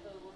you.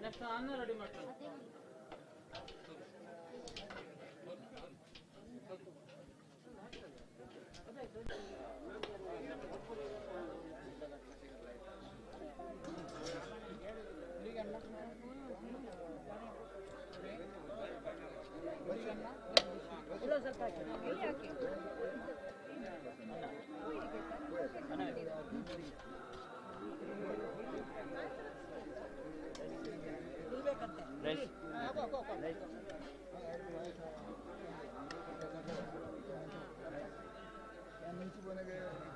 Next ಅನ್ನ ready ಮಾಡ್ತೀನಿ.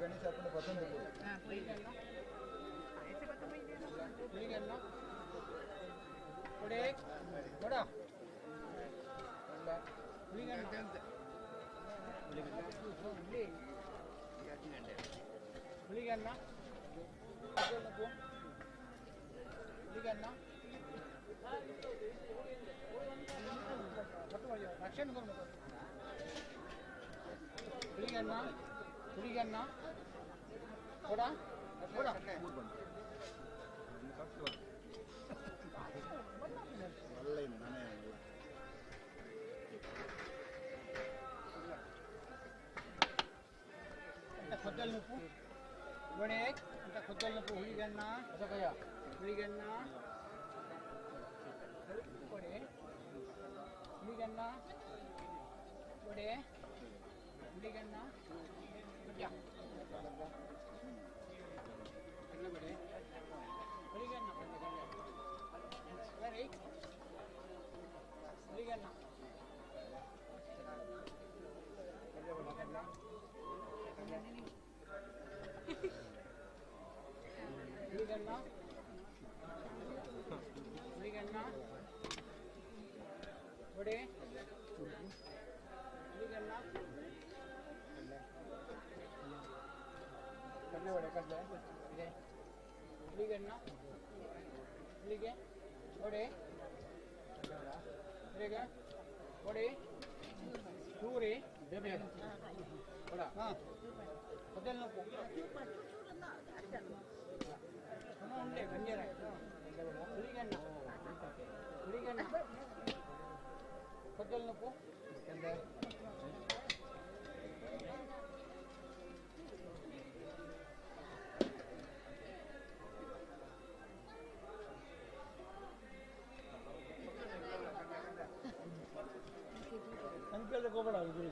गणेश अपने पसंद है रक्षण करू नको पुलिगांना थोडा थोडा खुद्दल नुपू बड़े खुद्दल नुपू हुलिगांना हुलिगांना बड़े हुलिगांना बड़े हुलिगांना क्या बड़े हुलिगांना वेरी हुलिगांना हुलिगांना हुलिगांना बड़े हुलिगांना करने बड़े कर दे इधर हुलिगांना हुलिगे बड़े इधर बड़े दूरी बेबे बड़ा हाँ होटल नो को हम उन्हें गंजे रहे हुलिगांना हुलिगांना होटल नो को कंदे अंकल को बड़ा गुरु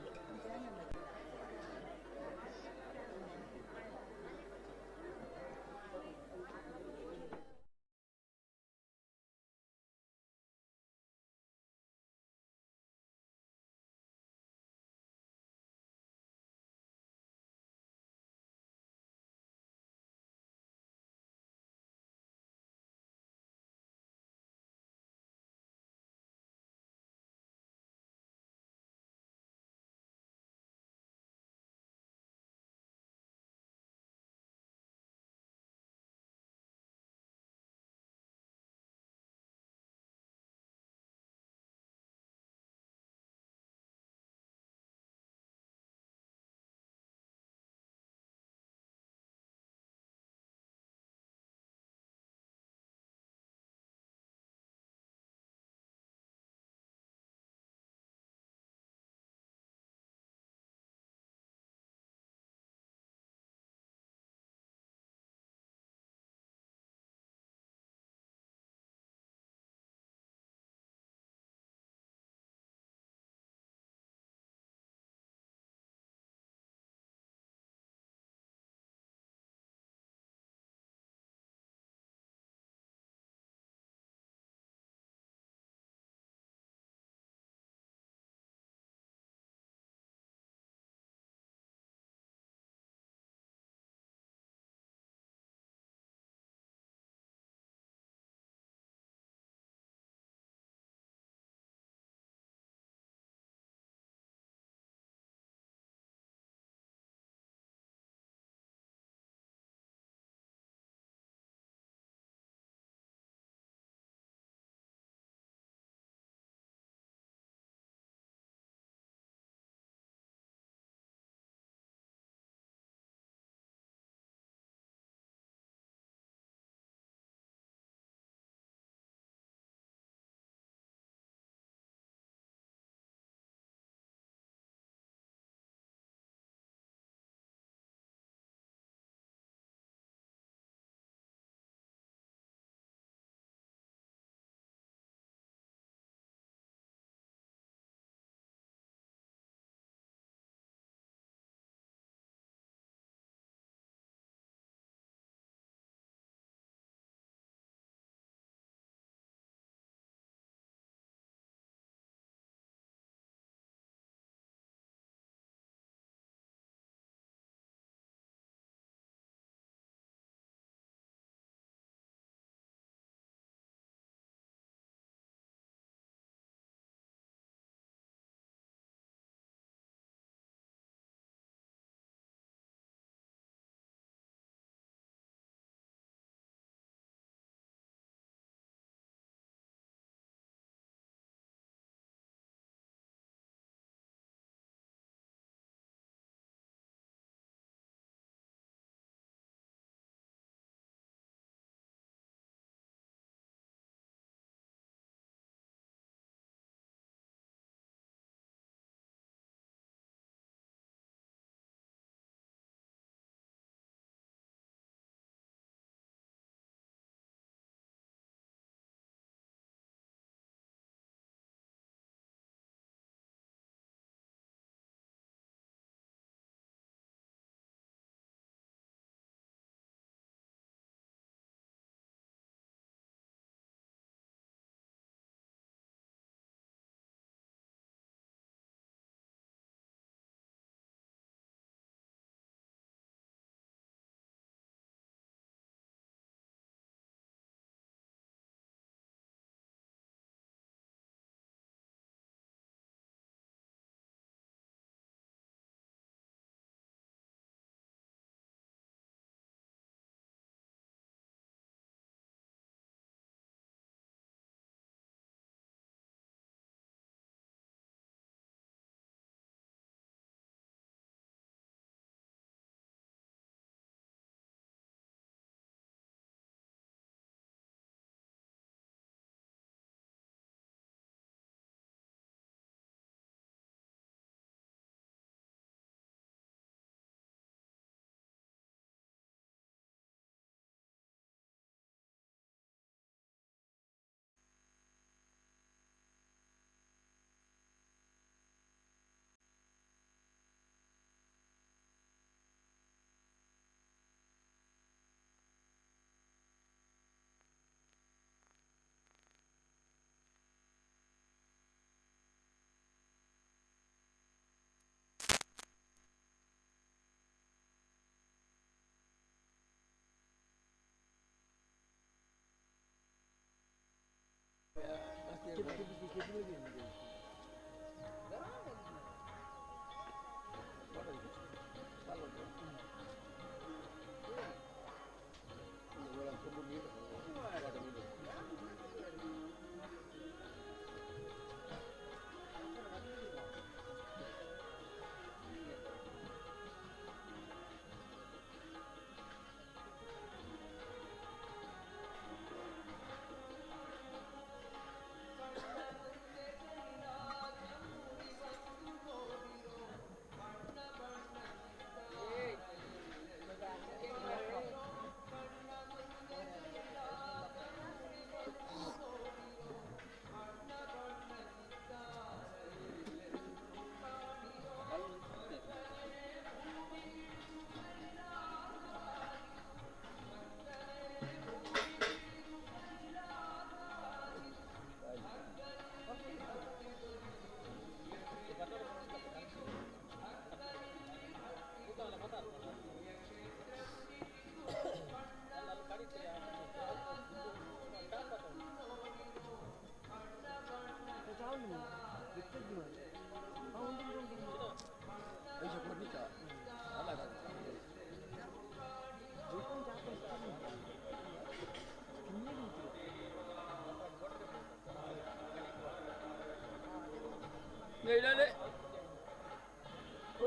ಇಲ್ಲೇ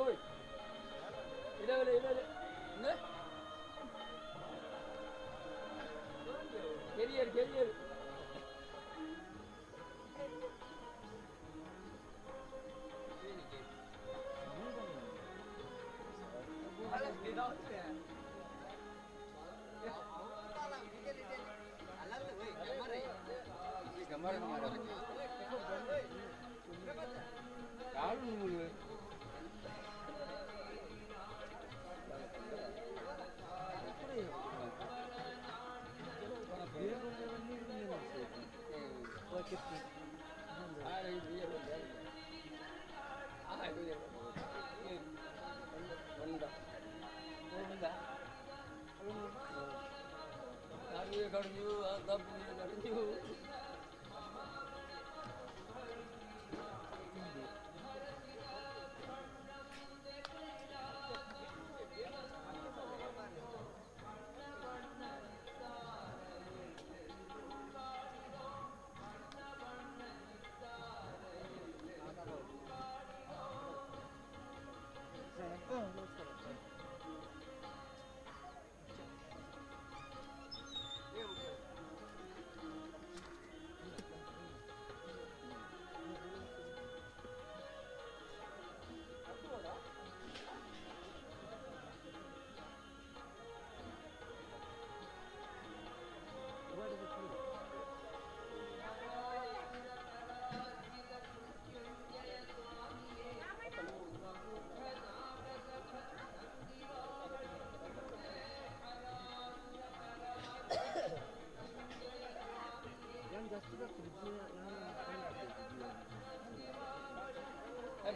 ಓಯ್ ಇಲ್ಲ ಕೆರಿಯರ್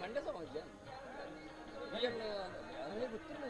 ಮಂಡ್ಯ ಸಮಾಜ ನನಗೆ ಗೊತ್ತಿಲ್ಲ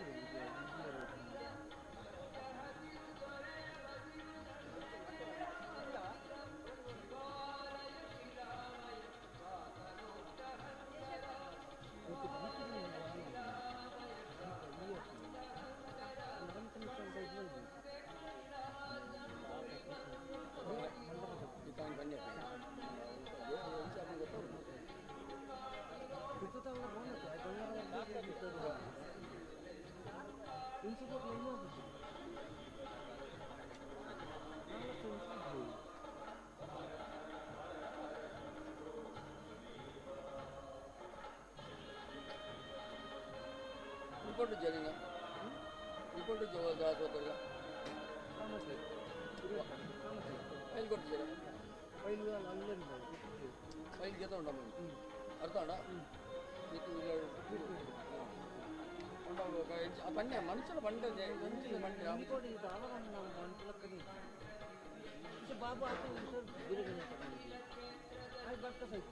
Report to Janina. Report to Java. I'll go to Java. I'll get on. Arthana. Abandon Mansell Bundle. Baba, I got the site.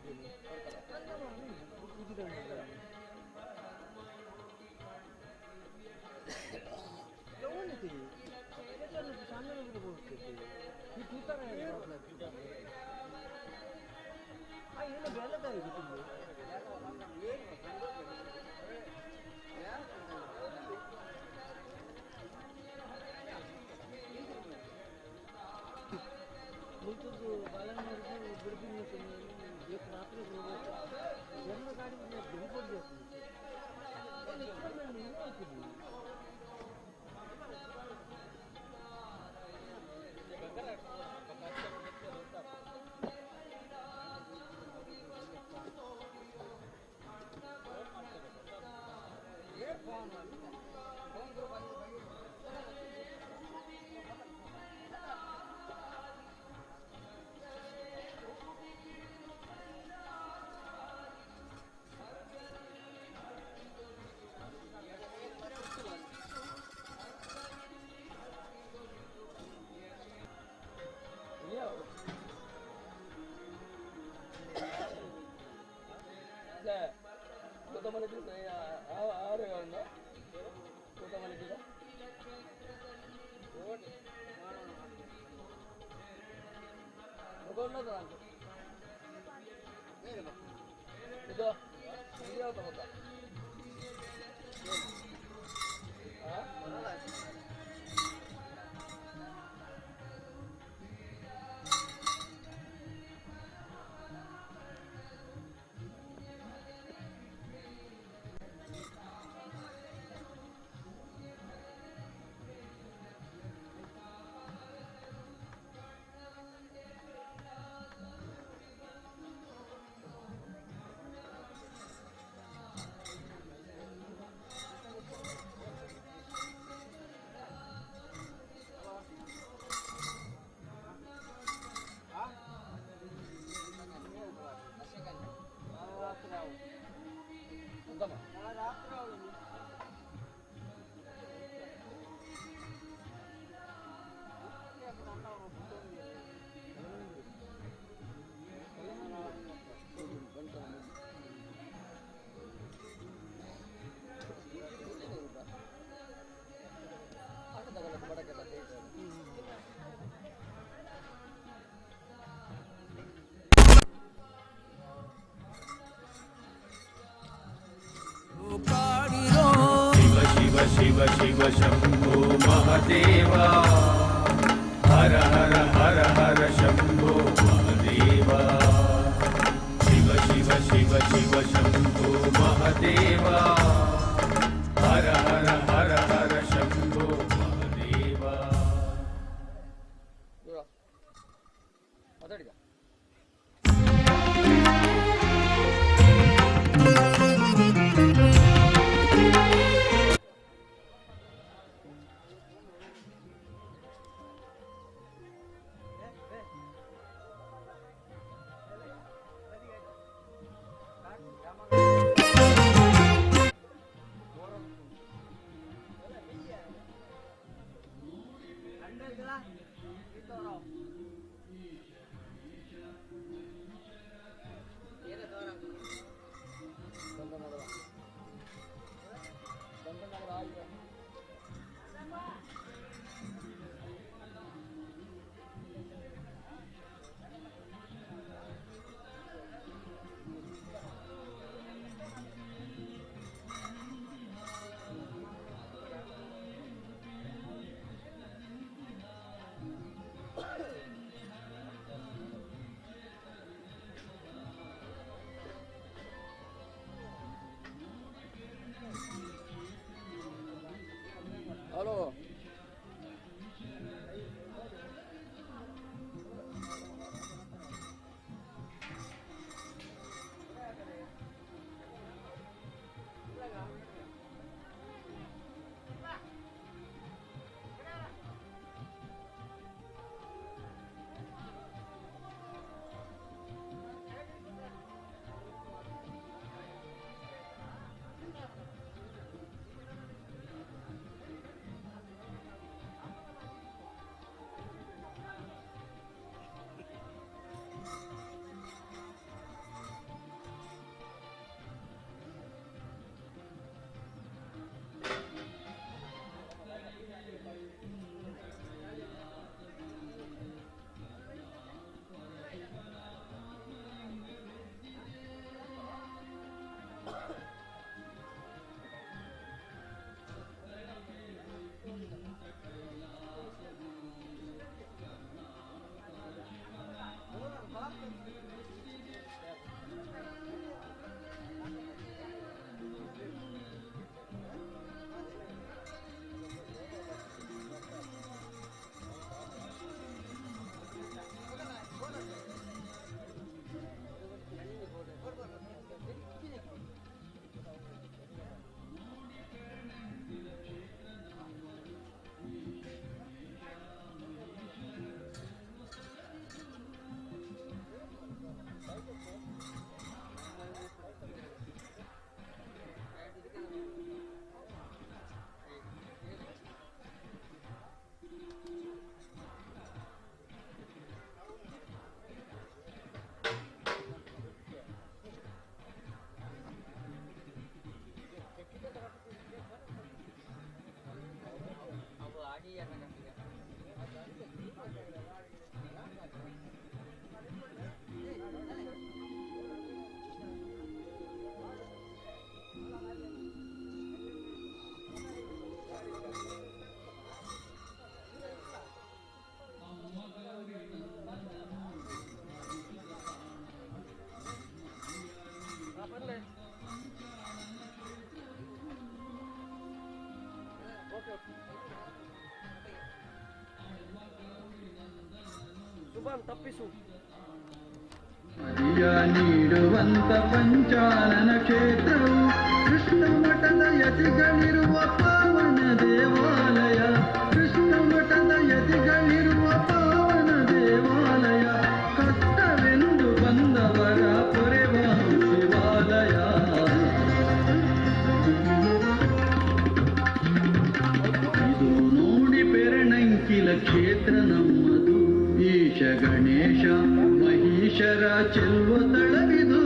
The only thing is, I don't know if Shiv Shiv Shambho Mahadeva हर हर हर हर शंभो महादेवा शिव शिव शिव शिव शंभो महादेवा हर हर हर हर शंभो महादेवा ಶೋಭಾನ್ ತಪ್ಪಿಸು. ಮರಿಯ ನೀಡುವಂತ ಪಂಚಾನನ ಕ್ಷೇತ್ರವು ಕೃಷ್ಣ ಮಠದ ಯತಿಗಳಿರುವ ಪಾವನ ದೇವಾಲಯ. ಕೃಷ್ಣ ಮಠದ ಯತಿಗಳಿರುವ ಪಾವನ ದೇವಾಲಯ. ಕಷ್ಟವೆಂದು ಬಂದವರ ಪೊರೆವ ಶಿವಾಲಯ. ಇದು ನೋಡಿ ಪೆರಣಂಕಿಲ ಕ್ಷೇತ್ರ ನಮ್ಮದು. ಈಶ ಗಣೇಶ ಮಹೀಶರ ಚೆಲ್ವ ತಳವಿದು.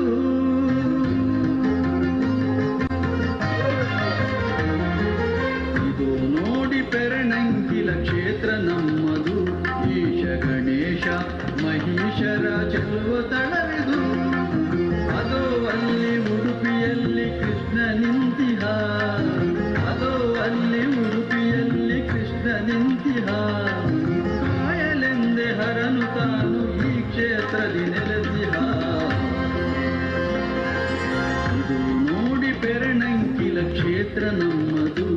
ಇದು ನೋಡಿ ಪೆರಣಂಕಿಲ ಕ್ಷೇತ್ರ ನಮ್ಮದು. ಈಶ ಗಣೇಶ ಮಹೀಶರ ಚೆಲ್ವ ತಳವಿದು. ಅದೋ ಅಲ್ಲಿ ಉಡುಪಿಯಲ್ಲಿ ಕೃಷ್ಣ ನಿಂತಿಹ. ಅದೋ ಅಲ್ಲಿ ಉಡುಪಿಯಲ್ಲಿ ಕೃಷ್ಣ ನಿಂತಿಹ. ಕಾಯಲೆಂದೆ ಹರನು ತಾನು ಈ ಕ್ಷೇತ್ರದಿ ನೆಲೆಸಿಹ. ಇದು ನೋಡಿ ಪೆರಣಂಕಿಲ ಕ್ಷೇತ್ರ ನಮ್ಮದು.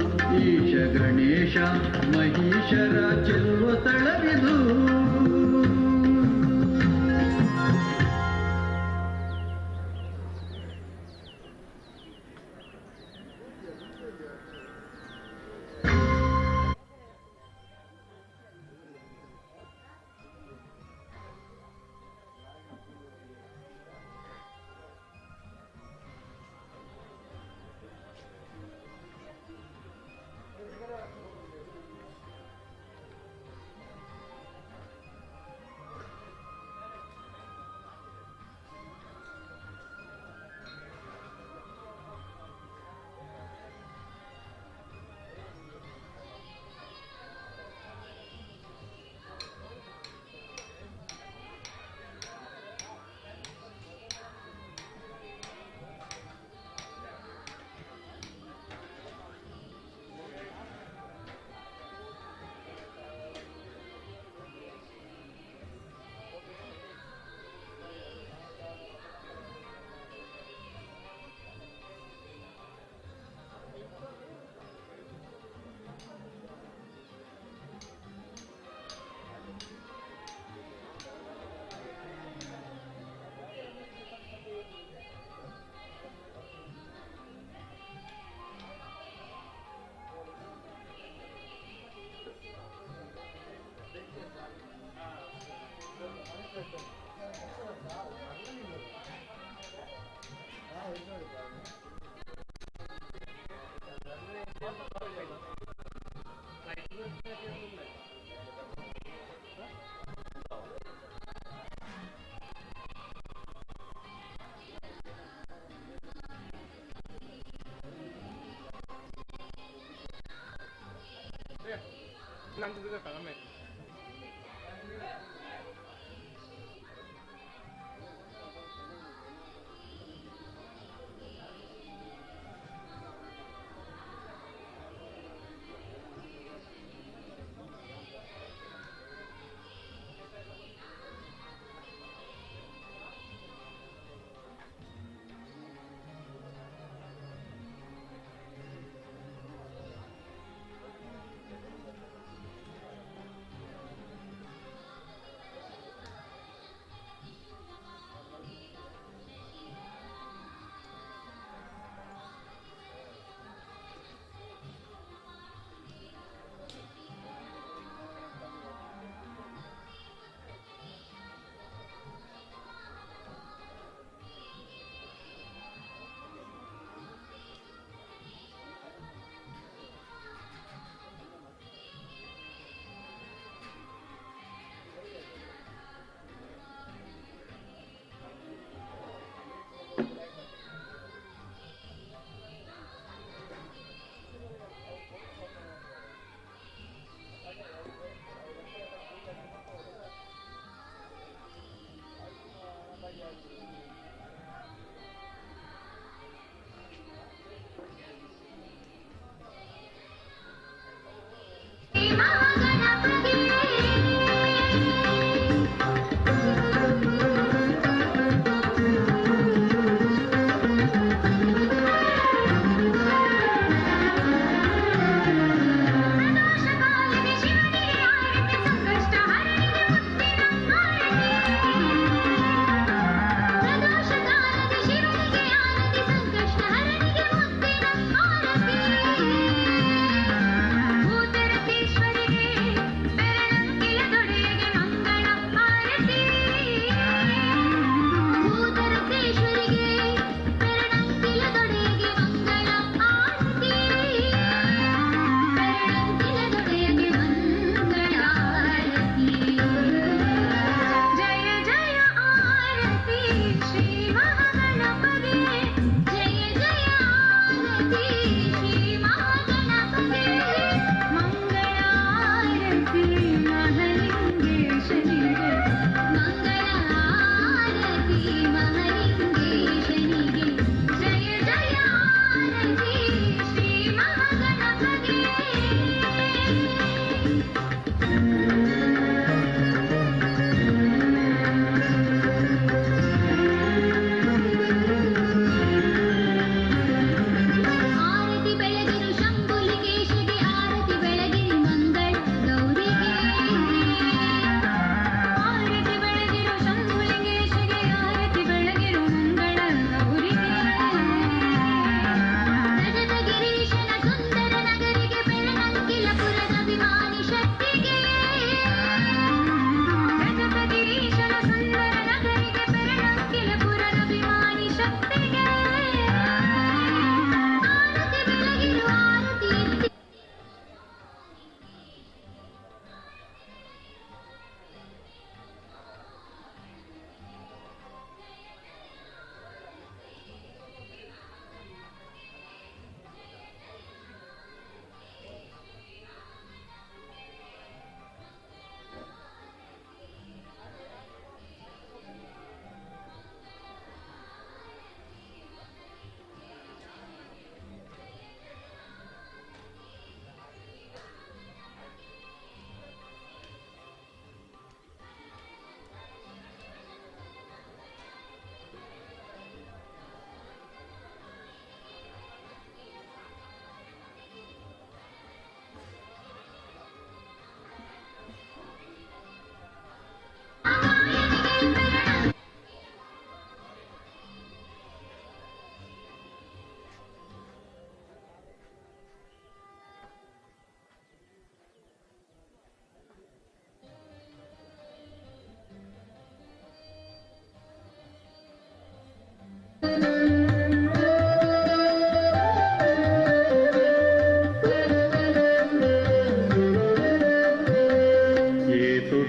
ಈಶ Ganesha ಮಹೀಶರ ಚೆಲ್ವ ತಳವಿದು. Nanti juga kalau main.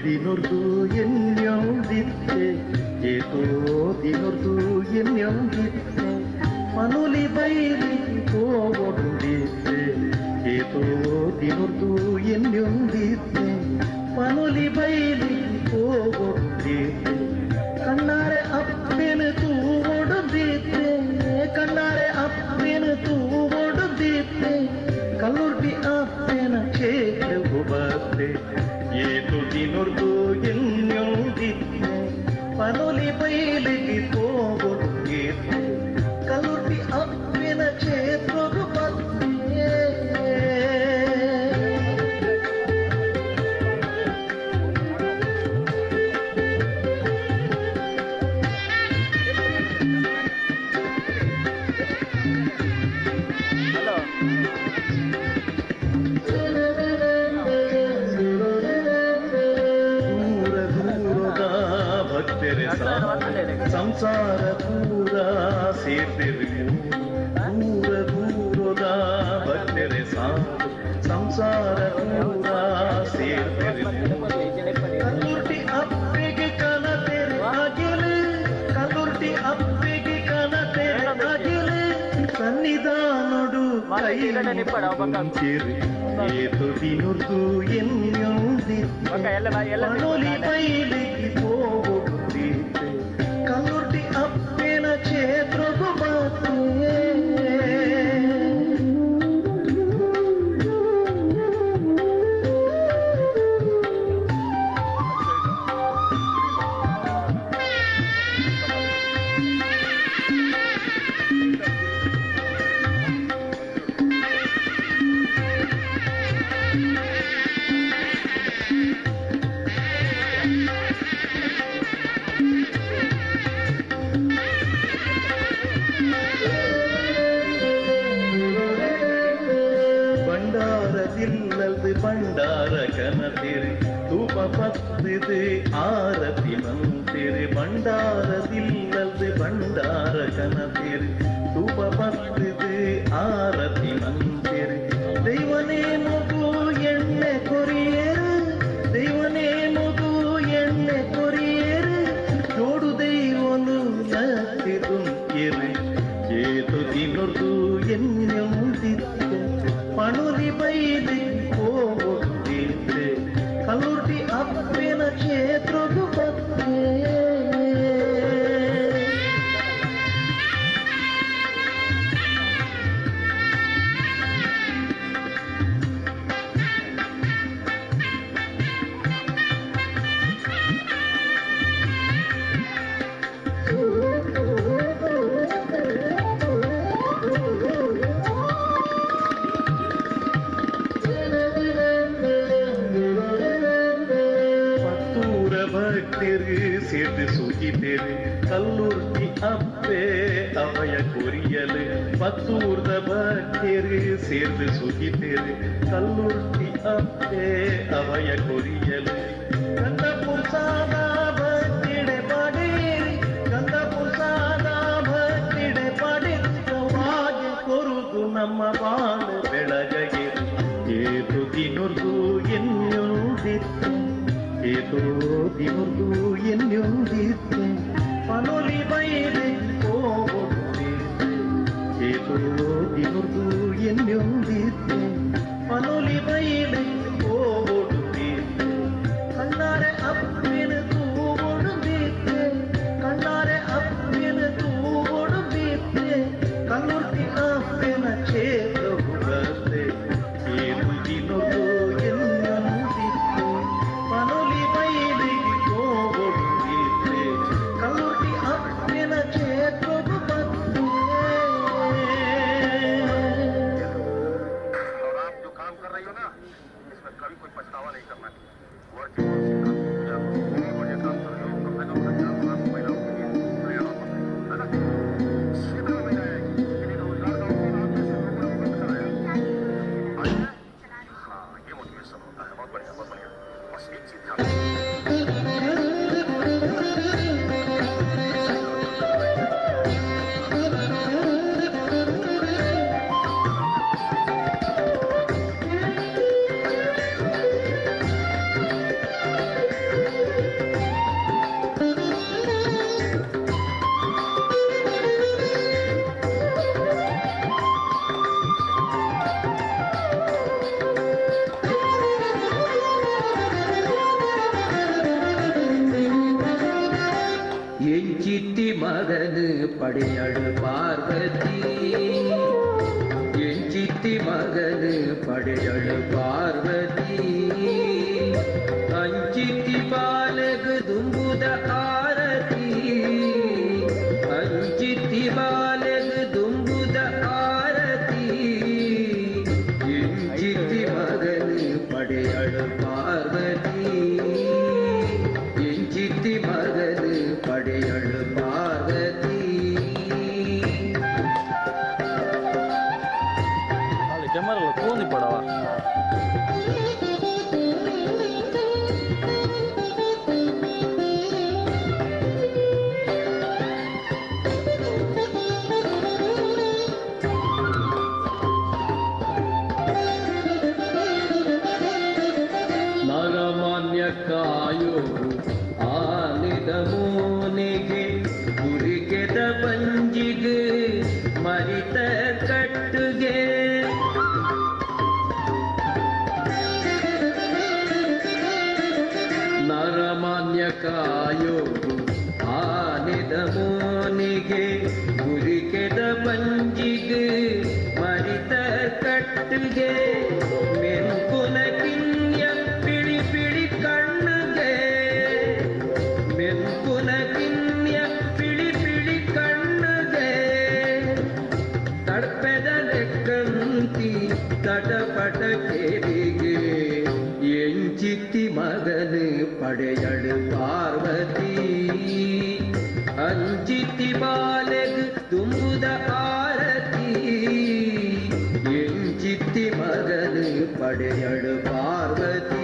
Dinurdu yenyam ditte, yeto dinurdu yenyam ditte, manuli bayli kovodu ditte, yeto dinurdu yenyam ditte, manuli bayli kovodu ditte, kannare appenu tuvodu ditte, kannare appenu tuvodu ditte, kallurdi appena chekle gobatte. ये तो दिनोर्दो ಎನ್ನುವುದಿತ್ತೆ ಪನೋಲಿ ಬೈಲಿಗೆ ಹೋಗುತ್ತಿತ್ತೆ ಕಲ್ಲುರ್ಟಿ ಅಪ್ಪಿನ ಕ್ಷೇತ್ರದ ಮಧ್ಯೆ ಸಂಸಾರ ದೂರ ಸೇರ್ತಿರಿ ದೂರ ದೂರದ ಭಕ್ತರೆ ಸಾಕು ಸಂಸಾರ ದೂರ ಸೇರ್ತಿರಿ ಕಲ್ಲುರ್ಟಿ ಅಪ್ಪಿಗೆ ಕನತೆರೆ ಆಗಿಲು ಕಲ್ಲುರ್ಟಿ ಅಪ್ಪಿಗೆ ಕನತೆರೆ ಆಗಿಲು ಸನ್ನಿಧಾನಡು ಕೈಲಿರಿ ಏತು ದಿನುರ್ದು ಎನ್ನುವುದಿತ್ತು ಮನೋಲಿ ಬೈಲಿಗೆ ಹೋಗುತ್ತಿದ್ದೆ ಕಲ್ಲುರ್ಟಿ ಅಪ್ಪಿನ ಕ್ಷೇತ್ರಕ್ಕೂ ಬರ್ತೇ ಭಂಡಾರದಿಲ್ಲದು ಭಂಡಾರ ಕನತಿರಿ ಧೂಪ ಪತ್ತಿದು ಆರತಿ ಮಂತಿರಿ ಭಂಡಾರದಿಲ್ಲದು ಭಂಡಾರ ಕನತಿರಿ ಧೂಪ ಪತ್ತಿದು ಆರತಿ ಮಂತಿರಿ ದೈವನೇ ಮಗು ಎಣ್ಣೆ ಕೊರಿಯರು ದೈವನೇ ಮಗು ಎಣ್ಣೆ ಕೊರಿಯರು ಜೋಡು ದೈವನು ನತ್ತಿದು ಎರು ಏತು ದಿನೊರ್ದು ಎನ್ನುವುದಿತ್ತು ಪಣುಲಿ ಬೈಲಿ ಹೋಗುತ್ತಿದ್ದೆ ಕಲ್ಲುರ್ಟಿ ಅಪ್ಪಿನ ಕ್ಷೇತ್ರಕ್ಕೂ ಬರ್ತೇ ಭಕ್ತರು ಸೇರ್ದು ಸುಗಿತೇರು ಕಲ್ಲುರ್ಟಿ ಅಪ್ಪೆ ಅಭಯ ಕೊರಿಯಲು ಪತ್ತೂರ್ದ ಭಕ್ತರು ಸೇರ್ದು ಸುಗಿತೇರು ಕಲ್ಲುರ್ಟಿ ಅಪ್ಪೆ ಅಭಯ ಕೊರಿಯಲು ಗಂಧ ಪುರ್ಸಾದ ಭಕ್ತಿಡೆ ಪಡೀರಿ ಗಂಧ ಪುರ್ಸಾದ ಭಕ್ತಿಡೆ ಪಡಿತವಾಗಿ ಕೊರುದು ನಮ್ಮ ಬಾಳು ಬೆಳಗ್ಗೆ ಏತು ದಿನುರ್ದು ಎನ್ನುವುದಿತ್ತು ಏತೋ ದಿನುರ್ದು ಎನ್ನುವುದಿತ್ತು ಪನೋಲಿ ಬೈಲಿ ಹೋಗುತ್ತಿದ್ದೆ ಏತೋ ದಿನುರ್ದು ಎನ್ನುವುದಿತ್ತು ಪನೋಲಿ ಬೈಲಿ ಹೋಗುತ್ತಿದ್ದೆ ಕಣ್ಣಾರೆ ಅಪ್ಪಿನ ತೂಗೊಡುತ್ತಿದ್ದೆ ಕಣ್ಣಾರೆ ಅಪ್ಪಿನ ತೂಗೊಡುತ್ತಿದ್ದೆ ಕಲ್ಲುರ್ಟಿ ಅಪ್ಪಿನ ಕ್ಷೇತ್ರವು ಬರ್ತೇ ಏತು ದಿನುರ್ದು ಎನ್ನುವುದಿತ್ತು ಪನೋಲಿ ಬೈಲಿಗೆ ಹೋಗುತ್ತಿದ್ದೆ ಕಲ್ಲುರ್ಟಿ ಅಪ್ಪಿನ ಕ್ಷೇತ್ರಕ್ಕೂ ಬರ್ತೇ படையடு பார்வதி என் சித்தி மகனு படையடு பார்வதி அஞ்சித்தி பாலகு தும்புத ஆரதி அஞ்சித்தி பாலகு தும்புத ஆரதி என் சித்தி மகனு படையடு பார்வதி என் சித்தி மகனு படையடு பார்வதி கேமரால தோந்தி படவா ಕಾಯೋ ಆಲಿದ ಮೋನೆಗೆ ಗುರಿಗೆದ ಬಂಜಿಗೆ ಮರಿತ ಕಟ್ಟುಗೆ ನರಮಾನ್ಯ ಕಾಯೋ ಆಲಿದ ಮೋನೆಗೆ ಗುರಿಗೆದ ಬಂಜಿಗೆ ಮರಿತ ಕಟ್ಟುಗೆ ಮೆಂಕುನ தடபட கேரிகே என் சித்தி மகனு படையடு பார்வதி அஞ்சித்தி பாலகு தும்புத ஆரதி என் சித்தி மகனு படையடு பார்வதி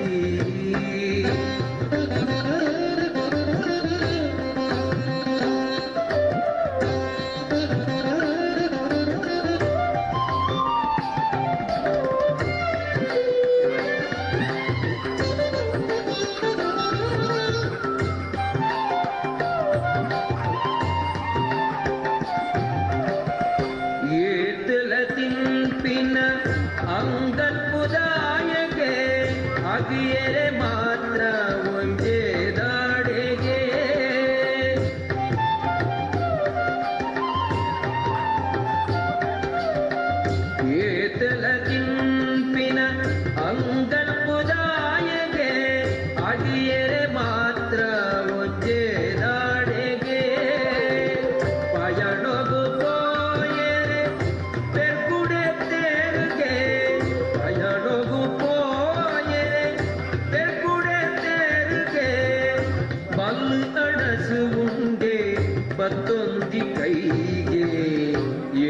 ಅಂಗತ್ಪುದಾಯಗೆ ಅಗಿಯರೆ ಮಾತ್ರ ಒಂದೇ ದಾಡೆಗೆ ಏತಲ ತಿಂಪಿನ ಅಂಗತ್ಪುದಾಯಗೆ ಅಗಿಯರೆ ಮಾತ್ರ ಒಂದೇ ದಾಡೆಗೆ ಪಯಣಗು ಪೋಯರೆ ಬೆರ್ಗುಡೆ ತೇರುಗೆ ಪಯಣಗು ಪೋಯರೆ ಬೆರ್ಗುಡೆ ತೇರುಗೆ ಬಲ್ಲು ಅಣಸು ಉಂಡೆ ಬತ್ತೊಂದಿ ಕೈಗೆ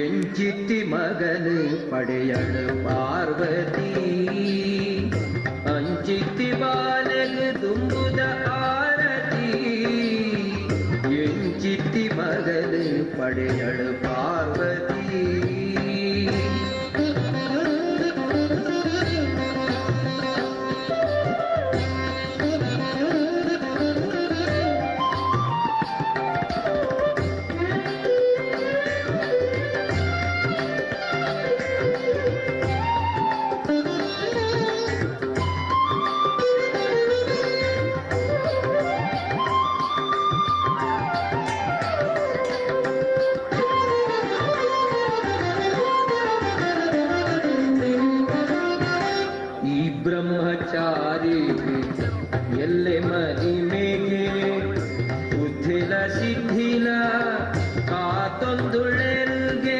ಎಂಚಿತ್ತಿ ಮಗನು ಪಡೆಯಳು ಪಾರ್ವತಿ ಅಂಚಿತ್ತಿ ಬಾಲಲು ತುಂಬುದ ಆರತಿ ಎಂಚಿತ್ತಿ ಮಗನು ಪಡೆಯಳು ಪಾರ್ವತಿ ಬ್ರಹ್ಮಚಾರಿ ಎಲ್ಲೆ ಮಹಿಮೆಗೆ ಬುದ್ಧಿಲ ಸಿದ್ಧಿಲ ಕಾತೊಂದುಳೆರುಗೆ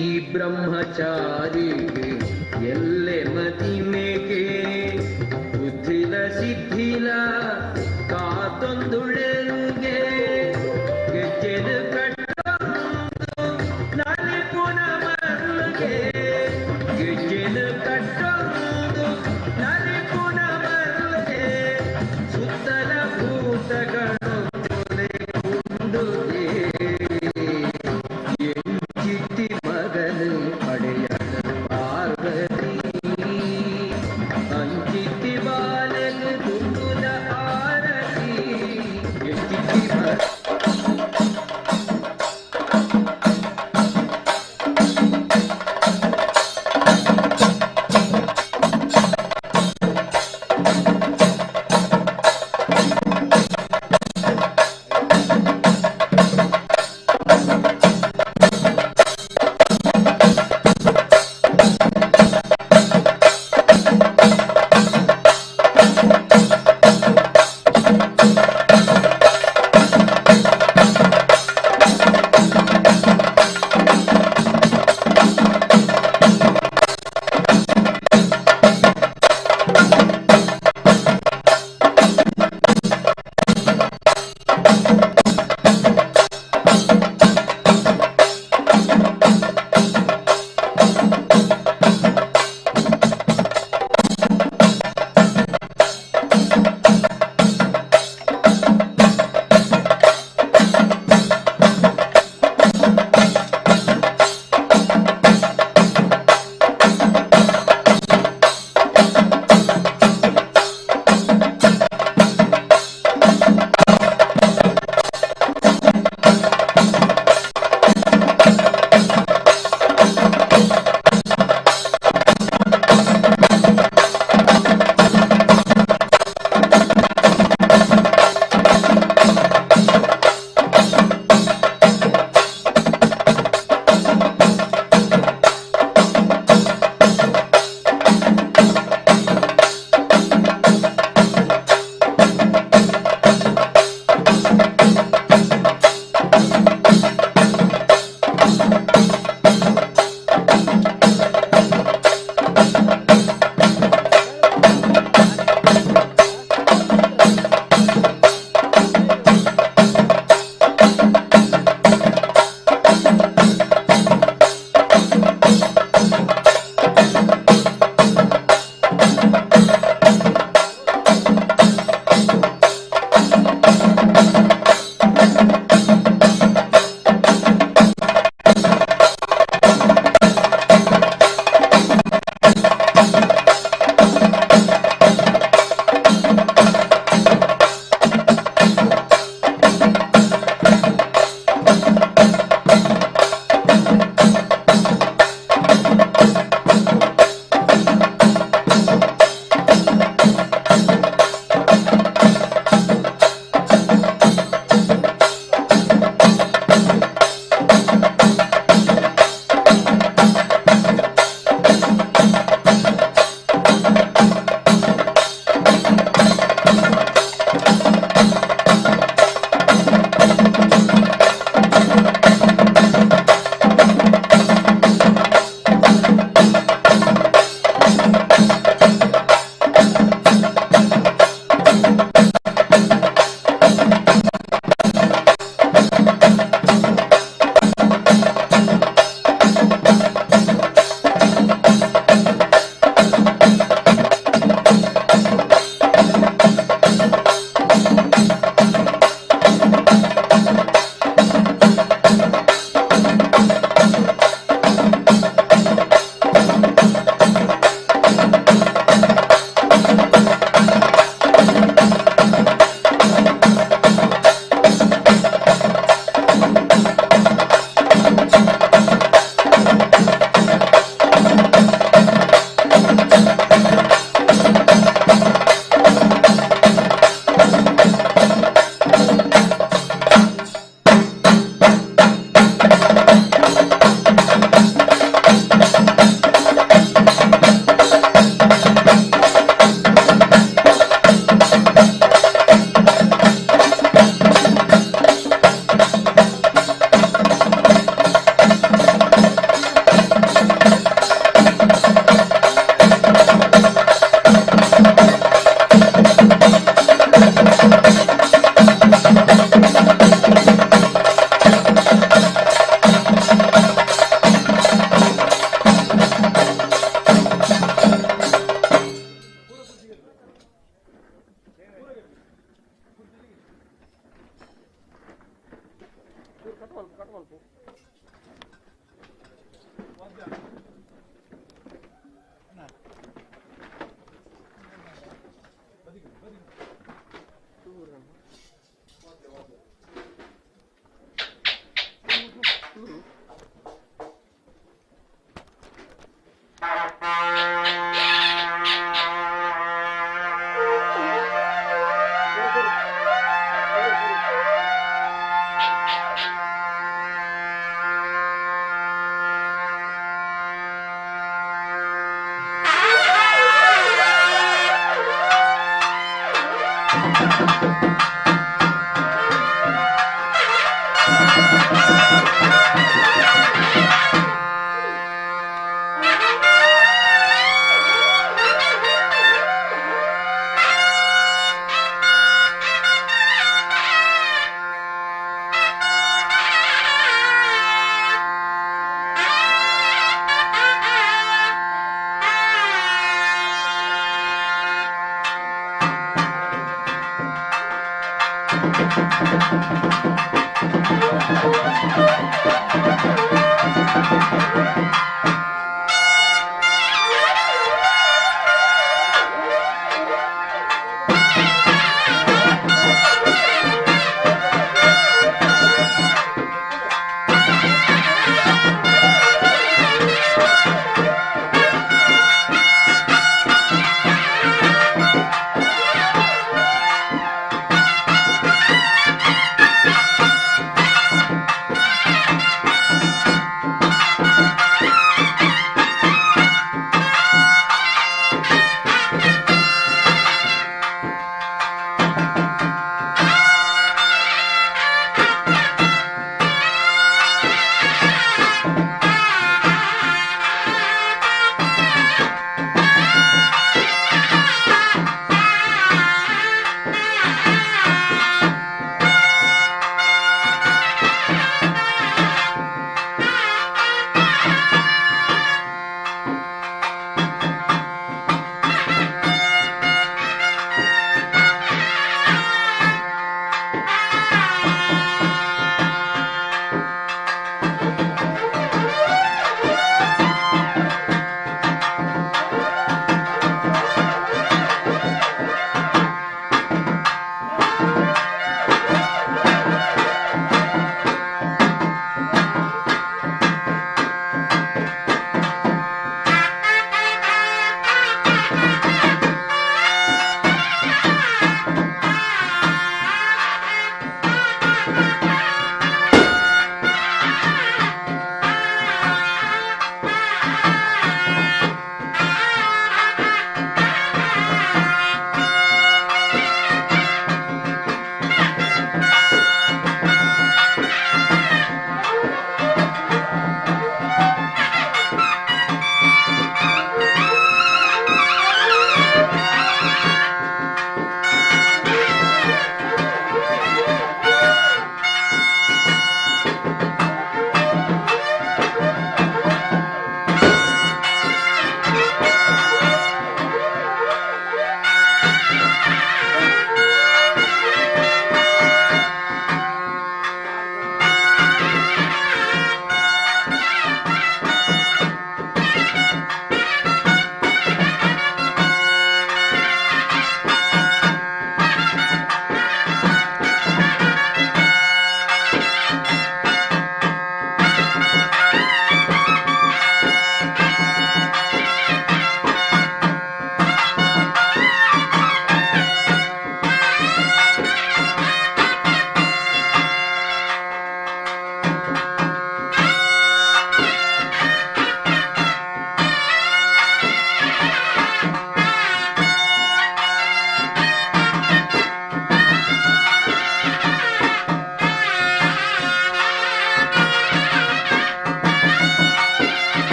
ಈ ಬ್ರಹ್ಮಚಾರಿಗೆ ಎಲ್ಲೆ ಮಹಿಮೆಗೆ ಬುದ್ಧಿಲ ಸಿದ್ಧಿಲ ಕಾತೊಂದುಳೆರುಗೆ ಗೆಜ್ಜೆದ ಕಟ್ಟೊಂದು ನರಿಪುನ ಮರುಗೆ ಸುತ್ತಲ ಭೂತಗಳು ಕುಂದುಗೆ ಎಂಚಿತ್ತಿ ಮಗನು ಪಡೆಯಲು ಪಾರ್ವತಿ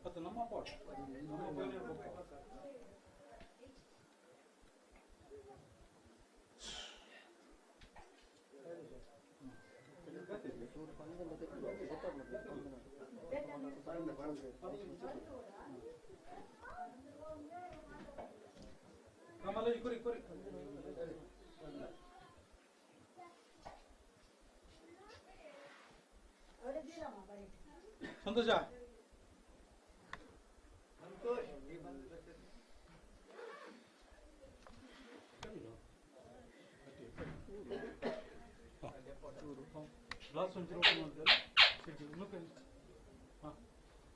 ಅದು ನಮ್ಮ ಪಾಟ್ ನಮ್ಮ ಪೈನ ನಮ್ಮಲ್ಲ ಇಕ್ಕರಿ ಸಂತೋಷ ಗ್ಲಾಸ್ ಒಂಚೂರು ಓಪನ್ ಮಾಡ್ತಾರೆ ಲುಕ್ ಹಾಂ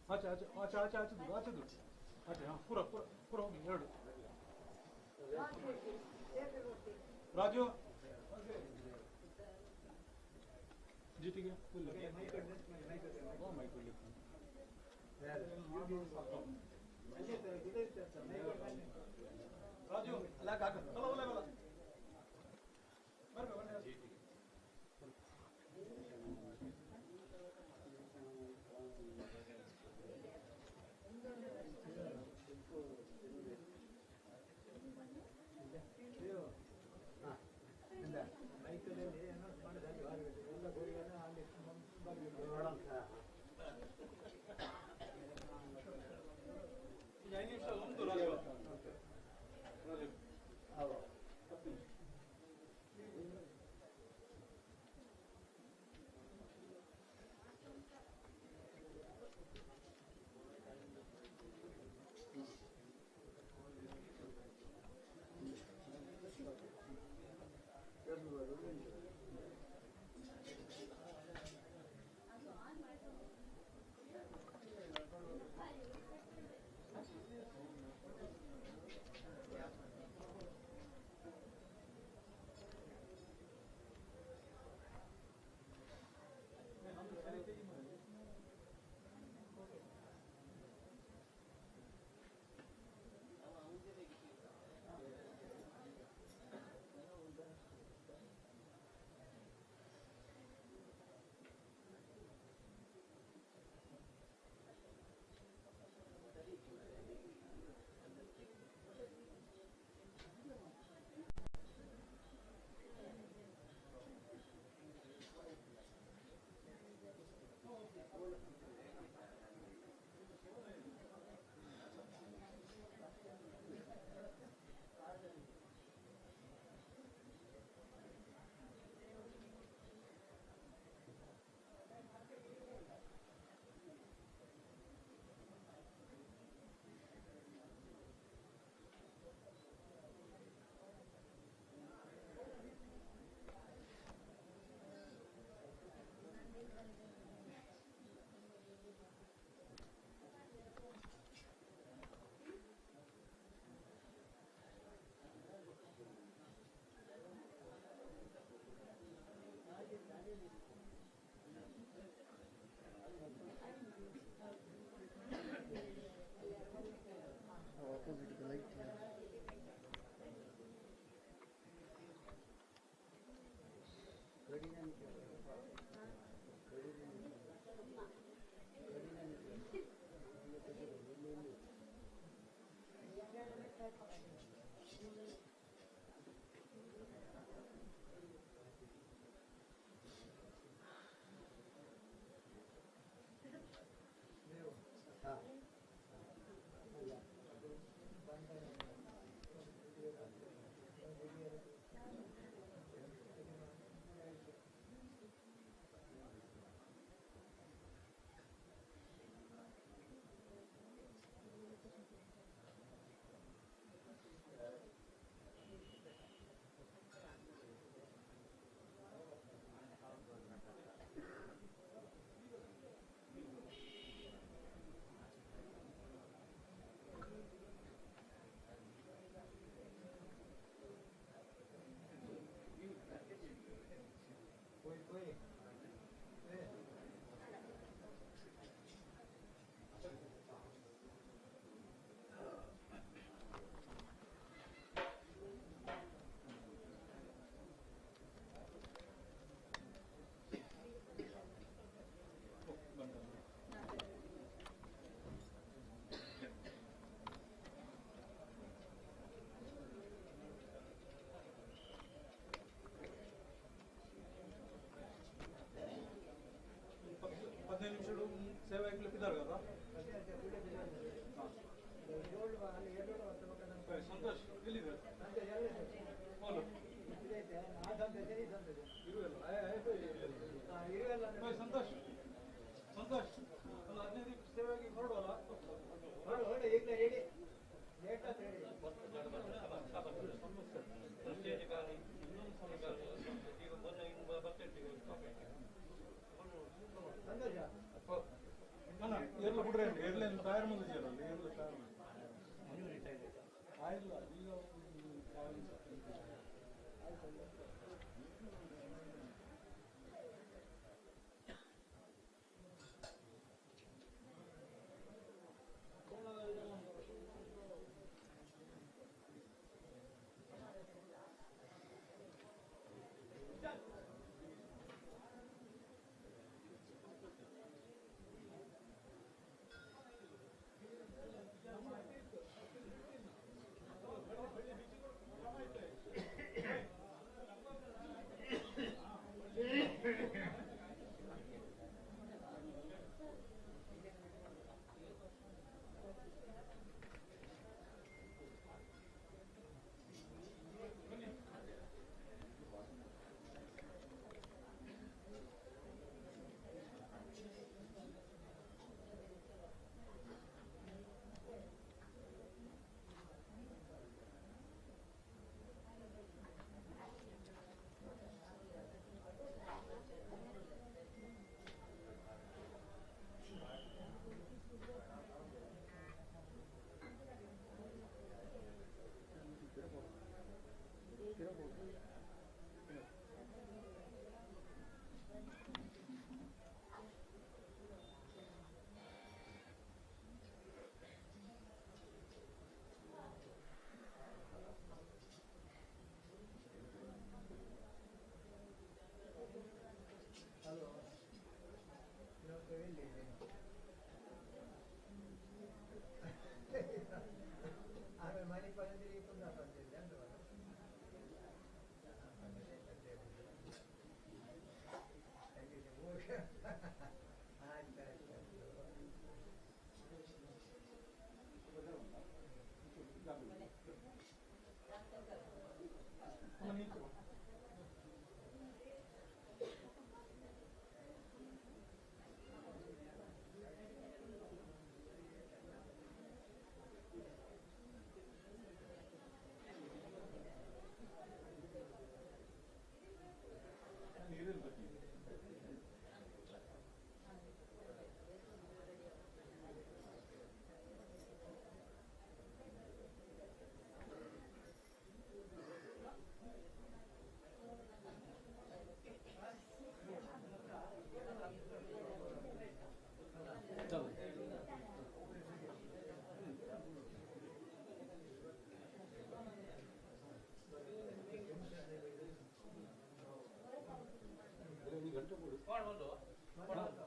ಆಚೆ ಆಚೆ ಆಚೆ ಆಚೆ ಆಚೆದು ಆಚೆದು ಆಚೆ ಹಾಂ ಪೂರ ಪೂರ ಪೂರ ಹೋಗಿ ಎರಡು ರಾಜು ಜಿಟಿಗೆ ಫುಲ್ ರಾಜು ಅಲ್ಲ ಕಾಕ ಚಲೋ ಒಲೆ ಬಲ ಬರ್ಬೇಕು ಸಂತೋಷ್ ಎಲ್ಲಿದೆ ಹೋಲು ಸಂತೋಷ್ ಸಂತೋಷ್ ಅಲ್ಲ 15 ದಿವಸ ಸೇವೆಯಾಗಿ ಹೊರಡುವಲ್ಲ ಎಲ್ಲ ಬಿಡ್ರೆ ಏರ್ಲೈನ್ ಟೈರ್ ಮುಂದೆ ಸೇರಲ್ಲ ಎಲ್ಲ ಟೈರ್ ಆಯಿಲ್ಲ ಈಗ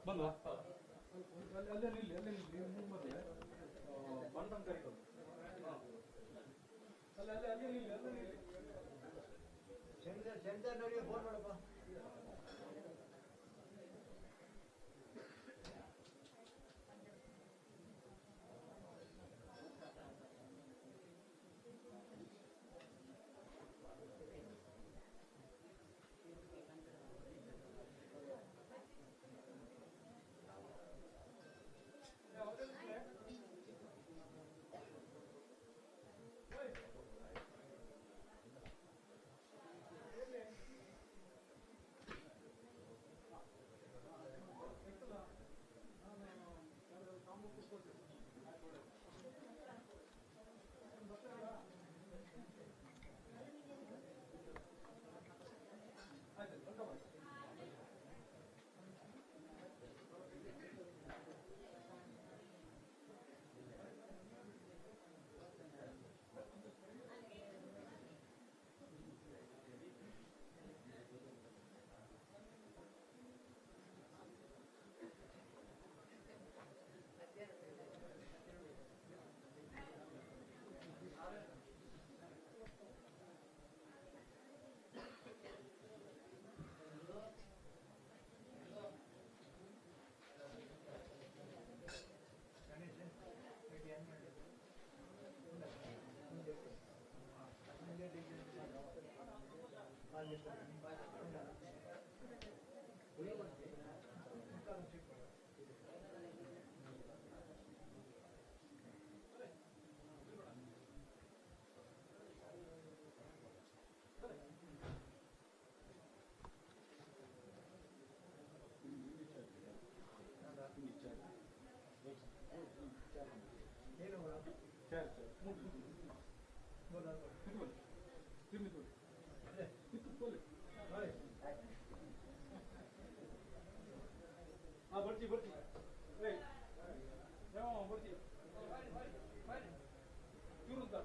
ಬಂದ್ವಾ ಅಲ್ಲೇ ನಿಲ್ಲಿ ನಿಮ್ಮ ಮಧ್ಯೆ ಬಂಡನ್ ಕರಿಕೊಂಡು ಅಲ್ಲೇ ನಿಲ್ಲಿ ಸೆಂಟರ್ ನೋಡಿ ಫೋನ್ ಮಾಡಪ್ಪ ಬರ್ತಿ ಬರ್ತಿ ಯಾವ ಬರ್ತಿ ಇವ್ರು ಅಂತ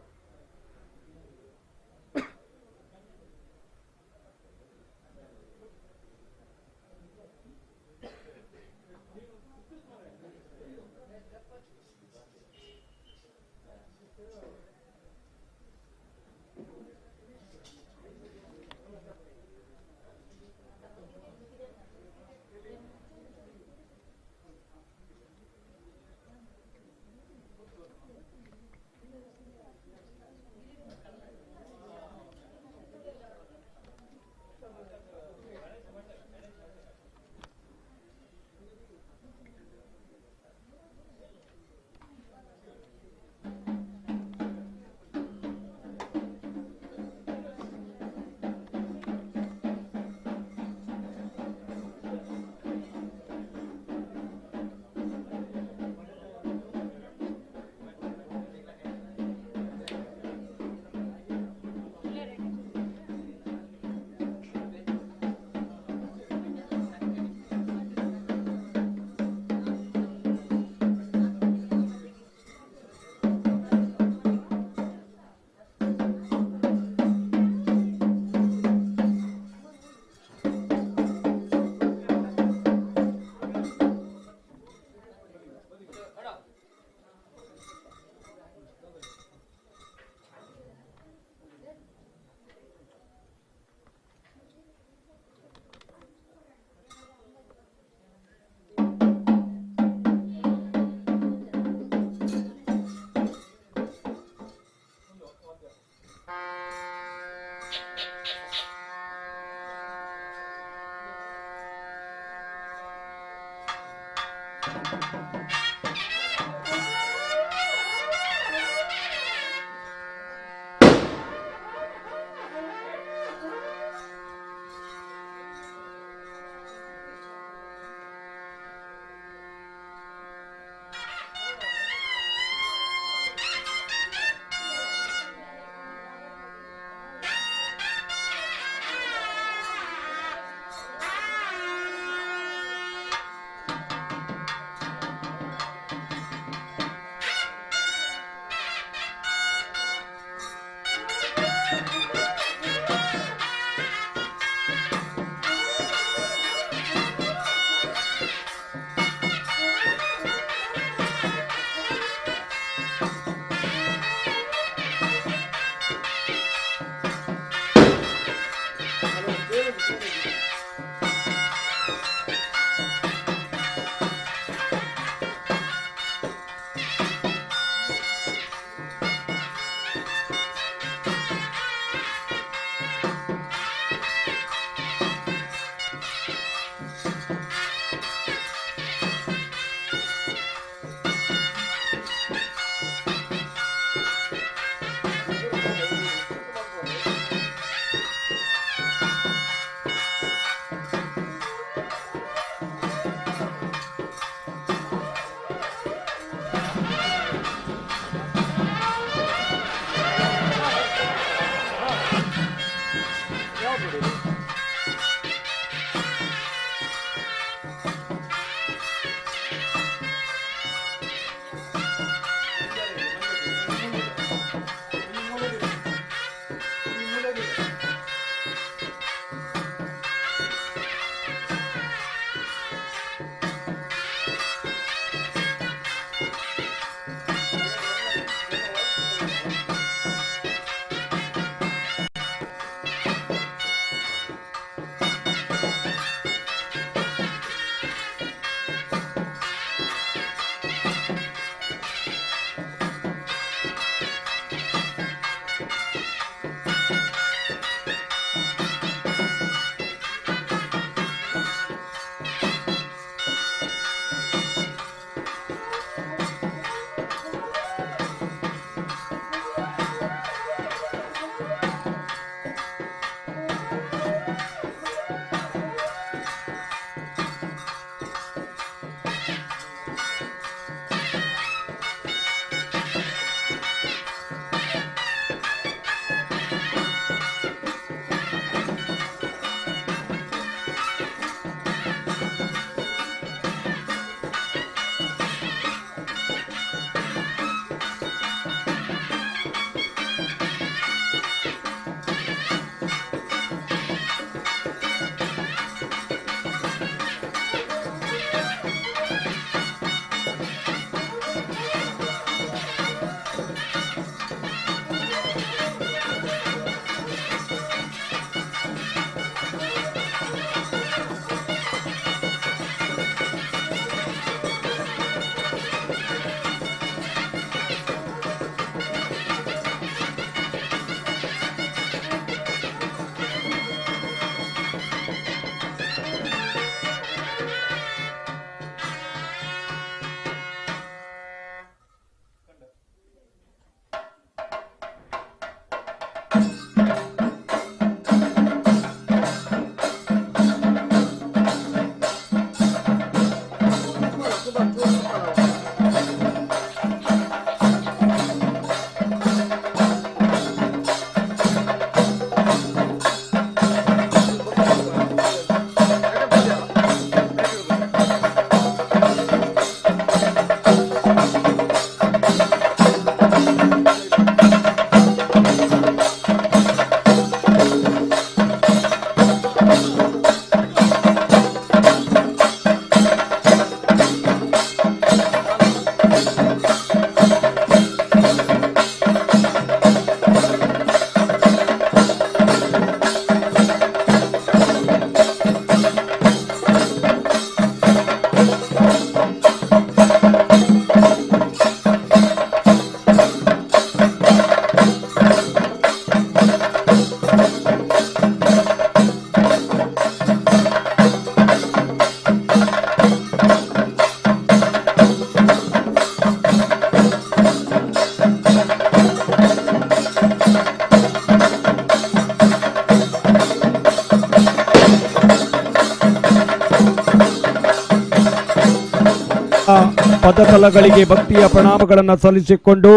ಪದತಲಗಳಿಗೆ ಭಕ್ತಿಯ ಪ್ರಣಾಮಗಳನ್ನು ಸಲ್ಲಿಸಿಕೊಂಡು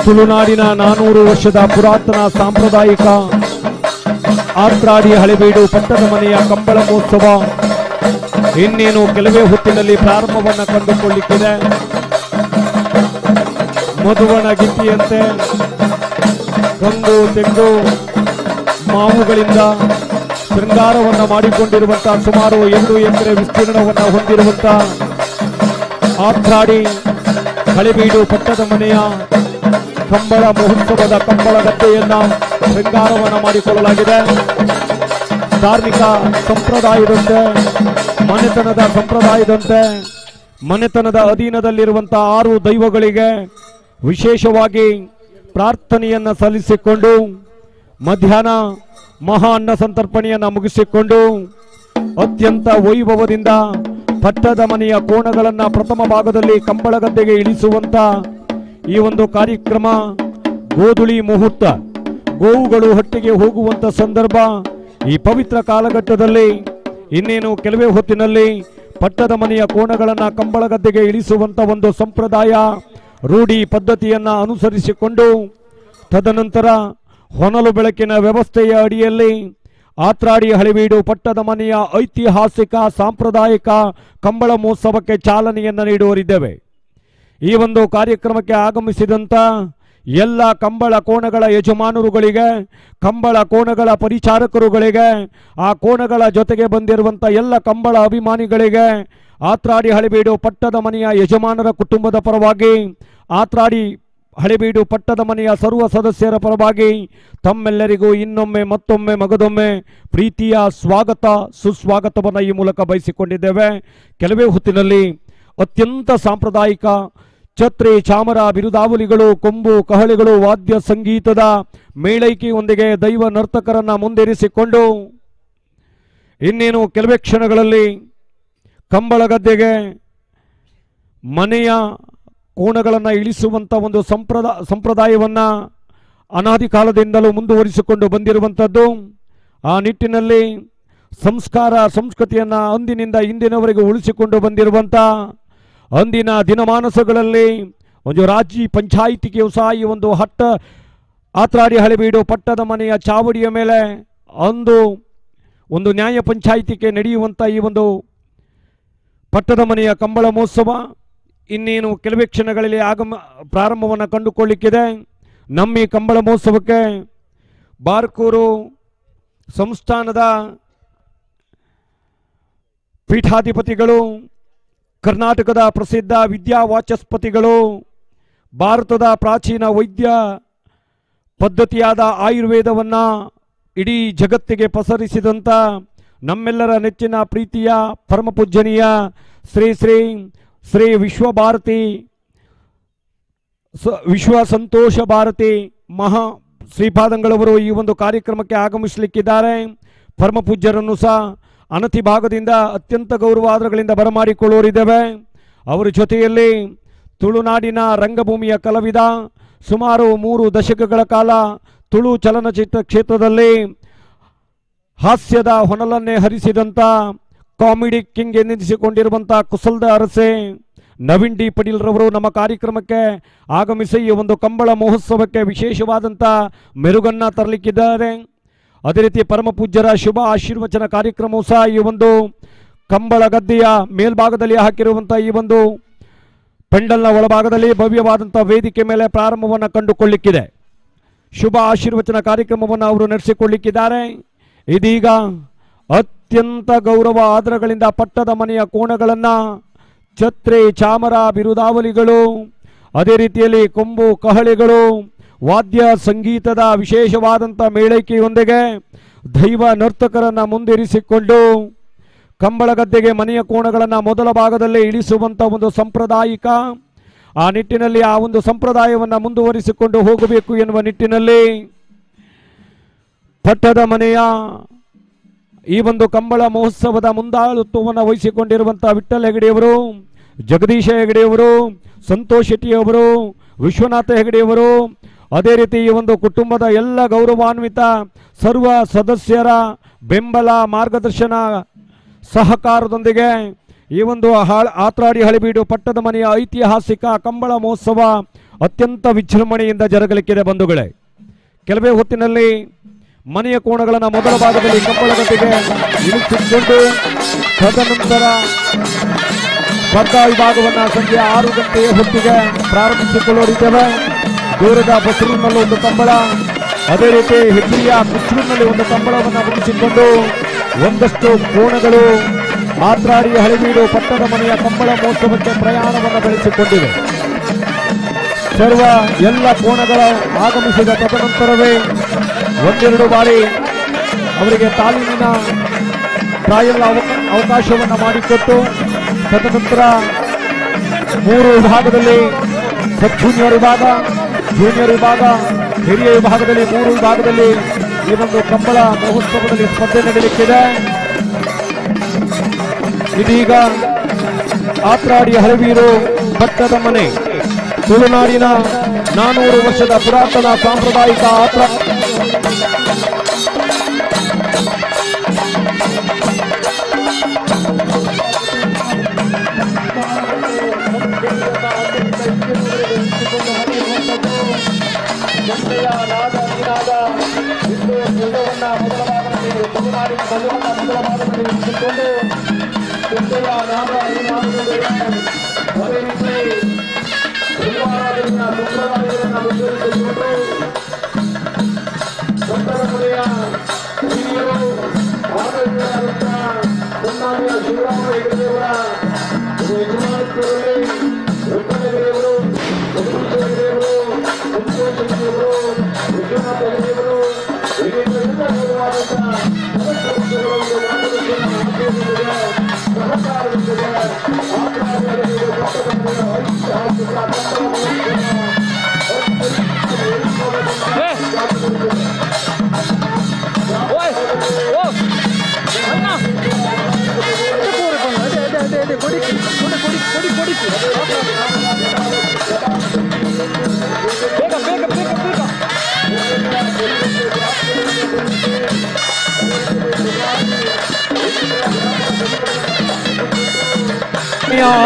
ತುಳುನಾಡಿನ 400 ವರ್ಷದ ಪುರಾತನ ಸಾಂಪ್ರದಾಯಿಕ ಆತ್ರಾಡಿ ಹಳೆಬೀಡು ಪಟ್ಟದ ಮನೆಯ ಕಂಬಳ ಮಹೋತ್ಸವ ಇನ್ನೇನು ಕೆಲವೇ ಹೊತ್ತಿನಲ್ಲಿ ಪ್ರಾರಂಭವನ್ನು ಕಂಡುಕೊಳ್ಳಿಕ್ಕಿದೆ. ಮಧುವಣ ಗಿತ್ತಿಯಂತೆ ಕಂಗು ತೆಂಗು ಮಾವುಗಳಿಂದ ಶೃಂಗಾರವನ್ನು ಮಾಡಿಕೊಂಡಿರುವಂತಹ ಸುಮಾರು 2 ಎಕರೆ ವಿಸ್ತೀರ್ಣವನ್ನು ಹೊಂದಿರುವಂತಹ ಆತ್ರಾಡಿ ಹಳೆಬೀಡು ಪಟ್ಟದ ಮನೆಯ ಕಂಬಳ ಮಹೋತ್ಸವದ ಕಂಬಳ ಗದ್ದೆಯನ್ನ ಶೃಂಗಾರವನ್ನು ಮಾಡಿಕೊಳ್ಳಲಾಗಿದೆ. ಧಾರ್ಮಿಕ ಸಂಪ್ರದಾಯದಂತೆ ಮನೆತನದ ಸಂಪ್ರದಾಯದಂತೆ ಮನೆತನದ ಅಧೀನದಲ್ಲಿರುವಂತಹ 6 ದೈವಗಳಿಗೆ ವಿಶೇಷವಾಗಿ ಪ್ರಾರ್ಥನೆಯನ್ನ ಸಲ್ಲಿಸಿಕೊಂಡು ಮಧ್ಯಾಹ್ನ ಮಹಾ ಅನ್ನ ಸಂತರ್ಪಣೆಯನ್ನ ಮುಗಿಸಿಕೊಂಡು ಅತ್ಯಂತ ವೈಭವದಿಂದ ಪಟ್ಟದ ಮನೆಯ ಕೋಣಗಳನ್ನ ಪ್ರಥಮ ಭಾಗದಲ್ಲಿ ಕಂಬಳ ಗದ್ದೆಗೆ ಇಳಿಸುವಂತ ಈ ಒಂದು ಕಾರ್ಯಕ್ರಮ ಗೋಧುಳಿ ಮುಹೂರ್ತ, ಗೋವುಗಳು ಹೊಟ್ಟೆಗೆ ಹೋಗುವಂತ ಸಂದರ್ಭ. ಈ ಪವಿತ್ರ ಕಾಲಘಟ್ಟದಲ್ಲಿ ಇನ್ನೇನು ಕೆಲವೇ ಹೊತ್ತಿನಲ್ಲಿ ಪಟ್ಟದ ಮನೆಯ ಕೋಣಗಳನ್ನ ಕಂಬಳ ಗದ್ದೆಗೆ ಇಳಿಸುವಂತ ಒಂದು ಸಂಪ್ರದಾಯ ರೂಢಿ ಪದ್ಧತಿಯನ್ನ ಅನುಸರಿಸಿಕೊಂಡು ತದನಂತರ ಹೊನಲು ಬೆಳಕಿನ ವ್ಯವಸ್ಥೆಯ ಅಡಿಯಲ್ಲಿ ಆತ್ರಾಡಿ ಹಳೆಬೀಡು ಪಟ್ಟದ ಮನೆಯ ಐತಿಹಾಸಿಕ ಸಾಂಪ್ರದಾಯಿಕ ಕಂಬಳ ಮಹೋತ್ಸವಕ್ಕೆ ಚಾಲನೆಯನ್ನು ನೀಡುವರಿದ್ದೇವೆ. ಈ ಒಂದು ಕಾರ್ಯಕ್ರಮಕ್ಕೆ ಆಗಮಿಸಿದಂಥ ಎಲ್ಲ ಕಂಬಳ ಕೋಣಗಳ ಯಜಮಾನರುಗಳಿಗೆ, ಕಂಬಳ ಕೋಣಗಳ ಪರಿಚಾರಕರುಗಳಿಗೆ, ಆ ಕೋಣಗಳ ಜೊತೆಗೆ ಬಂದಿರುವಂಥ ಎಲ್ಲ ಕಂಬಳ ಅಭಿಮಾನಿಗಳಿಗೆ ಆತ್ರಾಡಿ ಹಳೆಬೀಡು ಪಟ್ಟದ ಮನೆಯ ಯಜಮಾನರ ಕುಟುಂಬದ ಪರವಾಗಿ, ಆತ್ರಾಡಿ ಹಳೆಬೀಡು ಪಟ್ಟದ ಮನೆಯ ಸರ್ವ ಸದಸ್ಯರ ಪರವಾಗಿ ತಮ್ಮೆಲ್ಲರಿಗೂ ಇನ್ನೊಮ್ಮೆ ಮತ್ತೊಮ್ಮೆ ಮಗದೊಮ್ಮೆ ಪ್ರೀತಿಯ ಸ್ವಾಗತ ಸುಸ್ವಾಗತವನ್ನು ಈ ಮೂಲಕ ಬಯಸಿಕೊಂಡಿದ್ದೇವೆ. ಕೆಲವೇ ಹೊತ್ತಿನಲ್ಲಿ ಅತ್ಯಂತ ಸಾಂಪ್ರದಾಯಿಕ ಛತ್ರಿ ಚಾಮರ ಬಿರುದಾವಲಿಗಳು, ಕೊಂಬು ಕಹಳೆಗಳು, ವಾದ್ಯ ಸಂಗೀತದ ಮೇಳೈಕೆಯೊಂದಿಗೆ ದೈವ ನರ್ತಕರನ್ನ ಮುಂದಿರಿಸಿಕೊಂಡು ಇನ್ನೇನು ಕೆಲವೇ ಕ್ಷಣಗಳಲ್ಲಿ ಕಂಬಳ ಗದ್ದೆಗೆ ಮನೆಯ ಕೋಣಗಳನ್ನು ಇಳಿಸುವಂಥ ಒಂದು ಸಂಪ್ರದಾಯವನ್ನು ಅನಾದಿ ಕಾಲದಿಂದಲೂ ಮುಂದುವರಿಸಿಕೊಂಡು ಬಂದಿರುವಂಥದ್ದು. ಆ ನಿಟ್ಟಿನಲ್ಲಿ ಸಂಸ್ಕಾರ ಸಂಸ್ಕೃತಿಯನ್ನು ಅಂದಿನಿಂದ ಇಂದಿನವರೆಗೂ ಉಳಿಸಿಕೊಂಡು ಬಂದಿರುವಂಥ ಅಂದಿನ ದಿನಮಾನಸಗಳಲ್ಲಿ ಒಂದು ರಾಜ್ಯ ಪಂಚಾಯಿತಿಗೆ ಸಹ ಈ ಒಂದು ಆತ್ರಾಡಿ ಹಳೆಬೀಡು ಪಟ್ಟದ ಮನೆಯ ಚಾವಡಿಯ ಮೇಲೆ ಒಂದು ನ್ಯಾಯ ಪಂಚಾಯಿತಿಗೆ ನಡೆಯುವಂಥ ಈ ಒಂದು ಪಟ್ಟದ ಮನೆಯ ಕಂಬಳ ಮಹೋತ್ಸವ ಇನ್ನೇನು ಕೆಲವೇ ಕ್ಷಣಗಳಲ್ಲಿ ಪ್ರಾರಂಭವನ್ನು ಕಂಡುಕೊಳ್ಳಿಕ್ಕಿದೆ. ನಮ್ಮ ಈ ಕಂಬಳ ಮಹೋತ್ಸವಕ್ಕೆ ಬಾರ್ಕೂರು ಸಂಸ್ಥಾನದ ಪೀಠಾಧಿಪತಿಗಳು, ಕರ್ನಾಟಕದ ಪ್ರಸಿದ್ಧ ವಿದ್ಯಾವಾಚಸ್ಪತಿಗಳು, ಭಾರತದ ಪ್ರಾಚೀನ ವೈದ್ಯ ಪದ್ಧತಿಯಾದ ಆಯುರ್ವೇದವನ್ನು ಇಡೀ ಜಗತ್ತಿಗೆ ಪಸರಿಸಿದಂಥ ನಮ್ಮೆಲ್ಲರ ನೆಚ್ಚಿನ ಪ್ರೀತಿಯ ಪರಮಪೂಜ್ಯನೀಯ ಶ್ರೀ ವಿಶ್ವಭಾರತಿ ವಿಶ್ವ ಸಂತೋಷ ಭಾರತಿ ಮಹಾ ಶ್ರೀಪಾದಂಗಳವರು ಈ ಒಂದು ಕಾರ್ಯಕ್ರಮಕ್ಕೆ ಆಗಮಿಸಲಿಕ್ಕಿದ್ದಾರೆ. ಪರಮಪೂಜ್ಯರನ್ನು ಸಹ ಅನತಿ ಭಾಗದಿಂದ ಅತ್ಯಂತ ಗೌರವಾದರಗಳಿಂದ ಬರಮಾಡಿಕೊಳ್ಳೋರಿದ್ದೇವೆ. ಅವರ ಜೊತೆಯಲ್ಲಿ ತುಳುನಾಡಿನ ರಂಗಭೂಮಿಯ ಕಲಾವಿದ, ಸುಮಾರು 3 ದಶಕಗಳ ಕಾಲ ತುಳು ಚಲನಚಿತ್ರ ಕ್ಷೇತ್ರದಲ್ಲಿ ಹಾಸ್ಯದ ಹೊನಲನ್ನೇ ಹರಿಸಿದಂಥ ಕಾಮಿಡಿ ಕಿಂಗ್ ಎನ್ನಿಸಿಕೊಂಡಿರುವಂಥ ಕುಸಲ್ದ ಅರಸೆ ನವೀನ್ ಡಿ ಪಟೀಲ್ ರವರು ನಮ್ಮ ಕಾರ್ಯಕ್ರಮಕ್ಕೆ ಆಗಮಿಸಿ ಈ ಒಂದು ಕಂಬಳ ಮಹೋತ್ಸವಕ್ಕೆ ವಿಶೇಷವಾದಂಥ ಮೆರುಗನ್ನು ತರಲಿಕ್ಕಿದ್ದಾರೆ. ಅದೇ ರೀತಿ ಪರಮಪೂಜ್ಯರ ಶುಭ ಆಶೀರ್ವಚನ ಕಾರ್ಯಕ್ರಮವೂ ಸಹ ಈ ಒಂದು ಕಂಬಳ ಗದ್ದೆಯ ಮೇಲ್ಭಾಗದಲ್ಲಿ ಹಾಕಿರುವಂಥ ಈ ಒಂದು ಪೆಂಡಲ್ನ ಒಳಭಾಗದಲ್ಲಿ ಭವ್ಯವಾದಂಥ ವೇದಿಕೆ ಮೇಲೆ ಪ್ರಾರಂಭವನ್ನು ಕಂಡುಕೊಳ್ಳಿಕ್ಕಿದೆ. ಶುಭ ಆಶೀರ್ವಚನ ಕಾರ್ಯಕ್ರಮವನ್ನು ಅವರು ನಡೆಸಿಕೊಳ್ಳಿಕ್ಕಿದ್ದಾರೆ. ಇದೀಗ ಅತ್ಯಂತ ಗೌರವ ಆದರಗಳಿಂದ ಪಟ್ಟದ ಮನೆಯ ಕೋಣಗಳನ್ನು ಛತ್ರಿ ಚಾಮರ ಬಿರುದಾವಲಿಗಳು, ಅದೇ ರೀತಿಯಲ್ಲಿ ಕೊಂಬು ಕಹಳೆಗಳು, ವಾದ್ಯ ಸಂಗೀತದ ವಿಶೇಷವಾದಂಥ ಮೇಳೈಕೆಯೊಂದಿಗೆ ದೈವ ನರ್ತಕರನ್ನು ಮುಂದಿರಿಸಿಕೊಂಡು ಕಂಬಳ ಗದ್ದೆಗೆ ಮನೆಯ ಕೋಣಗಳನ್ನು ಮೊದಲ ಭಾಗದಲ್ಲಿ ಇಳಿಸುವಂಥ ಒಂದು ಸಾಂಪ್ರದಾಯಿಕ, ಆ ನಿಟ್ಟಿನಲ್ಲಿ ಆ ಒಂದು ಸಂಪ್ರದಾಯವನ್ನು ಮುಂದುವರಿಸಿಕೊಂಡು ಹೋಗಬೇಕು ಎನ್ನುವ ನಿಟ್ಟಿನಲ್ಲಿ ಪಟ್ಟದ ಮನೆಯ ಈ ಒಂದು ಕಂಬಳ ಮಹೋತ್ಸವದ ಮುಂದಾಳುತ್ವವನ್ನು ವಹಿಸಿಕೊಂಡಿರುವಂಥ ವಿಠ್ಠಲ್ ಹೆಗಡೆಯವರು, ಜಗದೀಶ ಹೆಗಡೆಯವರು, ಸಂತೋಷ್ ಶೆಟ್ಟಿಯವರು, ವಿಶ್ವನಾಥ ಹೆಗಡೆಯವರು, ಅದೇ ರೀತಿ ಈ ಒಂದು ಕುಟುಂಬದ ಎಲ್ಲ ಗೌರವಾನ್ವಿತ ಸರ್ವ ಸದಸ್ಯರ ಬೆಂಬಲ ಮಾರ್ಗದರ್ಶನ ಸಹಕಾರದೊಂದಿಗೆ ಈ ಒಂದು ಆತ್ರಾಡಿ ಹಳೆಬೀಡು ಪಟ್ಟದ ಮನೆಯ ಐತಿಹಾಸಿಕ ಕಂಬಳ ಮಹೋತ್ಸವ ಅತ್ಯಂತ ವಿಜೃಂಭಣೆಯಿಂದ ಜರುಗಲಿಕ್ಕಿದೆ ಬಂಧುಗಳೇ. ಕೆಲವೇ ಹೊತ್ತಿನಲ್ಲಿ ಮನೆಯ ಕೋಣಗಳನ್ನು ಮೊದಲ ಭಾಗದಲ್ಲಿ ಕಂಬಳಗಟ್ಟಿಗೆ ಇಳಿಸಿಕೊಂಡು ತದನಂತರ ಸ್ಪರ್ಧಾ ವಿಭಾಗವನ್ನು ಸಂಜೆ 6 ಗಂಟೆಯ ಹೊತ್ತಿಗೆ ಪ್ರಾರಂಭಿಸಿಕೊಳ್ಳಲಿದ್ದೇವೆ. ದೂರದ ಬಸರೂರಿನಲ್ಲಿ ಒಂದು ಕಂಬಳ, ಅದೇ ರೀತಿ ಹೆಬ್ರಿಯ ಕುಚ್ಚೂರಿನಲ್ಲಿ ಒಂದು ಕಂಬಳವನ್ನು ಮುಗಿಸಿಕೊಂಡು ಒಂದಷ್ಟು ಕೋಣಗಳು ಆತ್ರಾಡಿ ಹಳೆಬೀಡು ಪಟ್ಟದ ಮನೆಯ ಕಂಬಳ ಮಹೋತ್ಸವಕ್ಕೆ ಪ್ರಯಾಣವನ್ನು ಬೆಳೆಸಿಕೊಂಡಿವೆ. ಸರ್ವ ಎಲ್ಲ ಕೋಣಗಳ ಆಗಮಿಸಿದ ತದನಂತರವೇ ಒಂದೆರಡು ಬಾರಿ ಅವರಿಗೆ ತಾಲೀಮಿನ ಟ್ರಯಲ್ ಅವಕಾಶವನ್ನು ಮಾಡಿಕೊಟ್ಟು ತದನಂತರ 3 ವಿಭಾಗದಲ್ಲಿ ಸಬ್ ಜೂನಿಯರ್ ವಿಭಾಗ, ಜೂನಿಯರ್ ವಿಭಾಗ, ಹಿರಿಯ ವಿಭಾಗದಲ್ಲಿ 3 ವಿಭಾಗದಲ್ಲಿ ಈ ಒಂದು ಕಂಬಳ ಮಹೋತ್ಸವದಲ್ಲಿ ಸ್ಪರ್ಧೆ ನಡೆಯಲಿಕ್ಕಿದೆ. ಇದೀಗ ಆತ್ರಾಡಿ ಹಳೆಬೀಡು ಪಟ್ಟದ ಮನೆ ತುಳುನಾಡಿನ 400 ವರ್ಷದ ಪುರಾತನ ಸಾಂಪ್ರದಾಯಿಕ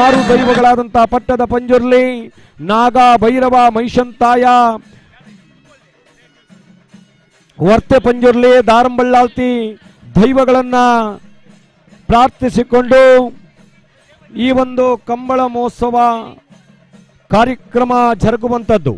ಆರು ದೈವಗಳಾದಂತಹ ಪಟ್ಟದ ಪಂಜುರ್ಲಿ, ನಾಗ, ಭೈರವ, ಮೈಷಂತಾಯ, ವರ್ತೆ ಪಂಜುರ್ಲಿ, ದಾರಂಬಳ್ಳಾಲ್ತಿ ದೈವಗಳನ್ನ ಪ್ರಾರ್ಥಿಸಿಕೊಂಡು ಈ ಒಂದು ಕಂಬಳ ಮಹೋತ್ಸವ ಕಾರ್ಯಕ್ರಮ ಜರುಗುವಂಥದ್ದು.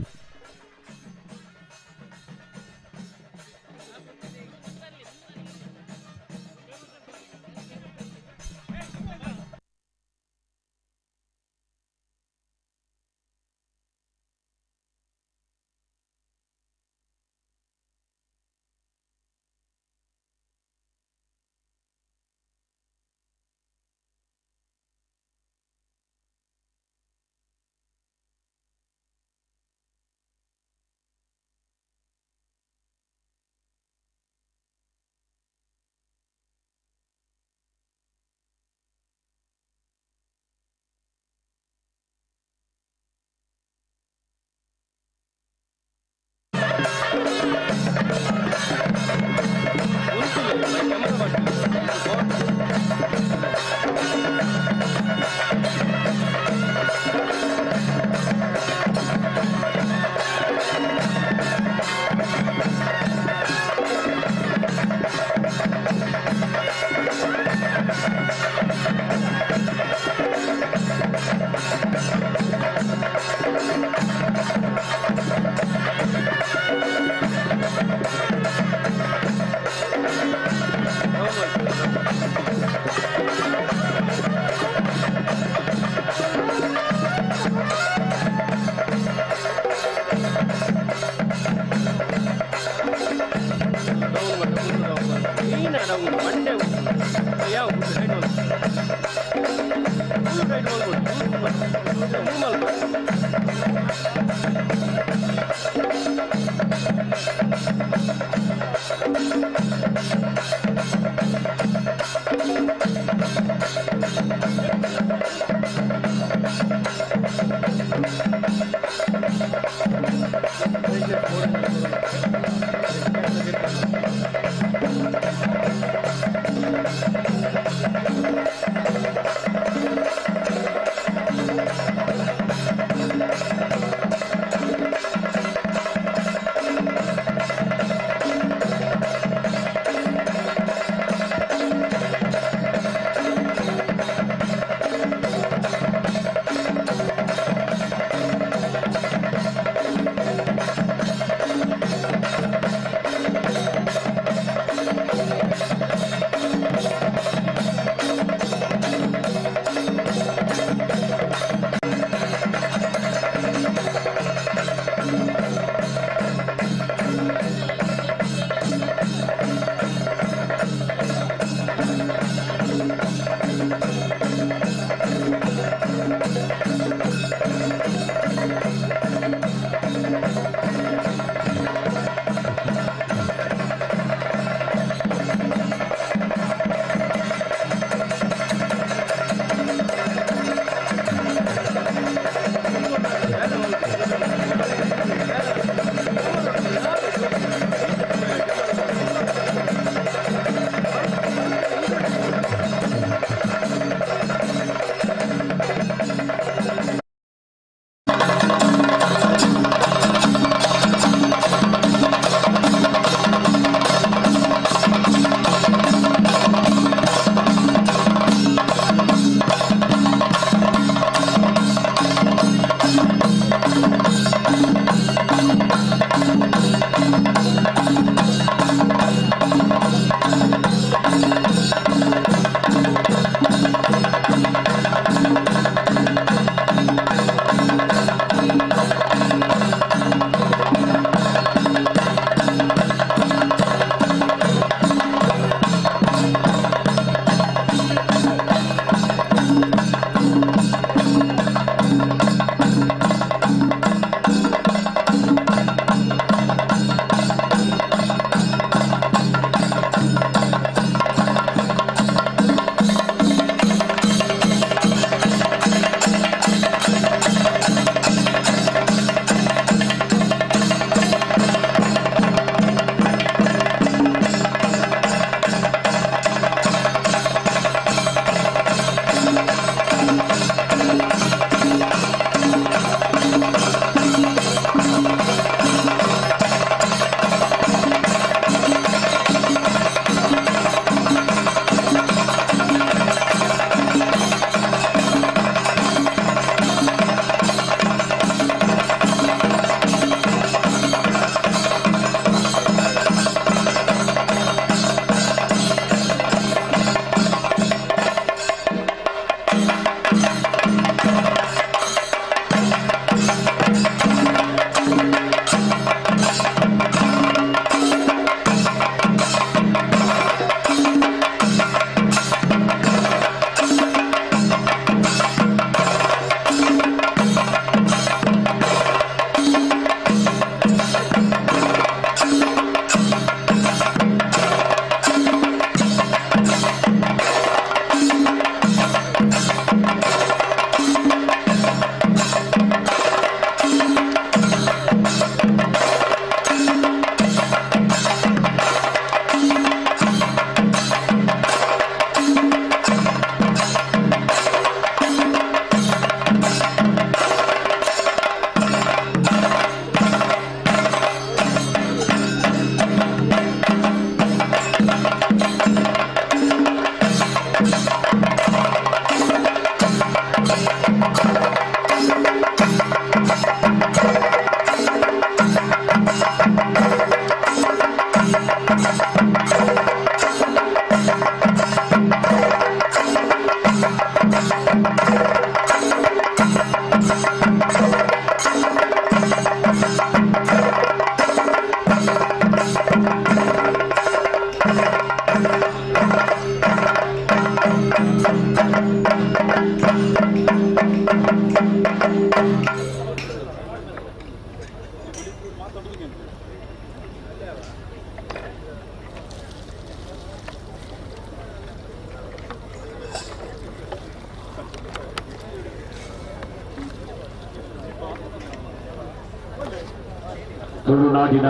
ತುಳುನಾಡಿನ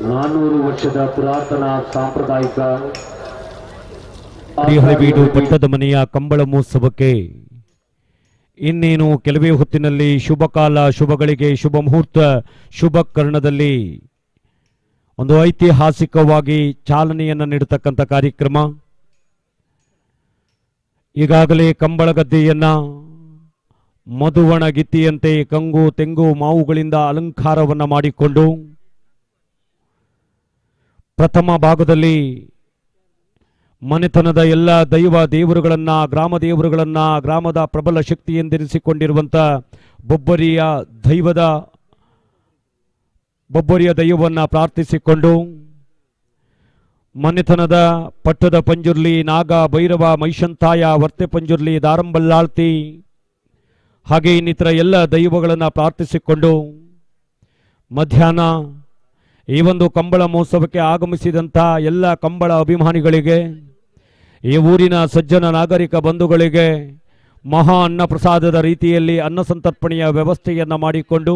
400 ವರ್ಷದ ಪುರಾತನ ಸಾಂಪ್ರದಾಯಿಕ ಹರಿಹರಬೀಡು ಪಟ್ಟದ ಮನೆಯ ಕಂಬಳ ಮಹೋತ್ಸವಕ್ಕೆ ಇನ್ನೇನು ಕೆಲವೇ ಹೊತ್ತಿನಲ್ಲಿ ಶುಭ ಕಾಲ, ಶುಭಗಳಿಗೆ, ಶುಭ ಮುಹೂರ್ತ, ಶುಭ ಕರ್ಣದಲ್ಲಿ ಒಂದು ಐತಿಹಾಸಿಕವಾಗಿ ಚಾಲನೆಯನ್ನು ನೀಡತಕ್ಕಂಥ ಕಾರ್ಯಕ್ರಮ. ಈಗಾಗಲೇ ಕಂಬಳ ಗದ್ದೆಯನ್ನ ಮಧುವಣ ಗಿತ್ತಿಯಂತೆ ಕಂಗು ತೆಂಗು ಮಾವುಗಳಿಂದ ಅಲಂಕಾರವನ್ನು ಮಾಡಿಕೊಂಡು ಪ್ರಥಮ ಭಾಗದಲ್ಲಿ ಮನೆತನದ ಎಲ್ಲ ದೈವ ದೇವರುಗಳನ್ನ, ಗ್ರಾಮ ದೇವರುಗಳನ್ನ, ಗ್ರಾಮದ ಪ್ರಬಲ ಶಕ್ತಿ ಎಂದೆನಿಸಿಕೊಂಡಿರುವಂಥ ಬೊಬ್ಬರಿಯ ದೈವವನ್ನು ಪ್ರಾರ್ಥಿಸಿಕೊಂಡು ಮನೆತನದ ಪಟ್ಟದ ಪಂಜುರ್ಲಿ, ನಾಗ, ಭೈರವ, ಮೈಷಂತಾಯ, ವರ್ತೆ ಪಂಜುರ್ಲಿ, ದಾರಂಬಲ್ಲಾಳ್ತಿ ಹಾಗೆ ಇನ್ನಿತರ ಎಲ್ಲ ದೈವಗಳನ್ನು ಪ್ರಾರ್ಥಿಸಿಕೊಂಡು ಮಧ್ಯಾಹ್ನ ಈ ಒಂದು ಕಂಬಳ ಮಹೋತ್ಸವಕ್ಕೆ ಆಗಮಿಸಿದಂಥ ಎಲ್ಲ ಕಂಬಳ ಅಭಿಮಾನಿಗಳಿಗೆ, ಈ ಊರಿನ ಸಜ್ಜನ ನಾಗರಿಕ ಬಂಧುಗಳಿಗೆ ಮಹಾ ಅನ್ನ ಪ್ರಸಾದದ ರೀತಿಯಲ್ಲಿ ಅನ್ನ ಸಂತರ್ಪಣೆಯ ವ್ಯವಸ್ಥೆಯನ್ನು ಮಾಡಿಕೊಂಡು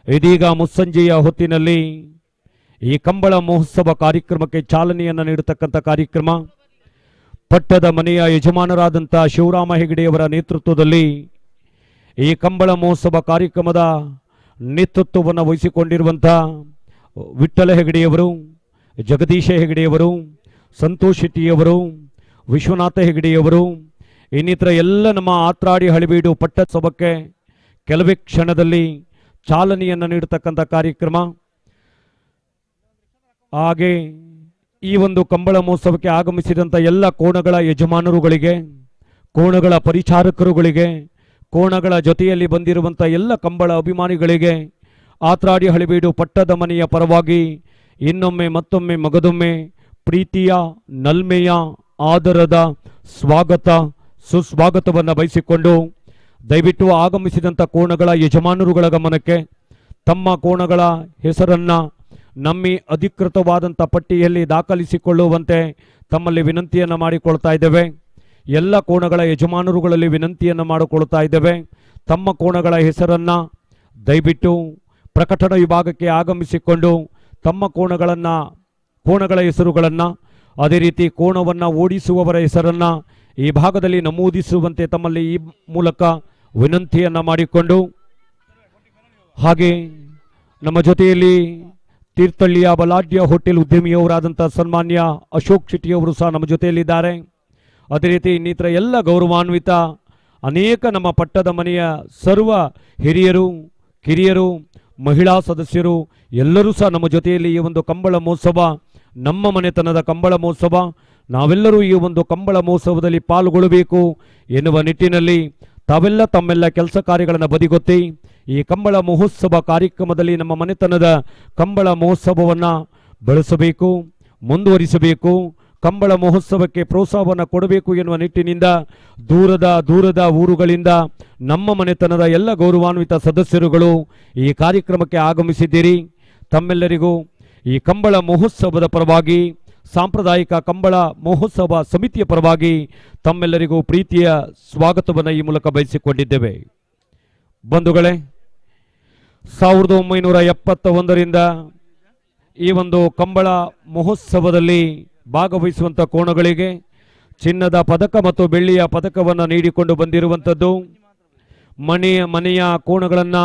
ಇದೀಗ ಮುಸ್ಸಂಜೆಯ ಹೊತ್ತಿನಲ್ಲಿ ಈ ಕಂಬಳ ಮಹೋತ್ಸವ ಕಾರ್ಯಕ್ರಮಕ್ಕೆ ಚಾಲನೆಯನ್ನು ನೀಡತಕ್ಕಂಥ ಕಾರ್ಯಕ್ರಮ ಪಟ್ಟದ ಮನೆಯ ಯಜಮಾನರಾದಂಥ ಶಿವರಾಮ ಹೆಗಡೆಯವರ ನೇತೃತ್ವದಲ್ಲಿ ಈ ಕಂಬಳ ಮಹೋತ್ಸವ ಕಾರ್ಯಕ್ರಮದ ನೇತೃತ್ವವನ್ನು ವಹಿಸಿಕೊಂಡಿರುವಂಥ ವಿಠ್ಠಲ ಹೆಗಡೆಯವರು, ಜಗದೀಶ ಹೆಗಡೆಯವರು, ಸಂತೋಷ್ ಶೆಟ್ಟಿಯವರು, ವಿಶ್ವನಾಥ ಹೆಗಡೆಯವರು, ಇನ್ನಿತರ ಎಲ್ಲ ನಮ್ಮ ಆತ್ರಾಡಿ ಹಳಿಬೀಡು ಪಟ್ಟೋತ್ಸವಕ್ಕೆ ಕೆಲವೇ ಕ್ಷಣದಲ್ಲಿ ಚಾಲನೆಯನ್ನು ನೀಡತಕ್ಕಂಥ ಕಾರ್ಯಕ್ರಮ. ಹಾಗೆ ಈ ಒಂದು ಕಂಬಳ ಮಹೋತ್ಸವಕ್ಕೆ ಆಗಮಿಸಿದಂಥ ಎಲ್ಲ ಕೋಣಗಳ ಯಜಮಾನರುಗಳಿಗೆ, ಕೋಣಗಳ ಪರಿಚಾರಕರುಗಳಿಗೆ, ಕೋಣಗಳ ಜೊತೆಯಲ್ಲಿ ಬಂದಿರುವಂಥ ಎಲ್ಲ ಕಂಬಳ ಅಭಿಮಾನಿಗಳಿಗೆ ಆತ್ರಾಡಿ ಹಳಿಬೀಡು ಪಟ್ಟದ ಮನೆಯ ಪರವಾಗಿ ಇನ್ನೊಮ್ಮೆ ಮತ್ತೊಮ್ಮೆ ಮಗದೊಮ್ಮೆ ಪ್ರೀತಿಯ, ನಲ್ಮೆಯ, ಆದರದ ಸ್ವಾಗತ, ಸುಸ್ವಾಗತವನ್ನು ಬಯಸಿಕೊಂಡು ದಯವಿಟ್ಟು ಆಗಮಿಸಿದಂಥ ಕೋಣಗಳ ಯಜಮಾನರುಗಳ ಗಮನಕ್ಕೆ ತಮ್ಮ ಕೋಣಗಳ ಹೆಸರನ್ನು ನಮ್ಮಿ ಅಧಿಕೃತವಾದಂಥ ಪಟ್ಟಿಯಲ್ಲಿ ದಾಖಲಿಸಿಕೊಳ್ಳುವಂತೆ ತಮ್ಮಲ್ಲಿ ವಿನಂತಿಯನ್ನು ಮಾಡಿಕೊಳ್ತಾ ಇದ್ದೇವೆ. ಎಲ್ಲ ಕೋಣಗಳ ಯಜಮಾನರುಗಳಲ್ಲಿ ವಿನಂತಿಯನ್ನು ಮಾಡಿಕೊಳ್ತಾ ಇದ್ದೇವೆ. ತಮ್ಮ ಕೋಣಗಳ ಹೆಸರನ್ನು ದಯವಿಟ್ಟು ಪ್ರಕಟಣಾ ವಿಭಾಗಕ್ಕೆ ಆಗಮಿಸಿಕೊಂಡು ತಮ್ಮ ಕೋಣಗಳ ಹೆಸರುಗಳನ್ನು, ಅದೇ ರೀತಿ ಕೋಣವನ್ನು ಓಡಿಸುವವರ ಹೆಸರನ್ನು ಈ ಭಾಗದಲ್ಲಿ ನಮೂದಿಸುವಂತೆ ತಮ್ಮಲ್ಲಿ ಈ ಮೂಲಕ ವಿನಂತಿಯನ್ನು ಮಾಡಿಕೊಂಡು, ಹಾಗೆ ನಮ್ಮ ಜೊತೆಯಲ್ಲಿ ತೀರ್ಥಹಳ್ಳಿಯ ಬಲಾಢ್ಯ ಹೋಟೆಲ್ ಉದ್ಯಮಿಯವರಾದಂಥ ಸನ್ಮಾನ್ಯ ಅಶೋಕ್ ಶೆಟ್ಟಿಯವರು ಸಹ ನಮ್ಮ ಜೊತೆಯಲ್ಲಿದ್ದಾರೆ. ಅದೇ ರೀತಿ ಇನ್ನಿತರ ಎಲ್ಲ ಗೌರವಾನ್ವಿತ ಅನೇಕ ನಮ್ಮ ಪಟ್ಟದ ಮನೆಯ ಸರ್ವ ಹಿರಿಯರು, ಕಿರಿಯರು, ಮಹಿಳಾ ಸದಸ್ಯರು ಎಲ್ಲರೂ ಸಹ ನಮ್ಮ ಜೊತೆಯಲ್ಲಿ ಈ ಒಂದು ಕಂಬಳ ಮಹೋತ್ಸವ, ನಮ್ಮ ಮನೆತನದ ಕಂಬಳ ಮಹೋತ್ಸವ, ನಾವೆಲ್ಲರೂ ಈ ಒಂದು ಕಂಬಳ ಮಹೋತ್ಸವದಲ್ಲಿ ಪಾಲ್ಗೊಳ್ಳಬೇಕು ಎನ್ನುವ ನಿಟ್ಟಿನಲ್ಲಿ ತಾವೆಲ್ಲ ತಮ್ಮೆಲ್ಲ ಕೆಲಸ ಕಾರ್ಯಗಳನ್ನು ಬದಿಗೊತ್ತಿ ಈ ಕಂಬಳ ಮಹೋತ್ಸವ ಕಾರ್ಯಕ್ರಮದಲ್ಲಿ ನಮ್ಮ ಮನೆತನದ ಕಂಬಳ ಮಹೋತ್ಸವವನ್ನು ಬೆಳೆಸಬೇಕು, ಮುಂದುವರಿಸಬೇಕು, ಕಂಬಳ ಮಹೋತ್ಸವಕ್ಕೆ ಪ್ರೋತ್ಸಾಹವನ್ನು ಕೊಡಬೇಕು ಎನ್ನುವ ನಿಟ್ಟಿನಿಂದ ದೂರದ ಊರುಗಳಿಂದ ನಮ್ಮ ಮನೆತನದ ಎಲ್ಲ ಗೌರವಾನ್ವಿತ ಸದಸ್ಯರುಗಳು ಈ ಕಾರ್ಯಕ್ರಮಕ್ಕೆ ಆಗಮಿಸಿದ್ದೀರಿ. ತಮ್ಮೆಲ್ಲರಿಗೂ ಈ ಕಂಬಳ ಮಹೋತ್ಸವದ ಪರವಾಗಿ, ಸಾಂಪ್ರದಾಯಿಕ ಕಂಬಳ ಮಹೋತ್ಸವ ಸಮಿತಿಯ ಪರವಾಗಿ ತಮ್ಮೆಲ್ಲರಿಗೂ ಪ್ರೀತಿಯ ಸ್ವಾಗತವನ್ನು ಈ ಮೂಲಕ ಬಯಸಿಕೊಂಡಿದ್ದೇವೆ. ಬಂಧುಗಳೇ, 1971ರಿಂದ ಈ ಒಂದು ಕಂಬಳ ಮಹೋತ್ಸವದಲ್ಲಿ ಭಾಗವಹಿಸುವಂಥ ಕೋಣಗಳಿಗೆ ಚಿನ್ನದ ಪದಕ ಮತ್ತು ಬೆಳ್ಳಿಯ ಪದಕವನ್ನು ನೀಡಿಕೊಂಡು ಬಂದಿರುವಂಥದ್ದು. ಮನೆಯ ಕೋಣಗಳನ್ನು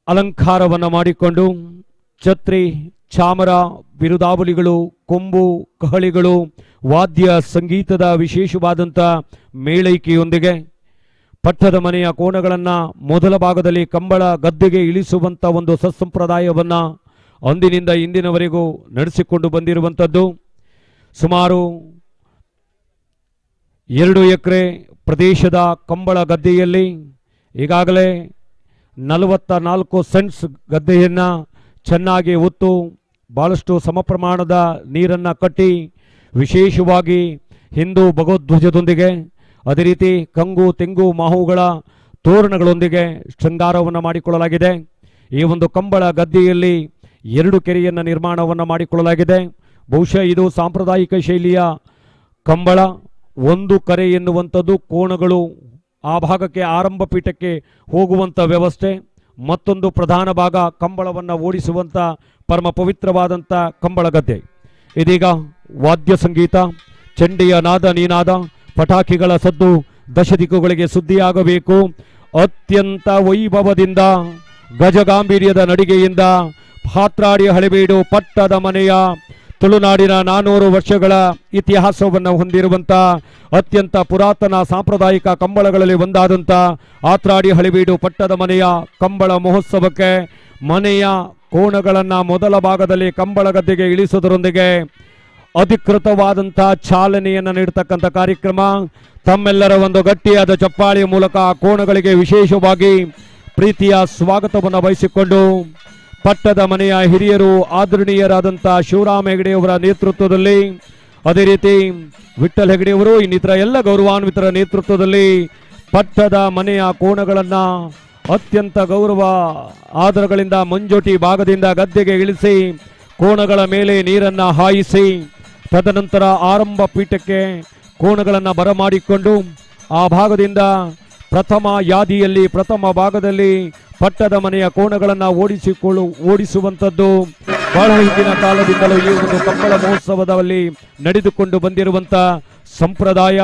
ಅಲಂಕಾರವನ್ನು ಮಾಡಿಕೊಂಡು ಛತ್ರಿ, ಚಾಮರ, ಬಿರುದಾವಲಿಗಳು, ಕೊಂಬು, ಕಹಳಿಗಳು, ವಾದ್ಯ ಸಂಗೀತದ ವಿಶೇಷವಾದಂಥ ಮೇಳೈಕೆಯೊಂದಿಗೆ ಪಟ್ಟದ ಮನೆಯ ಕೋಣಗಳನ್ನು ಮೊದಲ ಭಾಗದಲ್ಲಿ ಕಂಬಳ ಗದ್ದೆಗೆ ಇಳಿಸುವಂಥ ಒಂದು ಸತ್ಸಂಪ್ರದಾಯವನ್ನು ಅಂದಿನಿಂದ ಇಂದಿನವರೆಗೂ ನಡೆಸಿಕೊಂಡು ಬಂದಿರುವಂಥದ್ದು. ಸುಮಾರು 2 ಎಕರೆ ಪ್ರದೇಶದ ಕಂಬಳ ಗದ್ದೆಯಲ್ಲಿ ಈಗಾಗಲೇ 44 ಸೆಂಟ್ಸ್ ಗದ್ದೆಯನ್ನು ಚೆನ್ನಾಗಿ ಒತ್ತು ಭಾಳಷ್ಟು ಸಮ ಪ್ರಮಾಣದ ನೀರನ್ನು ಕಟ್ಟಿ ವಿಶೇಷವಾಗಿ ಹಿಂದೂ ಭಗವದ್ಧ್ವಜದೊಂದಿಗೆ ಅದೇ ರೀತಿ ಕಂಗು ತೆಂಗು ಮಾಹುಗಳ ತೋರಣಗಳೊಂದಿಗೆ ಶೃಂಗಾರವನ್ನು ಮಾಡಿಕೊಳ್ಳಲಾಗಿದೆ. ಈ ಒಂದು ಕಂಬಳ ಗದ್ದೆಯಲ್ಲಿ 2 ಕೆರೆಯನ್ನು ನಿರ್ಮಾಣವನ್ನು ಮಾಡಿಕೊಳ್ಳಲಾಗಿದೆ. ಬಹುಶಃ ಇದು ಸಾಂಪ್ರದಾಯಿಕ ಶೈಲಿಯ ಕಂಬಳ. 1 ಕರೆ ಎನ್ನುವಂಥದ್ದು ಕೋಣಗಳು ಆ ಭಾಗಕ್ಕೆ ಆರಂಭ ಪೀಠಕ್ಕೆ ಹೋಗುವಂಥ ವ್ಯವಸ್ಥೆ, ಮತ್ತೊಂದು ಪ್ರಧಾನ ಭಾಗ ಕಂಬಳವನ್ನು ಓಡಿಸುವಂಥ ಪರಮ ಪವಿತ್ರವಾದಂಥ ಕಂಬಳ ಗದ್ದೆ. ಇದೀಗ ವಾದ್ಯ ಸಂಗೀತ, ಚಂಡಿಯ ನಾದ ನೀನಾದ, ಪಟಾಕಿಗಳ ಸದ್ದು ದಶದಿಕ್ಕುಗಳಿಗೆ ಸುದ್ದಿಯಾಗಬೇಕು. ಅತ್ಯಂತ ವೈಭವದಿಂದ ಗಜಗಾಂಭೀರ್ಯದ ನಡಿಗೆಯಿಂದ ಹಾತ್ರಾಡಿ ಹಳೆಬೀಡು ಪಟ್ಟದ ಮನೆಯ ತುಳುನಾಡಿನ 400 ವರ್ಷಗಳ ಇತಿಹಾಸವನ್ನು ಹೊಂದಿರುವಂಥ ಅತ್ಯಂತ ಪುರಾತನ ಸಾಂಪ್ರದಾಯಿಕ ಕಂಬಳಗಳಲ್ಲಿ ಒಂದಾದಂಥ ಆತ್ರಾಡಿ ಹಳೆಬೀಡು ಪಟ್ಟದ ಮನೆಯ ಕಂಬಳ ಮಹೋತ್ಸವಕ್ಕೆ ಮನೆಯ ಕೋಣಗಳನ್ನು ಮೊದಲ ಭಾಗದಲ್ಲಿ ಕಂಬಳ ಗದ್ದೆಗೆ ಇಳಿಸುವುದರೊಂದಿಗೆ ಅಧಿಕೃತವಾದಂಥ ಚಾಲನೆಯನ್ನು ನೀಡತಕ್ಕಂಥ ಕಾರ್ಯಕ್ರಮ. ತಮ್ಮೆಲ್ಲರ ಒಂದು ಗಟ್ಟಿಯಾದ ಚಪ್ಪಾಳಿಯ ಮೂಲಕ ಕೋಣಗಳಿಗೆ ವಿಶೇಷವಾಗಿ ಪ್ರೀತಿಯ ಸ್ವಾಗತವನ್ನು ಬಯಸಿಕೊಂಡು ಪಟ್ಟದ ಮನೆಯ ಹಿರಿಯರು ಆದರಣೀಯರಾದಂಥ ಶಿವರಾಮ ಹೆಗಡೆಯವರ ನೇತೃತ್ವದಲ್ಲಿ, ಅದೇ ರೀತಿ ವಿಠ್ಠಲ್ ಹೆಗಡೆಯವರು, ಇನ್ನಿತರ ಎಲ್ಲ ಗೌರವಾನ್ವಿತರ ನೇತೃತ್ವದಲ್ಲಿ ಪಟ್ಟದ ಮನೆಯ ಕೋಣಗಳನ್ನು ಅತ್ಯಂತ ಗೌರವ ಆದರಗಳಿಂದ ಮಂಜೋಟಿ ಭಾಗದಿಂದ ಗದ್ದೆಗೆ ಇಳಿಸಿ ಕೋಣಗಳ ಮೇಲೆ ನೀರನ್ನು ಹಾಯಿಸಿ ತದನಂತರ ಆರಂಭ ಪೀಠಕ್ಕೆ ಕೋಣಗಳನ್ನು ಬರಮಾಡಿಕೊಂಡು ಆ ಭಾಗದಿಂದ ಪ್ರಥಮ ಯಾದಿಯಲ್ಲಿ ಪ್ರಥಮ ಭಾಗದಲ್ಲಿ ಪಟ್ಟದ ಮನೆಯ ಕೋಣಗಳನ್ನು ಓಡಿಸುವಂಥದ್ದು ಬಹಳ ಹಿಂದಿನ ಕಾಲದಿಂದಲೂ ಈ ಒಂದು ಕಂಬಳ ಮಹೋತ್ಸವದಲ್ಲಿ ನಡೆದುಕೊಂಡು ಬಂದಿರುವಂಥ ಸಂಪ್ರದಾಯ,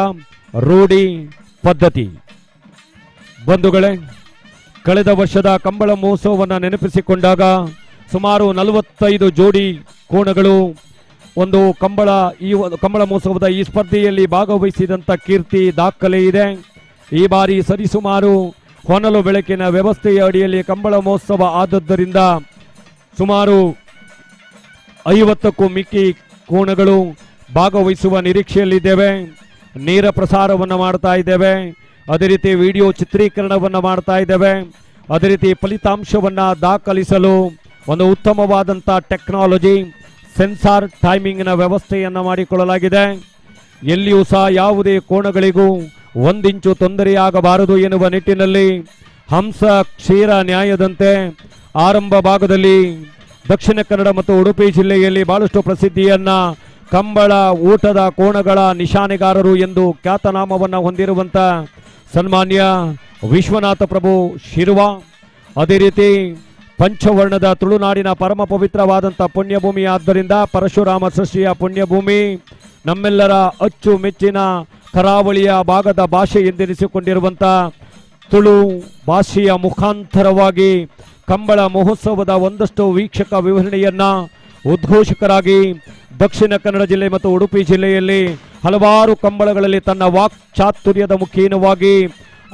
ರೂಢಿ, ಪದ್ಧತಿ. ಬಂಧುಗಳೇ, ಕಳೆದ ವರ್ಷದ ಕಂಬಳ ಮಹೋತ್ಸವವನ್ನು ನೆನಪಿಸಿಕೊಂಡಾಗ ಸುಮಾರು 45 ಜೋಡಿ ಕೋಣಗಳು ಒಂದು ಕಂಬಳ ಮಹೋತ್ಸವದ ಈ ಸ್ಪರ್ಧೆಯಲ್ಲಿ ಭಾಗವಹಿಸಿದಂಥ ಕೀರ್ತಿ ದಾಖಲೆ ಇದೆ. ಈ ಬಾರಿ ಸರಿಸುಮಾರು ಹೊನಲು ಬೆಳಕಿನ ವ್ಯವಸ್ಥೆಯ ಅಡಿಯಲ್ಲಿ ಕಂಬಳ ಮಹೋತ್ಸವ ಆದದ್ದರಿಂದ ಸುಮಾರು 50ಕ್ಕೂ ಮಿಕ್ಕಿ ಕೋಣಗಳು ಭಾಗವಹಿಸುವ ನಿರೀಕ್ಷೆಯಲ್ಲಿದ್ದೇವೆ. ನೇರ ಪ್ರಸಾರವನ್ನು ಮಾಡ್ತಾ ಇದ್ದೇವೆ. ಅದೇ ರೀತಿ ವಿಡಿಯೋ ಚಿತ್ರೀಕರಣವನ್ನು ಮಾಡ್ತಾ ಇದ್ದೇವೆ. ಅದೇ ರೀತಿ ಫಲಿತಾಂಶವನ್ನು ದಾಖಲಿಸಲು ಒಂದು ಉತ್ತಮವಾದಂಥ ಟೆಕ್ನಾಲಜಿ ಸೆನ್ಸಾರ್ ಟೈಮಿಂಗ್ನ ವ್ಯವಸ್ಥೆಯನ್ನು ಮಾಡಿಕೊಳ್ಳಲಾಗಿದೆ. ಎಲ್ಲಿಯೂ ಸಹ ಯಾವುದೇ ಕೋಣಗಳಿಗೂ 1 ಇಂಚು ತೊಂದರೆಯಾಗಬಾರದು ಎನ್ನುವ ನಿಟ್ಟಿನಲ್ಲಿ ಹಂಸ ಕ್ಷೀರ ನ್ಯಾಯದಂತೆ ಆರಂಭ ಭಾಗದಲ್ಲಿ ದಕ್ಷಿಣ ಕನ್ನಡ ಮತ್ತು ಉಡುಪಿ ಜಿಲ್ಲೆಯಲ್ಲಿ ಬಹಳಷ್ಟು ಪ್ರಸಿದ್ಧಿಯನ್ನ ಕಂಬಳ ಊಟದ ಕೋಣಗಳ ನಿಶಾನೆಗಾರರು ಎಂದು ಖ್ಯಾತನಾಮವನ್ನು ಹೊಂದಿರುವಂಥ ಸನ್ಮಾನ್ಯ ವಿಶ್ವನಾಥ ಪ್ರಭು ಶಿರ್ವ, ಅದೇ ರೀತಿ ಪಂಚವರ್ಣದ ತುಳುನಾಡಿನ ಪರಮ ಪವಿತ್ರವಾದಂಥ ಪುಣ್ಯಭೂಮಿ ಆದ್ದರಿಂದ ಪರಶುರಾಮ ಸೃಷ್ಟಿಯ ಪುಣ್ಯಭೂಮಿ, ನಮ್ಮೆಲ್ಲರ ಅಚ್ಚುಮೆಚ್ಚಿನ ಕರಾವಳಿಯ ಭಾಗದ ಭಾಷೆ ಎಂದೆನಿಸಿಕೊಂಡಿರುವಂಥ ತುಳು ಭಾಷೆಯ ಮುಖಾಂತರವಾಗಿ ಕಂಬಳ ಮಹೋತ್ಸವದ ಒಂದಷ್ಟು ವೀಕ್ಷಕ ವಿವರಣೆಯನ್ನ ಉದ್ಘೋಷಕರಾಗಿ ದಕ್ಷಿಣ ಕನ್ನಡ ಜಿಲ್ಲೆ ಮತ್ತು ಉಡುಪಿ ಜಿಲ್ಲೆಯಲ್ಲಿ ಹಲವಾರು ಕಂಬಳಗಳಲ್ಲಿ ತನ್ನ ವಾಕ್ ಚಾತುರ್ಯದ ಮುಖೇನವಾಗಿ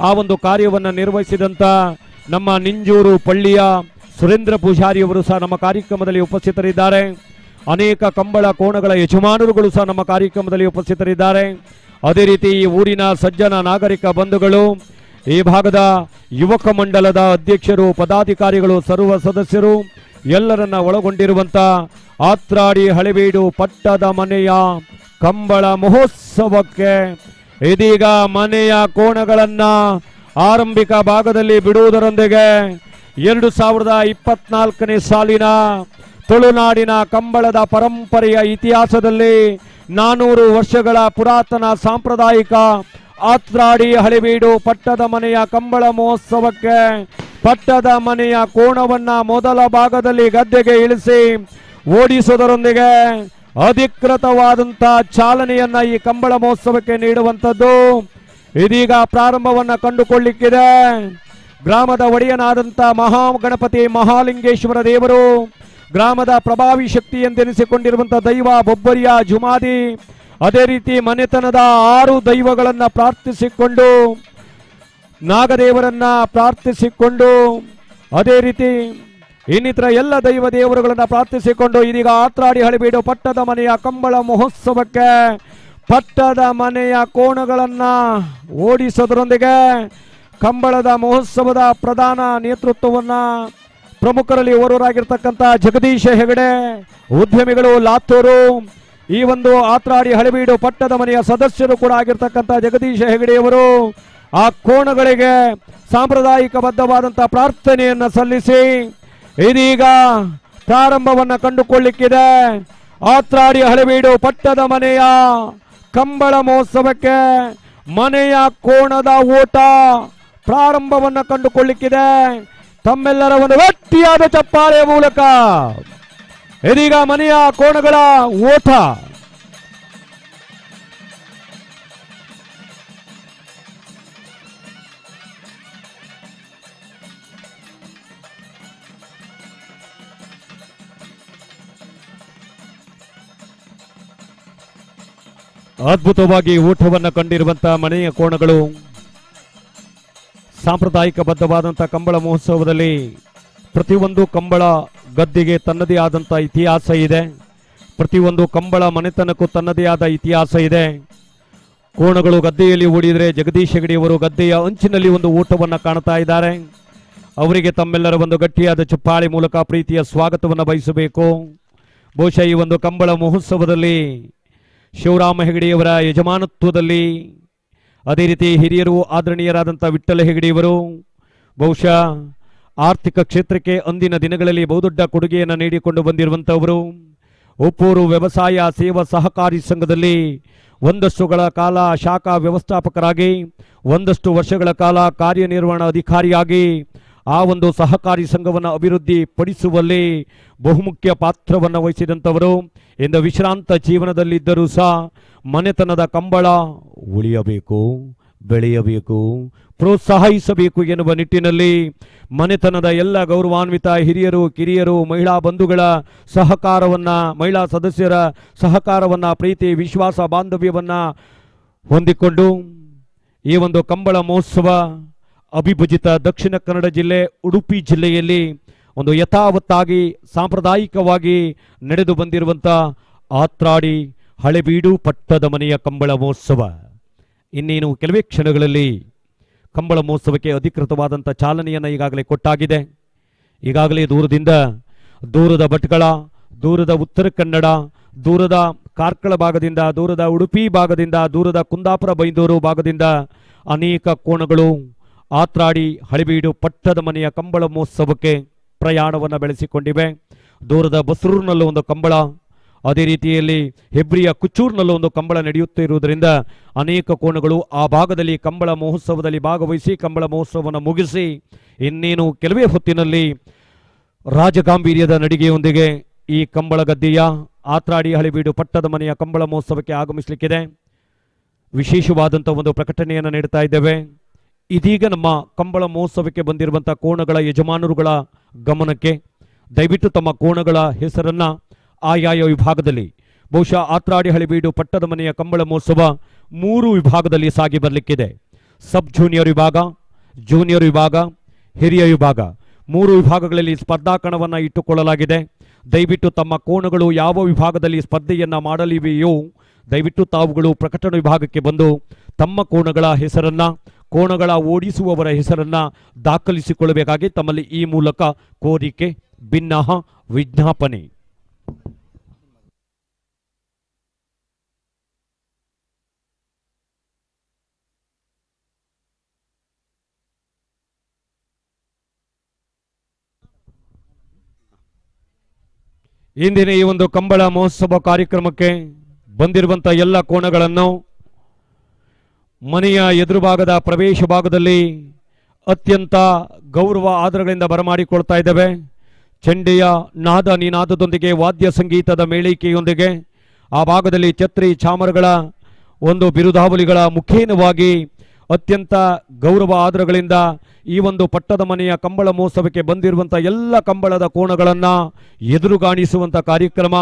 ಆ ಒಂದು ಕಾರ್ಯವನ್ನು ನಿರ್ವಹಿಸಿದಂಥ ನಮ್ಮ ನಿಂಜೂರು ಪಳ್ಳಿಯ ಸುರೇಂದ್ರ ಪೂಜಾರಿಯವರು ಸಹ ನಮ್ಮ ಕಾರ್ಯಕ್ರಮದಲ್ಲಿ ಉಪಸ್ಥಿತರಿದ್ದಾರೆ. ಅನೇಕ ಕಂಬಳ ಕೋಣಗಳ ಯಜಮಾನರುಗಳು ಸಹ ನಮ್ಮ ಕಾರ್ಯಕ್ರಮದಲ್ಲಿ ಉಪಸ್ಥಿತರಿದ್ದಾರೆ. ಅದೇ ರೀತಿ ಈ ಊರಿನ ಸಜ್ಜನ ನಾಗರಿಕ ಬಂಧುಗಳು, ಈ ಭಾಗದ ಯುವಕ ಮಂಡಲದ ಅಧ್ಯಕ್ಷರು, ಪದಾಧಿಕಾರಿಗಳು, ಸರ್ವ ಸದಸ್ಯರು ಎಲ್ಲರನ್ನ ಒಳಗೊಂಡಿರುವಂಥ ಆತ್ರಾಡಿ ಹಳೆಬೀಡು ಪಟ್ಟದ ಮನೆಯ ಕಂಬಳ ಮಹೋತ್ಸವಕ್ಕೆ ಇದೀಗ ಮನೆಯ ಕೋಣಗಳನ್ನ ಆರಂಭಿಕ ಭಾಗದಲ್ಲಿ ಬಿಡುವುದರೊಂದಿಗೆ 2024ನೇ ಸಾಲಿನ ತುಳುನಾಡಿನ ಕಂಬಳದ ಪರಂಪರೆಯ ಇತಿಹಾಸದಲ್ಲಿ 400 ವರ್ಷಗಳ ಪುರಾತನ ಸಾಂಪ್ರದಾಯಿಕ ಆತ್ರಾಡಿ ಹಳೆಬೀಡು ಪಟ್ಟದ ಮನೆಯ ಕಂಬಳ ಮಹೋತ್ಸವಕ್ಕೆ ಪಟ್ಟದ ಮನೆಯ ಕೋಣವನ್ನ ಮೊದಲ ಭಾಗದಲ್ಲಿ ಗದ್ದೆಗೆ ಇಳಿಸಿ ಓಡಿಸುವುದರೊಂದಿಗೆ ಅಧಿಕೃತವಾದಂಥ ಚಾಲನೆಯನ್ನ ಈ ಕಂಬಳ ಮಹೋತ್ಸವಕ್ಕೆ ನೀಡುವಂಥದ್ದು ಇದೀಗ ಪ್ರಾರಂಭವನ್ನ ಕಂಡುಕೊಳ್ಳಿಕ್ಕಿದೆ. ಗ್ರಾಮದ ಒಡೆಯನಾದಂಥ ಮಹಾಗಣಪತಿ ಮಹಾಲಿಂಗೇಶ್ವರ ದೇವರು, ಗ್ರಾಮದ ಪ್ರಭಾವಿ ಶಕ್ತಿ ಎಂದೆನಿಸಿಕೊಂಡಿರುವಂಥ ದೈವ ಬೊಬ್ಬರಿಯ ಜುಮಾದಿ, ಅದೇ ರೀತಿ ಮನೆತನದ 6 ದೈವಗಳನ್ನ ಪ್ರಾರ್ಥಿಸಿಕೊಂಡು, ನಾಗದೇವರನ್ನ ಪ್ರಾರ್ಥಿಸಿಕೊಂಡು, ಅದೇ ರೀತಿ ಇನ್ನಿತರ ಎಲ್ಲ ದೈವ ದೇವರುಗಳನ್ನ ಪ್ರಾರ್ಥಿಸಿಕೊಂಡು ಇದೀಗ ಆತ್ರಾಡಿ ಹಳೆಬೀಡು ಪಟ್ಟದ ಮನೆಯ ಕಂಬಳ ಮಹೋತ್ಸವಕ್ಕೆ ಪಟ್ಟದ ಮನೆಯ ಕೋಣಗಳನ್ನ ಓಡಿಸೋದರೊಂದಿಗೆ ಕಂಬಳದ ಮಹೋತ್ಸವದ ಪ್ರಧಾನ ನೇತೃತ್ವವನ್ನ ಪ್ರಮುಖರಲ್ಲಿ ಓರ್ವರಾಗಿರ್ತಕ್ಕಂಥ ಜಗದೀಶ ಹೆಗಡೆ, ಉದ್ಯಮಿಗಳು ಲಾತೂರು, ಈ ಒಂದು ಆತ್ರಾಡಿ ಹಳೆಬೀಡು ಪಟ್ಟದ ಮನೆಯ ಸದಸ್ಯರು ಕೂಡ ಆಗಿರ್ತಕ್ಕಂಥ ಜಗದೀಶ ಹೆಗಡೆಯವರು ಆ ಕೋಣಗಳಿಗೆ ಸಾಂಪ್ರದಾಯಿಕಬದ್ಧವಾದಂಥ ಪ್ರಾರ್ಥನೆಯನ್ನ ಸಲ್ಲಿಸಿ ಇದೀಗ ಪ್ರಾರಂಭವನ್ನ ಕಂಡುಕೊಳ್ಳಿಕ್ಕಿದೆ. ಆತ್ರಾಡಿ ಹಳೆಬೀಡು ಪಟ್ಟದ ಮನೆಯ ಕಂಬಳ ಮಹೋತ್ಸವಕ್ಕೆ ಮನೆಯ ಕೋಣದ ಓಟ ಪ್ರಾರಂಭವನ್ನ ಕಂಡುಕೊಳ್ಳಿಕ್ಕಿದೆ. ತಮ್ಮೆಲ್ಲರ ಒಂದು ಗಟ್ಟಿಯಾದ ಚಪ್ಪಾಳೆಯ ಮೂಲಕ ಇದೀಗ ಮನೆಯ ಕೋಣಗಳ ಓಟ. ಅದ್ಭುತವಾಗಿ ಓಟವನ್ನು ಕಂಡಿರುವಂತಹ ಮನೆಯ ಕೋಣಗಳು ಸಾಂಪ್ರದಾಯಿಕ ಬದ್ಧವಾದಂತಹ ಕಂಬಳ ಮಹೋತ್ಸವದಲ್ಲಿ ಪ್ರತಿಯೊಂದು ಕಂಬಳ ಗದ್ದೆಗೆ ತನ್ನದೇ ಆದಂಥ ಇತಿಹಾಸ ಇದೆ. ಪ್ರತಿಯೊಂದು ಕಂಬಳ ಮನೆತನಕ್ಕೂ ತನ್ನದೇ ಆದ ಇತಿಹಾಸ ಇದೆ. ಕೋಣಗಳು ಗದ್ದೆಯಲ್ಲಿ ಓಡಿದರೆ ಜಗದೀಶ್ ಹೆಗಡೆಯವರು ಗದ್ದೆಯ ಅಂಚಿನಲ್ಲಿ ಒಂದು ಓಟವನ್ನು ಕಾಣ್ತಾ ಇದ್ದಾರೆ. ಅವರಿಗೆ ತಮ್ಮೆಲ್ಲರ ಒಂದು ಗಟ್ಟಿಯಾದ ಚಪ್ಪಾಳೆ ಮೂಲಕ ಪ್ರೀತಿಯ ಸ್ವಾಗತವನ್ನು ಬಯಸಬೇಕು. ಬಹುಶಃ ಈ ಒಂದು ಕಂಬಳ ಮಹೋತ್ಸವದಲ್ಲಿ ಶಿವರಾಮ ಹೆಗಡೆಯವರ ಯಜಮಾನತ್ವದಲ್ಲಿ, ಅದೇ ರೀತಿ ಹಿರಿಯರು ಆದರಣೀಯರಾದಂಥ ವಿಠ್ಠಲ ಹೆಗಡೆಯವರು ಬಹುಶಃ ಆರ್ಥಿಕ ಕ್ಷೇತ್ರಕ್ಕೆ ಅಂದಿನ ದಿನಗಳಲ್ಲಿ ಬಹುದೊಡ್ಡ ಕೊಡುಗೆಯನ್ನು ನೀಡಿಕೊಂಡು ಬಂದಿರುವಂಥವರು. ಉಪ್ಪೂರು ವ್ಯವಸಾಯ ಸೇವಾ ಸಹಕಾರಿ ಸಂಘದಲ್ಲಿ ಒಂದಷ್ಟುಗಳ ಕಾಲ ಶಾಖಾ ವ್ಯವಸ್ಥಾಪಕರಾಗಿ, ಒಂದಷ್ಟು ವರ್ಷಗಳ ಕಾಲ ಕಾರ್ಯನಿರ್ವಹಣಾಧಿಕಾರಿಯಾಗಿ ಆ ಒಂದು ಸಹಕಾರಿ ಸಂಘವನ್ನು ಅಭಿವೃದ್ಧಿ ಪಡಿಸುವಲ್ಲಿ ಬಹುಮುಖ್ಯ ಪಾತ್ರವನ್ನು ವಹಿಸಿದಂಥವರು. ಇಂದು ವಿಶ್ರಾಂತ ಜೀವನದಲ್ಲಿದ್ದರೂ ಸಹ ಮನೆತನದ ಕಂಬಳ ಉಳಿಯಬೇಕು, ಬೆಳೆಯಬೇಕು, ಪ್ರೋತ್ಸಾಹಿಸಬೇಕು ಎನ್ನುವ ನಿಟ್ಟಿನಲ್ಲಿ ಮನೆತನದ ಎಲ್ಲ ಗೌರವಾನ್ವಿತ ಹಿರಿಯರು, ಕಿರಿಯರು, ಮಹಿಳಾ ಬಂಧುಗಳ ಸಹಕಾರವನ್ನು, ಮಹಿಳಾ ಸದಸ್ಯರ ಸಹಕಾರವನ್ನು, ಪ್ರೀತಿ, ವಿಶ್ವಾಸ, ಬಾಂಧವ್ಯವನ್ನು ಹೊಂದಿಕೊಂಡು ಈ ಒಂದು ಕಂಬಳ ಮಹೋತ್ಸವ ಅವಿಭಜಿತ ದಕ್ಷಿಣ ಕನ್ನಡ ಜಿಲ್ಲೆ ಉಡುಪಿ ಜಿಲ್ಲೆಯಲ್ಲಿ ಒಂದು ಯಥಾವತ್ತಾಗಿ ಸಾಂಪ್ರದಾಯಿಕವಾಗಿ ನಡೆದು ಬಂದಿರುವಂಥ ಆತ್ರಾಡಿ ಹಳೆಬೀಡು ಪಟ್ಟದ ಮನೆಯ ಕಂಬಳ ಮಹೋತ್ಸವ ಇನ್ನೇನು ಕೆಲವೇ ಕ್ಷಣಗಳಲ್ಲಿ ಕಂಬಳ ಮಹೋತ್ಸವಕ್ಕೆ ಅಧಿಕೃತವಾದಂಥ ಚಾಲನೆಯನ್ನು ಈಗಾಗಲೇ ಕೊಟ್ಟಾಗಿದೆ. ಈಗಾಗಲೇ ದೂರದ ಭಟ್ಕಳ, ದೂರದ ಉತ್ತರ ಕನ್ನಡ, ದೂರದ ಕಾರ್ಕಳ ಭಾಗದಿಂದ, ದೂರದ ಉಡುಪಿ ಭಾಗದಿಂದ, ದೂರದ ಕುಂದಾಪುರ ಬೈಂದೂರು ಭಾಗದಿಂದ ಅನೇಕ ಕೋಣಗಳು ಆತ್ರಾಡಿ ಹಳೆಬೀಡು ಪಟ್ಟದ ಮನೆಯ ಕಂಬಳ ಮಹೋತ್ಸವಕ್ಕೆ ಪ್ರಯಾಣವನ್ನು ಬೆಳೆಸಿಕೊಂಡಿವೆ. ದೂರದ ಬಸರೂರಿನಲ್ಲೂ ಒಂದು ಕಂಬಳ, ಅದೇ ರೀತಿಯಲ್ಲಿ ಹೆಬ್ರಿಯ ಕುಚ್ಚೂರಿನಲ್ಲೂ ಒಂದು ಕಂಬಳ ನಡೆಯುತ್ತಿರುವುದರಿಂದ ಅನೇಕ ಕೋಣಗಳು ಆ ಭಾಗದಲ್ಲಿ ಕಂಬಳ ಮಹೋತ್ಸವದಲ್ಲಿ ಭಾಗವಹಿಸಿ ಕಂಬಳ ಮಹೋತ್ಸವವನ್ನು ಮುಗಿಸಿ ಇನ್ನೇನು ಕೆಲವೇ ಹೊತ್ತಿನಲ್ಲಿ ರಾಜಗಾಂಭೀರ್ಯದ ನಡಿಗೆಯೊಂದಿಗೆ ಈ ಕಂಬಳ ಗದ್ದೆಯ ಆತ್ರಾಡಿ ಹಳೆಬೀಡು ಪಟ್ಟದ ಮನೆಯ ಕಂಬಳ ಮಹೋತ್ಸವಕ್ಕೆ ಆಗಮಿಸಲಿಕ್ಕಿದೆ. ವಿಶೇಷವಾದಂಥ ಒಂದು ಪ್ರಕಟಣೆಯನ್ನು ನೀಡ್ತಾ ಇದ್ದೇವೆ. ಇದೀಗ ನಮ್ಮ ಕಂಬಳ ಮಹೋತ್ಸವಕ್ಕೆ ಬಂದಿರುವಂಥ ಕೋಣಗಳ ಯಜಮಾನರುಗಳ ಗಮನಕ್ಕೆ ದಯವಿಟ್ಟು ತಮ್ಮ ಕೋಣಗಳ ಹೆಸರನ್ನು ಆಯಾಯ ವಿಭಾಗದಲ್ಲಿ, ಬಹುಶಃ ಆತ್ರಾಡಿ ಹಳೆಬೀಡು ಪಟ್ಟದ ಮನೆಯ ಕಂಬಳ ಮಹೋತ್ಸವ 3 ವಿಭಾಗದಲ್ಲಿ ಸಾಗಿ ಬರಲಿಕ್ಕಿದೆ. ಸಬ್ ಜೂನಿಯರ್ ವಿಭಾಗ, ಜೂನಿಯರ್ ವಿಭಾಗ, ಹಿರಿಯ ವಿಭಾಗ 3 ವಿಭಾಗಗಳಲ್ಲಿ ಸ್ಪರ್ಧಾ ಕಣವನ್ನು ಇಟ್ಟುಕೊಳ್ಳಲಾಗಿದೆ. ದಯವಿಟ್ಟು ತಮ್ಮ ಕೋಣಗಳು ಯಾವ ವಿಭಾಗದಲ್ಲಿ ಸ್ಪರ್ಧೆಯನ್ನು ಮಾಡಲಿವೆಯೋ ದಯವಿಟ್ಟು ತಾವುಗಳು ಪ್ರಕಟಣೆ ವಿಭಾಗಕ್ಕೆ ಬಂದು ತಮ್ಮ ಕೋಣಗಳ ಹೆಸರನ್ನು, ಕೋಣಗಳ ಓಡಿಸುವವರ ಹೆಸರನ್ನು ದಾಖಲಿಸಿಕೊಳ್ಳಬೇಕಾಗಿ ತಮ್ಮಲ್ಲಿ ಈ ಮೂಲಕ ಕೋರಿಕೆ, ಭಿನ್ನಹ ವಿಜ್ಞಾಪನೆ. ಇಂದಿನ ಈ ಒಂದು ಕಂಬಳ ಮಹೋತ್ಸವ ಕಾರ್ಯಕ್ರಮಕ್ಕೆ ಬಂದಿರುವಂಥ ಎಲ್ಲ ಕೋಣಗಳನ್ನು ಮನೆಯ ಎದುರು ಭಾಗದ ಪ್ರವೇಶ ಭಾಗದಲ್ಲಿ ಅತ್ಯಂತ ಗೌರವ ಆದರಗಳಿಂದ ಬರಮಾಡಿಕೊಳ್ತಾ ಇದ್ದೇವೆ. ಚಂಡೆಯ ನಾದ ನಿನಾದದೊಂದಿಗೆ, ವಾದ್ಯ ಸಂಗೀತದ ಮೇಳೈಕೆಯೊಂದಿಗೆ ಆ ಭಾಗದಲ್ಲಿ ಛತ್ರಿ ಚಾಮರಗಳ ಒಂದು ಬಿರುದಾವಲಿಗಳ ಮುಖೇನವಾಗಿ ಅತ್ಯಂತ ಗೌರವ ಆದರಗಳಿಂದ ಈ ಒಂದು ಪಟ್ಟದ ಮನೆಯ ಕಂಬಳ ಮಹೋತ್ಸವಕ್ಕೆ ಬಂದಿರುವಂಥ ಎಲ್ಲ ಕಂಬಳದ ಕೋಣಗಳನ್ನು ಎದುರುಗಾಣಿಸುವಂಥ ಕಾರ್ಯಕ್ರಮ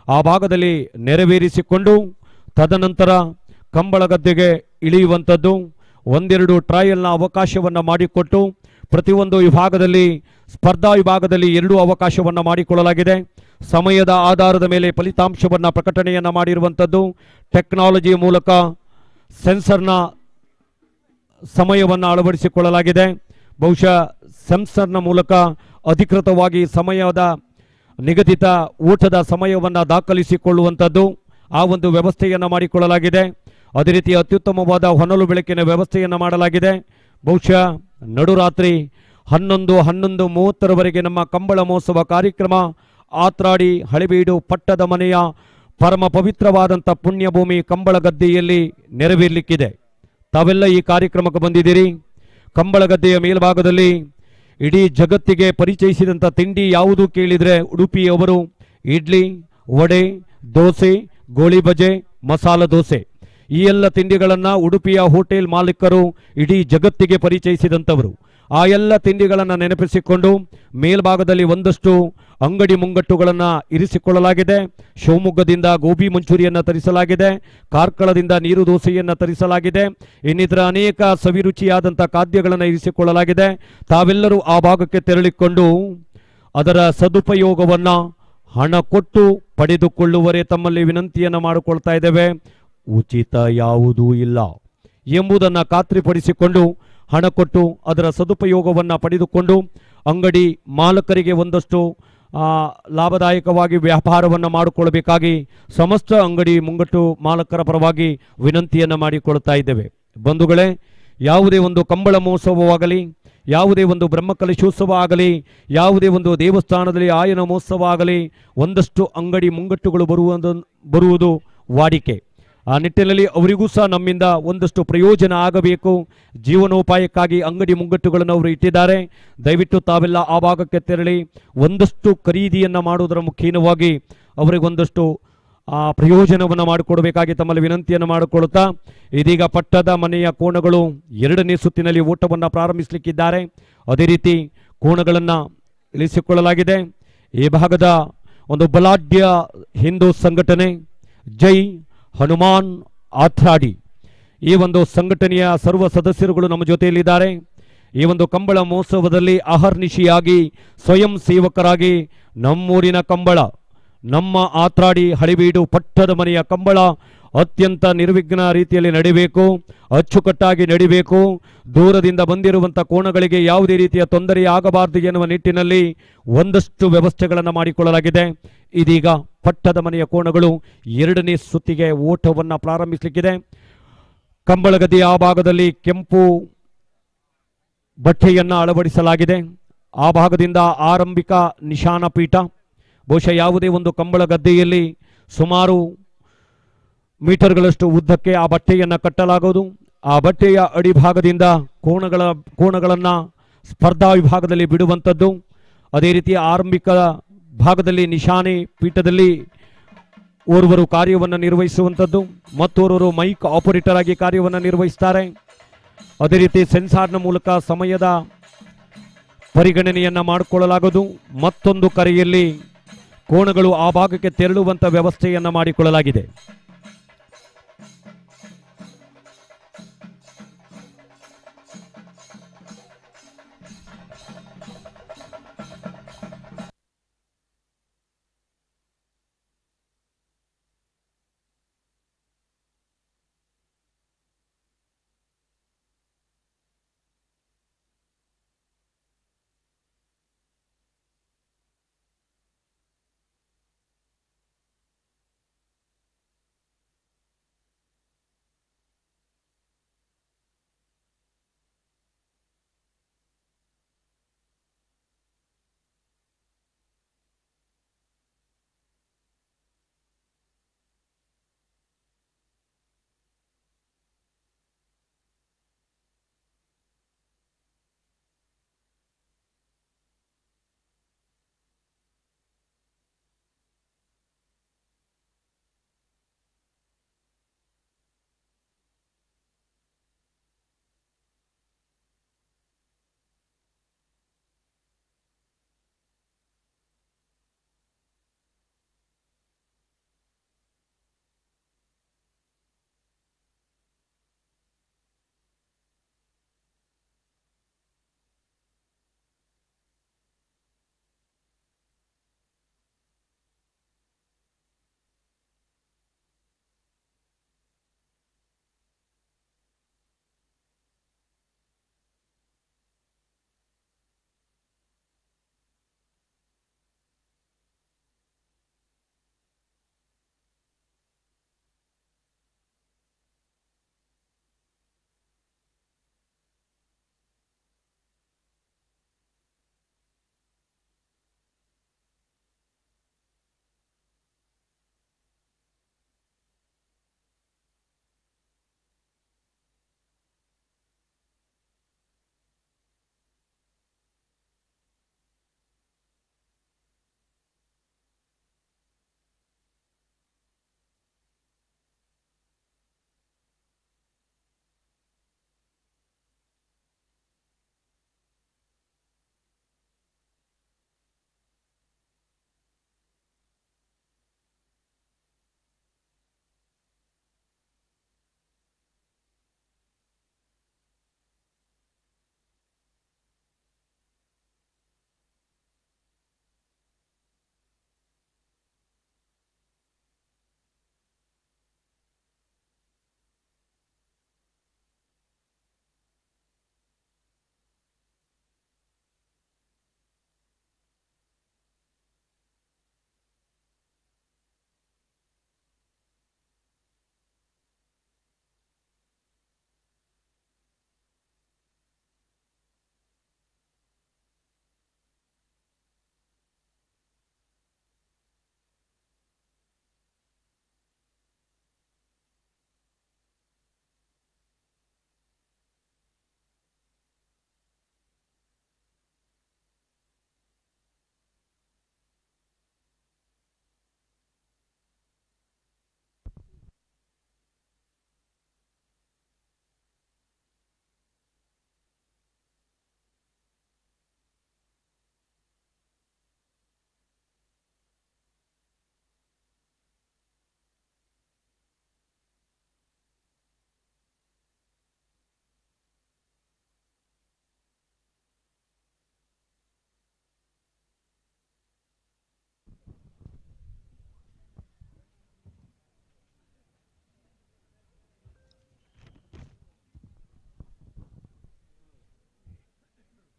ಆ ಭಾಗದಲ್ಲಿ ನೆರವೇರಿಸಿಕೊಂಡು ತದನಂತರ ಕಂಬಳ ಗದ್ದೆಗೆ ಇಳಿಯುವಂಥದ್ದು. 1-2 ಟ್ರಯಲ್ನ ಅವಕಾಶವನ್ನು ಮಾಡಿಕೊಟ್ಟು ಪ್ರತಿಯೊಂದು ವಿಭಾಗದಲ್ಲಿ, ಸ್ಪರ್ಧಾ ವಿಭಾಗದಲ್ಲಿ 2 ಅವಕಾಶವನ್ನು ಮಾಡಿಕೊಳ್ಳಲಾಗಿದೆ. ಸಮಯದ ಆಧಾರದ ಮೇಲೆ ಫಲಿತಾಂಶವನ್ನು ಪ್ರಕಟಣೆಯನ್ನು ಮಾಡಿರುವಂಥದ್ದು. ಟೆಕ್ನಾಲಜಿ ಮೂಲಕ ಸೆನ್ಸರ್ನ ಸಮಯವನ್ನು ಅಳವಡಿಸಿಕೊಳ್ಳಲಾಗಿದೆ. ಬಹುಶಃ ಸೆನ್ಸರ್ನ ಮೂಲಕ ಅಧಿಕೃತವಾಗಿ ಸಮಯದ ನಿಗದಿತ ಊಟದ ಸಮಯವನ್ನು ದಾಖಲಿಸಿಕೊಳ್ಳುವಂಥದ್ದು ಆ ಒಂದು ವ್ಯವಸ್ಥೆಯನ್ನು ಮಾಡಿಕೊಳ್ಳಲಾಗಿದೆ. ಅದೇ ರೀತಿ ಅತ್ಯುತ್ತಮವಾದ ಹೊನಲು ಬೆಳಕಿನ ವ್ಯವಸ್ಥೆಯನ್ನು ಮಾಡಲಾಗಿದೆ. ಬಹುಶಃ ನಡುರಾತ್ರಿ 11:30 ನಮ್ಮ ಕಂಬಳ ಮಹೋತ್ಸವ ಕಾರ್ಯಕ್ರಮ ಆತ್ರಾಡಿ ಹಳೆಬೀಡು ಪಟ್ಟದ ಮನೆಯ ಪರಮ ಪವಿತ್ರವಾದಂಥ ಪುಣ್ಯಭೂಮಿ ಕಂಬಳ ಗದ್ದೆಯಲ್ಲಿ ನೆರವೇರಲಿಕ್ಕಿದೆ. ತಾವೆಲ್ಲ ಈ ಕಾರ್ಯಕ್ರಮಕ್ಕೆ ಬಂದಿದ್ದೀರಿ. ಕಂಬಳ ಗದ್ದೆಯ ಮೇಲ್ಭಾಗದಲ್ಲಿ ಇಡೀ ಜಗತ್ತಿಗೆ ಪರಿಚಯಿಸಿದಂಥ ತಿಂಡಿ ಯಾವುದು ಕೇಳಿದರೆ ಉಡುಪಿಯವರು ಇಡ್ಲಿ, ವಡೆ, ದೋಸೆ, ಗೋಳಿ ಬಜೆ, ಮಸಾಲ ದೋಸೆ ಈ ಎಲ್ಲ ತಿಂಡಿಗಳನ್ನು ಉಡುಪಿಯ ಹೋಟೆಲ್ ಮಾಲೀಕರು ಇಡೀ ಜಗತ್ತಿಗೆ ಪರಿಚಯಿಸಿದಂಥವರು. ಆ ಎಲ್ಲ ತಿಂಡಿಗಳನ್ನು ನೆನಪಿಸಿಕೊಂಡು ಮೇಲ್ಭಾಗದಲ್ಲಿ ಒಂದಷ್ಟು ಅಂಗಡಿ ಮುಂಗಟ್ಟುಗಳನ್ನು ಇರಿಸಿಕೊಳ್ಳಲಾಗಿದೆ. ಶಿವಮೊಗ್ಗದಿಂದ ಗೋಬಿ ಮಂಚೂರಿಯನ್ನು ತರಿಸಲಾಗಿದೆ, ಕಾರ್ಕಳದಿಂದ ನೀರು ದೋಸೆಯನ್ನು ತರಿಸಲಾಗಿದೆ, ಇನ್ನಿತರ ಅನೇಕ ಸವಿರುಚಿಯಾದಂಥ ಖಾದ್ಯಗಳನ್ನು ಇರಿಸಿಕೊಳ್ಳಲಾಗಿದೆ. ತಾವೆಲ್ಲರೂ ಆ ಭಾಗಕ್ಕೆ ತೆರಳಿಕೊಂಡು ಅದರ ಸದುಪಯೋಗವನ್ನು ಹಣ ಕೊಟ್ಟು ಪಡೆದುಕೊಳ್ಳುವರೆ ತಮ್ಮಲ್ಲಿ ವಿನಂತಿಯನ್ನು ಮಾಡಿಕೊಳ್ತಾ ಇದ್ದೇವೆ. ಉಚಿತ ಯಾವುದೂ ಇಲ್ಲ ಎಂಬುದನ್ನು ಖಾತ್ರಿಪಡಿಸಿಕೊಂಡು ಹಣ ಕೊಟ್ಟು ಅದರ ಸದುಪಯೋಗವನ್ನು ಪಡೆದುಕೊಂಡು ಅಂಗಡಿ ಮಾಲಕರಿಗೆ ಒಂದಷ್ಟು ಲಾಭದಾಯಕವಾಗಿ ವ್ಯಾಪಾರವನ್ನು ಮಾಡಿಕೊಳ್ಳಬೇಕಾಗಿ ಸಮಸ್ತ ಅಂಗಡಿ ಮುಂಗಟ್ಟು ಮಾಲಕರ ಪರವಾಗಿ ವಿನಂತಿಯನ್ನು ಮಾಡಿಕೊಳ್ತಾ ಇದ್ದೇವೆ. ಬಂಧುಗಳೇ, ಯಾವುದೇ ಒಂದು ಕಂಬಳ ಮಹೋತ್ಸವವಾಗಲಿ, ಯಾವುದೇ ಒಂದು ಬ್ರಹ್ಮಕಲಶೋತ್ಸವ ಆಗಲಿ, ಯಾವುದೇ ಒಂದು ದೇವಸ್ಥಾನದಲ್ಲಿ ಆಯನ ಮಹೋತ್ಸವ ಆಗಲಿ, ಒಂದಷ್ಟು ಅಂಗಡಿ ಮುಂಗಟ್ಟುಗಳು ಬರುವುದು ವಾಡಿಕೆ. ಆ ನಿಟ್ಟಿನಲ್ಲಿ ಅವರಿಗೂ ಸಹ ನಮ್ಮಿಂದ ಒಂದಷ್ಟು ಪ್ರಯೋಜನ ಆಗಬೇಕು. ಜೀವನೋಪಾಯಕ್ಕಾಗಿ ಅಂಗಡಿ ಮುಂಗಟ್ಟುಗಳನ್ನು ಅವರು ಇಟ್ಟಿದ್ದಾರೆ. ದಯವಿಟ್ಟು ತಾವೆಲ್ಲ ಆ ಭಾಗಕ್ಕೆ ತೆರಳಿ ಒಂದಷ್ಟು ಖರೀದಿಯನ್ನು ಮಾಡುವುದರ ಮುಖೇನವಾಗಿ ಅವರಿಗೊಂದಷ್ಟು ಪ್ರಯೋಜನವನ್ನು ಮಾಡಿಕೊಡಬೇಕಾಗಿ ತಮ್ಮಲ್ಲಿ ವಿನಂತಿಯನ್ನು ಮಾಡಿಕೊಳ್ಳುತ್ತಾ, ಇದೀಗ ಪಟ್ಟದ ಮನೆಯ ಕೋಣಗಳು 2ನೇ ಸುತ್ತಿನಲ್ಲಿ ಓಟವನ್ನು ಪ್ರಾರಂಭಿಸಲಿಕ್ಕಿದ್ದಾರೆ. ಅದೇ ರೀತಿ ಕೋಣಗಳನ್ನು ಇಳಿಸಿಕೊಳ್ಳಲಾಗಿದೆ. ಈ ಭಾಗದ ಒಂದು ಬಲಾಢ್ಯ ಹಿಂದೂ ಸಂಘಟನೆ ಜೈ ಹನುಮಾನ್ ಆಥ್ರಾಡಿ ಈ ಒಂದು ಸಂಘಟನೆಯ ಸರ್ವ ಸದಸ್ಯರುಗಳು ನಮ್ಮ ಜೊತೆಯಲ್ಲಿದ್ದಾರೆ. ಈ ಒಂದು ಕಂಬಳ ಮಹೋತ್ಸವದಲ್ಲಿ ಅಹರ್ನಿಶಿಯಾಗಿ ಸ್ವಯಂ ಸೇವಕರಾಗಿ ನಮ್ಮೂರಿನ ಕಂಬಳ, ನಮ್ಮ ಆತ್ರಾಡಿ ಹಳಿಬೀಡು ಪಟ್ಟದ ಮನೆಯ ಕಂಬಳ ಅತ್ಯಂತ ನಿರ್ವಿಘ್ನ ರೀತಿಯಲ್ಲಿ ನಡಿಬೇಕು, ಅಚ್ಚುಕಟ್ಟಾಗಿ ನಡಿಬೇಕು. ದೂರದಿಂದ ಬಂದಿರುವಂಥ ಕೋಣಗಳಿಗೆ ಯಾವುದೇ ರೀತಿಯ ತೊಂದರೆ ಆಗಬಾರದು ಎನ್ನುವ ನಿಟ್ಟಿನಲ್ಲಿ ಒಂದಷ್ಟು ವ್ಯವಸ್ಥೆಗಳನ್ನು ಮಾಡಿಕೊಳ್ಳಲಾಗಿದೆ. ಇದೀಗ ಪಟ್ಟದ ಮನೆಯ ಕೋಣಗಳು 2ನೇ ಸುತ್ತಿಗೆ ಓಟವನ್ನು ಪ್ರಾರಂಭಿಸಲಿಕ್ಕಿದೆ. ಕಂಬಳಗದ್ದೆಯ ಆ ಭಾಗದಲ್ಲಿ ಕೆಂಪು ಬಟ್ಟೆಯನ್ನು ಅಳವಡಿಸಲಾಗಿದೆ. ಆ ಭಾಗದಿಂದ ಆರಂಭಿಕ ನಿಶಾನ ಪೀಠ, ಬಹುಶಃ ಯಾವುದೇ ಒಂದು ಕಂಬಳ ಗದ್ದೆಯಲ್ಲಿ ಸುಮಾರು ಮೀಟರ್ಗಳಷ್ಟು ಉದ್ದಕ್ಕೆ ಆ ಬಟ್ಟೆಯನ್ನು ಕಟ್ಟಲಾಗುವುದು. ಆ ಬಟ್ಟೆಯ ಅಡಿಭಾಗದಿಂದ ಕೋಣಗಳನ್ನು ಸ್ಪರ್ಧಾ ವಿಭಾಗದಲ್ಲಿ ಬಿಡುವಂಥದ್ದು. ಅದೇ ರೀತಿ ಆರಂಭಿಕ ಭಾಗದಲ್ಲಿ ನಿಶಾನೆ ಪೀಠದಲ್ಲಿ ಓರ್ವರು ಕಾರ್ಯವನ್ನು ನಿರ್ವಹಿಸುವಂಥದ್ದು, ಮತ್ತೋರ್ವರು ಮೈಕ್ ಆಪರೇಟರ್ ಆಗಿ ಕಾರ್ಯವನ್ನು ನಿರ್ವಹಿಸ್ತಾರೆ. ಅದೇ ರೀತಿ ಸೆನ್ಸಾರ್ನ ಮೂಲಕ ಸಮಯದ ಪರಿಗಣನೆಯನ್ನು ಮಾಡಿಕೊಳ್ಳಲಾಗುವುದು. ಮತ್ತೊಂದು ಕರೆಯಲ್ಲಿ ಕೋಣಗಳು ಆ ಭಾಗಕ್ಕೆ ತೆರಳುವಂಥ ವ್ಯವಸ್ಥೆಯನ್ನು ಮಾಡಿಕೊಳ್ಳಲಾಗಿದೆ.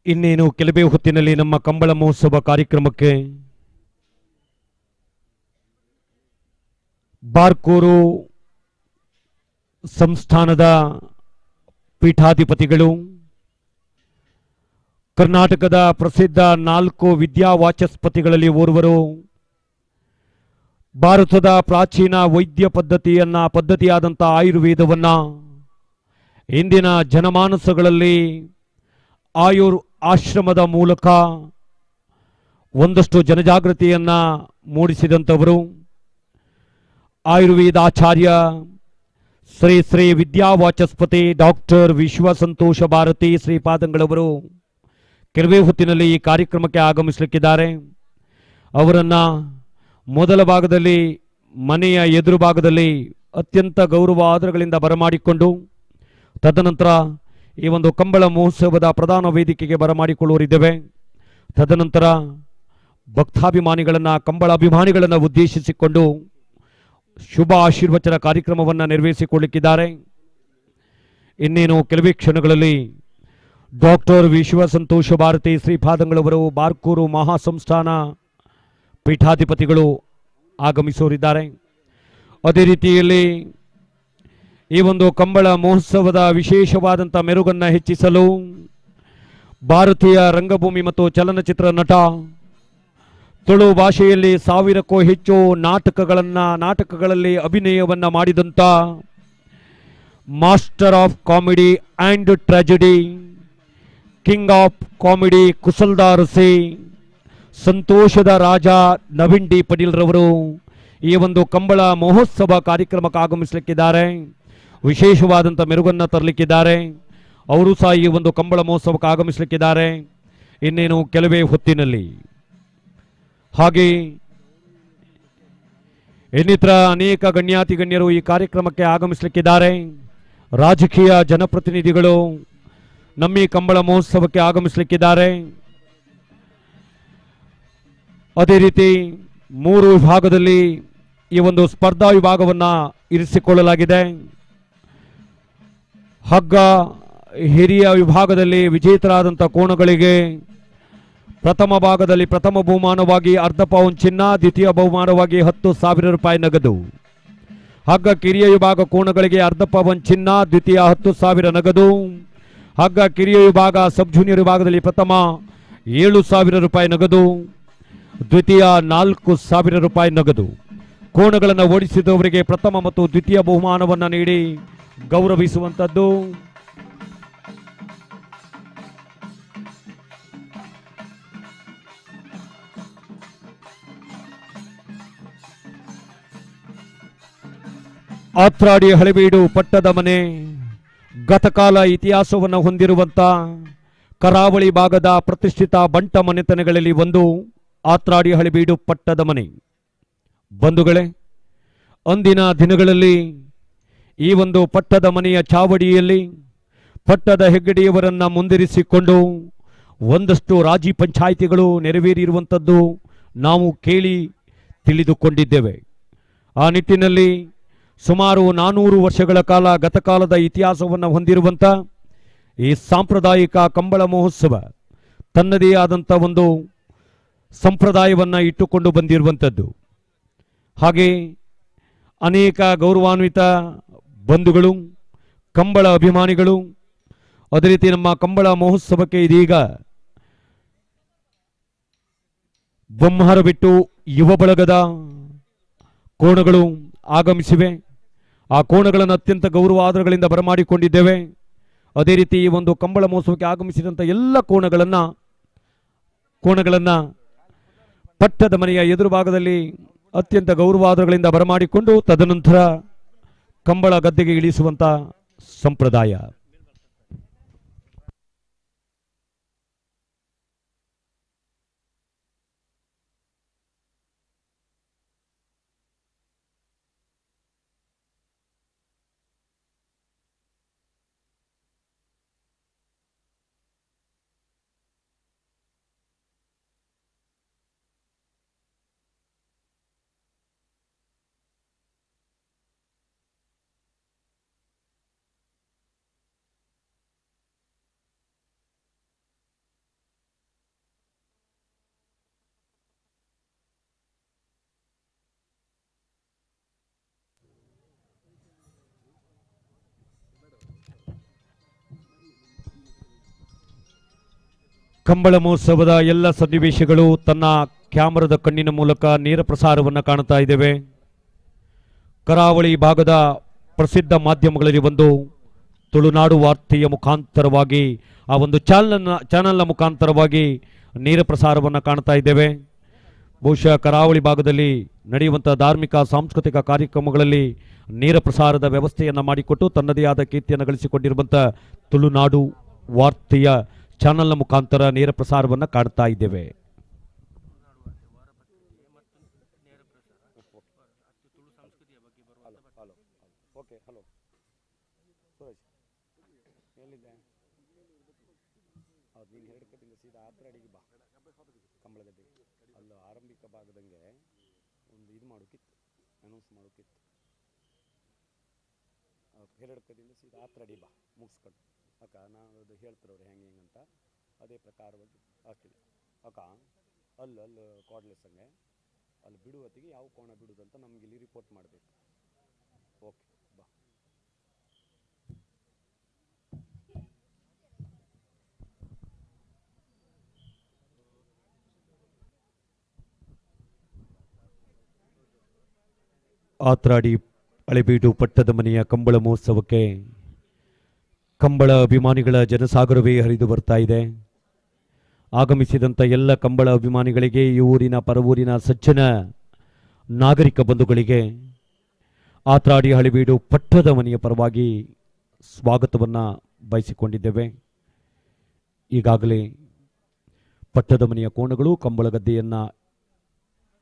ಇನ್ನೇನು ಕೆಲವೇ ಹೊತ್ತಿನಲ್ಲಿ ನಮ್ಮ ಕಂಬಳ ಮಹೋತ್ಸವ ಕಾರ್ಯಕ್ರಮಕ್ಕೆ ಬಾರ್ಕೂರು ಸಂಸ್ಥಾನದ ಪೀಠಾಧಿಪತಿಗಳು, ಕರ್ನಾಟಕದ ಪ್ರಸಿದ್ಧ 4 ವಿದ್ಯಾವಾಚಸ್ಪತಿಗಳಲ್ಲಿ ಓರ್ವರು, ಭಾರತದ ಪ್ರಾಚೀನ ವೈದ್ಯ ಪದ್ಧತಿಯಾದಂಥ ಆಯುರ್ವೇದವನ್ನ ಇಂದಿನ ಜನಮಾನಸಗಳಲ್ಲಿ ಆಶ್ರಮದ ಮೂಲಕ ಒಂದಷ್ಟು ಜನಜಾಗೃತಿಯನ್ನ ಮೂಡಿಸಿದಂಥವರು, ಆಯುರ್ವೇದಾಚಾರ್ಯ ಶ್ರೀ ಶ್ರೀ ವಿದ್ಯಾವಾಚಸ್ಪತಿ ಡಾಕ್ಟರ್ ವಿಶ್ವಸಂತೋಷ ಭಾರತಿ ಶ್ರೀಪಾದಂಗಳವರು ಕೆಲವೇ ಹೊತ್ತಿನಲ್ಲಿ ಈ ಕಾರ್ಯಕ್ರಮಕ್ಕೆ ಆಗಮಿಸಲಿಕ್ಕಿದ್ದಾರೆ. ಅವರನ್ನು ಮೊದಲ ಭಾಗದಲ್ಲಿ ಮನೆಯ ಎದುರು ಭಾಗದಲ್ಲಿ ಅತ್ಯಂತ ಗೌರವ ಆದರಗಳಿಂದ ಬರಮಾಡಿಕೊಂಡು ತದನಂತರ ಈ ಒಂದು ಕಂಬಳ ಮಹೋತ್ಸವದ ಪ್ರಧಾನ ವೇದಿಕೆಗೆ ಬರಮಾಡಿಕೊಳ್ಳುವರಿದ್ದೇವೆ. ತದನಂತರ ಭಕ್ತಾಭಿಮಾನಿಗಳನ್ನು, ಕಂಬಳ ಅಭಿಮಾನಿಗಳನ್ನು ಉದ್ದೇಶಿಸಿಕೊಂಡು ಶುಭ ಆಶೀರ್ವಚನ ಕಾರ್ಯಕ್ರಮವನ್ನು ನೆರವೇರಿಸಿಕೊಳ್ಳಿಕ್ಕಿದ್ದಾರೆ. ಇನ್ನೇನು ಕೆಲವೇ ಕ್ಷಣಗಳಲ್ಲಿ ಡಾಕ್ಟರ್ ವಿಶ್ವಸಂತೋಷ ಭಾರತಿ ಶ್ರೀಪಾದಂಗಳವರು ಬಾರ್ಕೂರು ಮಹಾಸಂಸ್ಥಾನ ಪೀಠಾಧಿಪತಿಗಳು ಆಗಮಿಸೋರಿದ್ದಾರೆ. ಅದೇ ರೀತಿಯಲ್ಲಿ ಈ ಒಂದು ಕಂಬಳ ಮಹೋತ್ಸವದ ವಿಶೇಷವಾದಂಥ ಮೆರುಗನ್ನು ಹೆಚ್ಚಿಸಲು ಭಾರತೀಯ ರಂಗಭೂಮಿ ಮತ್ತು ಚಲನಚಿತ್ರ ನಟ, ತುಳು ಭಾಷೆಯಲ್ಲಿ 1000ಕ್ಕೂ ಹೆಚ್ಚು ನಾಟಕಗಳಲ್ಲಿ ಅಭಿನಯವನ್ನು ಮಾಡಿದಂಥ master of comedy and tragedy, king of comedy ಕುಸಲ್ದಾರಸಿ, ಸಂತೋಷದ ರಾಜ ನವೀನ್ ಡಿ ಪಟೀಲ್ರವರು ಈ ಒಂದು ಕಂಬಳ ಮಹೋತ್ಸವ ಕಾರ್ಯಕ್ರಮಕ್ಕೆ ಆಗಮಿಸಲಿಕ್ಕಿದ್ದಾರೆ. ವಿಶೇಷವಾದಂಥ ಮೆರುಗನ್ನು ತರಲಿಕ್ಕಿದ್ದಾರೆ. ಅವರು ಸಹ ಈ ಒಂದು ಕಂಬಳ ಮಹೋತ್ಸವಕ್ಕೆ ಆಗಮಿಸಲಿಕ್ಕಿದ್ದಾರೆ ಇನ್ನೇನು ಕೆಲವೇ ಹೊತ್ತಿನಲ್ಲಿ. ಹಾಗೆ ಇನ್ನಿತರ ಅನೇಕ ಗಣ್ಯಾತಿ ಗಣ್ಯರು ಈ ಕಾರ್ಯಕ್ರಮಕ್ಕೆ ಆಗಮಿಸಲಿಕ್ಕಿದ್ದಾರೆ. ರಾಜಕೀಯ ಜನಪ್ರತಿನಿಧಿಗಳು ನಮ್ಮ ಈ ಕಂಬಳ ಮಹೋತ್ಸವಕ್ಕೆ ಆಗಮಿಸಲಿಕ್ಕಿದ್ದಾರೆ. ಅದೇ ರೀತಿ 3 ವಿಭಾಗದಲ್ಲಿ ಈ ಒಂದು ಸ್ಪರ್ಧಾ ವಿಭಾಗವನ್ನು ಇರಿಸಿಕೊಳ್ಳಲಾಗಿದೆ. ಹಗ್ಗ ಹಿರಿಯ ವಿಭಾಗದಲ್ಲಿ ವಿಜೇತರಾದಂಥ ಕೋಣಗಳಿಗೆ ಪ್ರಥಮ ಭಾಗದಲ್ಲಿ ಪ್ರಥಮ ಬಹುಮಾನವಾಗಿ ಅರ್ಧ ಪೌಂಡ್ ಚಿನ್ನ, ದ್ವಿತೀಯ ಬಹುಮಾನವಾಗಿ 10,000 ರೂಪಾಯಿ ನಗದು. ಹಗ್ಗ ಕಿರಿಯ ವಿಭಾಗ ಕೋಣಗಳಿಗೆ ಅರ್ಧ ಪೌಂಡ್ ಚಿನ್ನ, ದ್ವಿತೀಯ 10,000 ನಗದು. ಹಗ್ಗ ಕಿರಿಯ ವಿಭಾಗ ಸಬ್ ಜೂನಿಯರ್ ವಿಭಾಗದಲ್ಲಿ ಪ್ರಥಮ 7,000 ರೂಪಾಯಿ ನಗದು, ದ್ವಿತೀಯ 4,000 ರೂಪಾಯಿ ನಗದು. ಕೋಣಗಳನ್ನು ಓಡಿಸಿದವರಿಗೆ ಪ್ರಥಮ ಮತ್ತು ದ್ವಿತೀಯ ಬಹುಮಾನವನ್ನು ನೀಡಿ ಗೌರವಿಸುವಂಥದ್ದು. ಆತ್ರಾಡಿ ಹಳೆಬೀಡು ಪಟ್ಟದ ಮನೆ ಗತಕಾಲ ಇತಿಹಾಸವನ್ನು ಹೊಂದಿರುವಂಥ ಕರಾವಳಿ ಭಾಗದ ಪ್ರತಿಷ್ಠಿತ ಬಂಟ ಮನೆತನಗಳಲ್ಲಿ ಒಂದು ಆತ್ರಾಡಿ ಹಳೆಬೀಡು ಪಟ್ಟದ ಮನೆ. ಬಂಧುಗಳೇ, ಅಂದಿನ ದಿನಗಳಲ್ಲಿ ಈ ಒಂದು ಪಟ್ಟದ ಮನೆಯ ಚಾವಡಿಯಲ್ಲಿ ಪಟ್ಟದ ಹೆಗ್ಗಡೆಯವರನ್ನ ಮುಂದಿರಿಸಿಕೊಂಡು ಒಂದಷ್ಟು ರಾಜಿ ಪಂಚಾಯಿತಿಗಳು ನೆರವೇರಿರುವಂಥದ್ದು ನಾವು ಕೇಳಿ ತಿಳಿದುಕೊಂಡಿದ್ದೇವೆ. ಆ ನಿಟ್ಟಿನಲ್ಲಿ ಸುಮಾರು 400 ವರ್ಷಗಳ ಕಾಲ ಗತಕಾಲದ ಇತಿಹಾಸವನ್ನು ಹೊಂದಿರುವಂಥ ಈ ಸಾಂಪ್ರದಾಯಿಕ ಕಂಬಳ ಮಹೋತ್ಸವ ತನ್ನದೇ ಆದಂಥ ಒಂದು ಸಂಪ್ರದಾಯವನ್ನು ಇಟ್ಟುಕೊಂಡು ಬಂದಿರುವಂಥದ್ದು. ಹಾಗೆ ಅನೇಕ ಗೌರವಾನ್ವಿತ ಬಂಧುಗಳು, ಕಂಬಳ ಅಭಿಮಾನಿಗಳು, ಅದೇ ರೀತಿ ನಮ್ಮ ಕಂಬಳ ಮಹೋತ್ಸವಕ್ಕೆ ಇದೀಗ ಬೊಮ್ಮಹರಬಿಟ್ಟು ಯುವ ಬಳಗದ ಕೋಣಗಳು ಆಗಮಿಸಿವೆ. ಆ ಕೋಣಗಳನ್ನು ಅತ್ಯಂತ ಗೌರವ ಆದರಗಳಿಂದ ಬರಮಾಡಿಕೊಂಡಿದ್ದೇವೆ. ಅದೇ ರೀತಿ ಈ ಒಂದು ಕಂಬಳ ಮಹೋತ್ಸವಕ್ಕೆ ಆಗಮಿಸಿದಂಥ ಎಲ್ಲ ಕೋಣಗಳನ್ನು ಪಟ್ಟದ ಮನೆಯ ಎದುರು ಭಾಗದಲ್ಲಿ ಅತ್ಯಂತ ಗೌರವಾದರಗಳಿಂದ ಬರಮಾಡಿಕೊಂಡು ತದನಂತರ ಕಂಬಳ ಗದ್ದೆಗೆ ಇಳಿಸುವಂಥ ಸಂಪ್ರದಾಯ. ಕಂಬಳ ಮಹೋತ್ಸವದ ಎಲ್ಲ ಸನ್ನಿವೇಶಗಳು ತನ್ನ ಕ್ಯಾಮರಾದ ಕಣ್ಣಿನ ಮೂಲಕ ನೇರ ಪ್ರಸಾರವನ್ನು ಕಾಣ್ತಾ ಇದ್ದೇವೆ. ಕರಾವಳಿ ಭಾಗದ ಪ್ರಸಿದ್ಧ ಮಾಧ್ಯಮಗಳಲ್ಲಿ ಒಂದು ತುಳುನಾಡು ವಾರ್ತೆಯ ಮುಖಾಂತರವಾಗಿ ಆ ಒಂದು ಚಾನಲ್ನ ಮುಖಾಂತರವಾಗಿ ನೇರ ಪ್ರಸಾರವನ್ನು ಕಾಣ್ತಾ ಇದ್ದೇವೆ. ಬಹುಶಃ ಕರಾವಳಿ ಭಾಗದಲ್ಲಿ ನಡೆಯುವಂಥ ಧಾರ್ಮಿಕ ಸಾಂಸ್ಕೃತಿಕ ಕಾರ್ಯಕ್ರಮಗಳಲ್ಲಿ ನೇರ ಪ್ರಸಾರದ ವ್ಯವಸ್ಥೆಯನ್ನು ಮಾಡಿಕೊಟ್ಟು ತನ್ನದೇ ಆದ ಕೀರ್ತಿಯನ್ನು ಗಳಿಸಿಕೊಂಡಿರುವಂಥ ತುಳುನಾಡು ವಾರ್ತೆಯ ಚಾನಲ್ನ ಮುಖಾಂತರ ನೇರ ಪ್ರಸಾರವನ್ನು ಕಾಣ್ತಾ ಇದ್ದೇವೆ. ಆರಂಭಿಕ ಭಾಗದಂಗೆ ಒಂದು ಇದು ಮಾಡೋಕಿತ್ತು, ಅನೌನ್ಸ್ ಮಾಡೋಕಿತ್ತು. ಹೆರಡ್ಕದಿಂದ ಸೀದಾ ಹತ್ರ ಅಡಿ ಬಾ ಮುಗಿಸ್ಕೊಂಡು ಅಕ್ಕ ನಾನು ಅದು ಹೇಳ್ತಿರೋರು ಹೆಂಗೆ ಹೆಂಗಂತ ಅದೇ ಪ್ರಕಾರವಾಗಿ ಆಗ್ತಿದೆ ಅಕ್ಕ. ಅಲ್ಲಿ ಕಾರ್ಡ್ಲೆಸ್ ಹಂಗೆ ಅಲ್ಲಿ ಬಿಡುವತ್ತಿಗೆ ಯಾವ ಕೋಣ ಬಿಡುವುದಂತ ನಮ್ಗೆ ಇಲ್ಲಿ ರಿಪೋರ್ಟ್ ಮಾಡಬೇಕು. ಓಕೆ ಬಾ. ಆತ್ರಾಡಿ ಹಳೆಬೀಡು ಪಟ್ಟದ ಮನೆಯ ಕಂಬಳ ಮಹೋತ್ಸವಕ್ಕೆ ಕಂಬಳ ಅಭಿಮಾನಿಗಳ ಜನಸಾಗರವೇ ಹರಿದು ಬರ್ತಾ ಇದೆ. ಆಗಮಿಸಿದಂಥ ಎಲ್ಲ ಕಂಬಳ ಅಭಿಮಾನಿಗಳಿಗೆ ಈ ಊರಿನ ಪರವೂರಿನ ಸಜ್ಜನ ನಾಗರಿಕ ಬಂಧುಗಳಿಗೆ ಆತ್ರಾಡಿ ಹಳೆಬೀಡು ಪಟ್ಟದ ಮನೆಯ ಪರವಾಗಿ ಸ್ವಾಗತವನ್ನು ಬಯಸಿಕೊಂಡಿದ್ದೇವೆ. ಈಗಾಗಲೇ ಪಟ್ಟದ ಮನೆಯ ಕೋಣಗಳು ಕಂಬಳ ಗದ್ದೆಯನ್ನು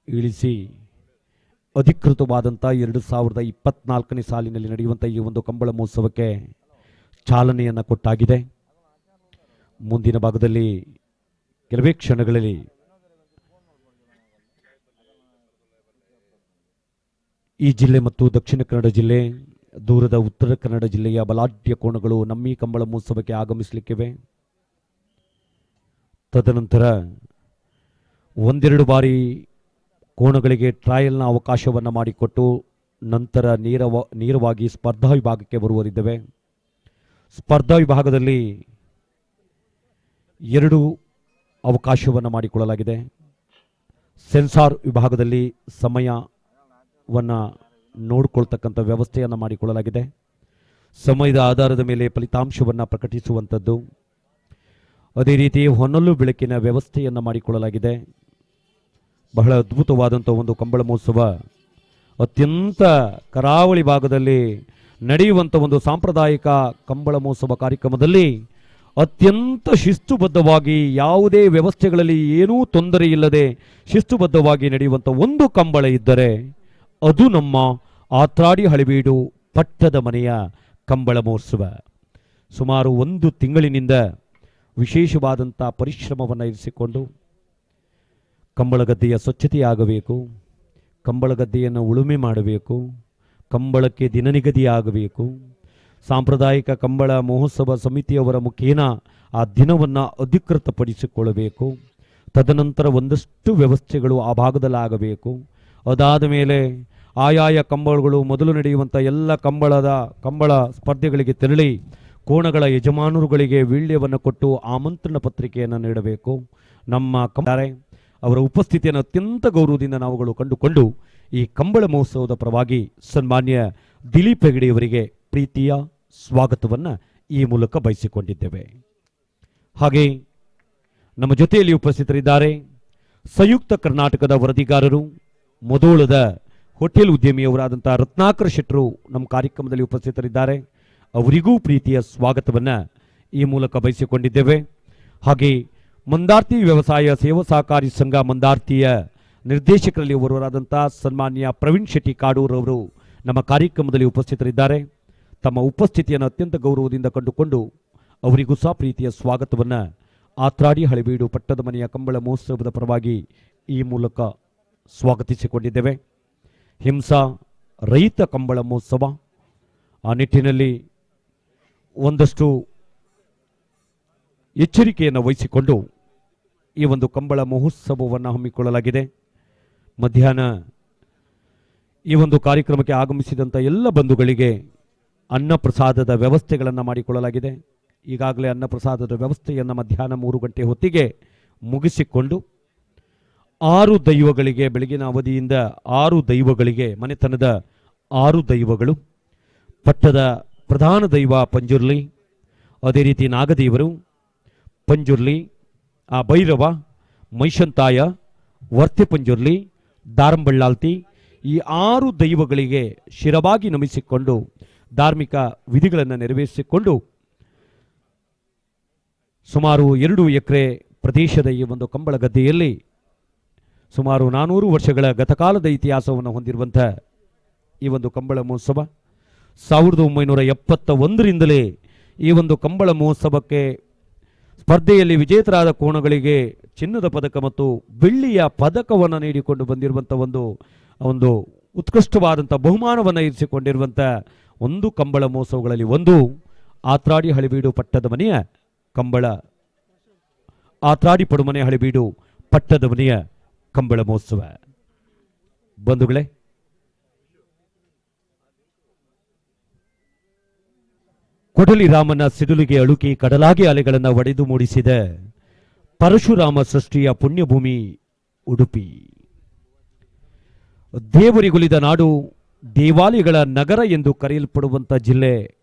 ಇಳಿಸಿ ಅಧಿಕೃತವಾದಂಥ 2024ನೇ ಸಾಲಿನಲ್ಲಿ ನಡೆಯುವಂಥ ಈ ಒಂದು ಕಂಬಳ ಮಹೋತ್ಸವಕ್ಕೆ ಚಾಲನೆಯನ್ನು ಕೊಟ್ಟಾಗಿದೆ. ಮುಂದಿನ ಭಾಗದಲ್ಲಿ ಕೆಲವೇ ಕ್ಷಣಗಳಲ್ಲಿ ಈ ಜಿಲ್ಲೆ ಮತ್ತು ದಕ್ಷಿಣ ಕನ್ನಡ ಜಿಲ್ಲೆ, ದೂರದ ಉತ್ತರ ಕನ್ನಡ ಜಿಲ್ಲೆಯ ಬಲಾಢ್ಯ ಕೋಣಗಳು ನಮ್ಮ ಈ ಕಂಬಳ ಮಹೋತ್ಸವಕ್ಕೆ ಆಗಮಿಸಲಿಕ್ಕಿವೆ. ತದನಂತರ ಒಂದೆರಡು ಬಾರಿ ಕೋಣಗಳಿಗೆ ಟ್ರಯಲ್ನ ಅವಕಾಶವನ್ನು ಮಾಡಿಕೊಟ್ಟು ನಂತರ ನೇರವಾಗಿ ಸ್ಪರ್ಧಾ ವಿಭಾಗಕ್ಕೆ ಬರುವರಿದ್ದೇವೆ. ಸ್ಪರ್ಧಾ ವಿಭಾಗದಲ್ಲಿ 2 ಅವಕಾಶವನ್ನು ಮಾಡಿಕೊಳ್ಳಲಾಗಿದೆ. ಸೆನ್ಸಾರ್ ವಿಭಾಗದಲ್ಲಿ ಸಮಯವನ್ನು ನೋಡಿಕೊಳ್ತಕ್ಕಂಥ ವ್ಯವಸ್ಥೆಯನ್ನು ಮಾಡಿಕೊಳ್ಳಲಾಗಿದೆ. ಸಮಯದ ಆಧಾರದ ಮೇಲೆ ಫಲಿತಾಂಶವನ್ನು ಪ್ರಕಟಿಸುವಂಥದ್ದು. ಅದೇ ರೀತಿ ಹೊನಲು ಬೆಳಕಿನ ವ್ಯವಸ್ಥೆಯನ್ನು ಮಾಡಿಕೊಳ್ಳಲಾಗಿದೆ. ಬಹಳ ಅದ್ಭುತವಾದಂಥ ಒಂದು ಕಂಬಳ ಮಹೋತ್ಸವ. ಅತ್ಯಂತ ಕರಾವಳಿ ಭಾಗದಲ್ಲಿ ನಡೆಯುವಂಥ ಒಂದು ಸಾಂಪ್ರದಾಯಿಕ ಕಂಬಳ ಮಹೋತ್ಸವ ಕಾರ್ಯಕ್ರಮದಲ್ಲಿ ಅತ್ಯಂತ ಶಿಸ್ತುಬದ್ಧವಾಗಿ ಯಾವುದೇ ವ್ಯವಸ್ಥೆಗಳಲ್ಲಿ ಏನೂ ತೊಂದರೆ ಇಲ್ಲದೆ ಶಿಸ್ತುಬದ್ಧವಾಗಿ ನಡೆಯುವಂಥ ಒಂದು ಕಂಬಳ ಇದ್ದರೆ ಅದು ನಮ್ಮ ಆತ್ರಾಡಿ ಹಳೆಬೀಡು ಪಟ್ಟದ ಮನೆಯ ಕಂಬಳ ಮಹೋತ್ಸವ. ಸುಮಾರು 1 ತಿಂಗಳಿನಿಂದ ವಿಶೇಷವಾದಂಥ ಪರಿಶ್ರಮವನ್ನು ಇರಿಸಿಕೊಂಡು ಕಂಬಳಗದ್ದೆಯ ಸ್ವಚ್ಛತೆಯಾಗಬೇಕು, ಕಂಬಳಗದ್ದೆಯನ್ನು ಉಳುಮೆ ಮಾಡಬೇಕು, ಕಂಬಳಕ್ಕೆ ದಿನನಿಗದಿಯಾಗಬೇಕು. ಸಾಂಪ್ರದಾಯಿಕ ಕಂಬಳ ಮಹೋತ್ಸವ ಸಮಿತಿಯವರ ಮುಖೇನ ಆ ದಿನವನ್ನು ಅಧಿಕೃತಪಡಿಸಿಕೊಳ್ಳಬೇಕು. ತದನಂತರ ಒಂದಷ್ಟು ವ್ಯವಸ್ಥೆಗಳು ಆ ಭಾಗದಲ್ಲಾಗಬೇಕು. ಅದಾದ ಮೇಲೆ ಆಯಾಯ ಕಂಬಳಗಳು ಮೊದಲು ನಡೆಯುವಂಥ ಎಲ್ಲ ಕಂಬಳ ಸ್ಪರ್ಧೆಗಳಿಗೆ ತೆರಳಿ ಕೋಣಗಳ ಯಜಮಾನರುಗಳಿಗೆ ವೀಳ್ಯವನ್ನು ಕೊಟ್ಟು ಆಮಂತ್ರಣ ಪತ್ರಿಕೆಯನ್ನು ನೀಡಬೇಕು. ನಮ್ಮ ಅವರ ಉಪಸ್ಥಿತಿಯನ್ನು ಅತ್ಯಂತ ಗೌರವದಿಂದ ನಾವುಗಳು ಕಂಡುಕೊಂಡು ಈ ಕಂಬಳ ಮಹೋತ್ಸವದ ಪರವಾಗಿ ಸನ್ಮಾನ್ಯ ದಿಲೀಪ್ ಹೆಗಡೆಯವರಿಗೆ ಪ್ರೀತಿಯ ಸ್ವಾಗತವನ್ನು ಈ ಮೂಲಕ ಬಯಸಿಕೊಂಡಿದ್ದೇವೆ. ಹಾಗೆ ನಮ್ಮ ಜೊತೆಯಲ್ಲಿ ಉಪಸ್ಥಿತರಿದ್ದಾರೆ ಸಂಯುಕ್ತ ಕರ್ನಾಟಕದ ವರದಿಗಾರರು, ಮೊದೋಳದ ಹೋಟೆಲ್ ಉದ್ಯಮಿಯವರಾದಂಥ ರತ್ನಾಕರ ಶೆಟ್ಟರು ನಮ್ಮ ಕಾರ್ಯಕ್ರಮದಲ್ಲಿ ಉಪಸ್ಥಿತರಿದ್ದಾರೆ. ಅವರಿಗೂ ಪ್ರೀತಿಯ ಸ್ವಾಗತವನ್ನು ಈ ಮೂಲಕ ಬಯಸಿಕೊಂಡಿದ್ದೇವೆ. ಹಾಗೆ ಮಂದಾರ್ತಿ ವ್ಯವಸಾಯ ಸೇವಾ ಸಹಕಾರಿ ಸಂಘ ಮಂದಾರ್ತಿಯ ನಿರ್ದೇಶಕರಲ್ಲಿ ಒಬ್ಬರಾದಂಥ ಸನ್ಮಾನ್ಯ ಪ್ರವೀಣ್ ಶೆಟ್ಟಿ ಕಾಡೂರವರು ನಮ್ಮ ಕಾರ್ಯಕ್ರಮದಲ್ಲಿ ಉಪಸ್ಥಿತರಿದ್ದಾರೆ. ತಮ್ಮ ಉಪಸ್ಥಿತಿಯನ್ನು ಅತ್ಯಂತ ಗೌರವದಿಂದ ಕಂಡುಕೊಂಡು ಅವರಿಗೂ ಸಹ ಪ್ರೀತಿಯ ಸ್ವಾಗತವನ್ನು ಆತ್ರಾಡಿ ಹಳೆಬೀಡು ಪಟ್ಟದ ಮನೆಯ ಕಂಬಳ ಮಹೋತ್ಸವದ ಪರವಾಗಿ ಈ ಮೂಲಕ ಸ್ವಾಗತಿಸಿಕೊಂಡಿದ್ದೇವೆ. ಹಿಂಸಾ ರೈತ ಕಂಬಳ ಮಹೋತ್ಸವ, ಆ ನಿಟ್ಟಿನಲ್ಲಿ ಒಂದಷ್ಟು ಎಚ್ಚರಿಕೆಯನ್ನು ವಹಿಸಿಕೊಂಡು ಈ ಒಂದು ಕಂಬಳ ಮಹೋತ್ಸವವನ್ನು ಹಮ್ಮಿಕೊಳ್ಳಲಾಗಿದೆ. ಮಧ್ಯಾಹ್ನ ಈ ಒಂದು ಕಾರ್ಯಕ್ರಮಕ್ಕೆ ಆಗಮಿಸಿದಂಥ ಎಲ್ಲ ಬಂಧುಗಳಿಗೆ ಅನ್ನ ಪ್ರಸಾದದ ವ್ಯವಸ್ಥೆಗಳನ್ನು ಮಾಡಿಕೊಳ್ಳಲಾಗಿದೆ. ಈಗಾಗಲೇ ಅನ್ನಪ್ರಸಾದದ ವ್ಯವಸ್ಥೆಯನ್ನು ಮಧ್ಯಾಹ್ನ 3 ಗಂಟೆ ಹೊತ್ತಿಗೆ ಮುಗಿಸಿಕೊಂಡು 6 ದೈವಗಳಿಗೆ ಬೆಳಗಿನ ಅವಧಿಯಿಂದ 6 ದೈವಗಳಿಗೆ ಮನೆತನದ 6 ದೈವಗಳು, ಪಟ್ಟದ ಪ್ರಧಾನ ದೈವ ಪಂಜುರ್ಲಿ, ಅದೇ ರೀತಿ ನಾಗದೇವರು, ಪಂಜುರ್ಲಿ, ಆ ಭೈರವ, ಮೈಷಂತಾಯ, ವರ್ತೆ ಪಂಜುರ್ಲಿ, ದಾರಂಬಳ್ಳಾಲ್ತಿ, ಈ 6 ದೈವಗಳಿಗೆ ಶಿರವಾಗಿ ನಮಿಸಿಕೊಂಡು ಧಾರ್ಮಿಕ ವಿಧಿಗಳನ್ನು ನೆರವೇರಿಸಿಕೊಂಡು ಸುಮಾರು 2 ಎಕರೆ ಪ್ರದೇಶದ ಈ ಒಂದು ಕಂಬಳ ಗದ್ದೆಯಲ್ಲಿ ಸುಮಾರು 400 ವರ್ಷಗಳ ಗತಕಾಲದ ಇತಿಹಾಸವನ್ನು ಹೊಂದಿರುವಂಥ ಈ ಒಂದು ಕಂಬಳ ಮಹೋತ್ಸವ 1971ರಿಂದಲೇ ಈ ಒಂದು ಕಂಬಳ ಮಹೋತ್ಸವಕ್ಕೆ ಸ್ಪರ್ಧೆಯಲ್ಲಿ ವಿಜೇತರಾದ ಕೋಣಗಳಿಗೆ ಚಿನ್ನದ ಪದಕ ಮತ್ತು ಬೆಳ್ಳಿಯ ಪದಕವನ್ನು ನೀಡಿಕೊಂಡು ಬಂದಿರುವಂಥ ಒಂದು ಉತ್ಕೃಷ್ಟವಾದಂಥ ಬಹುಮಾನವನ್ನು ಇರಿಸಿಕೊಂಡಿರುವಂಥ ಒಂದು ಕಂಬಳ ಮಹೋತ್ಸವಗಳಲ್ಲಿ ಒಂದು ಆತ್ರಾಡಿ ಹಳೆಬೀಡು ಪಟ್ಟದ ಮನೆಯ ಕಂಬಳ, ಆತ್ರಾಡಿ ಪಡುಮನೆ ಹಳೆಬೀಡು ಪಟ್ಟದ ಮನೆಯ ಕಂಬಳ ಮಹೋತ್ಸವ. ಬಂಧುಗಳೇ, ಕೊಡಲಿ ರಾಮನ ಸಿಡಿಲಿಗೆ ಅಳುಕಿ ಕಡಲಾಗಿ ಅಲೆಗಳನ್ನು ಒಡೆದು ಮೂಡಿಸಿದ ಪರಶುರಾಮ ಸೃಷ್ಟಿಯ ಪುಣ್ಯಭೂಮಿ ಉಡುಪಿ. ದೇವರಿಗುಲಿದ ನಾಡು, ದೇವಾಲಯಗಳ ನಗರ ಎಂದು ಕರೆಯಲ್ಪಡುವಂಥ ಜಿಲ್ಲೆ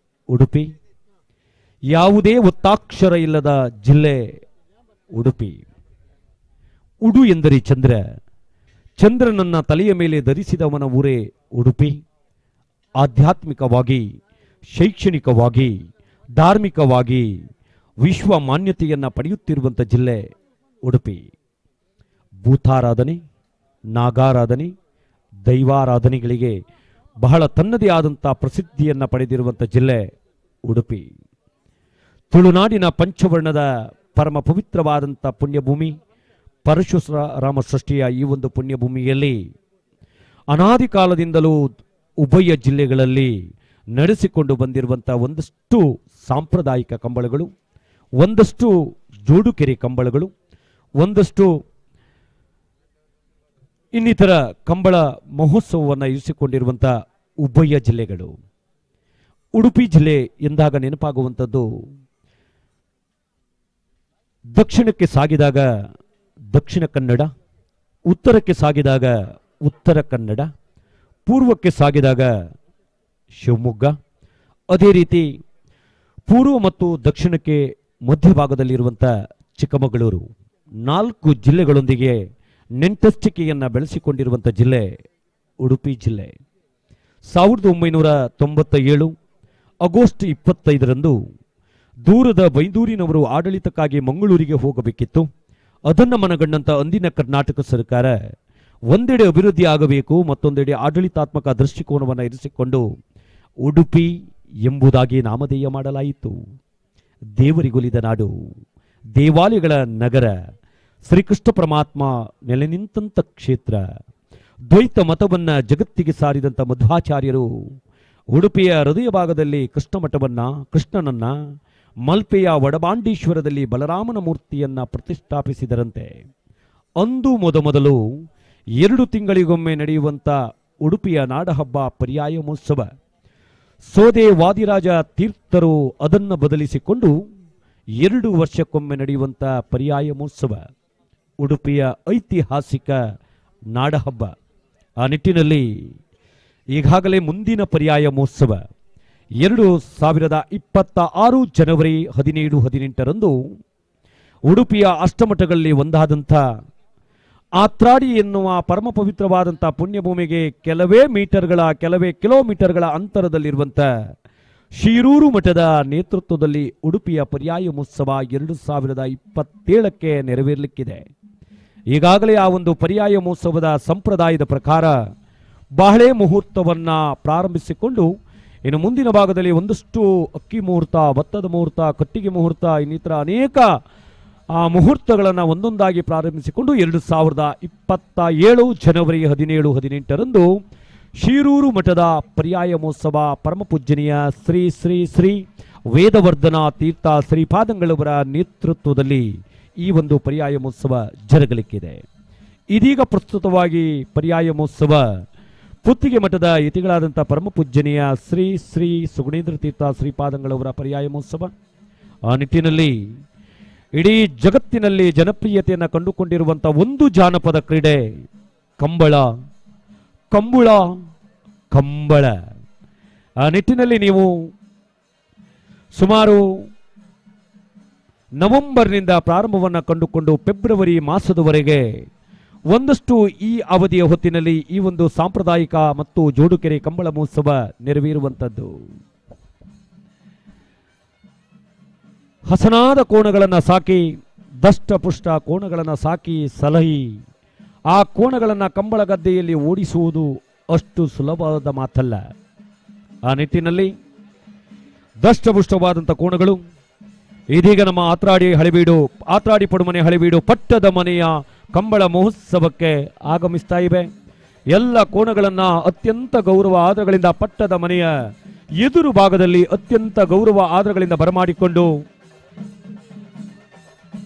ಉಡುಪಿ. ಯಾವುದೇ ಒತ್ತಾಕ್ಷರ ಇಲ್ಲದ ಜಿಲ್ಲೆ ಉಡುಪಿ. ಉಡು ಎಂದರೆ ಚಂದ್ರ, ಚಂದ್ರನನ್ನ ತಲೆಯ ಮೇಲೆ ಧರಿಸಿದವನ ಊರೇ ಉಡುಪಿ. ಆಧ್ಯಾತ್ಮಿಕವಾಗಿ, ಶೈಕ್ಷಣಿಕವಾಗಿ, ಧಾರ್ಮಿಕವಾಗಿ ವಿಶ್ವ ಮಾನ್ಯತೆಯನ್ನು ಪಡೆಯುತ್ತಿರುವಂಥ ಜಿಲ್ಲೆ ಉಡುಪಿ. ಭೂತಾರಾಧನೆ, ನಾಗಾರಾಧನೆ, ದೈವಾರಾಧನೆಗಳಿಗೆ ಬಹಳ ತನ್ನದೇ ಆದಂಥ ಪ್ರಸಿದ್ಧಿಯನ್ನು ಪಡೆದಿರುವಂಥ ಜಿಲ್ಲೆ ಉಡುಪಿ. ತುಳುನಾಡಿನ ಪಂಚವರ್ಣದ ಪರಮ ಪವಿತ್ರವಾದಂಥ ಪುಣ್ಯಭೂಮಿ ಪರಶುರಾಮ ಸೃಷ್ಟಿಯ ಈ ಒಂದು ಪುಣ್ಯಭೂಮಿಯಲ್ಲಿ ಅನಾದಿ ಕಾಲದಿಂದಲೂ ಉಭಯ ಜಿಲ್ಲೆಗಳಲ್ಲಿ ನಡೆಸಿಕೊಂಡು ಬಂದಿರುವಂಥ ಒಂದಷ್ಟು ಸಾಂಪ್ರದಾಯಿಕ ಕಂಬಳಗಳು, ಒಂದಷ್ಟು ಜೋಡುಕೆರೆ ಕಂಬಳಗಳು, ಒಂದಷ್ಟು ಇನ್ನಿತರ ಕಂಬಳ ಮಹೋತ್ಸವವನ್ನು ಇರಿಸಿಕೊಂಡಿರುವಂಥ ಉಭಯ ಜಿಲ್ಲೆಗಳು. ಉಡುಪಿ ಜಿಲ್ಲೆ ಎಂದಾಗ ನೆನಪಾಗುವಂಥದ್ದು ದಕ್ಷಿಣಕ್ಕೆ ಸಾಗಿದಾಗ ದಕ್ಷಿಣ ಕನ್ನಡ, ಉತ್ತರಕ್ಕೆ ಸಾಗಿದಾಗ ಉತ್ತರ ಕನ್ನಡ, ಪೂರ್ವಕ್ಕೆ ಸಾಗಿದಾಗ ಶಿವಮೊಗ್ಗ, ಅದೇ ರೀತಿ ಪೂರ್ವ ಮತ್ತು ದಕ್ಷಿಣಕ್ಕೆ ಮಧ್ಯಭಾಗದಲ್ಲಿರುವಂಥ ಚಿಕ್ಕಮಗಳೂರು, 4 ಜಿಲ್ಲೆಗಳೊಂದಿಗೆ ನೆಂಟಸ್ಟಿಕೆಯನ್ನು ಬೆಳೆಸಿಕೊಂಡಿರುವಂಥ ಜಿಲ್ಲೆ ಉಡುಪಿ ಜಿಲ್ಲೆ. 1997 ಆಗಸ್ಟ್ 25ರಂದು ದೂರದ ಬೈಂದೂರಿನವರು ಆಡಳಿತಕ್ಕಾಗಿ ಮಂಗಳೂರಿಗೆ ಹೋಗಬೇಕಿತ್ತು. ಅದನ್ನು ಮನಗಂಡಂಥ ಅಂದಿನ ಕರ್ನಾಟಕ ಸರ್ಕಾರ ಒಂದೆಡೆ ಅಭಿವೃದ್ಧಿ ಆಗಬೇಕು, ಮತ್ತೊಂದೆಡೆ ಆಡಳಿತಾತ್ಮಕ ದೃಷ್ಟಿಕೋನವನ್ನು ಇರಿಸಿಕೊಂಡು ಉಡುಪಿ ಎಂಬುದಾಗಿ ನಾಮಧೇಯ ಮಾಡಲಾಯಿತು. ದೇವರಿಗೊಲಿದ ನಾಡು, ದೇವಾಲಯಗಳ ನಗರ, ಶ್ರೀಕೃಷ್ಣ ಪರಮಾತ್ಮ ನೆಲೆ ನಿಂತಂಥ ಕ್ಷೇತ್ರ, ದ್ವೈತ ಮತವನ್ನ ಜಗತ್ತಿಗೆ ಸಾರಿದಂಥ ಮಧ್ವಾಚಾರ್ಯರು ಉಡುಪಿಯ ಹೃದಯ ಭಾಗದಲ್ಲಿ ಕೃಷ್ಣನನ್ನ ಮಲ್ಪೆಯ ವಡಬಾಂಡೀಶ್ವರದಲ್ಲಿ ಬಲರಾಮನ ಮೂರ್ತಿಯನ್ನ ಪ್ರತಿಷ್ಠಾಪಿಸಿದರಂತೆ. ಅಂದು ಮೊದಲು 2 ತಿಂಗಳಿಗೊಮ್ಮೆ ನಡೆಯುವಂಥ ಉಡುಪಿಯ ನಾಡಹಬ್ಬ ಪರ್ಯಾಯ ಮಹೋತ್ಸವ. ಸೋದೆ ವಾದಿರಾಜ ತೀರ್ಥರು ಅದನ್ನು ಬದಲಿಸಿಕೊಂಡು 2 ವರ್ಷಕ್ಕೊಮ್ಮೆ ನಡೆಯುವಂಥ ಪರ್ಯಾಯ ಮಹೋತ್ಸವ ಉಡುಪಿಯ ಐತಿಹಾಸಿಕ ನಾಡಹಬ್ಬ. ಆ ನಿಟ್ಟಿನಲ್ಲಿ ಈಗಾಗಲೇ ಮುಂದಿನ ಪರ್ಯಾಯ ಮಹೋತ್ಸವ 2026 ಜನವರಿ 17-18ರಂದು ಉಡುಪಿಯ ಅಷ್ಟಮಠಗಳಲ್ಲಿ ಒಂದಾದಂಥ ಆತ್ರಾಡಿ ಎನ್ನುವ ಪರಮ ಪವಿತ್ರವಾದಂಥ ಪುಣ್ಯಭೂಮಿಗೆ ಕೆಲವೇ ಕಿಲೋಮೀಟರ್ಗಳ ಅಂತರದಲ್ಲಿರುವಂಥ ಶಿರೂರು ಮಠದ ನೇತೃತ್ವದಲ್ಲಿ ಉಡುಪಿಯ ಪರ್ಯಾಯ ಮಹೋತ್ಸವ 2027ಕ್ಕೆ ನೆರವೇರಲಿಕ್ಕಿದೆ. ಈಗಾಗಲೇ ಆ ಒಂದು ಪರ್ಯಾಯ ಮಹೋತ್ಸವದ ಸಂಪ್ರದಾಯದ ಪ್ರಕಾರ ಬಹಳೆ ಮುಹೂರ್ತವನ್ನು ಪ್ರಾರಂಭಿಸಿಕೊಂಡು ಇನ್ನು ಮುಂದಿನ ಭಾಗದಲ್ಲಿ ಒಂದಷ್ಟು ಅಕ್ಕಿ ಮುಹೂರ್ತ, ಭತ್ತದ ಮುಹೂರ್ತ, ಕಟ್ಟಿಗೆ ಮುಹೂರ್ತ, ಇನ್ನಿತರ ಅನೇಕ ಮುಹೂರ್ತಗಳನ್ನು ಒಂದೊಂದಾಗಿ ಪ್ರಾರಂಭಿಸಿಕೊಂಡು 2027 ಜನವರಿ 17-18ರಂದು ಶಿರೂರು ಮಠದ ಪರ್ಯಾಯ ಮಹೋತ್ಸವ ಪರಮ ಪೂಜ್ಯನೀಯ ಶ್ರೀ ಶ್ರೀ ಶ್ರೀ ವೇದವರ್ಧನ ತೀರ್ಥ ಶ್ರೀಪಾದಂಗಳವರ ನೇತೃತ್ವದಲ್ಲಿ ಈ ಒಂದು ಪರ್ಯಾಯ ಮಹೋತ್ಸವ ಜರುಗಲಿಕ್ಕಿದೆ. ಇದೀಗ ಪ್ರಸ್ತುತವಾಗಿ ಪರ್ಯಾಯ ಮಹೋತ್ಸವ ಪುತ್ತಿಗೆ ಮಠದ ಯತಿಗಳಾದಂಥ ಪರಮ ಪೂಜ್ಯನೀಯ ಶ್ರೀ ಶ್ರೀ ಸುಗುಣೇಂದ್ರ ತೀರ್ಥ ಶ್ರೀಪಾದಂಗಳವರ ಪರ್ಯಾಯ ಮಹೋತ್ಸವ, ಆ ನಿಟ್ಟಿನಲ್ಲಿ ಇಡೀ ಜಗತ್ತಿನಲ್ಲಿ ಜನಪ್ರಿಯತೆಯನ್ನು ಕಂಡುಕೊಂಡಿರುವಂಥ ಒಂದು ಜಾನಪದ ಕ್ರೀಡೆ ಕಂಬಳ, ಕಂಬಳ, ಕಂಬಳ. ಆ ನಿಟ್ಟಿನಲ್ಲಿ ನೀವು ಸುಮಾರು ನವೆಂಬರ್ನಿಂದ ಪ್ರಾರಂಭವನ್ನು ಕಂಡುಕೊಂಡು ಫೆಬ್ರವರಿ ಮಾಸದವರೆಗೆ ಒಂದಷ್ಟು ಈ ಅವಧಿಯ ಹೊತ್ತಿನಲ್ಲಿ ಈ ಒಂದು ಸಾಂಪ್ರದಾಯಿಕ ಮತ್ತು ಜೋಡುಕೆರೆ ಕಂಬಳ ಮಹೋತ್ಸವ ನೆರವೇರುವಂಥದ್ದು. ಹಸನಾದ ಕೋಣಗಳನ್ನು ಸಾಕಿ, ದಷ್ಟಪುಷ್ಟ ಕೋಣಗಳನ್ನು ಸಾಕಿ ಸಲಹಿ ಆ ಕೋಣಗಳನ್ನು ಕಂಬಳ ಗದ್ದೆಯಲ್ಲಿ ಓಡಿಸುವುದು ಅಷ್ಟು ಸುಲಭವಾದ ಮಾತಲ್ಲ. ಆ ನಿಟ್ಟಿನಲ್ಲಿ ದಷ್ಟಪುಷ್ಟವಾದಂಥ ಕೋಣಗಳು ಇದೀಗ ನಮ್ಮ ಆತ್ರಾಡಿ ಪಡುಮನೆ ಹಳೆಬೀಡು ಪಟ್ಟದ ಮನೆಯ ಕಂಬಳ ಮಹೋತ್ಸವಕ್ಕೆ ಆಗಮಿಸ್ತಾ ಇವೆ. ಎಲ್ಲ ಕೋಣಗಳನ್ನು ಅತ್ಯಂತ ಗೌರವ ಆದರಗಳಿಂದ ಪಟ್ಟದ ಮನೆಯ ಎದುರು ಭಾಗದಲ್ಲಿ ಅತ್ಯಂತ ಗೌರವ ಆದರಗಳಿಂದ ಬರಮಾಡಿಕೊಂಡು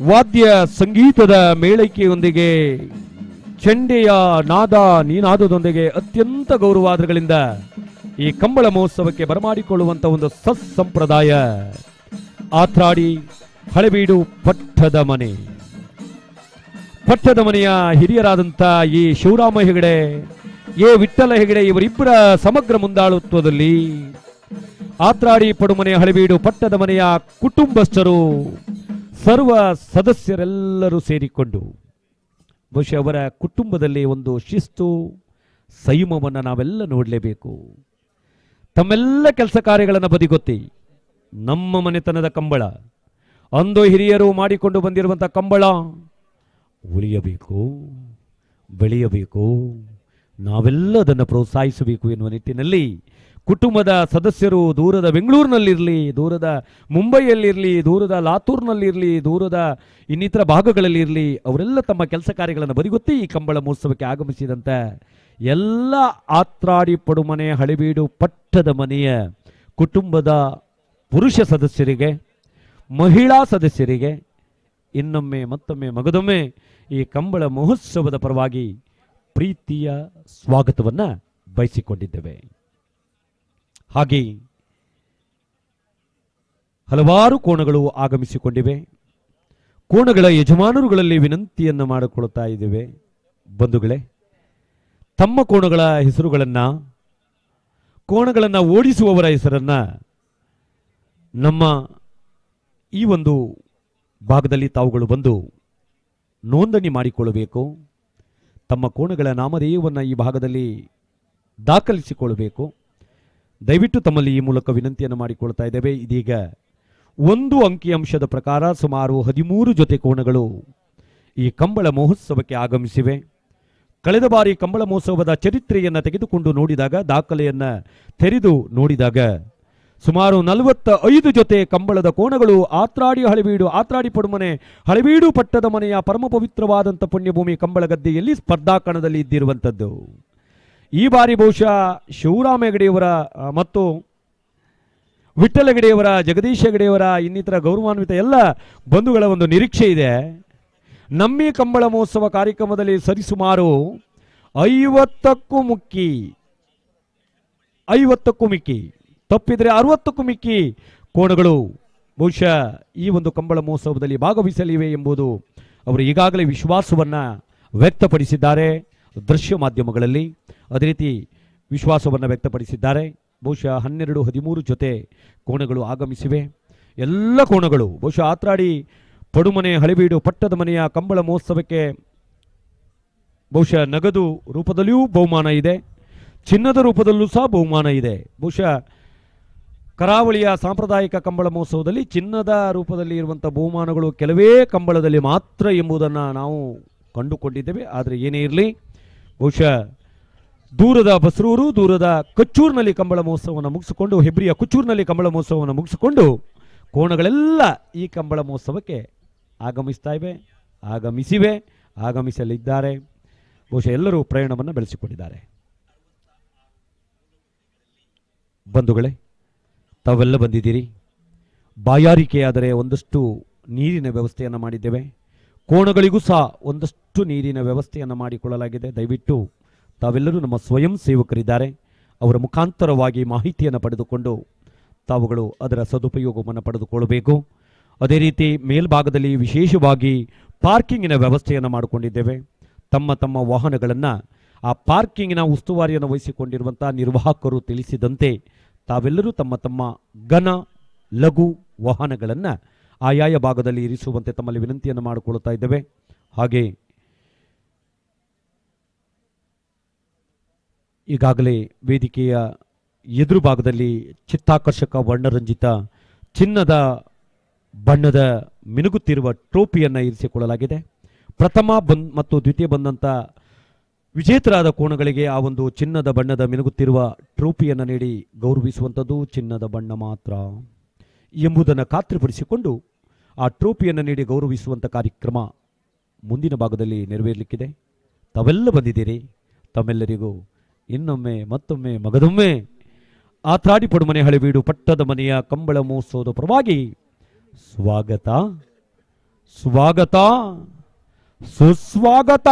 ವಾದ್ಯ ಸಂಗೀತದ ಮೇಳೈಕೆಯೊಂದಿಗೆ ಚೆಂಡೆಯ ನೀನಾದದೊಂದಿಗೆ ಅತ್ಯಂತ ಗೌರವಾದರಗಳಿಂದ ಈ ಕಂಬಳ ಮಹೋತ್ಸವಕ್ಕೆ ಬರಮಾಡಿಕೊಳ್ಳುವಂತ ಒಂದು ಸತ್ಸಂಪ್ರದಾಯ ಆತ್ರಾಡಿ ಹಳೆಬೀಡು ಪಟ್ಟದ ಮನೆಯ ಹಿರಿಯರಾದಂಥ ಈ ಶಿವರಾಮ ಹೆಗಡೆ, ಎ ವಿಠ್ಠಲ ಹೆಗಡೆ ಇವರಿಬ್ಬರ ಸಮಗ್ರ ಮುಂದಾಳುತ್ವದಲ್ಲಿ ಆತ್ರಾಡಿ ಪಡುಮನೆ ಹಳೆಬೀಡು ಪಟ್ಟದ ಮನೆಯ ಕುಟುಂಬಸ್ಥರು ಸರ್ವ ಸದಸ್ಯರೆಲ್ಲರೂ ಸೇರಿಕೊಂಡು ಬಹುಶಃ ಅವರ ಕುಟುಂಬದಲ್ಲಿ ಒಂದು ಶಿಸ್ತು ಸಂಯಮವನ್ನು ನಾವೆಲ್ಲ ನೋಡಲೇಬೇಕು. ತಮ್ಮೆಲ್ಲ ಕೆಲಸ ಕಾರ್ಯಗಳನ್ನು ಬದಿಗೊತ್ತಿ ನಮ್ಮ ಮನೆತನದ ಕಂಬಳ, ಅಂದು ಹಿರಿಯರು ಮಾಡಿಕೊಂಡು ಬಂದಿರುವಂಥ ಕಂಬಳ ಉಳಿಯಬೇಕು, ಬೆಳೆಯಬೇಕು, ನಾವೆಲ್ಲ ಅದನ್ನು ಪ್ರೋತ್ಸಾಹಿಸಬೇಕು ಎನ್ನುವ ನಿಟ್ಟಿನಲ್ಲಿ ಕುಟುಂಬದ ಸದಸ್ಯರು ದೂರದ ಬೆಂಗಳೂರಿನಲ್ಲಿರಲಿ, ದೂರದ ಮುಂಬೈಯಲ್ಲಿರಲಿ, ದೂರದ ಲಾತೂರ್ನಲ್ಲಿರಲಿ, ದೂರದ ಇನ್ನಿತರ ಭಾಗಗಳಲ್ಲಿರಲಿ, ಅವರೆಲ್ಲ ತಮ್ಮ ಕೆಲಸ ಕಾರ್ಯಗಳನ್ನು ಬದಿಗೊತ್ತಿ ಈ ಕಂಬಳ ಮಹೋತ್ಸವಕ್ಕೆ ಆಗಮಿಸಿದಂಥ ಎಲ್ಲ ಆತ್ರಾಡಿ ಪಡುಮನೆ ಹಳೆಬೀಡು ಪಟ್ಟದ ಮನೆಯ ಕುಟುಂಬದ ಪುರುಷ ಸದಸ್ಯರಿಗೆ, ಮಹಿಳಾ ಸದಸ್ಯರಿಗೆ ಇನ್ನೊಮ್ಮೆ ಮತ್ತೊಮ್ಮೆ ಮಗದೊಮ್ಮೆ ಈ ಕಂಬಳ ಮಹೋತ್ಸವದ ಪರವಾಗಿ ಪ್ರೀತಿಯ ಸ್ವಾಗತವನ್ನು ಬಯಸಿಕೊಂಡಿದ್ದೇವೆ. ಹಾಗೆ ಹಲವಾರು ಕೋಣಗಳು ಆಗಮಿಸಿಕೊಂಡಿವೆ. ಕೋಣಗಳ ಯಜಮಾನರುಗಳಲ್ಲಿ ವಿನಂತಿಯನ್ನು ಮಾಡಿಕೊಳ್ಳುತ್ತಾ ಇದ್ದೇವೆ. ಬಂಧುಗಳೇ, ತಮ್ಮ ಕೋಣಗಳ ಹೆಸರುಗಳನ್ನು, ಕೋಣಗಳನ್ನು ಓಡಿಸುವವರ ಹೆಸರನ್ನು ನಮ್ಮ ಈ ಒಂದು ಭಾಗದಲ್ಲಿ ತಾವುಗಳು ಬಂದು ನೋಂದಣಿ ಮಾಡಿಕೊಳ್ಳಬೇಕು. ತಮ್ಮ ಕೋಣಗಳ ನಾಮಧೇಯವನ್ನು ಈ ಭಾಗದಲ್ಲಿ ದಾಖಲಿಸಿಕೊಳ್ಳಬೇಕು. ದಯವಿಟ್ಟು ತಮ್ಮಲ್ಲಿ ಈ ಮೂಲಕ ವಿನಂತಿಯನ್ನು ಮಾಡಿಕೊಳ್ತಾ ಇದ್ದೇವೆ. ಇದೀಗ ಒಂದು ಅಂಕಿಅಂಶದ ಪ್ರಕಾರ ಸುಮಾರು 13 ಜೊತೆ ಕೋಣಗಳು ಈ ಕಂಬಳ ಮಹೋತ್ಸವಕ್ಕೆ ಆಗಮಿಸಿವೆ. ಕಳೆದ ಬಾರಿ ಕಂಬಳ ಮಹೋತ್ಸವದ ಚರಿತ್ರೆಯನ್ನು ತೆಗೆದುಕೊಂಡು ನೋಡಿದಾಗ, ದಾಖಲೆಯನ್ನು ತೆರೆದು ನೋಡಿದಾಗ ಸುಮಾರು 45 ಜೊತೆ ಕಂಬಳದ ಕೋಣಗಳು ಆತ್ರಾಡಿ ಪಡುಮನೆ ಹಳೆಬೀಡು ಪಟ್ಟದ ಮನೆಯ ಪರಮ ಪವಿತ್ರವಾದಂಥ ಪುಣ್ಯಭೂಮಿ ಕಂಬಳ ಗದ್ದೆಯಲ್ಲಿ ಸ್ಪರ್ಧಾಕಣದಲ್ಲಿ ಇದ್ದಿರುವಂಥದ್ದು. ಈ ಬಾರಿ ಬಹುಶಃ ಶಿವರಾಮ ಹೆಗಡೆಯವರ ಮತ್ತು ವಿಠ್ಠಲ ಹೆಗಡೆಯವರ, ಜಗದೀಶ ಹೆಗಡೆಯವರ ಇನ್ನಿತರ ಗೌರವಾನ್ವಿತ ಎಲ್ಲ ಬಂಧುಗಳ ಒಂದು ನಿರೀಕ್ಷೆ ಇದೆ. ನಮ್ಮಿ ಕಂಬಳ ಮಹೋತ್ಸವ ಕಾರ್ಯಕ್ರಮದಲ್ಲಿ ಸರಿಸುಮಾರು 50ಕ್ಕೂ ಮಿಕ್ಕಿ ತಪ್ಪಿದ್ರೆ 60ಕ್ಕೂ ಮಿಕ್ಕಿ ಕೋಣಗಳು ಬಹುಶಃ ಈ ಒಂದು ಕಂಬಳ ಮಹೋತ್ಸವದಲ್ಲಿ ಭಾಗವಹಿಸಲಿವೆ ಎಂಬುದು ಅವರು ಈಗಾಗಲೇ ವಿಶ್ವಾಸವನ್ನು ವ್ಯಕ್ತಪಡಿಸಿದ್ದಾರೆ. ದೃಶ್ಯ ಮಾಧ್ಯಮಗಳಲ್ಲಿ ಅದೇ ರೀತಿ ವಿಶ್ವಾಸವನ್ನು ವ್ಯಕ್ತಪಡಿಸಿದ್ದಾರೆ. ಬಹುಶಃ 12-13 ಜೊತೆ ಕೋಣಗಳು ಆಗಮಿಸಿವೆ. ಎಲ್ಲ ಕೋಣಗಳು ಬಹುಶಃ ಆತ್ರಾಡಿ ಪಡುಮನೆ ಹಳೆಬೀಡು ಪಟ್ಟದ ಮನೆಯ ಕಂಬಳ ಮಹೋತ್ಸವಕ್ಕೆ ಬಹುಶಃ ನಗದು ರೂಪದಲ್ಲಿಯೂ ಬಹುಮಾನ ಇದೆ, ಚಿನ್ನದ ರೂಪದಲ್ಲೂ ಸಹ ಬಹುಮಾನ ಇದೆ. ಬಹುಶಃ ಕರಾವಳಿಯ ಸಾಂಪ್ರದಾಯಿಕ ಕಂಬಳ ಮಹೋತ್ಸವದಲ್ಲಿ ಚಿನ್ನದ ರೂಪದಲ್ಲಿ ಇರುವಂಥ ಬಹುಮಾನಗಳು ಕೆಲವೇ ಕಂಬಳದಲ್ಲಿ ಮಾತ್ರ ಎಂಬುದನ್ನು ನಾವು ಕಂಡುಕೊಂಡಿದ್ದೇವೆ. ಆದರೆ ಏನೇ ಇರಲಿ, ಬಹುಶಃ ದೂರದ ಬಸರೂರು, ದೂರದ ಕಚ್ಚೂರಿನಲ್ಲಿ ಕಂಬಳ ಮಹೋತ್ಸವವನ್ನು ಮುಗಿಸಿಕೊಂಡು, ಹೆಬ್ರಿಯ ಕುಚ್ಚೂರಿನಲ್ಲಿ ಕಂಬಳ ಮಹೋತ್ಸವವನ್ನು ಮುಗಿಸಿಕೊಂಡು ಕೋಣಗಳೆಲ್ಲ ಈ ಕಂಬಳ ಮಹೋತ್ಸವಕ್ಕೆ ಆಗಮಿಸಲಿದ್ದಾರೆ. ಬಹುಶಃ ಎಲ್ಲರೂ ಪ್ರಯಾಣವನ್ನು ಬೆಳೆಸಿಕೊಂಡಿದ್ದಾರೆ. ಬಂಧುಗಳೇ, ತಾವೆಲ್ಲ ಬಂದಿದ್ದೀರಿ. ಬಾಯಾರಿಕೆಯಾದರೆ ಒಂದಷ್ಟು ನೀರಿನ ವ್ಯವಸ್ಥೆಯನ್ನು ಮಾಡಿದ್ದೇವೆ. ಕೋಣಗಳಿಗೂ ಸಹ ಒಂದಷ್ಟು ನೀರಿನ ವ್ಯವಸ್ಥೆಯನ್ನು ಮಾಡಿಕೊಳ್ಳಲಾಗಿದೆ. ದಯವಿಟ್ಟು ತಾವೆಲ್ಲರೂ ನಮ್ಮ ಸ್ವಯಂ ಸೇವಕರಿದ್ದಾರೆ, ಅವರ ಮುಖಾಂತರವಾಗಿ ಮಾಹಿತಿಯನ್ನು ಪಡೆದುಕೊಂಡು ತಾವುಗಳು ಅದರ ಸದುಪಯೋಗವನ್ನು ಪಡೆದುಕೊಳ್ಳಬೇಕು. ಅದೇ ರೀತಿ ಮೇಲ್ಭಾಗದಲ್ಲಿ ವಿಶೇಷವಾಗಿ ಪಾರ್ಕಿಂಗಿನ ವ್ಯವಸ್ಥೆಯನ್ನು ಮಾಡಿಕೊಂಡಿದ್ದೇವೆ. ತಮ್ಮ ತಮ್ಮ ವಾಹನಗಳನ್ನು ಆ ಪಾರ್ಕಿಂಗಿನ ಉಸ್ತುವಾರಿಯನ್ನು ವಹಿಸಿಕೊಂಡಿರುವಂಥ ನಿರ್ವಾಹಕರು ತಿಳಿಸಿದಂತೆ ತಾವೆಲ್ಲರೂ ತಮ್ಮ ತಮ್ಮ ಘನ ಲಘು ವಾಹನಗಳನ್ನು ಆಯಾಯ ಭಾಗದಲ್ಲಿ ಇರಿಸುವಂತೆ ತಮ್ಮಲ್ಲಿ ವಿನಂತಿಯನ್ನು ಮಾಡಿಕೊಳ್ಳುತ್ತಾ ಇದ್ದೇವೆ. ಹಾಗೆ ಈಗಾಗಲೇ ವೇದಿಕೆಯ ಎದುರು ಭಾಗದಲ್ಲಿ ಚಿತ್ತಾಕರ್ಷಕ ವರ್ಣರಂಜಿತ ಚಿನ್ನದ ಬಣ್ಣದ ಮಿನುಗುತ್ತಿರುವ ಟ್ರೋಫಿಯನ್ನು ಇರಿಸಿಕೊಳ್ಳಲಾಗಿದೆ. ಪ್ರಥಮ ಮತ್ತು ದ್ವಿತೀಯ ಬಂದಂಥ ವಿಜೇತರಾದ ಕೋಣಗಳಿಗೆ ಆ ಒಂದು ಚಿನ್ನದ ಬಣ್ಣದ ಮಿನುಗುತ್ತಿರುವ ಟ್ರೋಫಿಯನ್ನು ನೀಡಿ ಗೌರವಿಸುವಂಥದ್ದು ಚಿನ್ನದ ಬಣ್ಣ ಮಾತ್ರ ಎಂಬುದನ್ನು ಖಾತ್ರಿಪಡಿಸಿಕೊಂಡು ಆ ಟ್ರೋಫಿಯನ್ನು ನೀಡಿ ಗೌರವಿಸುವಂಥ ಕಾರ್ಯಕ್ರಮ ಮುಂದಿನ ಭಾಗದಲ್ಲಿ ನೆರವೇರಲಿಕ್ಕಿದೆ. ತಾವೆಲ್ಲ ಬಂದಿದ್ದೀರಿ. ತಮ್ಮೆಲ್ಲರಿಗೂ ಇನ್ನೊಮ್ಮೆ ಮತ್ತೊಮ್ಮೆ ಮಗದೊಮ್ಮೆ ಆತ್ರಾಡಿ ಪಡುಮನೆ ಹಳೆಬೀಡು ಪಟ್ಟದ ಮನೆಯ ಕಂಬಳ ಮಹೋತ್ಸವದ ಪರವಾಗಿ ಸ್ವಾಗತ, ಸ್ವಾಗತ, ಸುಸ್ವಾಗತ.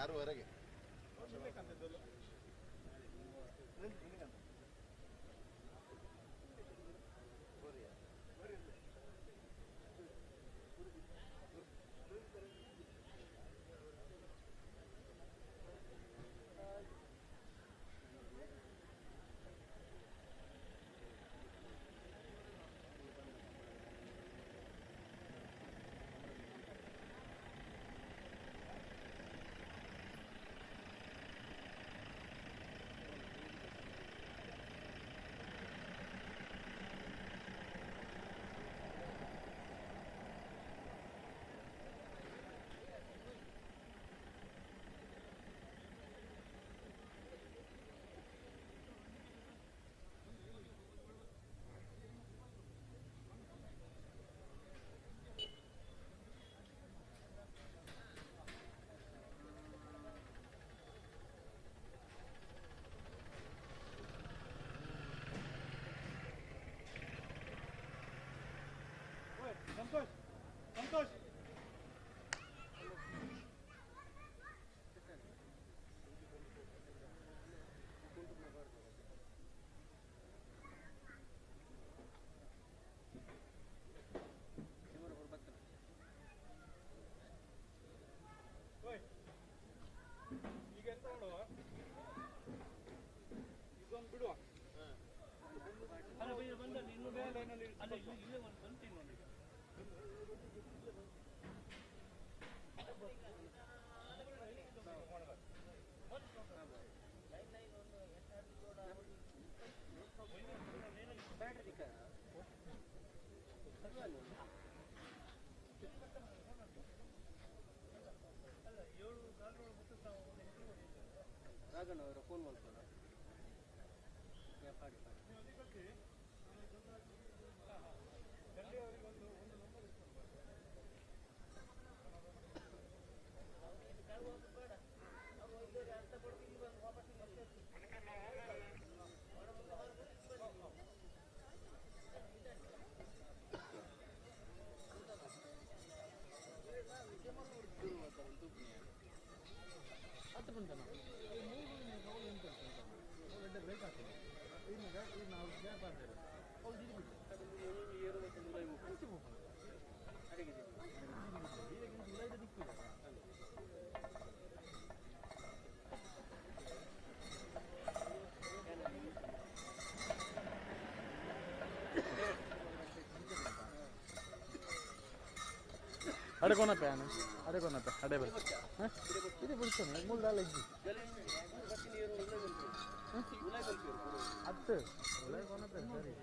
6:30ಗೆ. ಸಂತೋಷ್ ಸಂತೋಷ್ ಈಗ ಎಂತ ಮಾಡುವ ಇದೊಂದು ಬಿಡುವ ಇನ್ನು ಬೇರೆ ಲೈನಲ್ಲಿ ರಾಘಣ್ಣವರ ಫೋನ್ ಮಾಡ್ತಾರೆ Ada kona pe ane, ada kona pe, ada bel. Hah? Ini betul nih, mul dah lagi. Ada, mulai kona pe, sorry.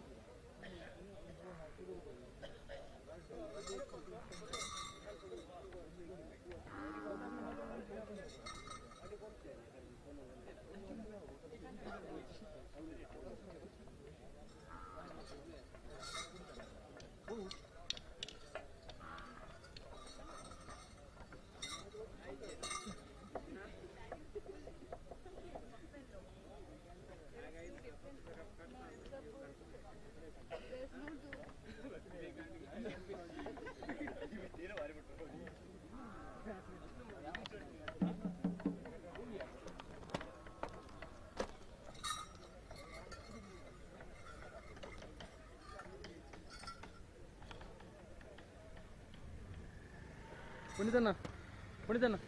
Punitana,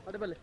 ada balik.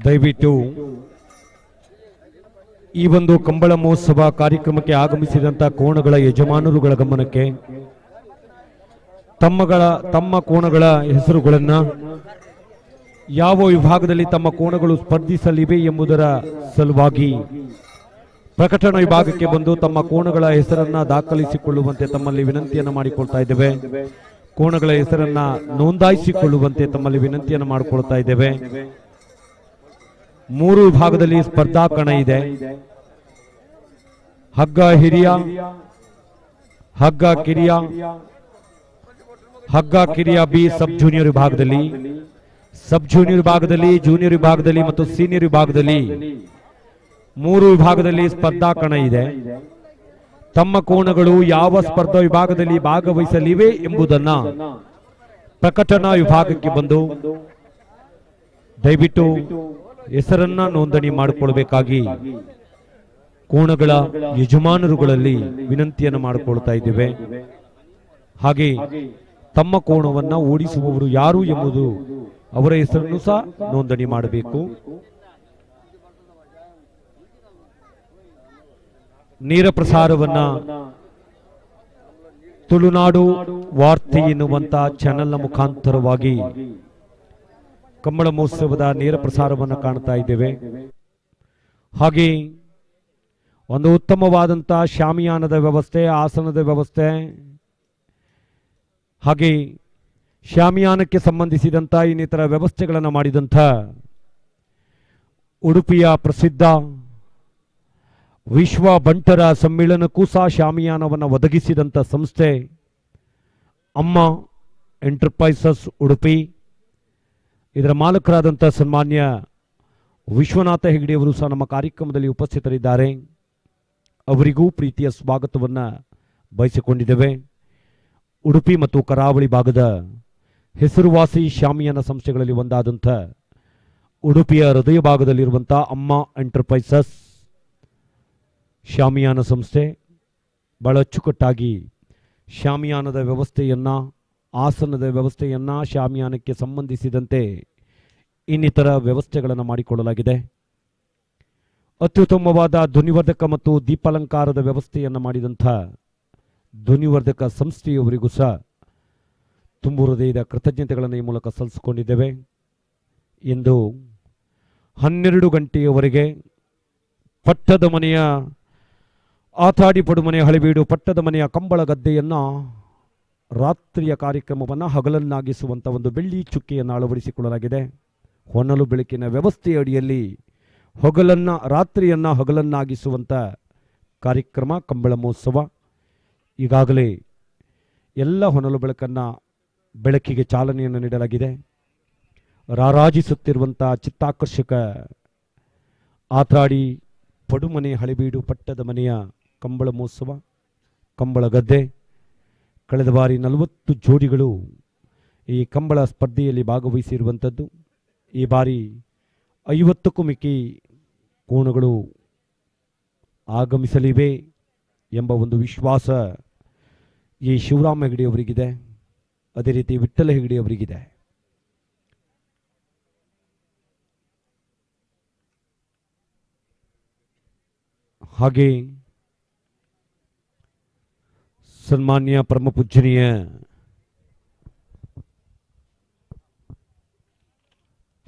ದಯವಿಟ್ಟು ಈ ಒಂದು ಕಂಬಳ ಮಹೋತ್ಸವ ಕಾರ್ಯಕ್ರಮಕ್ಕೆ ಆಗಮಿಸಿದಂತ ಕೋಣಗಳ ಯಜಮಾನರುಗಳ ಗಮನಕ್ಕೆ ತಮ್ಮ ಕೋಣಗಳ ಹೆಸರುಗಳನ್ನ ಯಾವ ವಿಭಾಗದಲ್ಲಿ ತಮ್ಮ ಕೋಣಗಳು ಸ್ಪರ್ಧಿಸಲಿವೆ ಎಂಬುದರ ಸಲುವಾಗಿ ಪ್ರಕಟಣಾ ವಿಭಾಗಕ್ಕೆ ಬಂದು ತಮ್ಮ ಕೋಣಗಳ ಹೆಸರನ್ನ ದಾಖಲಿಸಿಕೊಳ್ಳುವಂತೆ ತಮ್ಮಲ್ಲಿ ವಿನಂತಿಯನ್ನು ಮಾಡಿಕೊಳ್ತಾ ಇದ್ದೇವೆ. ಕೋಣಗಳ ಹೆಸರನ್ನ ನೋಂದಾಯಿಸಿಕೊಳ್ಳುವಂತೆ ತಮ್ಮಲ್ಲಿ ವಿನಂತಿಯನ್ನು ಮಾಡಿಕೊಳ್ತಾ ಇದ್ದೇವೆ. 3 ವಿಭಾಗದಲ್ಲಿ ಸ್ಪರ್ಧಾ ಕಣ ಇದೆ. ಹಗ್ಗ ಹಿರಿಯ, ಹಗ್ಗ ಕಿರಿಯ, ಹಗ್ಗ ಕಿರಿಯ ಬಿ ಸಬ್ ಜೂನಿಯರ್ ವಿಭಾಗದಲ್ಲಿ, ಸಬ್ ಜೂನಿಯರ್ ವಿಭಾಗದಲ್ಲಿ, ಜೂನಿಯರ್ ವಿಭಾಗದಲ್ಲಿ ಮತ್ತು ಸೀನಿಯರ್ ವಿಭಾಗದಲ್ಲಿ 3 ವಿಭಾಗದಲ್ಲಿ ಸ್ಪರ್ಧಾ ಕಣ ಇದೆ. ತಮ್ಮ ಕೋಣಗಳು ಯಾವ ಸ್ಪರ್ಧಾ ವಿಭಾಗದಲ್ಲಿ ಭಾಗವಹಿಸಲಿವೆ ಎಂಬುದನ್ನ ಪ್ರಕಟಣಾ ವಿಭಾಗಕ್ಕೆ ಬಂದು ದಯವಿಟ್ಟು ಹೆಸರನ್ನ ನೋಂದಣಿ ಮಾಡಿಕೊಳ್ಳಬೇಕಾಗಿ ಕೋಣಗಳ ಯಜಮಾನರುಗಳಲ್ಲಿ ವಿನಂತಿಯನ್ನು ಮಾಡಿಕೊಳ್ತಾ ಇದ್ದೇವೆ. ಹಾಗೆ ತಮ್ಮ ಕೋಣವನ್ನ ಓಡಿಸುವವರು ಯಾರು ಎಂಬುದು ಅವರ ಹೆಸರನ್ನು ಸಹ ನೋಂದಣಿ ಮಾಡಬೇಕು. ನೇರ ಪ್ರಸಾರವನ್ನ ತುಳುನಾಡು ವಾರ್ತೆ ಎನ್ನುವಂತ ಚಾನೆಲ್ನ ಮುಖಾಂತರವಾಗಿ ಕಂಬಳ ಮಹೋತ್ಸವದ ನೇರ ಪ್ರಸಾರವನ್ನು ಕಾಣ್ತಾ ಇದ್ದೇವೆ. ಹಾಗೆ ಒಂದು ಉತ್ತಮವಾದಂಥ ಶಾಮಿಯಾನದ ವ್ಯವಸ್ಥೆ, ಆಸನದ ವ್ಯವಸ್ಥೆ, ಹಾಗೆ ಶಾಮಿಯಾನಕ್ಕೆ ಸಂಬಂಧಿಸಿದಂಥ ಇನ್ನಿತರ ವ್ಯವಸ್ಥೆಗಳನ್ನು ಮಾಡಿದಂಥ ಉಡುಪಿಯ ಪ್ರಸಿದ್ಧ ವಿಶ್ವ ಬಂಟರ ಸಮ್ಮೇಳನಕ್ಕೂ ಸಹ ಶಾಮಿಯಾನವನ್ನು ಒದಗಿಸಿದಂಥ ಸಂಸ್ಥೆ ಅಮ್ಮ ಎಂಟರ್ಪ್ರೈಸಸ್ ಉಡುಪಿ. ಇದರ ಮಾಲಕರಾದಂಥ ಸನ್ಮಾನ್ಯ ವಿಶ್ವನಾಥ ಹೆಗಡೆಯವರು ಸಹ ನಮ್ಮ ಕಾರ್ಯಕ್ರಮದಲ್ಲಿ ಉಪಸ್ಥಿತರಿದ್ದಾರೆ. ಅವರಿಗೂ ಪ್ರೀತಿಯ ಸ್ವಾಗತವನ್ನು ಬಯಸಿಕೊಂಡಿದ್ದೇವೆ. ಉಡುಪಿ ಮತ್ತು ಕರಾವಳಿ ಭಾಗದ ಹೆಸರುವಾಸಿ ಶಾಮಿಯಾನ ಸಂಸ್ಥೆಗಳಲ್ಲಿ ಒಂದಾದಂಥ ಉಡುಪಿಯ ಹೃದಯ ಭಾಗದಲ್ಲಿರುವಂಥ ಅಮ್ಮ ಎಂಟರ್ಪ್ರೈಸಸ್ ಶಾಮಿಯಾನ ಸಂಸ್ಥೆ ಬಹಳ ಅಚ್ಚುಕಟ್ಟಾಗಿ ಶಾಮಿಯಾನದ ವ್ಯವಸ್ಥೆಯನ್ನು, ಆಸನದ ವ್ಯವಸ್ಥೆಯನ್ನು, ಶಾಮಿಯಾನಕ್ಕೆ ಸಂಬಂಧಿಸಿದಂತೆ ಇನ್ನಿತರ ವ್ಯವಸ್ಥೆಗಳನ್ನು ಮಾಡಿಕೊಳ್ಳಲಾಗಿದೆ. ಅತ್ಯುತ್ತಮವಾದ ಧ್ವನಿವರ್ಧಕ ಮತ್ತು ದೀಪಾಲಂಕಾರದ ವ್ಯವಸ್ಥೆಯನ್ನು ಮಾಡಿದಂಥ ಧ್ವನಿವರ್ಧಕ ಸಂಸ್ಥೆಯವರಿಗೂ ಸಹ ತುಂಬು ಹೃದಯದ ಕೃತಜ್ಞತೆಗಳನ್ನು ಈ ಮೂಲಕ ಸಲ್ಲಿಸಿಕೊಂಡಿದ್ದೇವೆ. ಇಂದು 12 ಗಂಟೆಯವರೆಗೆ ಪಟ್ಟದ ಮನೆಯ ಆತಾಡಿ ಪಡುಮನೆ ಹಳೆಬೀಡು ಪಟ್ಟದ ಮನೆಯ ಕಂಬಳ ಗದ್ದೆಯನ್ನು ರಾತ್ರಿಯ ಕಾರ್ಯಕ್ರಮವನ್ನು ಹಗಲನ್ನಾಗಿಸುವಂಥ ಒಂದು ಬೆಳ್ಳಿ ಚುಕ್ಕೆಯನ್ನು ಅಳವಡಿಸಿಕೊಳ್ಳಲಾಗಿದೆ. ಹೊನಲು ಬೆಳಕಿನ ವ್ಯವಸ್ಥೆಯ ಅಡಿಯಲ್ಲಿ ರಾತ್ರಿಯನ್ನು ಹಗಲನ್ನಾಗಿಸುವಂಥ ಕಾರ್ಯಕ್ರಮ ಕಂಬಳ ಮಹೋತ್ಸವ. ಈಗಾಗಲೇ ಎಲ್ಲ ಹೊನಲು ಬೆಳಕಿಗೆ ಚಾಲನೆಯನ್ನು ನೀಡಲಾಗಿದೆ. ರಾರಾಜಿಸುತ್ತಿರುವಂಥ ಚಿತ್ತಾಕರ್ಷಕ ಆತಾಡಿ ಪಡುಮನೆ ಹಳೆಬೀಡು ಪಟ್ಟದ ಮನೆಯ ಕಂಬಳ ಮಹೋತ್ಸವ, ಕಂಬಳ ಗದ್ದೆ. ಕಳೆದ ಬಾರಿ 40 ಜೋಡಿಗಳು ಈ ಕಂಬಳ ಸ್ಪರ್ಧೆಯಲ್ಲಿ ಭಾಗವಹಿಸಿರುವಂಥದ್ದು. ಈ ಬಾರಿ 50ಕ್ಕೂ ಮಿಕ್ಕಿ ಕೋಣಗಳು ಆಗಮಿಸಲಿವೆ ಎಂಬ ಒಂದು ವಿಶ್ವಾಸ ಈ ಶಿವರಾಮ ಹೆಗಡೆಯವರಿಗಿದೆ. ಅದೇ ರೀತಿ ವಿಠ್ಠಲ ಹೆಗಡೆಯವರಿಗಿದೆ. ಹಾಗೆ ಸನ್ಮಾನ್ಯ ಪರಮ ಪೂಜ್ಯನೀಯ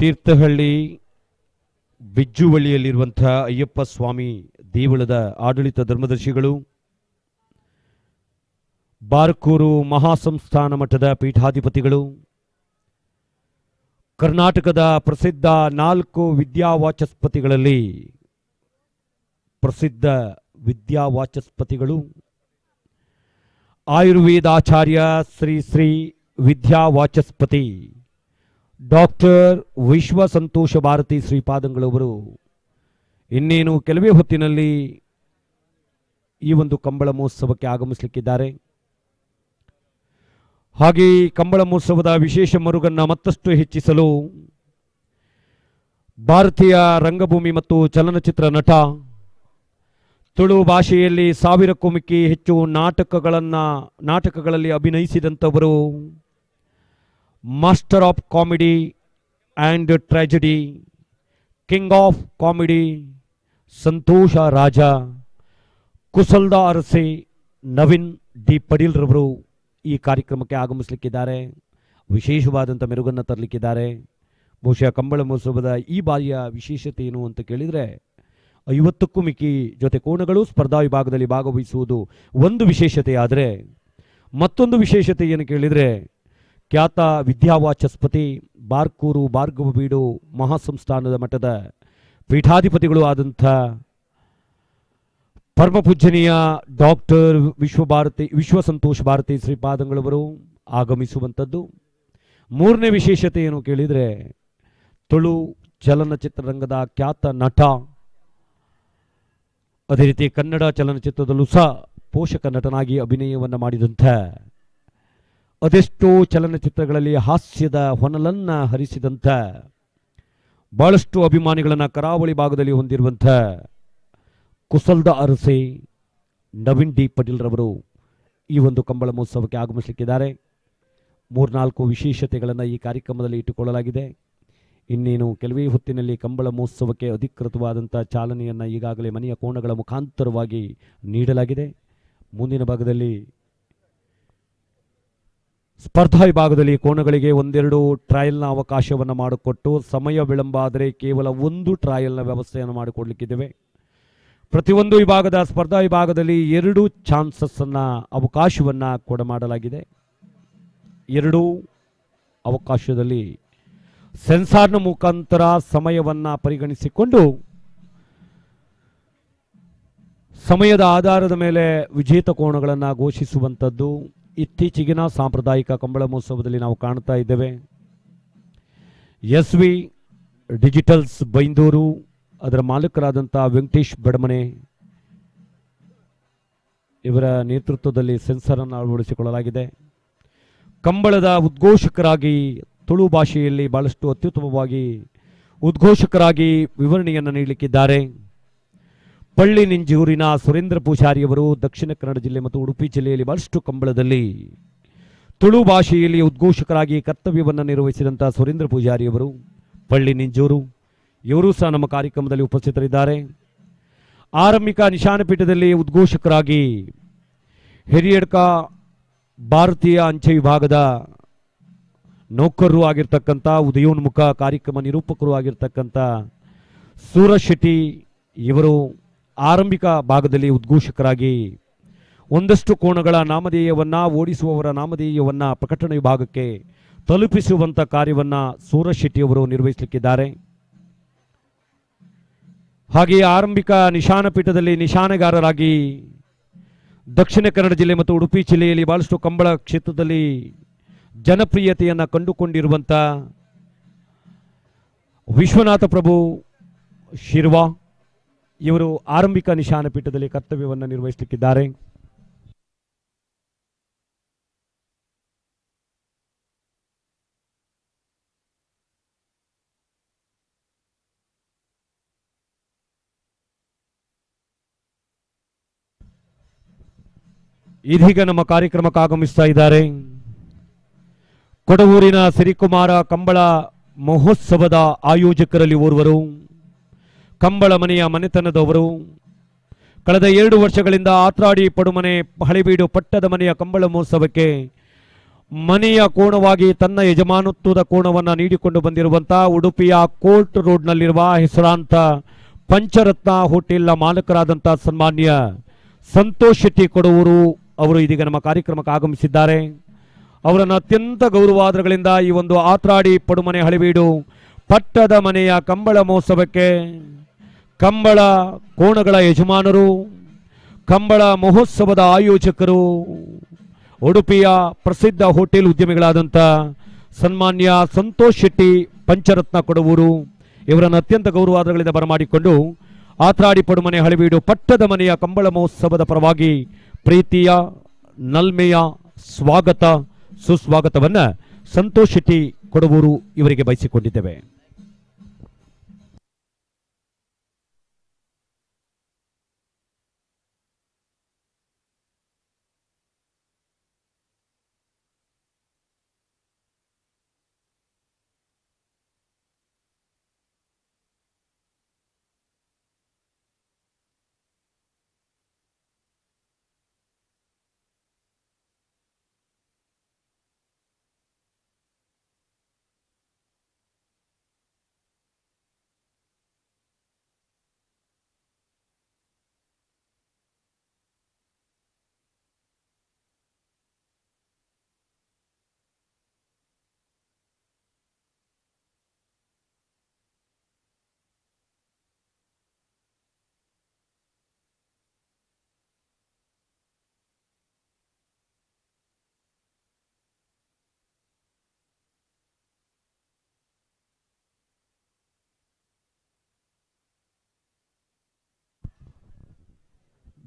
ತೀರ್ಥಹಳ್ಳಿ ಬಿಜ್ಜುವಳ್ಳಿಯಲ್ಲಿರುವಂತಹ ಅಯ್ಯಪ್ಪ ಸ್ವಾಮಿ ದೇವಳದ ಆಡಳಿತ ಧರ್ಮದರ್ಶಿಗಳು, ಬಾರ್ಕೂರು ಮಹಾಸಂಸ್ಥಾನ ಮಠದ ಪೀಠಾಧಿಪತಿಗಳು, ಕರ್ನಾಟಕದ ಪ್ರಸಿದ್ಧ 4 ವಿದ್ಯಾವಾಚಸ್ಪತಿಗಳಲ್ಲಿ ಪ್ರಸಿದ್ಧ ವಿದ್ಯಾವಾಚಸ್ಪತಿಗಳು, ಆಯುರ್ವೇದಾಚಾರ್ಯ ಶ್ರೀ ವಿದ್ಯಾವಾಚಸ್ಪತಿ ಡಾಕ್ಟರ್ ವಿಶ್ವ ಸಂತೋಷ ಭಾರತಿ ಶ್ರೀಪಾದಂಗಳವರು ಇನ್ನೇನು ಕೆಲವೇ ಹೊತ್ತಿನಲ್ಲಿ ಈ ಒಂದು ಕಂಬಳ ಮಹೋತ್ಸವಕ್ಕೆ ಆಗಮಿಸಲಿಕ್ಕಿದ್ದಾರೆ. ಹಾಗೆ ಕಂಬಳ ಮಹೋತ್ಸವದ ವಿಶೇಷ ಮರುಗನ್ನು ಮತ್ತಷ್ಟು ಹೆಚ್ಚಿಸಲು ಭಾರತೀಯ ರಂಗಭೂಮಿ ಮತ್ತು ಚಲನಚಿತ್ರ ನಟ, ತುಳು ಭಾಷೆಯಲ್ಲಿ 1000ಕ್ಕೂ ಮಿಕ್ಕಿ ಹೆಚ್ಚು ನಾಟಕಗಳಲ್ಲಿ ಅಭಿನಯಿಸಿದಂಥವರು, master of comedy and tragedy king of comedy ಸಂತೋಷ ರಾಜ, ಕುಸಲ್ದ ಅರಸೆ ನವೀನ್ ಡಿ ಪಡೀಲ್ ರವರು ಈ ಕಾರ್ಯಕ್ರಮಕ್ಕೆ ಆಗಮಿಸಲಿಕ್ಕಿದ್ದಾರೆ. ವಿಶೇಷವಾದಂಥ ಮೆರುಗನ್ನು ತರಲಿಕ್ಕಿದ್ದಾರೆ. ಬಹುಶಃ ಕಂಬಳ ಮಹೋತ್ಸವದ ಈ ಬಾರಿಯ ವಿಶೇಷತೆ ಏನು ಅಂತ ಕೇಳಿದರೆ 50ಕ್ಕೂ ಮಿಕ್ಕಿ ಜೊತೆ ಕೋಣಗಳು ಸ್ಪರ್ಧಾ ವಿಭಾಗದಲ್ಲಿ ಭಾಗವಹಿಸುವುದು ಒಂದು ವಿಶೇಷತೆಯಾದರೆ, ಮತ್ತೊಂದು ವಿಶೇಷತೆ ಏನು ಕೇಳಿದರೆ ಖ್ಯಾತ ವಿದ್ಯಾವಾಚಸ್ಪತಿ ಬಾರ್ಕೂರು ಭಾರ್ಗವ ಬೀಡು ಮಹಾಸಂಸ್ಥಾನದ ಮಠದ ಪೀಠಾಧಿಪತಿಗಳು ಆದಂಥ ಪರಮ ಪೂಜ್ಯನೀಯ ಡಾಕ್ಟರ್ ವಿಶ್ವಸಂತೋಷ್ ಭಾರತಿ ಶ್ರೀಪಾದಂಗಳವರು ಆಗಮಿಸುವಂಥದ್ದು. ಮೂರನೇ ವಿಶೇಷತೆ ಏನು ಕೇಳಿದರೆ ತುಳು ಚಲನಚಿತ್ರರಂಗದ ಖ್ಯಾತ ನಟ, ಅದೇ ರೀತಿ ಕನ್ನಡ ಚಲನಚಿತ್ರದಲ್ಲೂ ಸಹ ಪೋಷಕ ನಟನಾಗಿ ಅಭಿನಯವನ್ನು ಮಾಡಿದಂಥ, ಅದೆಷ್ಟೋ ಚಲನಚಿತ್ರಗಳಲ್ಲಿ ಹಾಸ್ಯದ ಹೊನಲನ್ನು ಹರಿಸಿದಂಥ, ಬಹಳಷ್ಟು ಅಭಿಮಾನಿಗಳನ್ನು ಕರಾವಳಿ ಭಾಗದಲ್ಲಿ ಹೊಂದಿರುವಂಥ ಕುಸಲ್ದ ಅರಸೆ ನವೀನ್ ಡಿ ಪಟೀಲ್ ರವರು ಈ ಒಂದು ಕಂಬಳ ಮಹೋತ್ಸವಕ್ಕೆ ಆಗಮಿಸಲಿಕ್ಕಿದ್ದಾರೆ. 3-4 ವಿಶೇಷತೆಗಳನ್ನು ಈ ಕಾರ್ಯಕ್ರಮದಲ್ಲಿ ಇಟ್ಟುಕೊಳ್ಳಲಾಗಿದೆ. ಇನ್ನೇನು ಕೆಲವೇ ಹೊತ್ತಿನಲ್ಲಿ ಕಂಬಳ ಮಹೋತ್ಸವಕ್ಕೆ ಅಧಿಕೃತವಾದಂಥ ಚಾಲನೆಯನ್ನು ಈಗಾಗಲೇ ಮನೆಯ ಕೋಣಗಳ ಮುಖಾಂತರವಾಗಿ ನೀಡಲಾಗಿದೆ. ಮುಂದಿನ ಭಾಗದಲ್ಲಿ ಸ್ಪರ್ಧಾ ವಿಭಾಗದಲ್ಲಿ ಕೋಣಗಳಿಗೆ 1-2 ಟ್ರಯಲ್ನ ಅವಕಾಶವನ್ನು ಮಾಡಿಕೊಟ್ಟು, ಸಮಯ ವಿಳಂಬ ಆದರೆ ಕೇವಲ 1 ಟ್ರಯಲ್ನ ವ್ಯವಸ್ಥೆಯನ್ನು ಮಾಡಿಕೊಡ್ಲಿಕ್ಕಿದ್ದೇವೆ. ಪ್ರತಿಯೊಂದು ವಿಭಾಗದ ಸ್ಪರ್ಧಾ ವಿಭಾಗದಲ್ಲಿ 2 ಚಾನ್ಸಸ್ಸನ್ನು ಅವಕಾಶವನ್ನು ಕೂಡ ಮಾಡಲಾಗಿದೆ. 2 ಅವಕಾಶದಲ್ಲಿ ಸೆನ್ಸಾರ್ನ ಮುಖಾಂತರ ಸಮಯವನ್ನು ಪರಿಗಣಿಸಿಕೊಂಡು ಸಮಯದ ಆಧಾರದ ಮೇಲೆ ವಿಜೇತ ಕೋಣಗಳನ್ನು ಘೋಷಿಸುವಂಥದ್ದು ಇತ್ತೀಚೆಗಿನ ಸಾಂಪ್ರದಾಯಿಕ ಕಂಬಳ ಮಹೋತ್ಸವದಲ್ಲಿ ನಾವು ಕಾಣ್ತಾ ಇದ್ದೇವೆ. SV ಡಿಜಿಟಲ್ಸ್ ಬೈಂದೂರು ಅದರ ಮಾಲೀಕರಾದಂಥ ವೆಂಕಟೇಶ್ ಬಡಮನೆ ಇವರ ನೇತೃತ್ವದಲ್ಲಿ ಸೆನ್ಸರನ್ನು ಅಳವಡಿಸಿಕೊಳ್ಳಲಾಗಿದೆ. ಕಂಬಳದ ಉದ್ಘೋಷಕರಾಗಿ ತುಳು ಭಾಷೆಯಲ್ಲಿ ಬಹಳಷ್ಟು ಅತ್ಯುತ್ತಮವಾಗಿ ಉದ್ಘೋಷಕರಾಗಿ ವಿವರಣೆಯನ್ನು ನೀಡಲಿಕ್ಕಿದ್ದಾರೆ. ಪಳ್ಳಿ ನಿಂಜೂರಿನ ಸುರೇಂದ್ರ ಪೂಜಾರಿಯವರು ದಕ್ಷಿಣ ಕನ್ನಡ ಜಿಲ್ಲೆ ಮತ್ತು ಉಡುಪಿ ಜಿಲ್ಲೆಯಲ್ಲಿ ಬಹಳಷ್ಟು ಕಂಬಳದಲ್ಲಿ ತುಳು ಭಾಷೆಯಲ್ಲಿ ಉದ್ಘೋಷಕರಾಗಿ ಕರ್ತವ್ಯವನ್ನು ನಿರ್ವಹಿಸಿದಂಥ ಸುರೇಂದ್ರ ಪೂಜಾರಿಯವರು ಪಳ್ಳಿ ನಿಂಜೂರು ಇವರು ಸಹ ನಮ್ಮ ಕಾರ್ಯಕ್ರಮದಲ್ಲಿ ಉಪಸ್ಥಿತರಿದ್ದಾರೆ. ಆರಂಭಿಕ ನಿಶಾನಪೀಠದಲ್ಲಿ ಉದ್ಘೋಷಕರಾಗಿ ಹಿರಿಯಡ್ಕ ಭಾರತೀಯ ಅಂಚೆ ವಿಭಾಗದ ನೌಕರರು ಆಗಿರ್ತಕ್ಕಂಥ, ಉದಯೋನ್ಮುಖ ಕಾರ್ಯಕ್ರಮ ನಿರೂಪಕರು ಆಗಿರ್ತಕ್ಕಂಥ ಸೂರಜ್ ಶೆಟ್ಟಿ ಇವರು ಆರಂಭಿಕ ಭಾಗದಲ್ಲಿ ಉದ್ಘೋಷಕರಾಗಿ ಒಂದಷ್ಟು ಕೋಣಗಳ ನಾಮಧೇಯವನ್ನು, ಓಡಿಸುವವರ ನಾಮಧೇಯವನ್ನು ಪ್ರಕಟಣೆ ವಿಭಾಗಕ್ಕೆ ತಲುಪಿಸುವಂಥ ಕಾರ್ಯವನ್ನು ಸೂರಜ್ ಶೆಟ್ಟಿಯವರು ನಿರ್ವಹಿಸಲಿಕ್ಕಿದ್ದಾರೆ. ಹಾಗೆಯೇ ಆರಂಭಿಕ ನಿಶಾನಪೀಠದಲ್ಲಿ ನಿಶಾನೆಗಾರರಾಗಿ ದಕ್ಷಿಣ ಕನ್ನಡ ಜಿಲ್ಲೆ ಮತ್ತು ಉಡುಪಿ ಜಿಲ್ಲೆಯಲ್ಲಿ ಬಹಳಷ್ಟು ಕಂಬಳ ಕ್ಷೇತ್ರದಲ್ಲಿ ಜನಪ್ರಿಯತೆಯನ್ನು ಕಂಡುಕೊಂಡಿರುವಂಥ ವಿಶ್ವನಾಥ ಪ್ರಭು ಶಿರ್ವಾ ಇವರು ಆರಂಭಿಕ ನಿಶಾನಪೀಠದಲ್ಲಿ ಕರ್ತವ್ಯವನ್ನು ನಿರ್ವಹಿಸಲಿಕ್ಕಿದ್ದಾರೆ. ಇದೀಗ ನಮ್ಮ ಕಾರ್ಯಕ್ರಮಕ್ಕೆ ಆಗಮಿಸ್ತಾ ಇದ್ದಾರೆ ಕೊಡವೂರಿನ ಸಿರಿಕುಮಾರ ಕಂಬಳ ಮಹೋತ್ಸವದ ಆಯೋಜಕರಲ್ಲಿ ಓರ್ವರು, ಕಂಬಳ ಮನೆಯ ಮನೆತನದವರು. ಕಳೆದ 2 ವರ್ಷಗಳಿಂದ ಆತ್ರಾಡಿ ಪಡುಮನೆ ಹಳೆಬೀಡು ಪಟ್ಟದ ಮನೆಯ ಕಂಬಳ ಮಹೋತ್ಸವಕ್ಕೆ ಮನೆಯ ಕೋಣವಾಗಿ ತನ್ನ ಯಜಮಾನತ್ವದ ಕೋಣವನ್ನು ನೀಡಿಕೊಂಡು ಬಂದಿರುವಂಥ ಉಡುಪಿಯ ಕೋರ್ಟ್ ರೋಡ್ನಲ್ಲಿರುವ ಹೆಸರಾಂತ ಪಂಚರತ್ನ ಹೋಟೆಲ್ನ ಮಾಲಕರಾದಂಥ ಸನ್ಮಾನ್ಯ ಸಂತೋಷ್ ಶೆಟ್ಟಿ ಕೊಡವೂರು ಅವರು ಇದೀಗ ನಮ್ಮ ಕಾರ್ಯಕ್ರಮಕ್ಕೆ ಆಗಮಿಸಿದ್ದಾರೆ. ಅವರನ್ನು ಅತ್ಯಂತ ಗೌರವಾದರಗಳಿಂದ ಈ ಒಂದು ಆತ್ರಾಡಿ ಪಡುಮನೆ ಹಳೆಬೀಡು ಪಟ್ಟದ ಮನೆಯ ಕಂಬಳ ಮಹೋತ್ಸವಕ್ಕೆ ಕಂಬಳ ಕೋಣಗಳ ಯಜಮಾನರು, ಕಂಬಳ ಮಹೋತ್ಸವದ ಆಯೋಜಕರು, ಉಡುಪಿಯ ಪ್ರಸಿದ್ಧ ಹೋಟೆಲ್ ಉದ್ಯಮಿಗಳಾದಂಥ ಸನ್ಮಾನ್ಯ ಸಂತೋಷ್ ಶೆಟ್ಟಿ ಪಂಚರತ್ನ ಕೊಡವೂರು ಇವರನ್ನು ಅತ್ಯಂತ ಗೌರವಾದರಗಳಿಂದ ಬರಮಾಡಿಕೊಂಡು ಆತ್ರಾಡಿ ಪಡುಮನೆ ಹಳೆಬೀಡು ಪಟ್ಟದ ಮನೆಯ ಕಂಬಳ ಮಹೋತ್ಸವದ ಪರವಾಗಿ ಪ್ರೀತಿಯ ನಲ್ಮೆಯ ಸ್ವಾಗತ ಸುಸ್ವಾಗತವನ್ನು ಸಂತೋಷ್ ಶೆಟ್ಟಿ ಕೊಡವೂರು ಇವರಿಗೆ ಬಯಸಿಕೊಂಡಿದ್ದೇವೆ.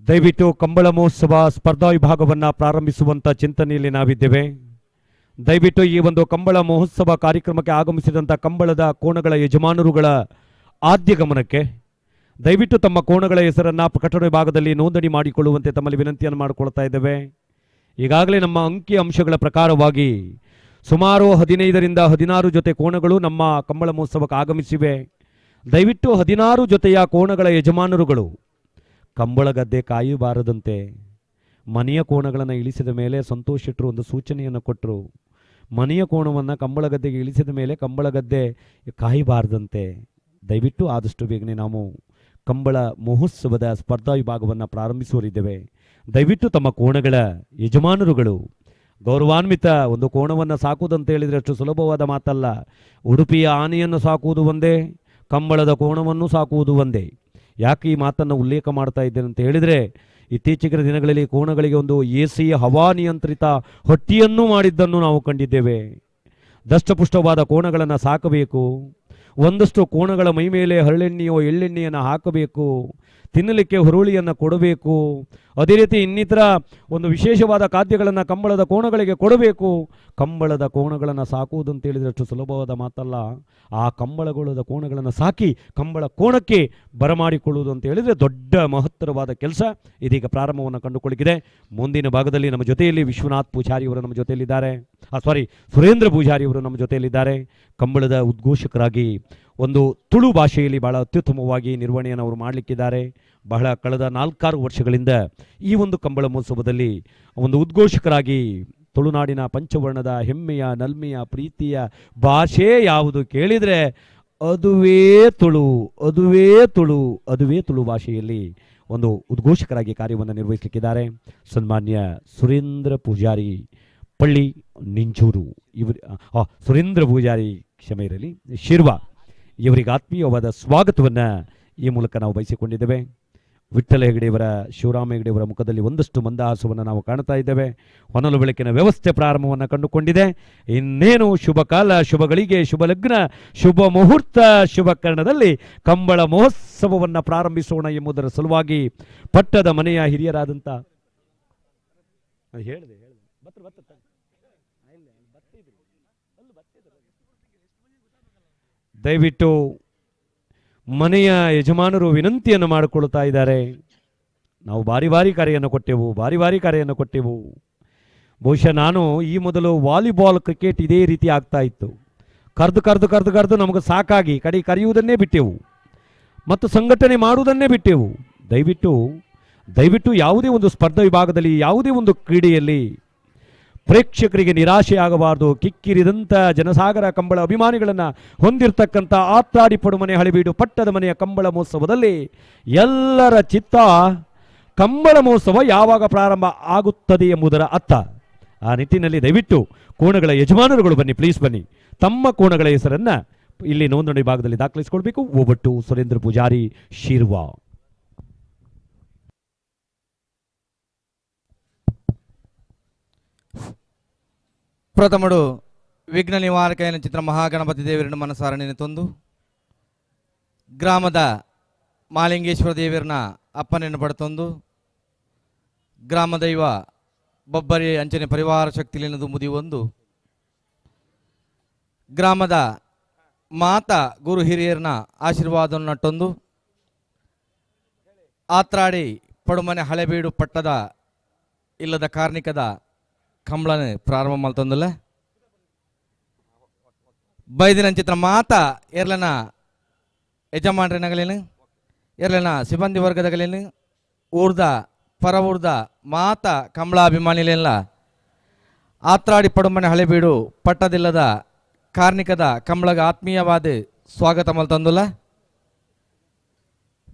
ದಯವಿಟ್ಟು ಕಂಬಳ ಮಹೋತ್ಸವ ಸ್ಪರ್ಧಾ ವಿಭಾಗವನ್ನು ಪ್ರಾರಂಭಿಸುವಂಥ ಚಿಂತನೆಯಲ್ಲಿ ನಾವಿದ್ದೇವೆ. ದಯವಿಟ್ಟು ಈ ಒಂದು ಕಂಬಳ ಮಹೋತ್ಸವ ಕಾರ್ಯಕ್ರಮಕ್ಕೆ ಆಗಮಿಸಿದಂಥ ಕಂಬಳದ ಕೋಣಗಳ ಯಜಮಾನರುಗಳ ಆದ್ಯ ಗಮನಕ್ಕೆ ದಯವಿಟ್ಟು ತಮ್ಮ ಕೋಣಗಳ ಹೆಸರನ್ನು ಪ್ರಕಟಣೆ ವಿಭಾಗದಲ್ಲಿ ನೋಂದಣಿ ಮಾಡಿಕೊಳ್ಳುವಂತೆ ತಮ್ಮಲ್ಲಿ ವಿನಂತಿಯನ್ನು ಮಾಡಿಕೊಳ್ತಾ ಇದ್ದೇವೆ. ಈಗಾಗಲೇ ನಮ್ಮ ಅಂಕಿ ಅಂಶಗಳ ಪ್ರಕಾರವಾಗಿ ಸುಮಾರು 15ರಿಂದ 16 ಜೊತೆ ಕೋಣಗಳು ನಮ್ಮ ಕಂಬಳ ಮಹೋತ್ಸವಕ್ಕೆ ಆಗಮಿಸಿವೆ. ದಯವಿಟ್ಟು 16 ಜೊತೆಯ ಕೋಣಗಳ ಯಜಮಾನರುಗಳು ಕಂಬಳ ಗದ್ದೆ ಕಾಯಬಾರದಂತೆ ಮನೆಯ ಕೋಣಗಳನ್ನು ಇಳಿಸಿದ ಮೇಲೆ ಸಂತೋಷ್ ಶೆಟ್ಟರು ಒಂದು ಸೂಚನೆಯನ್ನು ಕೊಟ್ಟರು. ಮನೆಯ ಕೋಣವನ್ನು ಕಂಬಳ ಗದ್ದೆಗೆ ಇಳಿಸಿದ ಮೇಲೆ ಕಂಬಳ ಗದ್ದೆ ಕಾಯಬಾರದಂತೆ ದಯವಿಟ್ಟು ಆದಷ್ಟು ಬೇಗನೆ ನಾವು ಕಂಬಳ ಮಹೋತ್ಸವದ ಸ್ಪರ್ಧಾ ವಿಭಾಗವನ್ನು ಪ್ರಾರಂಭಿಸುವರಿದ್ದೇವೆ. ದಯವಿಟ್ಟು ತಮ್ಮ ಕೋಣಗಳ ಯಜಮಾನರುಗಳು ಗೌರವಾನ್ವಿತ ಒಂದು ಕೋಣವನ್ನು ಸಾಕುವುದಂತ ಹೇಳಿದರೆ ಅಷ್ಟು ಸುಲಭವಾದ ಮಾತಲ್ಲ. ಉಡುಪಿಯ ಆನೆಯನ್ನು ಸಾಕುವುದು ಒಂದೇ, ಕಂಬಳದ ಕೋಣವನ್ನು ಸಾಕುವುದು ಒಂದೇ. ಯಾಕೆ ಈ ಮಾತನ್ನು ಉಲ್ಲೇಖ ಮಾಡ್ತಾ ಇದ್ದೇನೆ ಅಂತ ಹೇಳಿದರೆ, ಇತ್ತೀಚಿನ ದಿನಗಳಲ್ಲಿ ಕೋಣಗಳಿಗೆ ಒಂದು AC ಹವಾನಿಯಂತ್ರಿತ ಹೊಟ್ಟಿಯನ್ನು ಮಾಡಿದ್ದನ್ನು ನಾವು ಕಂಡಿದ್ದೇವೆ. ದಷ್ಟಪುಷ್ಟವಾದ ಕೋಣಗಳನ್ನು ಸಾಕಬೇಕು. ಒಂದಷ್ಟು ಕೋಣಗಳ ಮೈ ಮೇಲೆ ಹರಳೆಣ್ಣೆಯೋ ಎಳ್ಳೆಣ್ಣೆಯನ್ನು ಹಾಕಬೇಕು. ತಿನ್ನಲಿಕ್ಕೆ ಹುರುಳಿಯನ್ನು ಕೊಡಬೇಕು. ಅದೇ ರೀತಿ ಇನ್ನಿತರ ಒಂದು ವಿಶೇಷವಾದ ಖಾದ್ಯಗಳನ್ನು ಕಂಬಳದ ಕೋಣಗಳಿಗೆ ಕೊಡಬೇಕು. ಕಂಬಳದ ಕೋಣಗಳನ್ನು ಸಾಕುವುದು ಅಂತ ಹೇಳಿದರೆ ಅಷ್ಟು ಸುಲಭವಾದ ಮಾತಲ್ಲ. ಆ ಕಂಬಳಗೊಳದ ಕೋಣಗಳನ್ನು ಸಾಕಿ ಕಂಬಳ ಕೋಣಕ್ಕೆ ಬರಮಾಡಿಕೊಳ್ಳುವುದು ಅಂತ ಹೇಳಿದರೆ ದೊಡ್ಡ ಮಹತ್ತರವಾದ ಕೆಲಸ. ಇದೀಗ ಪ್ರಾರಂಭವನ್ನು ಕಂಡುಕೊಳ್ಳಿದೆ. ಮುಂದಿನ ಭಾಗದಲ್ಲಿ ನಮ್ಮ ಜೊತೆಯಲ್ಲಿ ವಿಶ್ವನಾಥ್ ಪೂಜಾರಿಯವರು ನಮ್ಮ ಜೊತೆಯಲ್ಲಿದ್ದಾರೆ. ಸುರೇಂದ್ರ ಪೂಜಾರಿಯವರು ನಮ್ಮ ಜೊತೆಯಲ್ಲಿದ್ದಾರೆ. ಕಂಬಳದ ಉದ್ಘೋಷಕರಾಗಿ ಒಂದು ತುಳು ಭಾಷೆಯಲ್ಲಿ ಬಹಳ ಅತ್ಯುತ್ತಮವಾಗಿ ನಿರ್ವಹಣೆಯನ್ನು ಅವರು ಮಾಡಲಿಕ್ಕಿದ್ದಾರೆ. ಬಹಳ ಕಳೆದ 4-6 ವರ್ಷಗಳಿಂದ ಈ ಒಂದು ಕಂಬಳ ಮಹೋತ್ಸವದಲ್ಲಿ ಒಂದು ಉದ್ಘೋಷಕರಾಗಿ ತುಳುನಾಡಿನ ಪಂಚವರ್ಣದ ಹೆಮ್ಮೆಯ ನಲ್ಮೆಯ ಪ್ರೀತಿಯ ಭಾಷೆ ಯಾವುದು ಕೇಳಿದರೆ ಅದುವೇ ತುಳು, ಅದುವೇ ತುಳು, ಅದುವೇ ತುಳು ಭಾಷೆಯಲ್ಲಿ ಒಂದು ಉದ್ಘೋಷಕರಾಗಿ ಕಾರ್ಯವನ್ನು ನಿರ್ವಹಿಸಲಿಕ್ಕಿದ್ದಾರೆ. ಸನ್ಮಾನ್ಯ ಸುರೇಂದ್ರ ಪೂಜಾರಿ ಪಳ್ಳಿ ನಿಂಜೂರು ಸುರೇಂದ್ರ ಪೂಜಾರಿ ಕ್ಷಮೆ ಇರಲಿ ಶಿರ್ವಾ ಇವರಿಗೆ ಆತ್ಮೀಯವಾದ ಸ್ವಾಗತವನ್ನು ಈ ಮೂಲಕ ನಾವು ಬಯಸಿಕೊಂಡಿದ್ದೇವೆ. ವಿಠ್ಠಲ ಹೆಗಡೆಯವರ ಶಿವರಾಮ ಹೆಗಡೆಯವರ ಮುಖದಲ್ಲಿ ಒಂದಷ್ಟು ಮಂದಹಾಸವನ್ನು ನಾವು ಕಾಣ್ತಾ ಇದ್ದೇವೆ. ಹೊನಲು ಬೆಳಕಿನ ವ್ಯವಸ್ಥೆ ಪ್ರಾರಂಭವನ್ನು ಕಂಡುಕೊಂಡಿದೆ. ಇನ್ನೇನು ಶುಭ ಕಾಲ, ಶುಭಗಳಿಗೆ, ಶುಭ ಲಗ್ನ, ಶುಭ ಮುಹೂರ್ತ, ಶುಭ ಕರ್ಣದಲ್ಲಿ ಕಂಬಳ ಮಹೋತ್ಸವವನ್ನು ಪ್ರಾರಂಭಿಸೋಣ ಎಂಬುದರ ಸಲುವಾಗಿ ಪಟ್ಟದ ಮನೆಯ ಹಿರಿಯರಾದಂಥ ಹೇಳಿದೆ ದಯವಿಟ್ಟು ಮನೆಯ ಯಜಮಾನರು ವಿನಂತಿಯನ್ನು ಮಾಡಿಕೊಳ್ತಾ ಇದ್ದಾರೆ. ನಾವು ಬಾರಿ ಕಾರ್ಯವನ್ನು ಕೊಟ್ಟೆವು. ಬಹುಶಃ ನಾನು ಈ ಮೊದಲು ವಾಲಿಬಾಲ್ ಕ್ರಿಕೆಟ್ ಇದೇ ರೀತಿ ಆಗ್ತಾ ಇತ್ತು. ಕರೆದು ನಮಗೆ ಸಾಕಾಗಿ ಕಡೆ ಕರೆಯುವುದನ್ನೇ ಬಿಟ್ಟೆವು ಮತ್ತು ಸಂಘಟನೆ ಮಾಡುವುದನ್ನೇ ಬಿಟ್ಟೆವು. ದಯವಿಟ್ಟು ಯಾವುದೇ ಒಂದು ಸ್ಪರ್ಧಾ ವಿಭಾಗದಲ್ಲಿ, ಯಾವುದೇ ಒಂದು ಕ್ರೀಡೆಯಲ್ಲಿ ಪ್ರೇಕ್ಷಕರಿಗೆ ನಿರಾಶೆಯಾಗಬಾರದು. ಕಿಕ್ಕಿರಿದಂಥ ಜನಸಾಗರ ಕಂಬಳ ಅಭಿಮಾನಿಗಳನ್ನು ಹೊಂದಿರತಕ್ಕಂಥ ಆತ್ರಾಡಿ ಪಡುಮನೆ ಹಳೆಬೀಡು ಪಟ್ಟದ ಮನೆಯ ಕಂಬಳ ಮಹೋತ್ಸವದಲ್ಲಿ ಎಲ್ಲರ ಚಿತ್ತ ಕಂಬಳ ಮಹೋತ್ಸವ ಯಾವಾಗ ಪ್ರಾರಂಭ ಆಗುತ್ತದೆ ಎಂಬುದರ ಅರ್ಥ. ಆ ನಿಟ್ಟಿನಲ್ಲಿ ದಯವಿಟ್ಟು ಕೋಣಗಳ ಯಜಮಾನರುಗಳು ಬನ್ನಿ, ಪ್ಲೀಸ್ ಬನ್ನಿ. ತಮ್ಮ ಕೋಣಗಳ ಹೆಸರನ್ನು ಇಲ್ಲಿ ನೋಂದಣಿ ಭಾಗದಲ್ಲಿ ದಾಖಲಿಸಿಕೊಳ್ಬೇಕು. ಒಬ್ಬಟ್ಟು ಸುರೇಂದ್ರ ಪೂಜಾರಿ ಶಿರ್ವಾ. ಪ್ರಥಮಡು ವಿಘ್ನ ನಿವಾರಕೈನ ಚಿತ್ರ ಮಹಾಗಣಪತಿ ದೇವರನ್ನು ಮನಸಾರಣೆಯನ್ನು ತಂದು ಗ್ರಾಮದ ಮಾಲಿಂಗೇಶ್ವರ ದೇವರನ್ನ ಅಪ್ಪನೆಯನ್ನು ಪಡೆತಂದು ಗ್ರಾಮ ದೈವ ಬೊಬ್ಬರಿ ಅಂಚನೆ ಪರಿವಾರ ಶಕ್ತಿಲಿನದು ಮುದಿ ಒಂದು ಗ್ರಾಮದ ಮಾತಾ ಗುರು ಹಿರಿಯರನ್ನ ಆಶೀರ್ವಾದವನ್ನು ನಟ್ಟೊಂದು ಆತ್ರಾಡಿ ಪಡುಮನೆ ಹಳೆಬೀಡು ಪಟ್ಟದ ಇಲ್ಲದ ಕಾರ್ಣಿಕದ ಕಂಬಳನೆ ಪ್ರಾರಂಭ ಮಾಡ್ತಂದಲ್ಲ ಬೈದಿನ ಚಿತ್ರ ಮಾತಾ ಎರ್ಲನ ಯಜಮಾನ್ರನಗಲೇನು ಎರ್ಲನ ಸಿಬ್ಬಂದಿ ವರ್ಗದಗಲೇನು ಊರ್ದ ಪರ ಊರ್ದ ಮಾತಾ ಕಂಬಳಾಭಿಮಾನಿಲೆಲ್ಲ ಆತ್ರಾಡಿ ಪಡುಮನೆ ಹಳೆಬೀಡು ಪಟ್ಟದಿಲ್ಲದ ಕಾರ್ಣಿಕದ ಕಂಬಳಗ ಆತ್ಮೀಯವಾದ ಸ್ವಾಗತ ಮಲ್ತಂದುಲ್ಲ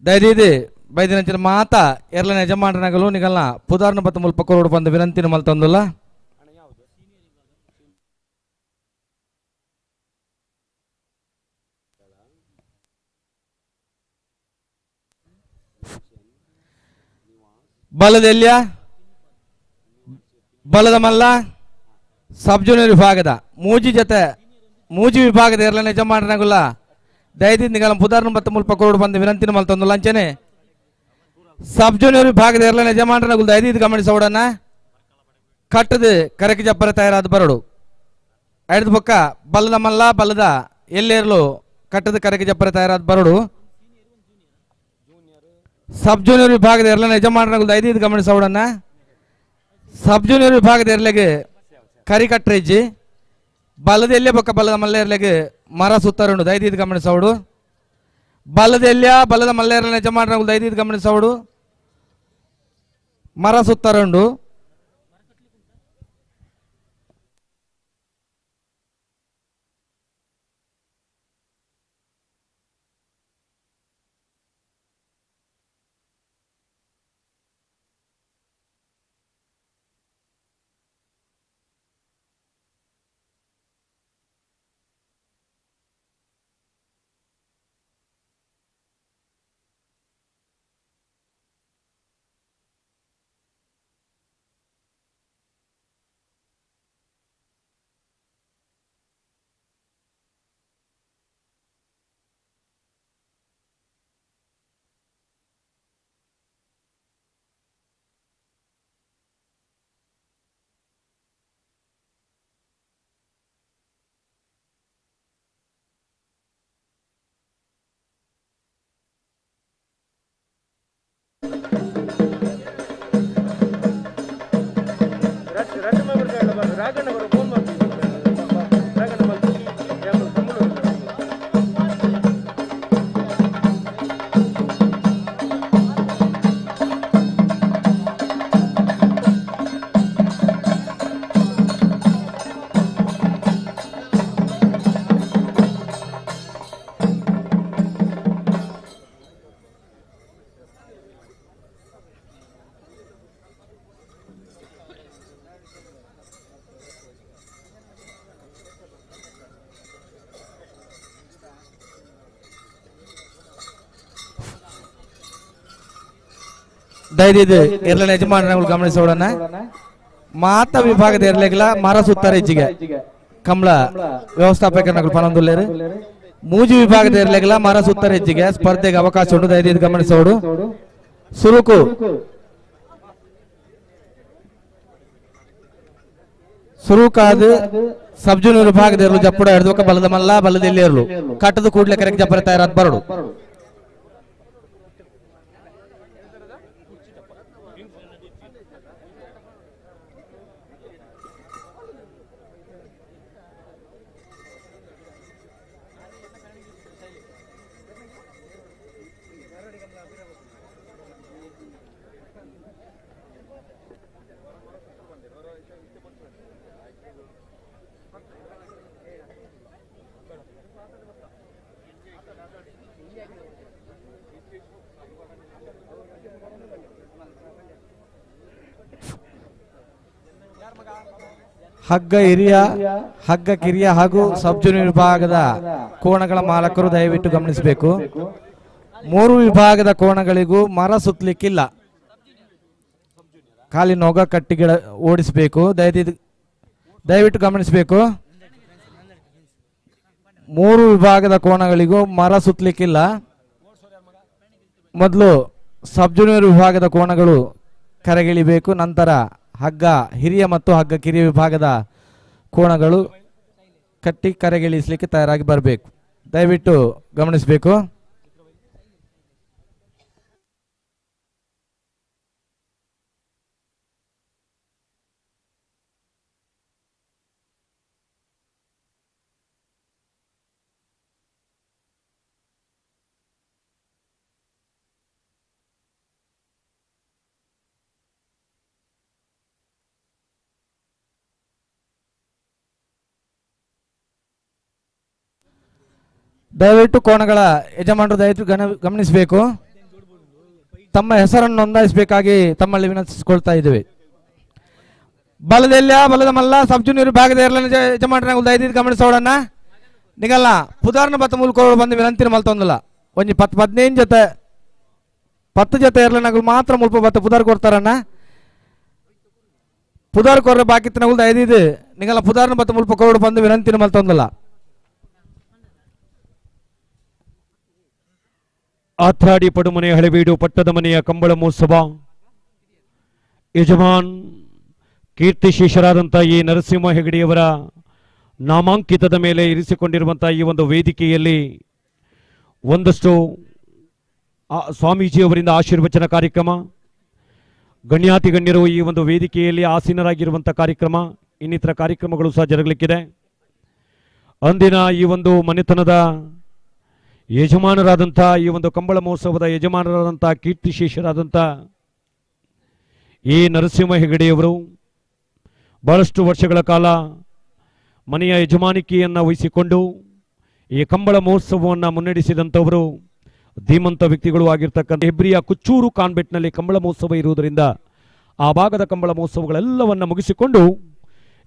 ದಯದೀದು ಬೈದಿನ ಚಿತ್ರ ಮಾತಾ ಎರ್ಲನ ಯಜಮಾನ್ರನಗಲು ನಿಗಲ್ನ ಪುದಾರ್ನ ಬತ್ತ ಮುಲ್ಪ ಕೊರೋಡು ಬಂದು ವಿನಂತಿನ ಮಲ್ತಂದುಲ್ಲ ಬಲದೆಲ್ಯ ಬಲದ ಮಲ್ಲ ಸಬ್ ಜೂನಿಯರ್ ವಿಭಾಗದ ಮೂಜಿ ವಿಭಾಗದ ಎರಡನೇ ಯಜಮಾನಗುಲ್ಲ ದಯದಿಂದ ನಿಗಲ ಪುದಾರ್ನ ಬತ್ತ ಮುಲ್ಪ ಕೊರೋಡು ಬಂದು ವಿನಂತಿನ ಮಲ್ತಂದು ಲಂಚನೆ ಸಬ್ ಜೂನಿಯರ್ ವಿಭಾಗದ ಎರಡನೇ ಯಜಮಾನರನ್ನ ಐದು ಗಮನಿಸೋಡನ್ನ ಕಟ್ಟದು ಕರೆಗೆ ಜಪ್ಪರ ತಯಾರಾದ ಬರಡು ಐದು ಪಕ್ಕ ಬಲ್ಲದ ಮಲ್ಲ ಬಲ್ಲದ ಎಲ್ಲೇರ್ಲು ಕಟ್ಟದ ಕರೆಗೆ ಜಪ್ಪರ ತಯಾರಾದ ಬರಡು ಸಬ್ ಜೂನಿಯರ್ ವಿಭಾಗದ ಎರಡನೇ ಯಜಮಾನರನ್ನ ಐದು ಗಮನಿಸೋಡನ್ನ ಸಬ್ ಜೂನಿಯರ್ ವಿಭಾಗದ ಎರಲೆಗೆ ಕರಿ ಕಟ್ರೆಜ್ಜಿ ಬಲ್ಲದ ಎಲ್ಲೇ ಪಕ್ಕ ಬಲ್ಲದ ಮಲ್ಲ ಎರಲೆಗೆ ಮರ ಸುತ್ತರುಂಡು ಐದು ಗಮನಿಸೋಡು ಬಲ್ಲದ ಎಲ್ಯ ಬಲ್ಲದ ಮಲ್ಲ ಎರಡನೇ ಯಜಮಾನರನ್ನ ಐದು ಗಮನಿಸೋಡು ಮರ ಸುತ್ತರುಂಡು ದಯದಿದ್ದು ಎರಡನೇ ಯಜಮಾನರನ್ನು ಗಮನಿಸೋಡನ್ನ ಮಾತ ವಿಭಾಗದ ಎರಲೆಗಳ ಮರ ಸುತ್ತರ ಹೆಚ್ಚಿಗೆ ಕಮಲ ವ್ಯವಸ್ಥಾಪಕರು ಪನೊಂದುಲ್ಲೇರು ಮೂಜಿ ವಿಭಾಗದ ಎರಲೆಗಳ ಮರ ಸುತ್ತರ ಹೆಚ್ಚಿಗೆ ಸ್ಪರ್ಧೆಗೆ ಅವಕಾಶ ಉಂಟು ದಯದಿದ್ದು ಗಮನಿಸೋಡು ಸುರುಕು ಸುರುಕಾದ ಸಬ್ ಜೂನಿಯರ್ ವಿಭಾಗದ ಜಪ್ಪುಡ ಹಿಡಿದು ಬಲದ ಮಲ್ಲ ಬಲದ ಎಲ್ಲಿರಲು ಕಟ್ಟದ ಕೂಡಲೇ ಕರೆಕ್ಟ್ ಜಪ್ಪರ ತಯಾರಾದ ಬರಡು ಹಗ್ಗ ಕಿರಿಯ ಹಾಗೂ ಸಬ್ ಜೂನಿಯರ್ ವಿಭಾಗದ ಕೋಣಗಳ ಮಾಲಕರು ದಯವಿಟ್ಟು ಗಮನಿಸಬೇಕು. 3 ವಿಭಾಗದ ಕೋಣಗಳಿಗೂ ಮರ ಸುತ್ತಲಿಕ್ಕಿಲ್ಲ, ಖಾಲಿ ನೊಗ ಕಟ್ಟಿಗಳ ಓಡಿಸಬೇಕು. ದಯವಿಟ್ಟು ಗಮನಿಸಬೇಕು. 3 ವಿಭಾಗದ ಕೋಣಗಳಿಗೂ ಮರ ಸುತ್ತಲಿಕ್ಕಿಲ್ಲ. ಮೊದಲು ಸಬ್ ಜೂನಿಯರ್ ವಿಭಾಗದ ಕೋಣಗಳು ಕರೆಗಿಳಿಬೇಕು. ನಂತರ ಹಗ್ಗ ಹಿರಿಯ ಮತ್ತು ಹಗ್ಗ ಕಿರಿಯ ವಿಭಾಗದ ಕೋಣಗಳು ಕಟ್ಟಿ ಕರೆಗಿಳಿಸಲಿಕ್ಕೆ ತಯಾರಾಗಿ ಬರಬೇಕು. ದಯವಿಟ್ಟು ಗಮನಿಸಬೇಕು. ದಯವಿಟ್ಟು ಕೋಣಗಳ ಯಜಮಾನರು ದಯವಿಟ್ಟು ಗಮನಿಸಬೇಕು. ತಮ್ಮ ಹೆಸರನ್ನು ನೋಂದಾಯಿಸಬೇಕಾಗಿ ತಮ್ಮಲ್ಲಿ ವಿನಂತಿಸಿಕೊಳ್ತಾ ಇದ್ದೇವೆ. ಬಲದ ಮಲ್ಲ ಸಬ್ ಜೂನಿಯರ್ ವಿಭಾಗದ ಯಜಮಾನರ ದಯವಿಟ್ಟು ಗಮನಿಸೋಡನ್ನ ನಿಗಲ್ಲ ಪುದಾರ್ನ ಬತ್ತ ಮೂಲಕ ಬಂದು ವಿನಂತಿನ ಮಲ್ತೊಂದಿಲ್ಲ. ಒಂಜಿ 10-15 ಜೊತೆ 10 ಜೊತೆ ಎರಲನಗಳು ಮಾತ್ರ ಮುಲ್ಪ ಬತ್ತ ಪುದಾರ್ ಕೊಡ್ತಾರನ್ನ. ಪುದಾರ್ ಕೊರ್ರೆ ಬಾಕಿತ್ತನಗಳು ದಯದಿದ್ದು ನಿಗಲ್ಲ ಪುದಾರ್ನ ಬತ್ತ ಮುಲ್ಪ ಕೋಡ್ ಬಂದು ವಿನಂತಿನ ಮಲ್ತೊಂದಿಲ್ಲ. ಆತ್ರಾಡಿ ಪಡುಮನೆ ಹಳೆಬೀಡು ಪಟ್ಟದ ಮನೆಯ ಕಂಬಳ ಮಹೋತ್ಸವ ಯಜಮಾನ್ ಕೀರ್ತಿಶೇಷರಾದಂಥ ಈ ನರಸಿಂಹ ಹೆಗಡೆಯವರ ನಾಮಾಂಕಿತದ ಮೇಲೆ ಇರಿಸಿಕೊಂಡಿರುವಂಥ ಈ ಒಂದು ವೇದಿಕೆಯಲ್ಲಿ ಒಂದಷ್ಟು ಸ್ವಾಮೀಜಿಯವರಿಂದ ಆಶೀರ್ವಚನ ಕಾರ್ಯಕ್ರಮ, ಗಣ್ಯಾತಿ ಗಣ್ಯರು ಈ ಒಂದು ವೇದಿಕೆಯಲ್ಲಿ ಆಸೀನರಾಗಿರುವಂಥ ಕಾರ್ಯಕ್ರಮ, ಇನ್ನಿತರ ಕಾರ್ಯಕ್ರಮಗಳು ಸಹ ಜರುಗಲಿಕ್ಕಿದೆ. ಅಂದಿನ ಈ ಒಂದು ಮನೆತನದ ಯಜಮಾನರಾದಂಥ ಈ ಒಂದು ಕಂಬಳ ಮಹೋತ್ಸವದ ಯಜಮಾನರಾದಂಥ ಕೀರ್ತಿಶೇಷರಾದಂಥ ಈ ನರಸಿಂಹ ಹೆಗಡೆಯವರು ಬಹಳಷ್ಟು ವರ್ಷಗಳ ಕಾಲ ಮನೆಯ ಯಜಮಾನಿಕೆಯನ್ನು ವಹಿಸಿಕೊಂಡು ಈ ಕಂಬಳ ಮಹೋತ್ಸವವನ್ನು ಮುನ್ನಡೆಸಿದಂಥವರು ಧೀಮಂತ ವ್ಯಕ್ತಿಗಳು ಆಗಿರ್ತಕ್ಕಂಥ ಹೆಬ್ರಿಯ ಕುಚ್ಚೂರು ಕಾನ್ಬೆಟ್ನಲ್ಲಿ ಕಂಬಳ ಮಹೋತ್ಸವ ಇರುವುದರಿಂದ ಆ ಭಾಗದ ಕಂಬಳ ಮಹೋತ್ಸವಗಳೆಲ್ಲವನ್ನು ಮುಗಿಸಿಕೊಂಡು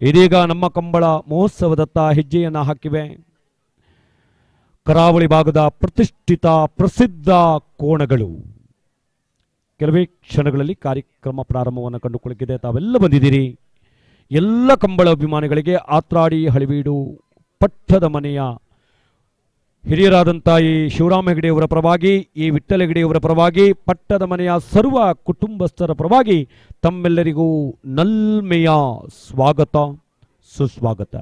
ಇದೀಗ ನಮ್ಮ ಕಂಬಳ ಮಹೋತ್ಸವದತ್ತ ಹೆಜ್ಜೆಯನ್ನು ಹಾಕಿವೆ. ಕರಾವಳಿ ಭಾಗದ ಪ್ರತಿಷ್ಠಿತ ಪ್ರಸಿದ್ಧ ಕೋಣಗಳು ಕೆಲವೇ ಕ್ಷಣಗಳಲ್ಲಿ ಕಾರ್ಯಕ್ರಮ ಪ್ರಾರಂಭವನ್ನು ಕಂಡುಕೊಳ್ಳಲಿಕ್ಕಿದೆ. ತಾವೆಲ್ಲ ಬಂದಿದ್ದೀರಿ. ಎಲ್ಲ ಕಂಬಳ ಅಭಿಮಾನಿಗಳಿಗೆ ಆತ್ರಾಡಿ ಹಳೆಬೀಡು ಪಟ್ಟದ ಮನೆಯ ಹಿರಿಯರಾದಂಥ ಈ ಶಿವರಾಮ ಹೆಗಡೆಯವರ ಪರವಾಗಿ, ಈ ವಿಠ್ಠಲ ಹೆಗಡೆಯವರ ಪರವಾಗಿ, ಪಟ್ಟದ ಮನೆಯ ಸರ್ವ ಕುಟುಂಬಸ್ಥರ ಪರವಾಗಿ ತಮ್ಮೆಲ್ಲರಿಗೂ ನಲ್ಮೆಯ ಸ್ವಾಗತ, ಸುಸ್ವಾಗತ.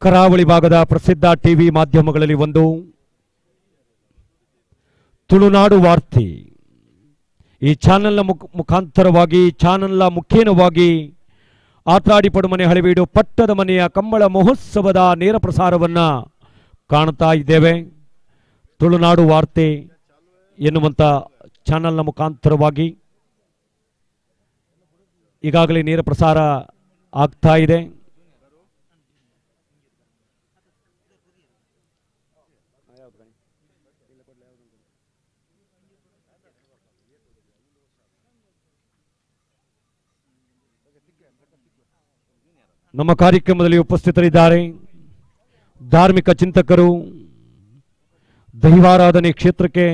ಕರಾವಳಿ ಭಾಗದ ಪ್ರಸಿದ್ಧ ಟಿವಿ ಮಾಧ್ಯಮಗಳಲ್ಲಿ ಒಂದು ತುಳುನಾಡು ವಾರ್ತೆ. ಈ ಚಾನೆಲ್ನ ಮುಖಾಂತರವಾಗಿ, ಚಾನೆಲ್ನ ಮುಖೇನವಾಗಿ ಆತ್ರಾಡಿ ಪಡುಮನೆ ಹಳೆಬೀಡು ಪಟ್ಟದ ಮನೆಯ ಕಂಬಳ ಮಹೋತ್ಸವದ ನೇರ ಪ್ರಸಾರವನ್ನು ಕಾಣ್ತಾ ಇದ್ದೇವೆ. ತುಳುನಾಡು ವಾರ್ತೆ ಎನ್ನುವಂಥ ಚಾನೆಲ್ನ ಮುಖಾಂತರವಾಗಿ ಈಗಾಗಲೇ ನೇರ ಪ್ರಸಾರ ಆಗ್ತಾ ಇದೆ. ನಮ್ಮ ಕಾರ್ಯಕ್ರಮದಲ್ಲಿ ಉಪಸ್ಥಿತರಿದ್ದಾರೆ ಧಾರ್ಮಿಕ ಚಿಂತಕರು, ದೈವಾರಾಧನೆ ಕ್ಷೇತ್ರಕ್ಕೆ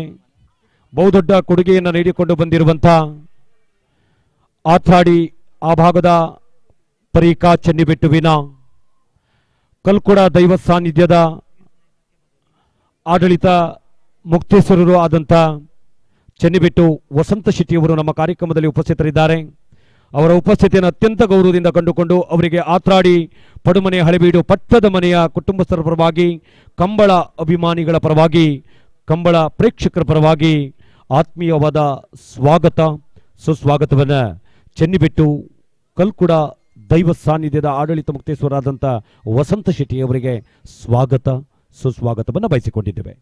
ಬಹುದೊಡ್ಡ ಕೊಡುಗೆಯನ್ನು ನೀಡಿಕೊಂಡು ಬಂದಿರುವಂಥ ಆತ್ರಾಡಿ ಆ ಭಾಗದ ಪರೀಕಾ ಚೆನ್ನಿಬೆಟ್ಟುವಿನ ಕಲ್ಕುಡ ದೈವ ಸಾನ್ನಿಧ್ಯದ ಆಡಳಿತ ಮುಕ್ತೇಶ್ವರರು ಆದಂಥ ಚೆನ್ನಿಬೆಟ್ಟು ವಸಂತ ಶೆಟ್ಟಿಯವರು ನಮ್ಮ ಕಾರ್ಯಕ್ರಮದಲ್ಲಿ ಉಪಸ್ಥಿತರಿದ್ದಾರೆ. ಅವರ ಉಪಸ್ಥಿತಿಯನ್ನು ಅತ್ಯಂತ ಗೌರವದಿಂದ ಕಂಡುಕೊಂಡು ಅವರಿಗೆ ಆತ್ರಾಡಿ ಪಡುಮನೆ ಹಳೆಬೀಡು ಪಟ್ಟದ ಮನೆಯ ಕುಟುಂಬಸ್ಥರ ಪರವಾಗಿ, ಕಂಬಳ ಅಭಿಮಾನಿಗಳ ಪರವಾಗಿ, ಕಂಬಳ ಪ್ರೇಕ್ಷಕರ ಪರವಾಗಿ ಆತ್ಮೀಯವಾದ ಸ್ವಾಗತ, ಸುಸ್ವಾಗತವನ್ನು ಚೆನ್ನಿಬೆಟ್ಟು ಕಲ್ಕುಡ ದೈವ ಸಾನ್ನಿಧ್ಯದ ಆಡಳಿತ ಮುಕ್ತೇಶ್ವರಾದಂಥ ವಸಂತ ಶೆಟ್ಟಿಯವರಿಗೆ ಸ್ವಾಗತ, ಸುಸ್ವಾಗತವನ್ನು ಬಯಸಿಕೊಂಡಿದ್ದೇವೆ.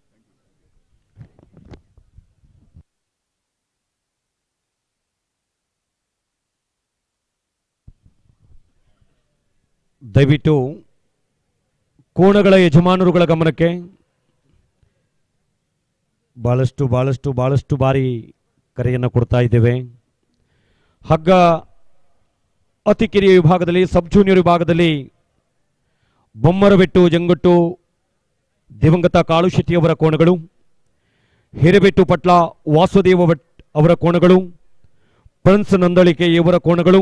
ದಯವಿಟ್ಟು ಕೋಣಗಳ ಯಜಮಾನರುಗಳ ಗಮನಕ್ಕೆ ಬಹಳಷ್ಟು ಬಾರಿ ಕರೆಯನ್ನು ಕೊಡ್ತಾ ಇದ್ದೇವೆ. ಹಗ್ಗ ಅತಿ ಕಿರಿಯ ವಿಭಾಗದಲ್ಲಿ, ಸಬ್ ಜೂನಿಯರ್ ವಿಭಾಗದಲ್ಲಿ ಬೊಮ್ಮರಬೆಟ್ಟು ಜಂಗಟ್ಟು ದಿವಂಗತ ಕಾಳು ಶೆಟ್ಟಿಯವರ ಕೋಣಗಳು, ಹಿರೇಬೆಟ್ಟು ಪಟ್ಲ ವಾಸುದೇವ ಭಟ್ ಅವರ ಕೋಣಗಳು, ಪ್ರಿನ್ಸ್ ನಂದಳಿಕೆ ಇವರ ಕೋಣಗಳು,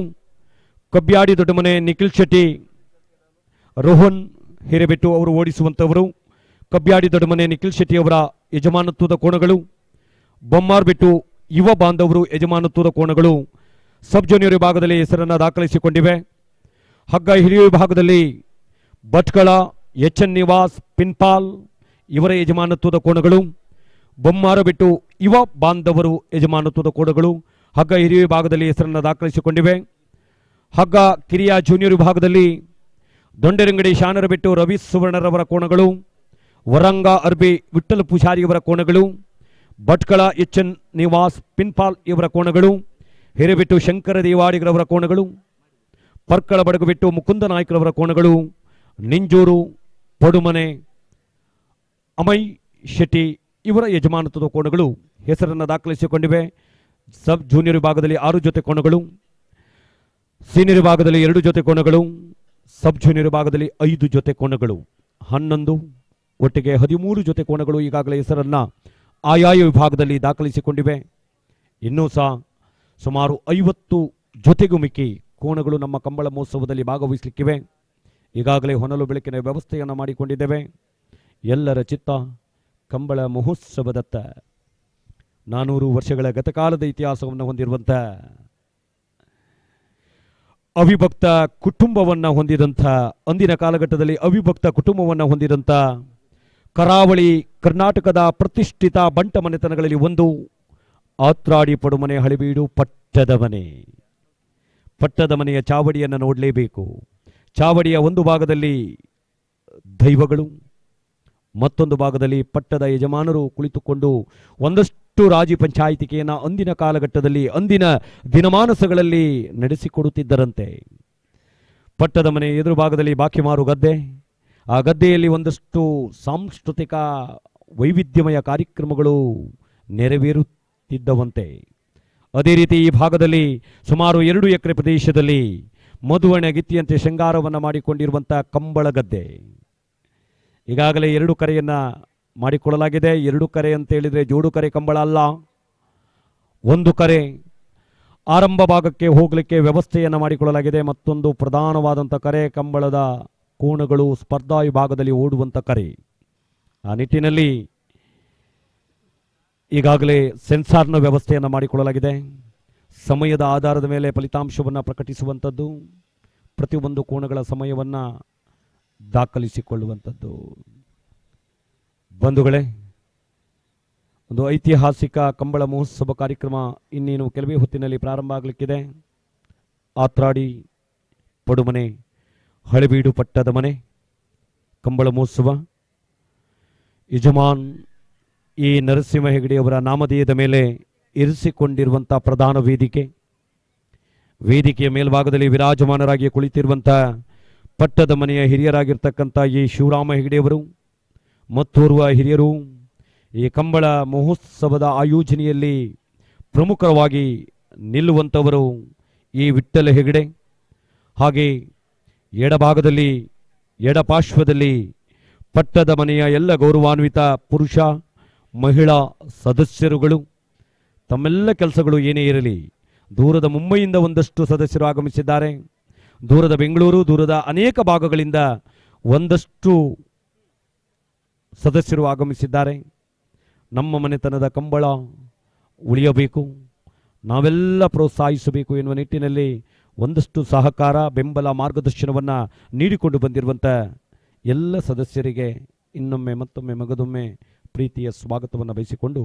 ಕಬ್ಬ್ಯಾಡಿ ದೊಡ್ಡಮನೆ ನಿಖಿಲ್ ಶೆಟ್ಟಿ, ರೋಹನ್ ಹಿರೇಬೆಟ್ಟು ಅವರು ಓಡಿಸುವಂಥವರು, ಕಬ್ಬ್ಯಾಡಿ ದೊಡ್ಡಮನೆ ನಿಖಿಲ್ ಶೆಟ್ಟಿ ಅವರ ಯಜಮಾನತ್ವದ ಕೋಣಗಳು, ಬೊಮ್ಮಾರ್ಬೆಟ್ಟು ಯುವ ಬಾಂಧವರು ಯಜಮಾನತ್ವದ ಕೋಣಗಳು ಸಬ್ ಜೂನಿಯರ್ ವಿಭಾಗದಲ್ಲಿ ಹೆಸರನ್ನು ದಾಖಲಿಸಿಕೊಂಡಿವೆ. ಹಗ್ಗ ಹಿರಿಯ ವಿಭಾಗದಲ್ಲಿ ಭಟ್ಕಳ ಎಚ್.ಎನ್. ನಿವಾಸ್ ಪಿನ್ಪಾಲ್ ಇವರ ಯಜಮಾನತ್ವದ ಕೋಣಗಳು, ಬೊಮ್ಮಾರಬೆಟ್ಟು ಯುವ ಬಾಂಧವರು ಯಜಮಾನತ್ವದ ಕೋಣಗಳು ಹಗ್ಗ ಹಿರಿಯ ವಿಭಾಗದಲ್ಲಿ ಹೆಸರನ್ನು ದಾಖಲಿಸಿಕೊಂಡಿವೆ. ಹಗ್ಗ ಕಿರಿಯ ಜೂನಿಯರ್ ವಿಭಾಗದಲ್ಲಿ ದೊಂಡೆರಂಗಡಿ ಶಾನರಬೆಟ್ಟು ರವಿ ಸುವರ್ಣರವರ ಕೋಣಗಳು, ವರಂಗ ಅರ್ಬಿ ವಿಠ್ಠಲ ಪೂಜಾರಿಯವರ ಕೋಣಗಳು, ಭಟ್ಕಳ ಎಚ್.ಎನ್. ನಿವಾಸ್ ಪಿನ್ಪಾಲ್ ಇವರ ಕೋಣಗಳು, ಹಿರೇಬೆಟ್ಟು ಶಂಕರ ದೇವಾಡಿಗರವರ ಕೋಣಗಳು, ಪರ್ಕಳ ಬಡಗುಬೆಟ್ಟು ಮುಕುಂದ ನಾಯ್ಕರವರ ಕೋಣಗಳು, ನಿಂಜೂರು ಪಡುಮನೆ ಅಮಯ್ ಶೆಟ್ಟಿ ಇವರ ಯಜಮಾನತ್ವದ ಕೋಣಗಳು ಹೆಸರನ್ನು ದಾಖಲಿಸಿಕೊಂಡಿವೆ. ಸಬ್ ಜೂನಿಯರ್ ವಿಭಾಗದಲ್ಲಿ 6 ಜೊತೆ ಕೋಣಗಳು. ಸೀನಿಯರ್ ವಿಭಾಗದಲ್ಲಿ 2 ಜೊತೆ ಕೋಣಗಳು, ಸಬ್ ಜೂನಿಯರ್ ವಿಭಾಗದಲ್ಲಿ 5 ಜೊತೆ ಕೋಣಗಳು, 11 ಒಟ್ಟಿಗೆ 13 ಜೊತೆ ಕೋಣಗಳು ಈಗಾಗಲೇ ಹೆಸರನ್ನ ಆಯಾಯ ವಿಭಾಗದಲ್ಲಿ ದಾಖಲಿಸಿಕೊಂಡಿವೆ. ಇನ್ನೂ ಸಹ ಸುಮಾರು 50 ಜೊತೆಗೂ ಮಿಕ್ಕಿ ಕೋಣಗಳು ನಮ್ಮ ಕಂಬಳ ಮಹೋತ್ಸವದಲ್ಲಿ ಭಾಗವಹಿಸಲಿಕ್ಕಿವೆ. ಈಗಾಗಲೇ ಹೊನಲು ಬೆಳಕಿನ ವ್ಯವಸ್ಥೆಯನ್ನು ಮಾಡಿಕೊಂಡಿದ್ದೇವೆ. ಎಲ್ಲರ ಚಿತ್ತ ಕಂಬಳ ಮಹೋತ್ಸವದತ್ತ 400 ವರ್ಷಗಳ ಗತಕಾಲದ ಇತಿಹಾಸವನ್ನು ಹೊಂದಿರುವಂಥ ಅವಿಭಕ್ತ ಕುಟುಂಬವನ್ನು ಹೊಂದಿದಂಥ ಅಂದಿನ ಕಾಲಘಟ್ಟದಲ್ಲಿ ಅವಿಭಕ್ತ ಕುಟುಂಬವನ್ನು ಹೊಂದಿದಂಥ ಕರಾವಳಿ ಕರ್ನಾಟಕದ ಪ್ರತಿಷ್ಠಿತ ಬಂಟ ಮನೆತನಗಳಲ್ಲಿ ಒಂದು ಆತ್ರಾಡಿ ಪಡುಮನೆ ಹಳೆಬೀಡು ಪಟ್ಟದ ಮನೆ. ಪಟ್ಟದ ಮನೆಯ ಚಾವಡಿಯನ್ನು ನೋಡಲೇಬೇಕು. ಚಾವಡಿಯ ಒಂದು ಭಾಗದಲ್ಲಿ ದೈವಗಳು, ಮತ್ತೊಂದು ಭಾಗದಲ್ಲಿ ಪಟ್ಟದ ಯಜಮಾನರು ಕುಳಿತುಕೊಂಡು ಒಂದಷ್ಟು ರಾಜಿ ಪಂಚಾಯಿತಿಕೆಯನ್ನು ಅಂದಿನ ಕಾಲಘಟ್ಟದಲ್ಲಿ ಅಂದಿನ ದಿನಮಾನಸಗಳಲ್ಲಿ ನಡೆಸಿಕೊಡುತ್ತಿದ್ದರಂತೆ. ಪಟ್ಟದ ಮನೆ ಎದುರು ಭಾಗದಲ್ಲಿ ಬಾಕಿಮಾರು ಗದ್ದೆ, ಆ ಗದ್ದೆಯಲ್ಲಿ ಒಂದಷ್ಟು ಸಾಂಸ್ಕೃತಿಕ ವೈವಿಧ್ಯಮಯ ಕಾರ್ಯಕ್ರಮಗಳು ನೆರವೇರುತ್ತಿದ್ದವಂತೆ. ಅದೇ ರೀತಿ ಈ ಭಾಗದಲ್ಲಿ ಸುಮಾರು 2 ಎಕರೆ ಪ್ರದೇಶದಲ್ಲಿ ಮಧುವಣ ಗಿತ್ತಿಯಂತೆ ಶೃಂಗಾರವನ್ನು ಮಾಡಿಕೊಂಡಿರುವಂಥ ಕಂಬಳ ಗದ್ದೆ. ಈಗಾಗಲೇ 2 ಕರೆಯನ್ನು ಮಾಡಿಕೊಳ್ಳಲಾಗಿದೆ. 2 ಕರೆ ಅಂತ ಹೇಳಿದರೆ ಜೋಡು ಕರೆ ಕಂಬಳ ಅಲ್ಲ, 1 ಕರೆ ಆರಂಭ ಭಾಗಕ್ಕೆ ಹೋಗಲಿಕ್ಕೆ ವ್ಯವಸ್ಥೆಯನ್ನು ಮಾಡಿಕೊಳ್ಳಲಾಗಿದೆ. ಮತ್ತೊಂದು ಪ್ರಧಾನವಾದಂಥ ಕರೆ ಕಂಬಳದ ಕೋಣಗಳು ಸ್ಪರ್ಧಾ ವಿಭಾಗದಲ್ಲಿ ಓಡುವಂಥ ಕರೆ. ಆ ನಿಟ್ಟಿನಲ್ಲಿ ಈಗಾಗಲೇ ಸೆನ್ಸಾರ್ನ ವ್ಯವಸ್ಥೆಯನ್ನು ಮಾಡಿಕೊಳ್ಳಲಾಗಿದೆ. ಸಮಯದ ಆಧಾರದ ಮೇಲೆ ಫಲಿತಾಂಶವನ್ನು ಪ್ರಕಟಿಸುವಂಥದ್ದು, ಪ್ರತಿಯೊಂದು ಕೋಣಗಳ ಸಮಯವನ್ನು ದಾಖಲಿಸಿಕೊಳ್ಳುವಂಥದ್ದು. ಬಂಧುಗಳೇ, ಒಂದು ಐತಿಹಾಸಿಕ ಕಂಬಳ ಮಹೋತ್ಸವ ಕಾರ್ಯಕ್ರಮ ಇನ್ನೇನು ಕೆಲವೇ ಹೊತ್ತಿನಲ್ಲಿ ಪ್ರಾರಂಭ ಆಗಲಿಕ್ಕಿದೆ. ಆತ್ರಾಡಿ ಪಡುಮನೆ ಹಳೆಬೀಡು ಪಟ್ಟದ ಮನೆ ಕಂಬಳ ಮಹೋತ್ಸವ ಯಜಮಾನ್ ಈ ನರಸಿಂಹ ಹೆಗಡೆಯವರ ನಾಮಧೇಯದ ಮೇಲೆ ಇರಿಸಿಕೊಂಡಿರುವಂಥ ಪ್ರಧಾನ ವೇದಿಕೆಯ ಮೇಲ್ಭಾಗದಲ್ಲಿ ವಿರಾಜಮಾನರಾಗಿ ಕುಳಿತಿರುವಂಥ ಪಟ್ಟದ ಮನೆಯ ಹಿರಿಯರಾಗಿರ್ತಕ್ಕಂಥ ಈ ಶಿವರಾಮ ಹೆಗಡೆಯವರು ಮತ್ತೋರ್ವ ಹಿರಿಯರು ಈ ಕಂಬಳ ಮಹೋತ್ಸವದ ಆಯೋಜನೆಯಲ್ಲಿ ಪ್ರಮುಖವಾಗಿ ನಿಲ್ಲುವಂಥವರು ಈ ವಿಠ್ಠಲ ಹೆಗಡೆ. ಹಾಗೆ ಎಡಭಾಗದಲ್ಲಿ ಎಡಪಾರ್ಶ್ವದಲ್ಲಿ ಪಟ್ಟದ ಮನೆಯ ಎಲ್ಲ ಗೌರವಾನ್ವಿತ ಪುರುಷ ಮಹಿಳಾ ಸದಸ್ಯರುಗಳು. ತಮ್ಮೆಲ್ಲ ಕೆಲಸಗಳು ಏನೇ ಇರಲಿ, ದೂರದ ಮುಂಬೈಯಿಂದ ಒಂದಷ್ಟು ಸದಸ್ಯರು ಆಗಮಿಸಿದ್ದಾರೆ. ದೂರದ ಬೆಂಗಳೂರು, ದೂರದ ಅನೇಕ ಭಾಗಗಳಿಂದ ಒಂದಷ್ಟು ಸದಸ್ಯರು ಆಗಮಿಸಿದ್ದಾರೆ. ನಮ್ಮ ಮನೆತನದ ಕಂಬಳ ಉಳಿಯಬೇಕು, ನಾವೆಲ್ಲ ಪ್ರೋತ್ಸಾಹಿಸಬೇಕು ಎನ್ನುವ ನಿಟ್ಟಿನಲ್ಲಿ ಒಂದಷ್ಟು ಸಹಕಾರ, ಬೆಂಬಲ, ಮಾರ್ಗದರ್ಶನವನ್ನು ನೀಡಿಕೊಂಡು ಬಂದಿರುವಂಥ ಎಲ್ಲ ಸದಸ್ಯರಿಗೆ ಇನ್ನೊಮ್ಮೆ ಮತ್ತೊಮ್ಮೆ ಮಗದೊಮ್ಮೆ ಪ್ರೀತಿಯ ಸ್ವಾಗತವನ್ನು ಬಯಸಿಕೊಂಡು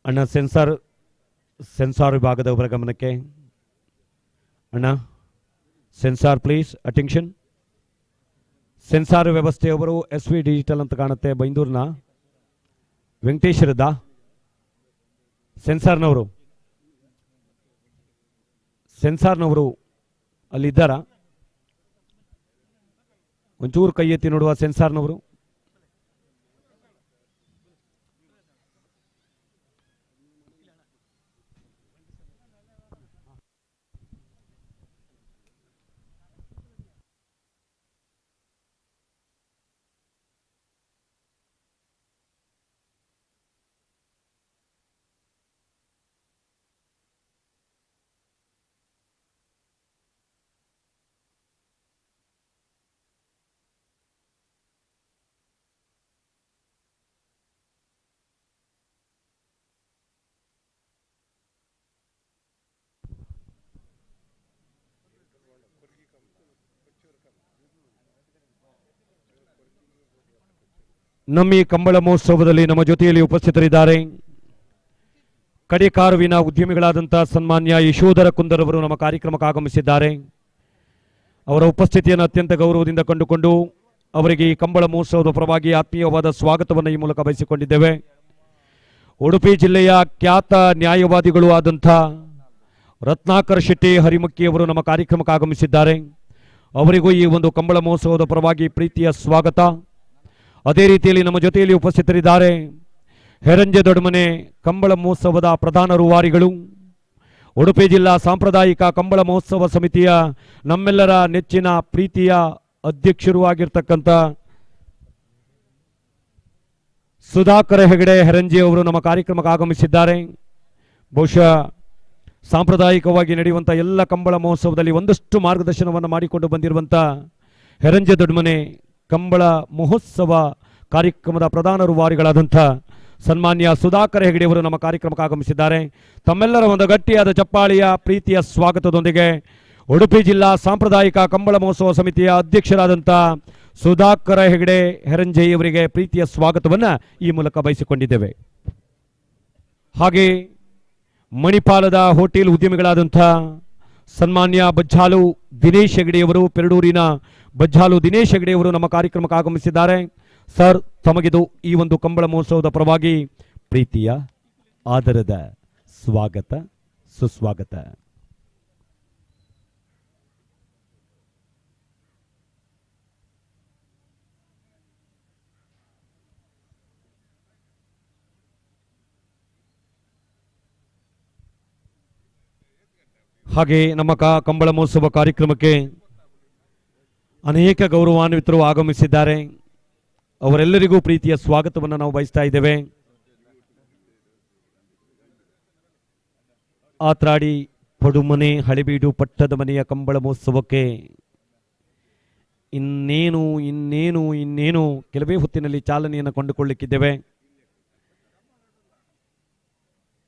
ಅಣ್ಣ ಸೆನ್ಸಾರ್ ವಿಭಾಗದವರ ಗಮನಕ್ಕೆ. ಅಣ್ಣ ಸೆನ್ಸಾರ್ ಪ್ಲೀಸ್ ಅಟೆನ್ಷನ್. ಸೆನ್ಸಾರ್ ವ್ಯವಸ್ಥೆಯವರು SV ಡಿಜಿಟಲ್ ಅಂತ ಕಾಣುತ್ತೆ, ಬೈಂದೂರಿನ ವೆಂಕಟೇಶ್ವರದ ಸೆನ್ಸಾರ್ನವರು ಅಲ್ಲಿದ್ದಾರಾ? ಒಂಚೂರು ಕೈ ಎತ್ತಿ ನೋಡುವ ಸೆನ್ಸಾರ್ನವರು. ನಮ್ಮ ಈ ಕಂಬಳ ಮಹೋತ್ಸವದಲ್ಲಿ ನಮ್ಮ ಜೊತೆಯಲ್ಲಿ ಉಪಸ್ಥಿತರಿದ್ದಾರೆ ಕಡೆಕಾರುವಿನ ಉದ್ಯಮಿಗಳಾದಂಥ ಸನ್ಮಾನ್ಯ ಯಶೋಧರ ಕುಂದರವರು ನಮ್ಮ ಕಾರ್ಯಕ್ರಮಕ್ಕೆ ಆಗಮಿಸಿದ್ದಾರೆ. ಅವರ ಉಪಸ್ಥಿತಿಯನ್ನು ಅತ್ಯಂತ ಗೌರವದಿಂದ ಕಂಡುಕೊಂಡು ಅವರಿಗೆ ಈ ಕಂಬಳ ಮಹೋತ್ಸವದ ಪರವಾಗಿ ಆತ್ಮೀಯವಾದ ಸ್ವಾಗತವನ್ನು ಈ ಮೂಲಕ ಬಯಸಿಕೊಂಡಿದ್ದೇವೆ. ಉಡುಪಿ ಜಿಲ್ಲೆಯ ಖ್ಯಾತ ನ್ಯಾಯವಾದಿಗಳು ಆದಂಥ ರತ್ನಾಕರ್ ಶೆಟ್ಟಿ ಹರಿಮಕ್ಕಿಯವರು ನಮ್ಮ ಕಾರ್ಯಕ್ರಮಕ್ಕೆ ಆಗಮಿಸಿದ್ದಾರೆ. ಅವರಿಗೂ ಈ ಒಂದು ಕಂಬಳ ಮಹೋತ್ಸವದ ಪರವಾಗಿ ಪ್ರೀತಿಯ ಸ್ವಾಗತ. ಅದೇ ರೀತಿಯಲ್ಲಿ ನಮ್ಮ ಜೊತೆಯಲ್ಲಿ ಉಪಸ್ಥಿತರಿದ್ದಾರೆ ಹೆರಂಜೆ ದೊಡ್ಡಮನೆ ಕಂಬಳ ಮಹೋತ್ಸವದ ಪ್ರಧಾನ ರೂವಾರಿಗಳು, ಉಡುಪಿ ಜಿಲ್ಲಾ ಸಾಂಪ್ರದಾಯಿಕ ಕಂಬಳ ಮಹೋತ್ಸವ ಸಮಿತಿಯ ನಮ್ಮೆಲ್ಲರ ನೆಚ್ಚಿನ ಪ್ರೀತಿಯ ಅಧ್ಯಕ್ಷರು ಆಗಿರ್ತಕ್ಕಂಥ ಸುಧಾಕರ ಹೆಗಡೆ ಹೆರಂಜೆ ಅವರು ನಮ್ಮ ಕಾರ್ಯಕ್ರಮಕ್ಕೆ ಆಗಮಿಸಿದ್ದಾರೆ. ಬಹುಶಃ ಸಾಂಪ್ರದಾಯಿಕವಾಗಿ ನಡೆಯುವಂಥ ಎಲ್ಲ ಕಂಬಳ ಮಹೋತ್ಸವದಲ್ಲಿ ಒಂದಷ್ಟು ಮಾರ್ಗದರ್ಶನವನ್ನು ಮಾಡಿಕೊಂಡು ಬಂದಿರುವಂಥ ಹೆರಂಜೆ ದೊಡ್ಡಮನೆ ಕಂಬಳ ಮಹೋತ್ಸವ ಕಾರ್ಯಕ್ರಮದ ಪ್ರಧಾನ ರೂವಾರಿಗಳಾದಂಥ ಸನ್ಮಾನ್ಯ ಸುಧಾಕರ ಹೆಗಡೆಯವರು ನಮ್ಮ ಕಾರ್ಯಕ್ರಮಕ್ಕೆ ಆಗಮಿಸಿದ್ದಾರೆ. ತಮ್ಮೆಲ್ಲರ ಒಂದು ಗಟ್ಟಿಯಾದ ಚಪ್ಪಾಳಿಯ ಪ್ರೀತಿಯ ಸ್ವಾಗತದೊಂದಿಗೆ ಉಡುಪಿ ಜಿಲ್ಲಾ ಸಾಂಪ್ರದಾಯಿಕ ಕಂಬಳ ಮಹೋತ್ಸವ ಸಮಿತಿಯ ಅಧ್ಯಕ್ಷರಾದಂಥ ಸುಧಾಕರ ಹೆಗಡೆ ಹೆರಂಜೆಯವರಿಗೆ ಪ್ರೀತಿಯ ಸ್ವಾಗತವನ್ನು ಈ ಮೂಲಕ ಬಯಸಿಕೊಂಡಿದ್ದೇವೆ. ಹಾಗೆ ಮಣಿಪಾಲದ ಹೋಟೆಲ್ ಉದ್ಯಮಿಗಳಾದಂಥ ಸನ್ಮಾನ್ಯ ಬಜ್ಜಾಲು ದಿನೇಶ್ ಹೆಗಡೆಯವರು, ಪೆರಡೂರಿನ ಬಜ್ಜಾಲು ದಿನೇಶ್ ಹೆಗಡೆಯವರು ನಮ್ಮ ಕಾರ್ಯಕ್ರಮಕ್ಕೆ ಆಗಮಿಸಿದ್ದಾರೆ. ಸರ್, ತಮಗಿದು ಈ ಒಂದು ಕಂಬಳ ಮಹೋತ್ಸವದ ಪರವಾಗಿ ಪ್ರೀತಿಯ ಆದರದ ಸ್ವಾಗತ, ಸುಸ್ವಾಗತ. ಹಾಗೆ ನಮ್ಮ ಕಂಬಳ ಮಹೋತ್ಸವ ಕಾರ್ಯಕ್ರಮಕ್ಕೆ ಅನೇಕ ಗೌರವಾನ್ವಿತರು ಆಗಮಿಸಿದ್ದಾರೆ. ಅವರೆಲ್ಲರಿಗೂ ಪ್ರೀತಿಯ ಸ್ವಾಗತವನ್ನು ನಾವು ಬಯಸ್ತಾ ಇದ್ದೇವೆ. ಆತ್ರಾಡಿ ಪಡುಮನೆ ಹಳೆಬೀಡು ಪಟ್ಟದ ಮನೆಯ ಕಂಬಳ ಮಹೋತ್ಸವಕ್ಕೆ ಇನ್ನೇನು ಕೆಲವೇ ಹೊತ್ತಿನಲ್ಲಿ ಚಾಲನೆಯನ್ನು ಕೊಂಡುಕೊಳ್ಳಲಿಕ್ಕಿದ್ದೇವೆ.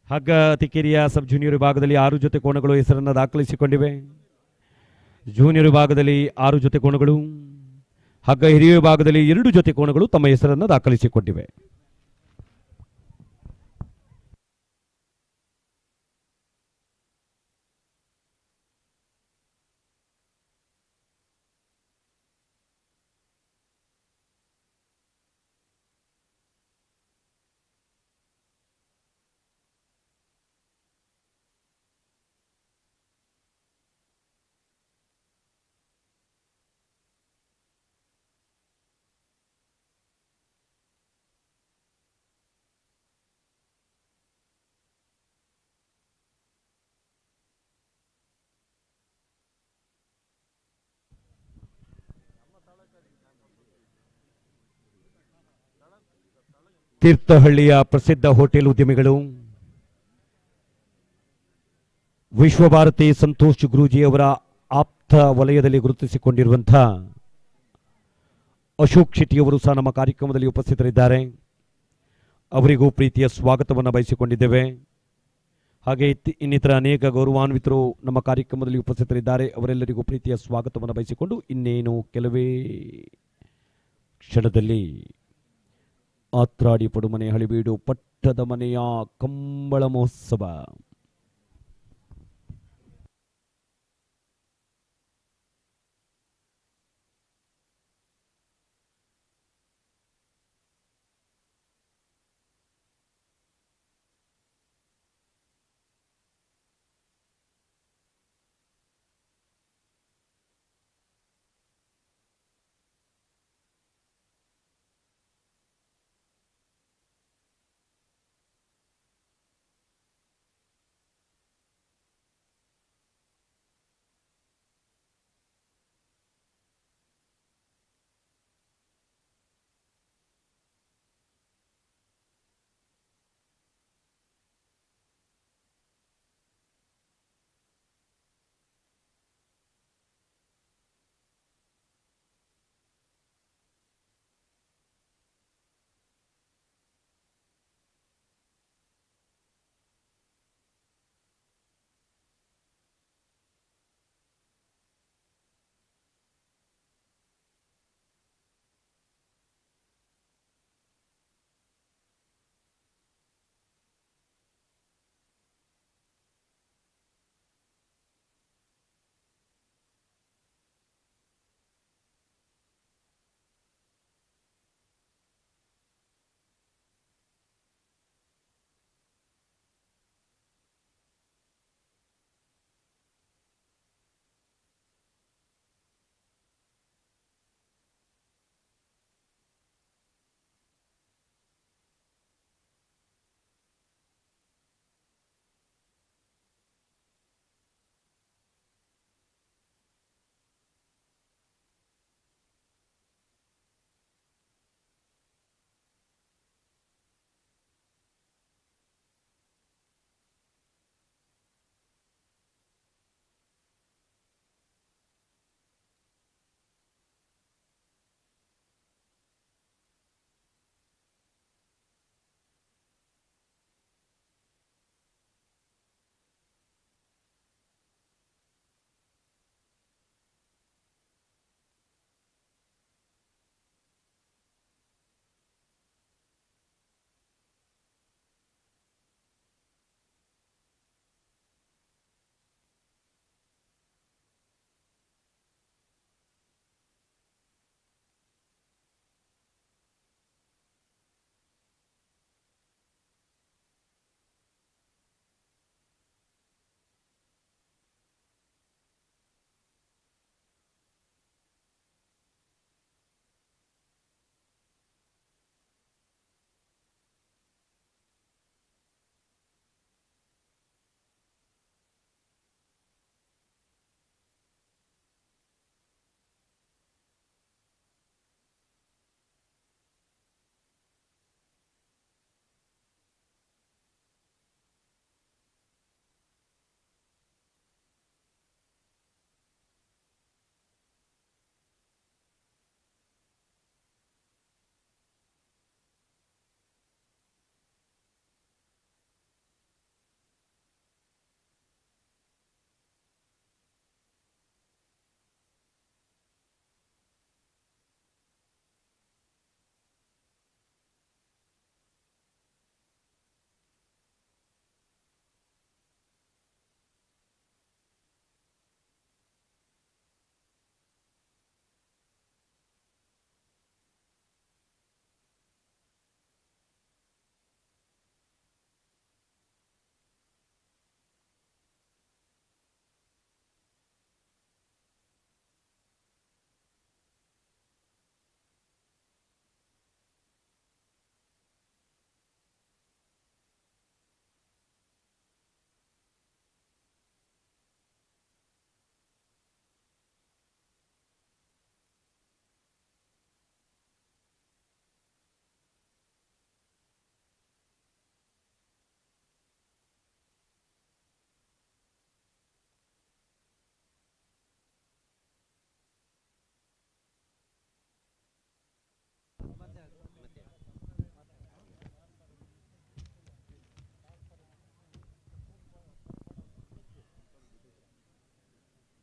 ಹಗ್ಗ ತಿಕಿರಿಯ ಸಬ್ ಜೂನಿಯರ್ ವಿಭಾಗದಲ್ಲಿ 6 ಜೊತೆ ಕೋಣಗಳು ಹೆಸರನ್ನು ದಾಖಲಿಸಿಕೊಂಡಿವೆ. ಜೂನಿಯರ್ ವಿಭಾಗದಲ್ಲಿ 6 ಜೊತೆ ಕೋಣಗಳು, ಹಗ್ಗ ಹಿರಿಯ ವಿಭಾಗದಲ್ಲಿ 2 ಜೊತೆ ಕೋಣಗಳು ತಮ್ಮ ಹೆಸರನ್ನು ದಾಖಲಿಸಿಕೊಂಡಿವೆ. ತೀರ್ಥಹಳ್ಳಿಯ ಪ್ರಸಿದ್ಧ ಹೋಟೆಲ್ ಉದ್ಯಮಿಗಳು ವಿಶ್ವಭಾರತಿ ಸಂತೋಷ್ ಗುರೂಜಿಯವರ ಆಪ್ತ ವಲಯದಲ್ಲಿ ಗುರುತಿಸಿಕೊಂಡಿರುವಂಥ ಅಶೋಕ್ ಶೆಟ್ಟಿಯವರು ಸಹ ನಮ್ಮ ಕಾರ್ಯಕ್ರಮದಲ್ಲಿ ಉಪಸ್ಥಿತರಿದ್ದಾರೆ. ಅವರಿಗೂ ಪ್ರೀತಿಯ ಸ್ವಾಗತವನ್ನು ಬಯಸಿಕೊಂಡಿದ್ದೇವೆ. ಹಾಗೆ ಇನ್ನಿತರ ಅನೇಕ ಗೌರವಾನ್ವಿತರು ನಮ್ಮ ಕಾರ್ಯಕ್ರಮದಲ್ಲಿ ಉಪಸ್ಥಿತರಿದ್ದಾರೆ. ಅವರೆಲ್ಲರಿಗೂ ಪ್ರೀತಿಯ ಸ್ವಾಗತವನ್ನು ಬಯಸಿಕೊಂಡು ಇನ್ನೇನು ಕೆಲವೇ ಕ್ಷಣದಲ್ಲಿ ಆತ್ರಾಡಿ ಪಡುಮನೆ ಹಳಿಬೀಡು ಪಟ್ಟದ ಮನೆಯ ಕಂಬಳ ಮಹೋತ್ಸವ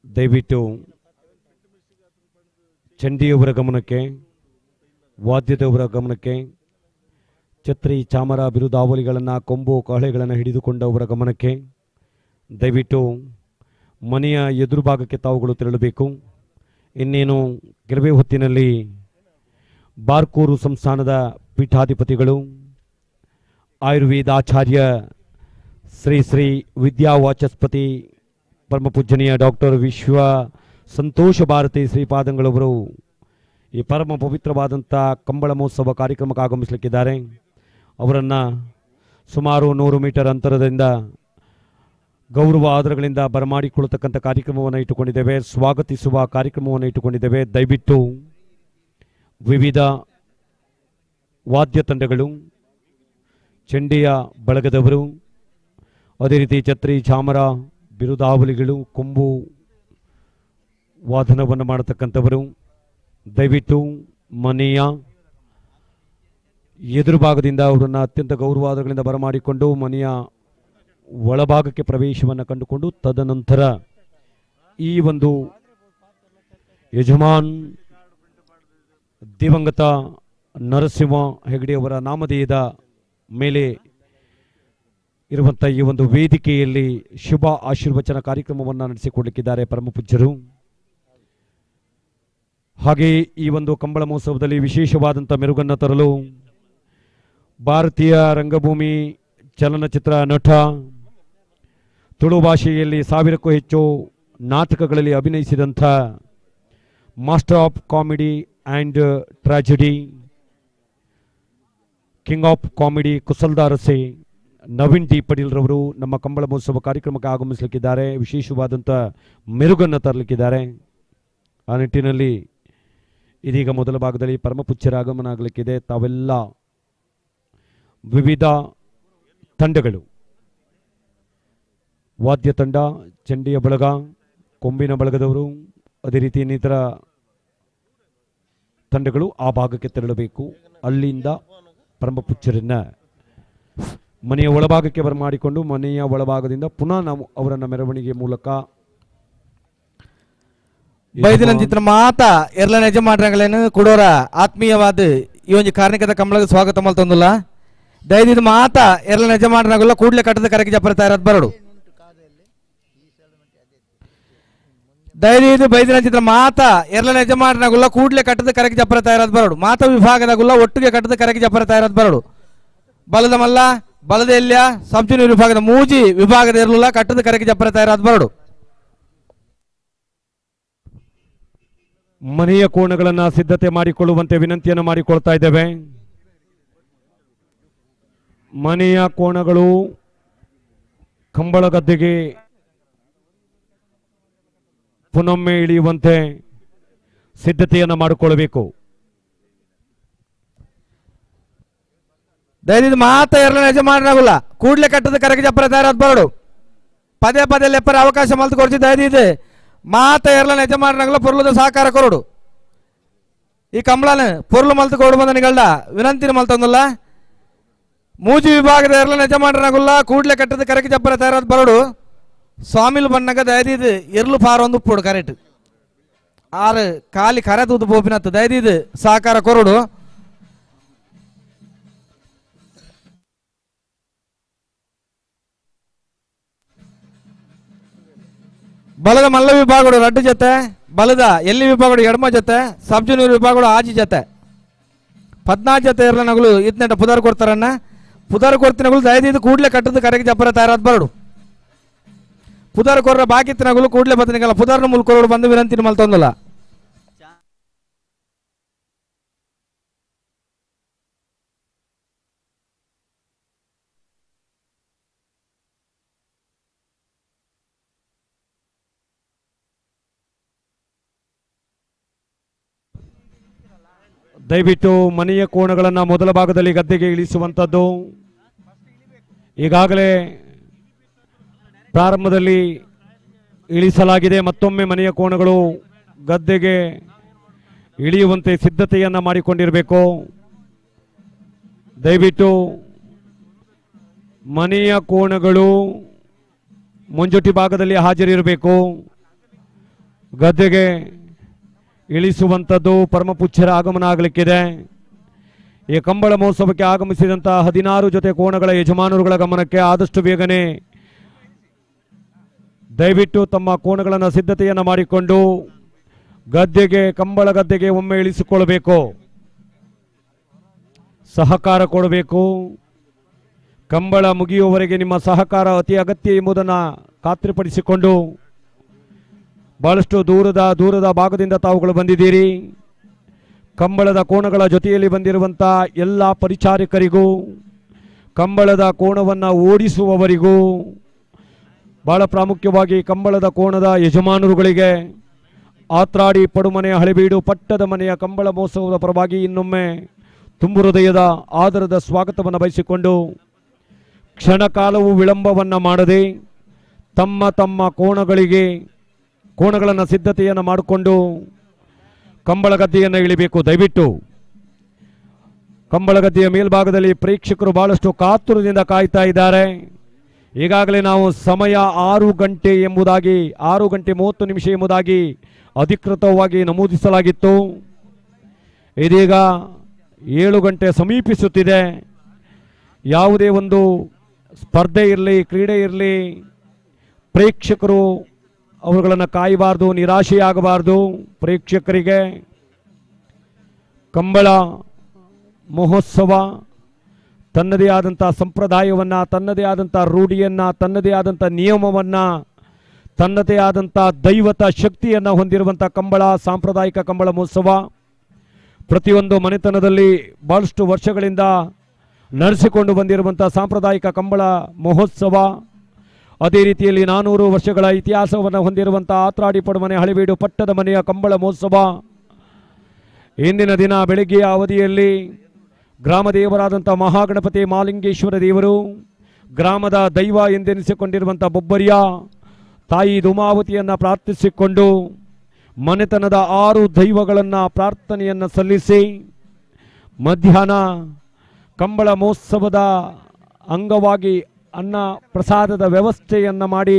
ದಯವಿಟ್ಟು ಚಂಡಿಯವರ ಗಮನಕ್ಕೆ, ವಾದ್ಯದವರ ಗಮನಕ್ಕೆ, ಛತ್ರಿ ಚಾಮರ ಬಿರುದಾವಲಿಗಳನ್ನು, ಕೊಂಬು ಕಹಳೆಗಳನ್ನು ಹಿಡಿದುಕೊಂಡವರ ಗಮನಕ್ಕೆ, ದಯವಿಟ್ಟು ಮನೆಯ ಎದುರು ಭಾಗಕ್ಕೆ ತಾವುಗಳು ತೆರಳಬೇಕು. ಇನ್ನೇನು ಕೆಲವೇ ಹೊತ್ತಿನಲ್ಲಿ ಬಾರ್ಕೂರು ಸಂಸ್ಥಾನದ ಪೀಠಾಧಿಪತಿಗಳು, ಆಯುರ್ವೇದಾಚಾರ್ಯ ಶ್ರೀ ಶ್ರೀ ವಿದ್ಯಾವಾಚಸ್ಪತಿ ಪರಮಪೂಜನೀಯ ಡಾಕ್ಟರ್ ವಿಶ್ವ ಸಂತೋಷ ಭಾರತಿ ಶ್ರೀಪಾದಂಗಳವರು ಈ ಪರಮ ಪವಿತ್ರವಾದಂಥ ಕಂಬಳ ಮಹೋತ್ಸವ ಕಾರ್ಯಕ್ರಮಕ್ಕೆ ಆಗಮಿಸಲಿಕ್ಕಿದ್ದಾರೆ. ಅವರನ್ನು ಸುಮಾರು 100 ಮೀಟರ್ ಅಂತರದಿಂದ ಗೌರವ ಆದರಗಳಿಂದ ಬರಮಾಡಿಕೊಳ್ಳತಕ್ಕಂಥ ಕಾರ್ಯಕ್ರಮವನ್ನು ಇಟ್ಟುಕೊಂಡಿದ್ದೇವೆ, ಸ್ವಾಗತಿಸುವ ಕಾರ್ಯಕ್ರಮವನ್ನು ಇಟ್ಟುಕೊಂಡಿದ್ದೇವೆ. ದಯವಿಟ್ಟು ವಿವಿಧ ವಾದ್ಯ ತಂಡಗಳು, ಚಂಡಿಯ ಬಳಗದವರು, ಅದೇ ರೀತಿ ಛತ್ರಿ ಚಾಮರ ಬಿರುದಾವಲಿಗಳು, ಕೊಂಬು ವಾದನವನ್ನು ಮಾಡತಕ್ಕಂಥವರು ದಯವಿಟ್ಟು ಮನೆಯ ಎದುರು ಭಾಗದಿಂದ ಅವರನ್ನು ಅತ್ಯಂತ ಗೌರವಾದಗಳಿಂದ ಬರಮಾಡಿಕೊಂಡು ಮನೆಯ ಒಳಭಾಗಕ್ಕೆ ಪ್ರವೇಶವನ್ನು ಕಂಡುಕೊಂಡು ತದನಂತರ ಈ ಒಂದು ಯಜಮಾನ್ ದಿವಂಗತ ನರಸಿಂಹ ಹೆಗಡೆಯವರ ನಾಮಧೇಯದ ಮೇಲೆ ಇರುವಂಥ ಈ ಒಂದು ವೇದಿಕೆಯಲ್ಲಿ ಶುಭ ಆಶೀರ್ವಚನ ಕಾರ್ಯಕ್ರಮವನ್ನು ನಡೆಸಿಕೊಡಲಿಕ್ಕಿದ್ದಾರೆ ಪರಮಪೂಜ್ಯರು. ಹಾಗೆ ಈ ಒಂದು ಕಂಬಳ ಮಹೋತ್ಸವದಲ್ಲಿ ವಿಶೇಷವಾದಂಥ ಮೆರುಗನ್ನು ತರಲು ಭಾರತೀಯ ರಂಗಭೂಮಿ ಚಲನಚಿತ್ರ ನಟ, ತುಳು ಭಾಷೆಯಲ್ಲಿ 1000ಕ್ಕೂ ಹೆಚ್ಚು ನಾಟಕಗಳಲ್ಲಿ ಅಭಿನಯಿಸಿದಂಥ master of comedy and tragedy, king of comedy ಕುಸಲ್ದಾರಸೆ ನವೀನ್ ಡಿ ಪಟೀಲ್ರವರು ನಮ್ಮ ಕಂಬಳ ಮಹೋತ್ಸವ ಕಾರ್ಯಕ್ರಮಕ್ಕೆ ಆಗಮಿಸಲಿಕ್ಕಿದ್ದಾರೆ. ವಿಶೇಷವಾದಂಥ ಮೆರುಗನ್ನು ತರಲಿಕ್ಕಿದ್ದಾರೆ. ಆ ನಿಟ್ಟಿನಲ್ಲಿ ಇದೀಗ ಮೊದಲ ಭಾಗದಲ್ಲಿ ಪರಮಪೂಜ್ಯರ ಆಗಮನ ಆಗಲಿಕ್ಕಿದೆ. ತಾವೆಲ್ಲ ವಿವಿಧ ತಂಡಗಳು, ವಾದ್ಯ ತಂಡ, ಚಂಡಿಯ ಬಳಗ, ಕೊಂಬಿನ ಬಳಗದವರು, ಅದೇ ರೀತಿ ಇನ್ನಿತರ ತಂಡಗಳು ಆ ಭಾಗಕ್ಕೆ ತೆರಳಬೇಕು. ಅಲ್ಲಿಂದ ಪರಮಪೂಜ್ಯರನ್ನ ಮನೆಯ ಒಳಭಾಗಕ್ಕೆ ಬರಮಾಡಿಕೊಂಡು ಮನೆಯ ಒಳಭಾಗದಿಂದ ಪುನಃ ನಾವು ಅವರನ್ನ ಮೆರವಣಿಗೆ ಮೂಲಕ ಬೈದಿನ ಚಿತ್ರ ಮಾತ ಎರ್ಲ ಯಜಮಾನಗಳನ್ನು ಕೊಡೋರ ಆತ್ಮೀಯವಾದ ಈ ಒಂದು ಕಾರ್ಣಿಕದ ಕಂಬಳಗೆ ಸ್ವಾಗತ ಮಲ್ತಂದುಲ್ಲ. ದಯದಿದು ಮಾತ ಎರ್ಲ ಯಜಮಾನರಾಗಲ್ಲ ಕೂಡಲೇ ಕಟ್ಟದ ಕರೆಗೆ ಜಪರ್ತಾ ಇರೋದು ಬರಡು. ದಯದಿದು ಬೈದಿನ ಚಿತ್ರ ಮಾತ ಎರ್ಲ ಯಜಮಾನರಾಗಲ್ಲ ಕೂಡಲೇ ಕಟ್ಟದ ಕರೆಗೆ ಜಪರ್ತಾ ಇರೋದು ಬರಡು. ಮಾತ ವಿಭಾಗದಾಗುಲ್ಲ ಒಟ್ಟಿಗೆ ಕಟ್ಟದ ಕರೆಗೆ ಜಪರ್ತಾ ಇರೋದು ಬರಡು. ಬಲದ ಮಲ್ಲ, ಬಲದ ಎಲ್ಯ, ಸಬ್ ಜೂನಿಯರ್ ವಿಭಾಗದ ಮೂಜಿ ವಿಭಾಗದ ಇರಲಿಲ್ಲ ಕಟ್ಟದ ಕರೆಗೆ ಜಪರ್ತಾ ಇರೋದು ಬರಡು. ಮನೆಯ ಕೋಣಗಳನ್ನು ಸಿದ್ಧತೆ ಮಾಡಿಕೊಳ್ಳುವಂತೆ ವಿನಂತಿಯನ್ನು ಮಾಡಿಕೊಳ್ತಾ ಇದ್ದೇವೆ. ಮನೆಯ ಕೋಣಗಳು ಕಂಬಳ ಗದ್ದೆಗೆ ಪುನೊಮ್ಮೆ ಇಳಿಯುವಂತೆ ಸಿದ್ಧತೆಯನ್ನು ಮಾಡಿಕೊಳ್ಳಬೇಕು. ದಯವಿಟ್ಟು ಮಾತ ಎರಡನೇ ಯಜಮಾನರಾಗಲ್ಲ ಕೂಡಲೇ ಕಟ್ಟದ ಕರೆಗೆ ಜಪರ್ತಾ ಇರೋದು ಬರಡು. ಪದೇ ಪದೇ ಲೆಪ್ಪರ ಅವಕಾಶ ಮಲ್ತು ಕೊಡ್ತಿದ್ದ ದಯವಿದೆ ಮಾತ ಎರಡನೇ ಯಜಮಾನರಾಗಲ್ಲ ಪೊರ್ಲದ ಸಹಕಾರ ಕೊರಡು. ಈ ಕಂಬಳನ ಪೊರ್ಲು ಮಲ್ತು ಕೊಡು ಬಂದ ನಿಗಳ್ಳ ವಿನಂತಿನ ಮಲ್ತಂದಲ್ಲ. ಮೂಜಿ ವಿಭಾಗದ ಎರಡನೇ ಯಜಮಾನರಾಗಲ್ಲ ಕೂಡಲೇ ಕಟ್ಟದ ಕರೆಗೆ ಜಪರ್ತಾ ಇರೋದು ಬರಡು. ಸ್ವಾಮಿಲು ಬಣ್ಣಗ ದಯದಿದು ಎರ್ಲು ಪಾರ ಒಂದು ಉಪ್ಪುಡು ಕರೆಕ್ಟ್ ಆರು ಖಾಲಿ ಕರೆ ತೂದು ಬೋಪಿನತ್ತು ದಯದಿದು ಸಹಕಾರ ಕೊರಡು. ಬಲದ ಮಲ್ಲ ವಿಭಾಗಗಳು ರಡ್ಡು ಜೊತೆ, ಬಲದ ಎಲ್ಲಿ ವಿಭಾಗಗಳು ಎಡಮ ಜೊತೆ, ಸಬ್ ಜೂನಿಯರ್ ವಿಭಾಗಗಳು ಆಜಿ ಜೊತೆ 14 ಜೊತೆ ಇರ್ಲನಗಳು ಇದ್ನೆಟ ಪುದಾರ್ ಕೊಡ್ತಾರನ್ನ. ಪುದಾರ್ ಕೊಡ್ತಿನಗಳು ದಯದಿದ್ದು ಕೂಡಲೇ ಕಟ್ಟದ ಕರೆಗೆ ಜಪರ ತಯಾರಾದ ಬರಡು. ಪುದಾರ್ ಕೊರ್ರ ಬಾಕಿತ್ತಿನಗಳು ಕೂಡಲೇ ಬದನಿಗಲ್ಲ ಪುದಾರ್ನ ಮುಲ್ಕೊರಡು ಬಂದು ವಿನಂತಿನ ಮಲ್ತೊಂದಲ್ಲ. ದಯವಿಟ್ಟು ಮನೆಯ ಕೋಣಗಳನ್ನು ಮೊದಲ ಭಾಗದಲ್ಲಿ ಗದ್ದೆಗೆ ಇಳಿಸುವಂಥದ್ದು. ಈಗಾಗಲೇ ಪ್ರಾರಂಭದಲ್ಲಿ ಇಳಿಸಲಾಗಿದೆ. ಮತ್ತೊಮ್ಮೆ ಮನೆಯ ಕೋಣಗಳು ಗದ್ದೆಗೆ ಇಳಿಯುವಂತೆ ಸಿದ್ಧತೆಯನ್ನು ಮಾಡಿಕೊಂಡಿರಬೇಕು. ದಯವಿಟ್ಟು ಮನೆಯ ಕೋಣಗಳು ಮುಂಜೊಟ್ಟಿ ಭಾಗದಲ್ಲಿ ಹಾಜರಿರಬೇಕು. ಗದ್ದೆಗೆ ಇಳಿಸುವಂಥದ್ದು ಪರಮಪೂಜ್ಯರ ಆಗಮನ ಆಗಲಿಕ್ಕಿದೆ. ಈ ಕಂಬಳ ಮಹೋತ್ಸವಕ್ಕೆ ಆಗಮಿಸಿದಂತಹ 16 ಜೊತೆ ಕೋಣಗಳ ಯಜಮಾನರುಗಳ ಗಮನಕ್ಕೆ ಆದಷ್ಟು ಬೇಗನೆ ದಯವಿಟ್ಟು ತಮ್ಮ ಕೋಣಗಳನ್ನು ಸಿದ್ಧತೆಯನ್ನು ಮಾಡಿಕೊಂಡು ಗದ್ದೆಗೆ ಕಂಬಳ ಗದ್ದೆಗೆ ಒಮ್ಮೆ ಇಳಿಸಿಕೊಳ್ಳಬೇಕು, ಸಹಕಾರ ಕೊಡಬೇಕು. ಕಂಬಳ ಮುಗಿಯುವವರೆಗೆ ನಿಮ್ಮ ಸಹಕಾರ ಅತಿ ಅಗತ್ಯ ಎಂಬುದನ್ನು ಖಾತ್ರಿಪಡಿಸಿಕೊಂಡು ಬಹಳಷ್ಟು ದೂರದ ಭಾಗದಿಂದ ತಾವುಗಳು ಬಂದಿದ್ದೀರಿ. ಕಂಬಳದ ಕೋಣಗಳ ಜೊತೆಯಲ್ಲಿ ಬಂದಿರುವಂಥ ಎಲ್ಲ ಪರಿಚಾರಕರಿಗೂ, ಕಂಬಳದ ಕೋಣವನ್ನು ಓಡಿಸುವವರಿಗೂ, ಬಹಳ ಪ್ರಾಮುಖ್ಯವಾಗಿ ಕಂಬಳದ ಕೋಣದ ಯಜಮಾನರುಗಳಿಗೆ, ಆತ್ರಾಡಿ ಪಡುಮನೆ ಹಳೆಬೀಡು ಪಟ್ಟದ ಮನೆಯ ಕಂಬಳ ಮಹೋತ್ಸವದ ಪರವಾಗಿ ಇನ್ನೊಮ್ಮೆ ತುಂಬು ಹೃದಯದ ಆದರದ ಸ್ವಾಗತವನ್ನು ಬಯಸಿಕೊಂಡು ಕ್ಷಣ ಕಾಲವು ವಿಳಂಬವನ್ನು ಮಾಡದೆ ತಮ್ಮ ತಮ್ಮ ಕೋಣಗಳನ್ನು ಸಿದ್ಧತೆಯನ್ನು ಮಾಡಿಕೊಂಡು ಕಂಬಳ ಗದ್ದೆಯನ್ನು ಇಳಿಬೇಕು. ದಯವಿಟ್ಟು ಕಂಬಳ ಗದ್ದೆಯ ಮೇಲ್ಭಾಗದಲ್ಲಿ ಪ್ರೇಕ್ಷಕರು ಬಹಳಷ್ಟು ಕಾತುರದಿಂದ ಕಾಯ್ತಾ ಇದ್ದಾರೆ. ಈಗಾಗಲೇ ನಾವು ಸಮಯ 6 ಗಂಟೆ 30 ಎಂಬುದಾಗಿ ಅಧಿಕೃತವಾಗಿ ನಮೂದಿಸಲಾಗಿತ್ತು. ಇದೀಗ 7 ಗಂಟೆ ಸಮೀಪಿಸುತ್ತಿದೆ. ಯಾವುದೇ ಒಂದು ಸ್ಪರ್ಧೆ ಇರಲಿ, ಕ್ರೀಡೆ ಇರಲಿ, ಪ್ರೇಕ್ಷಕರು ಅವುಗಳನ್ನು ಕಾಯಬಾರ್ದು, ನಿರಾಶೆಯಾಗಬಾರ್ದು. ಪ್ರೇಕ್ಷಕರಿಗೆ ಕಂಬಳ ಮಹೋತ್ಸವ ತನ್ನದೇ ಆದಂಥ ಸಂಪ್ರದಾಯವನ್ನು, ತನ್ನದೇ ಆದಂಥ ರೂಢಿಯನ್ನು, ತನ್ನದೇ ಆದಂಥ ನಿಯಮವನ್ನು, ತನ್ನದೇ ಆದಂಥ ದೈವತ ಶಕ್ತಿಯನ್ನು ಹೊಂದಿರುವಂಥ ಕಂಬಳ, ಸಾಂಪ್ರದಾಯಿಕ ಕಂಬಳ ಮಹೋತ್ಸವ ಪ್ರತಿಯೊಂದು ಮನೆತನದಲ್ಲಿ ಬಹಳಷ್ಟು ವರ್ಷಗಳಿಂದ ನಡೆಸಿಕೊಂಡು ಬಂದಿರುವಂಥ ಸಾಂಪ್ರದಾಯಿಕ ಕಂಬಳ ಮಹೋತ್ಸವ. ಅದೇ ರೀತಿಯಲ್ಲಿ 400 ವರ್ಷಗಳ ಇತಿಹಾಸವನ್ನು ಹೊಂದಿರುವಂಥ ಆತ್ರಾಡಿ ಪಡುಮನೆ ಹಳೆಬೀಡು ಪಟ್ಟದ ಮನೆಯ ಕಂಬಳ ಮಹೋತ್ಸವ ಇಂದಿನ ದಿನ ಬೆಳಗ್ಗೆಯ ಅವಧಿಯಲ್ಲಿ ಗ್ರಾಮ ದೇವರಾದಂಥ ಮಹಾಗಣಪತಿ ಮಾಲಿಂಗೇಶ್ವರ ದೇವರು, ಗ್ರಾಮದ ದೈವ ಎಂದೆನಿಸಿಕೊಂಡಿರುವಂಥ ಬೊಬ್ಬರಿಯ ತಾಯಿ ಧೂಮಾವತಿಯನ್ನು ಪ್ರಾರ್ಥಿಸಿಕೊಂಡು ಮನೆತನದ 6 ದೈವಗಳನ್ನು ಪ್ರಾರ್ಥನೆಯನ್ನು ಸಲ್ಲಿಸಿ ಮಧ್ಯಾಹ್ನ ಕಂಬಳ ಮಹೋತ್ಸವದ ಅಂಗವಾಗಿ ಅನ್ನ ಪ್ರಸಾದದ ವ್ಯವಸ್ಥೆಯನ್ನು ಮಾಡಿ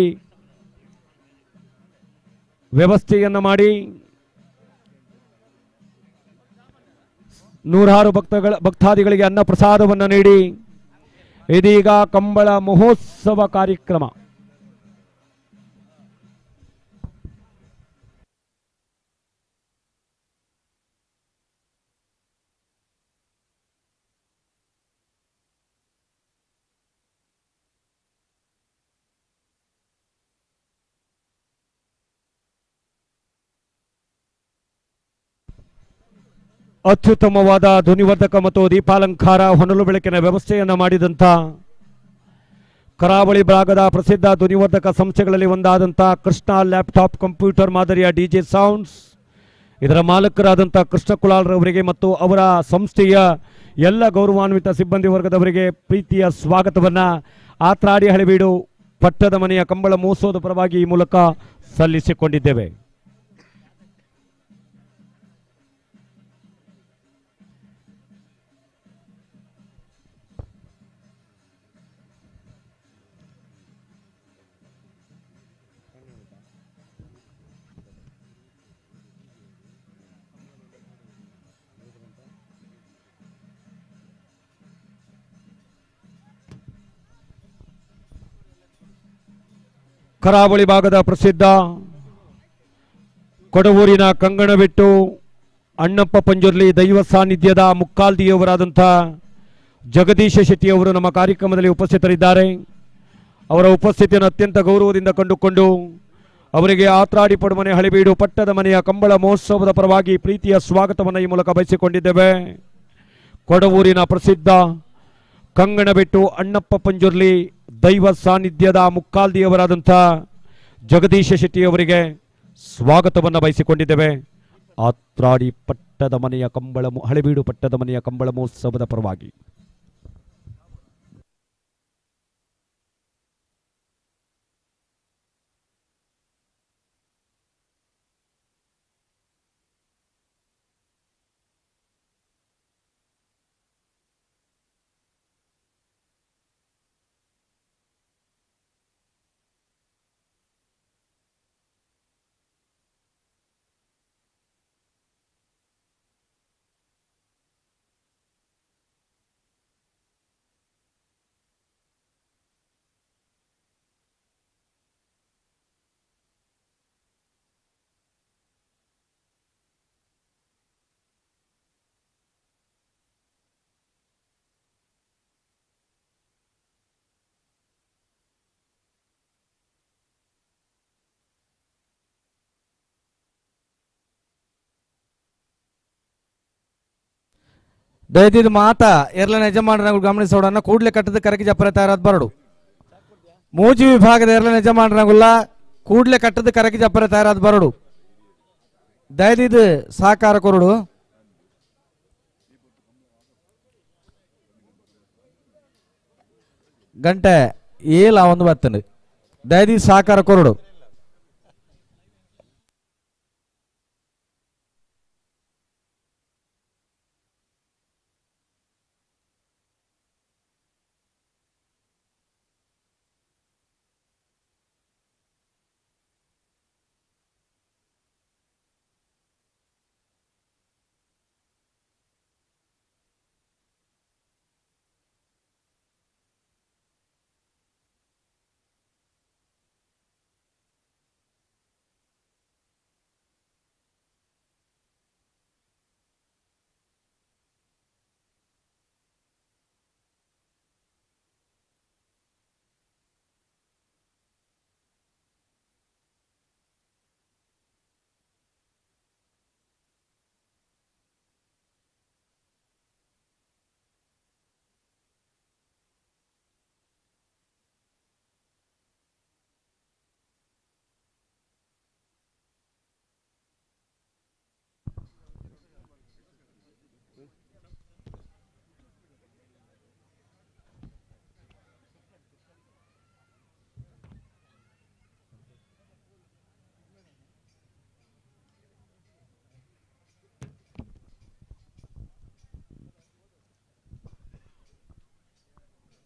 106 ಭಕ್ತಾದಿಗಳಿಗೆ ಅನ್ನ ಪ್ರಸಾದವನ್ನು ನೀಡಿ ಇದೀಗ ಕಂಬಳ ಮಹೋತ್ಸವ ಕಾರ್ಯಕ್ರಮ ಅತ್ಯುತ್ತಮವಾದ ಧ್ವನಿವರ್ಧಕ ಮತ್ತು ದೀಪಾಲಂಕಾರ ಹೊನಲು ಬೆಳಕಿನ ವ್ಯವಸ್ಥೆಯನ್ನು ಮಾಡಿದಂಥ ಕರಾವಳಿ ಭಾಗದ ಪ್ರಸಿದ್ಧ ಧ್ವನಿವರ್ಧಕ ಸಂಸ್ಥೆಗಳಲ್ಲಿ ಒಂದಾದಂಥ ಕೃಷ್ಣ ಲ್ಯಾಪ್ಟಾಪ್ ಕಂಪ್ಯೂಟರ್ ಮಾದರಿಯ ಡಿಜೆ ಸೌಂಡ್ಸ್ ಇದರ ಮಾಲಕರಾದಂಥ ಕೃಷ್ಣ ಕುಲಾಲ್ರವರಿಗೆ ಮತ್ತು ಅವರ ಸಂಸ್ಥೆಯ ಎಲ್ಲ ಗೌರವಾನ್ವಿತ ಸಿಬ್ಬಂದಿ ವರ್ಗದವರಿಗೆ ಪ್ರೀತಿಯ ಸ್ವಾಗತವನ್ನು ಆತ್ರಾಡಿ ಹಳೆಬೀಡು ಪಟ್ಟದ ಮನೆಯ ಕಂಬಳ ಮಹೋತ್ಸವದ ಪರವಾಗಿ ಈ ಮೂಲಕ ಸಲ್ಲಿಸಿಕೊಂಡಿದ್ದೇವೆ. ಕರಾವಳಿ ಭಾಗದ ಪ್ರಸಿದ್ಧ ಕೊಡವೂರಿನ ಕಂಗಣಬೆಟ್ಟು ಅಣ್ಣಪ್ಪ ಪಂಜುರ್ಲಿ ದೈವ ಸಾನ್ನಿಧ್ಯದ ಮುಕ್ಕಾಲ್ದಿಯವರಾದಂಥ ಜಗದೀಶ ಶೆಟ್ಟಿಯವರು ನಮ್ಮ ಕಾರ್ಯಕ್ರಮದಲ್ಲಿ ಉಪಸ್ಥಿತರಿದ್ದಾರೆ. ಅವರ ಉಪಸ್ಥಿತಿಯನ್ನು ಅತ್ಯಂತ ಗೌರವದಿಂದ ಕಂಡುಕೊಂಡು ಅವರಿಗೆ ಆತ್ರಾಡಿ ಪಡುಮನೆ ಹಳೆಬೀಡು ಪಟ್ಟದ ಮನೆಯ ಕಂಬಳ ಮಹೋತ್ಸವದ ಪರವಾಗಿ ಪ್ರೀತಿಯ ಸ್ವಾಗತವನ್ನು ಈ ಮೂಲಕ ಬಯಸಿಕೊಂಡಿದ್ದೇವೆ. ಕೊಡವೂರಿನ ಪ್ರಸಿದ್ಧ ಕಂಗಣಬೆಟ್ಟು ಅಣ್ಣಪ್ಪ ಪಂಜುರ್ಲಿ ದೈವ ಸಾನ್ನಿಧ್ಯದ ಮುಕ್ಕಾಲ್ದಿಯವರಾದಂಥ ಜಗದೀಶ ಶೆಟ್ಟಿಯವರಿಗೆ ಸ್ವಾಗತವನ್ನು ಬಯಸಿಕೊಂಡಿದ್ದೇವೆ. ಆತ್ರಾಡಿ ಪಟ್ಟದ ಮನೆಯ ಹಳೆಬೀಡು ಪಟ್ಟದ ಮನೆಯ ಕಂಬಳ ಮಹೋತ್ಸವದ ಪರವಾಗಿ ದಯದಿದ್ದು ಮಾತ ಎರಲನ ಯಜಮಾನರಗಳು ಗಮನಿಸೋಡನ್ನ ಕೂಡಲೇ ಕಟ್ಟದ ಕರಗಿ ಜಪ್ಪರೆ ತಯಾರಾದ ಬರಡು ಮೂಜಿ ವಿಭಾಗದ ಎರಲನ ಯಜಮಾನರಗುಲ್ಲ ಕೂಡಲೇ ಕಟ್ಟದ ಕರಗಿ ಜಪ್ಪರೆ ತಯಾರಾದ ಬರಡು ದಯದಿದ್ದು ಸಹಕಾರ ಕೊರಡು ಗಂಟೆ ಏಲ ಒಂದು ಬತ್ತನು ದಯದಿದ್ದು ಸಹಕಾರ ಕೊರಡು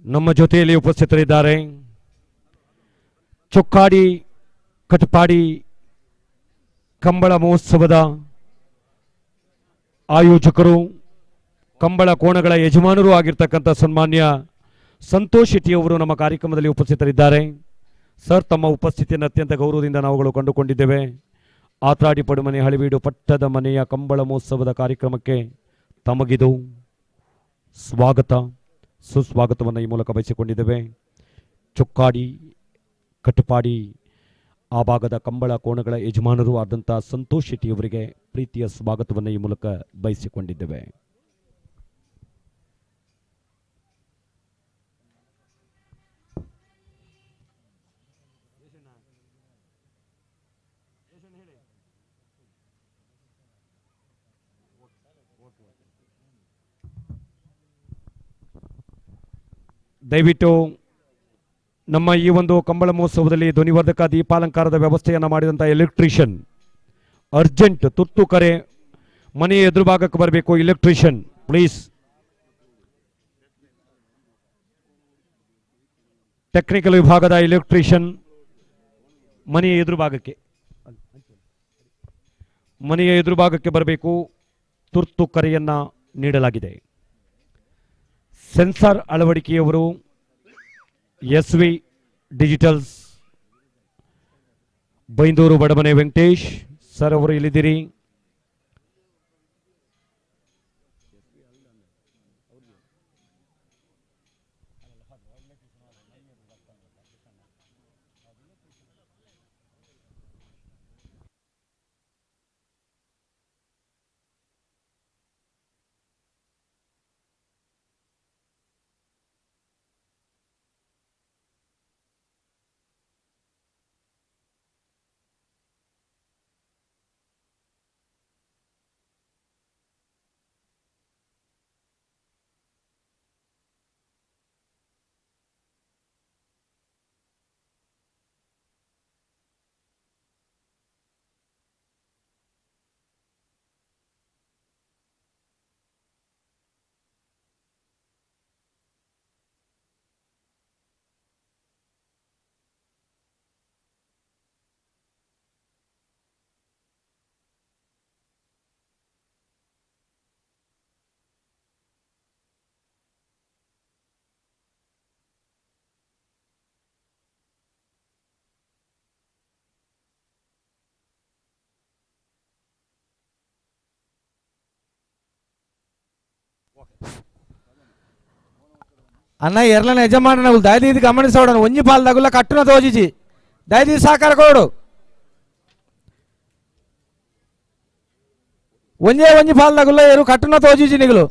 ನಮ್ಮ ಜೊತೆಯಲ್ಲಿ ಉಪಸ್ಥಿತರಿದ್ದಾರೆ ಚೊಕ್ಕಾಡಿ ಕಟಪಾಡಿ ಕಂಬಳ ಮಹೋತ್ಸವದ ಆಯೋಜಕರು ಕಂಬಳ ಕೋಣಗಳ ಯಜಮಾನರು ಆಗಿರ್ತಕ್ಕಂಥ ಸನ್ಮಾನ್ಯ ಸಂತೋಷ್ ಶೆಟ್ಟಿಯವರು ನಮ್ಮ ಕಾರ್ಯಕ್ರಮದಲ್ಲಿ ಉಪಸ್ಥಿತರಿದ್ದಾರೆ. ಸರ್, ತಮ್ಮ ಉಪಸ್ಥಿತಿಯನ್ನು ಅತ್ಯಂತ ಗೌರವದಿಂದ ನಾವುಗಳು ಕಂಡುಕೊಂಡಿದ್ದೇವೆ. ಆತ್ರಾಡಿ ಪಡುಮನೆ ಹಳಿವೀಡು ಪಟ್ಟದ ಮನೆಯ ಕಂಬಳ ಮಹೋತ್ಸವದ ಕಾರ್ಯಕ್ರಮಕ್ಕೆ ತಮಗಿದು ಸ್ವಾಗತ ಸುಸ್ವಾಗತವನ್ನು ಈ ಮೂಲಕ ಬಯಸಿಕೊಂಡಿದ್ದೇವೆ. ಚೊಕ್ಕಾಡಿ ಕಟಪಾಡಿ ಆ ಭಾಗದ ಕಂಬಳ ಕೋಣಗಳ ಯಜಮಾನರು ಆದಂಥ ಸಂತೋಷ್ ಶೆಟ್ಟಿಯವರಿಗೆ ಪ್ರೀತಿಯ ಸ್ವಾಗತವನ್ನು ಈ ಮೂಲಕ ಬಯಸಿಕೊಂಡಿದ್ದೇವೆ. ದಯವಿಟ್ಟು ನಮ್ಮ ಈ ಒಂದು ಕಂಬಳ ಮಹೋತ್ಸವದಲ್ಲಿ ಧ್ವನಿವರ್ಧಕ ದೀಪಾಲಂಕಾರದ ವ್ಯವಸ್ಥೆಯನ್ನು ಮಾಡಿದಂಥ ಎಲೆಕ್ಟ್ರಿಷಿಯನ್ ಅರ್ಜೆಂಟ್ ತುರ್ತು ಕರೆ ಮನೆಯ ಎದುರು ಭಾಗಕ್ಕೆ ಬರಬೇಕು. Electrician please. ಟೆಕ್ನಿಕಲ್ ವಿಭಾಗದ ಎಲೆಕ್ಟ್ರಿಷಿಯನ್ ಮನೆಯ ಎದುರು ಭಾಗಕ್ಕೆ ಬರಬೇಕು. ತುರ್ತು ಕರೆಯನ್ನು ನೀಡಲಾಗಿದೆ. ಸೆನ್ಸಾರ್ ಅಳವಡಿಕೆಯವರು SV digitals Byndoor Badamane Venkatesh sir ಅವರು ಇಲ್ಲಿದ್ದೀರಿ. అన్న ఎర్లన యజమాన దయదీది గమనించవడం ఒంజి పాలు తగుల కట్టున తోజిచి దయదీది సహకార కోడు ಒಂಜೇ ಒಂಜಿ ಪಾಲು ತಗುಲ್ಲ ಏರು ಕಟ್ಟುನ ತೋಜಿಚಿ ನಿಗಲು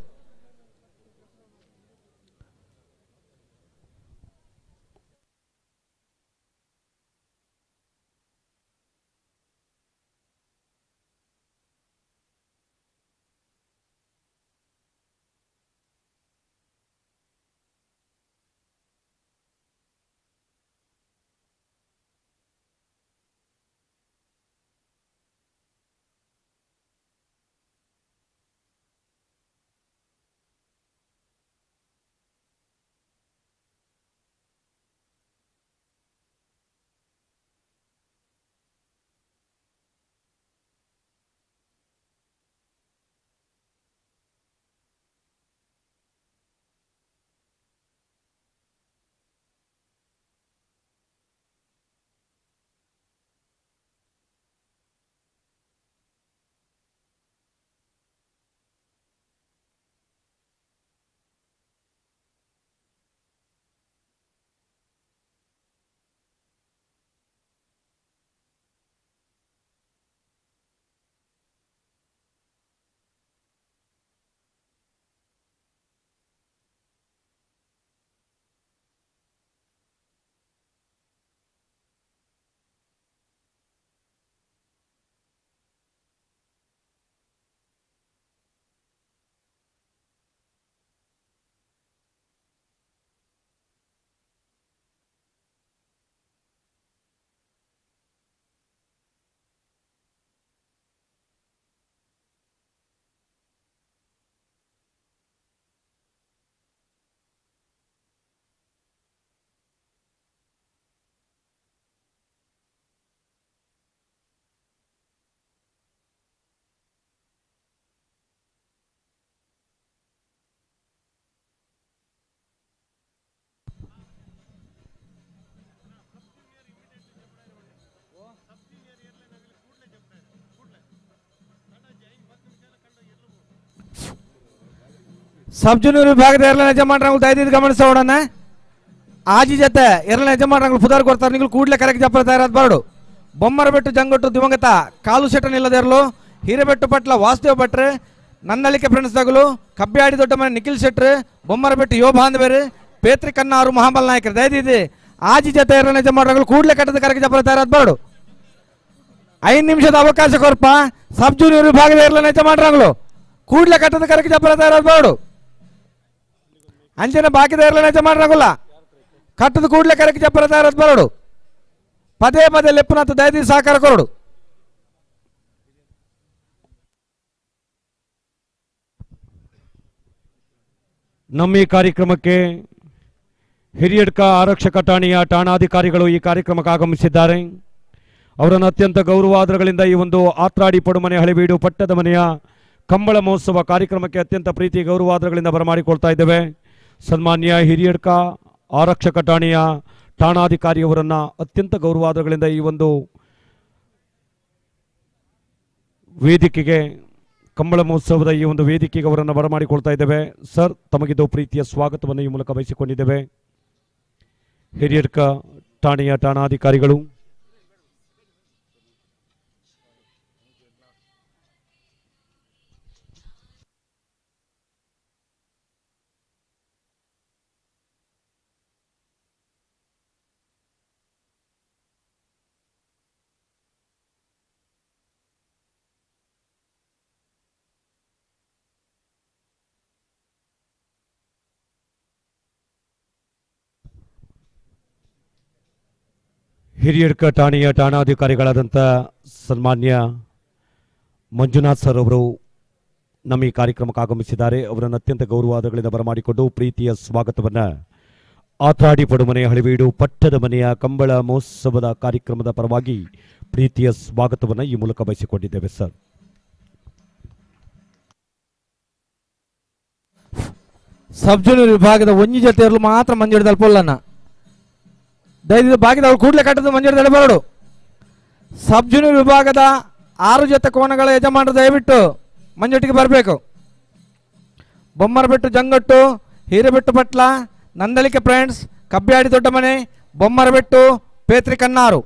ಸಬ್ ಜೂನಿಯರ್ ವಿಭಾಗದ ಎರಡನೇ ಯಜಮಾನರು ದಯವಿಟ್ಟು ಗಮನಿಸೋಣ. ಆಜಿ ಜೊತೆ ಎರಡನೇ ಯಜಮಾನರು ಪುದಾರ್ ಕೊಡ್ತಾರೆ. ನೀವು ಕೂಡಲೇ ಕರೆಕ್ಟ್ ಜಪ್ಪರ ತಯಾರಾದ ಬಾರ್ಡು. ಬೊಮ್ಮರಬೆಟ್ಟು ಜಂಗೊಟ್ಟು ದಿವಂಗತ ಕಾಲು ಶೆಟ್ಟನ್ ಇಲ್ಲದಿರಲು ಹಿರೇಬೆಟ್ಟು ಪಟ್ಲ ವಾಸುದೇವ್ ಭಟ್ರೆ, ನನ್ನಳಿಕೆ ಫ್ರೆಂಡ್ಸ್ ತಗಲು ಕಬ್ಬಿಯಾಡಿ ದೊಡ್ಡ ಮನೆ ನಿಖಿಲ್ ಶೆಟ್ರು, ಬೊಮ್ಮರಬೆಟ್ಟು ಯೋ ಬಾಂಧವೇರು, ಪೇತ್ರಿ ಕನ್ನಾರು ಮಹಾಬಲ್ ನಾಯಕರು ದಯದಿದೆ. ಆಜಿ ಜೊತೆ ಎರಡನೇ ಯಜಮಾನರು ಕೂಡಲೇ ಕಟ್ಟದ ಕರೆಕ್ಟ್ ಜಪ್ಪರ ತಯಾರಾದ ಬಾರ್ಡು. 5 ನಿಮಿಷದ ಅವಕಾಶ ಕೊರ್ಪ. ಸಬ್ ಜೂನಿಯರ್ ವಿಭಾಗದ ಎರಡನೇ ಯಜಮಾನರು ಕೂಡಲೇ ಕಟ್ಟದ ಕರೆಕ್ಟ್ ಜಪ್ಪರ ತಯಾರಾದ ಬಾರ್ಡು. ಅಂಚನೆ ಬಾಕಿದ ಎರಡನೇ ಯಜಮಾನರಾಗಲ್ಲ ಕಟ್ಟದ ಕೂಡಲೇ ಕರೆಕ್ಟ್ ಜಪ್ಪರ ತಯಾರಾದ ಬಾರ್ಡು. ಪದೇ ಪದೇ ಲೆಪ್ಪನಾಥ ದಯದಿ ಸಹಕಾರ ಕೊರಡು. ನಮ್ಮ ಈ ಕಾರ್ಯಕ್ರಮಕ್ಕೆ ಹಿರಿಯಡ್ಕ ಆರಕ್ಷಕ ಠಾಣೆಯ ಠಾಣಾಧಿಕಾರಿಗಳು ಈ ಕಾರ್ಯಕ್ರಮಕ್ಕೆ ಆಗಮಿಸಿದ್ದಾರೆ. ಅವರನ್ನು ಅತ್ಯಂತ ಗೌರವಾದರಗಳಿಂದ ಈ ಒಂದು ಆತ್ರಾಡಿ ಪಡುಮನೆ ಹಳೆಬೀಡು ಪಟ್ಟದ ಮನೆಯ ಕಂಬಳ ಮಹೋತ್ಸವ ಕಾರ್ಯಕ್ರಮಕ್ಕೆ ಅತ್ಯಂತ ಪ್ರೀತಿ ಗೌರವಾದರಗಳಿಂದ ಬರಮಾಡಿಕೊಳ್ತಾ ಇದ್ದೇವೆ. ಸನ್ಮಾನ್ಯ ಹಿರಿಯಡ್ಕ ಆರಕ್ಷಕ ಠಾಣೆಯ ಠಾಣಾಧಿಕಾರಿಯವರನ್ನು ಅತ್ಯಂತ ಗೌರವಾದರಗಳಿಂದ ಈ ಒಂದು ವೇದಿಕೆಗೆ ಕಂಬಳ ಮಹೋತ್ಸವದ ಈ ಒಂದು ವೇದಿಕೆಗೆ ಅವರನ್ನು ಬರಮಾಡಿಕೊಳ್ತಾ ಇದ್ದೇವೆ. ಸರ್, ತಮಗಿದು ಪ್ರೀತಿಯ ಸ್ವಾಗತವನ್ನು ಈ ಮೂಲಕ ಬಯಸಿಕೊಂಡಿದ್ದೇವೆ. ಹಿರಿಯಡ್ಕ ಠಾಣೆಯ ಠಾಣಾಧಿಕಾರಿಗಳು ಹಿರಿಯಡ್ಕ ಠಾಣೆಯ ಠಾಣಾಧಿಕಾರಿಗಳಾದಂಥ ಸನ್ಮಾನ್ಯ ಮಂಜುನಾಥ್ ಸರ್ ಅವರು ನಮ್ಮ ಈ ಕಾರ್ಯಕ್ರಮಕ್ಕೆ ಆಗಮಿಸಿದ್ದಾರೆ. ಅವರನ್ನು ಅತ್ಯಂತ ಗೌರವಾದಗಳಿಂದ ಬರಮಾಡಿಕೊಂಡು ಪ್ರೀತಿಯ ಸ್ವಾಗತವನ್ನು ಆತ್ರಾಡಿ ಪಡುಮನೆ ಹಳೆಬೀಡು ಪಟ್ಟದ ಮನೆಯ ಕಂಬಳ ಮಹೋತ್ಸವದ ಕಾರ್ಯಕ್ರಮದ ಪರವಾಗಿ ಪ್ರೀತಿಯ ಸ್ವಾಗತವನ್ನು ಈ ಮೂಲಕ ಬಯಸಿಕೊಂಡಿದ್ದೇವೆ. ಸರ್, ಸಬ್ ಜೂನಿಯರ್ ವಿಭಾಗದ ಒಂಜಿ ಜೊತೆಯರು ಮಾತ್ರ ಮಂಜೂರು ತಲುಪಲ್ಲ. ದಯವಿಟ್ಟು ಬಾಕಿದ ಅವ್ರು ಕೂಡಲೇ ಕಟ್ಟದ ಮಂಜೂರು ತಡಬಾರಡು. ಸಬ್ ಜೂನಿಯರ್ ವಿಭಾಗದ 6 ಜೊತೆ ಕೋಣಗಳ ಯಜಮಾನರು ದಯವಿಟ್ಟು ಮಂಜೂಟಿಗೆ ಬರಬೇಕು. ಬೊಮ್ಮರಬೆಟ್ಟು ಜಂಗಟ್ಟು, ಹಿರೇಬೆಟ್ಟು ಪಟ್ಲ, ನಂದಳಿಕೆ ಫ್ರೆಂಡ್ಸ್, ಕಬ್ಬಿಯಾಡಿ ದೊಡ್ಡ ಮನೆ, ಬೊಮ್ಮರಬೆಟ್ಟು, ಪೇತ್ರಿ ಕನ್ನಾರು.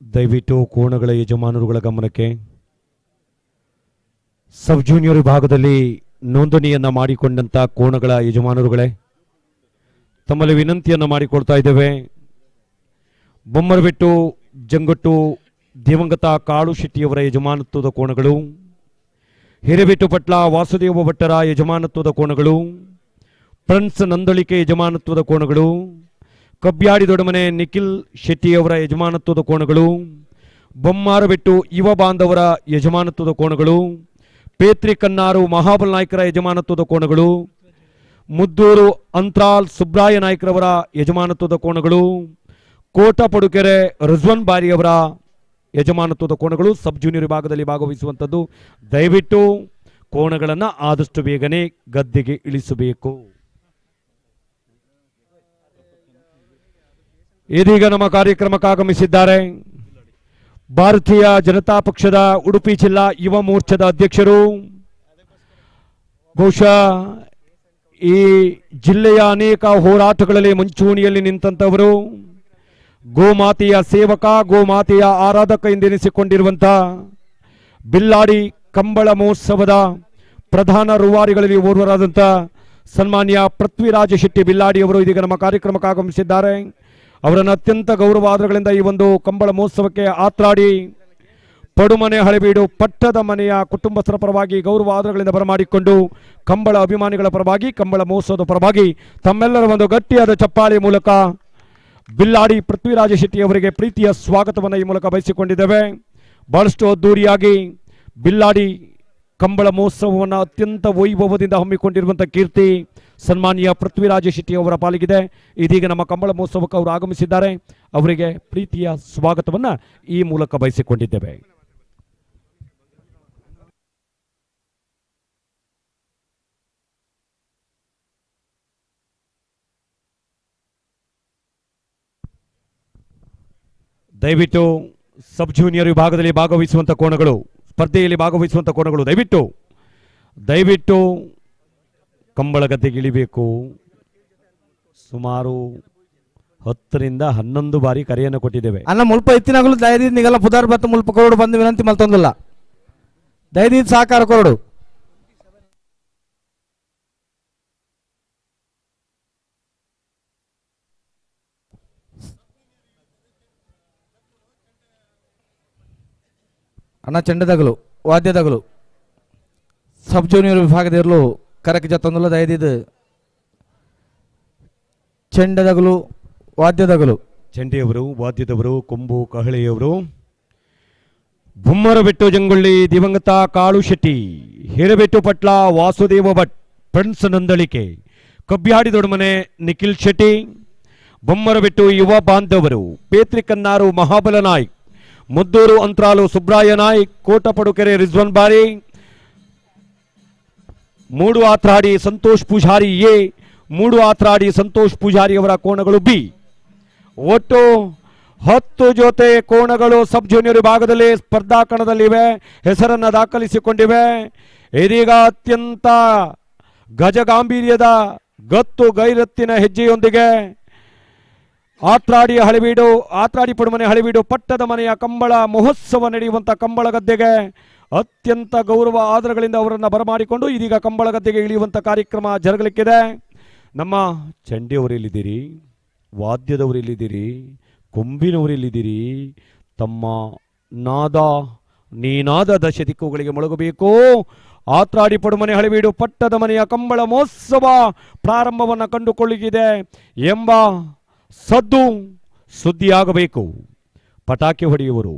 ದಯವಿಟ್ಟು ಕೋಣಗಳ ಯಜಮಾನರುಗಳ ಗಮನಕ್ಕೆ. ಸಬ್ ಜೂನಿಯರ್ ವಿಭಾಗದಲ್ಲಿ ನೋಂದಣಿಯನ್ನು ಮಾಡಿಕೊಂಡಂಥ ಕೋಣಗಳ ಯಜಮಾನರುಗಳೇ, ತಮ್ಮಲ್ಲಿ ವಿನಂತಿಯನ್ನು ಮಾಡಿಕೊಳ್ತಾ ಇದ್ದೇವೆ. ಬೊಮ್ಮರಬೆಟ್ಟು ಜಂಗಟ್ಟು ದಿವಂಗತ ಕಾಳು ಶೆಟ್ಟಿಯವರ ಯಜಮಾನತ್ವದ ಕೋಣಗಳು, ಹಿರೇಬೆಟ್ಟು ಪಟ್ಲ ವಾಸುದೇವ ಭಟ್ಟರ ಯಜಮಾನತ್ವದ ಕೋಣಗಳು, ಫ್ರೆಂಡ್ಸ್ ನಂದಳಿಕೆ ಯಜಮಾನತ್ವದ ಕೋಣಗಳು, ಕಬ್ಬಿಯಾಡಿ ದೊಡ್ಡಮನೆ ನಿಖಿಲ್ ಶೆಟ್ಟಿಯವರ ಯಜಮಾನತ್ವದ ಕೋಣಗಳು, ಬೊಮ್ಮಾರಬೆಟ್ಟು ಯುವ ಬಾಂಧವರ ಯಜಮಾನತ್ವದ ಕೋಣಗಳು, ಪೇತ್ರಿ ಕನ್ನಾರು ಮಹಾಬಲ್ ನಾಯ್ಕರ ಯಜಮಾನತ್ವದ ಕೋಣಗಳು, ಮುದ್ದೂರು ಅಂತ್ರಾಲ್ ಸುಬ್ರಾಯ ನಾಯ್ಕರವರ ಯಜಮಾನತ್ವದ ಕೋಣಗಳು, ಕೋಟ ಪಡುಕೆರೆ ರಿಜ್ವಾನ್ ಬಾರಿಯವರ ಯಜಮಾನತ್ವದ ಕೋಣಗಳು ಸಬ್ ಜೂನಿಯರ್ ವಿಭಾಗದಲ್ಲಿ ಭಾಗವಹಿಸುವಂಥದ್ದು. ದಯವಿಟ್ಟು ಕೋಣಗಳನ್ನು ಆದಷ್ಟು ಬೇಗನೆ ಗದ್ದೆಗೆ ಇಳಿಸಬೇಕು. ಇದೀಗ ನಮ್ಮ ಕಾರ್ಯಕ್ರಮಕ್ಕೆ ಆಗಮಿಸಿದ್ದಾರೆ ಭಾರತೀಯ ಜನತಾ ಪಕ್ಷದ ಉಡುಪಿ ಜಿಲ್ಲಾ ಯುವ ಮೋರ್ಚಾದ ಅಧ್ಯಕ್ಷರು, ಬಹುಶಃ ಈ ಜಿಲ್ಲೆಯ ಅನೇಕ ಹೋರಾಟಗಳಲ್ಲಿ ಮುಂಚೂಣಿಯಲ್ಲಿ ನಿಂತಂಥವರು, ಗೋಮಾತೆಯ ಸೇವಕ, ಗೋಮಾತೆಯ ಆರಾಧಕ ಎಂದೆನಿಸಿಕೊಂಡಿರುವಂಥ ಬಿಲ್ಲಾಡಿ ಕಂಬಳ ಮಹೋತ್ಸವದ ಪ್ರಧಾನ ರೂವಾರಿಗಳಲ್ಲಿ ಓರ್ವರಾದಂಥ ಸನ್ಮಾನ್ಯ ಪೃಥ್ವಿರಾಜ ಶೆಟ್ಟಿ ಬಿಲ್ಲಾಡಿ ಅವರು ಇದೀಗ ನಮ್ಮ ಕಾರ್ಯಕ್ರಮಕ್ಕೆ ಆಗಮಿಸಿದ್ದಾರೆ. ಅವರನ್ನು ಅತ್ಯಂತ ಗೌರವಾದರಗಳಿಂದ ಈ ಒಂದು ಕಂಬಳ ಮಹೋತ್ಸವಕ್ಕೆ ಆತ್ರಾಡಿ ಪಡುಮನೆ ಹಳೆಬೀಡು ಪಟ್ಟದ ಮನೆಯ ಕುಟುಂಬಸ್ಥರ ಪರವಾಗಿ ಗೌರವಾದರಗಳಿಂದ ಬರಮಾಡಿಕೊಂಡು ಕಂಬಳ ಅಭಿಮಾನಿಗಳ ಪರವಾಗಿ, ಕಂಬಳ ಮಹೋತ್ಸವದ ಪರವಾಗಿ ತಮ್ಮೆಲ್ಲರ ಒಂದು ಗಟ್ಟಿಯಾದ ಚಪ್ಪಾಳೆ ಮೂಲಕ ಬಿಲ್ಲಾಡಿ ಪೃಥ್ವಿರಾಜ ಶೆಟ್ಟಿ ಅವರಿಗೆ ಪ್ರೀತಿಯ ಸ್ವಾಗತವನ್ನು ಈ ಮೂಲಕ ಬಯಸಿಕೊಂಡಿದ್ದೇವೆ. ಬಹಳಷ್ಟು ಅದ್ದೂರಿಯಾಗಿ ಬಿಲ್ಲಾಡಿ ಕಂಬಳ ಮಹೋತ್ಸವವನ್ನು ಅತ್ಯಂತ ವೈಭವದಿಂದ ಹಮ್ಮಿಕೊಂಡಿರುವಂಥ ಕೀರ್ತಿ ಸನ್ಮಾನ್ಯ ಪೃಥ್ವಿರಾಜ ಶೆಟ್ಟಿ ಅವರ ಪಾಲಿಗಿದೆ. ಇದೀಗ ನಮ್ಮ ಕಂಬಳ ಮಹೋತ್ಸವಕ್ಕೆ ಅವರು ಆಗಮಿಸಿದ್ದಾರೆ. ಅವರಿಗೆ ಪ್ರೀತಿಯ ಸ್ವಾಗತವನ್ನು ಈ ಮೂಲಕ ಬಯಸಿಕೊಂಡಿದ್ದೇವೆ. ದಯವಿಟ್ಟು ಸಬ್ ಜೂನಿಯರ್ ವಿಭಾಗದಲ್ಲಿ ಭಾಗವಹಿಸುವಂಥ ಕೋಣಗಳು, ಸ್ಪರ್ಧೆಯಲ್ಲಿ ಭಾಗವಹಿಸುವಂಥ ಕೋಣಗಳು ದಯವಿಟ್ಟು ಕಂಬಳ ಗದ್ದೆಗೆ ಇಳಿಬೇಕು. ಸುಮಾರು 10 ರಿಂದ 11 ಬಾರಿ ಕರೆಯನ್ನು ಕೊಟ್ಟಿದ್ದೇವೆ. ಅನ್ನ ಮುಲ್ಪ ಎತ್ತಿನಾಗಲು ದಯದೀದ್ ನಿಗಲ ಪುದಾರ್ ಬತ್ತ ಮುಲ್ಪ ಕೊರಡು ಬಂದು ವಿನಂತಿ ಮಲ್ತೊಂದಿಲ್ಲ. ದಯದೀದ್ ಸಹಕಾರ ಕೊರಡು. ಅನ್ನ ಚೆಂಡದಗಲು ವಾದ್ಯದಗಲು ಸಬ್ ಜೂನಿಯರ್ ವಿಭಾಗದಿರಲು ಕರಕ್ಕೆ ಜತ್ತೊಂದಿಲ್ಲ. ದಯದೀದ್ ಚೆಂಡದಗಲು ವಾದ್ಯದಗಲು ಚೆಂಡೆಯವರು, ವಾದ್ಯದವರು, ಕೊಂಬು ಕಹಳೆಯವರು, ಬುಮ್ಮರಬೆಟ್ಟು ಜಂಗುಳ್ಳಿ ದಿವಂಗತ ಕಾಳು ಶೆಟ್ಟಿ, ಹಿರೇಬೆಟ್ಟು ಪಟ್ಲ ವಾಸುದೇವ ಭಟ್, ಫ್ರೆಂಡ್ಸ್ ನಂದಳಿಕೆ, ಕಬ್ಬ್ಯಾಡಿ ದೊಡ್ಡಮನೆ ನಿಖಿಲ್ ಶೆಟ್ಟಿ, ಬೊಮ್ಮರಬೆಟ್ಟು ಯುವ ಬಾಂಧವರು, ಪೇತ್ರಿಕನ್ನಾರು ಮಹಾಬಲ ನಾಯ್ಕ್, ಮುದ್ದೂರು ಅಂತ್ರಾಲು ಸುಬ್ರಾಯ ನಾಯ್ಕ್, ಕೋಟಪಡುಕೆರೆ ರಿಜ್ವಾನ್ ಬಾರಿ, ಮೂಡು ಆತ್ರಾಡಿ ಸಂತೋಷ್ ಪೂಜಾರಿ ಎ, ಮೂಡು ಆತ್ರಾಡಿ ಸಂತೋಷ್ ಪೂಜಾರಿ ಅವರ ಕೋಣಗಳು ಬಿ. ಒಟ್ಟು 10 ಜೊತೆ ಕೋಣಗಳು ಸಬ್ ಜೂನಿಯರ್ ವಿಭಾಗದಲ್ಲಿ ಸ್ಪರ್ಧಾ ಕಣದಲ್ಲಿವೆ, ಹೆಸರನ್ನು ದಾಖಲಿಸಿಕೊಂಡಿವೆ. ಇದೀಗ ಅತ್ಯಂತ ಗಜಗಾಂಭೀರ್ಯದ ಗತ್ತು ಗೈರತ್ತಿನ ಹೆಜ್ಜೆಯೊಂದಿಗೆ ಆತ್ರಾಡಿ ಪಡುಮನೆ ಹಳೆಬೀಡು ಪಟ್ಟದ ಮನೆಯ ಕಂಬಳ ಮಹೋತ್ಸವ ನಡೆಯುವಂಥ ಕಂಬಳ ಗದ್ದೆಗೆ ಅತ್ಯಂತ ಗೌರವ ಆದರಗಳಿಂದ ಅವರನ್ನು ಬರಮಾಡಿಕೊಂಡು ಇದೀಗ ಕಂಬಳ ಗದ್ದೆಗೆ ಇಳಿಯುವಂಥ ಕಾರ್ಯಕ್ರಮ ಜರುಗಲಿಕ್ಕಿದೆ. ನಮ್ಮ ಚಂಡಿಯವರೆಲ್ಲಿದ್ದೀರಿ, ವಾದ್ಯದವರೆಲ್ಲಿದ್ದೀರಿ, ಕೊಂಬಿನವರೆಲ್ಲಿದ್ದೀರಿ, ತಮ್ಮ ನೀನಾದ ದಶ ದಿಕ್ಕುಗಳಿಗೆ ಮೊಳಗಬೇಕು. ಆತ್ರಾಡಿ ಪಡುಮನೆ ಹಳೆಬೀಡು ಪಟ್ಟದ ಮನೆಯ ಕಂಬಳ ಮಹೋತ್ಸವ ಪ್ರಾರಂಭವನ್ನು ಕಂಡುಕೊಳ್ಳಿಗಿದೆ ಎಂಬ ಸದ್ದು ಸುದ್ದಿಯಾಗಬೇಕು. ಪಟಾಕಿ ಹೊಡೆಯುವರು,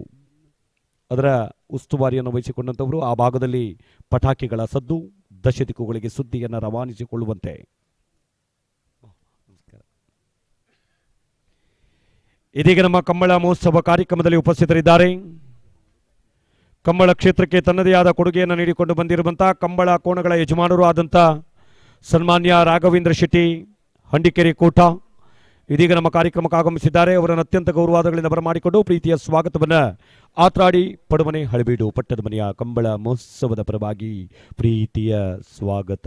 ಅದರ ಉಸ್ತುವಾರಿಯನ್ನು ವಹಿಸಿಕೊಂಡಂಥವರು ಆ ಭಾಗದಲ್ಲಿ ಪಟಾಕಿಗಳ ಸದ್ದು ದಶ ದಿಕ್ಕುಗಳಿಗೆ ಸುದ್ದಿಯನ್ನು ರವಾನಿಸಿಕೊಳ್ಳುವಂತೆ. ಇದೀಗ ನಮ್ಮ ಕಂಬಳ ಮಹೋತ್ಸವ ಕಾರ್ಯಕ್ರಮದಲ್ಲಿ ಉಪಸ್ಥಿತರಿದ್ದಾರೆ. ಕಂಬಳ ಕ್ಷೇತ್ರಕ್ಕೆ ತನ್ನದೇ ಆದ ಕೊಡುಗೆಯನ್ನು ನೀಡಿಕೊಂಡು ಬಂದಿರುವಂತಹ ಕಂಬಳ ಕೋಣಗಳ ಯಜಮಾನರು ಆದಂಥ ಸನ್ಮಾನ್ಯ ರಾಘವೇಂದ್ರ ಶೆಟ್ಟಿ ಹಂಡಿಕೆರೆ ಕೋಟ ಇದೀಗ ನಮ್ಮ ಕಾರ್ಯಕ್ರಮಕ್ಕೆ ಆಗಮಿಸಿದ್ದಾರೆ. ಅವರನ್ನು ಅತ್ಯಂತ ಗೌರವಾದಗಳಿಂದ ಬರಮಾಡಿಕೊಂಡು ಪ್ರೀತಿಯ ಸ್ವಾಗತವನ್ನು ಆತ್ರಾಡಿ ಪಡುಮನೆ ಹಳೆಬೀಡು ಪಟ್ಟದ ಮನೆಯ ಕಂಬಳ ಮಹೋತ್ಸವದ ಪರವಾಗಿ ಪ್ರೀತಿಯ ಸ್ವಾಗತ.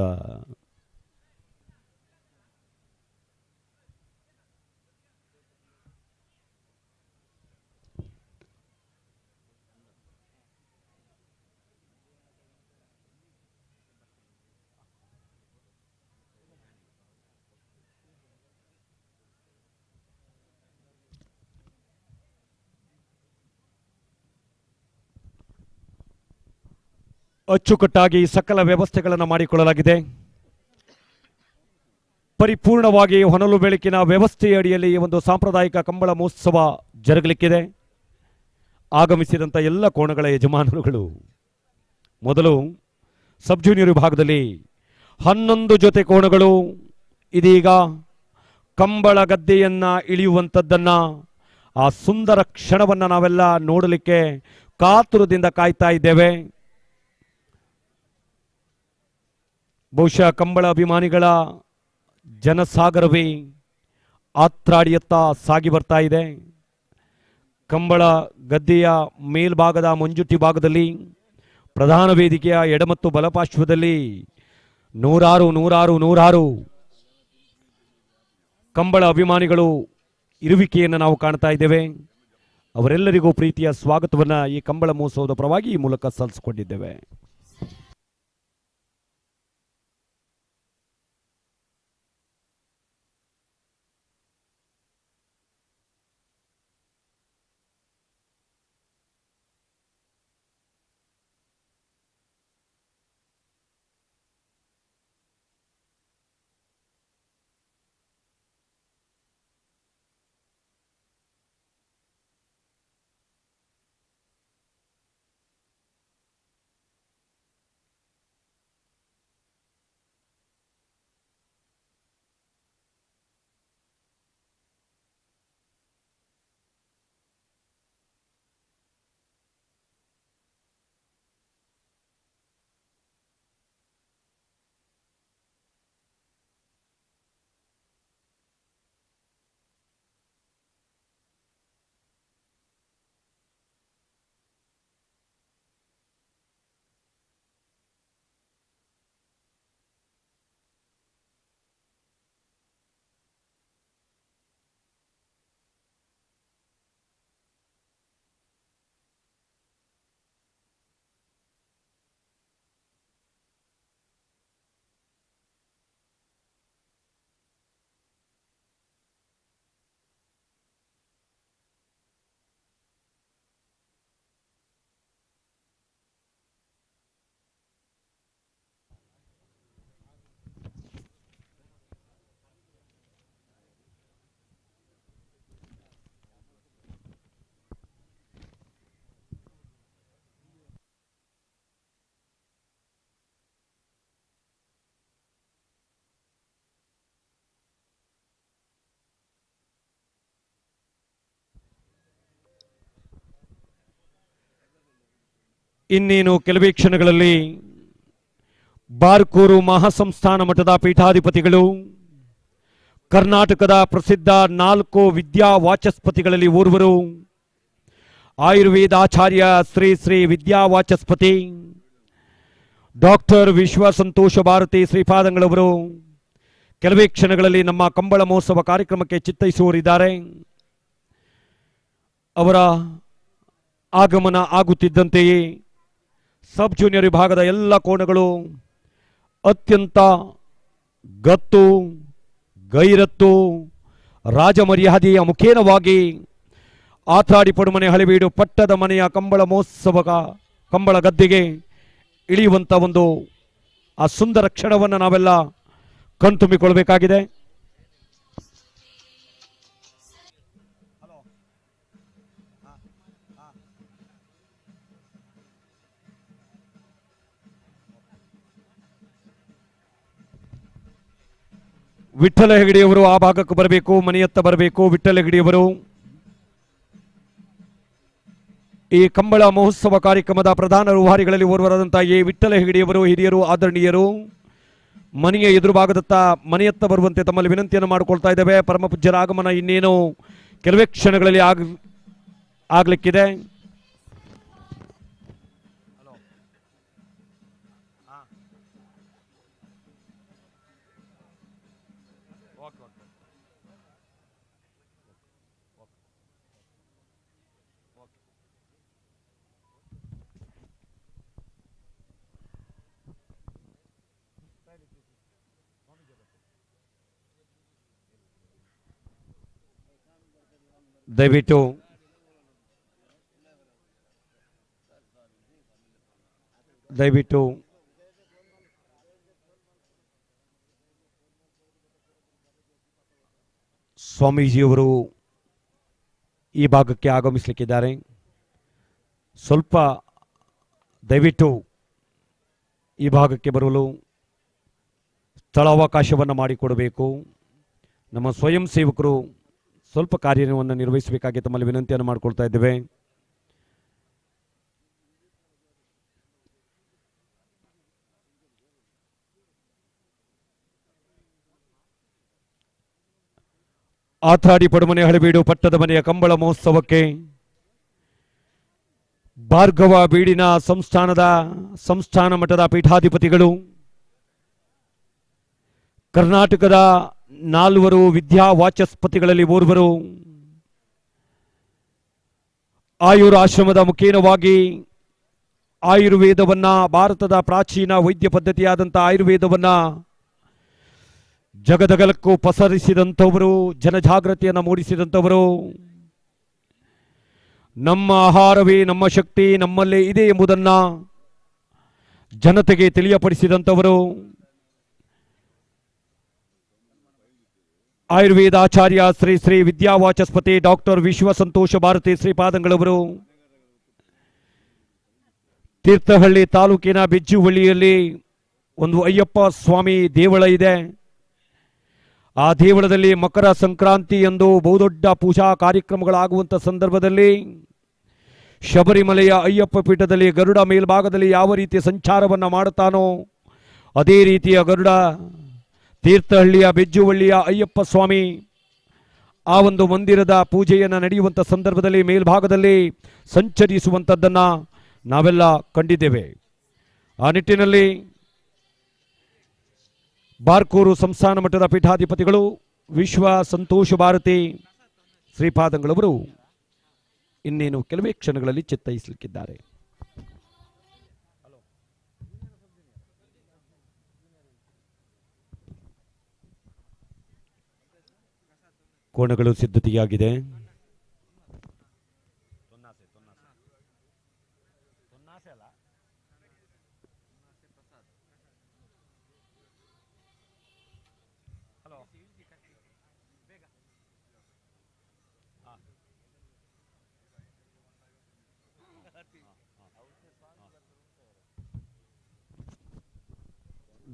ಅಚ್ಚುಕಟ್ಟಾಗಿ ಸಕಲ ವ್ಯವಸ್ಥೆಗಳನ್ನು ಮಾಡಿಕೊಳ್ಳಲಾಗಿದೆ. ಪರಿಪೂರ್ಣವಾಗಿ ಹೊನಲು ಬೆಳಕಿನ ವ್ಯವಸ್ಥೆಯ ಅಡಿಯಲ್ಲಿ ಈ ಒಂದು ಸಾಂಪ್ರದಾಯಿಕ ಕಂಬಳ ಮಹೋತ್ಸವ ಜರುಗಲಿಕ್ಕಿದೆ. ಆಗಮಿಸಿದಂಥ ಎಲ್ಲ ಕೋಣಗಳ ಯಜಮಾನರುಗಳು ಮೊದಲು ಸಬ್ ಜೂನಿಯರ್ ವಿಭಾಗದಲ್ಲಿ 11 ಜೊತೆ ಕೋಣಗಳು ಇದೀಗ ಕಂಬಳ ಗದ್ದೆಯನ್ನ ಇಳಿಯುವಂಥದ್ದನ್ನ ಆ ಸುಂದರ ಕ್ಷಣವನ್ನು ನಾವೆಲ್ಲ ನೋಡಲಿಕ್ಕೆ ಕಾತುರದಿಂದ ಕಾಯ್ತಾ ಇದ್ದೇವೆ. ಬಹುಶಃ ಕಂಬಳ ಅಭಿಮಾನಿಗಳ ಜನಸಾಗರವೇ ಆತ್ರಾಡಿಯತ್ತ ಸಾಗಿ ಬರ್ತಾ ಇದೆ. ಕಂಬಳ ಗದ್ದೆಯ ಮೇಲ್ಭಾಗದ ಮಂಜುಟಿ ಭಾಗದಲ್ಲಿ ಪ್ರಧಾನ ವೇದಿಕೆಯ ಎಡ ಮತ್ತು ಬಲಪಾರ್ಶ್ವದಲ್ಲಿ ನೂರಾರು ಕಂಬಳ ಅಭಿಮಾನಿಗಳು ಇರುವಿಕೆಯನ್ನು ನಾವು ಕಾಣ್ತಾ ಇದ್ದೇವೆ. ಅವರೆಲ್ಲರಿಗೂ ಪ್ರೀತಿಯ ಸ್ವಾಗತವನ್ನು ಈ ಕಂಬಳ ಮಹೋತ್ಸವದ ಪರವಾಗಿ ಈ ಮೂಲಕ ಸಲ್ಲಿಸಿಕೊಂಡಿದ್ದೇವೆ. ಇನ್ನೇನು ಕೆಲವೇ ಕ್ಷಣಗಳಲ್ಲಿ ಬಾರ್ಕೂರು ಮಹಾಸಂಸ್ಥಾನ ಮಠದ ಪೀಠಾಧಿಪತಿಗಳು, ಕರ್ನಾಟಕದ ಪ್ರಸಿದ್ಧ 4 ವಿದ್ಯಾ ವಾಚಸ್ಪತಿಗಳಲ್ಲಿ ಓರ್ವರು, ಆಯುರ್ವೇದಾಚಾರ್ಯ ಶ್ರೀ ಶ್ರೀ ವಿದ್ಯಾ ವಾಚಸ್ಪತಿ ಡಾಕ್ಟರ್ ವಿಶ್ವ ಸಂತೋಷ ಭಾರತಿ ಶ್ರೀಪಾದಂಗಳವರು ಕೆಲವೇ ಕ್ಷಣಗಳಲ್ಲಿ ನಮ್ಮ ಕಂಬಳ ಮಹೋತ್ಸವ ಕಾರ್ಯಕ್ರಮಕ್ಕೆ ಚಿತ್ತೈಸುವವರಿದ್ದಾರೆ. ಅವರ ಆಗಮನ ಆಗುತ್ತಿದ್ದಂತೆಯೇ ಸಬ್ ಜೂನಿಯರ್ ವಿಭಾಗದ ಎಲ್ಲ ಕೋಣಗಳು ಅತ್ಯಂತ ಗತ್ತು, ಗೈರತ್ತು, ರಾಜಮರ್ಯಾದೆಯ ಮುಖೇನವಾಗಿ ಆತಾಡಿ ಪಡುಮನೆ ಹಳೆಬೀಡು ಪಟ್ಟದ ಮನೆಯ ಕಂಬಳ ಮಹೋತ್ಸವ ಕಂಬಳ ಗದ್ದೆಗೆ ಇಳಿಯುವಂಥ ಒಂದು ಆ ಸುಂದರ ಕ್ಷಣವನ್ನು ನಾವೆಲ್ಲ ಕಣ್ತುಂಬಿಕೊಳ್ಬೇಕಾಗಿದೆ. ವಿಠ್ಠಲ ಹೆಗಡೆಯವರು ಆ ಭಾಗಕ್ಕೆ ಬರಬೇಕು, ಮನೆಯತ್ತ ಬರಬೇಕು. ವಿಠ್ಠಲ ಹೆಗಡೆಯವರು ಈ ಕಂಬಳ ಮಹೋತ್ಸವ ಕಾರ್ಯಕ್ರಮದ ಪ್ರಧಾನ ರೂವಾರಿಗಳಲ್ಲಿ ಓರ್ವರಾದಂತಹ ಎ ವಿಠ್ಠಲ ಹೆಗಡೆಯವರು ಹಿರಿಯರು, ಆದರಣೀಯರು ಮನೆಯ ಎದುರು ಭಾಗದತ್ತ ಮನೆಯತ್ತ ಬರುವಂತೆ ತಮ್ಮಲ್ಲಿ ವಿನಂತಿಯನ್ನು ಮಾಡಿಕೊಳ್ತಾ ಇದ್ದೇವೆ. ಪರಮ ಪೂಜ್ಯರ ಆಗಮನ ಇನ್ನೇನು ಕೆಲವೇ ಕ್ಷಣಗಳಲ್ಲಿ ಆಗ್ಲಿಕ್ಕಿದೆ. ದಯವಿಟ್ಟು ಸ್ವಾಮೀಜಿಯವರು ಈ ಭಾಗಕ್ಕೆ ಆಗಮಿಸಲಿಕ್ಕಿದ್ದಾರೆ. ಸ್ವಲ್ಪ ದಯವಿಟ್ಟು ಈ ಭಾಗಕ್ಕೆ ಬರಲು ಸ್ಥಳಾವಕಾಶವನ್ನು ಮಾಡಿಕೊಡಬೇಕು. ನಮ್ಮ ಸ್ವಯಂ ಸೇವಕರು ಸ್ವಲ್ಪ ಕಾರ್ಯವನ್ನು ನಿರ್ವಹಿಸಬೇಕಾಗಿ ತಮ್ಮಲ್ಲಿ ವಿನಂತಿಯನ್ನು ಮಾಡಿಕೊಳ್ತಾ ಇದ್ದೇವೆ. ಆತಾಡಿ ಪಡುಮನೆ ಹಳೆಬೀಡು ಪಟ್ಟದ ಮನೆಯ ಕಂಬಳ ಮಹೋತ್ಸವಕ್ಕೆ ಭಾರ್ಗವ ಬೀಡಿನ ಸಂಸ್ಥಾನ ಮಠದ ಪೀಠಾಧಿಪತಿಗಳು, ಕರ್ನಾಟಕದ 4 ವಿದ್ಯಾ ವಾಚಸ್ಪತಿಗಳಲ್ಲಿ ಓರ್ವರು, ಆಯುರ್ ಆಶ್ರಮದ ಮುಖೇನವಾಗಿ ಆಯುರ್ವೇದವನ್ನ, ಭಾರತದ ಪ್ರಾಚೀನ ವೈದ್ಯ ಪದ್ಧತಿಯಾದಂಥ ಆಯುರ್ವೇದವನ್ನ ಜಗದಗಲಕ್ಕೂ ಪಸರಿಸಿದಂಥವರು, ಜನಜಾಗೃತಿಯನ್ನು ಮೂಡಿಸಿದಂಥವರು, ನಮ್ಮ ಆಹಾರವೇ ನಮ್ಮ ಶಕ್ತಿ ನಮ್ಮಲ್ಲೇ ಇದೆ ಎಂಬುದನ್ನು ಜನತೆಗೆ ತಿಳಿಯಪಡಿಸಿದಂಥವರು, ಆಯುರ್ವೇದ ಆಚಾರ್ಯ ಶ್ರೀ ಶ್ರೀ ವಿದ್ಯಾವಾಚಸ್ಪತಿ ಡಾಕ್ಟರ್ ವಿಶ್ವ ಸಂತೋಷ ಭಾರತಿ ಶ್ರೀಪಾದಂಗಳವರು ತೀರ್ಥಹಳ್ಳಿ ತಾಲೂಕಿನ ಬೆಜ್ಜುವಳ್ಳಿಯಲ್ಲಿ ಒಂದು ಅಯ್ಯಪ್ಪ ಸ್ವಾಮಿ ದೇವಳ ಇದೆ. ಆ ದೇವಳದಲ್ಲಿ ಮಕರ ಸಂಕ್ರಾಂತಿ ಎಂದು ಬಹುದೊಡ್ಡ ಪೂಜಾ ಕಾರ್ಯಕ್ರಮಗಳಾಗುವಂಥ ಸಂದರ್ಭದಲ್ಲಿ ಶಬರಿಮಲೆಯ ಅಯ್ಯಪ್ಪ ಪೀಠದಲ್ಲಿ ಗರುಡ ಮೇಲ್ಭಾಗದಲ್ಲಿ ಯಾವ ರೀತಿ ಸಂಚಾರವನ್ನು ಮಾಡುತ್ತಾನೋ ಅದೇ ರೀತಿಯ ಗರುಡ ತೀರ್ಥಹಳ್ಳಿಯ ಬೆಜ್ಜುವಳ್ಳಿಯ ಅಯ್ಯಪ್ಪ ಸ್ವಾಮಿ ಆ ಒಂದು ಮಂದಿರದ ಪೂಜೆಯನ್ನು ನಡೆಯುವಂಥ ಸಂದರ್ಭದಲ್ಲಿ ಮೇಲ್ಭಾಗದಲ್ಲಿ ಸಂಚರಿಸುವಂಥದ್ದನ್ನು ನಾವೆಲ್ಲ ಕಂಡಿದ್ದೇವೆ. ಆ ನಿಟ್ಟಿನಲ್ಲಿ ಬಾರ್ಕೂರು ಸಂಸ್ಥಾನ ಮಠದ ಪೀಠಾಧಿಪತಿಗಳು ವಿಶ್ವ ಸಂತೋಷ ಭಾರತಿ ಶ್ರೀಪಾದಂಗಳವರು ಇನ್ನೇನು ಕೆಲವೇ ಕ್ಷಣಗಳಲ್ಲಿ ಚಿತ್ತೈಸಲಿಕ್ಕಿದ್ದಾರೆ. ಕೋಣಗಳು ಸಿದ್ಧತೆಯಾಗಿದೆ.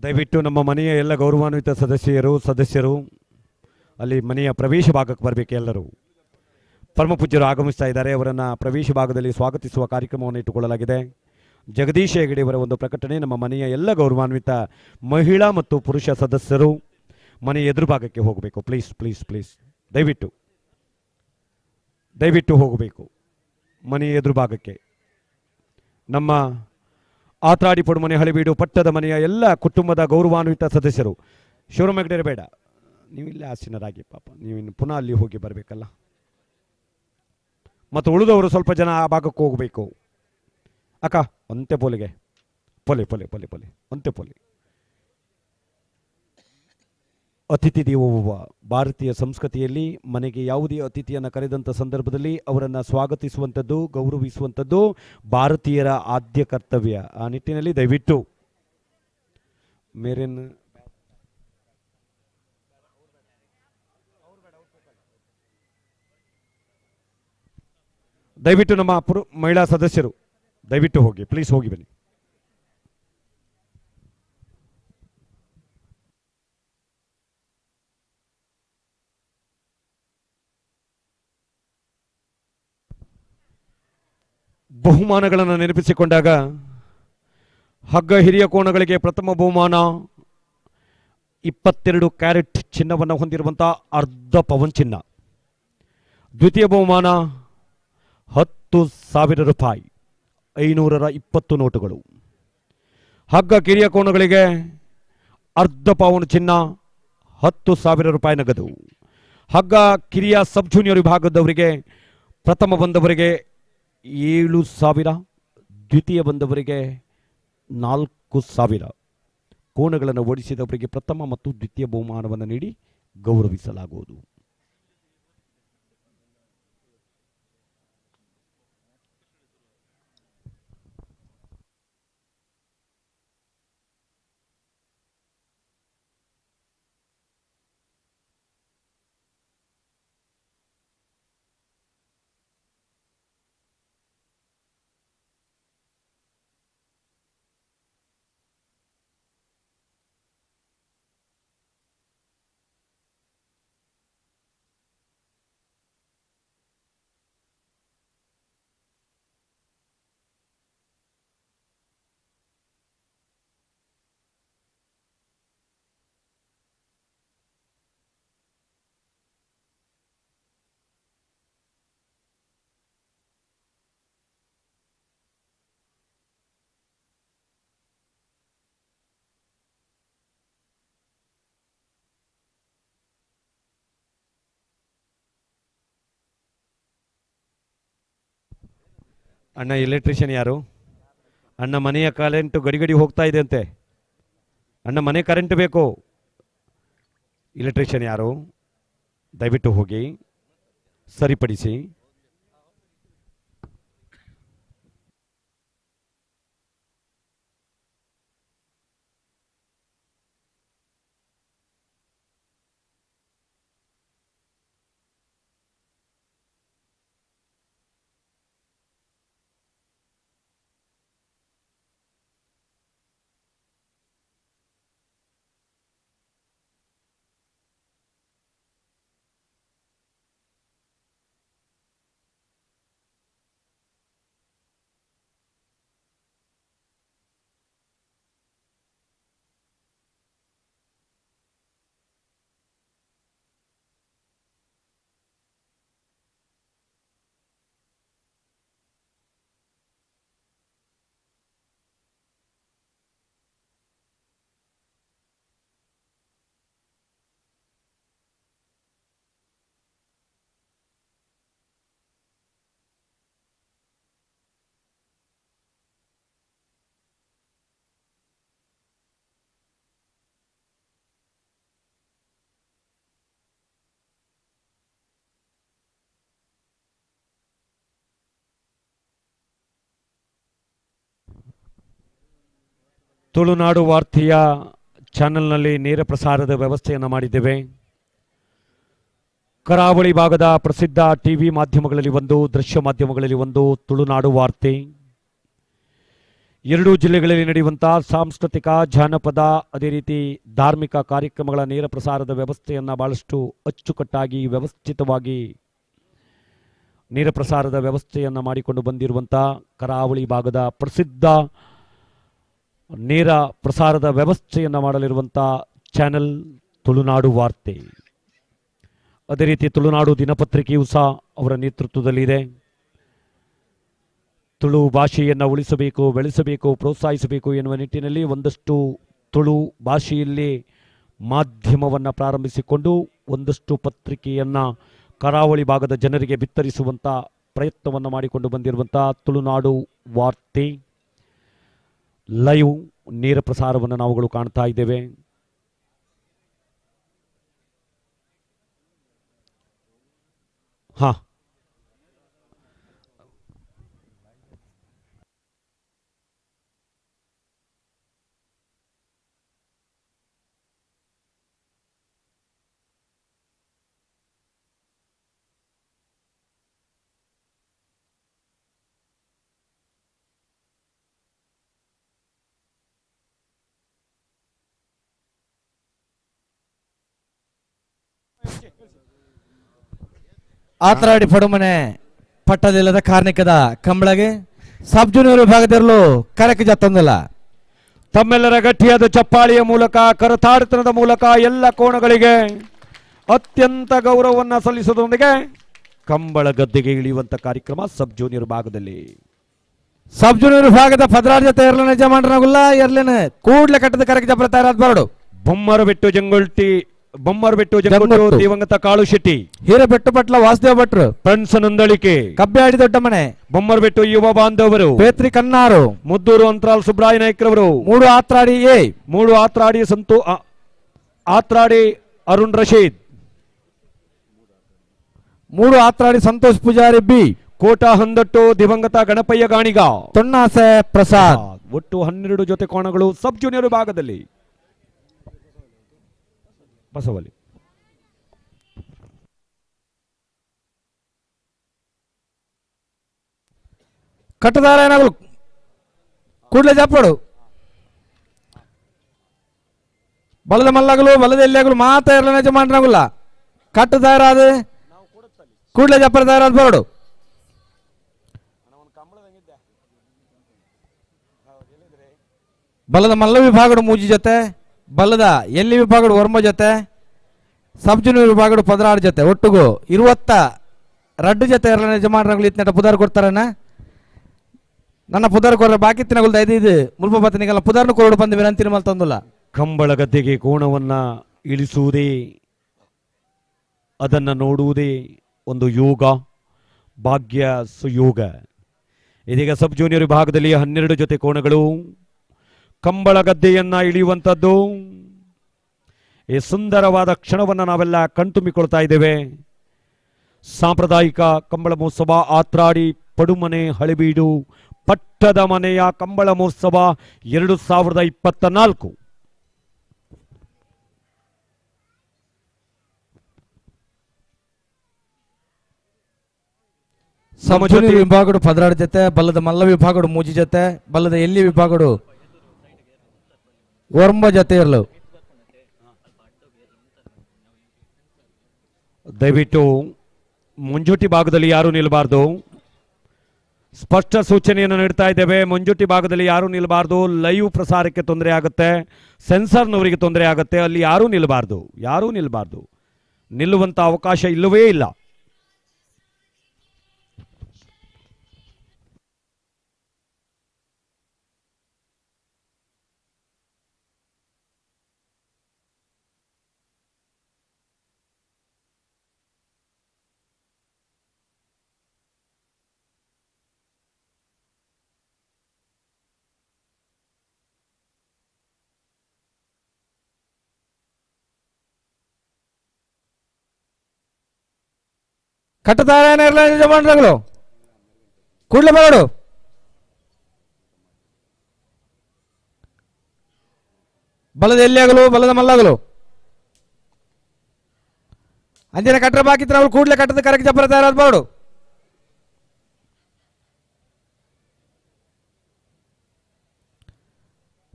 ದಯವಿಟ್ಟು ನಮ್ಮ ಮನೆಯ ಎಲ್ಲ ಗೌರವಾನ್ವಿತ ಸದಸ್ಯರು ಅಲ್ಲಿ ಮನೆಯ ಪ್ರವೇಶ ಭಾಗಕ್ಕೆ ಬರಬೇಕು. ಎಲ್ಲರೂ ಪರಮಪೂಜ್ಯರು ಆಗಮಿಸ್ತಾ ಇದ್ದಾರೆ. ಅವರನ್ನು ಪ್ರವೇಶ ಭಾಗದಲ್ಲಿ ಸ್ವಾಗತಿಸುವ ಕಾರ್ಯಕ್ರಮವನ್ನು ಇಟ್ಟುಕೊಳ್ಳಲಾಗಿದೆ. ಜಗದೀಶ್ ಹೆಗಡೆಯವರ ಒಂದು ಪ್ರಕಟಣೆ. ನಮ್ಮ ಮನೆಯ ಎಲ್ಲ ಗೌರವಾನ್ವಿತ ಮಹಿಳಾ ಮತ್ತು ಪುರುಷ ಸದಸ್ಯರು ಮನೆಯ ಎದುರು ಭಾಗಕ್ಕೆ ಹೋಗಬೇಕು. ಪ್ಲೀಸ್ ಪ್ಲೀಸ್ ಪ್ಲೀಸ್ ದಯವಿಟ್ಟು ಹೋಗಬೇಕು ಮನೆಯ ಎದುರು ಭಾಗಕ್ಕೆ. ನಮ್ಮ ಆತ್ರಾಡಿ ಪಡುಮನೆ ಹಳೆಬೀಡು ಪಟ್ಟದ ಮನೆಯ ಎಲ್ಲ ಕುಟುಂಬದ ಗೌರವಾನ್ವಿತ ಸದಸ್ಯರು. ಶಿವರಾಮ ಹೆಗಡೆ ಬೇಡ, ನೀವಿಲ್ಲೇ ಆಸೀನರಾಗಿ, ಪಾಪ ನೀವಿನ್ನು ಪುನಃ ಅಲ್ಲಿ ಹೋಗಿ ಬರಬೇಕಲ್ಲ. ಮತ್ತು ಉಳಿದವರು ಸ್ವಲ್ಪ ಜನ ಆ ಭಾಗಕ್ಕೆ ಹೋಗಬೇಕು. ಅಕ್ಕ ಅಂತೆ ಪೋಲಿಗೆ ಪೊಲೆ ಅಂತೆ ಪೊಲೆ. ಅತಿಥಿ ದೇವೋಭವ. ಭಾರತೀಯ ಸಂಸ್ಕೃತಿಯಲ್ಲಿ ಮನೆಗೆ ಯಾವುದೇ ಅತಿಥಿಯನ್ನು ಕರೆದಂಥ ಸಂದರ್ಭದಲ್ಲಿ ಅವರನ್ನು ಸ್ವಾಗತಿಸುವಂಥದ್ದು, ಗೌರವಿಸುವಂಥದ್ದು ಭಾರತೀಯರ ಆದ್ಯ ಕರ್ತವ್ಯ. ಆ ನಿಟ್ಟಿನಲ್ಲಿ ದಯವಿಟ್ಟು ದಯವಿಟ್ಟು ನಮ್ಮ ಮಹಿಳಾ ಸದಸ್ಯರು ದಯವಿಟ್ಟು ಹೋಗಿ, ಪ್ಲೀಸ್ ಹೋಗಿ ಬನ್ನಿ. ಬಹುಮಾನಗಳನ್ನು ನೆನಪಿಸಿಕೊಂಡಾಗ ಹಗ್ಗ ಹಿರಿಯ ಕೋಣಗಳಿಗೆ ಪ್ರಥಮ ಬಹುಮಾನ 22 ಕ್ಯಾರೆಟ್ ಚಿನ್ನವನ್ನು ಹೊಂದಿರುವಂಥ ಅರ್ಧ ಪವನ್ ಚಿನ್ನ. ದ್ವಿತೀಯ ಬಹುಮಾನ 10,000 ರೂಪಾಯಿ, 520 ನೋಟುಗಳು. ಹಗ್ಗ ಕಿರಿಯ ಕೋಣಗಳಿಗೆ ಅರ್ಧ ಪವನ್ ಚಿನ್ನ, 10,000 ರೂಪಾಯಿ ನಗದು. ಹಗ್ಗ ಕಿರಿಯ ಸಬ್ ಜೂನಿಯರ್ ವಿಭಾಗದವರಿಗೆ ಪ್ರಥಮ ಬಂದವರಿಗೆ 7,000, ದ್ವಿತೀಯ ಬಂದವರಿಗೆ 4,000. ಕೋಣಗಳನ್ನು ಓಡಿಸಿದವರಿಗೆ ಪ್ರಥಮ ಮತ್ತು ದ್ವಿತೀಯ ಬಹುಮಾನವನ್ನು ನೀಡಿ ಗೌರವಿಸಲಾಗುವುದು. ಅಣ್ಣ ಎಲೆಕ್ಟ್ರಿಷಿಯನ್ ಯಾರು? ಅಣ್ಣ ಮನೆಯ ಕರೆಂಟು ಗಡಿ ಹೋಗ್ತಾ ಇದೆ ಅಂತೆ. ಅಣ್ಣ ಮನೆ ಕರೆಂಟ್ ಬೇಕು. ಎಲೆಕ್ಟ್ರಿಷಿಯನ್ ಯಾರು? ದಯವಿಟ್ಟು ಹೋಗಿ ಸರಿಪಡಿಸಿ. ತುಳುನಾಡು ವಾರ್ತೆಯ ಚಾನೆಲ್ನಲ್ಲಿ ನೇರ ಪ್ರಸಾರದ ವ್ಯವಸ್ಥೆಯನ್ನು ಮಾಡಿದ್ದೇವೆ. ಕರಾವಳಿ ಭಾಗದ ಪ್ರಸಿದ್ಧ ಟಿವಿ ಮಾಧ್ಯಮಗಳಲ್ಲಿ ಒಂದು, ದೃಶ್ಯ ಮಾಧ್ಯಮಗಳಲ್ಲಿ ಒಂದು ತುಳುನಾಡು ವಾರ್ತೆ. ಎರಡೂ ಜಿಲ್ಲೆಗಳಲ್ಲಿ ನಡೆಯುವಂತಹ ಸಾಂಸ್ಕೃತಿಕ, ಜಾನಪದ, ಅದೇ ರೀತಿ ಧಾರ್ಮಿಕ ಕಾರ್ಯಕ್ರಮಗಳ ನೇರ ಪ್ರಸಾರದ ವ್ಯವಸ್ಥೆಯನ್ನು ಬಹಳಷ್ಟು ಅಚ್ಚುಕಟ್ಟಾಗಿ ವ್ಯವಸ್ಥಿತವಾಗಿ ನೇರ ಪ್ರಸಾರದ ವ್ಯವಸ್ಥೆಯನ್ನು ಮಾಡಿಕೊಂಡು ಬಂದಿರುವಂಥ ಕರಾವಳಿ ಭಾಗದ ಪ್ರಸಿದ್ಧ ನೇರ ಪ್ರಸಾರದ ವ್ಯವಸ್ಥೆಯನ್ನು ಮಾಡಲಿರುವಂಥ ಚಾನೆಲ್ ತುಳುನಾಡು ವಾರ್ತೆ. ಅದೇ ರೀತಿ ತುಳುನಾಡು ದಿನಪತ್ರಿಕೆಯೂ ಸಹ ಅವರ ನೇತೃತ್ವದಲ್ಲಿದೆ. ತುಳು ಭಾಷೆಯನ್ನು ಉಳಿಸಬೇಕು, ಬೆಳೆಸಬೇಕು, ಪ್ರೋತ್ಸಾಹಿಸಬೇಕು ಎನ್ನುವ ನಿಟ್ಟಿನಲ್ಲಿ ಒಂದಷ್ಟು ತುಳು ಭಾಷೆಯಲ್ಲಿ ಮಾಧ್ಯಮವನ್ನು ಪ್ರಾರಂಭಿಸಿಕೊಂಡು ಒಂದಷ್ಟು ಪತ್ರಿಕೆಯನ್ನು ಕರಾವಳಿ ಭಾಗದ ಜನರಿಗೆ ಬಿತ್ತರಿಸುವಂಥ ಪ್ರಯತ್ನವನ್ನು ಮಾಡಿಕೊಂಡು ಬಂದಿರುವಂಥ ತುಳುನಾಡು ವಾರ್ತೆ ಲೈವ್ ನೇರ ಪ್ರಸಾರವನ್ನು ನಾವುಗಳು ಕಾಣ್ತಾ ಇದ್ದೇವೆ. ಹಾ, ಆತರಾಡಿ ಪಡುಮನೆ ಪಟ್ಟದಿಲ್ಲದ ಕಾರ್ಣಿಕದ ಕಂಬಳಗೆ ಸಬ್ ಜೂನಿಯರ್ ವಿಭಾಗದಲ್ಲೂ ಕರೆಕ್ಕೆ ಜತ್ತೊಂದಿಲ್ಲ. ತಮ್ಮೆಲ್ಲರ ಗಟ್ಟಿಯಾದ ಚಪ್ಪಾಳಿಯ ಮೂಲಕ, ಕರತಾಡತನದ ಮೂಲಕ ಎಲ್ಲ ಕೋಣಗಳಿಗೆ ಅತ್ಯಂತ ಗೌರವವನ್ನು ಸಲ್ಲಿಸುವುದರೊಂದಿಗೆ ಕಂಬಳ ಗದ್ದೆಗೆ ಇಳಿಯುವಂತ ಕಾರ್ಯಕ್ರಮ ಸಬ್ ಜೂನಿಯರ್ ಭಾಗದಲ್ಲಿ. ಸಬ್ ಜೂನಿಯರ್ ವಿಭಾಗದ ಪದರಾರ್ ಜೊತೆ ಎರಲನ ಯಜಮಾನರಾಗುಲ್ಲ ಎರಲೇನ ಕೂಡ್ಲೆ ಕಟ್ಟದ ಕರೆಕ್ಕೆ ಜಪ್ಪ ತಯಾರಾದ ಬರಡು. ಬೊಮ್ಮರಬೆಟ್ಟು ಜಂಗೊಟ್ಟು ದಿವಂಗತ ಕಾಳು ಶೆಟ್ಟಿ, ಹಿರೇಬೆಟ್ಟು ಪಟ್ಲ ವಾಸುದೇವ ಭಟ್ರು, ಫ್ರೆಂಡ್ಸ್ ನಂದಳಿಕೆ, ಕಬ್ಬ್ಯಾಡಿ ದೊಡ್ಡಮನೆ, ಬೊಮ್ಮರಬೆಟ್ಟು ಯುವ ಬಾಂಧವರು, ಪೇತ್ರಿ ಕನ್ನಾರು, ಮುದ್ದೂರು ಅಂತರಾಲ್ ಸುಬ್ರಾಯ ನಾಯ್ಕರವರು, ಮೂಡು ಆತ್ರಾಡಿ ಆತ್ರಾಡಿ ಅರುಣ್ ರಶೀದ್, ಮೂಡು ಆತ್ರಾಡಿ ಸಂತೋಷ್ ಪೂಜಾರಿ ಬಿ, ಕೋಟ ಹಂದಟ್ಟು ದಿವಂಗತ ಗಣಪಯ್ಯ ಗಾಣಿಗ, ತೊಣ್ಣಾಸೆ ಪ್ರಸಾದ್. ಒಟ್ಟು 12 ಜೊತೆ ಕೋಣಗಳು ಸಬ್ ಜೂನಿಯರ್ ಭಾಗದಲ್ಲಿ. ಬಸವಲಿ ಕಟ್ಟದಾರ ಏನಾಗಲು ಕೂಡಲೇ ಜಾಪಡು ಬಲದ ಮಲ್ಲಾಗಲು ಬಲದ ಎಲ್ಲಿಯಾಗಲು ಮಾತಾ ಇರಲ ಯಜಮಾನರಾಗುಲ್ಲ. ಕಟ್ಟದಾರಾದ ಕೂಡಲೇ ಜಾಪದಾರಾದ ಬರಡು. ಬಲದ ಮಲ್ಲ ವಿಭಾಗದ ಮೂಜಿ ಜೊತೆ, ಬಲದ ಎಲ್ಲಿ ವಿಭಾಗದ ವರ್ಮ ಜೊತೆ, ಸಬ್ ಜೂನಿಯರ್ ವಿಭಾಗದ ಪದರಾಡ್ ಜೊತೆ ಒಟ್ಟುಗು 22 ಜೊತೆ ಇರಲ ಯಜಮಾನರಾಗಲು ಇತ್ನೆಟ ಪುದಾರ್ ಕೊಡ್ತಾರಣ್ಣ. ನನ್ನ ಪುದಾರ್ ಕೊಡ್ರೆ ಬಾಕಿ ತಿನ್ನಗಲ್ದ ಇದು ಮುಲ್ಪ ಬತ್ತನಿಗೆಲ್ಲ ಪುದಾರ್ನು ಕೊರಡು ಬಂದು ವಿನಂತಿನ ಮಲ್ ತಂದಿಲ್ಲ. ಕಂಬಳ ಗದ್ದೆಗೆ ಕೋಣವನ್ನ ಇಳಿಸುವುದೇ, ಅದನ್ನು ನೋಡುವುದೇ ಒಂದು ಯೋಗ, ಭಾಗ್ಯ ಸುಯೋಗ. ಇದೀಗ ಸಬ್ ಜೂನಿಯರ್ ವಿಭಾಗದಲ್ಲಿ 12 ಜೊತೆ ಕೋಣಗಳು ಕಂಬಳ ಗದ್ದೆಯನ್ನ ಇಳಿಯುವಂಥದ್ದು. ಈ ಸುಂದರವಾದ ಕ್ಷಣವನ್ನು ನಾವೆಲ್ಲ ಕಣ್ತುಂಬಿಕೊಳ್ತಾ ಇದ್ದೇವೆ. ಸಾಂಪ್ರದಾಯಿಕ ಕಂಬಳ ಮಹೋತ್ಸವ ಆತ್ರಾಡಿ ಪಡುಮನೆ ಹಳೆಬೀಡು ಪಟ್ಟದ ಮನೆಯ ಕಂಬಳ ಮಹೋತ್ಸವ 2024. ಸಬ್ ಜೂನಿಯರ್ ವಿಭಾಗಡು ಪದರಾಡ್ ಜೊತೆ, ಬಲ್ಲದ ಮಲ್ಲ ವಿಭಾಗಡು ಮೂಜಿ ಜೊತೆ, ಬಲ್ಲದ ಎಲ್ಲಿ ವಿಭಾಗಡು ವರ್ಮ ಜೊತೆ ಇರಲು. ದಯವಿಟ್ಟು ಮುಂಜೂಟಿ ಭಾಗದಲ್ಲಿ ಯಾರು ನಿಲ್ಲಬಾರ್ದು. ಸ್ಪಷ್ಟ ಸೂಚನೆಯನ್ನು ನೀಡ್ತಾ ಇದ್ದೇವೆ. ಮುಂಜೂಟಿ ಭಾಗದಲ್ಲಿ ಯಾರು ನಿಲ್ಲಬಾರ್ದು. ಲೈವ್ ಪ್ರಸಾರಕ್ಕೆ ತೊಂದರೆ ಆಗುತ್ತೆ, ಸೆನ್ಸರ್ನವರಿಗೆ ತೊಂದರೆ ಆಗುತ್ತೆ. ಅಲ್ಲಿ ಯಾರೂ ನಿಲ್ಲಬಾರ್ದು. ನಿಲ್ಲುವಂಥ ಅವಕಾಶ ಇಲ್ಲವೇ ಇಲ್ಲ. ಕಟ್ಟತಾರ ಯಜಮಾನರುಗಳು ಕೂಡಲೇ ಬರೋಡು. ಬಲದ ಎಲ್ಲಿ ಆಗಲು, ಬಲದ ಮಲ್ಲಾಗಲು ಅಂದಿನ ಕಟ್ಟರ ಬಾಕಿತ್ರ ಅವ್ರು ಕೂಡಲೇ ಕಟ್ಟದ ಕರೆಕ್ಟ್ ಜಬ್ಬರ ತಯಾರಾದ ಬಾಡು.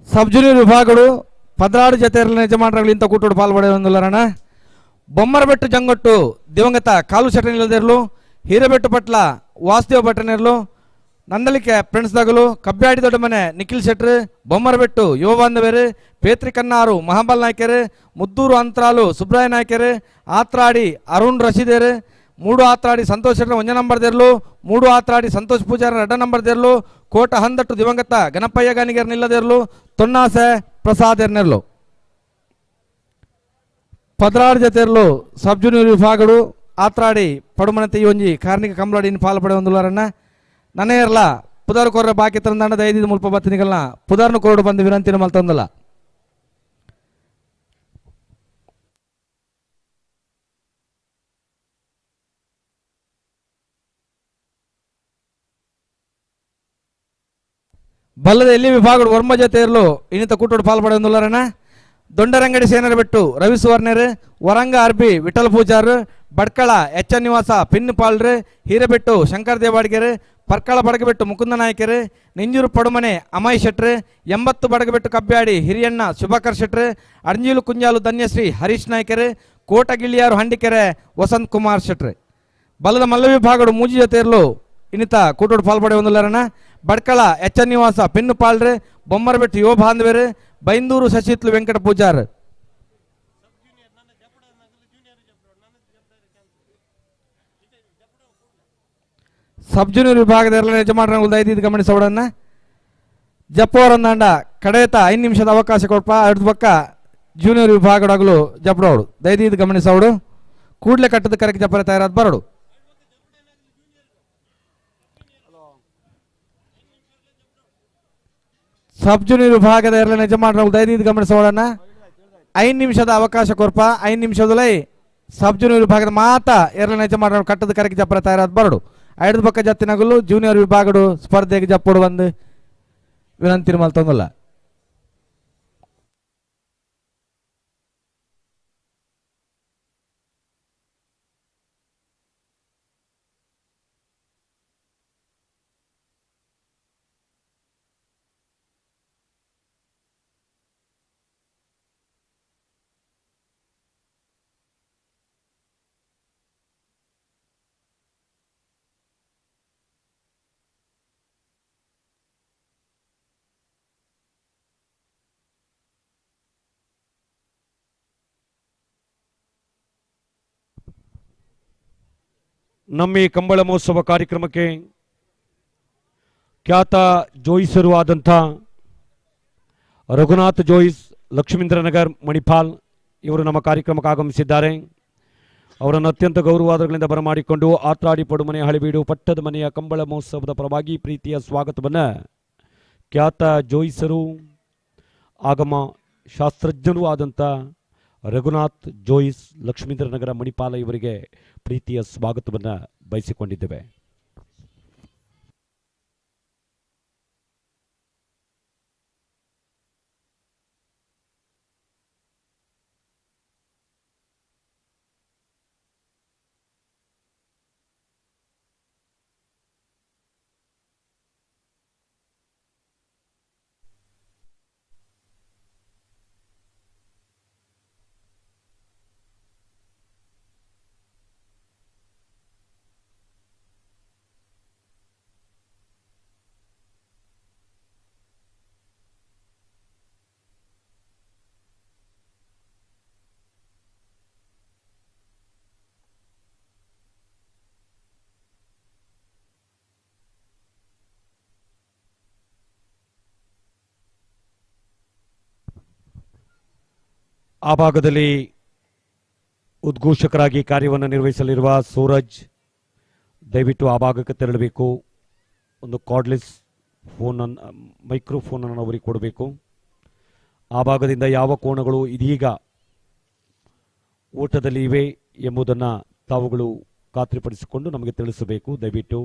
ಸಬ್ ಜೂನಿಯರ್ ವಿಭಾಗಗಳು 16 ಜೊತೆ ಯಜಮಾನರುಗಳು ಇಂಥ ಕೂಟೋಡು ಪಾಲ್ಪಡೆಯೊಂದಿಲ್ಲರಣ. ಬೊಮ್ಮರಬೆಟ್ಟು ಜಂಗೊಟ್ಟು ದಿವಂಗತ ಕಾಲು ಶೆಟ್ಟ ನಿಲ್ಲದಿರಲು, ಹಿರೇಬೆಟ್ಟು ಪಟ್ಲ ವಾಸುದೇವ ಭಟ್ಟನಿರಲು, ನಂದಲಿಕೆ ಫ್ರೆಂಡ್ಸ್ದಾಗಲು, ಕಬ್ಬ್ಯಾಡಿ ದೊಡ್ಡ ಮನೆ ನಿಖಿಲ್ ಶೆಟ್ರು, ಬೊಮ್ಮರಬೆಟ್ಟು ಯುವ ಬಾಂಧವ್ಯರು, ಪೇತ್ರಿ ಕನ್ನಾರು ಮಹಾಬಲ್ ನಾಯ್ಕರು, ಮುದ್ದೂರು ಅಂತರಾಲು ಸುಬ್ರಾಯ ನಾಯ್ಕರು, ಆತ್ರಾಡಿ ಅರುಣ್ ರಶೀದೇರು, 3 ಆತ್ರಾಡಿ ಸಂತೋಷ್ ಶೆಟ್ರ 1 ನಂಬರ್ದಿರಲು, 3 ಆತ್ರಾಡಿ ಸಂತೋಷ್ ಪೂಜಾರ 2 ನಂಬರ್ದಿರಲು, ಕೋಟ ಹಂದಟ್ಟು ದಿವಂಗತ ಗಣಪಯ್ಯ ಗಾನಿಗರ್ ನಿಲ್ಲದಿರಲು, ತೊನ್ನಾಸೆ ಪ್ರಸಾದ್ ಎರ್ನೆರ್ಲು. 16 ಜೊತೆಯಲ್ಲೂ ಸಬ್ ಜೂನಿಯರ್ ವಿಭಾಗಗಳು ಆತ್ರಾಡಿ ಪಡುಮನತೆ ಒಂಜಿ ಕಾರ್ಮಿಕ ಕಂಬಳಾಡಿನ ಪಾಲ್ಪಡೆ ಒಂದುಲಾರನ್ನ ನನ್ನೇ ಇರಲ್ಲ ಪುದಾರ್ ಕೊರ್ರ ಬಾಕಿ ತಂದಾಂಡದ 5 ಮುಲ್ಪ ಬತ್ತಿನಿಗಳನ್ನ ಪುದಾರ್ನ ಕೋರಡು ಬಂದು ವಿನಂತಿನ ಮಲ್ತೊಂದಲ್ಲ. ಬಲ್ಲದ ಎಲ್ಲಿ ವಿಭಾಗಗಳು ವರ್ಮ ಜೊತೆ ಇರಲು ಇನ್ನಿತ ಕೂಟೋಡು ಪಾಲ್ಪಡೆ ಒಂದುಲಾರನ್ನ ದೊಂಡರಂಗಡಿ ಸೇನರ ಬೆಟ್ಟು ರವಿ ಸುವರ್ಣರು, ವರಂಗ ಅರ್ಬಿ ವಿಠಲ ಪೂಜಾರ್, ಬಡ್ಕಳ ಎಚ್ ಎನ್ ನಿವಾಸ ಪಿನ್ ಪಾಳ್ರು, ಹಿರೇಬೆಟ್ಟು ಶಂಕರ್ ದೇವಾಡಿಗೆರು, ಪರ್ಕಳ ಬಡಗಬೆಟ್ಟು ಮುಕುಂದ ನಾಯ್ಕರು, ನಿಂಜೂರು ಪಡುಮನೆ ಅಮಯ್ ಶೆಟ್ರು, 80 ಬಡಗಬೆಟ್ಟು ಕಬ್ಬ್ಯಾಡಿ ಹಿರಿಯಣ್ಣ ಶುಭಾಕರ್ ಶೆಟ್ರು, ಅರ್ಜೀಲು ಕುಂಜಾಲು ಧನ್ಯಶ್ರೀ ಹರೀಶ್ ನಾಯ್ಕರು, ಕೋಟಗಿಳಿಯಾರು ಹಂಡಿಕೆರೆ ವಸಂತ್ ಕುಮಾರ್ ಶೆಟ್ರು. ಬಲದ ಮಲ್ಲ ವಿಭಾಗಗಳು ಮೂಜಿ ಜೊತೆ ಇರಲು ಇನ್ನಿತ ಕೂಟೋಡು ಪಾಲ್ಪಡೆ ಒಂದಿಲ್ಲರನ. ಬಡ್ಕಳ ಎಚ್ ಎನ್ ನಿವಾಸ ಪಿನ್ನು ಪಾಳ್ರು, ಬೊಮ್ಮರಬೆಟ್ಟು ಯುವ ಬಾಂಧವ್ಯರು, ಬೈಂದೂರು ಶಶಿತ್ಲು ವೆಂಕಟ ಪೂಜಾರ್. ಸಬ್ ಜೂನಿಯರ್ ವಿಭಾಗದ ಯಜಮಾನರ 5 ಗಮನಿಸೋಡನ್ನ ಜಪ್ಪವರಂದಾಂಡ ಕಡೆಯತ 5 ನಿಮಿಷದ ಅವಕಾಶ ಕೊಡ್ಪ. ಅಡ್ದ ಪಕ್ಕ ಜೂನಿಯರ್ ವಿಭಾಗಡಾಗಲು ಜಪ್ಪಡೋಡು 5 ಗಮನಿಸೋಡು ಕೂಡಲೇ ಕಟ್ಟದ ಕರೆಕ್ಟ್ ಜಪ್ಪರ ತಯಾರಾದ ಬರೋಡು. ಸಬ್ ಜೂನಿಯರ್ ವಿಭಾಗದ ಯಜಮಾನರ 5 ಗಮನಿಸೋಡನ್ನ 5 ನಿಮಿಷದ ಅವಕಾಶ ಕೊಡ್ಪ. 5 ನಿಮಿಷದಲ್ಲಿ ಸಬ್ ಜೂನಿಯರ್ ವಿಭಾಗದ ಮಾತ ಯಜಮಾನರ ಕಟ್ಟದ ಕರೆಕ್ಟ್ ಜಪ್ಪರ ತಯಾರಾದ ಬರೋಡು. 5 ಪಕ್ಕ ಜತ್ತಿನಗಲು ಜೂನಿಯರ್ ವಿಭಾಗಡು ಸ್ಪರ್ಧೆಗೆ ಜಪ್ಪಡು ಬಂದು ವಿನಂತಿ ಮಲ್ತೊಂದಲ್ಲ. ನಮ್ಮ ಈ ಕಂಬಳ ಮಹೋತ್ಸವ ಕಾರ್ಯಕ್ರಮಕ್ಕೆ ಖ್ಯಾತ ಜೋಯಿಸರು ಆದಂಥ ರಘುನಾಥ್ ಜೋಯಿಸ್ ಲಕ್ಷ್ಮೀಂದ್ರನಗರ್ ಮಣಿಪಾಲ್ ಇವರು ನಮ್ಮ ಕಾರ್ಯಕ್ರಮಕ್ಕೆ ಆಗಮಿಸಿದ್ದಾರೆ. ಅವರನ್ನು ಅತ್ಯಂತ ಗೌರವಾದಗಳಿಂದ ಬರಮಾಡಿಕೊಂಡು ಆತ್ರಾಡಿ ಪಡುಮನೆ ಹಳೆಬೀಡು ಪಟ್ಟದ ಮನೆಯ ಕಂಬಳ ಮಹೋತ್ಸವದ ಪರವಾಗಿ ಪ್ರೀತಿಯ ಸ್ವಾಗತವನ್ನು ಖ್ಯಾತ ಜೋಯಿಸರು ಆಗಮ ಶಾಸ್ತ್ರಜ್ಞರೂ ಆದಂಥ ರಘುನಾಥ್ ಜೋಯಿಸ್ ಲಕ್ಷ್ಮೀಂದ್ರನಗರ ಮಣಿಪಾಲ ಇವರಿಗೆ ಪ್ರೀತಿಯ ಸ್ವಾಗತವನ್ನು ಬಯಸಿಕೊಂಡಿದ್ದೇವೆ. ಆ ಭಾಗದಲ್ಲಿ ಉದ್ಘೋಷಕರಾಗಿ ಕಾರ್ಯವನ್ನು ನಿರ್ವಹಿಸಲಿರುವ ಸೂರಜ್ ದಯವಿಟ್ಟು ಆ ಭಾಗಕ್ಕೆ ತೆರಳಬೇಕು. ಒಂದು ಕಾರ್ಡ್ಲೆಸ್ ಫೋನನ್ನು ಮೈಕ್ರೋಫೋನನ್ನು ಅವರಿಗೆ ಕೊಡಬೇಕು. ಆ ಭಾಗದಿಂದ ಯಾವ ಕೋಣಗಳು ಇದೀಗ ಓಟದಲ್ಲಿ ಇವೆ ಎಂಬುದನ್ನು ತಾವುಗಳು ಖಾತ್ರಿಪಡಿಸಿಕೊಂಡು ನಮಗೆ ತಿಳಿಸಬೇಕು ದಯವಿಟ್ಟು.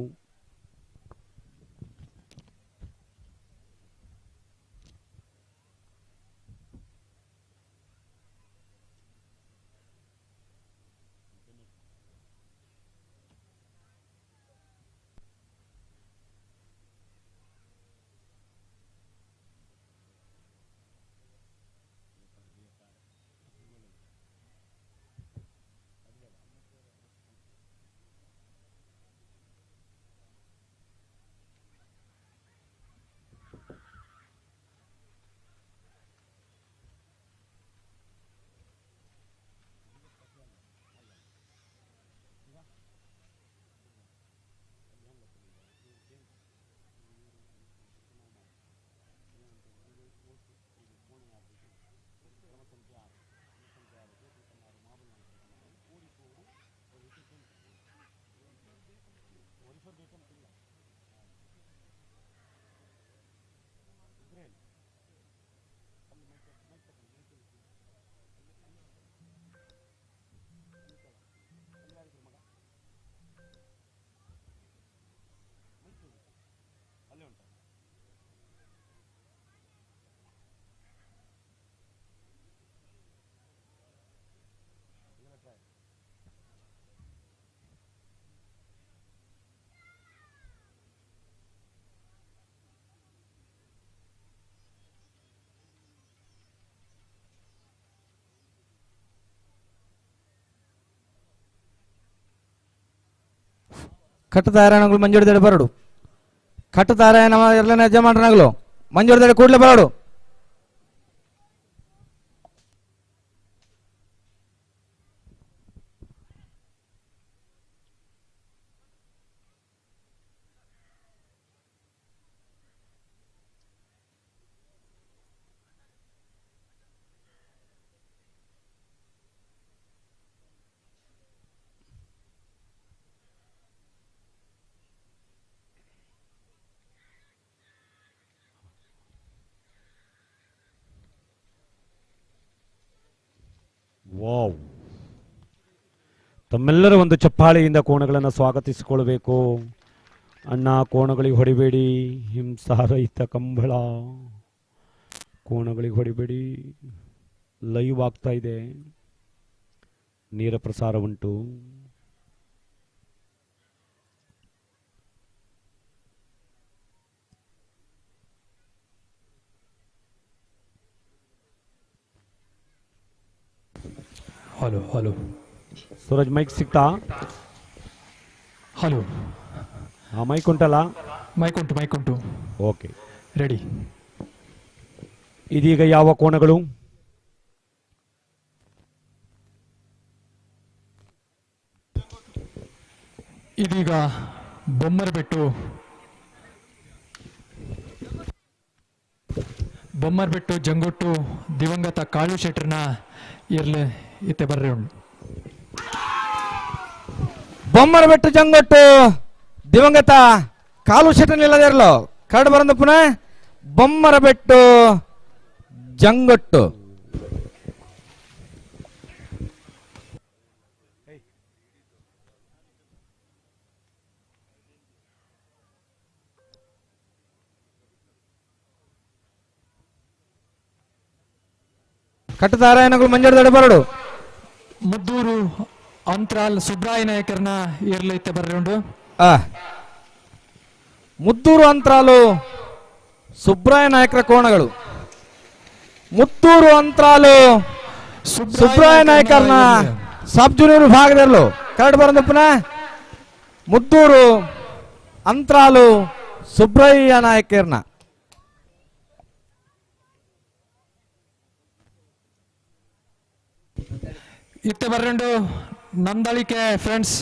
ಕಟ್ಟುತ್ತಾರಾಯಣಗಳು ಮಂಜೂರಿದಡೆ ಬರಡು. ಕಟ್ಟುತ್ತಾರಾಯಣ ಎಲ್ಲ ಯಜಮಾನಗಳು ಮಂಜೂರಿದಡೆ ಕೂಡಲೇ ಬರಡು. ವಾವ್, ತಮ್ಮೆಲ್ಲರ ಒಂದು ಚಪ್ಪಾಳೆಯಿಂದ ಕೋಣಗಳನ್ನು ಸ್ವಾಗತಿಸಿಕೊಳ್ಬೇಕು. ಅಣ್ಣ ಕೋಣಗಳಿಗೆ ಹೊಡಿಬೇಡಿ, ಹಿಂಸಾರಹಿತ ಕಂಬಳ. ಕೋಣಗಳಿಗೆ ಹೊಡಿಬೇಡಿ. ಲೈವ್ ಆಗ್ತಾ ಇದೆ, ನೇರ ಪ್ರಸಾರ ಉಂಟು. ಹಲೋ ಹಲೋ ಸೂರಜ್, ಮೈಕ್ ಸಿಗ್ತಾ? ಹಲೋ, ಮೈಕ್ ಉಂಟಲ್ಲ? ಮೈಕ್ ಉಂಟು. Okay, ready. ಇದೀಗ ಯಾವ ಕೋಣಗಳು? ಇದೀಗ ಬೊಮ್ಮರ್ಬೆಟ್ಟು ಜಂಗೊಟ್ಟು ದಿವಂಗತ ಕಾಳು ಶೆಟ್ರನ ಇರ್ಲಿ ಇತ್ತೆ ಬರ್ರಿ ಉಂಡು. ಬೊಮ್ಮರಬೆಟ್ಟು ಜಂಗೊಟ್ಟು ದಿವಂಗತ ಕಾಲು ಶೆಟ್ಟ ನಿಲ್ಲದಿರಲು ಕರಡು ಬರಂದು ಪುನಃ ಬೊಮ್ಮರಬೆಟ್ಟು ಜಂಗೊಟ್ಟು. ಕಟ್ಟದಾರಾಯಣಗಳು ಮಂಜಾಡದಡೆ ಬರಡು. ಮುದ್ದೂರು ಅಂತರಾಲ್ ಸುಬ್ರಾಯ ನಾಯಕರನ್ನ ಇರ್ಲೈತೆ ಬರ್ರಿ ಉಂಡು. ಮುದ್ದೂರು ಅಂತರಾಲು ಸುಬ್ರಾಯ ನಾಯಕರ ಕೋಣಗಳು. ಮುತ್ತೂರು ಅಂತರಾಲು ಸುಬ್ರಾಯ ನಾಯಕರನ್ನ ಸಬ್ ಜೂನಿಯರ್ ವಿಭಾಗದಲ್ಲೂ ಕರಡು ಬರಂದು ಪುನಃ ಮುದ್ದೂರು ಅಂತರಾಲು ಸುಬ್ರಾಯ ನಾಯಕರನ್ನ. ಇತ್ತೆ ಬರ್ರಂಡು ನಂದಳಿಕೆ ಫ್ರೆಂಡ್ಸ್.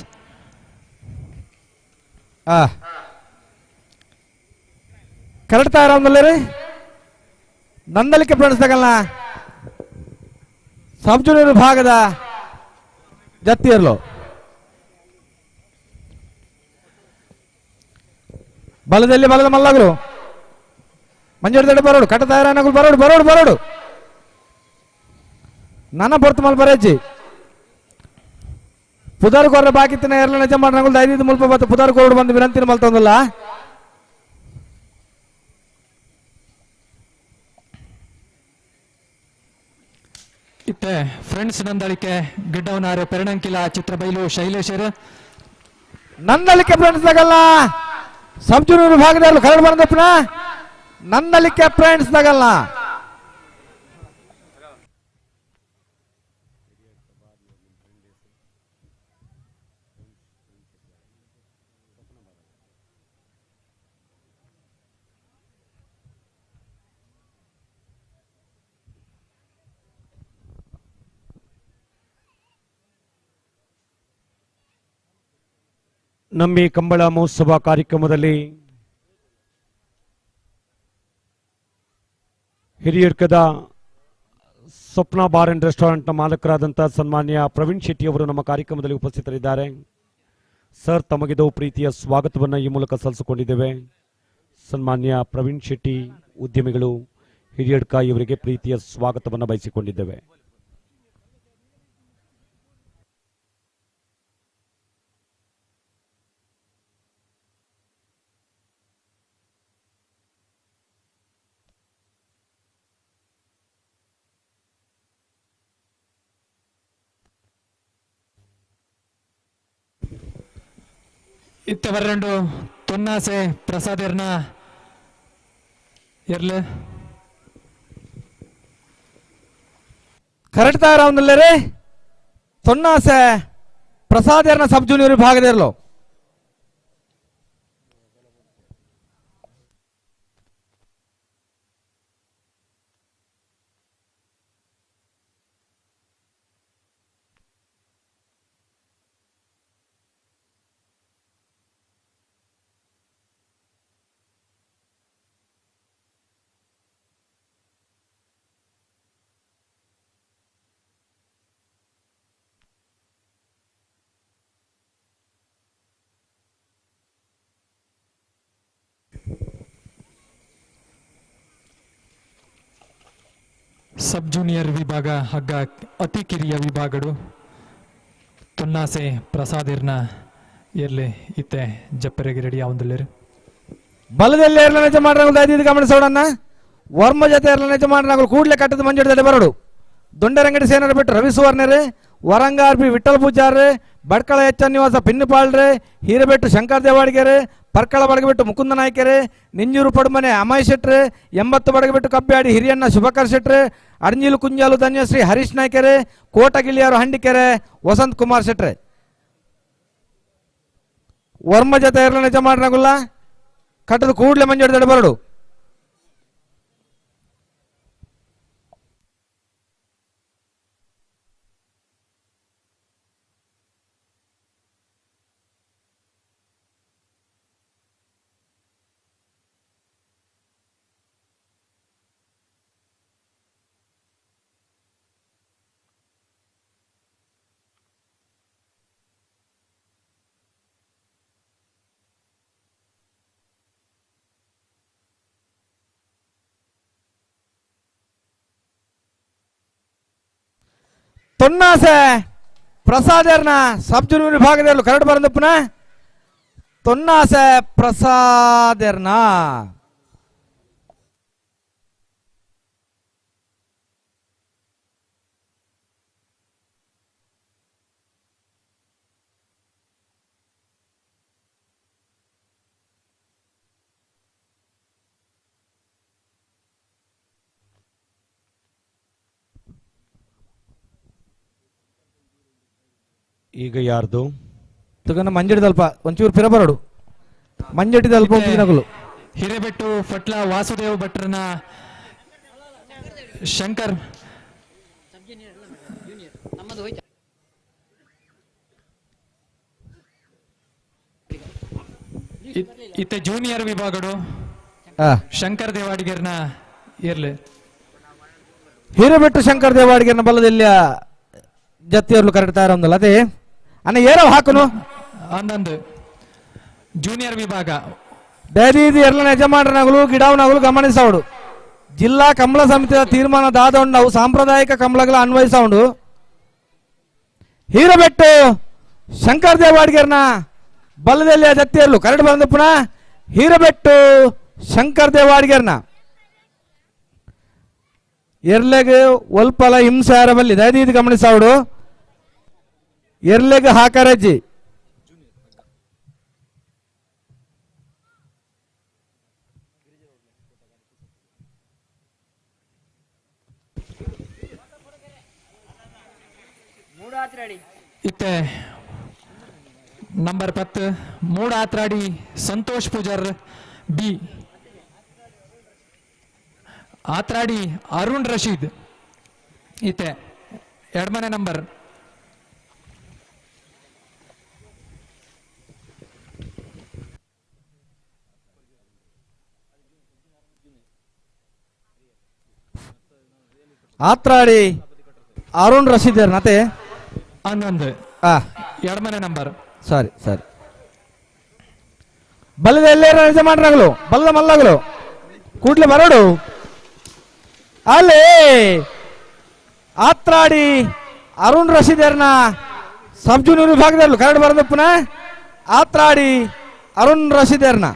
ಕರೆಕ್ಟ್ ಆರಾಮಲ್ಲ ರೀ ನಂದಳಿಕೆ ಫ್ರೆಂಡ್ಸ್ ತಗಲ್ನ ಸಬ್ ಜೂನಿಯರ್ ವಿಭಾಗದ ಜತ್ತಿಯರ್ಲು ಬಲದಲ್ಲಿ ಬಲದ ಮಲ್ಲಗರು ಮಂಜೂರು ಬರೋಡು ಕಟ್ಟ ತಯಾರಾನಗಳು ಬರೋಡು ಬರೋಡು ಬರೋಡು ನನ್ನ ಬರ್ತು ಮಲ್ ಬರೇಜಿ ಪುದಾರ್ ಕೊರ್ರ ಬಾಕಿತ್ತಿನ ಎರಲ ನಿಜ ಮಾಡ್ರಂಗಳು ಐದು ಮುಲ್ಪ ಬತ್ತು ಪುದಾರ್ ಕೋರ್ಡು ಬಂದು ವಿನಂತಿನ ಮಲ್ತಂದಿಲ್ಲ. ಇತ್ತೆ ಫ್ರೆಂಡ್ಸ್ ನಂದಳಿಕೆ ಗಿಡ್ಡವನಾರು ಪೆರಣಂಕಿಲ ಚಿತ್ರಬೈಲು ಶೈಲೇಶರ್. ನಂದಳಿಕೆ ಫ್ರೆಂಡ್ಸ್ ತಗಲ್ಲ ಸಬ್ ಜೂನಿಯರ್ ವಿಭಾಗದಲ್ಲಿ ಕರಡು ಬಂದಪ್ಪನ ನಂದಳಿಕೆ ಫ್ರೆಂಡ್ಸ್ ತಗಲ್ಲ. ನಮ್ಮ ಈ ಕಂಬಳ ಮಹೋತ್ಸವ ಕಾರ್ಯಕ್ರಮದಲ್ಲಿ ಹಿರಿಯರ್ಕದ ಸ್ವಪ್ನ ಬಾರ್ ಅಂಡ್ ರೆಸ್ಟೋರೆಂಟ್ನ ಮಾಲಕರಾದಂಥ ಸನ್ಮಾನ್ಯ ಪ್ರವೀಣ್ ಶೆಟ್ಟಿ ಅವರು ನಮ್ಮ ಕಾರ್ಯಕ್ರಮದಲ್ಲಿ ಉಪಸ್ಥಿತರಿದ್ದಾರೆ. ಸರ್, ತಮಗಿದು ಪ್ರೀತಿಯ ಸ್ವಾಗತವನ್ನು ಈ ಮೂಲಕ ಸಲ್ಲಿಸಿಕೊಂಡಿದ್ದೇವೆ. ಸನ್ಮಾನ್ಯ ಪ್ರವೀಣ್ ಶೆಟ್ಟಿ ಉದ್ಯಮಿಗಳು ಹಿರಿಯಡ್ಕ ಇವರಿಗೆ ಪ್ರೀತಿಯ ಸ್ವಾಗತವನ್ನು ಬಯಸಿಕೊಂಡಿದ್ದೇವೆ. ಇತ್ತೆ ಬರ್ರಂಡು ತೊನ್ನಾಸೆ ಪ್ರಸಾದರ್ನ ಇರ್ಲೆ ಕರೆಕ್ಟ್ ಆರಾಮಲ್ಲ ರೀ ತೊನ್ನಾಸೆ ಪ್ರಸಾದರ್ನ ಸಬ್ ಜೂನಿಯರ್ ವಿಭಾಗದಲ್ಲೂ ಸಬ್ ಜೂನಿಯರ್ ವಿಭಾಗ ಹಗ್ಗ ಅತಿ ಕಿರಿಯ ವಿಭಾಗಡು ತೊನ್ನಾಸೆ ಪ್ರಸಾದಿರ್ನ ಇರ್ಲಿ ಇತ್ತೆ ಜಪ್ಪರೆಗೆ ರೆಡಿ ಆವಂದಿಲ್ಲರು ಬಲದಲ್ಲಿ ಏರ್ಲ ನಿಜ ಮಾಡ್ರಂಗಳು ಐದು ಗಮನಿಸೋಡನ್ನ ವರ್ಮ ಜೊತೆ ಏರ್ಲ ನಿಜ ಮಾಡ್ರಂಗಳು ಕೂಡಲೇ ಕಟ್ಟದ ಮಂಜುಡದಲ್ಲಿ ಬರೋಡು ದೊಂಡರಂಗಡಿ ಸೇನರು ಬಿಟ್ಟು ರವಿ ಸುವರ್ಣರೇ ವರಂಗಾರ್ ಬಿ ವಿಠಲ್ ಪೂಜಾರ್ರೆ ಬಡ್ಕಳ ಎಚ್ ನಿವಾಸ ಪಿನ್ನಿಪಾಳ್ರೆ ಹೀರಬೆಟ್ಟು ಶಂಕರ್ ದೇವಾಡಿಗೆರೆ ಪರ್ಕಳ ಬಡಗಬಿಟ್ಟು ಮುಕುಂದ ನಾಯ್ಕರೆ ನಿಂಜೂರು ಪಡುಮನೆ ಅಮಯ್ ಶೆಟ್ರೆ 80 ಬಡಗಬಿಟ್ಟು ಕಬ್ಬ್ಯಾಡಿ ಹಿರಿಯಣ್ಣ ಶುಭಕರ್ ಶೆಟ್ರೆ ಅಡ್ನೀಲು ಕುಂಜಾಲು ಧನ್ಯಶ್ರೀ ಹರೀಶ್ ನಾಯ್ಕರೆ ಕೋಟಗಿಳಿಯಾರು ಹಂಡಿಕೆರೆ ವಸಂತ್ ಕುಮಾರ್ ಶೆಟ್ರೆ ವರ್ಮ ಜೊತೆ ಏರ್ಲ ನಿಜ ಮಾಡ್ರಂಗುಲ್ಲ ಕಟ್ಟದ ಕೂಡಲೇ ಮಂಜುಡದಡೆ ಬರಡು ತೊನ್ನಾಸೆ ಪ್ರಸಾದರ್ನ ಸಬ್ ಜೂನಿಯರ್ ವಿಭಾಗದಲ್ಲಿ ಕರಡು ಬರಂದಪ್ಪನ ತೊನ್ನಾಸೆ ಪ್ರಸಾದರ್ನ ಈಗ ಯಾರ್ದು ತಗನ ಮಂಜಡಿದಲ್ಪ ಒಂಚೂರು ಪಿರಬರಡು ಮಂಜಡಿದಲ್ಪ ನಗಲು ಹಿರೇಬೆಟ್ಟು ಫಟ್ಲ ವಾಸುದೇವ್ ಭಟ್ರನ ಶಂಕರ್ ಇತ್ತೆ ಜೂನಿಯರ್ ವಿಭಾಗಡು ಶಂಕರ್ ದೇವಾಡಿಗರ್ನ ಇರ್ಲಿ ಹಿರೇಬೆಟ್ಟು ಶಂಕರ್ ದೇವಾಡಿಗರ್ನ ಬಲ್ಲದೆಲ್ಲ ಜತ್ತಿಯರ್ಲು ಕರೆಕ್ಟ್ ತಾರೊಂದಲ್ಲ ಅದೇ ಅನ್ನ ಏರೋ ಹಾಕುನು ಅಂದಂದು ಜೂನಿಯರ್ ವಿಭಾಗ ದಯದೀದಿ ಎಲ್ಲ ಯಜಮಾನರನಗಳು ಗಿಡವನಗಳು ಗಮನಿಸವಡು ಜಿಲ್ಲಾ ಕಂಬಳ ಸಮಿತಿಯ ತೀರ್ಮಾನದಾದ ನಾವು ಸಾಂಪ್ರದಾಯಿಕ ಕಂಬಳಗಳ ಅನ್ವಯಿಸೌಂಡು ಹಿರೇಬೆಟ್ಟು ಶಂಕರ್ ದೇವಾಡಿಗರ್ನ ಬಲ್ಲದೆಲ್ಲ ಜತ್ತಿಯರ್ಲು ಕರೆಕ್ಟ್ ಬಂದು ಪುನಃ ಹಿರೇಬೆಟ್ಟು ಶಂಕರ್ ದೇವಾಡಿಗರ್ನ ಎರ್ಲೆಗೆ ಒಲ್ಪಲ ಹಿಂಸೆ ಬಲ್ಲಿ ದಯದೀದಿ ಗಮನಿಸವಡು ಎರ್ಲೆಗೆ ಹಾಕರಜ್ಜಿ ಇತ್ತೆ ನಂಬರ್ 10 ಮೂಡ್ ಆತ್ರಾಡಿ ಸಂತೋಷ್ ಪೂಜಾರ್ ಬಿ ಆತ್ರಾಡಿ ಅರುಣ್ ರಶೀದ್ ಇತ್ತೆ ಎರಡಮನೆ ನಂಬರ್ ಆತ್ರಾಡಿ ಅರುಣ್ ರಶೀದ್ ನತೆ ಹನ್ನೊಂದು ಎರಡಮನೆ ನಂಬರ್ ಸರಿ ಸರಿ ಬಲ್ಲದ ಎಲ್ಲೇರ ಯಜಮಾನರಗಳು ಬಲ್ಲದ ಮಲ್ಲಗಳು ಕೂಡ್ಲೆ ಬರೋಡು ಅಲ್ಲಿ ಆತ್ರಾಡಿ ಅರುಣ್ ರಶೀದರ್ನ ಸಬ್ ಜೂನಿಯರ್ ವಿಭಾಗದಲ್ಲೂ ಕರಡು ಬರೋದು ಪುನಃ ಆತ್ರಾಡಿ ಅರುಣ್ ರಶೀದರ್ನ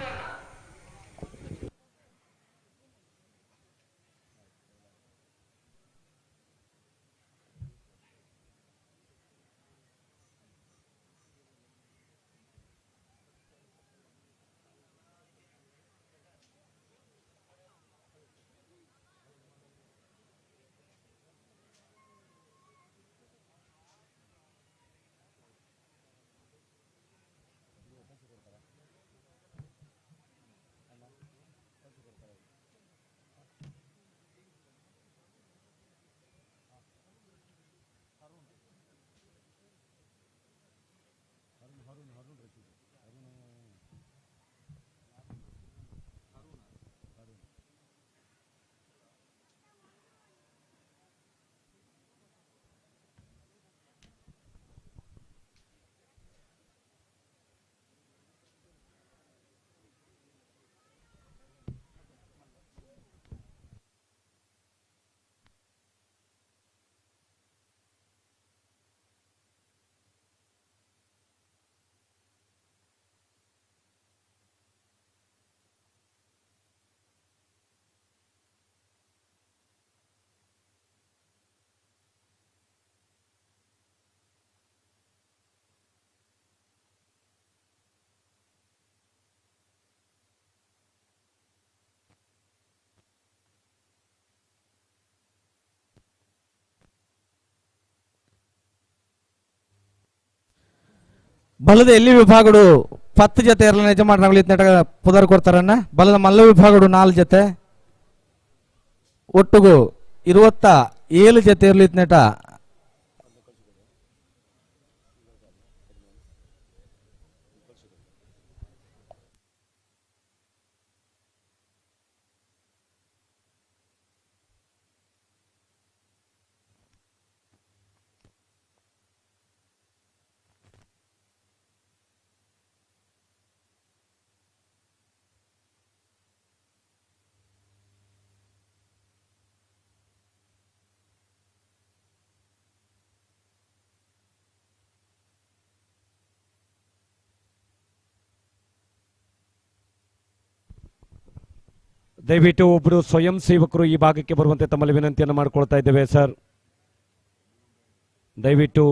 ಬಲದ ಎಲ್ಲಿ ವಿಭಾಗಡು 10 ಜೊತೆ ಎಲ್ಲ ಯಜಮಾನರಗಳು ಇತ್ನೆಟ ಪುದರ್ ಕೊಡ್ತಾರನ್ನ ಬಲದ ಮಲ್ಲ ವಿಭಾಗಡು 4 ಜೊತೆ ಒಟ್ಟುಗು 27 ಜೊತೆ ಇರ್ಲಿ ಇತ್ನೆಟ ದಯವಿಟ್ಟು ಒಬ್ಬರು ಸ್ವಯಂ ಸೇವಕರು ಈ ಭಾಗಕ್ಕೆ ಬರುವಂತೆ ತಮ್ಮಲ್ಲಿ ವಿನಂತಿಯನ್ನು ಮಾಡಿಕೊಳ್ತಾ ಇದ್ದೇವೆ ಸರ್. ದಯವಿಟ್ಟು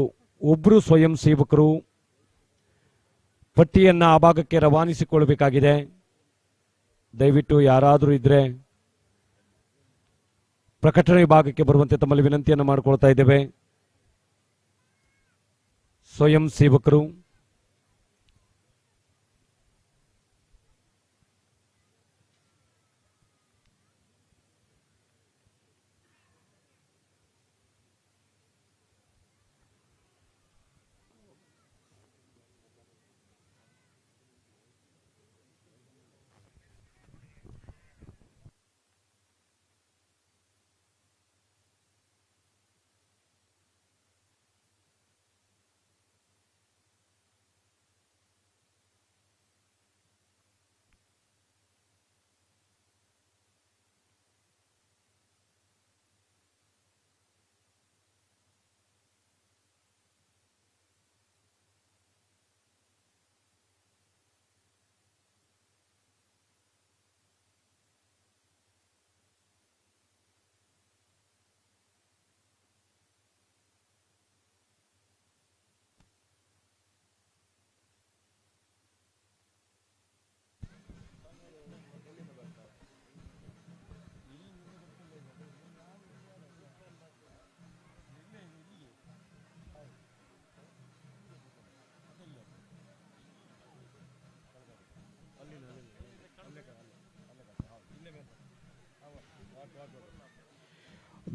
ಒಬ್ಬರು ಸ್ವಯಂ ಸೇವಕರು ಪಟ್ಟಿಯನ್ನು ಆ ಭಾಗಕ್ಕೆ ರವಾನಿಸಿಕೊಳ್ಳಬೇಕಾಗಿದೆ. ದಯವಿಟ್ಟು ಯಾರಾದರೂ ಇದ್ರೆ ಪ್ರಕಟಣೆ ಭಾಗಕ್ಕೆ ಬರುವಂತೆ ತಮ್ಮಲ್ಲಿ ವಿನಂತಿಯನ್ನು ಮಾಡಿಕೊಳ್ತಾ ಇದ್ದೇವೆ. ಸ್ವಯಂ ಸೇವಕರು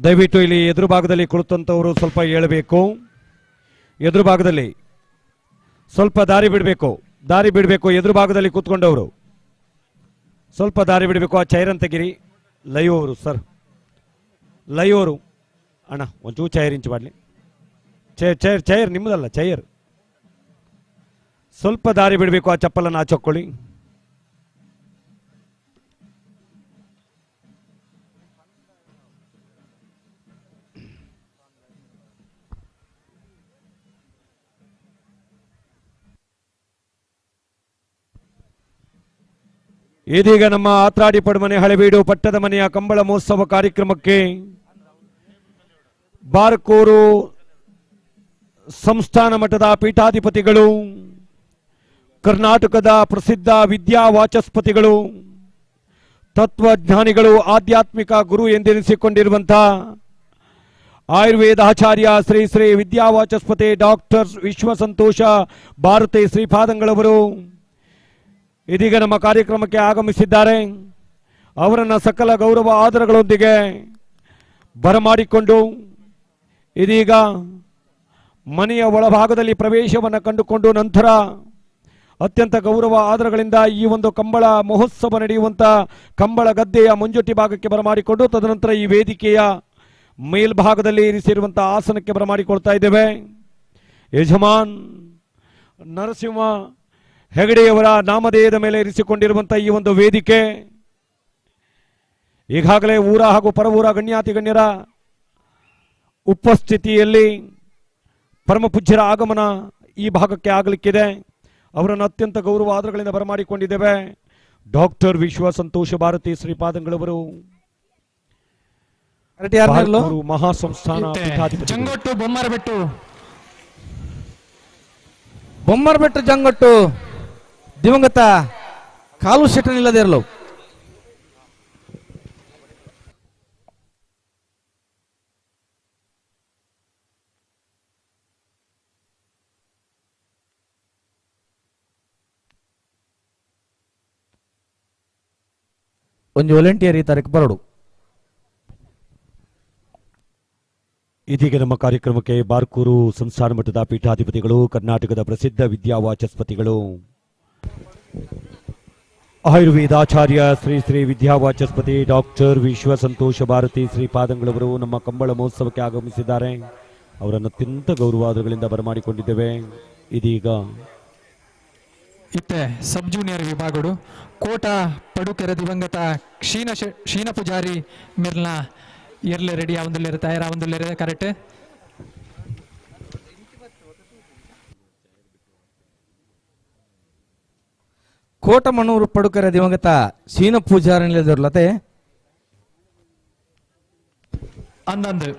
ದಯವಿಟ್ಟು ಇಲ್ಲಿ ಎದುರು ಭಾಗದಲ್ಲಿ ಕುಳಿತಂತವರು ಸ್ವಲ್ಪ ಹೇಳಬೇಕು. ಎದುರು ಭಾಗದಲ್ಲಿ ಸ್ವಲ್ಪ ದಾರಿ ಬಿಡಬೇಕು. ಎದುರು ಭಾಗದಲ್ಲಿ ಕೂತ್ಕೊಂಡವರು ಸ್ವಲ್ಪ ದಾರಿ ಬಿಡಬೇಕು. ಆ ಚೈರ್ ಅಂತ ತೆಗಿರಿ. ಲೈವ್ ಅವರು ಸರ್, ಲೈವ್ ಅವರು ಅಣ್ಣ ಒಂಚೂರು ಚೈರ್ ಇಂಚು ಮಾಡಲಿ. ಚೈರ್ ನಿಮ್ಮದಲ್ಲ, ಚೈರ್ ಸ್ವಲ್ಪ ದಾರಿ ಬಿಡಬೇಕು. ಆ ಚಪ್ಪಲನ್ನು ಆಚೊಕ್ಕೊಳ್ಳಿ. ಇದೀಗ ನಮ್ಮ ಆತ್ರಾಡಿ ಪಡ್ಮನೆ ಹಳೆಬೀಡು ಪಟ್ಟದ ಮನೆಯ ಕಂಬಳ ಮಹೋತ್ಸವ ಕಾರ್ಯಕ್ರಮಕ್ಕೆ ಬಾರ್ಕೂರು ಸಂಸ್ಥಾನ ಮಠದ ಪೀಠಾಧಿಪತಿಗಳು, ಕರ್ನಾಟಕದ ಪ್ರಸಿದ್ಧ ವಿದ್ಯಾವಾಚಸ್ಪತಿಗಳು, ತತ್ವಜ್ಞಾನಿಗಳು, ಆಧ್ಯಾತ್ಮಿಕ ಗುರು ಎಂದೆನಿಸಿಕೊಂಡಿರುವಂತಹ ಆಯುರ್ವೇದಾಚಾರ್ಯ ಶ್ರೀ ಶ್ರೀ ವಿದ್ಯಾವಾಚಸ್ಪತಿ ಡಾಕ್ಟರ್ ವಿಶ್ವಸಂತೋಷ ಭಾರತಿ ಶ್ರೀಪಾದಂಗಳವರು ಇದೀಗ ನಮ್ಮ ಕಾರ್ಯಕ್ರಮಕ್ಕೆ ಆಗಮಿಸಿದ್ದಾರೆ. ಅವರನ್ನು ಸಕಲ ಗೌರವ ಆದರಗಳೊಂದಿಗೆ ಬರಮಾಡಿಕೊಂಡು ಇದೀಗ ಮನೆಯ ಒಳಭಾಗದಲ್ಲಿ ಪ್ರವೇಶವನ್ನು ಕಂಡುಕೊಂಡು ನಂತರ ಅತ್ಯಂತ ಗೌರವ ಆದರಗಳಿಂದ ಈ ಒಂದು ಕಂಬಳ ಮಹೋತ್ಸವ ನಡೆಯುವಂಥ ಕಂಬಳ ಗದ್ದೆಯ ಮುಂಜೊಟ್ಟಿ ಭಾಗಕ್ಕೆ ಬರಮಾಡಿಕೊಂಡು ತದನಂತರ ಈ ವೇದಿಕೆಯ ಮೇಲ್ಭಾಗದಲ್ಲಿ ಇರಿಸಿರುವಂಥ ಆಸನಕ್ಕೆ ಬರಮಾಡಿಕೊಳ್ತಾ ಇದ್ದೇವೆ. ಯಜಮಾನ್ ನರಸಿಂಹ ಹೆಗಡೆಯವರ ನಾಮಧೇಯದ ಮೇಲೆ ಇರಿಸಿಕೊಂಡಿರುವಂಥ ಈ ಒಂದು ವೇದಿಕೆ ಈಗಾಗಲೇ ಊರ ಹಾಗೂ ಪರವೂರ ಗಣ್ಯಾತಿ ಗಣ್ಯರ ಉಪಸ್ಥಿತಿಯಲ್ಲಿ ಪರಮ ಪೂಜ್ಯರ ಆಗಮನ ಈ ಭಾಗಕ್ಕೆ ಆಗಲಿಕ್ಕಿದೆ. ಅವರನ್ನು ಅತ್ಯಂತ ಗೌರವ ಆದರಗಳಿಂದ ಬರಮಾಡಿಕೊಂಡಿದ್ದೇವೆ. ಡಾಕ್ಟರ್ ವಿಶ್ವ ಸಂತೋಷ ಭಾರತಿ ಶ್ರೀಪಾದಂಗಳವರು ಮಹಾಸಂಸ್ಥಾನ ಜಂಗೊಟ್ಟು ಬೊಮ್ಮರಬೆಟ್ಟು ಜಂಗೊಟ್ಟು ದಿವಂಗತ ಕಾಲು ಶೆಟ್ಟನಿಲ್ಲದೆ ಇರಲು ಒಂದು ವಾಲಂಟಿಯರ್ ಈ ತಾರೀಕು ಬರೋಡು. ಇದೀಗ ನಮ್ಮ ಕಾರ್ಯಕ್ರಮಕ್ಕೆ ಬಾರ್ಕೂರು ಸಂಸ್ಥಾನ ಮಠದ ಪೀಠಾಧಿಪತಿಗಳು, ಕರ್ನಾಟಕದ ಪ್ರಸಿದ್ಧ ವಿದ್ಯಾವಾಚಸ್ಪತಿಗಳು, ಆಯುರ್ವೇದಾಚಾರ್ಯ ಶ್ರೀ ಶ್ರೀ ವಿದ್ಯಾವಾಚಸ್ಪತಿ ಡಾಕ್ಟರ್ ವಿಶ್ವ ಸಂತೋಷ ಭಾರತಿ ಶ್ರೀಪಾದಂಗಳವರು ನಮ್ಮ ಕಂಬಳ ಮಹೋತ್ಸವಕ್ಕೆ ಆಗಮಿಸಿದ್ದಾರೆ. ಅವರನ್ನು ಅತ್ಯಂತ ಗೌರವಾದಗಳಿಂದ ಬರಮಾಡಿಕೊಂಡಿದ್ದೇವೆ. ಇದೀಗ ಇತ್ತೆ ಸಬ್ ಜೂನಿಯರ್ ವಿಭಾಗಗಳು ಕೋಟ ಪಡುಕೆರೆ ದಿವಂಗತ ಕ್ಷೀಣ ಪೂಜಾರಿ ಮಿರ್ನ ಎರ್ಲೆ ರೆಡಿ ಆವಂದುಲ್ಲೇರು ತಯಾರಾವಂದುಲ್ಲೇರು ಕರೆಕ್ಟ್. ಕೋಟ ಮಣ್ಣೂರು ಪಡುಕೆರೆ ದಿವಂಗತ ಕ್ಷೀಣ ಪೂಜಾರಿ ನಿಲ್ಲದಿರ್ಲತೆ 11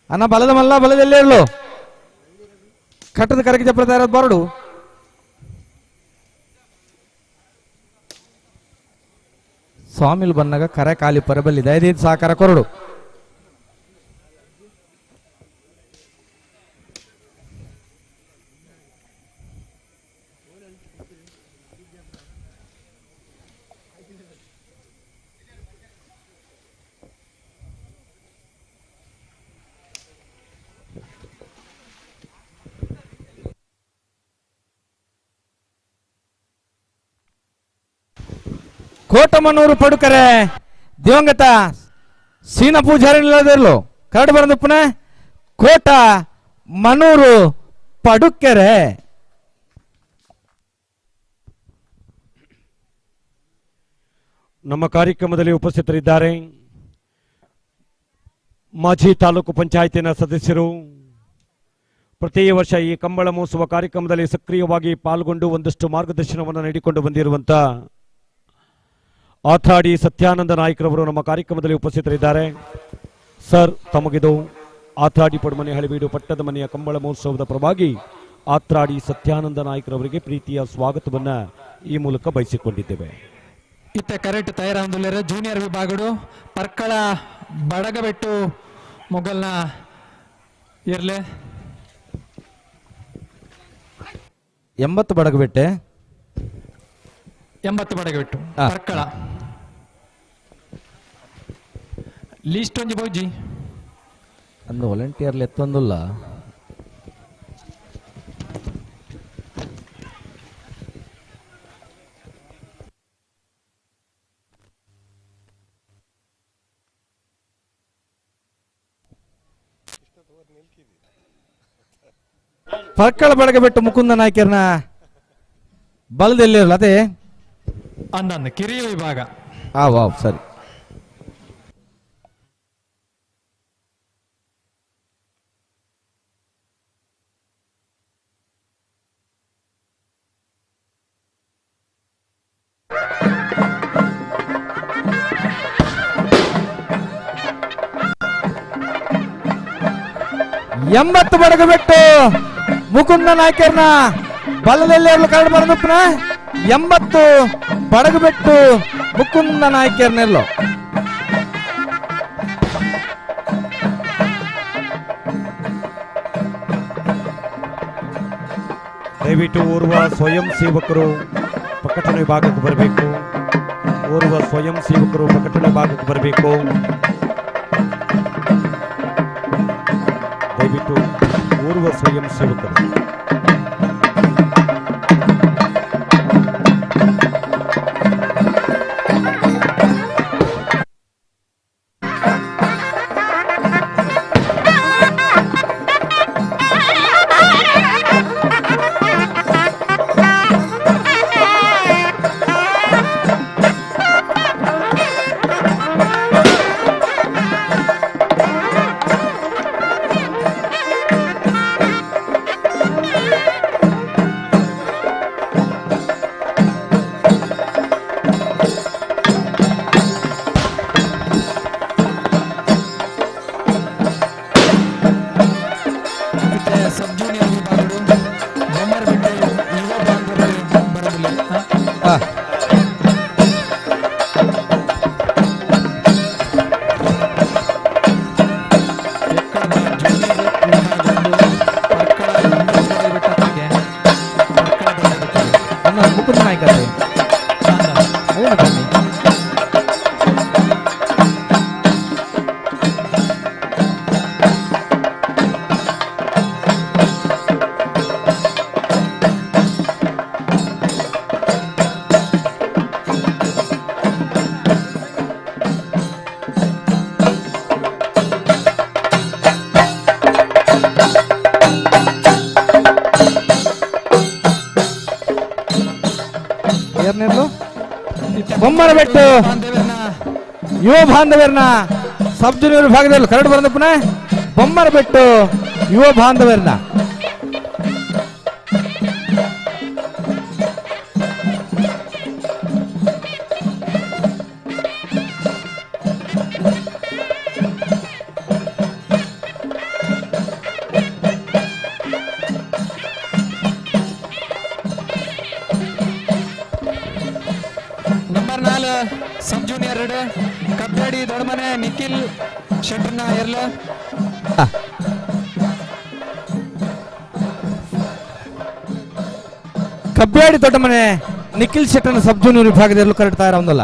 ಅಣ್ಣ ಬಲದ ಮಲ್ಲ ಬಲದಲ್ಲೇ ಇರಲು ಕಟ್ಟದ ಕರಗಿ ಚಪ್ರ ತಯಾರಾದ ಬಾರಡು ಸ್ವಾಮಿಲ್ ಬಂದಾಗ ಕರೆ ಖಾಲಿ ಪರಬಲ್ಲಿದೆ ಐದೈದು ಸಾಕಾರ ಕೊರಡು ಕೋಟಮನೂರು ಪಡುಕರೆ ದಿವಂಗತ ಸೀನ ಪೂಜಾರಿ ನಿಲ್ಲದಿರ್ಲು ಕರಡು ಬರಂದಪ್ಪನ ಕೋಟ ಮನೂರು ಪಡುಕೆರೆ ನಮ್ಮ ಕಾರ್ಯಕ್ರಮದಲ್ಲಿ ಉಪಸ್ಥಿತರಿದ್ದಾರೆ ಮಾಜಿ ತಾಲೂಕು ಪಂಚಾಯತಿನ ಸದಸ್ಯರು. ಪ್ರತಿ ವರ್ಷ ಈ ಕಂಬಳ ಮಹೋತ್ಸವ ಕಾರ್ಯಕ್ರಮದಲ್ಲಿ ಸಕ್ರಿಯವಾಗಿ ಪಾಲ್ಗೊಂಡು ಒಂದಷ್ಟು ಮಾರ್ಗದರ್ಶನವನ್ನು ನೀಡಿಕೊಂಡು ಬಂದಿರುವಂತ ಆಥಾಡಿ ಸತ್ಯಾನಂದ ನಾಯ್ಕರವರು ನಮ್ಮ ಕಾರ್ಯಕ್ರಮದಲ್ಲಿ ಉಪಸ್ಥಿತರಿದ್ದಾರೆ. ಸರ್, ತಮಗಿದು ಆಥಾಡಿ ಪಡುಮನೆ ಹಳೆಬೀಡು ಪಟ್ಟದ ಮನೆಯ ಕಂಬಳ ಮಹೋತ್ಸವದ ಪರವಾಗಿ ಆತ್ರಾಡಿ ಸತ್ಯಾನಂದ ನಾಯ್ಕರವರಿಗೆ ಪ್ರೀತಿಯ ಸ್ವಾಗತವನ್ನ ಈ ಮೂಲಕ ಬಯಸಿಕೊಂಡಿದ್ದೇವೆ. ಇತ್ತ ಕರೆಕ್ಟ್ ತಯಾರಾಂದುಲ್ಲೇರ ಜೂನಿಯರ್ ವಿಭಾಗಡು ಪರ್ಕಳ ಬಡಗಬೆಟ್ಟು ಮೊಗಲ್ನ ಇರ್ಲೆ 80 ಬಡಗಬೆಟ್ಟೆ 80 ಬಡಗಬೆಟ್ಟು ಪರ್ಕಳ ಲೀಸ್ಟ್ ಒಂಜಿ ಬೋಜಿ ಅಂದು ವಾಲಂಟಿಯರ್ಲಿ ಎತ್ತೊಂದುಲ್ಲ ಪರ್ಕಳ ಬಡಗಬೆಟ್ಟು ಮುಕುಂದ ನಾಯ್ಕರ್ನ ಬಲದಲ್ಲಿ ಇರಲ್ಲ ಅದೇ ಅಂದ ಕಿರಿಯ ವಿಭಾಗ. ವಾವ್ ಸರಿ. ಎಂಬತ್ತು ಬಡಗಬೆಟ್ಟು ಮುಕುಂದ ನಾಯ್ಕರ್ನ ಬಲದಲ್ಲಿ ಕರಡು ಬರದಪ್ಪನ 80 ಬಡಗಬೆಟ್ಟು ಮುಕುಂದ ನಾಯ್ಕರ್ನೆಲ್ಲೋ ದಯವಿಟ್ಟು ಓರ್ವ ಸ್ವಯಂ ಸೇವಕರು ಪ್ರಕಟಣೆ ಭಾಗಕ್ಕೆ ಬರಬೇಕು. ಓರ್ವ ಸ್ವಯಂ ಸೇವಕರು ಪ್ರಕಟಣೆ ಭಾಗಕ್ಕೆ ಬರಬೇಕು. ದಯವಿಟ್ಟು ಓರ್ವ ಸ್ವಯಂ ಸೇವಕರು. ಮುಕುಂದ ನಾಯ್ಕರ್ ಬೊಮ್ಮರಬೆಟ್ಟು ಯುವ ಬಾಂಧವ್ಯರನ್ನ ಸಬ್ ಜೂನಿಯರ್ ವಿಭಾಗದಲ್ಲಿ ಕರಡು ಬರಂದ ಪುನಃ ಬೊಮ್ಮರಬೆಟ್ಟು ಯುವ ಬಾಂಧವ್ಯರನ್ನ ಕಬ್ಬ್ಯಾಡಿ ದೊಡ್ಡಮನೆ ನಿಖಿಲ್ ಶೆಟ್ಟರ್ನ ಎರ್ಲ. ಕಬ್ಬ್ಯಾಡಿ ದೊಡ್ಡ ಮನೆ ನಿಖಿಲ್ ಶೆಟ್ಟರ್ನ ಸಬ್ ಜೂನಿಯರ್ ವಿಭಾಗದಲ್ಲೂ ಕರೆಕ್ಟ್ ತಯಾರ ಒಂದಲ್ಲ.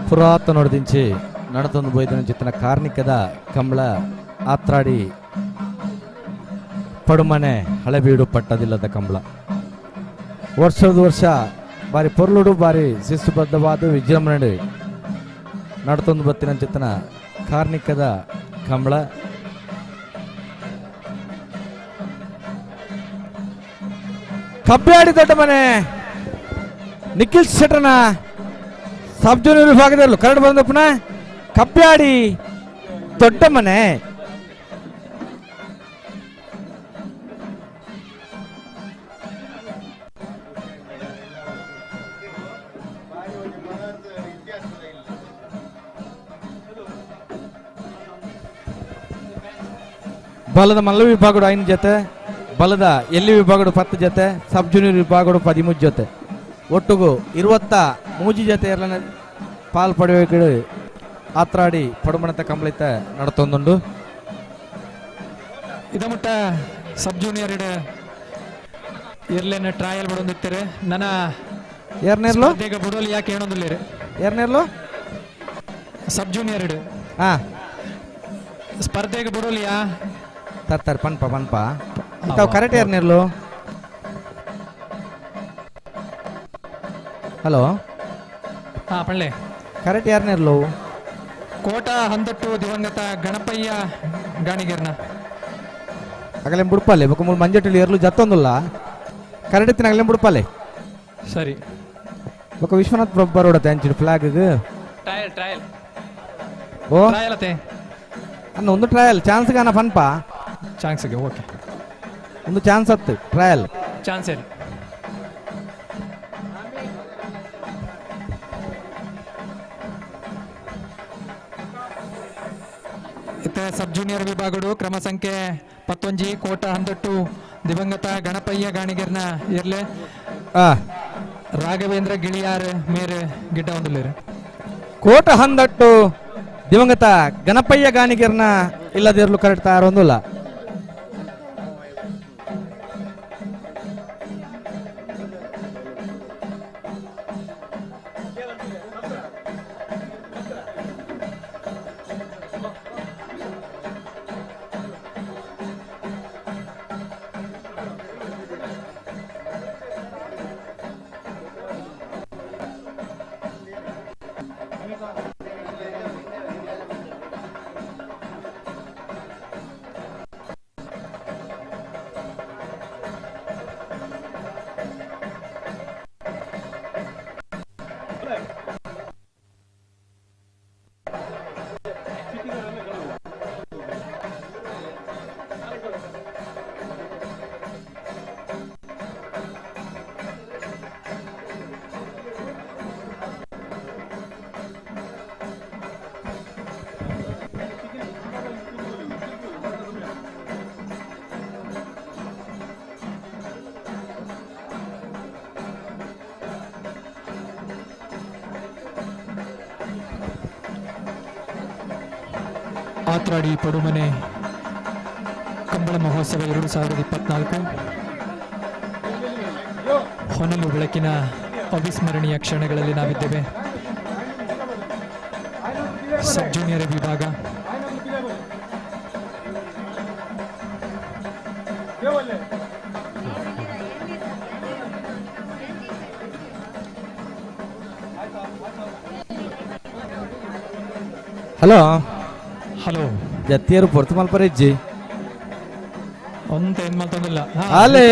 పురాతనొడిదించి నడుతుంది పోయిన చిత్త కార్మికದ ಕಂಬಳ ಆತ್ರಾಡಿ ಪಡುಮನೆ ಹಳೆಬೀಡು ಪಟ್ಟದಿಲ್ಲದ ಕಂಬಳ ವರ್ಷದ ವರ್ಷ ಬಾರಿ ಪೊರ್ಲುಡು ಬಾರಿ ಶಿಸ್ತುಬದ್ಧವಾದ ವಿಜೃಂಭಣೆ ನಡ್ತೊಂದು ಬತ್ತಿನ ಚಿತ್ತನ ಕಾರ್ಮಿಕದ ಕಂಬಳ ಕಬ್ಬ್ಯಾಡಿ ದೊಡ್ಡ ಮನೆ ನಿಖಿಲ್ ಶೆಟ್ಟರ್ನ ಸಬ್ ಜೂನಿಯರ್ ವಿಭಾಗದಲ್ಲೂ ಕರೆಕ್ಟ್ ಬಂದಪ್ಪನ ಕಬ್ಬ್ಯಾಡಿ ದೊಡ್ಡ ಮನೆ. ಬಲದ ಮಲ್ಲ ವಿಭಾಗಡು 5 ಜೊತೆ, ಬಲದ ಎಲ್ಲಿ ವಿಭಾಗಡು 10 ಜೊತೆ, ಸಬ್ ಜೂನಿಯರ್ ವಿಭಾಗಡು 13 ಜೊತೆ, ಒಟ್ಟಿಗೂ 23 ಜೊತೆ ಎಲ್ಲ ಪಾಲ್ಪಡುವ ಆತ್ರಾಡಿ ಪಡುಮಣತ ಕಂಬಳಿತ ನಡತೊಂದುಂಡು. ಇದಮುಟ್ಟ ಸಬ್ ಜೂನಿಯರ್ ಇರ್ಲೇನ ಟ್ರಯಲ್ ಬಿಡೊಂದಿತ್ತಾರೆ ನನ್ನ ಏರ್ನೇರ್ಲು ಈಗ ಬಿಡೋಲಿ ಯಾಕೆ ಹೇಳೋದಿಲ್ಲ ಏರ್ನೇರ್ಲು ಸಬ್ ಜೂನಿಯರ್ ಹಾ ಸ್ಪರ್ಧೆಗೆ ಬಿಡೋಲಿಯಾ ತರ್ತಾರೆ ಪನ್ಪ ಇಂಥವು ಕರೆಕ್ಟ್ ಏರ್ನೇರ್ಲು. ಹಲೋ ಹಾ ಪಳ್ಳೆ ಕರೆಕ್ಟ್ ಯಾರನ್ನೆರ್ಲು ಕೋಟ ಹಂದಟ್ಟು ದಿವಂಗತ ಗಣಪಯ್ಯ ಗಾಣಿಗರ್ನ ಅಗಲೇ ಬುಡ್ಪಲ್ಲೆ ಬೊಕ್ಕ ಮೂರು ಮಂಜಟ್ಟಿಲಿ ಏರ್ಲು ಜತ್ತೊಂದುಲ್ಲ ಕರೆಕ್ಟ್ ಇತ್ತಿನ ಅಗಲೇ ಬುಡ್ಪಲ್ಲೆ ಸರಿ ಬೊಕ್ಕ ವಿಶ್ವನಾಥ್ ಪ್ರಭು ಬರೋಡತ್ತೆ ಅಂಚಿಡು ಫ್ಲಾಗ್ ಟ್ರಯಲ್ ಓ ಟ್ರಯಲ್ ಅತ್ತೆ ಅನ್ನ ಒಂದು ಟ್ರಯಲ್ ಚಾನ್ಸ್ ಗಾನ ಪನ್ಪ ಚಾನ್ಸ್ಗೆ ಓಕೆ ಒಂದು ಚಾನ್ಸ್ ಹತ್ತು ಟ್ರಯಲ್ ಚಾನ್ಸ್ ಹೇಳಿ ಸಬ್ ಜೂನಿಯರ್ ವಿಭಾಗಡು ಕ್ರಮ ಸಂಖ್ಯೆ 11 ಕೋಟ ಹಂದಟ್ಟು ದಿವಂಗತ ಗಣಪಯ್ಯ ಗಾಣಿಗರ್ನ ಇರ್ಲೆ ರಾಘವೇಂದ್ರ ಗಿಳಿಯಾರ್ ಮೇರೆ ಗಿಡ್ಡ ಒಂದಿಲ್ಲ ಕೋಟ ಹಂದಟ್ಟು ದಿವಂಗತ ಗಣಪಯ್ಯ ಗಾಣಿಗರ್ನ ಇಲ್ಲದಿರ್ಲು ಕರೆಕ್ಟ್ ತಾರೊಂದಿಲ್ಲ. ಆತ್ರಾಡಿ ಪಡುಮನೆ ಕಂಬಳ ಮಹೋತ್ಸವ 2024 ಹೊನಲು ಬೆಳಕಿನ ಅವಿಸ್ಮರಣೀಯ ಕ್ಷಣಗಳಲ್ಲಿ ನಾವಿದ್ದೇವೆ. ಸಬ್ ಜೂನಿಯರ್ ವಿಭಾಗ ಹಲೋ ಹಲೋ ಜತ್ತಿಯರು ಪೊರ್ತು ಮಲ್ಪರೆಜ್ಜಿ ಒಂತ ಏನ್ ಮಾತೊಂದಿಲ್ಲ ಅಲೇ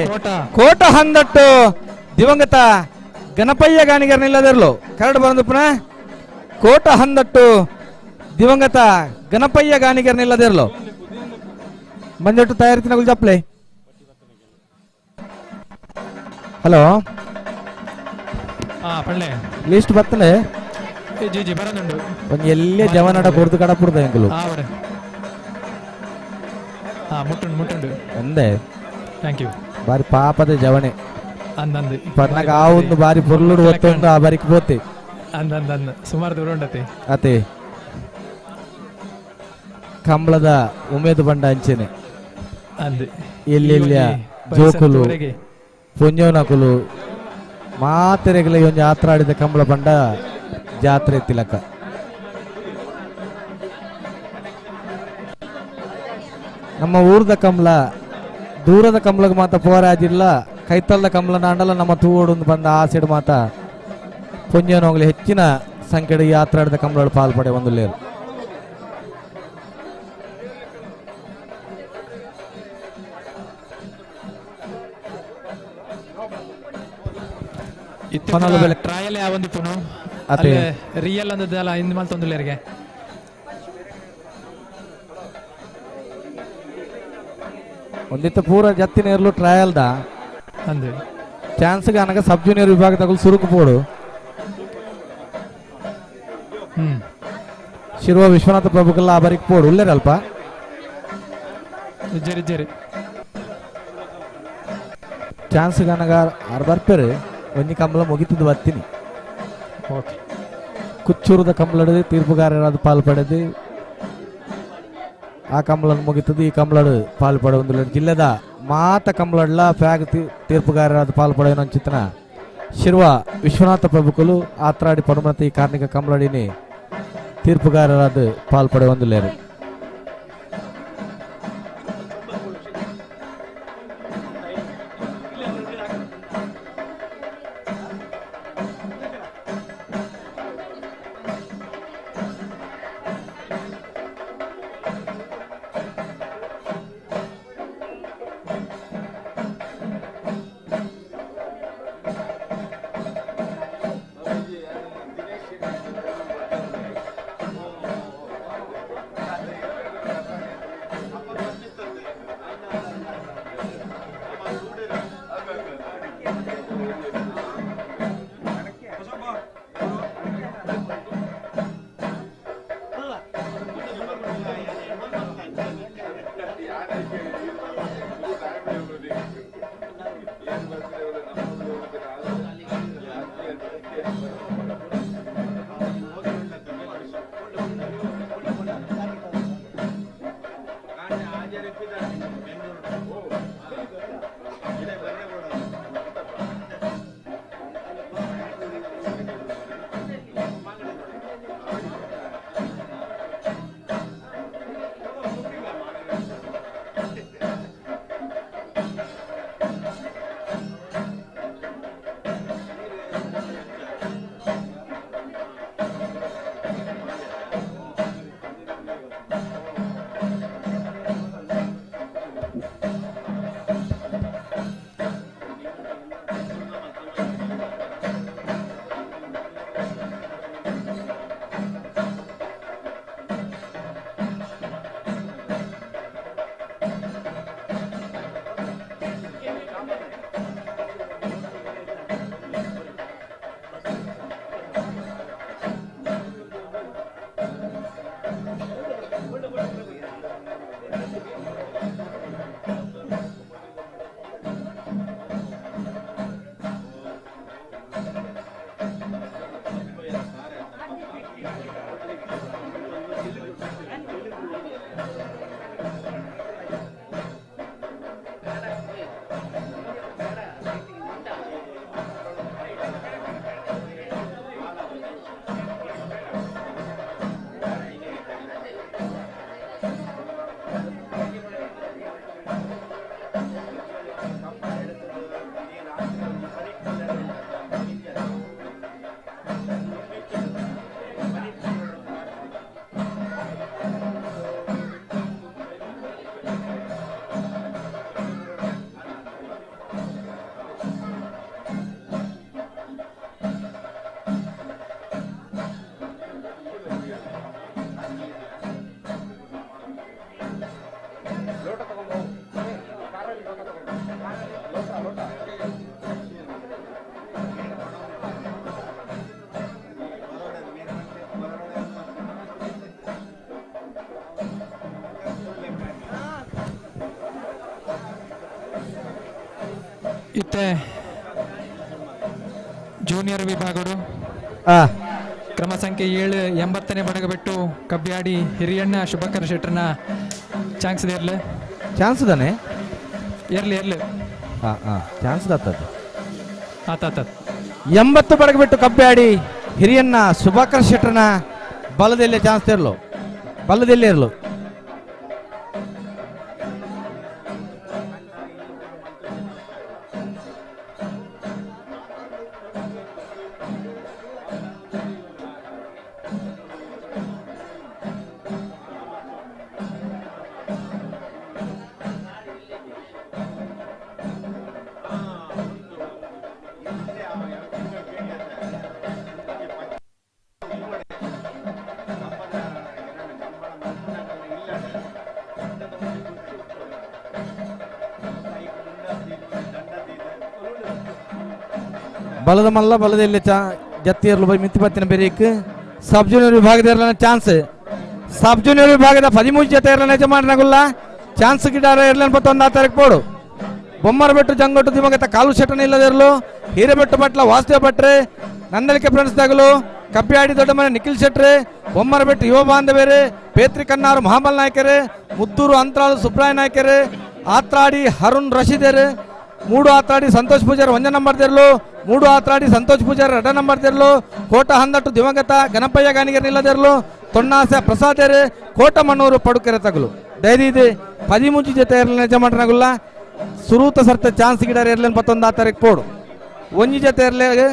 ಕೋಟ ಕೋಟ ಹಂದಟ್ಟು ದಿವಂಗತ ಗಣಪಯ್ಯ ಗಾಣಿಗರ್ ನಿಲ್ಲದಿರ್ಲು ಕರಡು ಬಂದು ಪುನಃ ಕೋಟ ಹಂದಟ್ಟು ದಿವಂಗತ ಗಣಪಯ್ಯ ಗಾಣಿಗರ್ ನಿಲ್ಲದಿರ್ಲು ಬಂದಟ್ಟು ತಯಾರಿತಿನ ಗುಲ್ಜಪ್ಲೆ. ಹಲೋ ಪಳ್ಳೆ ಲಿಸ್ಟ್ ಬತ್ತಲೆ ಜಿ ಜಿ ಬರೋದುಂಡು ಒಂದು ಎಲ್ಲೇ ಜವನಡ ಕೊಡ್ದು ಕಡಪುಡ್ದ ಎಂಕಲು അവിടെ ಮುಟ್ಟುಂಡು ಒಂದೇ ಥ್ಯಾಂಕ್ ಯು ಬಾರಿ ಪಾಪದ ಜವಣೆ ಅಂದಂದು ಪರ್ನಾಗ ಆ ಒಂದು ಬಾರಿ ಪೊರ್ಲುಡು ಒತ್ತೊಂದು ಆ ಬಾರಿಗೆ ಪೋತೆ ಅಂದಂದು ಸುಮಾರು ದೂರ ಉಂಡತೆ ಅತೆ ಕಂಬಳದ ಉಮೇದು ಬಂಡ ಅಂಚೆನೆ ಅಂದು ಎಲ್ಲೆಲ್ಲ ಜೋಕುಲು ಪುಂಜೋನಕುಲು ಮಾತೆರೆಗಳ ಒಂದು ಯಾತ್ರ ಆಡಿದ ಕಂಬಳ ಬಂಡ ಜಾತ್ರೆ ತಿಲಕ ನಮ್ಮ ಊರದ ಕಂಬಳ ದೂರದ ಕಂಬಳಕ್ಕೆ ಮಾತ ಪೋರಾಜಿಲ್ಲ ಕೈತಲ್ದ ಕಂಬಳ ನಾಂಡಲ ನಮ್ಮ ತೂಡು ಬಂದ ಆ ಸೈಡ್ ಮಾತ ಪುಂಜೋನೋಗ್ಲಿ ಹೆಚ್ಚಿನ ಸಂಖ್ಯೆಯ ಯಾತ್ರ ಆಡಿದ ಕಂಬಳಗಳು ಪಾಲ್ಪಡೆ ಒಂದು ಲೇರು ಟ್ರಯಲ್ ಯಾವಂದಿಪ್ಪುನು ಅದೇ ರಿಯಲ್ ಅಂದಲ್ಲ ಹಿಂದ್ ಮಾಲ್ ತೊಂದಲೆರಿಗೆ ಒಂದಿತ್ತ ಪೂರ ಜತ್ತಿನ ಇರ್ಲು ಟ್ರಯಲ್ದ ಅಂದು ಚಾನ್ಸ್ಗೆ ಅನಗ ಸಬ್ ಜೂನಿಯರ್ ವಿಭಾಗ ತಗೊಳ್ ಸುರುಕು ಪೋಡು ಶಿರುವ ವಿಶ್ವನಾಥ ಪ್ರಭುಕಲ್ಲ ಆ ಬಾರಿಗೆ ಪೋಡು ಉಳ್ಳೇರಲ್ಪ ಜರಿ ಚಾನ್ಸ್ಗೆ ಅನಗ ಆರು ಬರ್ಪೇರು ಒಂದಿ ಕಂಬಳ ಮುಗಿತದ್ದು ಬರ್ತೀನಿ ಓಕೆ ಕುಚ್ಚೂರದ ಕಂಬಳಡು ತೀರ್ಪುಗಾರರಾದ ಪಾಲ್ಪಡೆದು ಆ ಕಂಬಳ ಮುಗಿತದ್ದು ಈ ಕಂಬಳಡು ಪಾಲ್ಪಡೆ ಒಂದು ಜಿಲ್ಲೆದ ಮಾತ ಕಂಬಳಡ್ಲ ಫ್ಯಾಗ್ ತೀರ್ಪುಗಾರರಾದ ಪಾಲ್ಪಡೆ ಅನ್ನೋ ಚಿತ್ರಣ ಶಿರುವ ವಿಶ್ವನಾಥ ಪ್ರಭುಕುಲು ಆತ್ರಾಡಿ ಪಡುಮತಿ ಕಾರ್ಮಿಕ ಕಂಬಳಡಿನಿ ತೀರ್ಪುಗಾರರಾದ ಪಾಲ್ಪಡೆ ಒಂದು ಲೇರು ಇತ್ತೆ ಜೂನಿಯರ್ ವಿಭಾಗಗಳು ಕ್ರಮ ಸಂಖ್ಯೆ 7 80ನೇ ಬಡಗಬೆಟ್ಟು ಕಬ್ಬಿಯಾಡಿ ಹಿರಿಯಣ್ಣ ಶುಭಕರ್ ಶೆಟ್ಟರ್ನ ಚಾನ್ಸ್ ಇದೆ ಇರ್ಲಿ ಚಾನ್ಸ್ ಇದಾನೆ ಇರ್ಲಿ ಇರ್ಲಿ ಚಾನ್ಸ್ ಆತದ್ದು ಆತ 80 ಬಡಗಬಿಟ್ಟು ಕಬ್ಬಿಯಾಡಿ ಹಿರಿಯಣ್ಣ ಶುಭಾಕರ್ ಶೆಟ್ಟರ್ನ ಬಲದಲ್ಲೇ ಚಾನ್ಸ್ ಇರಲು ಬಲದಲ್ಲೇ ಇರಲು ಬಲದ ಮಲ್ಲ ಬಲದಲ್ಲಿ ಜತ್ತಿಯರ್ಲು ಬೈ ಮಿತ್ತಿಪತ್ತಿನ ಬೆರೀಕ್ ಸಬ್ ಜೂನಿಯರ್ ವಿಭಾಗದ ಚಾನ್ಸ್ ಸಬ್ ಜೂನಿಯರ್ ವಿಭಾಗದ 13 ಜೊತೆ ಇರಲ ಯಜಮಾನಗುಲ್ಲ ಚಾನ್ಸ್ ಗಿಡಾರ ಇರ್ಲನ್ 21 ತಾರೀಕು ಪೋಡು ಬೊಮ್ಮರ ಬೆಟ್ಟು ಜಂಗೊಟ್ಟು ದಿಮಗತ ಕಾಲು ಶೆಟ್ಟನ ಇಲ್ಲದಿರಲು ಹಿರೇಬೆಟ್ಟು ಪಟ್ಲ ವಾಸ್ತವ ಭಟ್ರೆ ನಂದಳಿಕೆ ಫ್ರೆಂಡ್ಸ್ ತಗಲು ಕಬ್ಬಿಯಾಡಿ ದೊಡ್ಡ ಮನೆ ನಿಖಿಲ್ ಶೆಟ್ರೆ ಬೊಮ್ಮರ ಬೆಟ್ಟು ಯುವ ಬಾಂಧವೇರೆ ಪೇತ್ರಿ ಕನ್ನಾರು ಮಹಾಬಲ್ ನಾಯ್ಕರೆ ಮುದ್ದೂರು ಅಂತರಾಳು ಸುಬ್ರಾಯ ನಾಯ್ಕರೆ ಆತ್ರಾಡಿ ಹರುಣ್ ರಶೀದೇರೆ 3 ಆತ್ರಾಡಿ ಸಂತೋಷ್ ಪೂಜಾರಿ 1 ನಂಬರ್ ತೆರಲು 3 ಆತ್ರಾಡಿ ಸಂತೋಷ್ ಪೂಜಾರಿ 2 ನಂಬರ್ ತೆರಲು ಕೋಟ ಹಂದಟ್ಟು ದಿವಂಗತ ಗಣಪಯ್ಯ ಗಾನಿಗರ್ ನಿಲ್ಲದಿರಲು ತೊಣ್ಣಾಸೆ ಪ್ರಸಾದೇರೆ ಕೋಟ ಮಣ್ಣೂರು ಪಡುಕೆರೆ ತಗಲು ದೈದಿದೆ 13 ಜೊತೆ ಇರಲಿನ ಯಜಮಾನಗುಲ್ಲ ಸುರೂತ ಸರ್ತ ಚಾನ್ಸ್ ಗಿಡಾರ ಇರ್ಲೇನು 21 ತಾರೀಕು ಪೋಡು 1 ಜೊತೆ ಇರಲಿ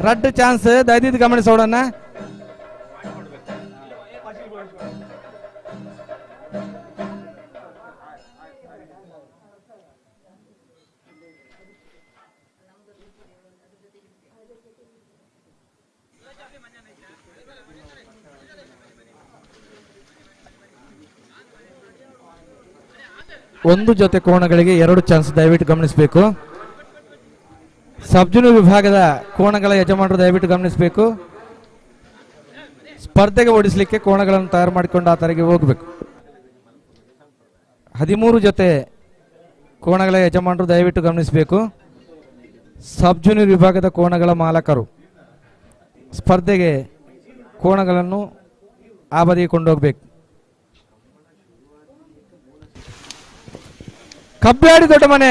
ರಡ್ ಚಾನ್ಸ್ ದೈದಿದ್ ಗಮನಿಸೋಡನ್ನ ಒಂದು ಜೊತೆ ಕೋಣಗಳಿಗೆ 2 ಚಾನ್ಸ್ ದಯವಿಟ್ಟು ಗಮನಿಸಬೇಕು. ಸಬ್ ಜೂನಿಯರ್ ವಿಭಾಗದ ಕೋಣಗಳ ಯಜಮಾನರು ದಯವಿಟ್ಟು ಗಮನಿಸಬೇಕು. ಸ್ಪರ್ಧೆಗೆ ಓಡಿಸಲಿಕ್ಕೆ ಕೋಣಗಳನ್ನು ತಯಾರು ಮಾಡಿಕೊಂಡು ಆ ತರಗೆ ಹೋಗಬೇಕು. 13 ಜೊತೆ ಕೋಣಗಳ ಯಜಮಾನರು ದಯವಿಟ್ಟು ಗಮನಿಸಬೇಕು. ಸಬ್ ಜೂನಿಯರ್ ವಿಭಾಗದ ಕೋಣಗಳ ಮಾಲಕರು ಸ್ಪರ್ಧೆಗೆ ಕೋಣಗಳನ್ನು ಆ ಬದಿಗೆ ಕೊಂಡೋಗ್ಬೇಕು. ಕಬ್ಬಿಯಾಡಿ ದೊಡ್ಡ ಮನೆ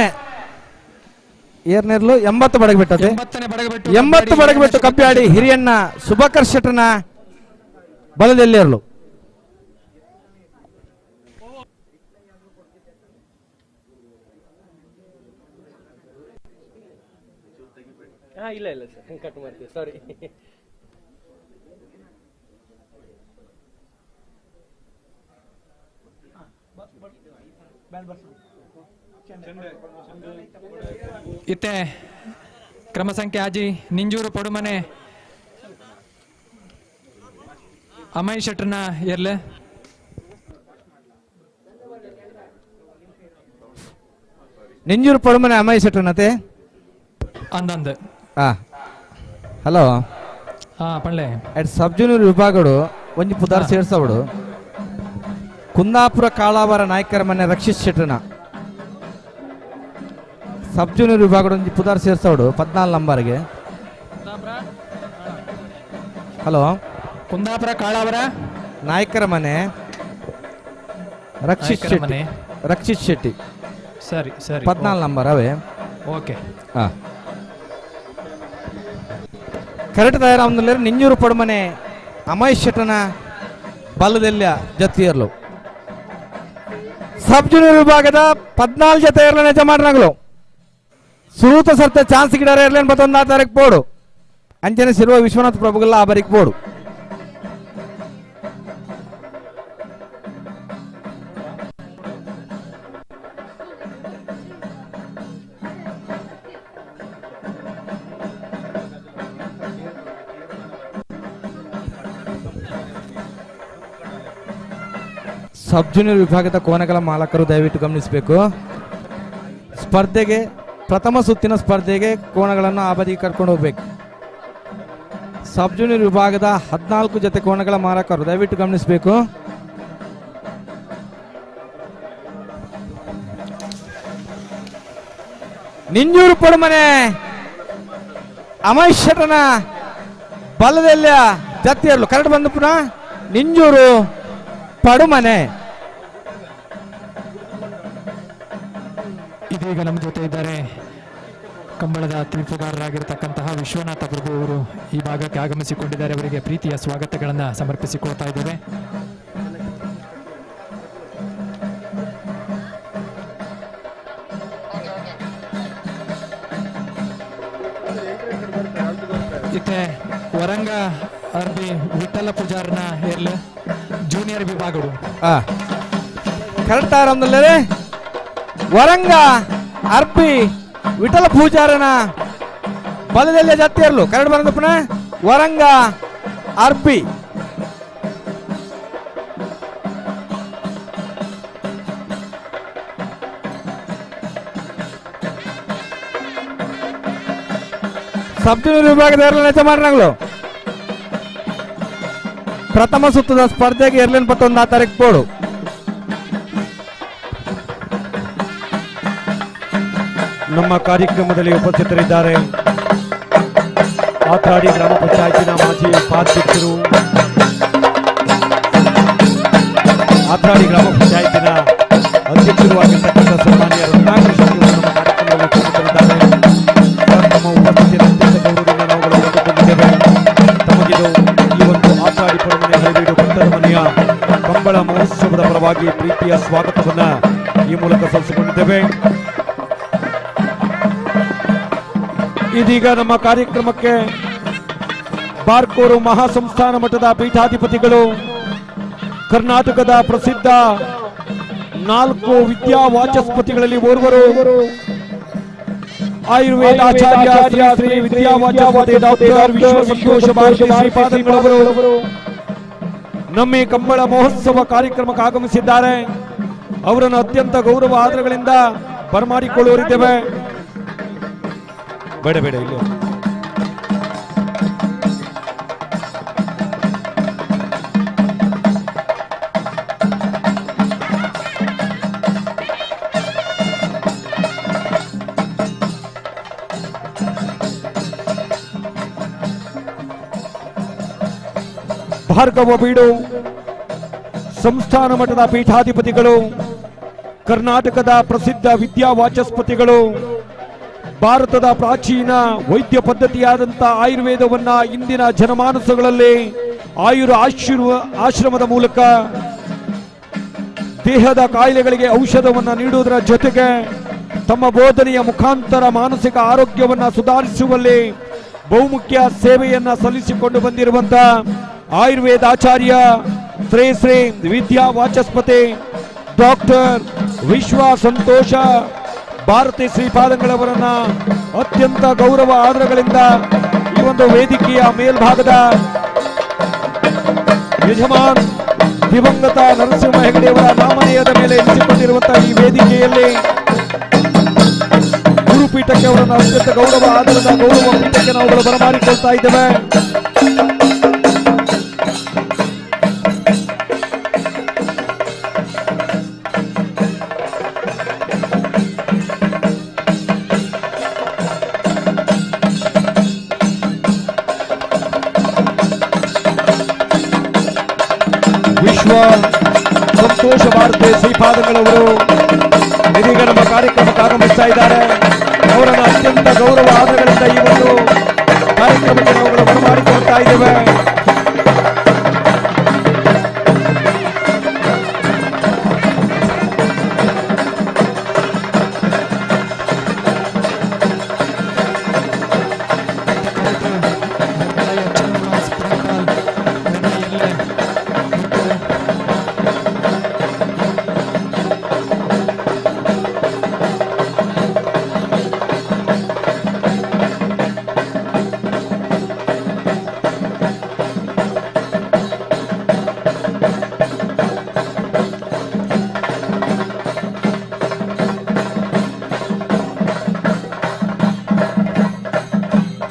ಏರ್ನೇರ್ಲು 80 ಬಡಗಬಿಟ್ಟದೆ 80 ಬಡಗಬಿಟ್ಟು ಕಬ್ಬಿಯಾಡಿ ಹಿರಿಯಣ್ಣ ಶುಭಕರ್ ಶೆಟ್ಟನ ಬಲದಲ್ಲಿರಲು ಇಲ್ಲ ಇಲ್ಲ ಸರ್ ಕಟ್ ಮಾಡ್ತೀವಿ ಸಾರಿ. ಇತ್ತೆ ಕ್ರಮ ಸಂಖ್ಯೆ ಆಜಿ ನಿಂಜೂರು ಪಡುಮನೆ ಅಮಯ್ ಶೆಟ್ಟರ್ನ ಇರ್ಲೆ ನಿಂಜೂರು ಪಡುಮನೆ ಅಮಯ್ ಶೆಟ್ಟರ್ನತೆ ಅಂದಂದು ಹಲೋ ಪಳ್ಳೆ ಅಟ್ ಸಬ್ ಜೂನಿಯರ್ ವಿಭಾಗಡು ಒಂಜಿ ಪುದಾರ್ ಸೇರ್ಸವಡು ಕುಂದಾಪುರ ಕಾಳಾವರ ನಾಯ್ಕರ ಮನೆ ರಕ್ಷಿತ್ ಶೆಟ್ಟರ್ನ ಸಬ್ ಜೂನಿಯರ್ ವಿಭಾಗದ ಒಂಜಿ ಪುದಾರ್ ಸೇರ್ಸವಡು 14 ನಂಬರ್ಗೆ. ಹಲೋ ಕುಂದಾಪುರ ಕಾಳಾವರ ನಾಯ್ಕರ ಮನೆ ರಕ್ಷಿತ್ ಶೆಟ್ಟಿ ಸರಿ ಸರಿ 14 ನಂಬರ್ ಅವೇ ಓಕೆ. ಕರೆಕ್ಟ್ ತಯಾರಾದ ನಿಂಜೂರು ಪಡುಮನೆ ಅಮಯ್ ಶೆಟ್ಟನ ಬಲದೆಲ್ಲ ಜೊತೆಯರ್ಲು ಸಬ್ ಜೂನಿಯರ್ ವಿಭಾಗದ 14 ಜೊತೆ ಇರಲಿ ಯಜಮಾನಗಳು ಸುರೂತ ಸರ್ತ ಚಾನ್ಸ್ ಗಿಡಾರ ಇರ್ಲೇನು 21 ತಾರೀಕು ಪೋಡು ಅಂಚನೆ ಸಿರುವ ವಿಶ್ವನಾಥ್ ಪ್ರಭುಗಲ್ಲ ಆ ಬರಿಗೆ ಪೋಡು. ಸಬ್ ಜೂನಿಯರ್ ವಿಭಾಗದ ಕೋಣಗಳ ಮಾಲಕರು ದಯವಿಟ್ಟು ಗಮನಿಸಬೇಕು. ಸ್ಪರ್ಧೆಗೆ ಪ್ರಥಮ ಸುತ್ತಿನ ಸ್ಪರ್ಧೆಗೆ ಕೋಣಗಳನ್ನು ಆ ಬದಿಗೆ ಕರ್ಕೊಂಡು ಹೋಗ್ಬೇಕು. ಸಬ್ ಜೂನಿಯರ್ ವಿಭಾಗದ 14 ಜೊತೆ ಕೋಣಗಳ ಮಾರಕರು ದಯವಿಟ್ಟು ಗಮನಿಸಬೇಕು. ನಿಂಜೂರು ಪಡುಮನೆ ಅಮೈಶ್ ಶೆಟ್ಟನ ಬಲದೆಲ್ಲ ಜತ್ತಿಯರ್ಲು ಕರೆಕ್ಟ್ ಬಂದು ಪುನಃ ನಿಂಜೂರು ಪಡುಮನೆ. ಇದೀಗ ನಮ್ಮ ಜೊತೆ ಇದ್ದಾರೆ ಕಂಬಳದ ತೀರ್ಪುಗಾರರಾಗಿರ್ತಕ್ಕಂತಹ ವಿಶ್ವನಾಥ ಪ್ರಭು ಅವರು ಈ ಭಾಗಕ್ಕೆ ಆಗಮಿಸಿಕೊಂಡಿದ್ದಾರೆ. ಅವರಿಗೆ ಪ್ರೀತಿಯ ಸ್ವಾಗತಗಳನ್ನು ಸಮರ್ಪಿಸಿಕೊಳ್ತಾ ಇದ್ದೇವೆ. ಇತ್ತೆ ವರಂಗ ಅರ್ಬಿ ವಿಠಲ ಪೂಜಾರನ ಹೇರ್ಲು ಜೂನಿಯರ್ ವಿಭಾಗಗಳು ಕರೆಕ್ಟ್ ಆರಂಭದಲ್ಲಿ ವರಂಗ ಅರ್ಬಿ ವಿಠಲ ಪೂಜಾರನ ಬಲದಲ್ಲೇ ಜತ್ತಿಯರ್ಲು ಕರೆಕ್ಟ್ ಬಂದ ಪುನಃ ವರಂಗ ಅರ್ಬಿ ಸಬ್ ಜೂನಿಯರ್ ವಿಭಾಗದ ಏರ್ಲೈನ್ ಯಜಮಾನರು ಪ್ರಥಮ ಸುತ್ತದ ಸ್ಪರ್ಧೆಗೆ ಏರ್ಲೈನ್ ಪಟ್ಟು 1 ತಾರೀಕು ಬೋರ್ಡು. ನಮ್ಮ ಕಾರ್ಯಕ್ರಮದಲ್ಲಿ ಉಪಸ್ಥಿತರಿದ್ದಾರೆ ಆತಾಡಿ ಗ್ರಾಮ ಪಂಚಾಯತಿನ ಮಾಜಿ ಉಪಾಧ್ಯಕ್ಷರು, ಆತಾಡಿ ಗ್ರಾಮ ಪಂಚಾಯತಿನ ಅಧ್ಯಕ್ಷರು ಆಗಿರ್ತಕ್ಕಂಥ ಸನ್ಮಾನ್ಯ ರತ್ನಾಕೃಷ್ಣ ನಮ್ಮ ಕಾರ್ಯಕ್ರಮದಲ್ಲಿ ಉಪಸ್ಥಿತರಿದ್ದಾರೆ. ತಮ್ಮ ಉಪಸ್ಥಿತಿಯನ್ನು ಅತ್ಯಂತ ಗೌರವದಿಂದ ನಾವುಗಳು ಪಡೆದುಕೊಂಡಿದ್ದೇವೆ. ತಮಗಿದು ಈ ಒಂದು ಆತಾಡಿ ಪರಮನೆ ಹೈವೇಡು ಭಕ್ತರ ಮನೆಯ ಕಂಬಳ ಮಹೋತ್ಸವದ ಪರವಾಗಿ ಪ್ರೀತಿಯ ಸ್ವಾಗತವನ್ನ ಈ ಮೂಲಕ ಸಲ್ಲಿಸಿಕೊಂಡಿದ್ದೇವೆ. ಇದೀಗ ನಮ್ಮ ಕಾರ್ಯಕ್ರಮಕ್ಕೆ ಬಾರ್ಕೋರು ಮಹಾಸಂಸ್ಥಾನ ಮಠದ ಪೀಠಾಧಿಪತಿಗಳು, ಕರ್ನಾಟಕದ ಪ್ರಸಿದ್ಧ 4 ವಿದ್ಯಾ ವಾಚಸ್ಪತಿಗಳಲ್ಲಿ ಓರ್ವರು, ಆಯುರ್ವೇದಾಚಾರ್ಯ ಶ್ರೀ ಶ್ರೀ ವಿದ್ಯಾ ವಾಚಸ್ಪತಿ ಡಾಕ್ಟರ್ ವಿಶ್ವ ಸಂತೋಷ ಭಾರತಿ ಶ್ರೀಪಾದಂಗಳವರು ನಮ್ಮ ಈ ಕಂಬಳ ಮಹೋತ್ಸವ ಕಾರ್ಯಕ್ರಮಕ್ಕೆ ಆಗಮಿಸಿದ್ದಾರೆ. ಅವರನ್ನು ಅತ್ಯಂತ ಗೌರವ ಆದರಗಳಿಂದ ಬರಮಾಡಿಕೊಳ್ಳುವರಿದ್ದೇವೆ. ಬೇಡ ಇಲ್ಲಿ ಭಾರ್ಗವ ಬೀಡು ಸಂಸ್ಥಾನ ಮಠದ ಪೀಠಾಧಿಪತಿಗಳು, ಕರ್ನಾಟಕದ ಪ್ರಸಿದ್ಧ ವಿದ್ಯಾ ವಾಚಸ್ಪತಿಗಳು, ಭಾರತದ ಪ್ರಾಚೀನ ವೈದ್ಯ ಪದ್ಧತಿಯಾದಂಥ ಆಯುರ್ವೇದವನ್ನ ಇಂದಿನ ಜನಮಾನಸಗಳಲ್ಲಿ ಆಶ್ರಮದ ಮೂಲಕ ದೇಹದ ಕಾಯಿಲೆಗಳಿಗೆ ಔಷಧವನ್ನ ನೀಡುವುದರ ಜೊತೆಗೆ ತಮ್ಮ ಬೋಧನೆಯ ಮುಖಾಂತರ ಮಾನಸಿಕ ಆರೋಗ್ಯವನ್ನ ಸುಧಾರಿಸುವಲ್ಲಿ ಬಹುಮುಖ್ಯ ಸೇವೆಯನ್ನ ಸಲ್ಲಿಸಿಕೊಂಡು ಬಂದಿರುವಂತ ಆಯುರ್ವೇದಾಚಾರ್ಯ ಶ್ರೀ ಶ್ರೀ ವಿದ್ಯಾ ವಾಚಸ್ಪತಿ ಡಾಕ್ಟರ್ ವಿಶ್ವ ಸಂತೋಷ ಭಾರತಿ ಶ್ರೀಪಾದಂಗಳವರನ್ನ ಅತ್ಯಂತ ಗೌರವ ಆದರಗಳಿಂದ ಈ ಒಂದು ವೇದಿಕೆಯ ಮೇಲ್ಭಾಗದ ಯಜಮಾನ್ ದಿವಂಗತ ನರಸಿಂಹ ಹೆಗಡೆಯವರ ನಾಮಧೇಯದ ಮೇಲೆ ಇರಿಸಿಕೊಂಡಿರುವಂತಹ ಈ ವೇದಿಕೆಯಲ್ಲಿ ಗುರುಪೀಠಕ್ಕೆ ಅವರನ್ನು ಅತ್ಯಂತ ಗೌರವ ಆದರದ ಗೌರವ ಪೀಠಕ್ಕೆ ನಾವುಗಳು ಬರಮಾಡಿಕೊಳ್ತಾ ಇದ್ದೇವೆ. ವಿಶ್ವ ಸಂತೋಷ ಭಾರತಿ ಶ್ರೀಪಾದಂಗಳವರು ಇದೀಗ ನಮ್ಮ ಕಾರ್ಯಕ್ರಮಕ್ಕೆ ಆಗಮಿಸ್ತಾ ಇದ್ದಾರೆ. ಅವರನ್ನು ಅತ್ಯಂತ ಗೌರವ ಆದರಗಳಿಂದ ಈ ಒಂದು ಕಾರ್ಯಕ್ರಮಕ್ಕೆ ನಾವುಗಳು ಬರಮಾಡಿಕೊಳ್ತಾ ಇದ್ದೇವೆ.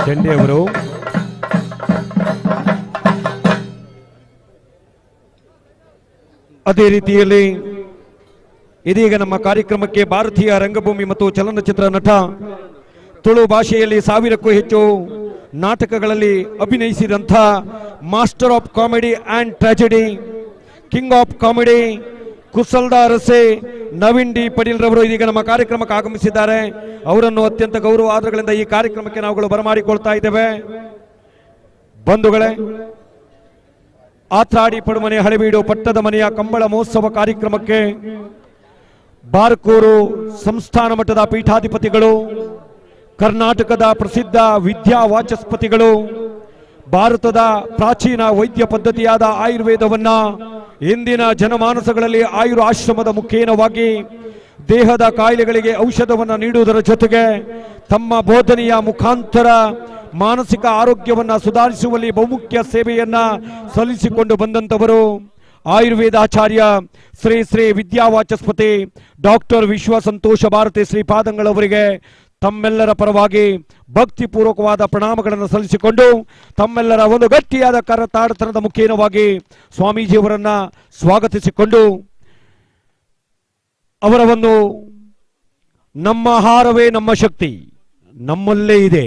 ಚೆಂಡೆ ಅವರು. ಅದೇ ರೀತಿಯಲ್ಲಿ ಇದೀಗ ನಮ್ಮ ಕಾರ್ಯಕ್ರಮಕ್ಕೆ ಭಾರತೀಯ ರಂಗಭೂಮಿ ಮತ್ತು ಚಲನಚಿತ್ರ ನಟ, ತುಳು ಭಾಷೆಯಲ್ಲಿ 1000ಕ್ಕೂ ಹೆಚ್ಚು ನಾಟಕಗಳಲ್ಲಿ ಅಭಿನಯಿಸಿದಂಥ master of comedy and tragedy, king of comedy ಕುಸಲ್ದಾರ್ ರಸೆ ನವೀನ್ ಡಿ ಪಟೀಲ್ ರವರು ಇದೀಗ ನಮ್ಮ ಕಾರ್ಯಕ್ರಮಕ್ಕೆ ಆಗಮಿಸಿದ್ದಾರೆ. ಅವರನ್ನು ಅತ್ಯಂತ ಗೌರವ ಆದರಗಳಿಂದ ಈ ಕಾರ್ಯಕ್ರಮಕ್ಕೆ ನಾವುಗಳು ಬರಮಾಡಿಕೊಳ್ತಾ ಇದ್ದೇವೆ. ಬಂಧುಗಳೇ, ಆತ್ರಾಡಿ ಪಡುಮನೆ ಹಳೆಬೀಡು ಪಟ್ಟದ ಮನೆಯ ಕಂಬಳ ಮಹೋತ್ಸವ ಕಾರ್ಯಕ್ರಮಕ್ಕೆ ಬಾರ್ಕೂರು ಸಂಸ್ಥಾನ ಮಟ್ಟದ ಪೀಠಾಧಿಪತಿಗಳು, ಕರ್ನಾಟಕದ ಪ್ರಸಿದ್ಧ ವಿದ್ಯಾ ವಾಚಸ್ಪತಿಗಳು, ಭಾರತದ ಪ್ರಾಚೀನ ವೈದ್ಯ ಪದ್ಧತಿಯಾದ ಆಯುರ್ವೇದವನ್ನ ಇಂದಿನ ಜನಮಾನಸಗಳಲ್ಲಿ ಆಯುರ್ ಆಶ್ರಮದ ಮುಖೇನವಾಗಿ ದೇಹದ ಕಾಯಿಲೆಗಳಿಗೆ ಔಷಧವನ್ನು ನೀಡುವುದರ ಜೊತೆಗೆ ತಮ್ಮ ಬೋಧನೆಯ ಮುಖಾಂತರ ಮಾನಸಿಕ ಆರೋಗ್ಯವನ್ನು ಸುಧಾರಿಸುವಲ್ಲಿ ಬಹುಮುಖ್ಯ ಸೇವೆಯನ್ನ ಸಲ್ಲಿಸಿಕೊಂಡು ಬಂದಂತವರು ಆಯುರ್ವೇದಾಚಾರ್ಯ ಶ್ರೀ ಶ್ರೀ ವಿದ್ಯಾವಾಚಸ್ಪತಿ ಡಾಕ್ಟರ್ ವಿಶ್ವ ಸಂತೋಷ ಭಾರತಿ ಶ್ರೀಪಾದಂಗಳವರಿಗೆ ತಮ್ಮೆಲ್ಲರ ಪರವಾಗಿ ಭಕ್ತಿಪೂರ್ವಕವಾದ ಪ್ರಣಾಮಗಳನ್ನು ಸಲ್ಲಿಸಿಕೊಂಡು ತಮ್ಮೆಲ್ಲರ ಒಂದು ಗಟ್ಟಿಯಾದ ಕರತಾಡತನದ ಮುಖೇನವಾಗಿ ಸ್ವಾಮೀಜಿಯವರನ್ನ ಸ್ವಾಗತಿಸಿಕೊಂಡು ಅವರ ಒಂದು ನಮ್ಮ ಆಹಾರವೇ ನಮ್ಮ ಶಕ್ತಿ ನಮ್ಮಲ್ಲೇ ಇದೆ,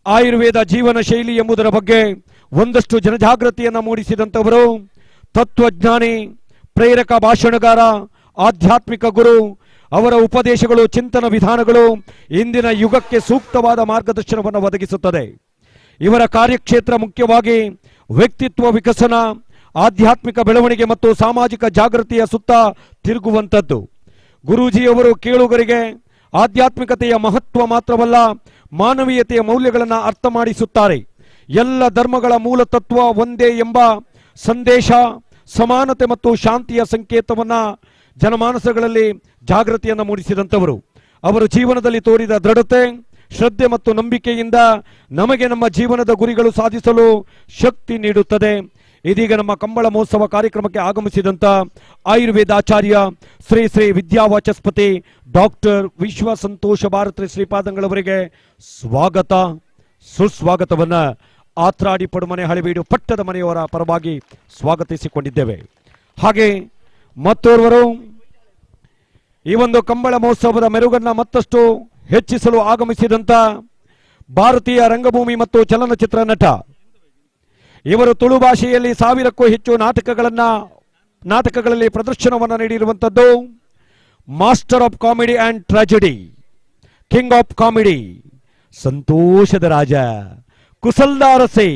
ಆಯುರ್ವೇದ ಜೀವನ ಶೈಲಿ ಎಂಬುದರ ಬಗ್ಗೆ ಒಂದಷ್ಟು ಜನಜಾಗೃತಿಯನ್ನು ಮೂಡಿಸಿದಂಥವರು ತತ್ವಜ್ಞಾನಿ, ಪ್ರೇರಕ ಭಾಷಣಗಾರ, ಆಧ್ಯಾತ್ಮಿಕ ಗುರು. ಅವರ ಉಪದೇಶಗಳು, ಚಿಂತನ ವಿಧಾನಗಳು ಇಂದಿನ ಯುಗಕ್ಕೆ ಸೂಕ್ತವಾದ ಮಾರ್ಗದರ್ಶನವನ್ನು ಒದಗಿಸುತ್ತದೆ. ಇವರ ಕಾರ್ಯಕ್ಷೇತ್ರ ಮುಖ್ಯವಾಗಿ ವ್ಯಕ್ತಿತ್ವ ವಿಕಸನ, ಆಧ್ಯಾತ್ಮಿಕ ಬೆಳವಣಿಗೆ ಮತ್ತು ಸಾಮಾಜಿಕ ಜಾಗೃತಿಯ ಸುತ್ತ ತಿರುಗುವಂಥದ್ದು. ಗುರೂಜಿಯವರು ಕೇಳುಗರಿಗೆ ಆಧ್ಯಾತ್ಮಿಕತೆಯ ಮಹತ್ವ ಮಾತ್ರವಲ್ಲ, ಮಾನವೀಯತೆಯ ಮೌಲ್ಯಗಳನ್ನು ಅರ್ಥ ಮಾಡಿಸುತ್ತಾರೆ. ಎಲ್ಲ ಧರ್ಮಗಳ ಮೂಲ ತತ್ವ ಒಂದೇ ಎಂಬ ಸಂದೇಶ, ಸಮಾನತೆ ಮತ್ತು ಶಾಂತಿಯ ಸಂಕೇತವನ್ನ ಜನಮಾನಸಗಳಲ್ಲಿ ಜಾಗೃತಿಯನ್ನು ಮೂಡಿಸಿದಂಥವರು. ಅವರು ಜೀವನದಲ್ಲಿ ತೋರಿದ ದೃಢತೆ, ಶ್ರದ್ಧೆ ಮತ್ತು ನಂಬಿಕೆಯಿಂದ ನಮಗೆ ನಮ್ಮ ಜೀವನದ ಗುರಿಗಳು ಸಾಧಿಸಲು ಶಕ್ತಿ ನೀಡುತ್ತದೆ. ಇದೀಗ ನಮ್ಮ ಕಂಬಳ ಮಹೋತ್ಸವ ಕಾರ್ಯಕ್ರಮಕ್ಕೆ ಆಗಮಿಸಿದಂಥ ಆಯುರ್ವೇದಾಚಾರ್ಯ ಶ್ರೀ ಶ್ರೀ ವಿದ್ಯಾವಾಚಸ್ಪತಿ ಡಾಕ್ಟರ್ ವಿಶ್ವ ಸಂತೋಷ ಭಾರತಿ ಶ್ರೀಪಾದಂಗಳವರಿಗೆ ಸ್ವಾಗತ ಸುಸ್ವಾಗತವನ್ನ ಆತ್ರಾಡಿ ಪಡುಮನೆ ಹಳೆಬೀಡು ಪಟ್ಟದ ಮನೆಯವರ ಪರವಾಗಿ ಸ್ವಾಗತಿಸಿಕೊಂಡಿದ್ದೇವೆ. ಹಾಗೆ ಮತ್ತೋರ್ವರು ಈ ಒಂದು ಕಂಬಳ ಮಹೋತ್ಸವದ ಮೆರುಗನ್ನ ಮತ್ತಷ್ಟು ಹೆಚ್ಚಿಸಲು ಆಗಮಿಸಿದಂಥ ಭಾರತೀಯ ರಂಗಭೂಮಿ ಮತ್ತು ಚಲನಚಿತ್ರ ನಟ, ಇವರು ತುಳು ಭಾಷೆಯಲ್ಲಿ 1000ಕ್ಕೂ ಹೆಚ್ಚು ನಾಟಕಗಳಲ್ಲಿ ಪ್ರದರ್ಶನವನ್ನು ನೀಡಿರುವಂಥದ್ದು master of comedy and tragedy, king of comedy, ಸಂತೋಷದ ರಾಜ, ಕುಸಲ್ದಾರ್ ರಸೆ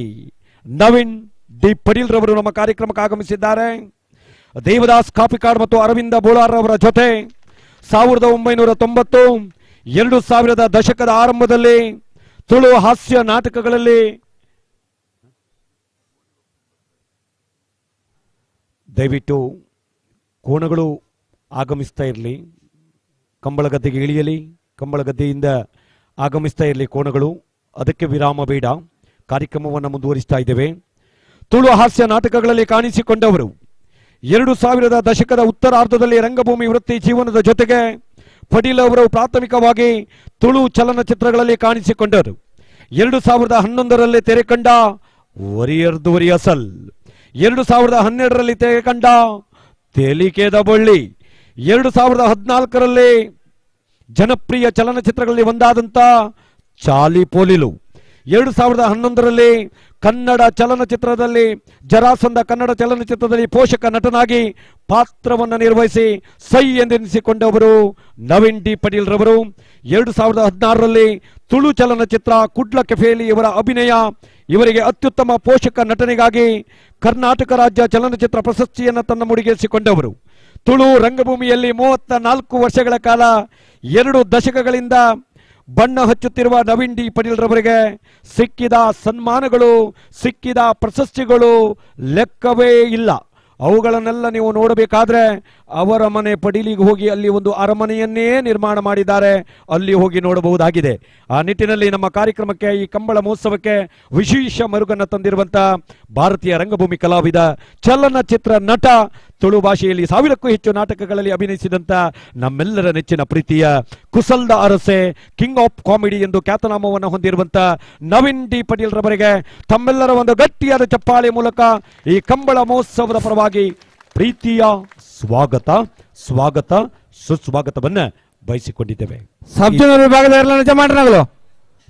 ನವೀನ್ ಡಿ ಪಟೀಲ್ ರವರು ನಮ್ಮ ಕಾರ್ಯಕ್ರಮಕ್ಕೆ ಆಗಮಿಸಿದ್ದಾರೆ. ದೇವದಾಸ್ ಕಾಪಿಕಾಡ್ ಮತ್ತು ಅರವಿಂದ ಬೋಳಾರ್ ಅವರ ಜೊತೆ 1990 2000 ದಶಕದ ಆರಂಭದಲ್ಲಿ ತುಳು ಹಾಸ್ಯ ನಾಟಕಗಳಲ್ಲಿ ದಯವಿಟ್ಟು ಕೋಣಗಳು ಆಗಮಿಸ್ತಾ ಇರಲಿ, ಕಂಬಳ ಗದ್ದೆಗೆ ಇಳಿಯಲಿ, ಕಂಬಳ ಗದ್ದೆಯಿಂದ ಆಗಮಿಸ್ತಾ ಇರಲಿ ಕೋಣಗಳು, ಅದಕ್ಕೆ ವಿರಾಮ ಬೇಡ. ಕಾರ್ಯಕ್ರಮವನ್ನು ಮುಂದುವರಿಸ್ತಾ ಇದ್ದೇವೆ. ತುಳು ಹಾಸ್ಯ ನಾಟಕಗಳಲ್ಲಿ ಕಾಣಿಸಿಕೊಂಡವರು 2000 ದಶಕದ ಉತ್ತರಾರ್ಧದಲ್ಲಿ ರಂಗಭೂಮಿ ವೃತ್ತಿ ಜೀವನದ ಜೊತೆಗೆ ಪಟೀಲ್ ಅವರು ಪ್ರಾಥಮಿಕವಾಗಿ ತುಳು ಚಲನಚಿತ್ರಗಳಲ್ಲಿ ಕಾಣಿಸಿಕೊಂಡರು. 2011ರಲ್ಲಿ ತೆರೆ ಕಂಡ ವರಿಯರ್ದು ವರಿ ಅಸಲ್, 2012ರಲ್ಲಿ ತೆರೆ ಕಂಡ ತೇಲಿಕೆದ ಬಳ್ಳಿ, 2014ರಲ್ಲಿ ಜನಪ್ರಿಯ ಚಲನಚಿತ್ರಗಳಲ್ಲಿ ಒಂದಾದಂಥ ಚಾಲಿ ಪೋಲಿಲು, 2011ರಲ್ಲಿ ಕನ್ನಡ ಚಲನಚಿತ್ರದಲ್ಲಿ ಜರಾಸಂಧ ಕನ್ನಡ ಚಲನಚಿತ್ರದಲ್ಲಿ ಪೋಷಕ ನಟನಾಗಿ ಪಾತ್ರವನ್ನು ನಿರ್ವಹಿಸಿ ಸೈ ಎಂದೆನಿಸಿಕೊಂಡವರು ನವೀನ್ ಡಿ ಪಟೀಲ್ ರವರು. 2016ರಲ್ಲಿ ತುಳು ಚಲನಚಿತ್ರ ಕುಡ್ಲ ಕೆಫೆಯಲ್ಲಿ ಇವರ ಅಭಿನಯ ಇವರಿಗೆ ಅತ್ಯುತ್ತಮ ಪೋಷಕ ನಟನೆಗಾಗಿ ಕರ್ನಾಟಕ ರಾಜ್ಯ ಚಲನಚಿತ್ರ ಪ್ರಶಸ್ತಿಯನ್ನು ತನ್ನ ಮುಡಿಗೇರಿಸಿಕೊಂಡವರು. ತುಳು ರಂಗಭೂಮಿಯಲ್ಲಿ 34 ವರ್ಷಗಳ ಕಾಲ 2 ದಶಕಗಳಿಂದ ಬಣ್ಣ ಹಚ್ಚುತ್ತಿರುವ ನವೀನ್ ಡಿ ಪಟೀಲ್ ರವರಿಗೆ ಸಿಕ್ಕಿದ ಸನ್ಮಾನಗಳು, ಸಿಕ್ಕಿದ ಪ್ರಶಸ್ತಿಗಳು ಲೆಕ್ಕವೇ ಇಲ್ಲ. ಅವುಗಳನ್ನೆಲ್ಲ ನೀವು ನೋಡಬೇಕಾದ್ರೆ ಅವರ ಮನೆ ಪಡಿಲಿಗೆ ಹೋಗಿ ಅಲ್ಲಿ ಒಂದು ಅರಮನೆಯನ್ನೇ ನಿರ್ಮಾಣ ಮಾಡಿದ್ದಾರೆ, ಅಲ್ಲಿ ಹೋಗಿ ನೋಡಬಹುದಾಗಿದೆ. ಆ ನಿಟ್ಟಿನಲ್ಲಿ ನಮ್ಮ ಕಾರ್ಯಕ್ರಮಕ್ಕೆ, ಈ ಕಂಬಳ ಮಹೋತ್ಸವಕ್ಕೆ ವಿಶೇಷ ಮೆರುಗನ್ನು ತಂದಿರುವಂತ ಭಾರತೀಯ ರಂಗಭೂಮಿ ಕಲಾವಿದ, ಚಲನಚಿತ್ರ ನಟ, ತುಳು ಭಾಷೆಯಲ್ಲಿ 1000ಕ್ಕೂ ಹೆಚ್ಚು ನಾಟಕಗಳಲ್ಲಿ ಅಭಿನಯಿಸಿದಂತ ನಮ್ಮೆಲ್ಲರ ನೆಚ್ಚಿನ ಪ್ರೀತಿಯ ಕುಸಲ್ದ ಅರಸೆ, ಕಿಂಗ್ ಆಫ್ ಕಾಮಿಡಿ ಎಂದು ಖ್ಯಾತನಾಮವನ್ನು ಹೊಂದಿರುವಂತ ನವೀನ್ ಡಿ ಪಟೇಲ್ ರವರಿಗೆ ತಮ್ಮೆಲ್ಲರ ಒಂದು ಗಟ್ಟಿಯಾದ ಚಪ್ಪಾಳೆ ಮೂಲಕ ಈ ಕಂಬಳ ಮಹೋತ್ಸವದ ಪರವಾಗಿ ಪ್ರೀತಿಯ ಸ್ವಾಗತ, ಸ್ವಾಗತ, ಸುಸ್ವಾಗತವನ್ನ ಬಯಸಿಕೊಂಡಿದ್ದೇವೆ. ಸಬ್ ಜೂನಿಯರ್ ವಿಭಾಗದ ಎಲ್ಲ ನಿಜ ಮಾಡ್ರಗಳು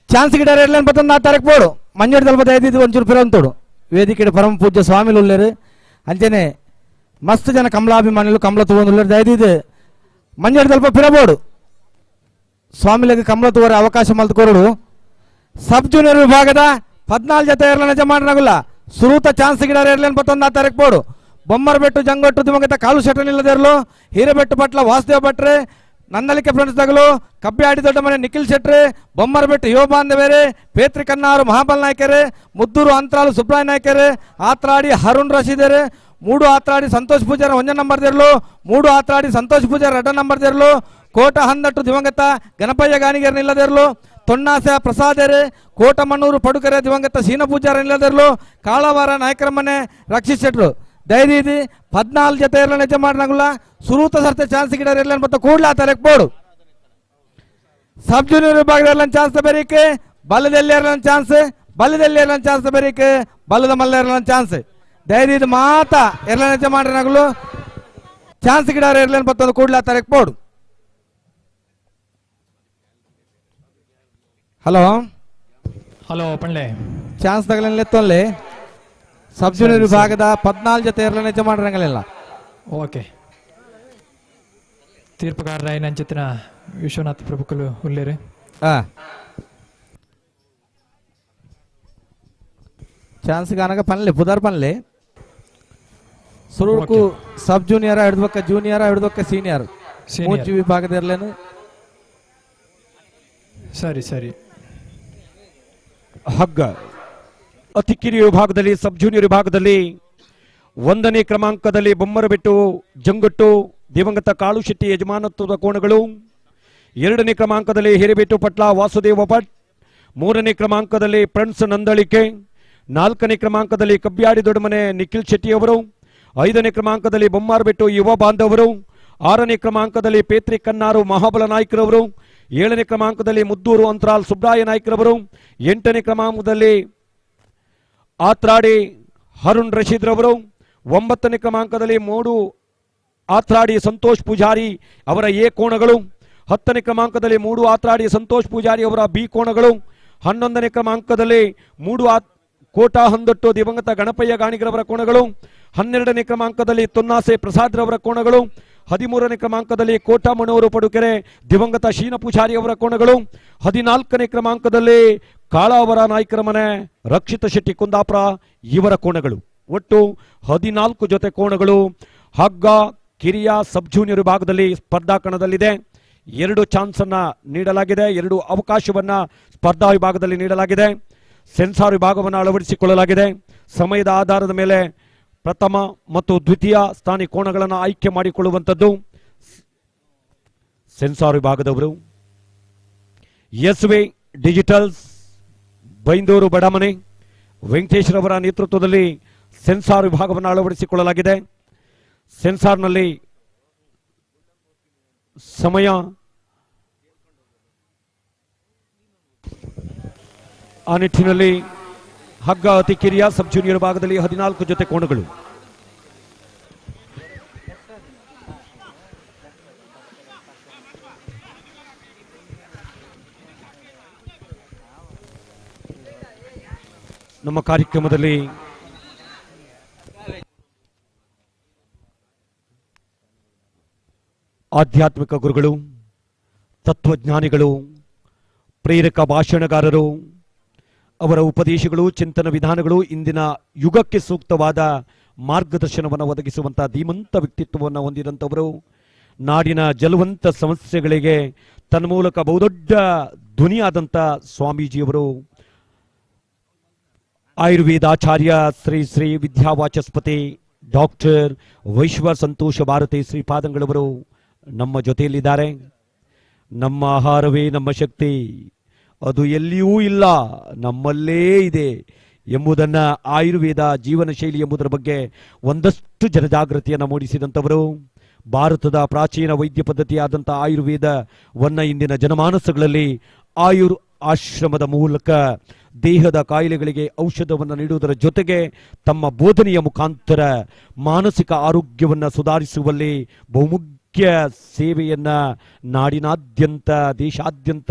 ಚಾನ್ಸ್ ಗಿಡ ಎಲ್ಲ ಬತ್ತ 4 ತಾರೀಕು ಬೋಡು ಮಂಜೋಡಿ ತಲುಪದ ಐದು ಒಂಚೂರು ಫಿರಂತೋಡು ವೇದಿಕೆ ಪರಮ ಪೂಜ್ಯ ಸ್ವಾಮಿಲು ಉಳ್ಳೇರು ಅಂಚನೆ ಮಸ್ತ್ ಜನ ಕಮಲಾಭಿಮಾನಿಗಳು ಕಮಲ ತಗೊಂಡು ದಯದಿದ್ದು ಮಂಜೋಡಿ ತಲುಪ ಫಿರಬೋಡು ಸ್ವಾಮಿಲಿಗೆ ಕಮಲ ತಗೋರ ಅವಕಾಶ ಮಲ್ತುಕೋರು. ಸಬ್ ಜೂನಿಯರ್ ವಿಭಾಗದ 14 ಜೊತೆ ಎಲ್ಲ ನಿಜ ಮಾಡ್ರಗುಲ್ಲ ಸುರೂತ ಚಾನ್ಸ್ ಗಿಡ ಏರ್ಲೇನ್ 4 ತಾರೀಕು ಬೋಡು ಬೊಮ್ಮರಬೆಟ್ಟು ಜಂಗೊಟ್ಟು ದಿವಂಗತ ಕಾಲು ಶೆಟ್ಟನ್ ಇಲ್ಲದಿರಲು ಹಿರೇಬೆಟ್ಟು ಪಟ್ಲ ವಾಸುದೇವ ಭಟ್ರೆ, ನಂದಲಿಕೆ ಫ್ರೆಂಡ್ಸ್ ತಗಲು ಕಬ್ಬಿಯಾಡಿ ದೊಡ್ಡ ಮನೆ ನಿಖಿಲ್ ಶೆಟ್ರೆ, ಬೊಮ್ಮರಬೆಟ್ಟು ಯುವ ಬಾಂಧವೇರೆ, ಪೇತ್ರಿ ಕನ್ನಾರು ಮಹಾಬಲ್ ನಾಯ್ಕರೆ, ಮುದ್ದೂರು ಅಂತರಾಳು ಸುಬ್ರಾಯ ನಾಯ್ಕರೆ, ಆತ್ರಾಡಿ ಹರುಣ್ ರಶೀದರೆ, 3 ಆತ್ರಾಡಿ ಸಂತೋಷ್ ಪೂಜಾರ 1 ನಂಬರ್ ದೇರ್ಲು, 3 ಆತ್ರಾಡಿ ಸಂತೋಷ್ ಪೂಜಾರ 2 ನಂಬರ್ ದೇರ್ಲು, ಕೋಟ ಹಂದಟ್ಟು ದಿವಂಗತ ಗಣಪಯ್ಯ ಗಾಣಿಗೇರ್ ನಿಲ್ಲದಿರಲು, ತೊಣ್ಣಾಸೆ ಪ್ರಸಾದರೆ, ಕೋಟ ಮಣ್ಣೂರು ಪಡುಕರೆ ದಿವಂಗತ ಶೀನ ಪೂಜಾರ ನಿಲ್ಲದಿರಲು, ಕಾಳವಾರ ನಾಯಕರ ಮನೆ ರಕ್ಷಿತ್ ಶೆಟ್ರು ದಯದೀದಿ 14 ಜೊತೆ ಎಲ್ಲ ನಿಜ ಮಾಡ್ರಂಗುಲ್ಲ ಸುರೂತ ಸರ್ತೆ ಚಾನ್ಸ್ ಗಿಡ ಎಲ್ಲ ಮತ್ತೆ ಕೂಡ್ಲ ತಾರೀಕು ಬೋಡು. ಸಬ್ ಜೂನಿಯರ್ ವಿಭಾಗದ ಚಾನ್ಸ್ ಬೇರಿಕೆ ಬಲ್ಲದಲ್ಲಿ ಎಲ್ಲ ಚಾನ್ಸ್, ಬಲ್ಲದಲ್ಲಿ ಎಲ್ಲ ಚಾನ್ಸ್ ಬೇರಿಕೆ ಬಲ್ಲದ ಮಲ್ಲ ಎಲ್ಲ ಚಾನ್ಸ್ ದಯದೀದಿ ಮಾತಾ ಎಲ್ಲ ನಿಜ ಮಾಡ್ರಂಗುಲು ಚಾನ್ಸ್ ಗಿಡ ಎಲ್ಲ ಮತ್ತೊಂದು ಕೂಡ್ಲ ತಾರೀಕು ಬೋಡು. ಹಲೋ ಹಲೋ ಪಳ್ಳೆ ಚಾನ್ಸ್ ತಗಲೆತ್ತಲ್ಲಿ ಸಬ್ ಜೂನಿಯರ್ ವಿಭಾಗದ 14 ಜೊತೆ ಎಲ್ಲ ನಿಜ ಮಾಡ್ರಂಗಲಿಲ್ಲ. ಓಕೆ, ತೀರ್ಪುಗಾರರ ನಂಚಿತ್ತಿನ ವಿಶ್ವನಾಥ್ ಪ್ರಭುಕಲು ಉಳ್ಳೇರಿ ಚಾನ್ಸ್ ಗಾನಗ ಪನ್ಲೆ ಬುಧರ್ ಪನ್ಲೆ ಸುರುಕು ಸಬ್ ಜೂನಿಯರ್ ಹಿಡಿದ್ಬಕ್ಕ ಜೂನಿಯರ್ ಹಿಡಿದ್ಬಕ್ಕ ಸೀನಿಯರ್ ಮೂಜಿ ವಿಭಾಗದಿರ್ಲೇನು. ಸರಿ ಸರಿ. ಹಗ್ಗ ಅತಿ ಕಿರಿಯ ವಿಭಾಗದಲ್ಲಿ ಸಬ್ ಜೂನಿಯರ್ ವಿಭಾಗದಲ್ಲಿ 1ನೇ ಕ್ರಮಾಂಕದಲ್ಲಿ ಬೊಮ್ಮರಬೆಟ್ಟು ಜಂಗಟ್ಟು ದಿವಂಗತ ಕಾಳು ಶೆಟ್ಟಿ ಯಜಮಾನತ್ವದ ಕೋಣಗಳು, 2ನೇ ಕ್ರಮಾಂಕದಲ್ಲಿ ಹಿರೇಬೆಟ್ಟು ಪಟ್ಲ ವಾಸುದೇವ ಭಟ್, 3ನೇ ಕ್ರಮಾಂಕದಲ್ಲಿ ಫ್ರೆಂಡ್ಸ್ ನಂದಳಿಕೆ, 4ನೇ ಕ್ರಮಾಂಕದಲ್ಲಿ ಕಬ್ಬಿಯಾಡಿ ದೊಡ್ಡಮನೆ ನಿಖಿಲ್ ಶೆಟ್ಟಿಯವರು, 5ನೇ ಕ್ರಮಾಂಕದಲ್ಲಿ ಬೊಮ್ಮಾರಬೆಟ್ಟು ಯುವ ಬಾಂಧವರು, 6ನೇ ಕ್ರಮಾಂಕದಲ್ಲಿ ಪೇತ್ರಿ ಕನ್ನಾರು ಮಹಾಬಲ ನಾಯ್ಕರವರು, 7ನೇ ಕ್ರಮಾಂಕದಲ್ಲಿ ಮುದ್ದೂರು ಅಂತರಾಲ್ ಸುಬ್ರಾಯ ನಾಯ್ಕರವರು, 8ನೇ ಕ್ರಮಾಂಕದಲ್ಲಿ ಆತ್ರಾಡಿ ಹರುಣ್ ರಶೀದ್ ರವರು, 9ನೇ ಕ್ರಮಾಂಕದಲ್ಲಿ 3 ಆತ್ರಾಡಿ ಸಂತೋಷ್ ಪೂಜಾರಿ ಅವರ ಎ ಕೋಣಗಳು, 10ನೇ ಕ್ರಮಾಂಕದಲ್ಲಿ 3 ಆತ್ರಾಡಿ ಸಂತೋಷ್ ಪೂಜಾರಿ ಅವರ ಬಿ ಕೋಣಗಳು, 11ನೇ ಕ್ರಮಾಂಕದಲ್ಲಿ 3 ಕೋಟ ಹಂದಟ್ಟು ದಿವಂಗತ ಗಣಪಯ್ಯ ಗಾಣಿಗರವರ ಕೋಣಗಳು, 12ನೇ ಕ್ರಮಾಂಕದಲ್ಲಿ ತೊನ್ನಾಸೆ ಪ್ರಸಾದ್ ರವರ ಕೋಣಗಳು, 13ನೇ ಕ್ರಮಾಂಕದಲ್ಲಿ ಕೋಟ ಮಣೂರು ಪಡುಕೆರೆ ದಿವಂಗತ ಶೀನ ಪೂಜಾರಿ ಅವರ ಕೋಣಗಳು, 14ನೇ ಕ್ರಮಾಂಕದಲ್ಲಿ ಕಾಳಾವರ ನಾಯ್ಕರ ಮನೆ ರಕ್ಷಿತ ಶೆಟ್ಟಿ ಕುಂದಾಪುರ ಇವರ ಕೋಣಗಳು. ಒಟ್ಟು 14 ಜೊತೆ ಕೋಣಗಳು ಹಗ್ಗ ಕಿರಿಯ ಸಬ್ ಜೂನಿಯರ್ ವಿಭಾಗದಲ್ಲಿ ಸ್ಪರ್ಧಾ ಕಣದಲ್ಲಿದೆ. 2 ಚಾನ್ಸ್ ಅನ್ನ ನೀಡಲಾಗಿದೆ, 2 ಅವಕಾಶವನ್ನ ಸ್ಪರ್ಧಾ ವಿಭಾಗದಲ್ಲಿ ನೀಡಲಾಗಿದೆ. ಸೆನ್ಸಾರ್ ವಿಭಾಗವನ್ನು ಅಳವಡಿಸಿಕೊಳ್ಳಲಾಗಿದೆ. ಸಮಯದ ಆಧಾರದ ಮೇಲೆ ಪ್ರಥಮ ಮತ್ತು ದ್ವಿತೀಯ ಸ್ಥಾನಿ ಕೋಣಗಳನ್ನು ಆಯ್ಕೆ ಮಾಡಿಕೊಳ್ಳುವಂಥದ್ದು. Sensor ವಿಭಾಗದವರು S V digitals Byndoor Badamane Venkatesh ರವರ ನೇತೃತ್ವದಲ್ಲಿ ಸೆನ್ಸಾರ್ ವಿಭಾಗವನ್ನು ಅಳವಡಿಸಿಕೊಳ್ಳಲಾಗಿದೆ. ಸೆನ್ಸಾರ್ನಲ್ಲಿ ಸಮಯ ಆ ನಿಟ್ಟಿನಲ್ಲಿ ಹಗ್ಗ ಅತಿ ಕಿರಿಯ ಸಬ್ ಜೂನಿಯರ್ ಭಾಗದಲ್ಲಿ 14 ಜೊತೆ ಕೋಣಗಳು. ನಮ್ಮ ಕಾರ್ಯಕ್ರಮದಲ್ಲಿ ಆಧ್ಯಾತ್ಮಿಕ ಗುರುಗಳು, ತತ್ವಜ್ಞಾನಿಗಳು, ಪ್ರೇರಕ ಭಾಷಣಗಾರರು, ಅವರ ಉಪದೇಶಗಳು, ಚಿಂತನ ವಿಧಾನಗಳು ಇಂದಿನ ಯುಗಕ್ಕೆ ಸೂಕ್ತವಾದ ಮಾರ್ಗದರ್ಶನವನ್ನು ಒದಗಿಸುವಂತಹ ಧೀಮಂತ ವ್ಯಕ್ತಿತ್ವವನ್ನು ಹೊಂದಿದಂಥವರು. ನಾಡಿನ ಜಲವಂತ ಸಮಸ್ಯೆಗಳಿಗೆ ತನ್ನ ಮೂಲಕ ಬಹುದೊಡ್ಡ ಧ್ವನಿಯಾದಂಥ ಸ್ವಾಮೀಜಿಯವರು, ಆಯುರ್ವೇದಾಚಾರ್ಯ ಶ್ರೀ ಶ್ರೀ ವಿದ್ಯಾವಾಚಸ್ಪತಿ ಡಾಕ್ಟರ್ ವೈಶ್ವ ಸಂತೋಷ ಭಾರತಿ ಶ್ರೀಪಾದಂಗಳವರು ನಮ್ಮ ಜೊತೆಯಲ್ಲಿದ್ದಾರೆ. ನಮ್ಮ ಆಹಾರವೇ ನಮ್ಮ ಶಕ್ತಿ, ಅದು ಎಲ್ಲಿಯೂ ಇಲ್ಲ, ನಮ್ಮಲ್ಲೇ ಇದೆ ಎಂಬುದನ್ನು ಆಯುರ್ವೇದ ಜೀವನ ಶೈಲಿ ಎಂಬುದರ ಬಗ್ಗೆ ಒಂದಷ್ಟು ಜನಜಾಗೃತಿಯನ್ನು ಮೂಡಿಸಿದಂಥವರು. ಭಾರತದ ಪ್ರಾಚೀನ ವೈದ್ಯ ಪದ್ಧತಿಯಾದಂಥ ಆಯುರ್ವೇದವನ್ನು ಇಂದಿನ ಜನಮಾನಸಗಳಲ್ಲಿ ಆಶ್ರಮದ ಮೂಲಕ ದೇಹದ ಕಾಯಿಲೆಗಳಿಗೆ ಔಷಧವನ್ನು ನೀಡುವುದರ ಜೊತೆಗೆ ತಮ್ಮ ಬೋಧನೆಯ ಮುಖಾಂತರ ಮಾನಸಿಕ ಆರೋಗ್ಯವನ್ನು ಸುಧಾರಿಸುವಲ್ಲಿ ಬಹುಮುಖ್ಯ ಸೇವೆಯನ್ನ ನಾಡಿನಾದ್ಯಂತ ದೇಶಾದ್ಯಂತ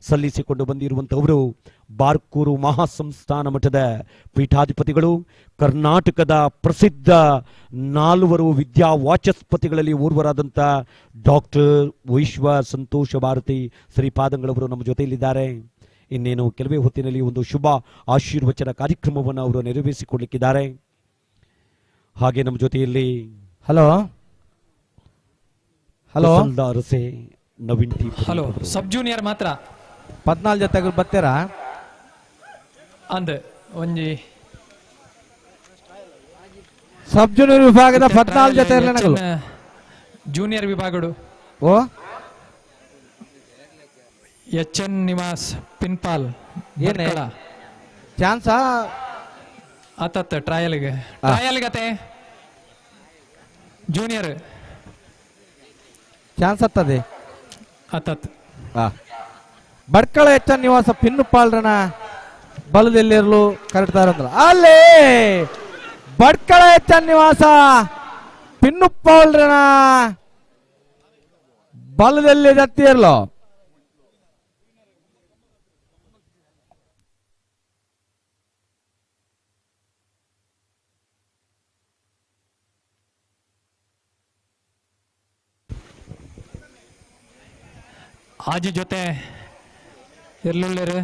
ಸಲ್ಲಿಸಿಕೊಂಡು ಬಂದಿರುವಂಥವರು ಬಾರ್ಕೂರು ಮಹಾಸಂಸ್ಥಾನ ಮಠದ ಪೀಠಾಧಿಪತಿಗಳು, ಕರ್ನಾಟಕದ ಪ್ರಸಿದ್ಧ 4 ವಿದ್ಯಾವಾಚಸ್ಪತಿಗಳಲ್ಲಿ ಓರ್ವರಾದಂಥ ಡಾಕ್ಟರ್ ವೈಶ್ವ ಸಂತೋಷ ಭಾರತಿ ಶ್ರೀಪಾದಂಗಳವರು ನಮ್ಮ ಜೊತೆಯಲ್ಲಿದ್ದಾರೆ. ಇನ್ನೇನು ಕೆಲವೇ ಹೊತ್ತಿನಲ್ಲಿ ಒಂದು ಶುಭ ಆಶೀರ್ವಚನ ಕಾರ್ಯಕ್ರಮವನ್ನು ಅವರು ನೆರವೇರಿಸಿಕೊಡ್ಲಿಕ್ಕಿದ್ದಾರೆ. ಹಾಗೆ ನಮ್ಮ ಜೊತೆಯಲ್ಲಿ ಹಲೋ ಹಲೋ ಅರಸೆ Naveen T hello sub junior ಮಾತ್ರ 14 ಜೊತೆಗಳು ಬರ್ತೀರಾ ಅಂದ್ ಒಂಜಿ ಸಬ್ ಜೂನಿಯರ್ ವಿಭಾಗದ 14 ಜೊತೆ ಇರಲಿನಗಳು ಜೂನಿಯರ್ ವಿಭಾಗಡು ಓ ಎಚ್.ಎನ್. ನಿವಾಸ್ ಪಿನ್ಪಾಲ್ ಏನೇ ಚಾನ್ಸಾ ಆತತ್ ಟ್ರಯಲ್ಗೆ ಅತೆ ಜೂನಿಯರ್ ಚಾನ್ಸ್ ಹತ್ತದೆ ಆತತ್ ಬಡ್ಕಳ ಎಚ್.ಎನ್. ನಿವಾಸ ಪಿನ್ನುಪಾಲ್ರನ ಬಲದಲ್ಲಿರಲು ಕರೆಕ್ಟಾರಂದ್ರ ಅಲ್ಲೇ ಬಡ್ಕಳ ಎಚ್.ಎನ್. ನಿವಾಸ ಪಿನ್ನುಪಾಲ್ರನ ಬಲದಲ್ಲಿ ದತ್ತಿರಲು ಆಜಿ ಜೊತೆ ಇರ್ಲಿಲ್ಲರು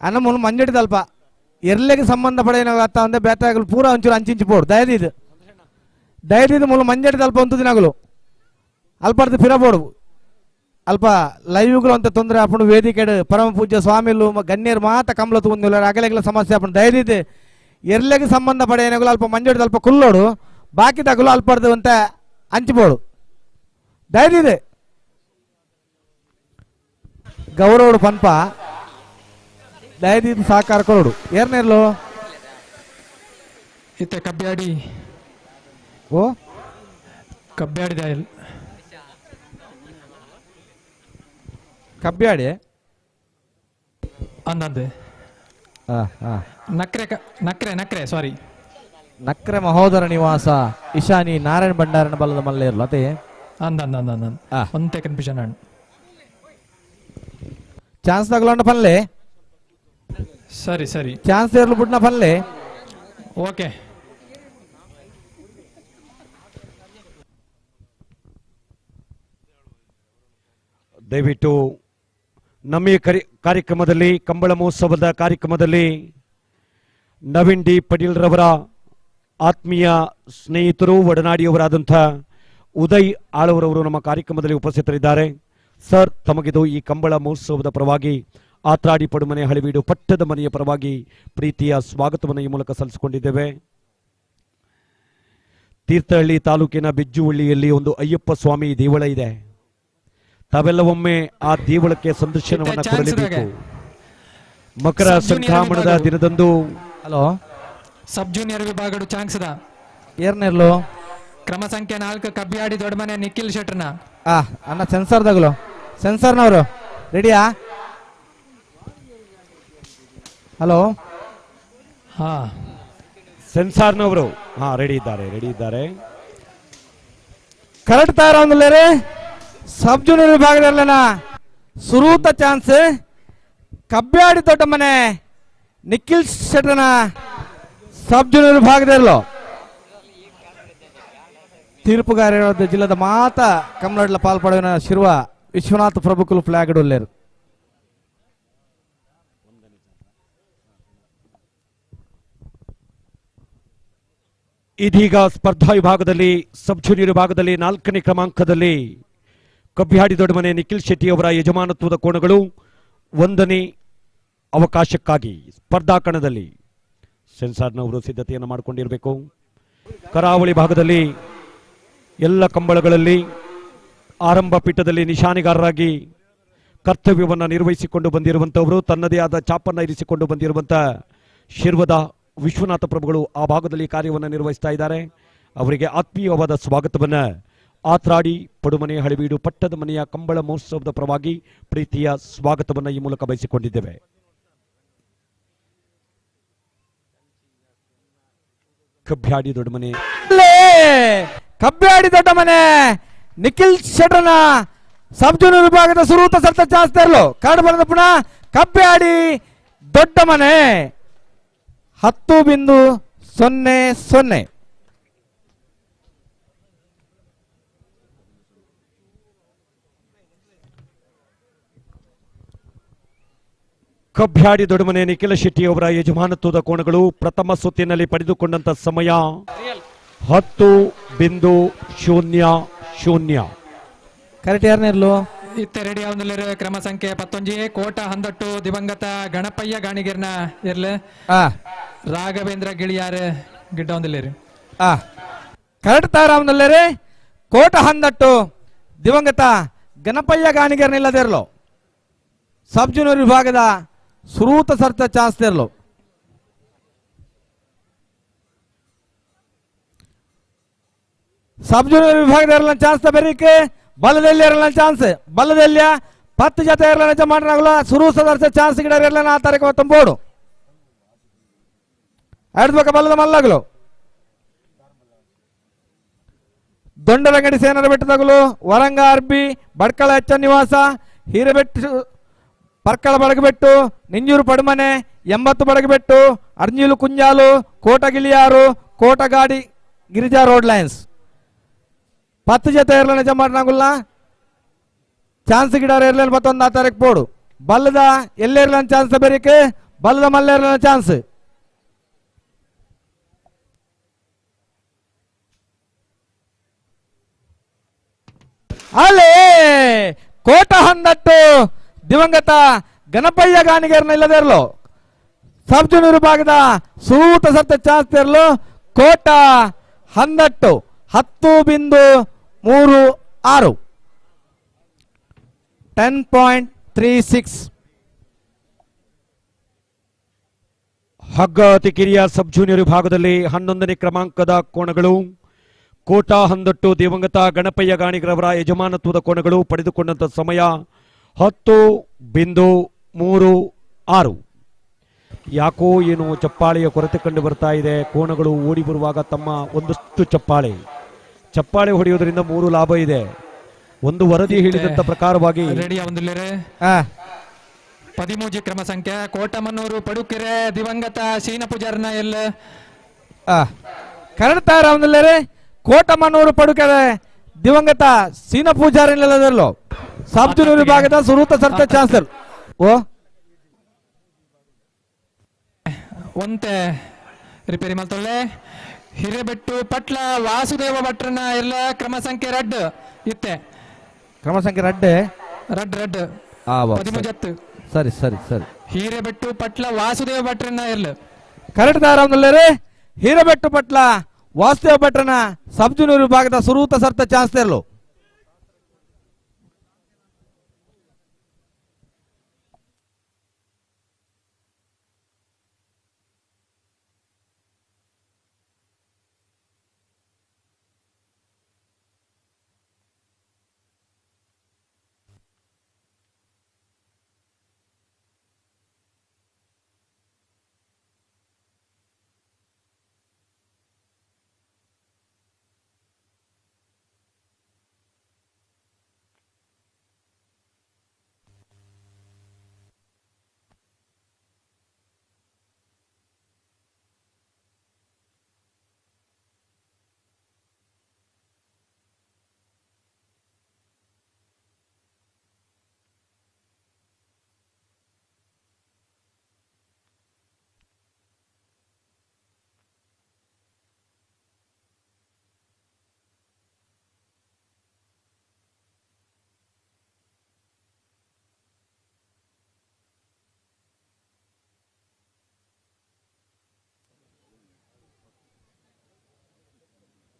ಅನ್ನ ಮುನ್ನ ಮಂಜಡಿ ತಲ್ಪ ಎರ್ಲೆಗೆ ಸಂಬಂಧಪಡೇನಾಗತ್ತ ಅಂದ್ರೆ ಬೇತಾಗಲು ಪೂರ ಒಂಚೂರು ಅಂಚಿಂಚು ಪೋಡು ದಯದಿದು ಮುಲ್ಲ ಮಂಜಡಿ ತಲ್ಪ ಒಂದು ದಿನಗಳು ಅಲ್ಪರ್ದು ಪಿರಬೋಡು ಅಲ್ಪ ಲೈವ್ಗಳು ಅಂತ ತೊಂದರೆ ಅಪ್ಪನು ವೇದಿಕೆ ಪರಮ ಪೂಜ್ಯ ಸ್ವಾಮಿಲು ಗಣ್ಯರು ಮಾತ ಕಮಲ ತಗೊಂಡಿಲ್ಲ ಅಗಲೆಗಳ ಸಮಸ್ಯೆ ಅಪ್ಪನು ದಯದಿದೆ ಎರ್ಲೆಗೆ ಸಂಬಂಧಪಡೇನಾಗಲು ಅಲ್ಪ ಮಂಜಡಿ ತಲ್ಪ ಕುಲ್ಲೋಡು ಬಾಕಿ ತಗಲು ಅಲ್ಪರ್ದು ಅಂತ ಹಂಚಿಬೋಡು ದಯದಿದೆ ಗೌರವಡು ಪನ್ಪ ದಯದಿದ್ದು ಸಹಕಾರ ಕೊಡು ಏರ್ನೇರ್ಲು ಇತ್ತೆ ಕಬ್ಬ್ಯಾಡಿ ಓ ಕಬ್ಬ್ಯಾಡಿ ದಾಯಲ್ ಕಬ್ಬ್ಯಾಡಿ ಅಂದಂದೆ ನಕ್ರೆ ಸಾರಿ ನಕ್ರೆ ಮಹೋದರ ನಿವಾಸ ಇಶಾನಿ ನಾರಾಯಣ ಭಂಡಾರನ ಬಲದ ಮಲ್ಲೆ ಇರಲು ಅದೇ ಅಂದ ಒಂದೇ ಕನ್ಫ್ಯೂಷನ್ ಅಣ್ಣ ಚಾನ್ಸ್ ತಗೊಳ್ಳೋಣ ಪನ್ಲೆ ಸರಿ ಚಾನ್ಸ್ ಇರ್ಲು ಬಿಟ್ನ ಪನ್ಲೆ ಓಕೆ ದಯವಿಟ್ಟು ನಮ್ಮ ಕಾರ್ಯಕ್ರಮದಲ್ಲಿ ಕಂಬಳ ಮಹೋತ್ಸವದ ಕಾರ್ಯಕ್ರಮದಲ್ಲಿ ನವೀನ್ ಡಿ ಪಟೀಲ್ರವರ ಆತ್ಮೀಯ ಸ್ನೇಹಿತರು ಒಡನಾಡಿಯವರಾದಂಥ ಉದಯ್ ಆಳವರವರು ನಮ್ಮ ಕಾರ್ಯಕ್ರಮದಲ್ಲಿ ಉಪಸ್ಥಿತರಿದ್ದಾರೆ. ಸರ್, ತಮಗಿದು ಈ ಕಂಬಳ ಮಹೋತ್ಸವದ ಪರವಾಗಿ ಆತ್ರಾಡಿ ಪಡುಮನೆ ಹಳಿವೀಡು ಪಟ್ಟದ ಮನೆಯ ಪರವಾಗಿ ಪ್ರೀತಿಯ ಸ್ವಾಗತವನ್ನು ಈ ಮೂಲಕ ಸಲ್ಲಿಸಿಕೊಂಡಿದ್ದೇವೆ. ತೀರ್ಥಹಳ್ಳಿ ತಾಲೂಕಿನ ಬೆಜ್ಜುಹಳ್ಳಿಯಲ್ಲಿ ಒಂದು ಅಯ್ಯಪ್ಪ ಸ್ವಾಮಿ ದೇವಳ ಇದೆ. ತಾವೆಲ್ಲ ಒಮ್ಮೆ ಆ ದೇವಳಕ್ಕೆ ಸಂದರ್ಶನವನ್ನು ಕೊಡಲೇಬೇಕು. ಮಕರ ಸಂಕ್ರಮಣದ ದಿನದಂದು ಹಲೋ ಸಬ್ ಜೂನಿಯರ್ ವಿಭಾಗಡು ಚಾನ್ಸ್ದ ಏರ್ನೇರ್ಲು ಕ್ರಮ ಸಂಖ್ಯೆ 4 ಕಬ್ಬಿಯಾಡಿ ದೊಡ್ಡಮನೆ ನಿಖಿಲ್ ಶೆಟ್ರನ ಅಣ್ಣ ಸೆನ್ಸರ್ದಾಗಲು ಸೆನ್ಸರ್ನವರು ರೆಡಿಯಾ? ಹಲೋ ಸೆನ್ಸಾರ್ನವರು ರೆಡಿ ಇದ್ದಾರೆ ಕರೆಕ್ಟ್ ತಾರ ಸಬ್ ಜೂನಿಯರ್ ವಿಭಾಗದಲ್ಲನ ಸುರೂತ ಚಾನ್ಸ್ ಕಬ್ಬ್ಯಾಡಿ ದೊಡ್ಡ ಮನೆ ನಿಖಿಲ್ ಶೆಟ್ರನ ಸಬ್ ಜೂನಿಯರ್ ವಿಭಾಗದಲ್ಲೋ ತೀರ್ಪುಗಾರ ಜಿಲ್ಲೆದ ಮಾತ ಕಮಲಾಡ್ಲ ಪಾಲ್ಪಡುವ ಶಿರುವ ವಿಶ್ವನಾಥ ಪ್ರಭುಕುಲು ಫ್ಲಾಗ್ ಡೊಲ್ಲೇರು ಇದೀಗ ಸ್ಪರ್ಧಾ ವಿಭಾಗದಲ್ಲಿ ಸಬ್ ಜೂನಿಯರ್ ವಿಭಾಗದಲ್ಲಿ 4ನೇ ಕ್ರಮಾಂಕದಲ್ಲಿ ಕಬ್ಬಿಹಾಡಿ ದೊಡ್ಡಮನೆ ನಿಖಿಲ್ ಶೆಟ್ಟಿ ಅವರ ಯಜಮಾನತ್ವದ ಕೋಣಗಳು 1ನೇ ಅವಕಾಶಕ್ಕಾಗಿ ಸ್ಪರ್ಧಾ ಕಣದಲ್ಲಿ ಸೆನ್ಸಾರ್ನವರು ಸಿದ್ಧತೆಯನ್ನು ಮಾಡಿಕೊಂಡಿರಬೇಕು. ಕರಾವಳಿ ಭಾಗದಲ್ಲಿ ಎಲ್ಲ ಕಂಬಳಗಳಲ್ಲಿ ಆರಂಭ ಪೀಠದಲ್ಲಿ ನಿಶಾನೆಗಾರರಾಗಿ ಕರ್ತವ್ಯವನ್ನು ನಿರ್ವಹಿಸಿಕೊಂಡು ಬಂದಿರುವಂಥವರು, ತನ್ನದೇ ಆದ ಚಾಪನ್ನು ಇರಿಸಿಕೊಂಡು ಬಂದಿರುವಂಥ ಶಿರ್ವದ ವಿಶ್ವನಾಥ ಪ್ರಭುಗಳು ಆ ಭಾಗದಲ್ಲಿ ಕಾರ್ಯವನ್ನು ನಿರ್ವಹಿಸ್ತಾ ಇದ್ದಾರೆ. ಅವರಿಗೆ ಆತ್ಮೀಯವಾದ ಸ್ವಾಗತವನ್ನು ಆತ್ರಾಡಿ ಪಡುಮನೆ ಹಳೆಬೀಡು ಪಟ್ಟದ ಮನೆಯ ಕಂಬಳ ಮಹೋತ್ಸವದ ಪರವಾಗಿ ಪ್ರೀತಿಯ ಸ್ವಾಗತವನ್ನು ಈ ಮೂಲಕ ಬಯಸಿಕೊಂಡಿದ್ದೇವೆ. ಕಬ್ಬ್ಯಾಡಿ ದೊಡ್ಡಮನೆ ಕಬ್ಬ್ಯಾಡಿ ದೊಡ್ಡ ಮನೆ ನಿಖಿಲ್ ಶೆಟ್ರನ ಸಬ್ ಜೂನಿಯರ್ ವಿಭಾಗದ ಸುರೂತ ಸರ್ತ ಚಾಸ್ತಿರ್ಲು ಕಾರ್ಡ್ ಬರೆದ ಪುನಃ ಕಬ್ಬ್ಯಾಡಿ ದೊಡ್ಡ ಮನೆ 10.00. ಕಬ್ಬ್ಯಾಡಿ ದೊಡ್ಡಮನೆ ನಿಖಿಲ ಶೆಟ್ಟಿ ಅವರ ಯಜಮಾನತ್ವದ ಕೋಣಗಳು ಪ್ರಥಮ ಸುತ್ತಿನಲ್ಲಿ ಪಡೆದುಕೊಂಡಂತ ಸಮಯ 10.00. ಕರೆಕ್ಟ್ ಯಾರನ್ನಿರ್ಲು ಇತ್ತೆ ರೆಡಿ ಆവുന്നില്ല ಕ್ರಮ ಸಂಖ್ಯೆ 11 ಕೋಟ 11 ದಿವಂಗತ ಗಣಪಯ್ಯ ಗಾಣಿಗಿರ್ನ ಇರ್ಲೆ ರಾಘವೇಂದ್ರ ಗಿಳಿಯಾರ ಗಿಡ್ಡ ಒಂದಿಲ್ಲ ಕರೆಕ್ಟ್ ತಾರಾವುന്നിಲ್ಲ ಕೋಟ 11 ದಿವಂಗತ ಗಣಪಯ್ಯ ಗಾಣಿಗಿರ್ನ ಇಲ್ಲದಿರ್ಲು ಸಬ್ ಜೂನಿಯರ್ ವಿಭಾಗದ ಸುರೂತ ಸರ್ತ ಚಾನ್ಸ್ತಿರ್ಲು ಸಬ್ ಜೂನಿಯರ್ ವಿಭಾಗದ ಚಾನ್ಸ್ ಬೆರೀಕೆ ಬಲದಲ್ಲಿ ಇರಲ್ಲ ಚಾನ್ಸ್ ಬಲದಲ್ಲಿಯ 10 ಜೊತೆ ಇರಲ್ಲ ಜಮಾಡಲಾಗಲ್ಲ ಸುರು ಸದರ್ಶ ಚಾನ್ಸ್ ಗಿಡ ಇರಲ್ಲ 4 ತಾರೀಕು 19 ಆಡ್ಬೇಕ ಬಲದ ಮಲ್ಲಾಗಲು ದೊಂಡರಂಗಡಿ ಸೇನರ ಬೆಟ್ಟದಾಗಲು ವರಂಗ ಅರ್ಬಿ ಬಡ್ಕಳ ಎಚ್ಚ ನಿವಾಸ ಹಿರೇಬೆಟ್ಟು ಪರ್ಕಳ ಬಡಗಬೆಟ್ಟು ನಿಂಜೂರು ಪಡುಮನೆ 80 ಬಡಗಬೆಟ್ಟು ಅರ್ಜೀಲು ಕುಂಜಾಲು ಕೋಟಗಿಲಿಯಾರು ಕೋಟಗಾಡಿ ಗಿರಿಜಾ ರೋಡ್ ಲೈನ್ಸ್ 10 ಜೊತೆ ಇರಲ್ಲ ಜಮಾಡಲಾಗಲ್ಲ ಚಾನ್ಸ್ ಗಿಡ ಇರಲಿಲ್ಲ 21 ತಾರೀಕು ಪೋಡು ಬಲ್ಲದ ಎಲ್ಲೇರ್ಲ ಚಾನ್ಸ್ ಬೇರಿಕೆ ಬಲ್ಲದ ಮಲ್ಲೇರ್ಲ ಚಾನ್ಸ್ ಅಲ್ಲೇ ಕೋಟ 11 ದಿವಂಗತ ಗಣಪಯ್ಯ ಗಾಣಿಗೇರ್ನ ಇಲ್ಲದೆ ಇರಲು ಸಬ್ ಜೂನಿಯರ್ ವಿಭಾಗದ ಸೂತ ಸತ್ತ ಚಾನ್ಸ್ ಇರಲು ಕೋಟ 11 10.36 10.36. ಹಗ್ಗ ತಿಕಿರಿಯ ಸಬ್ ಜೂನಿಯರ್ ವಿಭಾಗದಲ್ಲಿ 11ನೇ ಕ್ರಮಾಂಕದ ಕೋಣಗಳು ಕೋಟ 11 ದಿವಂಗತ ಗಣಪಯ್ಯ ಗಾಣಿಗರವರ ಯಜಮಾನತ್ವದ ಕೋಣಗಳು ಪಡೆದುಕೊಂಡಂತ ಸಮಯ 10.36. ಯಾಕೋ ಏನು ಚಪ್ಪಾಳೆಯ ಕೊರತೆ ಕಂಡು ಬರ್ತಾ ಇದೆ. ಕೋಣಗಳು ಓಡಿ ಬರುವಾಗ ತಮ್ಮ ಒಂದಷ್ಟು ಚಪ್ಪಾಳೆ ಹೊಡೆಯುವುದರಿಂದ 3 ಲಾಭ ಇದೆ. ಒಂದು ವರದಿ ಹೇಳಿದಂತ ಪ್ರಕಾರವಾಗಿ ರೆಡಿ ಆവുന്നിಲ್ಲ 13 ಕ್ರಮ ಸಂಖ್ಯೆ ಕೋಟಮನ್ನೂರು ಪಡುಕೆರೆ ದಿವಂಗತ ಶೀನ ಪೂಜಾರನ ಎಲ್ಲ ಕನ್ನಡ ರಾಮನಲ್ಲೇ ಕೋಟಮನ್ನೂರು ಪಡುಕೆರೆ ದಿವಂಗತ ಸೀನ ಪೂಜಾರಿನಲ್ಲದಲ್ಲೋ ಸಬ್ ಜೂನಿಯರ್ ವಿಭಾಗದ ಸುರೂತ ಸರ್ತ ಚಾನ್ಸರ್ ಓ ಒಂತೆ ರಿಪೇರಿ ಮಾಡ್ತೊಳ್ಳೆ ಹಿರೇಬೆಟ್ಟು ಪಟ್ಲ ವಾಸುದೇವ ಭಟ್ರನ ಎಲ್ಲ ಕ್ರಮ ಸಂಖ್ಯೆ 2 ಇತ್ತೆ ಕ್ರಮ ಸಂಖ್ಯೆ 2 13 ಸರಿ ಸರಿ ಸರಿ ಹಿರೇಬೆಟ್ಟು ಪಟ್ಲ ವಾಸುದೇವ ಭಟ್ರನ ಎಲ್ಲ ಕರೆಕ್ಟ್ ರಾಮನಲ್ಲೇ ಹಿರೇಬೆಟ್ಟು ಪಟ್ಲ ವಾಸುದೇವ ಭಟ್ರನ ಸಬ್ ಜೂನಿಯರ್ ವಿಭಾಗದ ಸುರೂತ ಸರ್ತ ಚಾನ್ಸರ್ಲು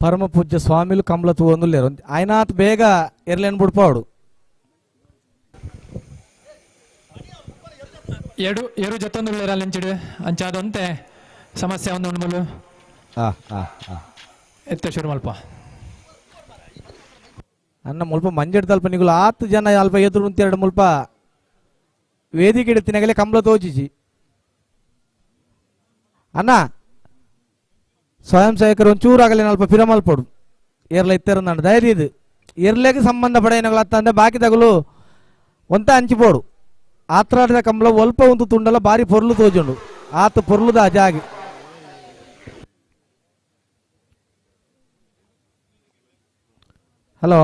పరమ పూజ్య స్వామిలు కమలతు వందులేరు ఆయనాత్ ಬೇಗ ಎರ್ಲೇನ್ ಬಿಡ್ಪಾಡು ಏರು ಜೊತ್ತೊಂದು ಅಲ್ಲಿಂಚಿಡು ಅಂಚಾದಂತೆ ಸಮಸ್ಯೆ ಒಂದು ಉಣ್ಮಲು ಎತ್ತ ಶುರು ಮಲ್ಪ ಅನ್ನ ಮುಲ್ಪ ಮಂಜಡ್ ತಲ್ಪ ನಿಗುಲು 10 ಜನ ಅಲ್ಪ ಎದುರು ಅಂತ ಎರಡು ಮುಲ್ಪ ವೇದಿಕೆ ಇಡ್ತಿನಾಗಲೇ ಕಮಲ ತೋಚಿಸಿ ಅನ್ನ ಸ್ವಯಂ ಸೇವಕರು ಒಂಚೂರಾಗಲೇ ಅಲ್ಪ ಫಿರಮಲ್ಪಡು ಏರ್ಲ ಇತ್ತರಂದ ಧೈರ್ಯ ಇದು ಏರ್ಲೆಗೆ ಸಂಬಂಧಪಡ ಏನಾಗಲತ್ತ ಅಂದ್ರೆ ಬಾಕಿ ತಗಲು ಒಂತ ಹಂಚಿಪೋಡು ಆತ್ರಾಡಿದ ಕಮಲ ಒಲ್ಪ ಒಂದು ತುಂಡಲ ಬಾರಿ ಪೊರ್ಲು ತೋಜುಂಡು ಆತ ಪೊರ್ಲುದ ಅಜಾಗಿ ಹಲೋ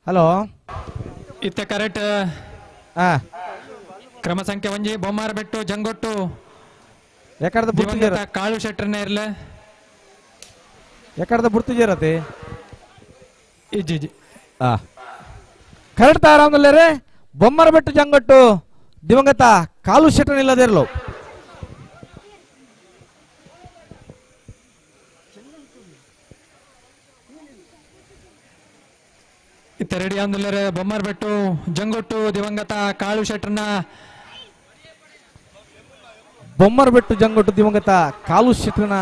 ಹಲೋ ಇತ್ತ ಕರೆಕ್ಟ್ ಕ್ರಮ ಸಂಖ್ಯೆ ಒಂಜಿ ಬೊಮ್ಮಾರಬೆಟ್ಟು ಜಂಗೊಟ್ಟು ಎಕಡದ ಬುರ್ತಿಜೇರ ಕಾಳು ಶೆಟ್ರನ್ನ ಇರ್ಲೆ ಎಕಡದ ಬುರ್ತಿಜೇರತೆ ಇಜ್ಜಿ ಕರೆಕ್ಟ್ ತಾರಾಮಲ್ಲೇ ಬೊಮ್ಮರಬೆಟ್ಟು ಜಂಗೊಟ್ಟು ದಿವಂಗತ ಕಾಲು ಶೆಟ್ರನ್ ಇಲ್ಲದಿರಲು ಇತ್ತ ರೆಡಿ ಆಂದುಲ್ಲರೆ ಬೊಮ್ಮರಬೆಟ್ಟು ಜಂಗೊಟ್ಟು ದಿವಂಗತ ಕಾಳು ಶೆಟ್ರನ್ನ ಬೊಮ್ಮರಬೆಟ್ಟು ಜಂಗೊಟ್ಟು ದಿವಂಗತ ಕಾಲು ಶೆಟ್ರನ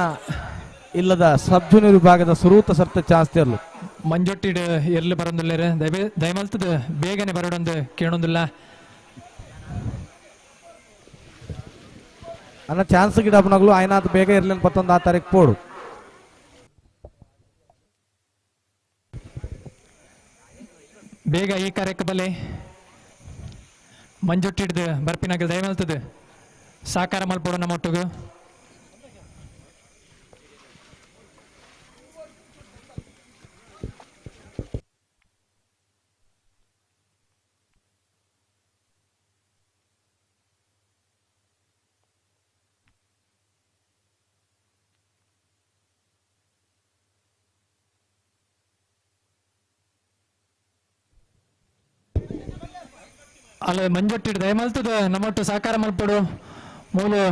ಇಲ್ಲದ ಸಬ್ ಜೂನಿಯರ್ ವಿಭಾಗದ ಸುರೂತ ಸರ್ತ ಚಾಸ್ತಿರ್ಲು ಮಂಜೊಟ್ಟಿಡ್ ಎರ್ಲು ಬರೊಂದುಲ್ಲೇರೆ ದಯಮಲ್ತದ ಬೇಗನೆ ಬರೋಡೊಂದು ಕೇಳೊಂದಿಲ್ಲ ಅನ್ನ ಚಾನ್ಸ್ ಗಿಡಪ್ಪನಾಗ್ಲು ಆಯ್ನಾತ್ ಬೇಗ ಇರ್ಲೇನು 11 ತಾರೀಕು ಪೋಡು ಬೇಗ ಈ ಕಾರ್ಯಕ್ಕೆ ಬಲೆ ಮಂಜೊಟ್ಟಿಡ್ದು ಬರ್ಪಿನಾಗ ದಯಮಲ್ತದ ಸಾಕಾರ ಮಲ್ಪೋಡು ನಮ್ಮ ಒಟ್ಟಿಗೂ ಅಲ್ಲ ಮಂಜೊಟ್ಟಿಡ್ ದಯಮಲ್ತದ ನಮ್ಮೊಟ್ಟು ಸಾಕಾರ ಮಲ್ಪಡು ಮೂಲು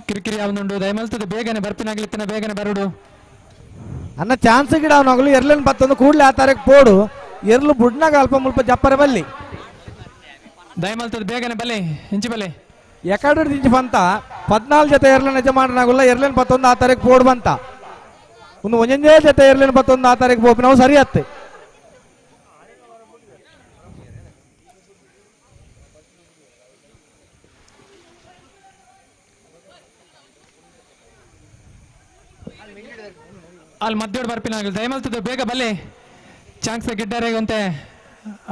ಕಿರಿಕಿರಿ ಯಾವನುಂಡು ದಯಮಲ್ತದ ಬೇಗನೆ ಬರ್ಪಿನಾಗ್ಲಿತ್ತಿನ ಬೇಗನೆ ಬರುಡು ಅನ್ನ ಚಾನ್ಸ್ ಗಿಡ ಅವನಾಗಲು ಎರ್ಲೇನು 11 ಕೂಡಲೇ ಆ ತಾರೀಕು ಪೋಡು ಎರ್ಲು ಬುಡ್ನಾಗ ಅಲ್ಪ ಮುಲ್ಪ ಜಪ್ಪರೆ ಬಲ್ಲಿ ದಯಮಲ್ತದ ಬೇಗನೆ ಬಲೆ ಇಂಚಿ ಬಲೆ ಎಕಡೆ ದಿಂಚಿ ಬಂತ 14 ಜೊತೆ ಎರ್ಲೇನ್ ಯಜಮಾನನಾಗುಲ್ಲ ಎರ್ಲೇನು 11 ಆ ತಾರೀಕು ಪೋಡು ಬಂತ ಒಂದು ಒಂದೇ ಜೊತೆ ಎರ್ಲೇನು 11 ಆ ತಾರೀಕು ಪೋಪಿ ನಾವು ಸರಿ ಹತ್ತೆ ಅಲ್ಲಿ ಮದ್ದೋಡು ಬರ್ಪಿನಾಗಲಿ ದಯಮಲ್ತದ ಬೇಗ ಬಲೆ ಚಾನ್ಸ್ ಗಿಡ್ಡಾರೆಗಂತೆ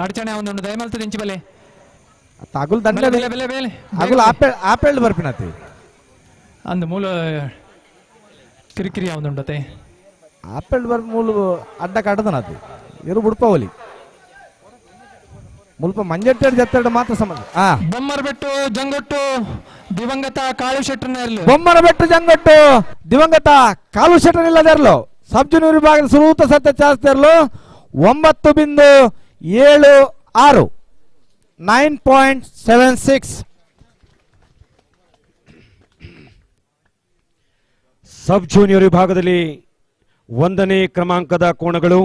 ಅಡಚಣೆ ಅವನು ದಯಮಲ್ತದ ಇಂಚಿ ಬಲೆ ಅಗುಲ್ ದಂಡ ಬೆಲೆ ಬೆಲೆ ಬೆಲೆ ಅಗುಲ್ ಆಪೇಳ್ ಬರ್ಪಿನತಿ ಅಂದ ಮೂಲ ಕಿರಿಕಿರಿ ಅವನುಂಡತೆ ಆಪೇಳ್ ಬರ್ ಮೂಲ ಅಡ್ಡ ಕಡದನತಿ ಇರು ಬುಡ್ಪವಲಿ ಮುಲ್ಪ ಮಂಜಟ್ಟೆಡ್ ಜತ್ತೆರಡು ಮಾತ್ರ ಸಂಬಂಧ ಬೊಮ್ಮರಬೆಟ್ಟು ಜಂಗೊಟ್ಟು ದಿವಂಗತ ಕಾಳು ಶೆಟ್ರನ್ನ ಇರಲು ಬೊಮ್ಮರಬೆಟ್ಟು ಜಂಗೊಟ್ಟು ದಿವಂಗತ ಕಾಲು ಶೆಟ್ರನ್ ಇಲ್ಲದಿರಲು ಸಬ್ ಜೂನಿಯರ್ ವಿಭಾಗದ ಸುರೂತ ಸತ್ಯ ಜಾಸ್ತಿ ಇರಲು 9.76 9.76 ಸಬ್ ಜೂನಿಯರ್ ವಿಭಾಗದಲ್ಲಿ 1ನೇ ಕ್ರಮಾಂಕದ ಕೋಣಗಳು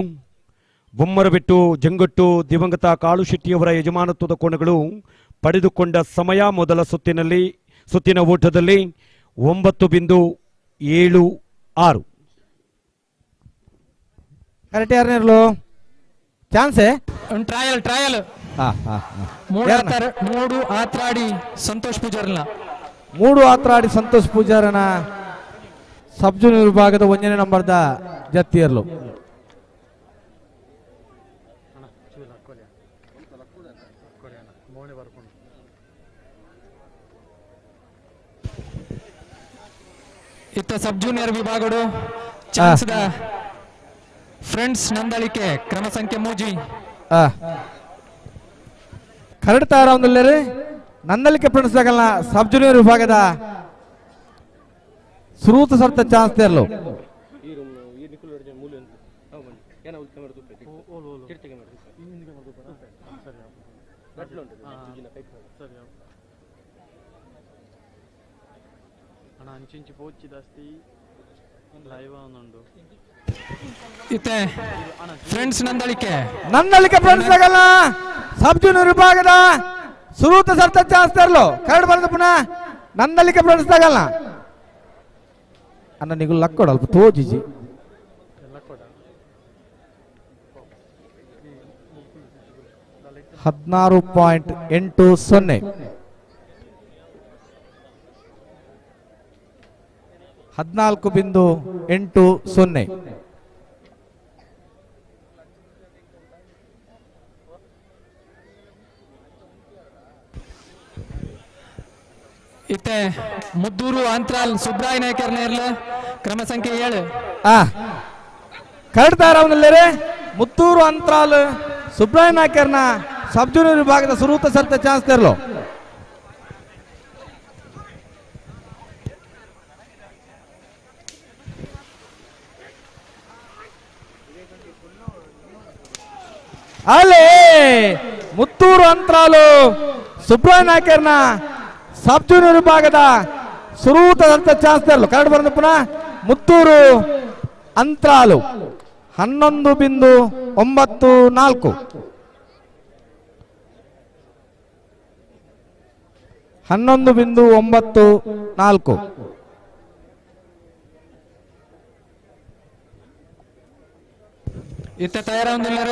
ಬೊಮ್ಮರಬೆಟ್ಟು ಜಂಗೊಟ್ಟು ದಿವಂಗತ ಕಾಳು ಶೆಟ್ಟಿಯವರ ಯಜಮಾನತ್ವದ ಕೋಣಗಳು ಪಡೆದುಕೊಂಡ ಸಮಯ ಮೊದಲ ಸುತ್ತಿನ ಓಟದಲ್ಲಿ 9.76 ಕರೆಕ್ಟ್ ಯಾರನ್ನಿರಲು ಚಾನ್ಸೇ ಟ್ರಯಲ್ ಮೂಡು ಆತ್ರಾಡಿ ಸಂತೋಷ್ ಪೂಜಾರನ 3 ಆತ್ರಾಡಿ ಸಂತೋಷ್ ಪೂಜಾರನ ಸಬ್ ಜೂನಿಯರ್ ವಿಭಾಗದ 1ನೇ ನಂಬರ್ದ ಜತ್ತಿಯರ್ಲು ಇತ್ತ ಸಬ್ ಜೂನಿಯರ್ ವಿಭಾಗಡು ಚಾನ್ಸ್ದ ಫ್ರೆಂಡ್ಸ್ ನಂದಳಿಕೆ ಕ್ರಮ ಸಂಖ್ಯೆ 3 ಕರೆಕ್ಟ್ ತಾರ ಒಂದಲ್ಲೇ ನನ್ನಲಿಕೆ ಪ್ರಣಸಾಗಲ್ಲ ಸಬ್ ಜೂನಿಯರ್ ವಿಭಾಗದ ಶ್ರೂತ ಸರ್ತ ಚಾನ್ಸ್ ತೆರಲು ಅಂಚಿಂಚು ಪೋಚಿ ಜಾಸ್ತಿ ಲೈವ್ ಅವನುಂಡು ಇತ್ತೆ ಫ್ರೆಂಡ್ಸ್ ನನ್ನಲಿಕೆ ಪ್ರಣಸಾಗಲ್ಲ ಸಬ್ ಜೂನಿಯರ್ ವಿಭಾಗದ ಶ್ರೂತ ಸರ್ತ ಚಾನ್ಸ್ ತೆರಲು ಕರಡು ಬರೆದು ಪುನಃ ನನ್ನಲಿಕೆ ಪ್ರಣಸಾಗಲ್ಲ ಅನ್ನ ನಿಗುಲ್ ಲಕ್ಕೊಡ ಅಲ್ಪ ತೋಜಿಜಿ 16.80 14.80 ಇತ್ತೆ ಮುದ್ದೂರು ಅಂತರಾಲ್ ಸುಬ್ರಾಯ ನಾಯ್ಕರ್ನ ಇರ್ಲ ಕ್ರಮ ಸಂಖ್ಯೆ 7 ಕರಡ್ತಾರ ಅವನಲ್ಲೇ ಮುತ್ತೂರು ಅಂತರಾಲ್ ಸುಬ್ರಾಯ ನಾಯ್ಕರ್ನ ಸಬ್ ಜೂನಿಯರ್ ವಿಭಾಗದ ಶ್ರೂತ ಸರ್ತ ಚಾನ್ಸ್ ತೆರಲು ಅಲ್ಲೇ ಮುತ್ತೂರು ಅಂತರಾಲು ಸುಬ್ರಾಯ ನಾಯ್ಕರ್ನ ಸಬ್ ಜೂನಿಯರ್ ವಿಭಾಗದ ಶ್ರೂತ ಸರ್ತ ಚಾನ್ಸ್ ತೆರಲು ಕರಡು ಬರೆದು ಪುನಃ ಮುತ್ತೂರು ಅಂತರಾಲು 11.94 11.94 ಇತ್ತ ತಯಾರವೊಂದಿಲ್ಲರ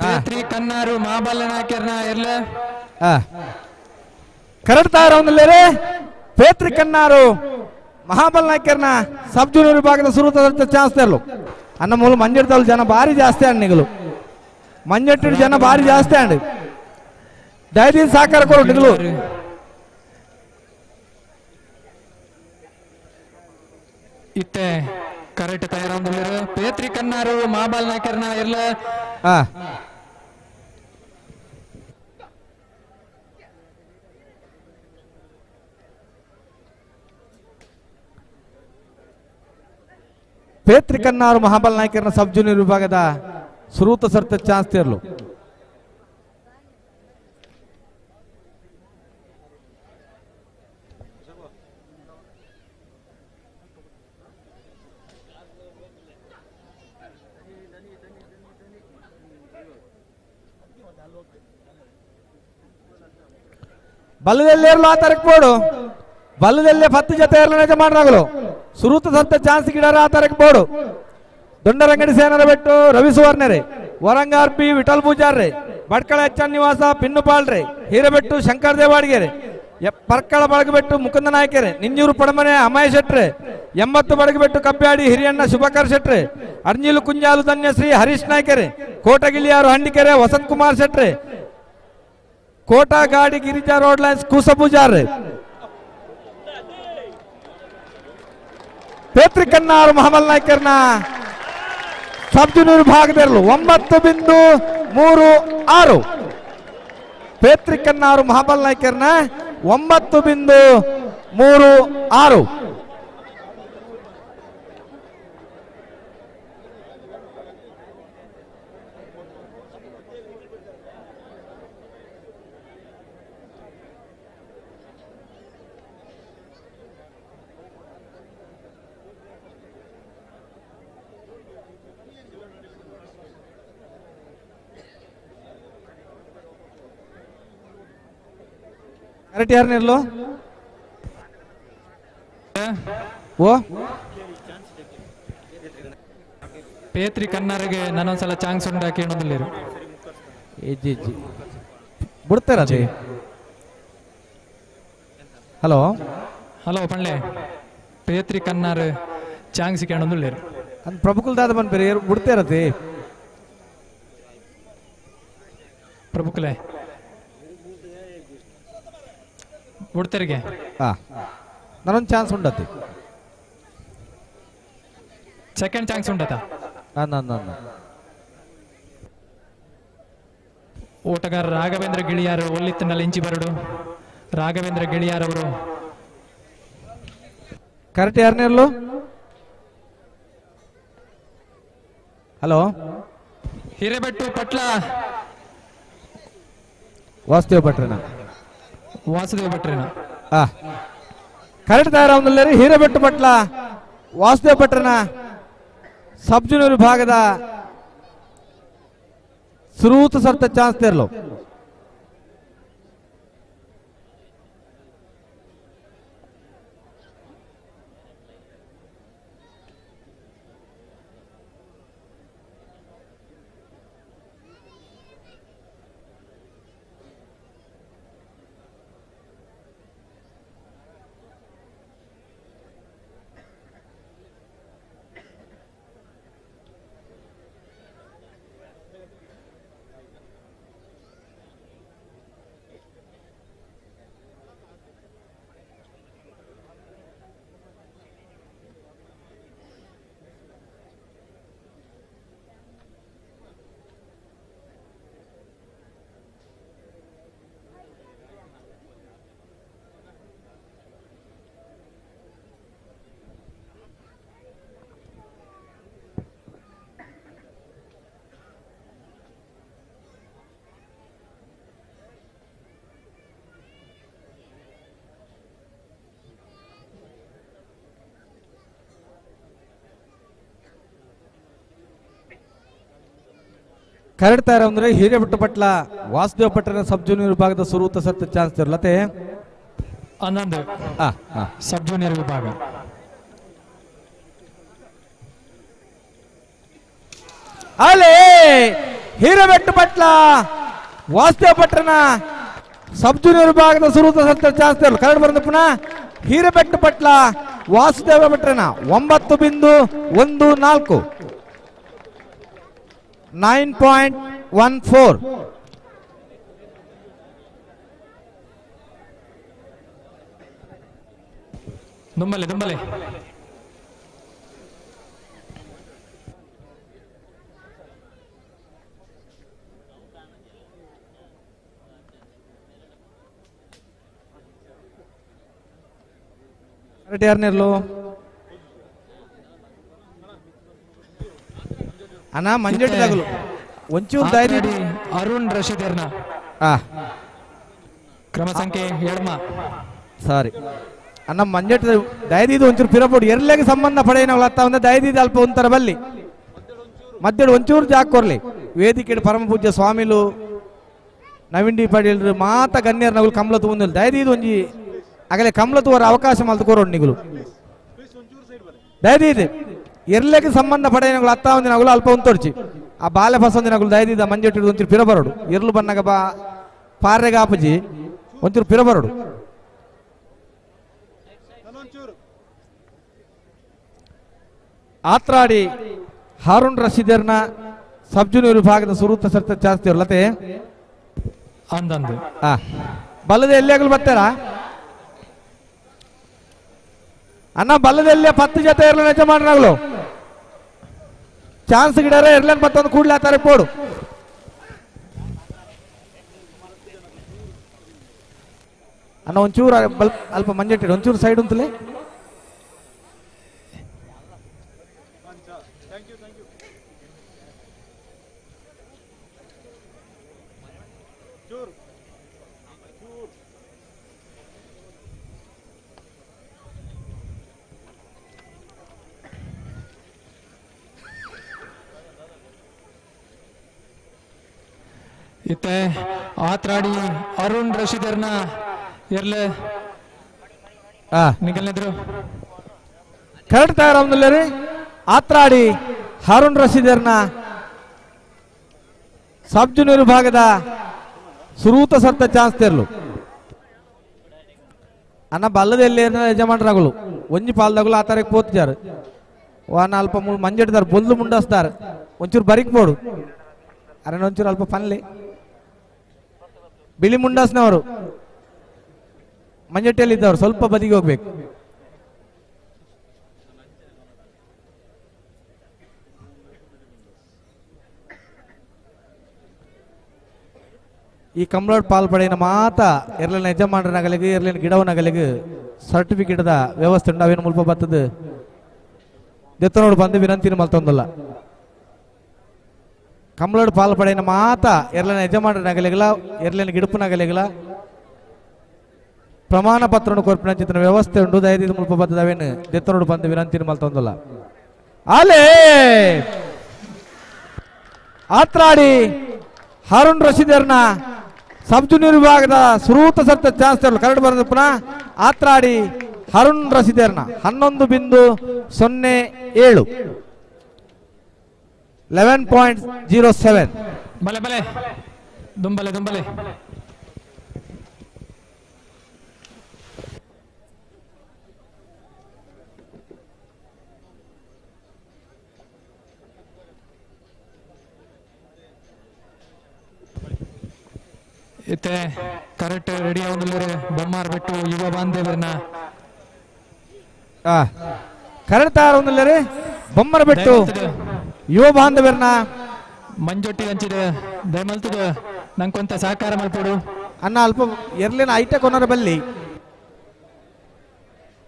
ಗಾಯತ್ರಿ ಕನ್ನಾರು ಮಹಾಬಲ ನಾಯ್ಕರ್ನ ಇರ್ಲ ಕರಡ್ ತಯಾರವೊಂದಿಲ್ಲರೆ ಪೇತ್ರಿ ಕನ್ನಾರು ಮಹಾಬಲ ನಾಯ್ಕರ್ನ ಸಬ್ ಜೂನಿಯರ್ ವಿಭಾಗದ ಶ್ರೂತ ಚಾನ್ಸ್ ತೆರಲು ಅನ್ನ ಮೂಲ ಮಂಜೆಡ್ತಲ್ ಜನ ಭಾರಿ ಜಾಸ್ತಿ ಅಂಡ್ ನಿಗಲು ಮಂಜೆಟ್ಟಿನ ಜನ ಭಾರಿ ಜಾಸ್ತಿ ಅಂಡ್ ದಯವಿಟ್ಟು ಸಹಕಾರ ಕೊಡು ನಿಗಲು ಇತ್ತೆ ಕರೆಕ್ಟ್ ತಯಾರವೊಂದಿಲ್ಲರ ಪೇತ್ರಿ ಕನ್ನಾರು ಮಹಾಬಲ ನಾಯ್ಕರ್ನ ಇರ್ಲ ಪೇತ್ರಿ ಕನ್ನಾರು ಮಹಾಬಲ ನಾಯ್ಕರ್ನ ಸಬ್ ಜೂನಿಯರ್ ವಿಭಾಗದ ಶ್ರೂತ ಸರ್ತ ಚಾನ್ಸ್ ತೆರಲು ಬಲದಲ್ಲೇರಲು ಆ ತರಕ್ಕೆ ಬೋಡು ಬಲದಲ್ಲೇ 10 ಜೊತೆ ಏರ್ಲ ಯಜಮಾನರಾಗಲು ಶ್ರೂತ ಸರ್ತ ಚಾನ್ಸ್ ಗಿಡರ ಆ ತರಕ್ಕೆ ಬೋಡು ದೊಂಡರಂಗಡಿ ಸೇನರ ಬೆಟ್ಟು ರವಿ ಸುವರ್ಣರೇ ವರಂಗಾರ್ ಪಿ ವಿಠಲ್ ಪೂಜಾರ್ರೆ ಬಡ್ಕಳ ಎಚ್ಚನ್ ನಿವಾಸ ಪಿನ್ನುಪಾಳ್ರೆ ಹಿರೇಬೆಟ್ಟು ಶಂಕರ್ ದೇವಾಡಿಗೆರೆ ಪರ್ಕಳ ಬಳಗಬೆಟ್ಟು ಮುಕುಂದ ನಾಯ್ಕರೆ ನಿಂಜೂರು ಪಡಮನೆ ಅಮಯ ಶೆಟ್ರೆ 80 ಬಳಗಬೆಟ್ಟು ಕಬ್ಬ್ಯಾಡಿ ಹಿರಿಯಣ್ಣ ಶುಭಕರ್ ಶೆಟ್ರೆ ಅರ್ಜೀಲು ಕುಂಜಾಲು ಧನ್ಯಶ್ರೀ ಹರೀಶ್ ನಾಯ್ಕರೆ ಕೋಟಗಿಲಿಯಾರು ಹಂಡಿಕೆರೆ ವಸಂತ್ ಕುಮಾರ್ ಶೆಟ್ರೆ ಕೋಟಾ ಗಾಡಿ ಗಿರಿಜಾ ರೋಡ್ ಲೈನ್ಸ್ ಕೂಸಪೂಜಾರ್ರೆ ಪೇತ್ರಿ ಕನ್ನಾರು ಮಹಾಬಲ ನಾಯ್ಕರ್ನ ಸಬ್ ಜೂನಿಯರ್ ವಿಭಾಗದಲ್ಲೂ 9.36 ಪೇತ್ರಿ ಕನ್ನಾರು ಮಹಾಬಲ ನಾಯ್ಕರ್ನ 9.36 ಕರೆಕ್ಟ್ ಯಾರನ್ನಿರ್ಲು ಓ ಪೇತ್ರಿ ಕನ್ನಾರಿಗೆ ನಾನೊಂದ್ಸಲ ಚಾನ್ಸ್ ಉಂಟಾಕಿ ಅನ್ನೋದಿಲ್ಲ ಎಜ್ಜಿ ಬಿಡ್ತಾರ ಹಲೋ ಹಲೋ ಪಳ್ಳೆ ಪೇತ್ರಿ ಕನ್ನಾರು ಚಾನ್ಸ್ ಕೇಳೋದಿಲ್ಲ ಅಂದ್ ಪ್ರಭುಕುಲ್ ದಾದ ಬಂದ್ ಬೇರೆ ಬಿಡ್ತಾರತಿ ಪ್ರಭುಕುಲೆ ಬಿಡ್ತಾರಿಗೆ ನಾನೊಂದು ಚಾನ್ಸ್ ಉಂಡತಿ ಸೆಕೆಂಡ್ ಚಾನ್ಸ್ ಉಂಟತ ಓಟಗಾರ ರಾಘವೇಂದ್ರ ಗಿಳಿಯಾರು ಒಲ್ಲಿತ್ತಿನಲ್ಲಿ ಇಂಚಿ ಬರಡು ರಾಘವೇಂದ್ರ ಗೆಳೆಯರವರು. ಕರೆಕ್ಟ್ ಯಾರನ್ನೆಲ್ಲೂ ಹಲೋ ಹಿರೇಬೆಟ್ಟು ಪಟ್ಲ ವಾಸುದೇವ ಭಟ್ರನ ವಾಸುದೇವ ಭಟ್ರೇನ ಕರೆಕ್ಟ್ ತಯಾರಾಗಿ ಹಿರೇಬೆಟ್ಟು ಪಟ್ಲ ವಾಸುದೇವ ಭಟ್ರನ ಸಬ್ ಜೂನಿಯರ್ ವಿಭಾಗದ ಸುರೂತ ಸರ್ತ ಚಾನ್ಸ್ ತೇರ್ಲು. ಕರೆಕ್ಟ್ ತಯಾರ ಅಂದ್ರೆ ಹಿರೇಬೆಟ್ಟು ಪಟ್ಲ ವಾಸುದೇವ ಭಟ್ರನ ಸಬ್ ಜೂನಿಯರ್ ವಿಭಾಗದ ಸುರೂತ ಸರ್ತ ಚಾನ್ಸ್ ತೇರ್ಲತೆ 11 ಸಬ್ ಜೂನಿಯರ್ ವಿಭಾಗ. ಅಲ್ಲೇ ಹಿರೇಬೆಟ್ಟು ಪಟ್ಲ ವಾಸುದೇವ ಭಟ್ರನ ಸಬ್ ಜೂನಿಯರ್ ವಿಭಾಗದ ಸುರೂತ ಸರ್ತ ಚಾನ್ಸ್ ತೇರ್ಲು. ಕರೆಕ್ಟ್ ಬರೋದು ಪುನಃ ಹಿರೇಬೆಟ್ಟು ಪಟ್ಲ ವಾಸುದೇವ ಭಟ್ರನ 9.14 9.14. ದುಂಬಲೆ ದುಂಬಲೆ ಯಾರನ್ನೆಲ್ಲೂ ಅಣ್ಣ ಮಂಜುಟಿ ತಗಲು ಒಂಚೂರು ಧೈರ್ಯ. ಅರುಣ್ ರಶೀದರ್ನ ಕ್ರಮ ಸಂಖ್ಯೆ 7 ಸಾರಿ ಅಣ್ಣ ಮಂಜಟ್ ದಯದೀದು ಒಂಚೂರು ಪಿರಪೋಡು ಎರ್ಲೆಗೆ ಸಂಬಂಧ ಪಡೆಯನವಲ್ಲ ಅತ್ತ ದಯದೀದು ಅಲ್ಪ ಒಂಥರ ಬಲ್ಲಿ ಮಧ್ಯೆ ಒಂಚೂರು ಜಾಗ ಕೊರ್ಲಿ. ವೇದಿಕೆ ಪರಮ ಪೂಜ್ಯ ಸ್ವಾಮಿಲು ನವೀನ್ ಡಿ ಪಾಟೀಲ್ ಮಾತ ಗಣ್ಯರ್ ನಗುಲು ಕಮಲತ್ತು ಒಂದಿಲ್ಲ ದಯದೀದು ಒಂಜಿ ಆಗಲೇ ಕಮಲತ್ತು ಅವರ ಅವಕಾಶ ಮಲ್ತು ಕೋರೋಡು ನಿಗುಲು ದಯದೀದು ಎರ್ಲೆಗೆ ಸಂಬಂಧ ಪಡೆಯನಗಳು ಅತ್ತ ಒಂದಿನ ನಗುಲು ಅಲ್ಪ ಒಂತೊಡ್ಚಿ ಆ ಬಾಲ್ಯ ಫಸೊಂದಿನ ನಗುಲು ದಯದೀದ ಮಂಜಟ್ಟಿಡು ಒಂಚೂರು ಪಿರಬರೋಡು ಎರ್ಲು ಬನ್ನಗ ಬಾ ಪಾರ್ರೆಗ ಆಪಜಿ ಒಂಚೂರು ಪಿರಬರೋಡು. ಆತ್ರಾಡಿ ಹಾರೂನ್ ರಶೀದರ್ನ ಸಬ್ ಜೂನಿಯರ್ ವಿಭಾಗದ ಸುರೂತ ಸರ್ತ ಚಾನ್ಸ್ ಇರ್ಲತೆ ಅಂದಂದು ಬಲ್ಲದ ಎಲ್ಲಿಯಾಗಲು ಬರ್ತಾರ ಅಣ್ಣ ಬಲ್ಲದ ಎಲ್ಲಿಯ 10 ಜೊತೆ ಇರ್ಲ ನೆಜ ಮಾಡ್ರಾಗ್ಲು ಚಾನ್ಸ್ ಗಿಡಾರ ಇರ್ಲೇನ್ ಮತ್ತೊಂದು ಕೂಡ್ಲೆ ಆತಾರೆ ಪೋಡು ಅಣ್ಣ ಒಂಚೂರು ಅಲ್ಪ ಮಂಜಟ್ಟಿಡು ಒಂಚೂರು ಸೈಡ್ ಅಂತಲೇ ಇತ್ತೆ ಆತ್ರಾಡಿ ಅರುಣ್ ರಶೀದರ್ನ ಎರ್ಲೆ ನಿಗಲ್ನೆದ್ರು ಕರೆಕ್ಟ್ ತಯಾರಾಮ್ನಲ್ಲ ರೀ ಆತ್ರಾಡಿ ಹಾರೂನ್ ರಶೀದರ್ನ ಸಬ್ ಜೂನಿಯರ್ ವಿಭಾಗದ ಸುರೂತ ಸರ್ತ ಚಾನ್ಸ್ ತೇರ್ಲು ಅನ್ನ ಬಲ್ಲದಲ್ಲಿ ಯಜಮಾನರಾಗಲು ಒಂಜಿ ಪಾಲ್ದಾಗಲು ಆ ತಾರೀಕು ಪೋತಿದ್ದಾರೆ ವಾನ ಅಲ್ಪ ಮಂಜೆಡ್ದಾರ ಬೊಲ್ಲು ಮುಂಡಸ್ತಾರ ಒಂಚೂರು ಬರಿಕ್ ಬೋಡು ಅರೆ ಒಂಚೂರು ಅಲ್ಪ ಪನ್ಲೆ ಬಿಳಿ ಮುಂಡಸ್ನವರು ಮಂಜಟ್ಟಿಯಲ್ಲಿ ಇದ್ದವರು ಸ್ವಲ್ಪ ಬದಿಗೆ ಹೋಗ್ಬೇಕು. ಈ ಕಂಬಳೋಡ್ ಪಾಲ್ಪಡೆಯ ಮಾತ ಎರ್ಲಿನ ಯಜಮಾನರನಗಲಿಗೆ ಎರ್ಲಿನ ಗಿಡವನಗಲಿಗೆ ಸರ್ಟಿಫಿಕೇಟ್ದ ವ್ಯವಸ್ಥೆ ಉಂಡು ಅವೇನು ಮುಲ್ಪ ಬರ್ತದೆ ದೆತ್ತನೋಡು ಬಂದು ವಿನಂತಿನ ಮಲ್ತೊಂದಲ್ಲ ಕಂಬಳೋಡ್ ಪಾಲ್ಪಡೆಯ ಮಾತ ಎರ್ಲಿನ ಯಜಮಾನರನಗಲಿಗಲ ಎರ್ಲಿನ ಗಿಡಪನಗಲಿಗಲ ಪ್ರಮಾಣ ಪತ್ರ ಕೊರ್ಪಿನ ವ್ಯವಸ್ಥೆ ಉಂಟು ದಯದಿಂದ ಮುಲ್ಪ ಬರ್ತದೆ ಅವೇನು ದೆತ್ತನೋಡು ಬಂದು ವಿನಂತಿನ ಮಲ್ತೊಂದಲ್ಲ ಆಲೇ ಆತ್ರಾಡಿ ಹಾರೂನ್ ರಶೀದರ್ನ ಸಬ್ ಜೂನಿಯರ್ ವಿಭಾಗದ ಸುರೂತ ಸತ್ತ ಚಾನ್ಸ್ ಕರೆಕ್ಟ್ ಬರೋದು ಪುನಃ ಆತ್ರಾಡಿ ಹಾರೂನ್ ರಶೀದರ್ನ 11.07 11.07 ಬಲೆ ಬಲೆ ದುಂಬಲೆ ದುಂಬಲೆ ಇತ್ತೆ ಕರೆಕ್ಟ್ ರೆಡಿ ಆಗುದಿಲ್ಲ ಬೊಮ್ಮಾರ್ ಬಿಟ್ಟು ಯುವ ಬಾಂಧವ್ಯರನ್ನ ಕರೆಕ್ಟ್ ಆಗುದಿಲ್ಲ ರೀ ಬೊಮ್ಮರ್ ಬಿಟ್ಟು ಯುವ ಬಾಂಧವ್ಯರನ್ನ ಮಂಜೊಟ್ಟಿ ಹಂಚಿದೆ ದಯಮಲ್ತದ ನಂಗೊಂತ ಸಹಕಾರ ಮಲ್ಪಡು ಅನ್ನ ಅಲ್ಪ ಎರ್ಲಿನ ಐಟೆ ಕೊನರ ಬಲ್ಲಿ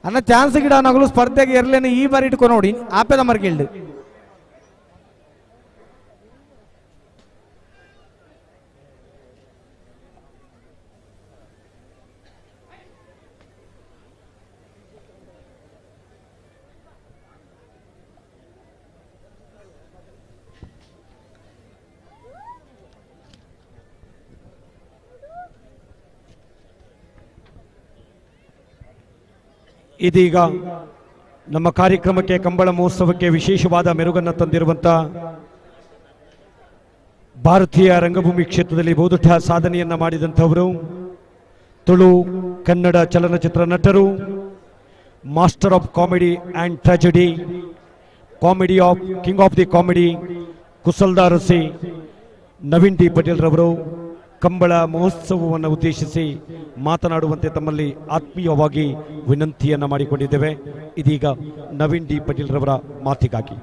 ಅನ್ನ ಚಾನ್ಸ್ ಗಿಡ ನಗಲು ಸ್ಪರ್ಧೆಗೆ ಎರ್ಲಿನ ಈ ಬಾರಿ ಇಟ್ಕೊ ನೋಡಿ ಆಪೆದ ಮರ್ಗಿಲ್ಡು ಇದೀಗ ನಮ್ಮ ಕಾರ್ಯಕ್ರಮಕ್ಕೆ ಕಂಬಳ ಮಹೋತ್ಸವಕ್ಕೆ ವಿಶೇಷವಾದ ಮೆರುಗನ್ನು ತಂದಿರುವಂಥ ಭಾರತೀಯ ರಂಗಭೂಮಿ ಕ್ಷೇತ್ರದಲ್ಲಿ ಬಹುದೊಡ್ಡ ಸಾಧನೆಯನ್ನು ಮಾಡಿದಂಥವರು ತುಳು ಕನ್ನಡ ಚಲನಚಿತ್ರ ನಟರು, master of comedy and tragedy, comedy of king of the comedy ಕುಸಲ್ದಾರಸಿ ನವೀನ್ ಡಿ ಪಟೇಲ್ ರವರು ಕಂಬಳ ಮಹೋತ್ಸವವನ್ನು ಉದ್ದೇಶಿಸಿ ಮಾತನಾಡುವಂತೆ ತಮ್ಮಲ್ಲಿ ಆತ್ಮೀಯವಾಗಿ ವಿನಂತಿಯನ್ನು ಮಾಡಿಕೊಂಡಿದ್ದೇವೆ. ಇದೀಗ ನವೀನ್ ಡಿ ಪಟೇಲ್ ರವರ ಮಾತಿಗಾಗಿ.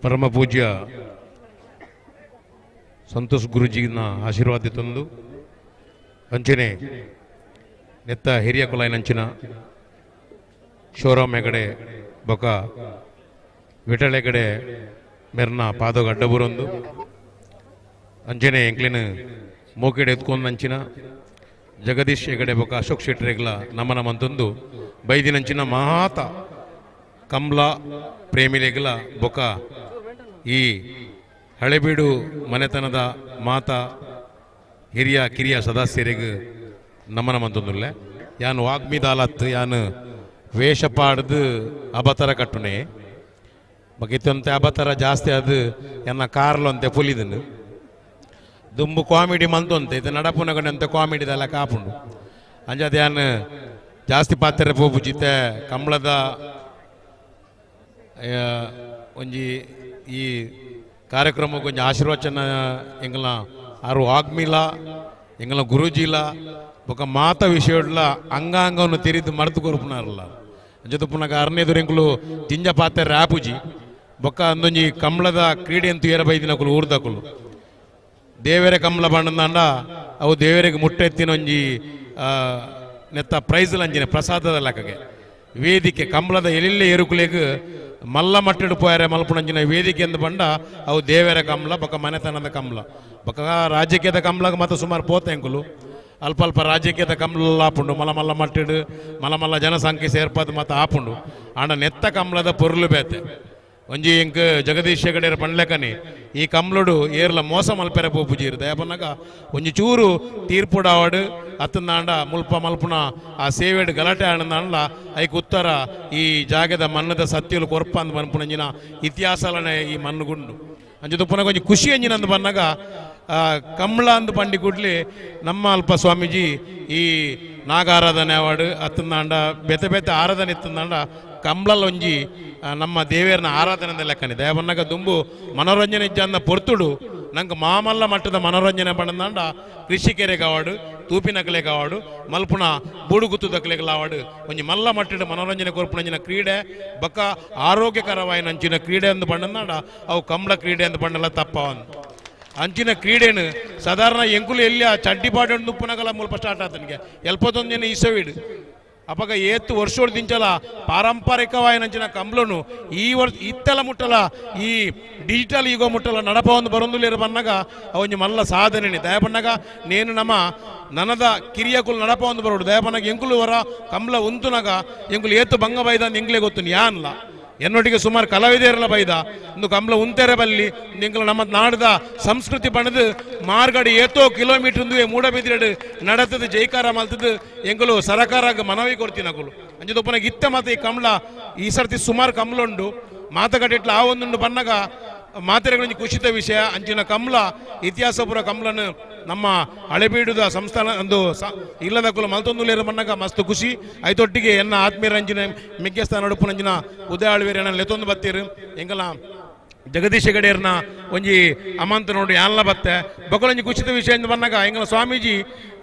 ಪರಮ ಪೂಜ್ಯ ಸಂತೋಷ್ ಗುರುಜಿನ ಆಶೀರ್ವಾದ ತಂದು ಅಂಚನೆ ನೆತ್ತ ಹಿರಿಯ ಕೊಲಾಯಿನಂಚಿನ ಶಿವರಾಮ್ ಹೆಗಡೆ ಬೊಕ ವಿಠಲ್ ಹೆಗಡೆ ಮೆರ್ನ ಪಾದೋಗ ಅಡ್ಡಬುರೊಂದು ಅಂಜನೆ ಎಂಕ್ಲಿನ ಮೋಕೆಡೆ ಎತ್ಕೊಂಡು ಅಂಚಿನ ಜಗದೀಶ್ ಹೆಗಡೆ ಬೊಕ ಅಶೋಕ್ ಶೆಟ್ಟರೆಗ್ಲ ನಮನ ಮಂತೊಂದು ಬೈದಿನಂಚಿನ ಮಹಾತ ಕಂಬ್ಲ ಪ್ರೇಮಿಲೆಗ್ಲ ಬೊಕ ಈ ಹಳೆಬೀಡು ಮನೆತನದ ಮಾತ ಹಿರಿಯ ಕಿರಿಯ ಸದಸ್ಯರಿಗೆ ನಮನ ಮಂತೊಂದುಲ್ಲೆ ಯಾನು ವಾಗ್ಮಿದಾಲತ್ ಯಾನು ವೇಷ ಪಾಡ್ದು ಅಬತರ ಕಟ್ಟುನೆ ಬಗಿತ್ತಂತೆ ಅಬತರ ಜಾಸ್ತಿ ಅದು ಎನ್ನ ಕಾರ್ಲಂತೆ ಪುಲಿದನು ದುಂಬು ಕಾಮಿಡಿ ಮಂತೊಂತೆ ಇದು ನಡಪುನಗಂತೆ ಕಾಮಿಡಿದೆಲ್ಲ ಕಾಪುಂಡು ಅಂಜದ ಯಾನು ಜಾಸ್ತಿ ಪಾತ್ರೆ ಪೋಪುಜಿತೆ ಕಂಬಳದ ಒಂಜಿ ಈ ಕಾರ್ಯಕ್ರಮಕ್ಕೆ ಒಂಜಿ ಆಶೀರ್ವಚನ ಎಂಗಲ ಆರು ಆಗ್ಮಿಲ ಎಂಗಲ ಗುರೂಜಿಲ ಬೊಕ ಮಾತ ವಿಷಯಡ್ಲ ಅಂಗಾಂಗವನ್ನು ತಿರಿದು ಮರೆತು ಕೊರ್ಪುನಾರಲ್ಲ ಅಂಜದ ಪುನಗ ಅರ್ನೆದುರು ಎಂಕುಲು ತಿಂಜ ಪಾತ್ರೆ ಆಪುಜಿ ಬೊಕ್ಕ ಅಂದೊಂಜಿ ಕಂಬಳದ ಕ್ರೀಡೆ ಅಂತೂ ಏರ ಬೈದಿನಕುಲು ಊರ್ದಕುಲು ದೇವರ ಕಂಬಳ ಬಣ್ಣದಂಡ ಅವು ದೇವರಿಗೆ ಮುಟ್ಟೆತ್ತಿನ ಒಂಜಿ ನೆತ್ತ ಪ್ರೈಜ್ಲ ಅಂಜಿನ ಪ್ರಸಾದದ ಲೆಕ್ಕಗೆ ವೇದಿಕೆ ಕಂಬಳದ ಎಲ್ಲೆಲ್ಲೇ ಏರುಕುಲೆಗ್ ಮಲ್ಲ ಮಟ್ಟಡು ಪೋಯಾರೆ ಮಲ್ಪುಣಂಜಿನ ವೇದಿಕೆ ಎಂದು ಬಂಡ ಅವು ದೇವರ ಕಂಬಳ ಬೊಕ್ಕ ಮನೆತನದ ಕಂಬಳ ಬೊಕ್ಕ ರಾಜಕೀಯದ ಕಂಬಳಗ ಮತ್ತು ಸುಮಾರು ಪೋತೆಂಕುಲು ಅಲ್ಪ ಅಲ್ಪ ರಾಜಕೀಯದ ಕಂಬಳ ಆಪುಂಡು ಮಲ ಮಲ್ಲ ಮಟ್ಟಿಡು ಮಲ ಮಲ್ಲ ಜನಸಂಖ್ಯೆ ಸೇರ್ಪದು ಮತ್ತು ಆಪುಂಡು ಆಂಡ ನೆತ್ತ ಕಂಬಳದ ಪೊರ್ಲು ಬೇತೆ ಒಂಜಿ ಎಂಕ್ ಜಗದೀಶ್ ಹೆಗಡೆರ ಪಂಡ್ಲೆಕನಿ ಈ ಕಂಬ್ಳುಡು ಏರ್ಲ ಮೋಸ ಮಲ್ಪೆರೆ ಪೋಪುಜಿ ಇರುತ್ತೆ ಯಾಪನ್ನಾಗ ಒಂಜಿ ಚೂರು ತೀರ್ಪುಡಾವಡು ಅತ್ತಂದಾಂಡ ಮುಲ್ಪ ಮಲ್ಪುನ ಆ ಸೇವೆಡ್ ಗಲಾಟೆ ಆನಂದಾಂಡ್ಲ ಐಕ್ ಉತ್ತರ ಈ ಜಾಗದ ಮಣ್ಣದ ಸತ್ಯಲು ಕೊರ್ಪ ಅಂದ್ ಮನ್ಪುನಂಜಿನ ಇತಿಹಾಸಲನೆ ಈ ಮಣ್ಣುಗುಂಡು ಅಂಜದು ಪುನಃ ಕೊಂಚ ಖುಷಿ ಅಂಜಿನಂದು ಬಂದಾಗ ಕಂಬಳ ಅಂದು ಪಂಡಿ ಕೂಡ್ಲಿ ನಮ್ಮ ಅಲ್ಪ ಸ್ವಾಮೀಜಿ ಈ ನಾಗಾರಾಧನೆ ಅವಾರ್ಡ್ ಅತ್ತಂದಾಂಡ ಬೆತೆ ಬೆತೆ ಆರಾಧನೆ ಇತ್ತಂದಾಂಡ ಕಂಬಳಲ್ ಒಂಜಿ ನಮ್ಮ ದೇವೇರನ ಆರಾಧನೆ ಲೆಕ್ಕನೆ ದಯಬನ್ನಾಗ ದುಂಬು ಮನೋರಂಜನೆ ಇಜ್ಜನ್ನ ಪೊರ್ತುಡು ನಂಗೆ ಮಾಮಲ್ಲ ಮಟ್ಟದ ಮನೋರಂಜನೆ ಪಡೆದಾಂಡ ಕೃಷಿಕೆರೆ ಕಾವಾಡು ತೂಪಿನಕಲೆ ಕಾವಾಡು ಮಲ್ಪುನ ಬೂಡುಗುತ್ತು ದಕ್ಲೆ ಕಾವಾಡು ಒಂಜಿ ಮಲ್ಲ ಮಟ್ಟದ ಮನೋರಂಜನೆ ಕೊರ್ಪುನಂಚಿನ ಕ್ರೀಡೆ ಬಕ್ಕ ಆರೋಗ್ಯಕರವಾಯಿ ನಂಚಿನ ಕ್ರೀಡೆ ಎಂದು ಪಂಡಂದಾಂಡ ಅವು ಕಂಬಳ ಕ್ರೀಡೆ ಎಂದು ಪಂಡಲ್ಲ ತಪ್ಪವನ್ ಅಂಚಿನ ಕ್ರೀಡೆನು ಸಾಧಾರಣ ಎಂಕುಲು ಎಲ್ಲಿ ಚಡ್ಡಿಪಾಡು ನುಪ್ಪುನಗಲ ಮುಲ್ಪ ಸ್ಟಾರ್ಟ್ ಆತನಿಗೆ ಎಲ್ಪತ್ತೊಂದು ಜನ ಈಸವೀಡು ಅಪಗ ಏತ್ತು ವರ್ಷೋಡು ದಿಂಚಲ ಪಾರಂಪರಿಕವಾಯಿ ನಂಚಿನ ಕಂಬ್ಲನು ಈ ವರ್ಷ ಇತ್ತಲ ಮುಟ್ಟಲ ಈ ಡಿಜಿಟಲ್ ಯುಗ ಮುಟ್ಟಲ ನಡಪ ಒಂದು ಬರೊಂದುಲೇರು ಬನ್ನಾಗ ಅವೊಂದು ಮಲ್ಲ ಸಾಧನೆ ದಯ ಬನ್ನಾಗ ನೇನು ನಮ್ಮ ನನದ ಕಿರಿಯಕುಲು ನಡಪ ಒಂದು ಬರೋಡು ದಯ ಬನ್ನಾಗ ಎಂಕುಲು ವರ ಕಂಬ್ಲ ಉಂತುನಾಗ ಎಂಕುಲು ಏತ್ತು ಭಂಗ ಬೈದ ಅಂತ ಎಂಗ್ಲೇ ಗೊತ್ತು ಯಾನ್ಲ ಎನ್ನೊಟ್ಟಿಗೆ ಸುಮಾರು ಕಲಾವಿದರೆಲ್ಲ ಬೈದ ಒಂದು ಕಂಬ್ಲ ಉಂತೆರೆ ಬಲ್ಲಿ ಎಂಕಲು ನಮ್ಮ ನಾಡದ ಸಂಸ್ಕೃತಿ ಬಣ್ಣದು ಮಾರ್ಗಡಿ ಏತೋ ಕಿಲೋಮೀಟರ್ ಮೂಡಬಿದ್ರೆಡು ನಡತದ ಜೈಕಾರ ಮಲ್ತದ್ದು ಎಂಕಲು ಸರಕಾರ ಮನವಿ ಕೊಡ್ತೀನಿ ನಕಲು ಅಂಜದೊಪ್ಪನಾಗ ಇತ್ತ ಮತ್ತೆ ಈ ಕಂಬ್ಳ ಈ ಸರ್ತಿ ಸುಮಾರು ಕಂಬ್ಲ ಉಂಡು ಮಾತುಕಟ್ಟಿಟ್ಲ ಆ ಒಂದುಂಡು ಬನ್ನಾಗ ಮಾತೆರೆಗಳ ಕುಶಿತ ವಿಷಯ ಅಂಚಿನ ಕಂಬ್ಲ ಇತಿಹಾಸ ಪುರ ಕಂಬ್ಲನು ನಮ್ಮ ಹಳೆಬೀಡುದ ಸಂಸ್ಥಾನ ಒಂದು ಇಲ್ಲದ ಕುಲ ಮಲ್ತೊಂದುಲೇರು ಬನ್ನಾಗ ಮಸ್ತ್ ಖುಷಿ ಐತೊಟ್ಟಿಗೆ ಎನ್ನ ಆತ್ಮೀಯರ ಅಂಚಿನ ಮಿಗ್ಗೆಸ್ತಾನ ನಡುಪುನಂಚಿನ ಉದಯ ಆಳ್ವೇರಿ ಎನ್ನ ಲೆತ್ತೊಂದು ಬತ್ತೀರು ಎಂಗಲ ಜಗದೀಶ ಗಡಿಯರ್ನ ಒಂಜಿ ಅಮಂತ ನೋಡಿ ಯಾನ್ಲ ಬತ್ತೆ ಬೊಕಲೊಂಜಿ ಕುಶಿತ ವಿಷಯ ಎಂದು ಬನ್ನಾಗ ಎಂಗಲ ಸ್ವಾಮೀಜಿ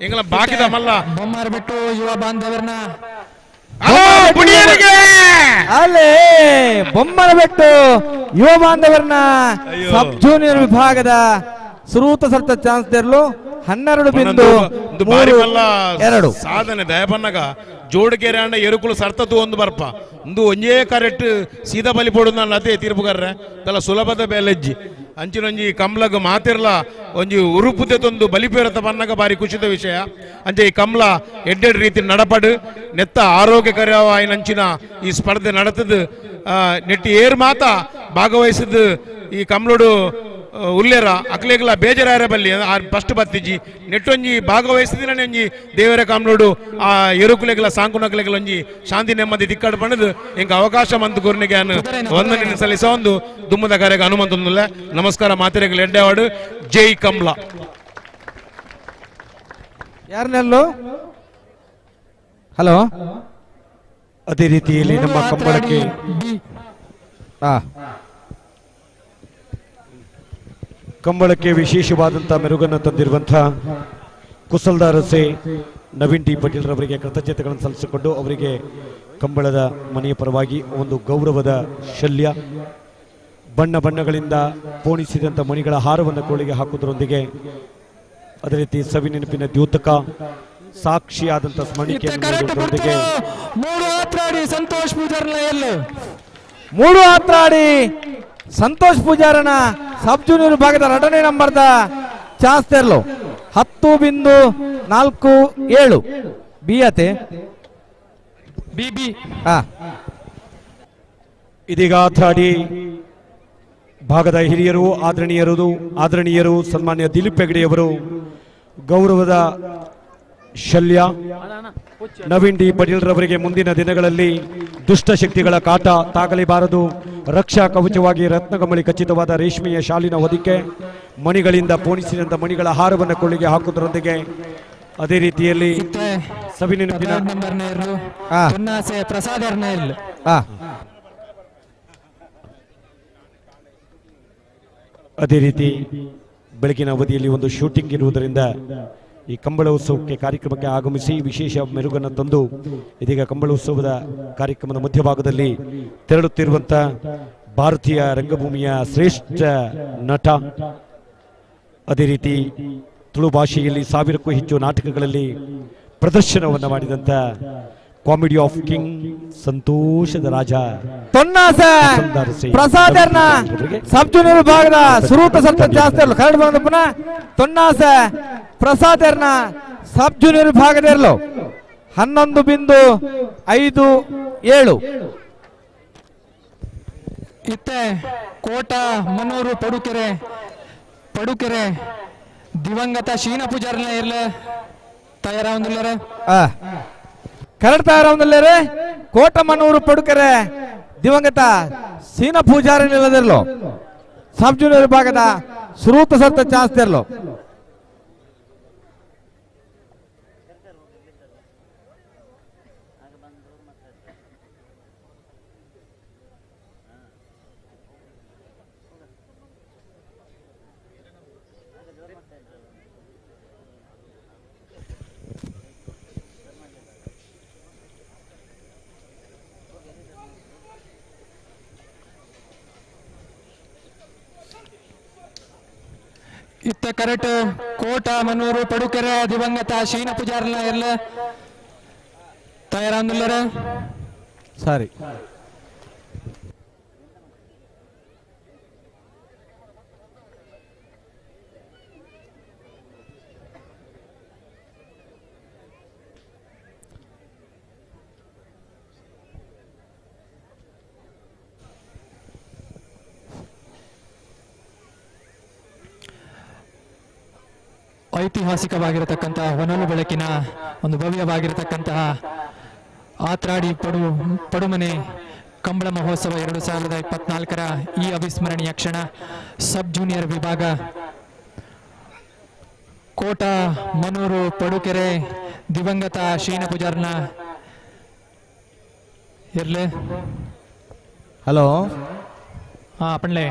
ಎಂಗಲ ಬಾಕಿದ ಮಲ್ಲ ಬೊಮ್ಮಾರ್ ಬಿಟ್ಟು ಯುವ ಬಾಂಧವರನ್ನ ಅಲ್ಲೇ ಬೊಮ್ಮನ ಬೆಟ್ಟು ಯುವ ಬಾಂಧವರನ್ನ ಸಬ್ ಜೂನಿಯರ್ ವಿಭಾಗದ ಶ್ರೂತ ಸರ್ತ ಚಾನ್ಸ್ಲರ್ಲು 12.2 ಸಾಧನೆ ದಯಬನ್ನಗ ಜೋಡಿಗೆರೆ ಅಂಡ ಎರುಕುಲು ಸರ್ತತು ಒಂದು ಬರ್ಪ ಒಂದು ಒಂಜೇ ಕರೆಕ್ಟ್ ಸೀದಾ ಬಲಿ ಪೋಡು ನಾನು ಅದೇ ತೀರ್ಪುಗಾರ್ರೆ ತಲ ಸುಲಭದ ಬೇಲೆಜ್ಜಿ ಅಂಚಿನೊಂಜಿ ಕಂಬ್ಲಗ ಮಾತಿರ್ಲ ಒಂಜಿ ಉರುಪುದೆ ತೊಂದು ಬಲಿಪೇರತ ಬನ್ನಗ ಬಾರಿ ಖುಷಿದ ವಿಷಯ ಅಂಚೆ ಈ ಕಂಬ್ಲ ಎಡ್ಡೆಡ್ ರೀತಿ ನಡಪಡು ನೆತ್ತ ಆರೋಗ್ಯಕರವಾಯಿ ನಂಚಿನ ಈ ಸ್ಪರ್ಧೆ ನಡತದು ನೆಟ್ಟಿ ಏರ್ ಮಾತ ಭಾಗವಹಿಸಿದ್ದು ಈ ಕಂಬ್ಲೋಡು ಉಲ್ಲೇರ ಅಕ್ಲೇಗಲ ಬೇಜಾರ ಬಲ್ಲಿ ಫಸ್ಟ್ ಬತ್ತಿಜಿ ನೆಟ್ಟೊಂಜಿ ಭಾಗವಹಿಸಿದಿನ ಒಂಜಿ ದೇವರ ಕಾಮ್ಲೋಡು ಆ ಎರುಕುಲೆಗಲ ಸಾಂಕುನಕಲೆಗಲ ಒಂಜಿ ಶಾಂತಿ ನೆಮ್ಮದಿ ದಿಕ್ಕಾಡು ಪಣದು ಎಂಕ ಅವಕಾಶ ಮಂತು ಗುರ್ನಿಗೆ ವಂದನೆ ಸಲ್ಲಿಸ ಒಂದು ದುಮ್ಮದ ಕಾರ್ಯಕ್ಕೆ ಹನುಮಂತೊಂದುಲ್ಲ ನಮಸ್ಕಾರ ಮಾತೆರೆಗಲ ಎಡ್ಡೆವಾಡು ಜೈ ಕಂಬ್ಲ ಯಾರನ್ನೆಲ್ಲೋ ಹಲೋ ಅದೇ ರೀತಿಯಲ್ಲಿ ನಮ್ಮ ಕಂಬಳಕ್ಕೆ ಕಂಬಳಕ್ಕೆ ವಿಶೇಷವಾದಂಥ ಮೆರುಗನ್ನು ತಂದಿರುವಂತಹ ಕುಸಲ್ದಾರ್ ರಸೆ ನವೀನ್ ಟಿ ಪಟೇಲ್ ರವರಿಗೆ ಕೃತಜ್ಞತೆಗಳನ್ನು ಸಲ್ಲಿಸಿಕೊಂಡು ಅವರಿಗೆ ಕಂಬಳದ ಮನೆಯ ಪರವಾಗಿ ಒಂದು ಗೌರವದ ಶಲ್ಯ ಬಣ್ಣ ಬಣ್ಣಗಳಿಂದ ಪೋಣಿಸಿದಂಥ ಮಣಿಗಳ ಹಾರವನ್ನು ಕೋಳಿಗೆ ಹಾಕುವುದರೊಂದಿಗೆ ಅದೇ ರೀತಿ ಸವಿ ನೆನಪಿನ ದ್ಯೋತಕ ಸಾಕ್ಷಿಯಾದಂಥ ಸ್ಮರಣಿಕೆಯೊಂದಿಗೆ ಮೂರು ಆತ್ರಾಡಿ ಸಂತೋಷ್ ಪೂಜಾರನ ಸಬ್ ಜೂನಿಯರ್ ವಿಭಾಗದ 2ನೇ ನಂಬರ್ದ ಚಾನ್ಸ್ಲರ್ಲು 10.47 ಬಿಯತೆ ಬಿಬಿ ಇದೀಗ ಆತ್ರಾಡಿ ಭಾಗದ ಹಿರಿಯರು ಆದರಣೀಯರು ಸನ್ಮಾನ್ಯ ದಿಲೀಪ್ ಹೆಗಡೆಯವರು ಗೌರವದ ಶಲ್ಯ ನವೀನ್ ಡಿ ಪಟೇಲ್ ರವರಿಗೆ ಮುಂದಿನ ದಿನಗಳಲ್ಲಿ ದುಷ್ಟಶಕ್ತಿಗಳ ಕಾಟ ತಾಗಲೇಬಾರದು, ರಕ್ಷಾ ಕವಚವಾಗಿ ರತ್ನಗಮಳಿ ಖಚಿತವಾದ ರೇಷ್ಮೆಯ ಶಾಲಿನ ಹೊದಿಕೆ, ಮಣಿಗಳಿಂದ ಪೋಣಿಸಿದಂತ ಮಣಿಗಳ ಹಾರವನ್ನು ಕೊಳ್ಳಿಗೆ ಹಾಕುವುದರೊಂದಿಗೆ ಅದೇ ರೀತಿಯಲ್ಲಿ ಸವಿನೆನಪಿನ ಅದೇ ರೀತಿ ಬೆಳಗಿನ ಅವಧಿಯಲ್ಲಿ ಒಂದು ಶೂಟಿಂಗ್ ಇರುವುದರಿಂದ ಈ ಕಂಬಳ ಉತ್ಸವಕ್ಕೆ ಕಾರ್ಯಕ್ರಮಕ್ಕೆ ಆಗಮಿಸಿ ವಿಶೇಷ ಮೆರುಗನ್ನು ತಂದು ಇದೀಗ ಕಂಬಳ ಉತ್ಸವದ ಕಾರ್ಯಕ್ರಮದ ಮಧ್ಯಭಾಗದಲ್ಲಿ ತೆರಳುತ್ತಿರುವಂತ ಭಾರತೀಯ ರಂಗಭೂಮಿಯ ಶ್ರೇಷ್ಠ ನಟ, ಅದೇ ರೀತಿ ತುಳು ಭಾಷೆಯಲ್ಲಿ 1000ಕ್ಕೂ ಹೆಚ್ಚು ನಾಟಕಗಳಲ್ಲಿ ಪ್ರದರ್ಶನವನ್ನು ಮಾಡಿದಂತ ಕಾಮಿಡಿ ಆಫ್ ಕಿಂಗ್ ಸಂತೋಷದ ರಾಜ ಪ್ರಸಾದರ್ನ ಸಬ್ ಜೂನಿಯರ್ ವಿಭಾಗದ ಶ್ರೂತ ಸರ್ತ ಚಾನ್ಸ್ಲರ್ಲು ಕರಡು ಬಂದ ಪುನಃ ತೊನ್ನಾಸ ಪ್ರಸಾದರ್ನ ಸಬ್ ಜೂನಿಯರ್ ವಿಭಾಗದಲ್ಲೂ 11.57 ಇತ್ತೆ ಕೋಟ ಮನೂರು ಪಡುಕೆರೆ ದಿವಂಗತ ಶೀನ ಪೂಜಾರನ ಇರ್ಲ ತಯಾರಾವಂದಿಲ್ಲರೆ ಕರಡ್ ತಯಾರಾವಂದಿಲ್ಲರೆ ಕೋಟಮನೂರು ಪಡುಕೆರೆ ದಿವಂಗತ ಶೀನ ಪೂಜಾರನಿಲ್ಲದಿರ್ಲು ಸಬ್ ಜೂನಿಯರ್ ವಿಭಾಗದ ಶ್ರೂತ ಸರ್ತ ಚಾನ್ಸ್ಲರ್ಲು ಇತ್ತ ಕರೆಕ್ಟ್ ಕೋಟ ಮನೂರು ಪಡುಕೆರೆ ದಿವಂಗತ ಶೀನ ಪೂಜಾರ್ಲ ಎಲ್ಲ ತಯಾರಾಂದಿಲ್ಲರ ಸರಿ. ಐತಿಹಾಸಿಕವಾಗಿರತಕ್ಕಂತಹ ಹೊನಲು ಬೆಳಕಿನ ಒಂದು ಭವ್ಯವಾಗಿರತಕ್ಕಂತಹ ಆತ್ರಾಡಿ ಪಡುಮನೆ ಕಂಬಳ ಮಹೋತ್ಸವ 2024ರ ಈ ಅವಿಸ್ಮರಣೀಯ ಕ್ಷಣ. ಸಬ್ ಜೂನಿಯರ್ ವಿಭಾಗ ಕೋಟ ಮನೂರು ಪಡುಕೆರೆ ದಿವಂಗತ ಶೀನ ಪೂಜಾರ್ನ ಇರ್ಲೆ. ಹಲೋ ಪಣ್ಲೆ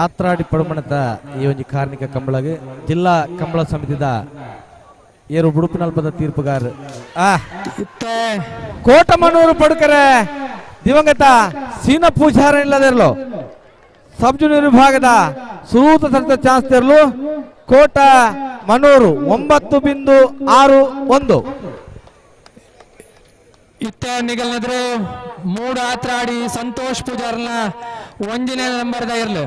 ಆತ್ರಾಡಿ ಪಡುಮಣದ ಈ ಒಂದು ಕಾರ್ಮಿಕ ಕಂಬಳಗೆ ಜಿಲ್ಲಾ ಕಂಬಳ ಸಮಿತಿದ ಏರು ಬುಡುಪಿನಲ್ಪದ ತೀರ್ಪುಗಾರ ಕೋಟಮನೂರು ಪಡುಕರೆ ದಿವಂಗತ ಸೀನ ಪೂಜಾರ ಇಲ್ಲದಿರಲು ಸಬ್ ಜೂನಿಯರ್ ವಿಭಾಗದ ಸುರೂತ ಸಂತ ಚಾನ್ಸ್ ತೆರಲು ಕೋಟ ಮನೂರು 9.61. ಇತ್ತ ನಿಗಲ್ನೆದ್ರು ಮೂಡು ಆತ್ರಾಡಿ ಸಂತೋಷ್ ಪೂಜಾರ್ನ 1ನೇ ನಂಬರ್ದ ಇರ್ಲಿ.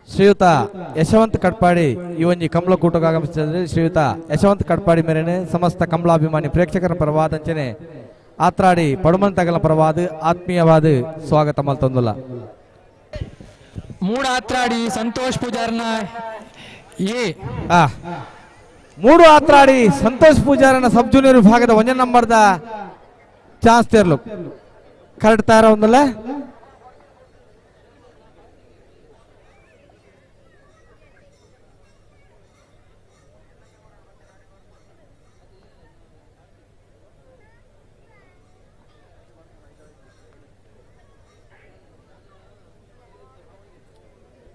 ಶ್ರೀಯುತ ಯಶವಂತ್ ಕಟ್ಪಾಡಿ ಈ ಒಂದು ಕಂಬಳ ಕೂಟಕ್ಕೆ ಆಗಮಿಸಿದ್ರೆ ಶ್ರೀಯುತ ಯಶವಂತ್ ಕಟ್ಪಾಡಿ ಮೇರೆನೆ ಸಮಸ್ತ ಕಂಬಳಾಭಿಮಾನಿ ಪ್ರೇಕ್ಷಕರ ಪರವಾದಂಚನೆ ಆತ್ರಾಡಿ ಪಡುಮನ್ ತಗಲ ಪರವಾದ ಆತ್ಮೀಯವಾದ ಸ್ವಾಗತ ಮಲ್ತೊಂದುಲ್ಲ. ಮೂಡು ಆತ್ರಾಡಿ ಸಂತೋಷ್ ಪೂಜಾರ್ನ ಮೂಡು ಆತ್ರಾಡಿ ಸಂತೋಷ್ ಪೂಜಾರನ ಸಬ್ ಜೂನಿಯರ್ ವಿಭಾಗದ 1ನೇ ನಂಬರ್ದ ಚಾನ್ಸ್ ತೆರಲು ಕರೆಕ್ಟ್ ತಾರ ಒಂದಲ್ಲ.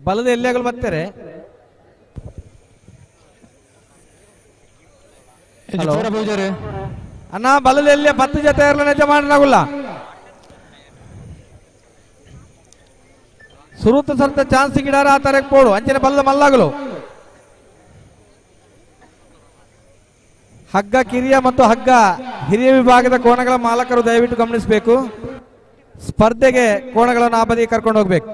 ಬಲದ ಎಲ್ಲಿಯಾಗಲು ಬರ್ತಾರೆ. ಅಣ್ಣ ಬಲದ ಎಲ್ಲಿ 10 ಜೊತೆ ಇರಲ್ಲ ಯಜಮಾನನಾಗುಲ್ಲ. ಸುರುತ ಸರ್ತ ಚಾನ್ಸ್ ಗಿಡಾರ ಆ ತರ ಪೋಡು ಅಂಚನೆ ಬಲ್ಲದ ಮಲ್ಲಾಗಲು ಹಗ್ಗ ಕಿರಿಯ ಮತ್ತು ಹಗ್ಗ ಹಿರಿಯ ವಿಭಾಗದ ಕೋಣಗಳ ಮಾಲಕರು ದಯವಿಟ್ಟು ಗಮನಿಸಬೇಕು. ಸ್ಪರ್ಧೆಗೆ ಕೋಣಗಳನ್ನು ಆ ಬದಿಗೆ ಕರ್ಕೊಂಡು ಹೋಗ್ಬೇಕು.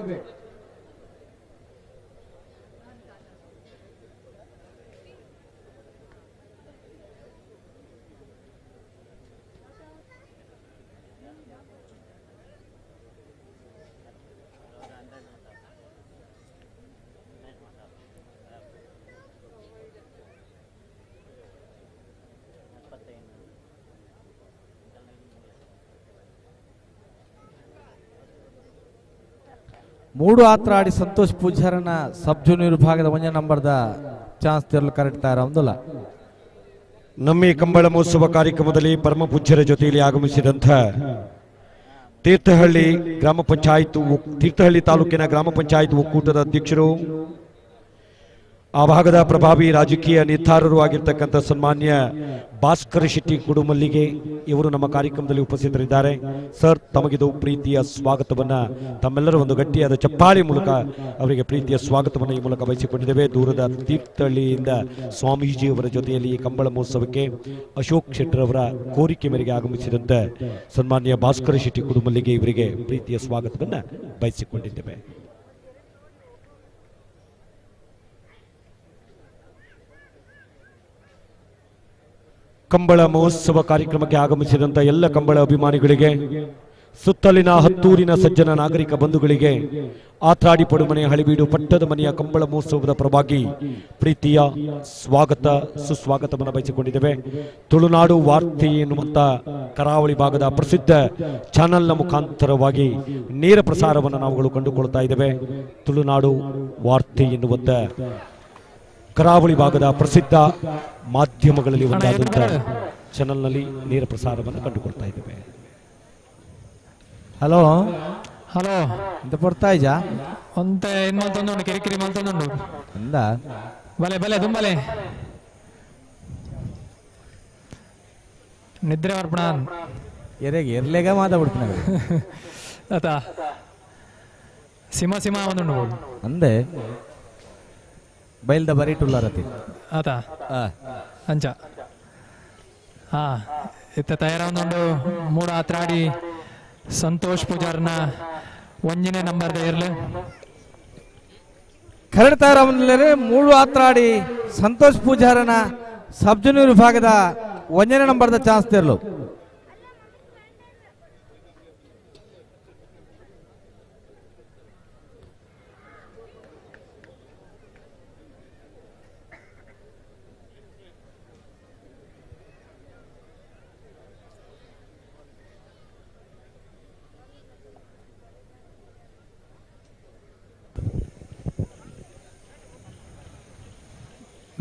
ಮೂಡು ಆತ್ರಾಡಿ ಸಂತೋಷ್ ಪೂಜಾರನ ಸಬ್ ಜೂನಿಯರ್ ವಿಭಾಗದ 1ನೇ ನಂಬರ್ದ ಚಾನ್ಸ್ ತೆರಲು ಕರೆಕ್ಟ್ ತಾರ ಒಂದಲ್ಲ. ನಮ್ಮ ಈ ಕಂಬಳ ಮಹೋತ್ಸವ ಕಾರ್ಯಕ್ರಮದಲ್ಲಿ ಪರಮ ಪೂಜ್ಯರ ಜೊತೆಯಲ್ಲಿ ಆಗಮಿಸಿದಂಥ ತೀರ್ಥಹಳ್ಳಿ ತಾಲೂಕಿನ ಗ್ರಾಮ ಪಂಚಾಯತ್ ಒಕ್ಕೂಟದ ಅಧ್ಯಕ್ಷರು, ಆ ಭಾಗದ ಪ್ರಭಾವಿ ರಾಜಕೀಯ ನಿರ್ಧಾರರು ಆಗಿರ್ತಕ್ಕಂಥ ಸನ್ಮಾನ್ಯ ಭಾಸ್ಕರ ಶೆಟ್ಟಿ ಕುಡುಮಲ್ಲಿಗೆ ಇವರು ನಮ್ಮ ಕಾರ್ಯಕ್ರಮದಲ್ಲಿ ಉಪಸ್ಥಿತರಿದ್ದಾರೆ. ಸರ್, ತಮಗಿದು ಪ್ರೀತಿಯ ಸ್ವಾಗತವನ್ನ ತಮ್ಮೆಲ್ಲರ ಒಂದು ಗಟ್ಟಿಯಾದ ಚಪ್ಪಾಳಿ ಮೂಲಕ ಅವರಿಗೆ ಪ್ರೀತಿಯ ಸ್ವಾಗತವನ್ನು ಈ ಮೂಲಕ ಬಯಸಿಕೊಂಡಿದ್ದೇವೆ. ದೂರದ ತೀರ್ಥಹಳ್ಳಿಯಿಂದ ಸ್ವಾಮೀಜಿಯವರ ಜೊತೆಯಲ್ಲಿ ಈ ಕಂಬಳ ಮಹೋತ್ಸವಕ್ಕೆ ಅಶೋಕ್ ಶೆಟ್ಟರವರ ಕೋರಿಕೆ ಮೇರೆಗೆ ಆಗಮಿಸಿದಂತೆ ಸನ್ಮಾನ್ಯ ಭಾಸ್ಕರ ಶೆಟ್ಟಿ ಕುಡುಮಲ್ಲಿಗೆ ಇವರಿಗೆ ಪ್ರೀತಿಯ ಸ್ವಾಗತವನ್ನ ಬಯಸಿಕೊಂಡಿದ್ದೇವೆ. ಕಂಬಳ ಮಹೋತ್ಸವ ಕಾರ್ಯಕ್ರಮಕ್ಕೆ ಆಗಮಿಸಿದಂಥ ಎಲ್ಲ ಕಂಬಳ ಅಭಿಮಾನಿಗಳಿಗೆ, ಸುತ್ತಲಿನ ಹತ್ತೂರಿನ ಸಜ್ಜನ ನಾಗರಿಕ ಬಂಧುಗಳಿಗೆ, ಆತ್ರಾಡಿ ಪಡುಮನೆ ಹಳಿಬೀಡು ಪಟ್ಟದ ಮನೆಯ ಕಂಬಳ ಮಹೋತ್ಸವದ ಪರವಾಗಿ ಪ್ರೀತಿಯ ಸ್ವಾಗತ ಸುಸ್ವಾಗತವನ್ನು ಬಯಸಿಕೊಂಡಿದ್ದೇವೆ. ತುಳುನಾಡು ವಾರ್ತೆ ಎನ್ನುವಂಥ ಕರಾವಳಿ ಭಾಗದ ಪ್ರಸಿದ್ಧ ಚಾನೆಲ್ನ ಮುಖಾಂತರವಾಗಿ ನೇರ ಪ್ರಸಾರವನ್ನು ನಾವುಗಳು ಕಂಡುಕೊಳ್ತಾ ಇದ್ದೇವೆ. ತುಳುನಾಡು ವಾರ್ತೆ ಎನ್ನುವಂಥ ಕರಾವಳಿ ಭಾಗದ ಪ್ರಸಿದ್ಧ ಮಾಧ್ಯಮಗಳಲ್ಲಿ ಒಂದಾದಂಥ ಚಾನೆಲ್ನಲ್ಲಿ ನೇರ ಪ್ರಸಾರವನ್ನು ಕಂಡುಕೊಳ್ತಾ ಇದ್ದೇವೆ. ಹಲೋ ಹಲೋ ಎಂತ ಪಡ್ತಾ ಇಜಾ ಒಂತ ಏನ್ ಮಾಡ್ತಂದು ಕಿರಿಕಿರಿ ಮಾಡ್ತಂದು ಅಂದ ಬಲೆ ಬಲೆ ತುಂಬಲೆ ನಿದ್ರೆ ಮಾಡ್ಬಿಡ ಎರೆಗೆ ಎರ್ಲೆಗ ಮಾತಾಡ್ಬಿಡ್ತೀನಿ ಆತ ಸಿಂಹ ಒಂದು ಅಂದೆ ಬೈಲ್ದ ಬರೀಟುಲ್ಲಾರತಿ ಆತ ಅಂಚ ಹಾ ಇತ್ತ ತಯಾರೊಂದು ಮೂಡು ಆತ್ರಾಡಿ ಸಂತೋಷ್ ಪೂಜಾರ್ನ ಒಂಜನೇ ನಂಬರ್ದ ಇರ್ಲಿ ಕರಡ್ ತಯಾರೇ ಮೂಡು ಆತ್ರಾಡಿ ಸಂತೋಷ್ ಪೂಜಾರನ ಸಬ್ ಜೂನಿಯರ್ ವಿಭಾಗದ ಒಂದನೇ ನಂಬರ್ದ ಚಾನ್ಸ್ ತೆರಲು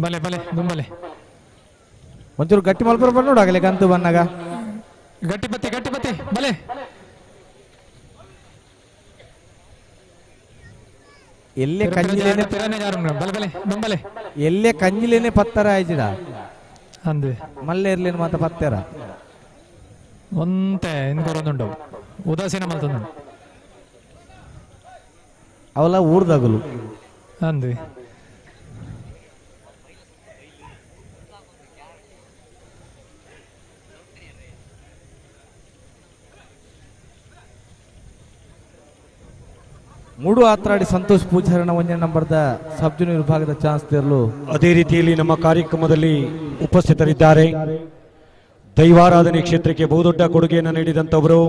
ಬಲೆ ಬಲೆ ದುಂಬಲೆ ಒಂಚೂರು ಗಟ್ಟಿ ಮಲ್ಪರ ಬಂದು ನೋಡಾಗಲಿ ಗಂತು ಬನ್ನಾಗ ಗಟ್ಟಿಪತ್ತಿ ಬಲೆ ಎಲ್ಲೇ ಕಂಜಿಲೇನೆ ಬಲೆ ದುಂಬಲೆ ಎಲ್ಲೇ ಕಂಜಿಲೇನೆ ಪತ್ತರ ಆಯ್ತಿದ ಅಂದು ಮಲ್ಲೆ ಇರ್ಲೇನು ಮಾತ ಪತ್ತರ ಒಂತೆ ಇನ್ಕೊರೊಂದುಂಡು ಉದಾಸೀನ ಮಲ್ತೊಂದು ಅವಲ ಊರ್ದಾಗಲು ಅಂದು ಮೂಡು ಆತ್ರಾಡಿ ಸಂತೋಷ್ ಪೂಜಾರನ ಒಂದನೇ ನಂಬರ್ದ ಸಬ್ ಜೂನಿಯರ್ ವಿಭಾಗದ ಚಾನ್ಸ್ ತೆರಲು ಅದೇ ರೀತಿಯಲ್ಲಿ ನಮ್ಮ ಕಾರ್ಯಕ್ರಮದಲ್ಲಿ ಉಪಸ್ಥಿತರಿದ್ದಾರೆ ದೈವಾರಾಧನೆ ಕ್ಷೇತ್ರಕ್ಕೆ ಬಹುದೊಡ್ಡ ಕೊಡುಗೆಯನ್ನು ನೀಡಿದಂಥವರು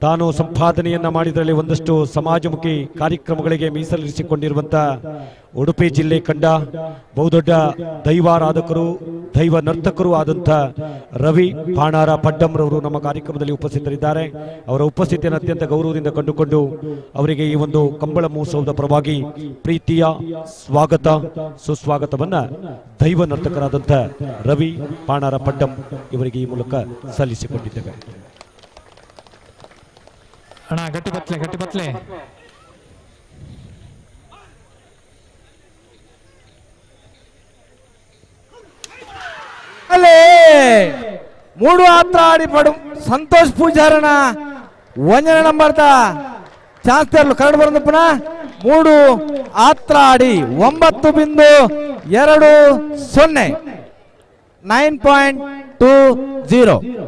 ತಾನು ಸಂಪಾದನೆಯನ್ನ ಮಾಡಿದರಲ್ಲಿ ಒಂದಷ್ಟು ಸಮಾಜಮುಖಿ ಕಾರ್ಯಕ್ರಮಗಳಿಗೆ ಮೀಸಲಿರಿಸಿಕೊಂಡಿರುವಂತ ಉಡುಪಿ ಜಿಲ್ಲೆ ಕಂಡ ಬಹುದೊಡ್ಡ ದೈವಾರಾಧಕರು ದೈವ ನರ್ತಕರು ಆದಂಥ ರವಿ ಪಾಣಾರ ಪಡ್ಡಂರವರು ನಮ್ಮ ಕಾರ್ಯಕ್ರಮದಲ್ಲಿ ಉಪಸ್ಥಿತರಿದ್ದಾರೆ. ಅವರ ಉಪಸ್ಥಿತಿಯನ್ನು ಅತ್ಯಂತ ಗೌರವದಿಂದ ಕಂಡುಕೊಂಡು ಅವರಿಗೆ ಈ ಒಂದು ಕಂಬಳ ಮಹೋತ್ಸವದ ಪರವಾಗಿ ಪ್ರೀತಿಯ ಸ್ವಾಗತ ಸುಸ್ವಾಗತವನ್ನ ದೈವ ನರ್ತಕರಾದಂಥ ರವಿ ಪಾಣಾರ ಪಡ್ಡಂ ಇವರಿಗೆ ಈ ಮೂಲಕ ಸಲ್ಲಿಸಿಕೊಂಡಿದ್ದೇವೆ. ಅಣ್ಣ ಗಟ್ಟಿ ಬತ್ಲೆ ಅಲ್ಲೇ ಮೂಡು ಆತ್ರ ಆಡಿ ಪಡು ಸಂತೋಷ್ ಪೂಜಾರನ ಒಂದನೇ ನಂಬರ್ದ ಚಾನ್ಸ್ ತೆರಲು ಕರಡು ಬರೋದು ಪುನಃ ಮೂಡು ಆತ್ರ ಆಡಿ 9.20 9.20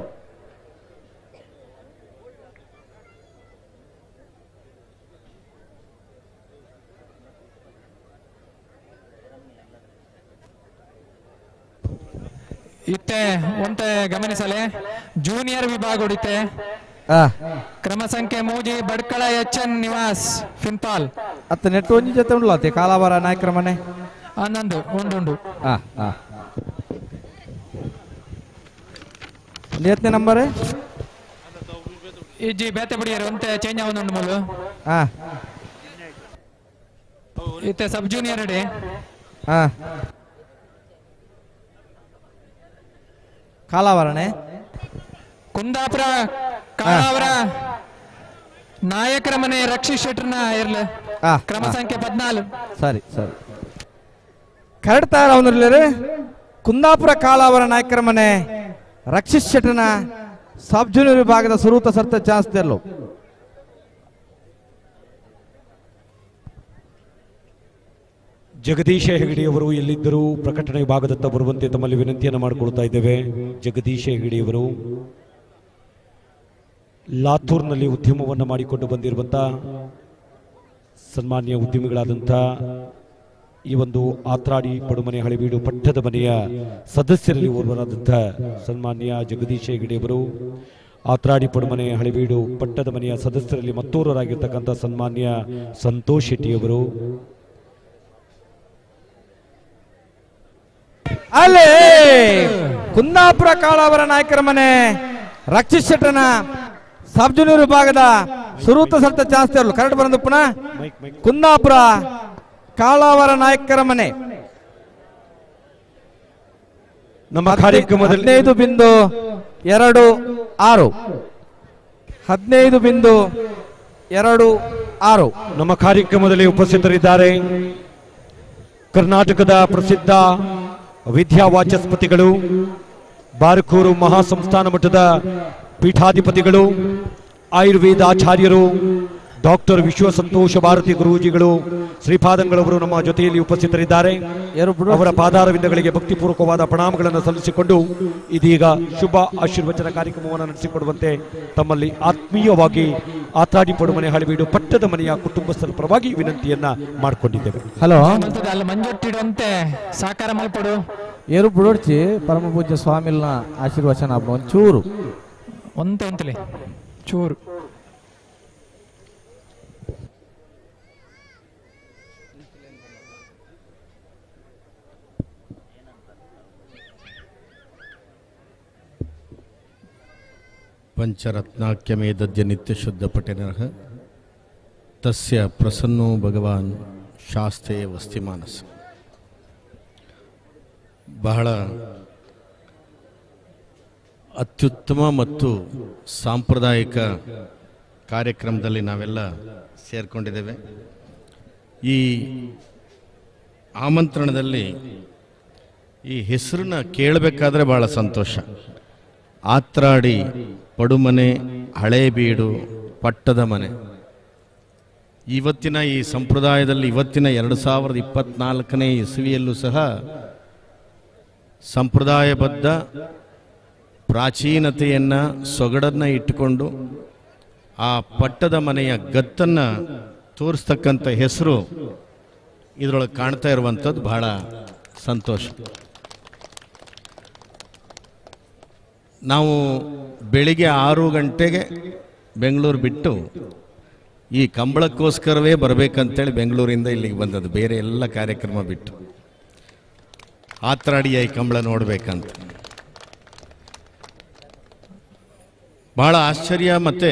ಇತ್ತೆ ಒಂತೆ ಗಮನಿಸಲೆ ಜೂನಿಯರ್ ವಿಭಾಗ ಹೊಡಿತೆ ಕ್ರಮ ಸಂಖ್ಯೆ ಮೂಜಿ ಬಡ್ಕಳ ಎಚ್.ಎನ್. ನಿವಾಸ್ ಫಿನ್ಪಾಲ್ ಅತ್ತ ನೆಟ್ಟು ಒಂಜಿ ಜೊತೆ ಉಂಡ್ಲತ್ತೆ ಕಾಲಾವರ ನಾಯಕರ ಮನೆ ಅನ್ನೊಂದು ಉಂಡು ಎತ್ತನೇ ನಂಬರ್ ಇಜ್ಜಿ ಬೇತೆ ಬಿಡಿಯರು ಒಂತೆ ಚೇಂಜ್ ಆವೊಂದುಂಡು ಮೂಲು ಇತ್ತೆ ಸಬ್ ಜೂನಿಯರ್ ಅಡಿ ಕಾಲಾವರಣೆ ಕುಂದಾಪುರ ಕಾಲಾವರ ನಾಯಕರ ಮನೆ ರಕ್ಷಿತ್ ಶೆಟ್ರನ ಇರ್ಲಿ ಕ್ರಮ ಸಂಖ್ಯೆ 14 ಸರಿ ಕರಡ್ ತಯಾರ ಅವನಿರ್ಲಿ ಕುಂದಾಪುರ ಕಾಲಾವರ ನಾಯಕರ ಮನೆ ರಕ್ಷಿತ್ ಶೆಟ್ರನ ಸಬ್ ಜೂನಿಯರ್ ವಿಭಾಗದ ಸುರೂತ ಸರ್ತ ಚಾನ್ಸ್ ತೆರಲು ಜಗದೀಶ ಹೆಗಡೆಯವರು ಎಲ್ಲಿದ್ದರೂ ಪ್ರಕಟಣೆ ವಿಭಾಗದತ್ತ ಬರುವಂತೆ ತಮ್ಮಲ್ಲಿ ವಿನಂತಿಯನ್ನು ಮಾಡಿಕೊಳ್ತಾ ಇದ್ದೇವೆ. ಜಗದೀಶ ಹೆಗಡೆಯವರು ಲಾತೂರ್ನಲ್ಲಿ ಉದ್ಯಮವನ್ನು ಮಾಡಿಕೊಂಡು ಬಂದಿರುವಂಥ ಸನ್ಮಾನ್ಯ ಉದ್ಯಮಿಗಳಾದಂಥ ಈ ಒಂದು ಆತ್ರಾಡಿ ಪಡುಮನೆ ಹಳೆಬೀಡು ಪಟ್ಟದ ಮನೆಯ ಸದಸ್ಯರಲ್ಲಿ ಓರ್ವರಾದಂಥ ಸನ್ಮಾನ್ಯ ಜಗದೀಶ ಹೆಗಡೆಯವರು, ಆತ್ರಾಡಿ ಪಡುಮನೆ ಹಳೆಬೀಡು ಪಟ್ಟದ ಮನೆಯ ಸದಸ್ಯರಲ್ಲಿ ಮತ್ತೋರ್ವರಾಗಿರ್ತಕ್ಕಂಥ ಸನ್ಮಾನ್ಯ ಸಂತೋಷ್ ಶೆಟ್ಟಿಯವರು, ಅಲ್ಲೇ ಕುಂದಾಪುರ ಕಾಲಾವರ ನಾಯಕರ ಮನೆ ರಕ್ಷಿತ್ ಶೆಟ್ಟನ ಸಬ್ ಜೂನಿಯರ್ ವಿಭಾಗದ ಸುರೂತ ಸರ್ತ ಚಾನ್ಸ್ ತೆರಲು ಕರೆಕ್ಟ್ ಬರೋದು ಪುನಃ ಕುಂದಾಪುರ ಕಾಲಾವರ ನಾಯಕರ ಮನೆ ನಮ್ಮ ಕಾರ್ಯಕ್ರಮದಲ್ಲಿ 15.26 ನಮ್ಮ ಕಾರ್ಯಕ್ರಮದಲ್ಲಿ ಉಪಸ್ಥಿತರಿದ್ದಾರೆ ಕರ್ನಾಟಕದ ಪ್ರಸಿದ್ಧ ವಿದ್ಯಾವಾಚಸ್ಪತಿಗಳು, ಬಾರ್ಕೂರು ಮಹಾಸಂಸ್ಥಾನ ಮಠದ ಪೀಠಾಧಿಪತಿಗಳು, ಆಯುರ್ವೇದಾಚಾರ್ಯರು, ಡಾಕ್ಟರ್ ವಿಶ್ವ ಸಂತೋಷ ಭಾರತಿ ಗುರೂಜಿಗಳು ಶ್ರೀಪಾದಂಗಳವರು ನಮ್ಮ ಜೊತೆಯಲ್ಲಿ ಉಪಸ್ಥಿತರಿದ್ದಾರೆ. ಅವರ ಪಾದಾರವಿಂದಗಳಿಗೆ ಭಕ್ತಿಪೂರ್ವಕವಾದ ಪ್ರಣಾಮಗಳನ್ನು ಸಲ್ಲಿಸಿಕೊಂಡು ಇದೀಗ ಶುಭ ಆಶೀರ್ವಚನ ಕಾರ್ಯಕ್ರಮವನ್ನು ನಡೆಸಿಕೊಡುವಂತೆ ತಮ್ಮಲ್ಲಿ ಆತ್ಮೀಯವಾಗಿ ಆತಾಡಿ ಪಡುಮನೆ ಹಳಿಬೀಡು ಪಟ್ಟದ ಮನೆಯ ಕುಟುಂಬಸ್ಥರ ಪರವಾಗಿ ವಿನಂತಿಯನ್ನ ಮಾಡಿಕೊಂಡಿದ್ದೇವೆ. ಹಲೋ ಅಲ್ಲ ಮಂಜೊಟ್ಟಿಡುವಂತೆ ಸಾಕಾರ ಮಲ್ಪಡು ಏರು ಬಿಡೋಡ್ಚಿ ಪರಮ ಪೂಜ್ಯ ಸ್ವಾಮಿಲ್ನ ಆಶೀರ್ವಚನ ಒಂಚೂರು ಒಂತಲೇ ಚೂರು. ಪಂಚರತ್ನಾಖ್ಯಮೇದದ್ಯ ನಿತ್ಯಶುದ್ಧ ಪಠಿನಃ ತಸ್ಯ ಪ್ರಸನ್ನೋ ಭಗವಾನ್ ಶಾಸ್ತ್ರೇ ವಸ್ತಿ ಮಾನಸ. ಬಹಳ ಅತ್ಯುತ್ತಮ ಮತ್ತು ಸಾಂಪ್ರದಾಯಿಕ ಕಾರ್ಯಕ್ರಮದಲ್ಲಿ ನಾವೆಲ್ಲ ಸೇರಿಕೊಂಡಿದ್ದೇವೆ. ಈ ಆಮಂತ್ರಣದಲ್ಲಿ ಈ ಹೆಸರನ್ನ ಕೇಳಬೇಕಾದ್ರೆ ಭಾಳ ಸಂತೋಷ. ಆತ್ರಾಡಿ ಪಡುಮನೆ ಹಳೇಬೀಡು ಪಟ್ಟದ ಮನೆ. ಇವತ್ತಿನ ಈ ಸಂಪ್ರದಾಯದಲ್ಲಿ ಇವತ್ತಿನ 2024ನೇ ಇಸವಿಯಲ್ಲೂ ಸಹ ಸಂಪ್ರದಾಯಬದ್ಧ ಪ್ರಾಚೀನತೆಯನ್ನು ಸೊಗಡನ್ನು ಇಟ್ಟುಕೊಂಡು ಆ ಪಟ್ಟದ ಮನೆಯ ಗತ್ತನ್ನು ತೋರಿಸ್ತಕ್ಕಂಥ ಹೆಸರು ಇದರೊಳಗೆ ಕಾಣ್ತಾ ಇರುವಂಥದ್ದು ಬಹಳ ಸಂತೋಷ. ನಾವು ಬೆಳಿಗ್ಗೆ 6 ಗಂಟೆಗೆ ಬೆಂಗಳೂರು ಬಿಟ್ಟು ಈ ಕಂಬಳಕ್ಕೋಸ್ಕರವೇ ಬರಬೇಕಂತೇಳಿ ಬೆಂಗಳೂರಿಂದ ಇಲ್ಲಿಗೆ ಬಂದದ್ದು, ಬೇರೆ ಎಲ್ಲ ಕಾರ್ಯಕ್ರಮ ಬಿಟ್ಟು ಆತ್ರಾಡಿಯ ಈ ಕಂಬಳ ನೋಡಬೇಕಂತ. ಬಹಳ ಆಶ್ಚರ್ಯ. ಮತ್ತು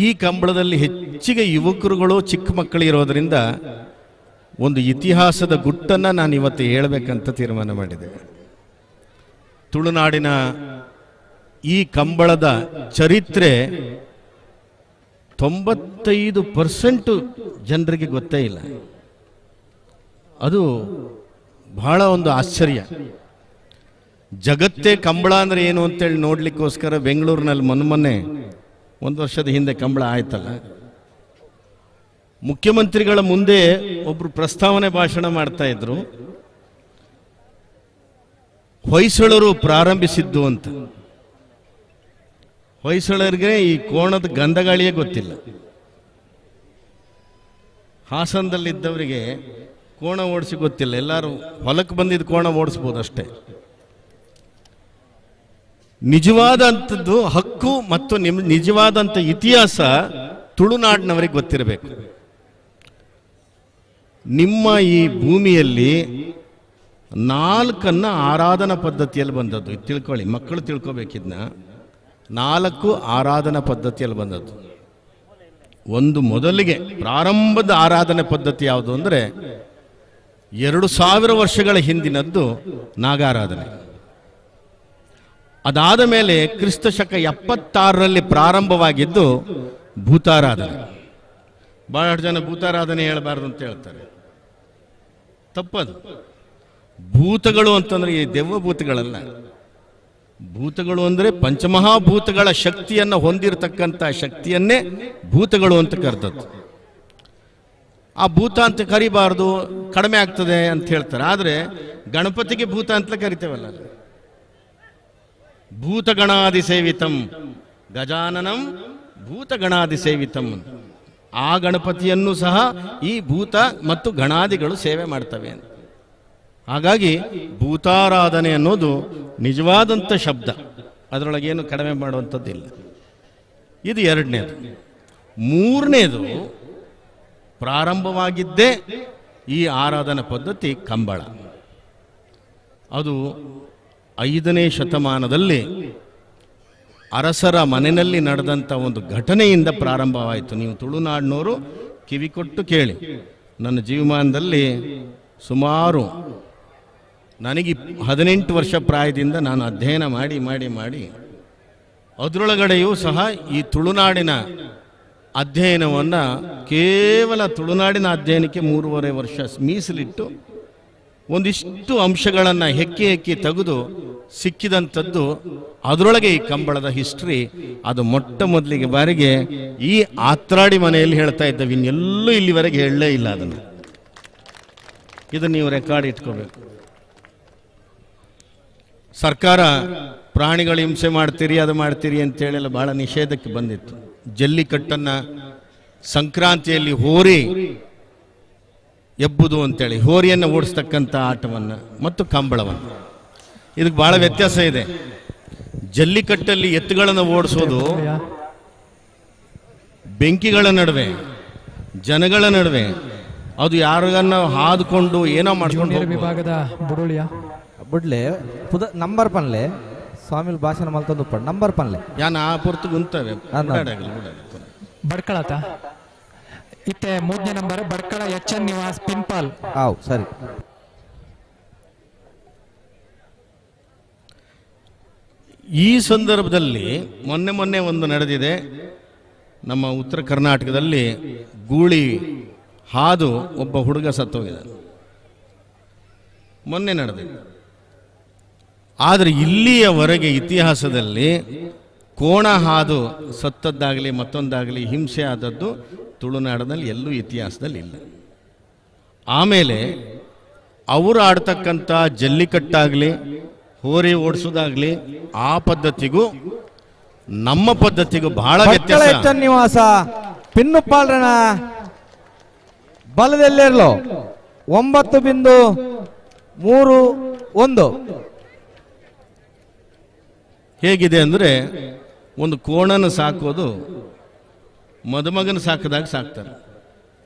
ಈ ಕಂಬಳದಲ್ಲಿ ಹೆಚ್ಚಿಗೆ ಯುವಕರುಗಳು ಚಿಕ್ಕ ಮಕ್ಕಳು ಇರೋದರಿಂದ ಒಂದು ಇತಿಹಾಸದ ಗುಟ್ಟನ್ನು ನಾನು ಇವತ್ತು ಹೇಳಬೇಕಂತ ತೀರ್ಮಾನ ಮಾಡಿದೆ. ತುಳುನಾಡಿನ ಈ ಕಂಬಳದ ಚರಿತ್ರೆ 95% ಜನರಿಗೆ ಗೊತ್ತೇ ಇಲ್ಲ. ಅದು ಬಹಳ ಒಂದು ಆಶ್ಚರ್ಯ. ಜಗತ್ತೇ ಕಂಬಳ ಅಂದರೆ ಏನು ಅಂತೇಳಿ ನೋಡ್ಲಿಕ್ಕೋಸ್ಕರ ಬೆಂಗಳೂರಿನಲ್ಲಿ ಮೊನ್ನೆ 1 ವರ್ಷದ ಹಿಂದೆ ಕಂಬಳ ಆಯ್ತಲ್ಲ, ಮುಖ್ಯಮಂತ್ರಿಗಳ ಮುಂದೆ ಒಬ್ರು ಪ್ರಸ್ತಾವನೆ ಭಾಷಣ ಮಾಡ್ತಾ ಇದ್ರು. ಹೊಯ್ಸಳರು ಪ್ರಾರಂಭಿಸಿದ್ದು ಅಂತ. ಹೊಯ್ಸಳರಿಗೆ ಈ ಕೋಣದ ಗಂಧಗಾಳಿಯೇ ಗೊತ್ತಿಲ್ಲ. ಹಾಸನದಲ್ಲಿದ್ದವರಿಗೆ ಕೋಣ ಓಡಿಸಿ ಗೊತ್ತಿಲ್ಲ. ಎಲ್ಲರೂ ಹೊಲಕ್ಕೆ ಬಂದಿದ್ದು ಕೋಣ ಓಡಿಸ್ಬೋದು ಅಷ್ಟೇ. ನಿಜವಾದಂಥದ್ದು ಹಕ್ಕು ಮತ್ತು ನಿಜವಾದಂಥ ಇತಿಹಾಸ ತುಳುನಾಡಿನವರಿಗೆ ಗೊತ್ತಿರಬೇಕು. ನಿಮ್ಮ ಈ ಭೂಮಿಯಲ್ಲಿ 4 ಆರಾಧನಾ ಪದ್ಧತಿಯಲ್ಲಿ ಬಂದದ್ದು. ಇದು ತಿಳ್ಕೊಳ್ಳಿ, ಮಕ್ಕಳು ತಿಳ್ಕೊಬೇಕಿದ್ನ. 4 ಆರಾಧನಾ ಪದ್ಧತಿಯಲ್ಲಿ ಬಂದದ್ದು. ಒಂದು ಮೊದಲಿಗೆ ಪ್ರಾರಂಭದ ಆರಾಧನೆ ಪದ್ಧತಿ ಯಾವುದು ಅಂದರೆ 2000 ವರ್ಷಗಳ ಹಿಂದಿನದ್ದು ನಾಗಾರಾಧನೆ. ಅದಾದ ಮೇಲೆ ಕ್ರಿಸ್ತ ಶಕ 76ರಲ್ಲಿ ಪ್ರಾರಂಭವಾಗಿದ್ದು ಭೂತಾರಾಧನೆ. ಬಹಳಷ್ಟು ಜನ ಭೂತಾರಾಧನೆ ಹೇಳಬಾರ್ದು ಅಂತ ಹೇಳ್ತಾರೆ, ತಪ್ಪದು. ಭೂತಗಳು ಅಂತಂದ್ರೆ ಈ ದೆವ್ವಭೂತಗಳಲ್ಲ. ಭೂತಗಳು ಅಂದರೆ ಪಂಚಮಹಾಭೂತಗಳ ಶಕ್ತಿಯನ್ನು ಹೊಂದಿರತಕ್ಕಂಥ ಶಕ್ತಿಯನ್ನೇ ಭೂತಗಳು ಅಂತ ಕರೆದದ್ದು. ಆ ಭೂತ ಅಂತ ಕರಿಬಾರ್ದು, ಕಡಿಮೆ ಆಗ್ತದೆ ಅಂತ ಹೇಳ್ತಾರೆ. ಆದರೆ ಗಣಪತಿಗೆ ಭೂತ ಅಂತಲೇ ಕರಿತೇವಲ್ಲ. ಭೂತಗಣಾದಿ ಸೇವಿತಂ ಗಜಾನನಂ ಭೂತಗಣಾದಿ ಸೇವಿತಂ. ಆ ಗಣಪತಿಯನ್ನು ಸಹ ಈ ಭೂತ ಮತ್ತು ಗಣಾದಿಗಳು ಸೇವೆ ಮಾಡ್ತವೆ ಅಂತ. ಹಾಗಾಗಿ ಭೂತಾರಾಧನೆ ಅನ್ನೋದು ನಿಜವಾದಂಥ ಶಬ್ದ, ಅದರೊಳಗೇನು ಕಡಿಮೆ ಮಾಡುವಂಥದ್ದಿಲ್ಲ. ಇದು 2ನೇದು. 3ನೇದು ಪ್ರಾರಂಭವಾಗಿದ್ದೇ ಈ ಆರಾಧನಾ ಪದ್ಧತಿ ಕಂಬಳ. ಅದು 5ನೇ ಶತಮಾನದಲ್ಲಿ ಅರಸರ ಮನೆಯಲ್ಲಿ ನಡೆದಂಥ ಒಂದು ಘಟನೆಯಿಂದ ಪ್ರಾರಂಭವಾಯಿತು. ನೀವು ತುಳುನಾಡಿನವರು ಕಿವಿ ಕೊಟ್ಟು ಕೇಳಿ. ನನ್ನ ಜೀವಮಾನದಲ್ಲಿ ಸುಮಾರು ನನಗೆ 18 ವರ್ಷ ಪ್ರಾಯದಿಂದ ನಾನು ಅಧ್ಯಯನ ಮಾಡಿ ಮಾಡಿ ಮಾಡಿ ಅದರೊಳಗಡೆಯೂ ಸಹ ಈ ತುಳುನಾಡಿನ ಅಧ್ಯಯನವನ್ನು ಕೇವಲ ತುಳುನಾಡಿನ ಅಧ್ಯಯನಕ್ಕೆ 3.5 ವರ್ಷ ಮೀಸಲಿಟ್ಟು ಒಂದಿಷ್ಟು ಅಂಶಗಳನ್ನು ಹೆಕ್ಕಿ ಹೆಕ್ಕಿ ತೆಗೆದು ಸಿಕ್ಕಿದಂಥದ್ದು ಅದರೊಳಗೆ ಈ ಕಂಬಳದ ಹಿಸ್ಟ್ರಿ. ಅದು ಮೊಟ್ಟ ಮೊದಲಿಗೆ ಬಾರಿಗೆ ಈ ಆತ್ರಾಡಿ ಮನೆಯಲ್ಲಿ ಹೇಳ್ತಾ ಇದ್ದೇವೆ, ಇನ್ನೆಲ್ಲೂ ಇಲ್ಲಿವರೆಗೆ ಹೇಳಲೇ ಇಲ್ಲ. ಇದನ್ನು ನೀವು ರೆಕಾರ್ಡ್ ಇಟ್ಕೋಬೇಕು. ಸರ್ಕಾರ ಪ್ರಾಣಿಗಳು ಹಿಂಸೆ ಮಾಡ್ತೀರಿ, ಅದು ಮಾಡ್ತೀರಿ ಅಂತೇಳೆಲ್ಲ ಭಾಳ ನಿಷೇಧಕ್ಕೆ ಬಂದಿತ್ತು. ಜಲ್ಲಿಕಟ್ಟನ್ನು ಸಂಕ್ರಾಂತಿಯಲ್ಲಿ ಹೋರಿ ಎಬ್ಬುದು ಅಂತೇಳಿ ಹೋರಿಯನ್ನು ಓಡಿಸ್ತಕ್ಕಂಥ ಆಟವನ್ನು ಮತ್ತು ಕಂಬಳವನ್ನು, ಇದಕ್ಕೆ ಭಾಳ ವ್ಯತ್ಯಾಸ ಇದೆ. ಜಲ್ಲಿಕಟ್ಟಲ್ಲಿ ಎತ್ತುಗಳನ್ನು ಓಡಿಸೋದು ಬೆಂಕಿಗಳ ನಡುವೆ, ಜನಗಳ ನಡುವೆ, ಅದು ಯಾರನ್ನ ಹಾದ್ಕೊಂಡು ಏನೋ ಮಾಡ್ಕೊಂಡು ವಿಭಾಗದ ಬುಡ್ಲೆ ನಂಬರ್ ಪನ್ಲೆ ಸ್ವಾಮಿಲ್ ಭಾಷಣ ಮಲ್ತೊಂದು ನಂಬರ್ ಪನ್ಲೆ ಯಾನ ಆ ಪುರ್ತು ಗುಂತವೆ ಬಡ್ಕಳತ ಇತ್ತೆ 3ನೇ ನಂಬರ್ ಬಡ್ಕಳ ಎಚ್.ಎನ್. ನಿವಾಸ್ ಪಿಂಪಾಲ್. ಆವ್ ಸರಿ. ಈ ಸಂದರ್ಭದಲ್ಲಿ ಮೊನ್ನೆ ಒಂದು ನಡೆದಿದೆ ನಮ್ಮ ಉತ್ತರ ಕರ್ನಾಟಕದಲ್ಲಿ. ಗೂಳಿ ಹಾದು ಒಬ್ಬ ಹುಡುಗ ಸತ್ತೋಗಿದ್ದಾನೆ, ಮೊನ್ನೆ ನಡೆದಿದೆ. ಆದರೆ ಇಲ್ಲಿಯವರೆಗೆ ಇತಿಹಾಸದಲ್ಲಿ ಕೋಣ ಹಾದು ಸತ್ತದ್ದಾಗಲಿ ಮತ್ತೊಂದಾಗಲಿ ಹಿಂಸೆ ಆದದ್ದು ತುಳುನಾಡಿನಲ್ಲಿ ಎಲ್ಲೂ ಇತಿಹಾಸದಲ್ಲಿ ಇಲ್ಲ. ಆಮೇಲೆ ಅವರು ಆಡ್ತಕ್ಕಂಥ ಜಲ್ಲಿಕಟ್ಟಾಗಲಿ ಹೋರಿ ಓಡಿಸೋದಾಗಲಿ ಆ ಪದ್ಧತಿಗೂ ನಮ್ಮ ಪದ್ಧತಿಗೂ ಬಹಳ ವ್ಯತ್ಯಾಸ. ನಿವಾಸ ಪಿನ್ನುಪಾಲ್ರಣ ಬಲದಲ್ಲಿರಲು 9.31 ಹೇಗಿದೆ ಅಂದರೆ, ಒಂದು ಕೋಣನ ಸಾಕೋದು ಮದುಮಗನ ಸಾಕಿದಾಗ ಸಾಕ್ತಾರೆ.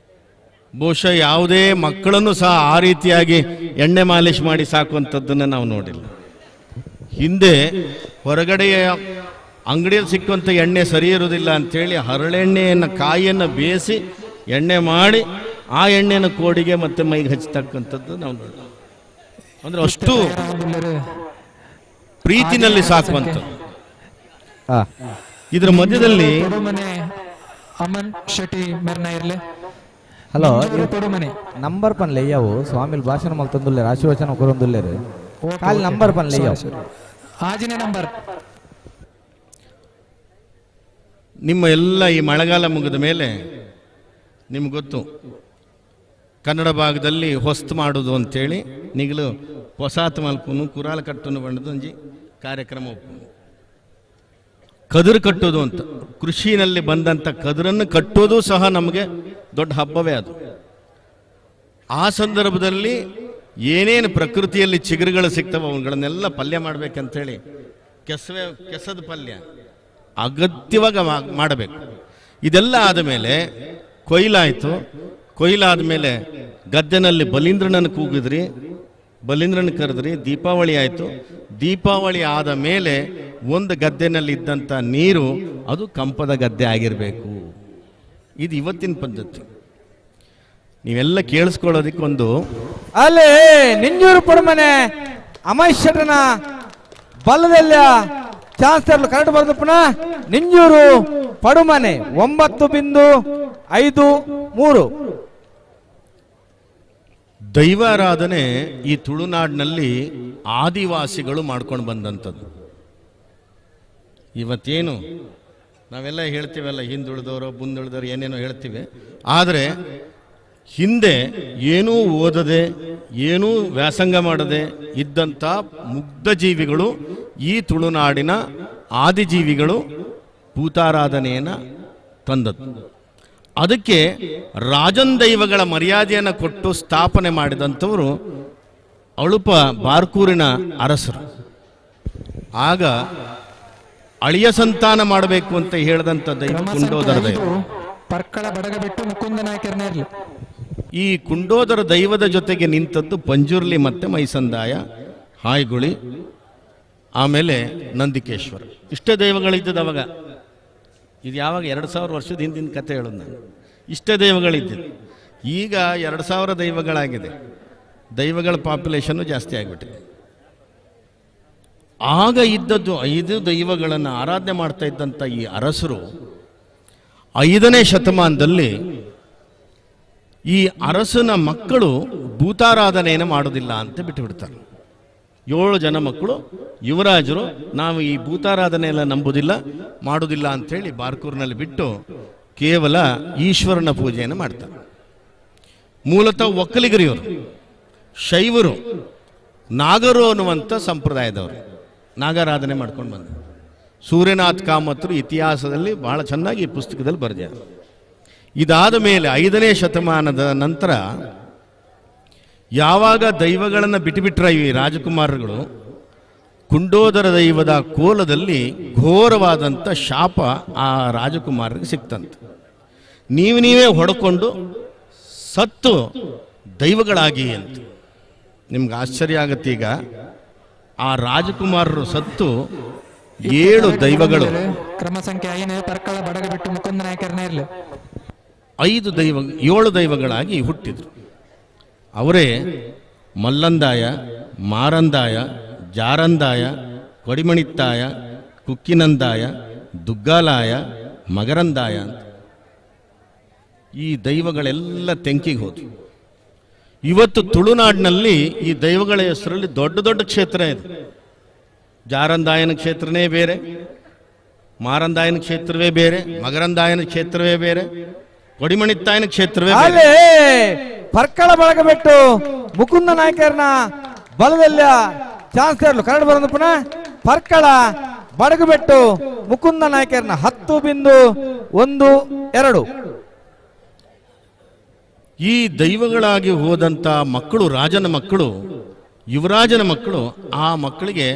ಬಹುಶಃ ಯಾವುದೇ ಮಕ್ಕಳನ್ನು ಸಹ ಆ ರೀತಿಯಾಗಿ ಎಣ್ಣೆ ಮಾಲಿಶ್ ಮಾಡಿ ಸಾಕುವಂಥದ್ದನ್ನು ನಾವು ನೋಡಿಲ್ಲ. ಹಿಂದೆ ಹೊರಗಡೆಯ ಅಂಗಡಿಯಲ್ಲಿ ಸಿಕ್ಕುವಂಥ ಎಣ್ಣೆ ಸರಿ ಇರುವುದಿಲ್ಲ ಅಂಥೇಳಿ ಹರಳೆಣ್ಣೆಯನ್ನು ಕಾಯಿಯನ್ನು ಬೇಯಿಸಿ ಎಣ್ಣೆ ಮಾಡಿ ಆ ಎಣ್ಣೆಯನ್ನು ಕೋಡಿಗೆ ಮತ್ತು ಮೈಗೆ ಹಚ್ಚತಕ್ಕಂಥದ್ದು ನಾವು ನೋಡಿಲ್ಲ. ಅಂದರೆ ಅಷ್ಟು ಪ್ರೀತಿನಲ್ಲಿ ಸಾಕುವಂಥದ್ದು. ಇದರ ಮಧ್ಯದಲ್ಲಿ ಅಮನ್ ಶೆಟ್ಟಿ ಮೆರ್ನಾ ಇರ್ಲೆ. ಹಲೋ ನಂಬರ್ ಪನ್ಲೆ ಯಾವು ಸ್ವಾಮಿಲ್ ಭಾಷಣ ಮಲ್ತೊಂದುಲ್ಲೆ ರಾಶಿವಚನ ಕೊರೊಂದುಲ್ಲೆ ಖಾಲಿ ನಂಬರ್ ಪನ್ಲೆ ಯಾವು ಆಜಿನ ನಂಬರ್. ನಿಮ್ಮ ಎಲ್ಲ ಈ ಮಳೆಗಾಲ ಮುಗಿದ ಮೇಲೆ ನಿಮ್ಗೆ ಗೊತ್ತು, ಕನ್ನಡ ಭಾಗದಲ್ಲಿ ಹೊಸ್ತು ಮಾಡೋದು ಅಂತೇಳಿ ನಿಗಲು ಹೊಸಾತ್ ಮಲ್ಪನು ಕುರಾಲ ಕಟ್ಟುನು ಬಂಡದು ಒಂಜಿ ಕಾರ್ಯಕ್ರಮ ಒಪ್ಪುನು. ಕದುರು ಕಟ್ಟೋದು ಅಂತ, ಕೃಷಿನಲ್ಲಿ ಬಂದಂಥ ಕದುರನ್ನು ಕಟ್ಟೋದು ಸಹ ನಮಗೆ ದೊಡ್ಡ ಹಬ್ಬವೇ ಅದು. ಆ ಸಂದರ್ಭದಲ್ಲಿ ಏನೇನು ಪ್ರಕೃತಿಯಲ್ಲಿ ಚಿಗುರುಗಳು ಸಿಗ್ತವೆ ಅವುಗಳನ್ನೆಲ್ಲ ಪಲ್ಯ ಮಾಡಬೇಕಂತೇಳಿ ಕೆಸದ ಪಲ್ಯ ಅಗತ್ಯವಾಗಿ ಮಾಡಬೇಕು. ಇದೆಲ್ಲ ಆದಮೇಲೆ ಕೊಯ್ಲಾಯಿತು. ಕೊಯ್ಲಾದ ಮೇಲೆ ಗದ್ದೆನಲ್ಲಿ ಬಲೀಂದ್ರನನ್ನು ಕೂಗಿದ್ರಿ, ಬಲೀಂದ್ರನ ಕರೆದ್ರಿ, ದೀಪಾವಳಿ ಆಯಿತು. ದೀಪಾವಳಿ ಆದ ಮೇಲೆ ಒಂದು ಗದ್ದೆನಲ್ಲಿ ಇದ್ದಂಥ ನೀರು ಅದು ಕಂಪದ ಗದ್ದೆ ಆಗಿರಬೇಕು. ಇದು ಇವತ್ತಿನ ಪದ್ಧತಿ. ನೀವೆಲ್ಲ ಕೇಳಿಸ್ಕೊಳ್ಳೋದಕ್ಕೆ ಒಂದು ಅಲ್ಲೇ ನಿಂಜೂರು ಪುರಮನೆ ಅಮೈಶ್ ಶೆಟ್ಟನ ಬಲದಲ್ಲ ಚಾನ್ಸ್ ತರಲು ಕರೆಕ್ಟ್ ಬರೆದು ಪುನಃ ನಿಂಜೂರು ಪಡುಮನೆ 9.53. ದೈವಾರಾಧನೆ ಈ ತುಳುನಾಡಿನಲ್ಲಿ ಆದಿವಾಸಿಗಳು ಮಾಡ್ಕೊಂಡು ಬಂದಂಥದ್ದು. ಇವತ್ತೇನು ನಾವೆಲ್ಲ ಹೇಳ್ತೀವಲ್ಲ, ಹಿಂದುಳಿದವರು ಮುಂದುಳಿದವರು ಏನೇನೋ ಹೇಳ್ತೀವಿ. ಆದರೆ ಹಿಂದೆ ಏನೂ ಓದದೆ ಏನೂ ವ್ಯಾಸಂಗ ಮಾಡದೆ ಇದ್ದಂಥ ಮುಗ್ಧ ಜೀವಿಗಳು, ಈ ತುಳುನಾಡಿನ ಆದಿಜೀವಿಗಳು ಭೂತಾರಾಧನೆಯನ್ನು ತಂದದ್ದು. ಅದಕ್ಕೆ ರಾಜನ್ ದೈವಗಳ ಮರ್ಯಾದೆಯನ್ನು ಕೊಟ್ಟು ಸ್ಥಾಪನೆ ಮಾಡಿದಂಥವರು ಅಳುಪ ಬಾರ್ಕೂರಿನ ಅರಸರು. ಆಗ ಅಳಿಯ ಸಂತಾನ ಮಾಡಬೇಕು ಅಂತ ಹೇಳಿದಂಥ ದೈವ ಕುಂಡೋದರ ದೈವ. ಈ ಕುಂಡೋದರ ದೈವದ ಜೊತೆಗೆ ನಿಂತದ್ದು ಪಂಜುರ್ಲಿ ಮತ್ತೆ ಮೈಸಂದಾಯ, ಹಾಯ್ಗುಳಿ, ಆಮೇಲೆ ನಂದಿಕೇಶ್ವರ. ಇಷ್ಟೇ ದೈವಗಳಿದ್ದದ್ದು ಅವಾಗ. ಇದು ಯಾವಾಗ 2000 ವರ್ಷದ ಹಿಂದಿನ ಕಥೆ ಹೇಳೋದು ನಾನು. ಇಷ್ಟೇ ದೈವಗಳಿದ್ದಿದ್ದು. ಈಗ 2000 ದೈವಗಳಾಗಿದೆ. ದೈವಗಳ ಪಾಪ್ಯುಲೇಷನ್ನು ಜಾಸ್ತಿ ಆಗಿಬಿಟ್ಟಿದೆ. ಆಗ ಇದ್ದದ್ದು 5 ದೈವಗಳನ್ನು ಆರಾಧನೆ ಮಾಡ್ತಾ ಇದ್ದಂಥ ಈ ಅರಸರು 5ನೇ ಶತಮಾನದಲ್ಲಿ ಈ ಅರಸನ ಮಕ್ಕಳು ಭೂತಾರಾಧನೆಯನ್ನು ಮಾಡೋದಿಲ್ಲ ಅಂತ ಬಿಟ್ಟು ಬಿಡ್ತಾರೆ. 7 ಜನ ಮಕ್ಕಳು ಯುವರಾಜರು ನಾವು ಈ ಭೂತಾರಾಧನೆ ಎಲ್ಲ ನಂಬುದಿಲ್ಲ ಮಾಡೋದಿಲ್ಲ ಅಂಥೇಳಿ ಬಾರ್ಕೂರಿನಲ್ಲಿ ಬಿಟ್ಟು ಕೇವಲ ಈಶ್ವರನ ಪೂಜೆಯನ್ನು ಮಾಡ್ತಾರೆ. ಮೂಲತಃ ಒಕ್ಕಲಿಗರು ಇವರು, ಶೈವರು, ನಾಗರು ಅನ್ನುವಂಥ ಸಂಪ್ರದಾಯದವರು, ನಾಗಾರಾಧನೆ ಮಾಡ್ಕೊಂಡು ಬಂದರು. ಸೂರ್ಯನಾಥ್ ಕಾಮತ್ರು ಇತಿಹಾಸದಲ್ಲಿ ಬಹಳ ಚೆನ್ನಾಗಿ ಈ ಪುಸ್ತಕದಲ್ಲಿ ಬರೆದಿದ್ದಾರೆ. ಇದಾದ ಮೇಲೆ 5ನೇ ಶತಮಾನದ ನಂತರ ಯಾವಾಗ ದೈವಗಳನ್ನು ಬಿಟ್ಟುಬಿಟ್ರೆ ಈ ರಾಜಕುಮಾರರುಗಳು, ಕುಂಡೋದರ ದೈವದ ಕೋಲದಲ್ಲಿ ಘೋರವಾದಂಥ ಶಾಪ ಆ ರಾಜಕುಮಾರರಿಗೆ ಸಿಕ್ತಂತೆ. ನೀವೇ ಹೊಡ್ಕೊಂಡು ಸತ್ತು ದೈವಗಳಾಗಿ ಅಂತ. ನಿಮ್ಗೆ ಆಶ್ಚರ್ಯ ಆಗತ್ತೆ. ಈಗ ಆ ರಾಜಕುಮಾರರು ಸತ್ತು 7 ದೈವಗಳು, ಕ್ರಮ ಸಂಖ್ಯೆ 5 ಪರ್ಕಳ ಬಡಗ ಬಿಟ್ಟು ಮುಕುಂದ ನಾಯಕರನೇ ಇರಲಿ 7 ದೈವಗಳಾಗಿ ಹುಟ್ಟಿದ್ರು. ಅವರೇ ಮಲ್ಲಂದಾಯ, ಮಾರಂದಾಯ, ಜಾರಂದಾಯ, ಕೊಡಿಮಣಿತ್ತಾಯ, ಕುಕ್ಕಿನಂದಾಯ, ದುಗ್ಗಾಲಾಯ, ಮಗರಂದಾಯ ಅಂತ. ಈ ದೈವಗಳೆಲ್ಲ ತೆಂಕಿಗೆ ಹೋದ್ರು. ಇವತ್ತು ತುಳುನಾಡಿನಲ್ಲಿ ಈ ದೈವಗಳ ಹೆಸರಲ್ಲಿ ದೊಡ್ಡ ದೊಡ್ಡ ಕ್ಷೇತ್ರ ಇದೆ. ಜಾರಂದಾಯನ ಕ್ಷೇತ್ರನೇ ಬೇರೆ, ಮಾರಂದಾಯನ ಕ್ಷೇತ್ರವೇ ಬೇರೆ, ಮಗರಂದಾಯನ ಕ್ಷೇತ್ರವೇ ಬೇರೆ, ಕೊಡಿಮಣಿತ್ತಾಯನ ಕ್ಷೇತ್ರವೇ ಬೇರೆ. ಪರ್ಕಳ ಬಳಗ ಬಿಟ್ಟು ಮುಕುಂದ ನಾಯಕರನ್ನ ಬಲದಲ್ಲ ಚಾನ್ಸ್ ಇರಲು ಕರಡು ಬರೋದು ಪುನಃ ಪರ್ಕಳ ಬಡಗು ಬಿಟ್ಟು ಮುಕುಂದ ನಾಯಕರನ್ನ 10.12. ಈ ದೈವಗಳಾಗಿ ಹೋದಂಥ ಮಕ್ಕಳು, ರಾಜನ ಮಕ್ಕಳು, ಯುವರಾಜನ ಮಕ್ಕಳು, ಆ ಮಕ್ಕಳಿಗೆ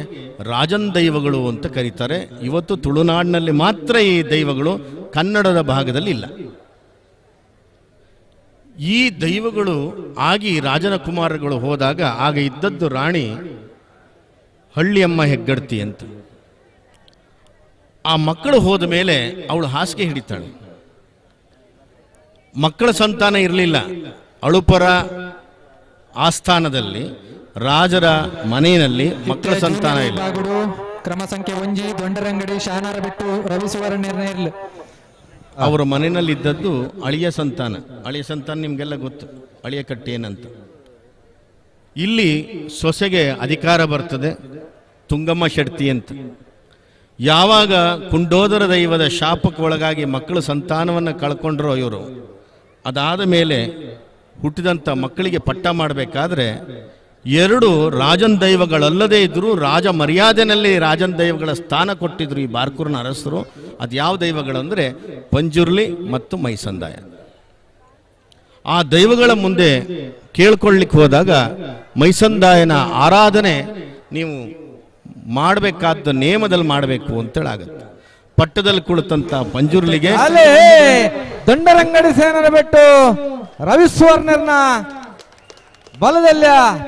ರಾಜನ್ ದೈವಗಳು ಅಂತ ಕರೀತಾರೆ. ಇವತ್ತು ತುಳುನಾಡಿನಲ್ಲಿ ಮಾತ್ರ ಈ ದೈವಗಳು, ಕನ್ನಡದ ಭಾಗದಲ್ಲಿ ಇಲ್ಲ. ಈ ದೈವಗಳು ಆಗಿ ರಾಜನ ಕುಮಾರಗಳು ಹೋದಾಗ ಆಗ ಇದ್ದದ್ದು ರಾಣಿ ಹಳ್ಳಿಯಮ್ಮ ಹೆಗ್ಗಡ್ತಿ ಅಂತ. ಆ ಮಕ್ಕಳು ಹೋದ ಮೇಲೆ ಅವಳು ಹಾಸಿಗೆ ಹಿಡಿತಾಳೆ. ಮಕ್ಕಳ ಸಂತಾನ ಇರಲಿಲ್ಲ. ಅಳುಪರ ಆಸ್ಥಾನದಲ್ಲಿ ರಾಜರ ಮನೆಯಲ್ಲಿ ಮಕ್ಕಳ ಸಂತಾನ ಇಲ್ಲ. ಕ್ರಮ ಸಂಖ್ಯೆ 1 ದೊಂಡರಂಗಡಿ ಶಾನಾರ ಬಿಟ್ಟು ರವಿ ಸುವರ್ಣ ಇರಲಿ. ಅವರ ಮನೆಯಲ್ಲಿ ಇದ್ದದ್ದು ಅಳಿಯ ಸಂತಾನ. ಅಳಿಯ ಸಂತಾನ ನಿಮಗೆಲ್ಲ ಗೊತ್ತು, ಅಳಿಯ ಕಟ್ಟಿ ಏನಂತ. ಇಲ್ಲಿ ಸೊಸೆಗೆ ಅಧಿಕಾರ ಬರ್ತದೆ, ತುಂಗಮ್ಮ ಶೆಟ್ಟಿ ಅಂತ. ಯಾವಾಗ ಕುಂಡೋದರ ದೈವದ ಶಾಪಕ್ಕೆ ಒಳಗಾಗಿ ಮಕ್ಕಳು ಸಂತಾನವನ್ನು ಕಳ್ಕೊಂಡ್ರೋ ಇವರು, ಅದಾದ ಮೇಲೆ ಹುಟ್ಟಿದಂಥ ಮಕ್ಕಳಿಗೆ ಪಟ್ಟ ಮಾಡಬೇಕಾದ್ರೆ 2 ರಾಜನ್ ದೈವಗಳಲ್ಲದೇ ಇದ್ದರೂ ರಾಜ ಮರ್ಯಾದೆನಲ್ಲಿ ರಾಜನ್ ದೈವಗಳ ಸ್ಥಾನ ಕೊಟ್ಟಿದ್ರು ಈ ಬಾರ್ಕೂರಿನ ಅರಸರು. ಅದು ಯಾವ ದೈವಗಳಂದರೆ ಪಂಜುರ್ಲಿ ಮತ್ತು ಮೈಸಂದಾಯ. ಆ ದೈವಗಳ ಮುಂದೆ ಕೇಳ್ಕೊಳ್ಳಿಕ್ಕೆ ಹೋದಾಗ ಮೈಸಂದಾಯನ ಆರಾಧನೆ ನೀವು ಮಾಡಬೇಕಾದ ನೇಮದಲ್ಲಿ ಮಾಡಬೇಕು ಅಂತೇಳಾಗುತ್ತೆ. ಪಟ್ಟದಲ್ಲಿ ಕುಳಿತಂತ ಪಂಜುರ್ಲಿಗೆ ದೊಂಡರಂಗಡಿ ಸೇನರ ಬಿಟ್ಟು ರವಿ ಸುವರ್ಣರ್ನ ಬಲದಲ್ಲ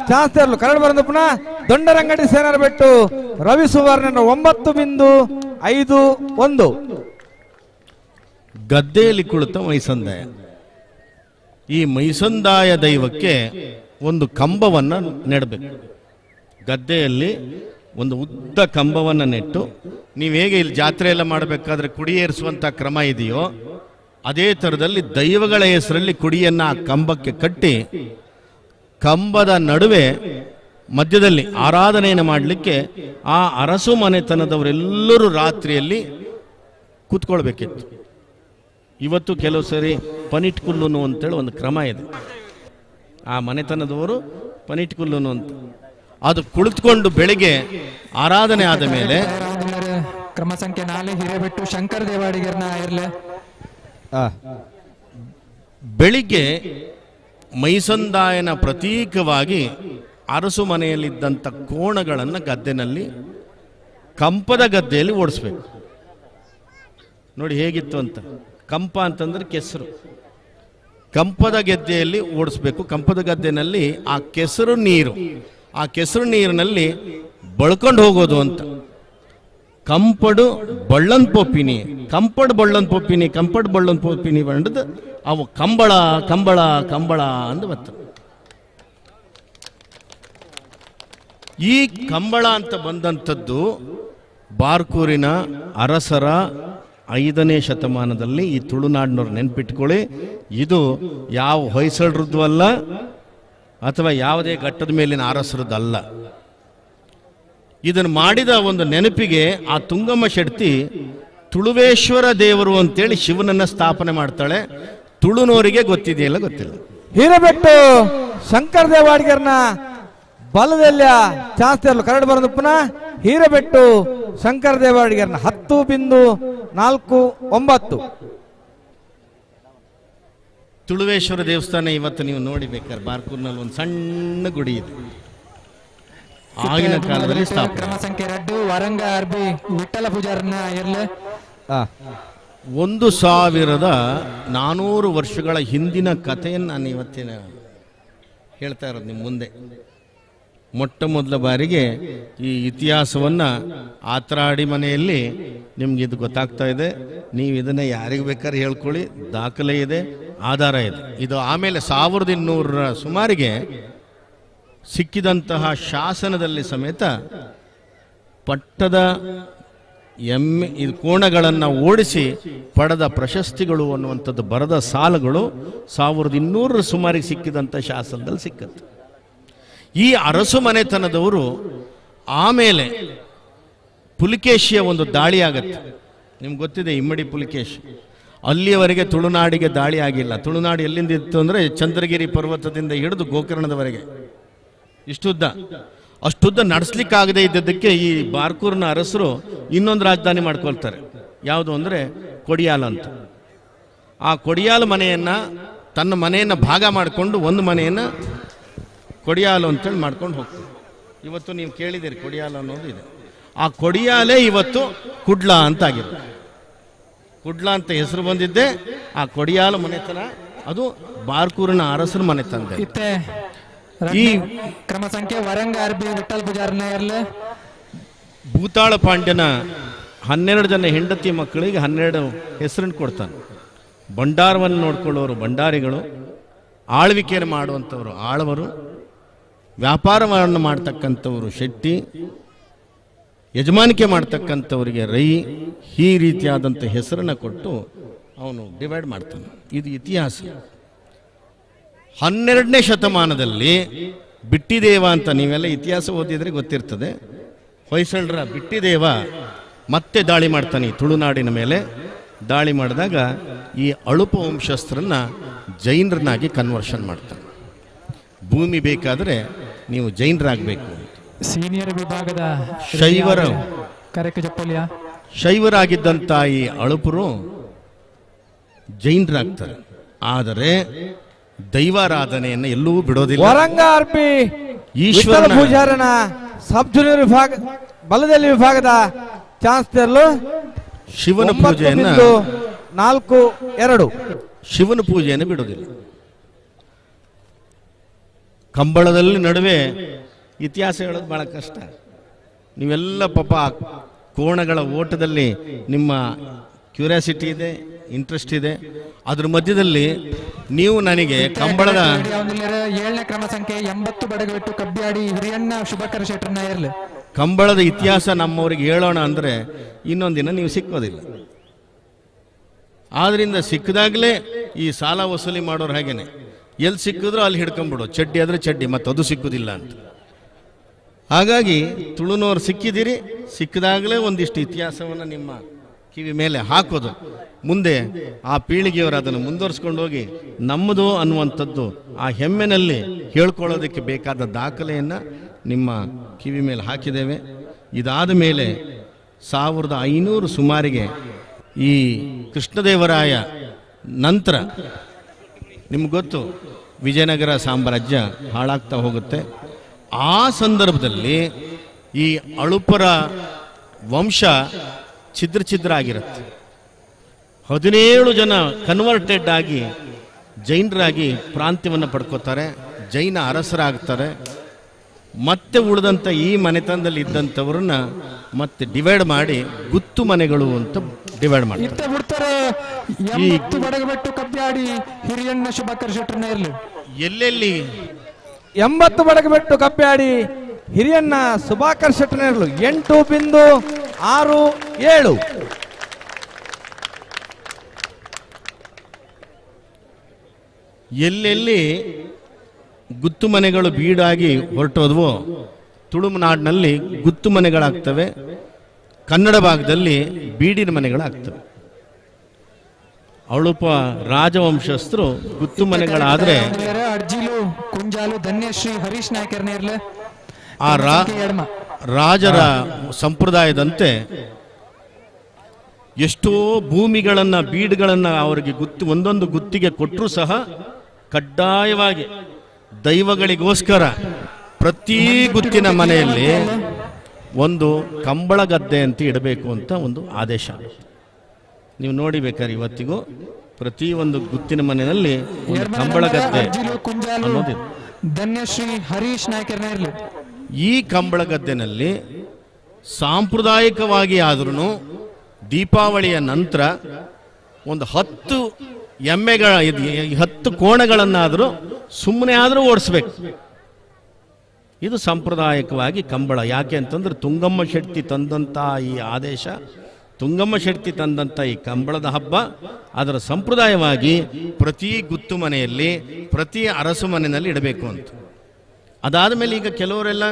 ಚಾನ್ಸ್ ಇರಲು ಕರಡು ಬರೋದು ಪುನಃ ದೊಂಡರಂಗಡಿ ಸೇನರ ಬಿಟ್ಟು ರವಿ ಸುವರ್ಣನ 9.51. ಗದ್ದೆಯಲ್ಲಿ ಕುಳಿತ ಮೈಸಂದಾಯ. ಈ ಮೈಸಂದಾಯ ದೈವಕ್ಕೆ ಒಂದು ಕಂಬವನ್ನು ನೆಡಬೇಕು. ಗದ್ದೆಯಲ್ಲಿ ಒಂದು ಉದ್ದ ಕಂಬವನ್ನು ನೆಟ್ಟು, ನೀವು ಹೇಗೆ ಇಲ್ಲಿ ಜಾತ್ರೆ ಎಲ್ಲ ಮಾಡಬೇಕಾದ್ರೆ ಕುಡಿಯೇರಿಸುವಂಥ ಕ್ರಮ ಇದೆಯೋ ಅದೇ ಥರದಲ್ಲಿ ದೈವಗಳ ಹೆಸರಲ್ಲಿ ಕುಡಿಯನ್ನು ಆ ಕಂಬಕ್ಕೆ ಕಟ್ಟಿ, ಕಂಬದ ನಡುವೆ ಮಧ್ಯದಲ್ಲಿ ಆರಾಧನೆಯನ್ನು ಮಾಡಲಿಕ್ಕೆ ಆ ಅರಸು ಮನೆತನದವರೆಲ್ಲರೂ ರಾತ್ರಿಯಲ್ಲಿ ಕೂತ್ಕೊಳ್ಬೇಕಿತ್ತು. ಇವತ್ತು ಕೆಲವು ಸರಿ ಪನಿಟ್ಕುಲ್ಲುನು ಅಂತೇಳಿ ಒಂದು ಕ್ರಮ ಇದೆ. ಆ ಮನೆತನದವರು ಪನಿಟ್ಕುಲ್ಲುನು ಅಂತ ಅದು ಕುಳಿತುಕೊಂಡು ಬೆಳಿಗ್ಗೆ ಆರಾಧನೆ ಆದ ಮೇಲೆ ಕ್ರಮ ಸಂಖ್ಯೆ 4 ಹಿರೇಬೆಟ್ಟು ಶಂಕರ ದೇವಾಡಿಗರನ್ನ ಇರಲಿ. ಬೆಳಿಗ್ಗೆ ಮೈಸಂದಾಯನ ಪ್ರತೀಕವಾಗಿ ಅರಸು ಮನೆಯಲ್ಲಿದ್ದಂಥ ಕೋಣಗಳನ್ನು ಗದ್ದೆನಲ್ಲಿ ಕಂಪದ ಗದ್ದೆಯಲ್ಲಿ ಓಡಿಸ್ಬೇಕು. ನೋಡಿ ಹೇಗಿತ್ತು ಅಂತ. ಕಂಪ ಅಂತಂದ್ರೆ ಕೆಸರು. ಕಂಪದ ಗದ್ದೆಯಲ್ಲಿ ಓಡಿಸ್ಬೇಕು. ಕಂಪದ ಗದ್ದೆನಲ್ಲಿ ಆ ಕೆಸರು ನೀರು, ಆ ಕೆಸರು ನೀರಿನಲ್ಲಿ ಬಳ್ಕೊಂಡು ಹೋಗೋದು ಅಂತ. ಕಂಪಡು ಬಳ್ಳನ್ ಪೊಪ್ಪಿನಿ, ಕಂಪಡ್ ಬಳ್ಳನ್ ಪೊಪ್ಪಿನಿ, ಕಂಪಡ್ ಬಳ್ಳನ್ ಪೊಪ್ಪಿನಿ ಬಂಡದು ಅವು ಕಂಬಳ ಕಂಬಳ ಕಂಬಳ ಅಂದು ಬರ್ತದೆ. ಈ ಕಂಬಳ ಅಂತ ಬಂದಂಥದ್ದು ಬಾರ್ಕೂರಿನ ಅರಸರ 5ನೇ ಶತಮಾನದಲ್ಲಿ ಈ ತುಳುನಾಡಿನವ್ರು ನೆನ್ಪಿಟ್ಕೊಳ್ಳಿ. ಇದು ಯಾವ ಹೊಯ್ಸಳರದ್ದು ಅಲ್ಲ, ಅಥವಾ ಯಾವುದೇ ಘಟ್ಟದ ಮೇಲಿನ ಅರಸರದ್ದಲ್ಲ. ಇದನ್ನು ಮಾಡಿದ ಒಂದು ನೆನಪಿಗೆ ಆ ತುಂಗಮ್ಮ ಶೆಟ್ಟಿ ತುಳುವೇಶ್ವರ ದೇವರು ಅಂತೇಳಿ ಶಿವನನ್ನ ಸ್ಥಾಪನೆ ಮಾಡ್ತಾಳೆ. ತುಳುನೋರಿಗೆ ಗೊತ್ತಿದೆಯಲ್ಲ ಗೊತ್ತಿಲ್ಲ. ಹಿರೇಬೆಟ್ಟು ಶಂಕರ ದೇವಾಡಿಗರ್ನ ಬಲದೆಲ್ಲ ಚಾನ್ಸ್ ಇರಲು ಕರಡು ಬರೋದು ಪುನಃ ಹಿರೇಬೆಟ್ಟು ಶಂಕರ ದೇವಾಡಿಗರ್ನ 10.49. ತುಳುವೇಶ್ವರ ದೇವಸ್ಥಾನ ಇವತ್ತು ನೀವು ನೋಡಿಬೇಕಾದ್ರೆ ಬಾರ್ಕೂರ್ನಲ್ಲಿ ಒಂದು ಸಣ್ಣ ಗುಡಿ ಇದೆ, ಆಗಿನ ಕಾಲದಲ್ಲಿ ಸ್ಥಾಪನೆ. ಕ್ರಮ ಸಂಖ್ಯೆ 2 ವರಂಗ ಅರ್ಬಿ ವಿಠಲ ಪೂಜಾರನ್ನ ಇರ್ಲೆ 1400 ವರ್ಷಗಳ ಹಿಂದಿನ ಕಥೆಯನ್ನು ನಾನು ಇವತ್ತಿನ ಹೇಳ್ತಾ ಇರೋದು ನಿಮ್ಮ ಮುಂದೆ. ಮೊಟ್ಟ ಮೊದಲ ಬಾರಿಗೆ ಈ ಇತಿಹಾಸವನ್ನು ಆತ್ರಾಡಿ ಮನೆಯಲ್ಲಿ ನಿಮ್ಗೆ ಇದು ಗೊತ್ತಾಗ್ತಾ ಇದೆ. ನೀವು ಇದನ್ನು ಯಾರಿಗೆ ಬೇಕಾದ್ರೆ ಹೇಳ್ಕೊಳ್ಳಿ, ದಾಖಲೆ ಇದೆ, ಆಧಾರ ಇದೆ. ಇದು ಆಮೇಲೆ 1200 ಸುಮಾರಿಗೆ ಸಿಕ್ಕಿದಂತಹ ಶಾಸನದಲ್ಲಿ ಸಮೇತ ಪಟ್ಟದ ಎಮ್ಮೆ ಇದು ಕೋಣಗಳನ್ನು ಓಡಿಸಿ ಪಡೆದ ಪ್ರಶಸ್ತಿಗಳು ಅನ್ನುವಂಥದ್ದು ಬರೆದ ಸಾಲುಗಳು 1200 ಸುಮಾರಿಗೆ ಸಿಕ್ಕಿದಂಥ ಶಾಸನದಲ್ಲಿ ಸಿಕ್ಕತ್ತೆ. ಈ ಅರಸು ಮನೆತನದವರು ಆಮೇಲೆ ಪುಲಿಕೇಶಿಯ ಒಂದು ದಾಳಿ ಆಗತ್ತೆ. ನಿಮ್ಗೆ ಗೊತ್ತಿದೆ ಇಮ್ಮಡಿ ಪುಲಿಕೇಶಿ. ಅಲ್ಲಿಯವರೆಗೆ ತುಳುನಾಡಿಗೆ ದಾಳಿ ಆಗಿಲ್ಲ. ತುಳುನಾಡು ಎಲ್ಲಿಂದ ಇತ್ತು ಅಂದರೆ ಚಂದ್ರಗಿರಿ ಪರ್ವತದಿಂದ ಹಿಡಿದು ಗೋಕರ್ಣದವರೆಗೆ ಇಷ್ಟುದ್ದ. ಅಷ್ಟುದ್ದ ನಡೆಸ್ಲಿಕ್ಕಾಗದೇ ಇದ್ದದ್ದಕ್ಕೆ ಈ ಬಾರ್ಕೂರ್ನ ಅರಸರು ಇನ್ನೊಂದು ರಾಜಧಾನಿ ಮಾಡ್ಕೊಳ್ತಾರೆ. ಯಾವುದು ಅಂದರೆ ಕೊಡಿಯಾಲ ಅಂತ. ಆ ಕೊಡಿಯಾಲ ಮನೆಯನ್ನು ತನ್ನ ಮನೆಯನ್ನು ಭಾಗ ಮಾಡಿಕೊಂಡು ಒಂದು ಮನೆಯನ್ನು ಕೊಡಿಯಾಲು ಅಂತೇಳಿ ಮಾಡ್ಕೊಂಡು ಹೋಗ್ತಾರೆ. ಇವತ್ತು ನೀವು ಕೇಳಿದ್ದೀರಿ ಕೊಡಿಯಾಲ ಅನ್ನೋದು ಇದೆ. ಆ ಕೊಡಿಯಾಲೇ ಇವತ್ತು ಕುಡ್ಲ ಅಂತ ಆಗಿದೆ. ಕುಡ್ಲ ಅಂತ ಹೆಸರು ಬಂದಿದ್ದೆ ಆ ಕೊಡಿಯಾಲ ಮನೆತನ. ಅದು ಬಾರ್ಕೂರಿನ ಅರಸರ ಮನೆತನ. ಈ ಕ್ರಮ ಸಂಖ್ಯೆ ವರಂಗ ಅರ್ಬಿ ವಿಠಲ ಪೂಜಾರನ್ನ ಇರ್ಲೆ ಭೂತಾಳ ಪಾಂಡ್ಯನ 12 ಜನ ಹೆಂಡತಿ ಮಕ್ಕಳಿಗೆ 12 ಹೆಸರನ್ನು ಕೊಡ್ತಾನೆ. ಭಂಡಾರವನ್ನು ನೋಡ್ಕೊಳ್ಳೋರು ಭಂಡಾರಿಗಳು, ಆಳ್ವಿಕೆಯನ್ನು ಮಾಡುವಂಥವ್ರು ಆಳ್ವರು, ವ್ಯಾಪಾರವನ್ನು ಮಾಡ್ತಕ್ಕಂಥವ್ರು ಶೆಟ್ಟಿ, ಯಜಮಾನಿಕೆ ಮಾಡ್ತಕ್ಕಂಥವರಿಗೆ ರೈ, ಈ ರೀತಿಯಾದಂಥ ಹೆಸರನ್ನು ಕೊಟ್ಟು ಅವನು ಡಿವೈಡ್ ಮಾಡ್ತಾನೆ. ಇದು ಇತಿಹಾಸ. 12ನೇ ಶತಮಾನದಲ್ಲಿ ಬಿಟ್ಟಿದೇವ ಅಂತ ನೀವೆಲ್ಲ ಇತಿಹಾಸ ಓದಿದರೆ ಗೊತ್ತಿರ್ತದೆ. ಹೊಯ್ಸಳರ ಬಿಟ್ಟಿದೇವ ಮತ್ತೆ ದಾಳಿ ಮಾಡ್ತಾನೆ ತುಳುನಾಡಿನ ಮೇಲೆ. ದಾಳಿ ಮಾಡಿದಾಗ ಈ ಅಳುಪ ವಂಶಸ್ಥರನ್ನ ಜೈನರನ್ನಾಗಿ ಕನ್ವರ್ಷನ್ ಮಾಡ್ತಾನೆ. ಭೂಮಿ ಬೇಕಾದರೆ ನೀವು ಜೈನರಾಗಬೇಕು. ಸೀನಿಯರ್ ವಿಭಾಗದ ಶೈವರಾಗಿದ್ದಂಥ ಈ ಅಳುಪರು ಜೈನರಾಗ್ತಾರೆ. ಆದರೆ ದೈವಾರಾಧನೆಯನ್ನು ಎಲ್ಲೂ ಬಿಡೋದಿಲ್ಲ. ವರಂಗ ಅರ್ಬಿ ಈಶ್ವರ ಪೂಜಾರನ ಸಬ್ ಜೂನಿಯರ್ ವಿಭಾಗ ಬಲದಲ್ಲಿ ವಿಭಾಗದ ಚಾನ್ಸ್ ತೆರಲು ಶಿವನ ಪೂಜೆಯನ್ನು 4-2 ಶಿವನ ಪೂಜೆಯನ್ನು ಬಿಡೋದಿಲ್ಲ. ಕಂಬಳದಲ್ಲಿ ನಡುವೆ ಇತಿಹಾಸ ಹೇಳೋದು ಬಹಳ ಕಷ್ಟ. ನೀವೆಲ್ಲ ಪಾಪ ಕೋಣಗಳ ಓಟದಲ್ಲಿ ನಿಮ್ಮ ಕ್ಯೂರಿಯಾಸಿಟಿ ಇದೆ, ಇಂಟ್ರೆಸ್ಟ್ ಇದೆ. ಅದ್ರ ಮಧ್ಯದಲ್ಲಿ ನೀವು ನನಗೆ ಕಂಬಳದ 7ನೇ ಕ್ರಮ ಸಂಖ್ಯೆ 80 ಬಡಗಬಿಟ್ಟು ಕಬ್ಬಿಯಾಡಿ ಹಿರಿಯಣ್ಣ ಶುಭಕರ ಶೆಟ್ಟರ್ನ ಇರಲಿ. ಕಂಬಳದ ಇತಿಹಾಸ ನಮ್ಮವರಿಗೆ ಹೇಳೋಣ ಅಂದರೆ ಇನ್ನೊಂದಿನ ನೀವು ಸಿಕ್ಕೋದಿಲ್ಲ. ಆದ್ರಿಂದ ಸಿಕ್ಕಿದಾಗಲೇ ಈ ಸಾಲ ವಸೂಲಿ ಮಾಡೋರು ಹಾಗೇನೆ, ಎಲ್ಲಿ ಸಿಕ್ಕಿದ್ರು ಅಲ್ಲಿ ಹಿಡ್ಕೊಂಡ್ಬಿಡು. ಚಡ್ಡಿ ಆದರೆ ಚಡ್ಡಿ, ಮತ್ತು ಅದು ಸಿಕ್ಕುದಿಲ್ಲ ಅಂತ. ಹಾಗಾಗಿ ತುಳುನೋರು ಸಿಕ್ಕಿದ್ದೀರಿ, ಸಿಕ್ಕಿದಾಗಲೇ ಒಂದಿಷ್ಟು ಇತಿಹಾಸವನ್ನು ನಿಮ್ಮ ಕಿವಿ ಮೇಲೆ ಹಾಕೋದು. ಮುಂದೆ ಆ ಪೀಳಿಗೆಯವರು ಅದನ್ನು ಮುಂದುವರಿಸ್ಕೊಂಡು ಹೋಗಿ ನಮ್ಮದು ಅನ್ನುವಂಥದ್ದು ಆ ಹೆಮ್ಮೆನಲ್ಲಿ ಹೇಳ್ಕೊಳ್ಳೋದಕ್ಕೆ ಬೇಕಾದ ದಾಖಲೆಯನ್ನು ನಿಮ್ಮ ಕಿವಿ ಮೇಲೆ ಹಾಕಿದ್ದೇವೆ. ಇದಾದ ಮೇಲೆ 1500 ಸುಮಾರಿಗೆ ಈ ಕೃಷ್ಣದೇವರಾಯ ನಂತರ ನಿಮ್ಗೆ ಗೊತ್ತು ವಿಜಯನಗರ ಸಾಮ್ರಾಜ್ಯ ಹಾಳಾಗ್ತಾ ಹೋಗುತ್ತೆ. ಆ ಸಂದರ್ಭದಲ್ಲಿ ಈ ಅಳುಪರ ವಂಶ ಛಿದ್ರ ಆಗಿರುತ್ತೆ. 17 ಜನ ಕನ್ವರ್ಟೆಡ್ ಆಗಿ ಜೈನರಾಗಿ ಪ್ರಾಂತ್ಯವನ್ನು ಪಡ್ಕೋತಾರೆ, ಜೈನ ಅರಸರಾಗ್ತಾರೆ. ಮತ್ತೆ ಉಳಿದಂಥ ಈ ಮನೆತನದಲ್ಲಿ ಇದ್ದಂಥವ್ರನ್ನ ಮತ್ತೆ ಡಿವೈಡ್ ಮಾಡಿ ಗುತ್ತು ಮನೆಗಳು ಅಂತ ಡಿವೈಡ್ ಮಾಡ್ತಾರೆ. ಹಿರಿಯಣ್ಣ ಶುಭಕರ ಶೆಟ್ಟರ್ನ ಇರಲಿ. ಎಲ್ಲೆಲ್ಲಿ 80 ಬಡಗಬೆಟ್ಟು ಕಪ್ಪಾಡಿ ಹಿರಿಯಣ್ಣ ಸುಭಾಕರ್ ಶೆಟ್ಟರ್ನ ಇರಲು 8.67. ಎಲ್ಲೆಲ್ಲಿ ಗುತ್ತು ಮನೆಗಳು ಬೀಡಾಗಿ ಹೊರಟೋದ್ವೋ ತುಳುನಾಡಿನಲ್ಲಿ ಗುತ್ತು ಮನೆಗಳಾಗ್ತವೆ, ಕನ್ನಡ ಭಾಗದಲ್ಲಿ ಬೀಡಿನ ಮನೆಗಳಾಗ್ತವೆ. ಅವಳುಪ ರಾಜವಂಶಸ್ಥರು ಗುತ್ತು ಮನೆಗಳಾದ್ರೆ ಅರ್ಜಿಲು ಕುಂಜಾಲು ಧನ್ಯಶ್ರೀ ಹರೀಶ್ ನಾಯ್ಕರ್ನೇರ್ಲ ಆ ರಾಜರ ಸಂಪ್ರದಾಯದಂತೆ ಎಷ್ಟೋ ಭೂಮಿಗಳನ್ನು ಬೀಡುಗಳನ್ನು ಅವರಿಗೆ ಒಂದೊಂದು ಗುತ್ತಿಗೆ ಕೊಟ್ಟರೂ ಸಹ ಕಡ್ಡಾಯವಾಗಿ ದೈವಗಳಿಗೋಸ್ಕರ ಪ್ರತಿ ಗುತ್ತಿನ ಮನೆಯಲ್ಲಿ ಒಂದು ಕಂಬಳ ಗದ್ದೆ ಅಂತ ಇಡಬೇಕು ಅಂತ ಒಂದು ಆದೇಶ. ನೀವು ನೋಡಿ ಬೇಕಾದ್ರೆ ಇವತ್ತಿಗೂ ಪ್ರತಿ ಒಂದು ಗುತ್ತಿನ ಮನೆಯಲ್ಲಿ ಒಂದು ಕಂಬಳ ಗದ್ದೆ ಅನ್ನೋದಿದೆ. ಧನ್ಯಶ್ರೀ ಹರೀಶ್ ನಾಯ್ಕರ್ನೇರ್ಲು ಈ ಕಂಬಳ ಗದ್ದೆನಲ್ಲಿ ಸಾಂಪ್ರದಾಯಿಕವಾಗಿ ಆದ್ರೂ ದೀಪಾವಳಿಯ ನಂತರ ಒಂದು 10 ಎಮ್ಮೆಗಳ 10 ಕೋಣಗಳನ್ನಾದರೂ ಸುಮ್ಮನೆ ಆದರೂ ಓಡಿಸ್ಬೇಕು. ಇದು ಸಾಂಪ್ರದಾಯಿಕವಾಗಿ ಕಂಬಳ. ಯಾಕೆ ಅಂತಂದ್ರೆ ತುಂಗಮ್ಮ ಶೆಟ್ಟಿ ತಂದಂಥ ಈ ಆದೇಶ, ತುಂಗಮ್ಮ ಶೆಟ್ಟಿ ತಂದಂಥ ಈ ಕಂಬಳದ ಹಬ್ಬ ಅದರ ಸಂಪ್ರದಾಯವಾಗಿ ಪ್ರತಿ ಗುತ್ತು ಮನೆಯಲ್ಲಿ ಪ್ರತಿ ಅರಸು ಮನೆಯಲ್ಲಿ ಇಡಬೇಕು ಅಂತ. ಅದಾದ ಮೇಲೆ ಈಗ ಕೆಲವರೆಲ್ಲ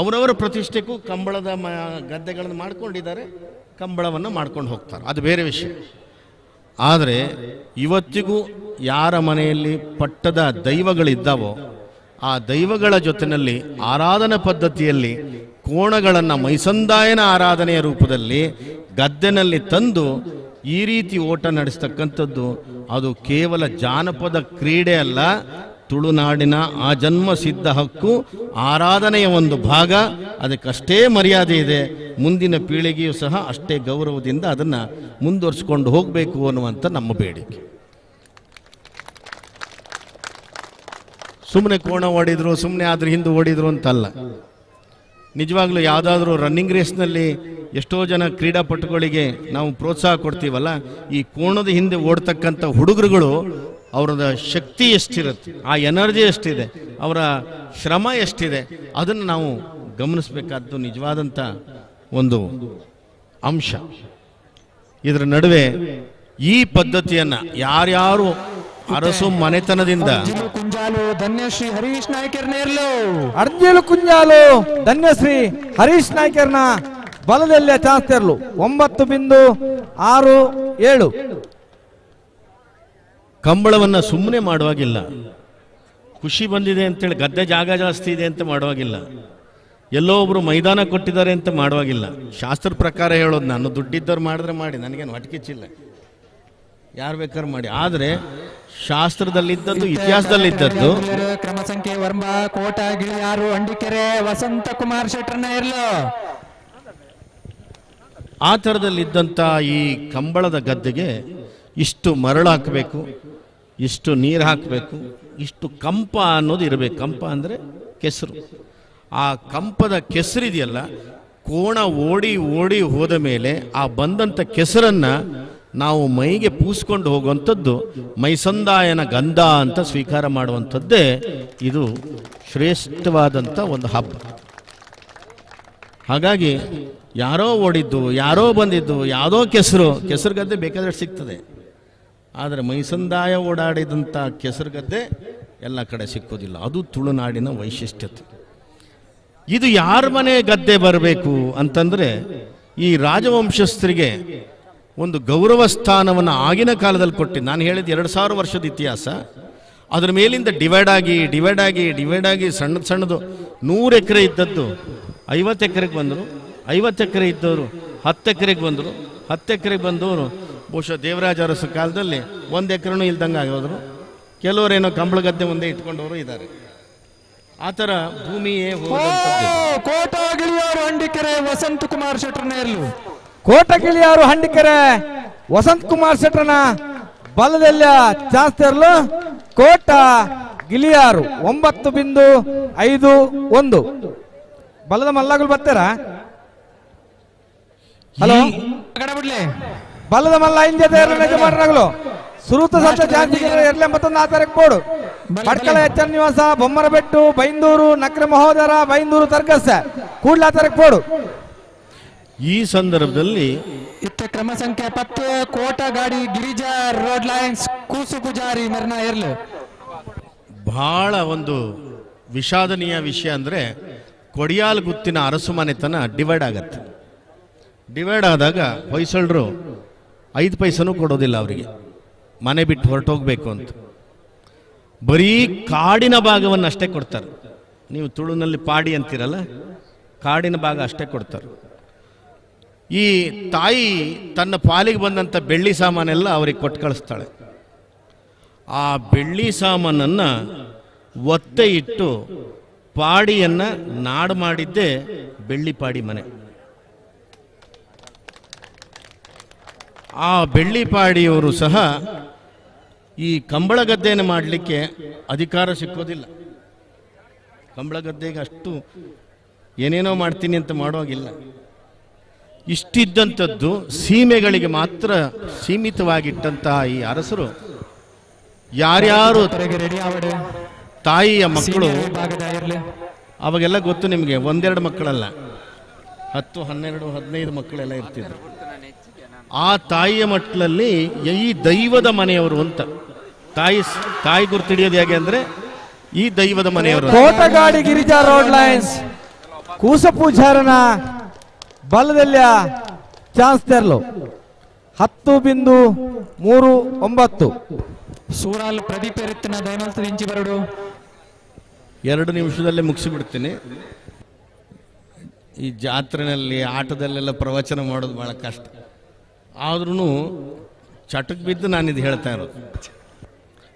ಅವರವರ ಪ್ರತಿಷ್ಠೆಗೂ ಕಂಬಳದ ಗದ್ದೆಗಳನ್ನು ಮಾಡ್ಕೊಂಡಿದ್ದಾರೆ, ಕಂಬಳವನ್ನು ಮಾಡ್ಕೊಂಡು ಹೋಗ್ತಾರೆ, ಅದು ಬೇರೆ ವಿಷಯ. ಆದರೆ ಇವತ್ತಿಗೂ ಯಾರ ಮನೆಯಲ್ಲಿ ಪಟ್ಟದ ದೈವಗಳಿದ್ದಾವೋ ಆ ದೈವಗಳ ಜೊತೆಯಲ್ಲಿ ಆರಾಧನಾ ಪದ್ಧತಿಯಲ್ಲಿ ಕೋಣಗಳನ್ನು ಮೈಸಂದಾಯನ ಆರಾಧನೆಯ ರೂಪದಲ್ಲಿ ಗದ್ದೆನಲ್ಲಿ ತಂದು ಈ ರೀತಿ ಓಟ ನಡೆಸ್ತಕ್ಕಂಥದ್ದು ಅದು ಕೇವಲ ಜಾನಪದ ಕ್ರೀಡೆ ಅಲ್ಲ, ತುಳುನಾಡಿನ ಆ ಜನ್ಮ ಸಿದ್ಧ ಹಕ್ಕು, ಆರಾಧನೆಯ ಒಂದು ಭಾಗ. ಅದಕ್ಕಷ್ಟೇ ಮರ್ಯಾದೆ ಇದೆ. ಮುಂದಿನ ಪೀಳಿಗೆಯೂ ಸಹ ಅಷ್ಟೇ ಗೌರವದಿಂದ ಅದನ್ನು ಮುಂದುವರಿಸ್ಕೊಂಡು ಹೋಗಬೇಕು ಅನ್ನುವಂಥ ನಮ್ಮ ಬೇಡಿಕೆ. ಸುಮ್ಮನೆ ಕೋಣ ಓಡಿದ್ರು, ಸುಮ್ಮನೆ ಆದ್ರೆ ಹಿಂದೆ ಓಡಿದ್ರು ಅಂತಲ್ಲ. ನಿಜವಾಗ್ಲೂ ಯಾವುದಾದ್ರೂ ರನ್ನಿಂಗ್ ರೇಸ್ನಲ್ಲಿ ಎಷ್ಟೋ ಜನ ಕ್ರೀಡಾಪಟುಗಳಿಗೆ ನಾವು ಪ್ರೋತ್ಸಾಹ ಕೊಡ್ತೀವಲ್ಲ, ಈ ಕೋಣದ ಹಿಂದೆ ಓಡ್ತಕ್ಕಂಥ ಹುಡುಗರುಗಳು ಅವರದ ಶಕ್ತಿ ಎಷ್ಟಿರುತ್ತೆ, ಆ ಎನರ್ಜಿ ಎಷ್ಟಿದೆ, ಅವರ ಶ್ರಮ ಎಷ್ಟಿದೆ, ಅದನ್ನು ನಾವು ಗಮನಿಸಬೇಕಾದ್ದು ನಿಜವಾದಂಥ ಒಂದು ಅಂಶ. ಇದರ ನಡುವೆ ಈ ಪದ್ಧತಿಯನ್ನು ಯಾರ್ಯಾರು ಅರಸು ಮನೆತನದಿಂದ ಕುಂಜಾಲು ಧನ್ಯಶ್ರೀ ಹರೀಶ್ ನಾಯ್ಕರ್ನೇರ್ಲು ಅರ್ಜಿಲು ಕುಂಜಾಲು ಧನ್ಯಶ್ರೀ ಹರೀಶ್ ನಾಯ್ಕರ್ನ ಬಲದಲ್ಲೇ ಚಾಸ್ತಿರ್ಲು 9.67 ಕಂಬಳವನ್ನು ಸುಮ್ಮನೆ ಮಾಡುವಾಗಿಲ್ಲ. ಖುಷಿ ಬಂದಿದೆ ಅಂತೇಳಿ ಗದ್ದೆ ಜಾಗ ಜಾಸ್ತಿ ಇದೆ ಅಂತ ಮಾಡುವಾಗಿಲ್ಲ, ಎಲ್ಲೋ ಒಬ್ರು ಮೈದಾನ ಕೊಟ್ಟಿದ್ದಾರೆ ಅಂತ ಮಾಡುವಾಗಿಲ್ಲ. ಶಾಸ್ತ್ರ ಪ್ರಕಾರ ಹೇಳೋದು, ನಾನು ದುಡ್ಡಿದ್ದವ್ರು ಮಾಡಿದ್ರೆ ಮಾಡಿ, ನನಗೇನು ಹೊಟ್ಟೆಕಿಚ್ಚಿಲ್ಲ, ಯಾರು ಬೇಕಾದ್ರೂ ಮಾಡಿ. ಆದರೆ ಶಾಸ್ತ್ರದಲ್ಲಿದ್ದದ್ದು, ಇತಿಹಾಸದಲ್ಲಿದ್ದದ್ದು ಕ್ರಮ ಸಂಖ್ಯೆ ವರ್ಮ ಕೋಟ ಗಿಳಿಯಾರು ಅಂಡಿಕೆರೆ ವಸಂತ ಕುಮಾರ್ ಶೆಟ್ಟರ್ನೇರ್ಲು ಆ ಥರದಲ್ಲಿದ್ದಂಥ ಈ ಕಂಬಳದ ಗದ್ದೆಗೆ ಇಷ್ಟು ಮರಳು ಹಾಕಬೇಕು, ಇಷ್ಟು ನೀರು ಹಾಕಬೇಕು, ಇಷ್ಟು ಕಂಪ ಅನ್ನೋದು ಇರಬೇಕು. ಕಂಪ ಅಂದರೆ ಕೆಸರು. ಆ ಕಂಪದ ಕೆಸರಿದೆಯಲ್ಲ, ಕೋಣ ಓಡಿ ಓಡಿ ಹೋದ ಮೇಲೆ ಆ ಬಂದಂಥ ಕೆಸರನ್ನು ನಾವು ಮೈಗೆ ಪೂಸ್ಕೊಂಡು ಹೋಗುವಂಥದ್ದು ಮೈಸಂದಾಯನ ಗಂಧ ಅಂತ ಸ್ವೀಕಾರ ಮಾಡುವಂಥದ್ದೇ ಇದು ಶ್ರೇಷ್ಠವಾದಂಥ ಒಂದು ಹಬ್ಬ. ಹಾಗಾಗಿ ಯಾರೋ ಓಡಿದ್ದು, ಯಾರೋ ಬಂದಿದ್ದು, ಯಾವುದೋ ಕೆಸರು ಗದ್ದೆ ಬೇಕಾದ್ರೆ ಸಿಗ್ತದೆ. ಆದರೆ ಮೈಸಂದಾಯ ಓಡಾಡಿದಂಥ ಕೆಸರು ಗದ್ದೆ ಎಲ್ಲ ಕಡೆ ಸಿಕ್ಕೋದಿಲ್ಲ. ಅದು ತುಳುನಾಡಿನ ವೈಶಿಷ್ಟ್ಯತೆ. ಇದು ಯಾರ ಮನೆ ಗದ್ದೆ ಬರಬೇಕು ಅಂತಂದರೆ, ಈ ರಾಜವಂಶಸ್ಥರಿಗೆ ಒಂದು ಗೌರವ ಸ್ಥಾನವನ್ನು ಆಗಿನ ಕಾಲದಲ್ಲಿ ಕೊಟ್ಟು, ನಾನು ಹೇಳಿದ 2000 ವರ್ಷದ ಇತಿಹಾಸ, ಅದರ ಮೇಲಿಂದ ಡಿವೈಡ್ ಆಗಿ ಸಣ್ಣದು 100 ಎಕರೆ ಇದ್ದದ್ದು 50 ಎಕರೆಗೆ ಬಂದರು, 50 ಎಕರೆ ಇದ್ದವರು 10 ಎಕರೆಗೆ ಬಂದರು, 10 ಎಕರೆಗೆ ಬಂದವರು ಬಹುಶಃ ದೇವರಾಜ ಅರಸ ಕಾಲದಲ್ಲಿ 1 ಎಕರೆನೂ ಇಲ್ದಂಗೆ ಆಗೋದ್ರು. ಕೆಲವರೇನೋ ಕಂಬಳ ಗದ್ದೆ ಮುಂದೆ ಇಟ್ಕೊಂಡವರು ಇದ್ದಾರೆ. ಆ ಥರ ಭೂಮಿಯೇ ಕೋಟಗಿಳಿಯಾರು ಹಂಡಿಕೆರೆ ವಸಂತ ಕುಮಾರ್ ಶೆಟ್ಟರ್ನೇರ್ಲು ಕೋಟಗಿಳಿಯಾರು ಹಂಡಿಕೆರೆ ವಸಂತ್ ಕುಮಾರ್ ಶೆಟ್ಟರ್ನ ಬಲದೆಲ್ಲ ಚಾಸ್ತಿರ್ಲು ಕೋಟ ಗಿಳಿಯಾರು 9.51 ಬಲದ ಮಲ್ಲಗಳು ಬರ್ತಾರಾ? ಹಲೋ, ಬಲದ ಮಲ್ಲ ಇಂಜತೆ ಯಜಮಾನರಾಗಲು ಸುರೂತ ಸತ್ತ ಜಾತಿ 281 ಬೋರ್ಡು ಮಡ್ಕಳ ಎಚ್ಚರ ನಿವಾಸ ಬೊಮ್ಮರಬೆಟ್ಟು ಬೈಂದೂರು ನಕ್ರೆ ಮಹೋದರ ಬೈಂದೂರು ತರ್ಕಸ ಕೂಡ್ಲಾ ತಾರೀಕು ಬೋರ್ಡು. ಈ ಸಂದರ್ಭದಲ್ಲಿ ಇತ್ತ ಕ್ರಮ ಸಂಖ್ಯೆ 10 ಕೋಟ ಗಾಡಿ ಗಿರಿಜಾ ರೋಡ್ ಲೈನ್ಸ್ ಕೂಸು ಗುಜಾರಿ ನಿರ್ಣಯ ಇರ್ಲಿ ಬಹಳ ಒಂದು ವಿಷಾದನೀಯ ವಿಷಯ ಅಂದರೆ ಕೊಡಿಯಾಲ್ ಗುತ್ತಿನ ಅರಸು ಮನೆತನ ಡಿವೈಡ್ ಆಗತ್ತೆ. ಡಿವೈಡ್ ಆದಾಗ ಹೊಯ್ಸಳರು 5 ಪೈಸನೂ ಕೊಡೋದಿಲ್ಲ ಅವರಿಗೆ, ಮನೆ ಬಿಟ್ಟು ಹೊರಟೋಗ್ಬೇಕು ಅಂತ. ಬರೀ ಕಾಡಿನ ಭಾಗವನ್ನು ಅಷ್ಟೇ ಕೊಡ್ತಾರೆ. ನೀವು ತುಳುನಲ್ಲಿ ಪಾಡಿ ಅಂತೀರಲ್ಲ, ಕಾಡಿನ ಭಾಗ ಅಷ್ಟೇ ಕೊಡ್ತಾರೆ. ಈ ತಾಯಿ ತನ್ನ ಪಾಲಿಗೆ ಬಂದಂಥ ಬೆಳ್ಳಿ ಸಾಮಾನೆಲ್ಲ ಅವರಿಗೆ ಕೊಟ್ಟು ಕಳಿಸ್ತಾಳೆ. ಆ ಬೆಳ್ಳಿ ಸಾಮಾನನ್ನು ಒತ್ತೆ ಇಟ್ಟು ಪಾಡಿಯನ್ನು ನಾಡು ಮಾಡಿದ್ದೇ ಬೆಳ್ಳಿ ಪಾಡಿ ಮನೆ. ಆ ಬೆಳ್ಳಿ ಪಾಡಿಯವರು ಸಹ ಈ ಕಂಬಳ ಗದ್ದೆಯನ್ನು ಮಾಡಲಿಕ್ಕೆ ಅಧಿಕಾರ ಸಿಕ್ಕೋದಿಲ್ಲ. ಕಂಬಳ ಗದ್ದೆಗೆ ಅಷ್ಟು ಏನೇನೋ ಮಾಡ್ತೀನಿ ಅಂತ ಮಾಡೋಗಿಲ್ಲ. ಇಷ್ಟಿದ್ದಂಥದ್ದು ಸೀಮೆಗಳಿಗೆ ಮಾತ್ರ ಸೀಮಿತವಾಗಿಟ್ಟಂತಹ ಈ ಅರಸರು ಯಾರ್ಯಾರು ತಾಯಿಯ ಮಕ್ಕಳು, ಅವಾಗೆಲ್ಲ ಗೊತ್ತು ನಿಮಗೆ, 1-2 ಮಕ್ಕಳಲ್ಲ, 10, 12, 15 ಮಕ್ಕಳೆಲ್ಲ ಇರ್ತಿದ್ರು. ಆ ತಾಯಿಯ ಮಕ್ಕಳಲ್ಲಿ ಈ ದೈವದ ಮನೆಯವರು ಅಂತ ತಾಯಿ ಗುರ್ತಿಡಿಯೋದು ಹೇಗೆ ಅಂದ್ರೆ ಈ ದೈವದ ಮನೆಯವರು. ಕೋಟಗಾಡಿ ಗಿರಿಜಾ ರೋಡ್ ಲೈನ್ಸ್ ಕೂಸಪೂಜಾರನ ಬಲದಲ್ಲಿಯ ಚಾನ್ಸ್ ತೆರಲು 10.39 ಸೂರಾಲ್ ಪ್ರದೀಪ ಎತ್ತಿನ ದೈನಲ್ತ ಇಂಚಿ ಬರಡು 2 ನಿಮಿಷದಲ್ಲೇ ಮುಗಿಸಿಬಿಡ್ತೀನಿ. ಈ ಜಾತ್ರೆನಲ್ಲಿ ಆಟದಲ್ಲೆಲ್ಲ ಪ್ರವಚನ ಮಾಡೋದು ಭಾಳ ಕಷ್ಟ. ಆದ್ರೂ ಚಟಕ್ಕೆ ಬಿದ್ದು ನಾನಿದು ಹೇಳ್ತಾ ಇರೋದು,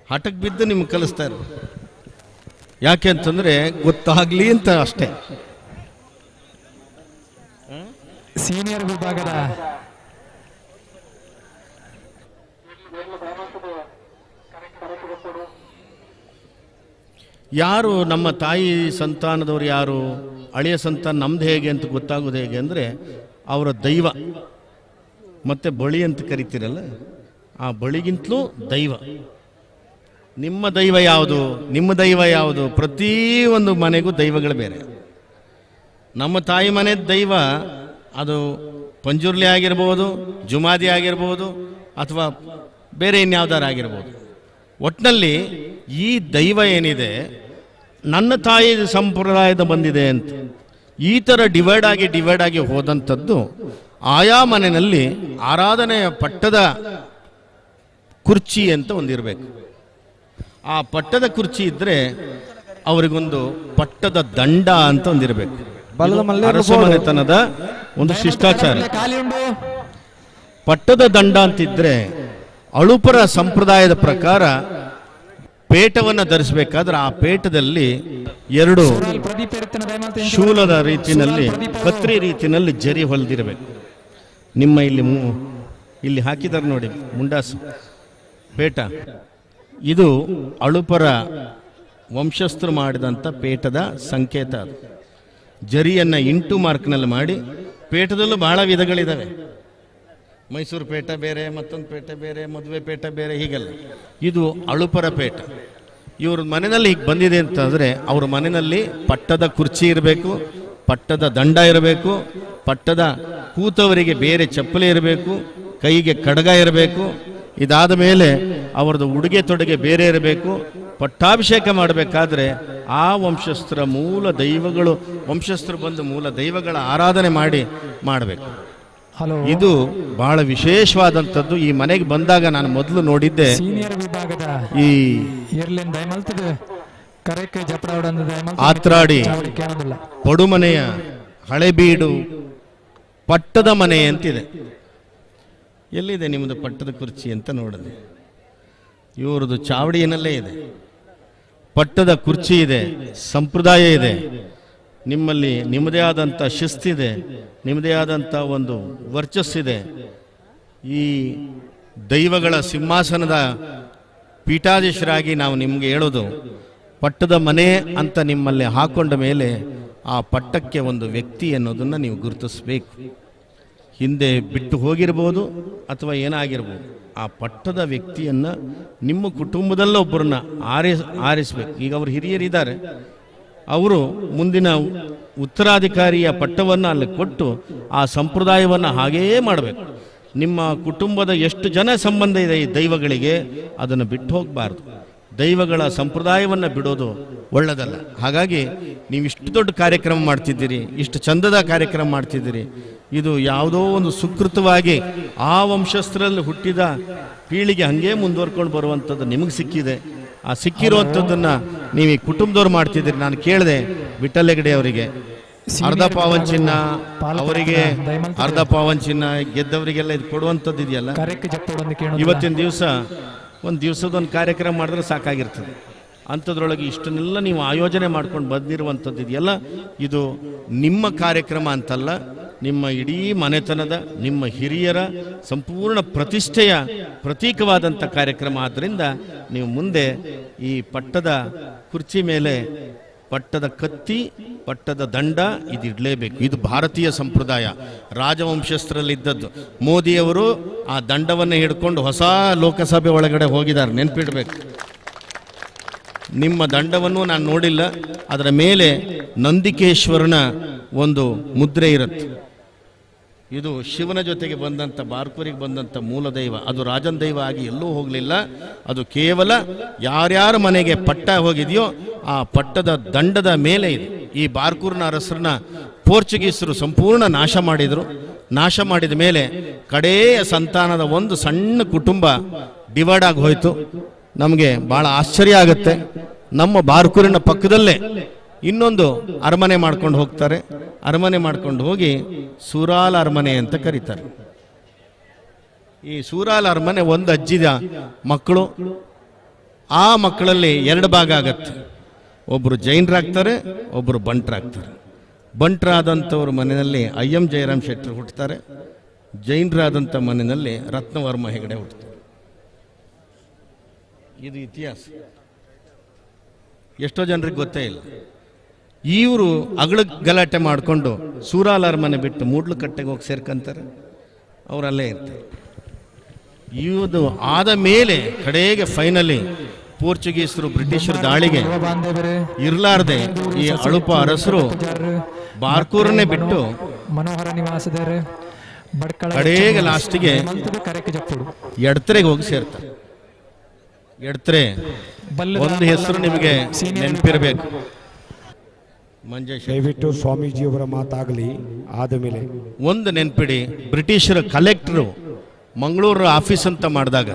ಹಠಕ್ಕೆ ಬಿದ್ದು ನಿಮ್ಗೆ ಕಲಿಸ್ತಾ ಇರೋದು. ಯಾಕೆ ಅಂತಂದರೆ ಗೊತ್ತಾಗಲಿ ಅಂತ ಅಷ್ಟೇ. ಸೀನಿಯರ್ ವಿಭಾಗದ ಯಾರು ನಮ್ಮ ತಾಯಿ ಸಂತಾನದವರು, ಯಾರು ಹಳೆಯ ಸಂತಾನ ನಮ್ದು ಹೇಗೆ ಅಂತ ಗೊತ್ತಾಗೋದು ಹೇಗೆ ಅಂದರೆ ಅವರ ದೈವ ಮತ್ತು ಬಳಿ ಅಂತ ಕರಿತೀರಲ್ಲ, ಆ ಬಳಿಗಿಂತಲೂ ದೈವ. ನಿಮ್ಮ ದೈವ ಯಾವುದು, ನಿಮ್ಮ ದೈವ ಯಾವುದು? ಪ್ರತಿಯೊಂದು ಮನೆಗೂ ದೈವಗಳು ಬೇರೆ. ನಮ್ಮ ತಾಯಿ ಮನೆ ದೈವ ಅದು ಪಂಜುರ್ಲಿ ಆಗಿರ್ಬೋದು, ಜುಮಾದಿ ಆಗಿರ್ಬೋದು, ಅಥವಾ ಬೇರೆ ಇನ್ಯಾವುದಾರು ಆಗಿರ್ಬೋದು. ಒಟ್ಟಿನಲ್ಲಿ ಈ ದೈವ ಏನಿದೆ ನನ್ನ ತಾಯಿ ಸಂಪ್ರದಾಯದ ಬಂದಿದೆ ಅಂತ ಈ ಥರ ಡಿವೈಡ್ ಆಗಿ ಹೋದಂಥದ್ದು ಆಯಾ ಮನೆಯಲ್ಲಿ ಆರಾಧನೆಯ ಪಟ್ಟದ ಕುರ್ಚಿ ಅಂತ ಒಂದಿರಬೇಕು. ಆ ಪಟ್ಟದ ಕುರ್ಚಿ ಇದ್ದರೆ ಅವರಿಗೊಂದು ಪಟ್ಟದ ದಂಡ ಅಂತ ಒಂದಿರಬೇಕು. ಅರಸು ಮನೆತನದ ಒಂದು ಶಿಷ್ಟಾಚಾರ. ಪಟ್ಟದ ದಂಡ ಅಂತಿದ್ರೆ ಅಳುಪರ ಸಂಪ್ರದಾಯದ ಪ್ರಕಾರ ಪೇಟವನ್ನು ಧರಿಸಬೇಕಾದ್ರೆ ಆ ಪೇಟದಲ್ಲಿ 2 ಶೂಲದ ರೀತಿಯಲ್ಲಿ, ಕತ್ರಿ ರೀತಿಯಲ್ಲಿ ಜರಿ ಹೊಲಿದಿರಬೇಕು. ನಿಮ್ಮ ಇಲ್ಲಿ ಹಾಕಿದ್ದಾರೆ ನೋಡಿ ಮುಂಡಾಸು ಪೇಟ, ಇದು ಅಳುಪರ ವಂಶಸ್ಥರು ಮಾಡಿದಂಥ ಪೇಟದ ಸಂಕೇತ. ಅದು ಜರಿಯನ್ನು ಇಂಟು ಮಾರ್ಕ್ನಲ್ಲಿ ಮಾಡಿ, ಪೇಟದಲ್ಲೂ ಬಹಳ ವಿಧಗಳಿದ್ದಾವೆ. ಮೈಸೂರು ಪೇಟ ಬೇರೆ, ಮತ್ತೊಂದು ಪೇಟ ಬೇರೆ, ಮದುವೆ ಪೇಟ ಬೇರೆ, ಹೀಗೆಲ್ಲ. ಇದು ಅಳುಪರ ಪೇಟ. ಇವ್ರ ಮನೆಯಲ್ಲಿ ಹೀಗೆ ಬಂದಿದೆ ಅಂತಂದರೆ ಅವ್ರ ಮನೆಯಲ್ಲಿ ಪಟ್ಟದ ಕುರ್ಚಿ ಇರಬೇಕು, ಪಟ್ಟದ ದಂಡ ಇರಬೇಕು, ಪಟ್ಟದ ಕೂತವರಿಗೆ ಬೇರೆ ಚಪ್ಪಲಿ ಇರಬೇಕು, ಕೈಗೆ ಕಡಗ ಇರಬೇಕು. ಇದಾದ ಮೇಲೆ ಅವರದ್ದು ಉಡುಗೆ ತೊಡುಗೆ ಬೇರೆ ಇರಬೇಕು. ಪಟ್ಟಾಭಿಷೇಕ ಮಾಡಬೇಕಾದ್ರೆ ಆ ವಂಶಸ್ಥರ ಮೂಲ ದೈವಗಳು, ವಂಶಸ್ಥರು ಬಂದು ಮೂಲ ದೈವಗಳ ಆರಾಧನೆ ಮಾಡಬೇಕು. ಇದು ಬಹಳ ವಿಶೇಷವಾದಂಥದ್ದು. ಈ ಮನೆಗೆ ಬಂದಾಗ ನಾನು ಮೊದಲು ನೋಡಿದ್ದೆ ಈ ಆತ್ರಾಡಿ ಪಡುಮನೆಯ ಹಳೆಬೀಡು ಪಟ್ಟದ ಮನೆ ಅಂತಿದೆ. ಎಲ್ಲಿದೆ ನಿಮ್ಮದು ಪಟ್ಟದ ಕುರ್ಚಿ ಅಂತ ನೋಡಿದೆ. ಇವ್ರದ್ದು ಚಾವಡಿಯನಲ್ಲೇ ಇದೆ, ಪಟ್ಟದ ಕುರ್ಚಿ ಇದೆ, ಸಂಪ್ರದಾಯ ಇದೆ. ನಿಮ್ಮಲ್ಲಿ ನಿಮ್ಮದೇ ಆದಂಥ ಶಿಸ್ತಿದೆ, ನಿಮ್ಮದೇ ಆದಂಥ ಒಂದು ವರ್ಚಸ್ಸಿದೆ. ಈ ದೈವಗಳ ಸಿಂಹಾಸನದ ಪೀಠಾಧೀಶರಾಗಿ ನಾವು ನಿಮಗೆ ಹೇಳೋದು, ಪಟ್ಟದ ಮನೆ ಅಂತ ನಿಮ್ಮಲ್ಲಿ ಹಾಕೊಂಡ ಮೇಲೆ ಆ ಪಟ್ಟಕ್ಕೆ ಒಂದು ವ್ಯಕ್ತಿ ಅನ್ನೋದನ್ನು ನೀವು ಗುರುತಿಸಬೇಕು. ಹಿಂದೆ ಬಿಟ್ಟು ಹೋಗಿರ್ಬೋದು ಅಥವಾ ಏನಾಗಿರ್ಬೋದು, ಆ ಪಟ್ಟದ ವ್ಯಕ್ತಿಯನ್ನು ನಿಮ್ಮ ಕುಟುಂಬದಲ್ಲೊಬ್ಬರನ್ನ ಆರಿಸಬೇಕು. ಈಗ ಅವರು ಹಿರಿಯರಿದ್ದಾರೆ, ಅವರು ಮುಂದಿನ ಉತ್ತರಾಧಿಕಾರಿಯ ಪಟ್ಟವನ್ನು ಅಲ್ಲಿ ಕೊಟ್ಟು ಆ ಸಂಪ್ರದಾಯವನ್ನು ಹಾಗೆಯೇ ಮಾಡಬೇಕು. ನಿಮ್ಮ ಕುಟುಂಬದ ಎಷ್ಟು ಜನ ಸಂಬಂಧ ಇದೆ ಈ ದೈವಗಳಿಗೆ, ಅದನ್ನು ಬಿಟ್ಟು ಹೋಗಬಾರ್ದು. ದೈವಗಳ ಸಂಪ್ರದಾಯವನ್ನು ಬಿಡೋದು ಒಳ್ಳೆಯದಲ್ಲ. ಹಾಗಾಗಿ ನೀವು ಇಷ್ಟು ದೊಡ್ಡ ಕಾರ್ಯಕ್ರಮ ಮಾಡ್ತಿದ್ದೀರಿ, ಇಷ್ಟು ಚಂದದ ಕಾರ್ಯಕ್ರಮ ಮಾಡ್ತಿದ್ದೀರಿ. ಇದು ಯಾವುದೋ ಒಂದು ಸುಕೃತವಾಗಿ ಆ ವಂಶಸ್ಥರಲ್ಲಿ ಹುಟ್ಟಿದ ಪೀಳಿಗೆ ಹಾಗೇ ಮುಂದುವರ್ಕೊಂಡು ಬರುವಂಥದ್ದು ನಿಮಗೆ ಸಿಕ್ಕಿದೆ. ಆ ಸಿಕ್ಕಿರುವಂಥದ್ದನ್ನು ನೀವು ಈ ಕುಟುಂಬದವ್ರು ಮಾಡ್ತಿದ್ದೀರಿ. ನಾನು ಕೇಳಿದೆ ವಿಠಲ್ ಹೆಗಡೆ ಅವರಿಗೆ ಅರ್ಧ ಪಾವನ್ ಚಿನ್ನ, ಅವರಿಗೆ ಅರ್ಧ ಪಾವನ್ ಚಿನ್ನ, ಗೆದ್ದವರಿಗೆಲ್ಲ ಇದು ಕೊಡುವಂಥದ್ದು ಇದೆಯಲ್ಲ. ಇವತ್ತಿನ ದಿವಸ ಒಂದು ದಿವಸದೊಂದು ಕಾರ್ಯಕ್ರಮ ಮಾಡಿದ್ರೆ ಸಾಕಾಗಿರ್ತದೆ. ಅಂಥದ್ರೊಳಗೆ ಇಷ್ಟನ್ನೆಲ್ಲ ನೀವು ಆಯೋಜನೆ ಮಾಡ್ಕೊಂಡು ಬಂದಿರುವಂಥದ್ದು ಇದೆಯಲ್ಲ, ಇದು ನಿಮ್ಮ ಕಾರ್ಯಕ್ರಮ ಅಂತಲ್ಲ, ನಿಮ್ಮ ಇಡೀ ಮನೆತನದ, ನಿಮ್ಮ ಹಿರಿಯರ ಸಂಪೂರ್ಣ ಪ್ರತಿಷ್ಠೆಯ ಪ್ರತೀಕವಾದಂಥ ಕಾರ್ಯಕ್ರಮ. ಆದ್ದರಿಂದ ನೀವು ಮುಂದೆ ಈ ಪಟ್ಟದ ಕುರ್ಚಿ ಮೇಲೆ ಪಟ್ಟದ ಕತ್ತಿ, ಪಟ್ಟದ ದಂಡ ಇದು ಇಡಲೇಬೇಕು. ಇದು ಭಾರತೀಯ ಸಂಪ್ರದಾಯ, ರಾಜವಂಶಸ್ಥರಲ್ಲಿದ್ದದ್ದು. ಮೋದಿಯವರು ಆ ದಂಡವನ್ನು ಹಿಡ್ಕೊಂಡು ಹೊಸ ಲೋಕಸಭೆ ಒಳಗಡೆ ಹೋಗಿದ್ದಾರೆ, ನೆನಪಿಡಬೇಕು. ನಿಮ್ಮ ದಂಡವನ್ನು ನಾನು ನೋಡಿಲ್ಲ, ಅದರ ಮೇಲೆ ನಂದಿಕೇಶ್ವರನ ಒಂದು ಮುದ್ರೆ ಇರುತ್ತೆ. ಇದು ಶಿವನ ಜೊತೆಗೆ ಬಂದಂಥ, ಬಾರ್ಕೂರಿಗೆ ಬಂದಂಥ ಮೂಲ ದೈವ. ಅದು ರಾಜನ ದೈವ ಆಗಿ ಎಲ್ಲೂ ಹೋಗಲಿಲ್ಲ. ಅದು ಕೇವಲ ಯಾರ್ಯಾರ ಮನೆಗೆ ಪಟ್ಟ ಹೋಗಿದೆಯೋ ಆ ಪಟ್ಟದ ದಂಡದ ಮೇಲೆ ಇದೆ. ಈ ಬಾರ್ಕೂರಿನ ಅರಸರನ್ನ ಪೋರ್ಚುಗೀಸರು ಸಂಪೂರ್ಣ ನಾಶ ಮಾಡಿದರು. ನಾಶ ಮಾಡಿದ ಮೇಲೆ ಕಡೆಯ ಸಂತಾನದ ಒಂದು ಸಣ್ಣ ಕುಟುಂಬ ಡಿವೈಡ್ ಆಗಿ ಹೋಯಿತು. ನಮಗೆ ಭಾಳ ಆಶ್ಚರ್ಯ ಆಗುತ್ತೆ. ನಮ್ಮ ಬಾರ್ಕೂರಿನ ಪಕ್ಕದಲ್ಲೇ ಇನ್ನೊಂದು ಅರಮನೆ ಮಾಡ್ಕೊಂಡು ಹೋಗ್ತಾರೆ. ಅರಮನೆ ಮಾಡ್ಕೊಂಡು ಹೋಗಿ ಸೂರಾಲ್ ಅರಮನೆ ಅಂತ ಕರೀತಾರೆ. ಈ ಸೂರಾಲ್ ಅರಮನೆ ಒಂದು ಅಜ್ಜಿದ ಮಕ್ಕಳು. ಆ ಮಕ್ಕಳಲ್ಲಿ ಎರಡು ಭಾಗ ಆಗತ್ತೆ. ಒಬ್ಬರು ಜೈನರಾಗ್ತಾರೆ, ಒಬ್ಬರು ಬಂಟರಾಗ್ತಾರೆ. ಬಂಟರಾದಂಥವ್ರ ಮನೆಯಲ್ಲಿ ಐ.ಎಂ. ಜಯರಾಮ್ ಶೆಟ್ಟರು ಹುಟ್ಟುತ್ತಾರೆ. ಜೈನರಾದಂಥ ಮನೆಯಲ್ಲಿ ರತ್ನವರ್ಮ ಹೆಗಡೆ ಹುಟ್ಟುತ್ತಾರೆ. ಇದು ಇತಿಹಾಸ. ಎಷ್ಟೋ ಜನರಿಗೆ ಗೊತ್ತೇ ಇಲ್ಲ. ಇವರು ಅಗಳ ಗಲಾಟೆ ಮಾಡಿಕೊಂಡು ಸೂರಾಲ್ ಅರಮನೆ ಬಿಟ್ಟು ಮೂಡ್ಲಕಟ್ಟೆಗೆ ಹೋಗಿ ಸೇರ್ಕೊಂತಾರೆ. ಅವರಲ್ಲೇ ಇರ್ತಾರೆ. ಇದು ಆದ ಮೇಲೆ ಕಡೆಗೆ ಫೈನಲಿ ಪೋರ್ಚುಗೀಸರು ಬ್ರಿಟಿಷರ ದಾಳಿಗೆ ಇರಲಾರ್ದೆ ಈ ಅಳುಪ ಅರಸರು ಬಾರ್ಕೂರನ್ನೇ ಬಿಟ್ಟು ಕಡೆಗೆ ಲಾಸ್ಟಿಗೆ ಎಡ್ತರೆಗೆ ಹೋಗಿ ಸೇರ್ತಾರೆ. ಎಡ್ತರೆ ಒಂದು ಹೆಸರು ನಿಮಗೆ ನೆನಪಿರಬೇಕು, ಮಂಜೇಶ್. ದಯವಿಟ್ಟು ಸ್ವಾಮೀಜಿಯವರ ಮಾತಾಗಲಿ ಆದ ಮೇಲೆ ಒಂದು ನೆನಪಿಡಿ, ಬ್ರಿಟಿಷರ ಕಲೆಕ್ಟರು ಮಂಗಳೂರು ಆಫೀಸ್ ಅಂತ ಮಾಡಿದಾಗ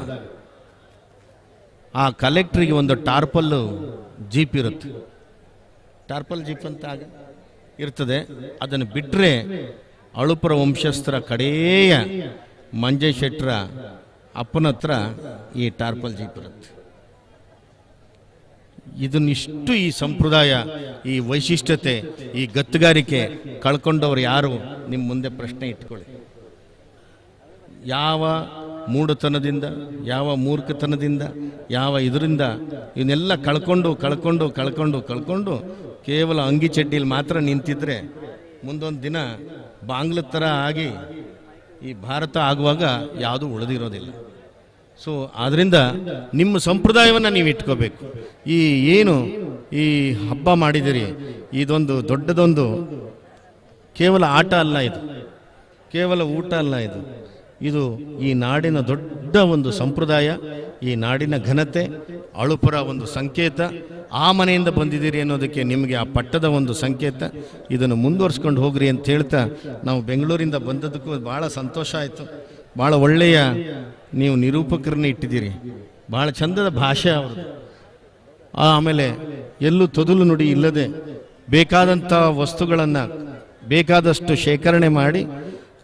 ಆ ಕಲೆಕ್ಟ್ರಿಗೆ ಒಂದು ಟಾರ್ಪಲ್ ಜೀಪ್ ಇರುತ್ತೆ. ಟಾರ್ಪಲ್ ಜೀಪ್ ಅಂತ ಆಗ ಇರ್ತದೆ. ಅದನ್ನು ಬಿಟ್ಟರೆ ಅಳುಪರ ವಂಶಸ್ಥರ ಕಡೆಯ ಮಂಜೇಶ್ ಶೆಟ್ಟರ ಅಪ್ಪನ ಹತ್ರ ಈ ಟಾರ್ಪಲ್ ಜೀಪ್ ಇರುತ್ತೆ. ಇದನ್ನಿಷ್ಟು ಈ ಸಂಪ್ರದಾಯ, ಈ ವೈಶಿಷ್ಟ್ಯತೆ, ಈ ಗತ್ತುಗಾರಿಕೆ ಕಳ್ಕೊಂಡವರು ಯಾರು ನಿಮ್ಮ ಮುಂದೆ ಪ್ರಶ್ನೆ ಇಟ್ಕೊಳ್ಳಿ. ಯಾವ ಮೂಢತನದಿಂದ, ಯಾವ ಮೂರ್ಖತನದಿಂದ, ಯಾವ ಇದರಿಂದ ಇವನ್ನೆಲ್ಲ ಕಳ್ಕೊಂಡು ಕೇವಲ ಅಂಗಿ ಚಡ್ಡಿಲಿ ಮಾತ್ರ ನಿಂತಿದ್ರೆ ಮುಂದೊಂದು ದಿನ ಬಾಂಗ್ಲದ ಥರ ಆಗಿ ಈ ಭಾರತ ಆಗುವಾಗ ಯಾವುದೂ ಉಳಿದಿರೋದಿಲ್ಲ. ಸೊ ಆದ್ದರಿಂದ ನಿಮ್ಮ ಸಂಪ್ರದಾಯವನ್ನು ನೀವು ಇಟ್ಕೋಬೇಕು. ಈ ಏನು ಈ ಹಬ್ಬ ಮಾಡಿದಿರಿ, ಇದೊಂದು ದೊಡ್ಡದೊಂದು ಕೇವಲ ಆಟ ಅಲ್ಲ, ಇದು ಕೇವಲ ಊಟ ಅಲ್ಲ, ಇದು ಈ ನಾಡಿನ ದೊಡ್ಡ ಒಂದು ಸಂಪ್ರದಾಯ, ಈ ನಾಡಿನ ಘನತೆ, ಅಳುಪರ ಒಂದು ಸಂಕೇತ. ಆ ಮನೆಯಿಂದ ಬಂದಿದ್ದೀರಿ ಅನ್ನೋದಕ್ಕೆ ನಿಮಗೆ ಆ ಪಟ್ಟದ ಒಂದು ಸಂಕೇತ. ಇದನ್ನು ಮುಂದುವರ್ಸ್ಕೊಂಡು ಹೋಗ್ರಿ ಅಂತ ಹೇಳ್ತಾ ನಾವು ಬೆಂಗಳೂರಿಂದ ಬಂದದ್ದಕ್ಕೂ ಭಾಳ ಸಂತೋಷ ಆಯಿತು. ಭಾಳ ಒಳ್ಳೆಯ ನೀವು ನಿರೂಪಕರನ್ನ ಇಟ್ಟಿದ್ದೀರಿ. ಭಾಳ ಚಂದದ ಭಾಷೆ ಅವ್ರದ್ದು. ಆಮೇಲೆ ಎಲ್ಲೂ ತೊದಲು ನುಡಿ ಇಲ್ಲದೆ ಬೇಕಾದಂಥ ವಸ್ತುಗಳನ್ನು ಬೇಕಾದಷ್ಟು ಶೇಖರಣೆ ಮಾಡಿ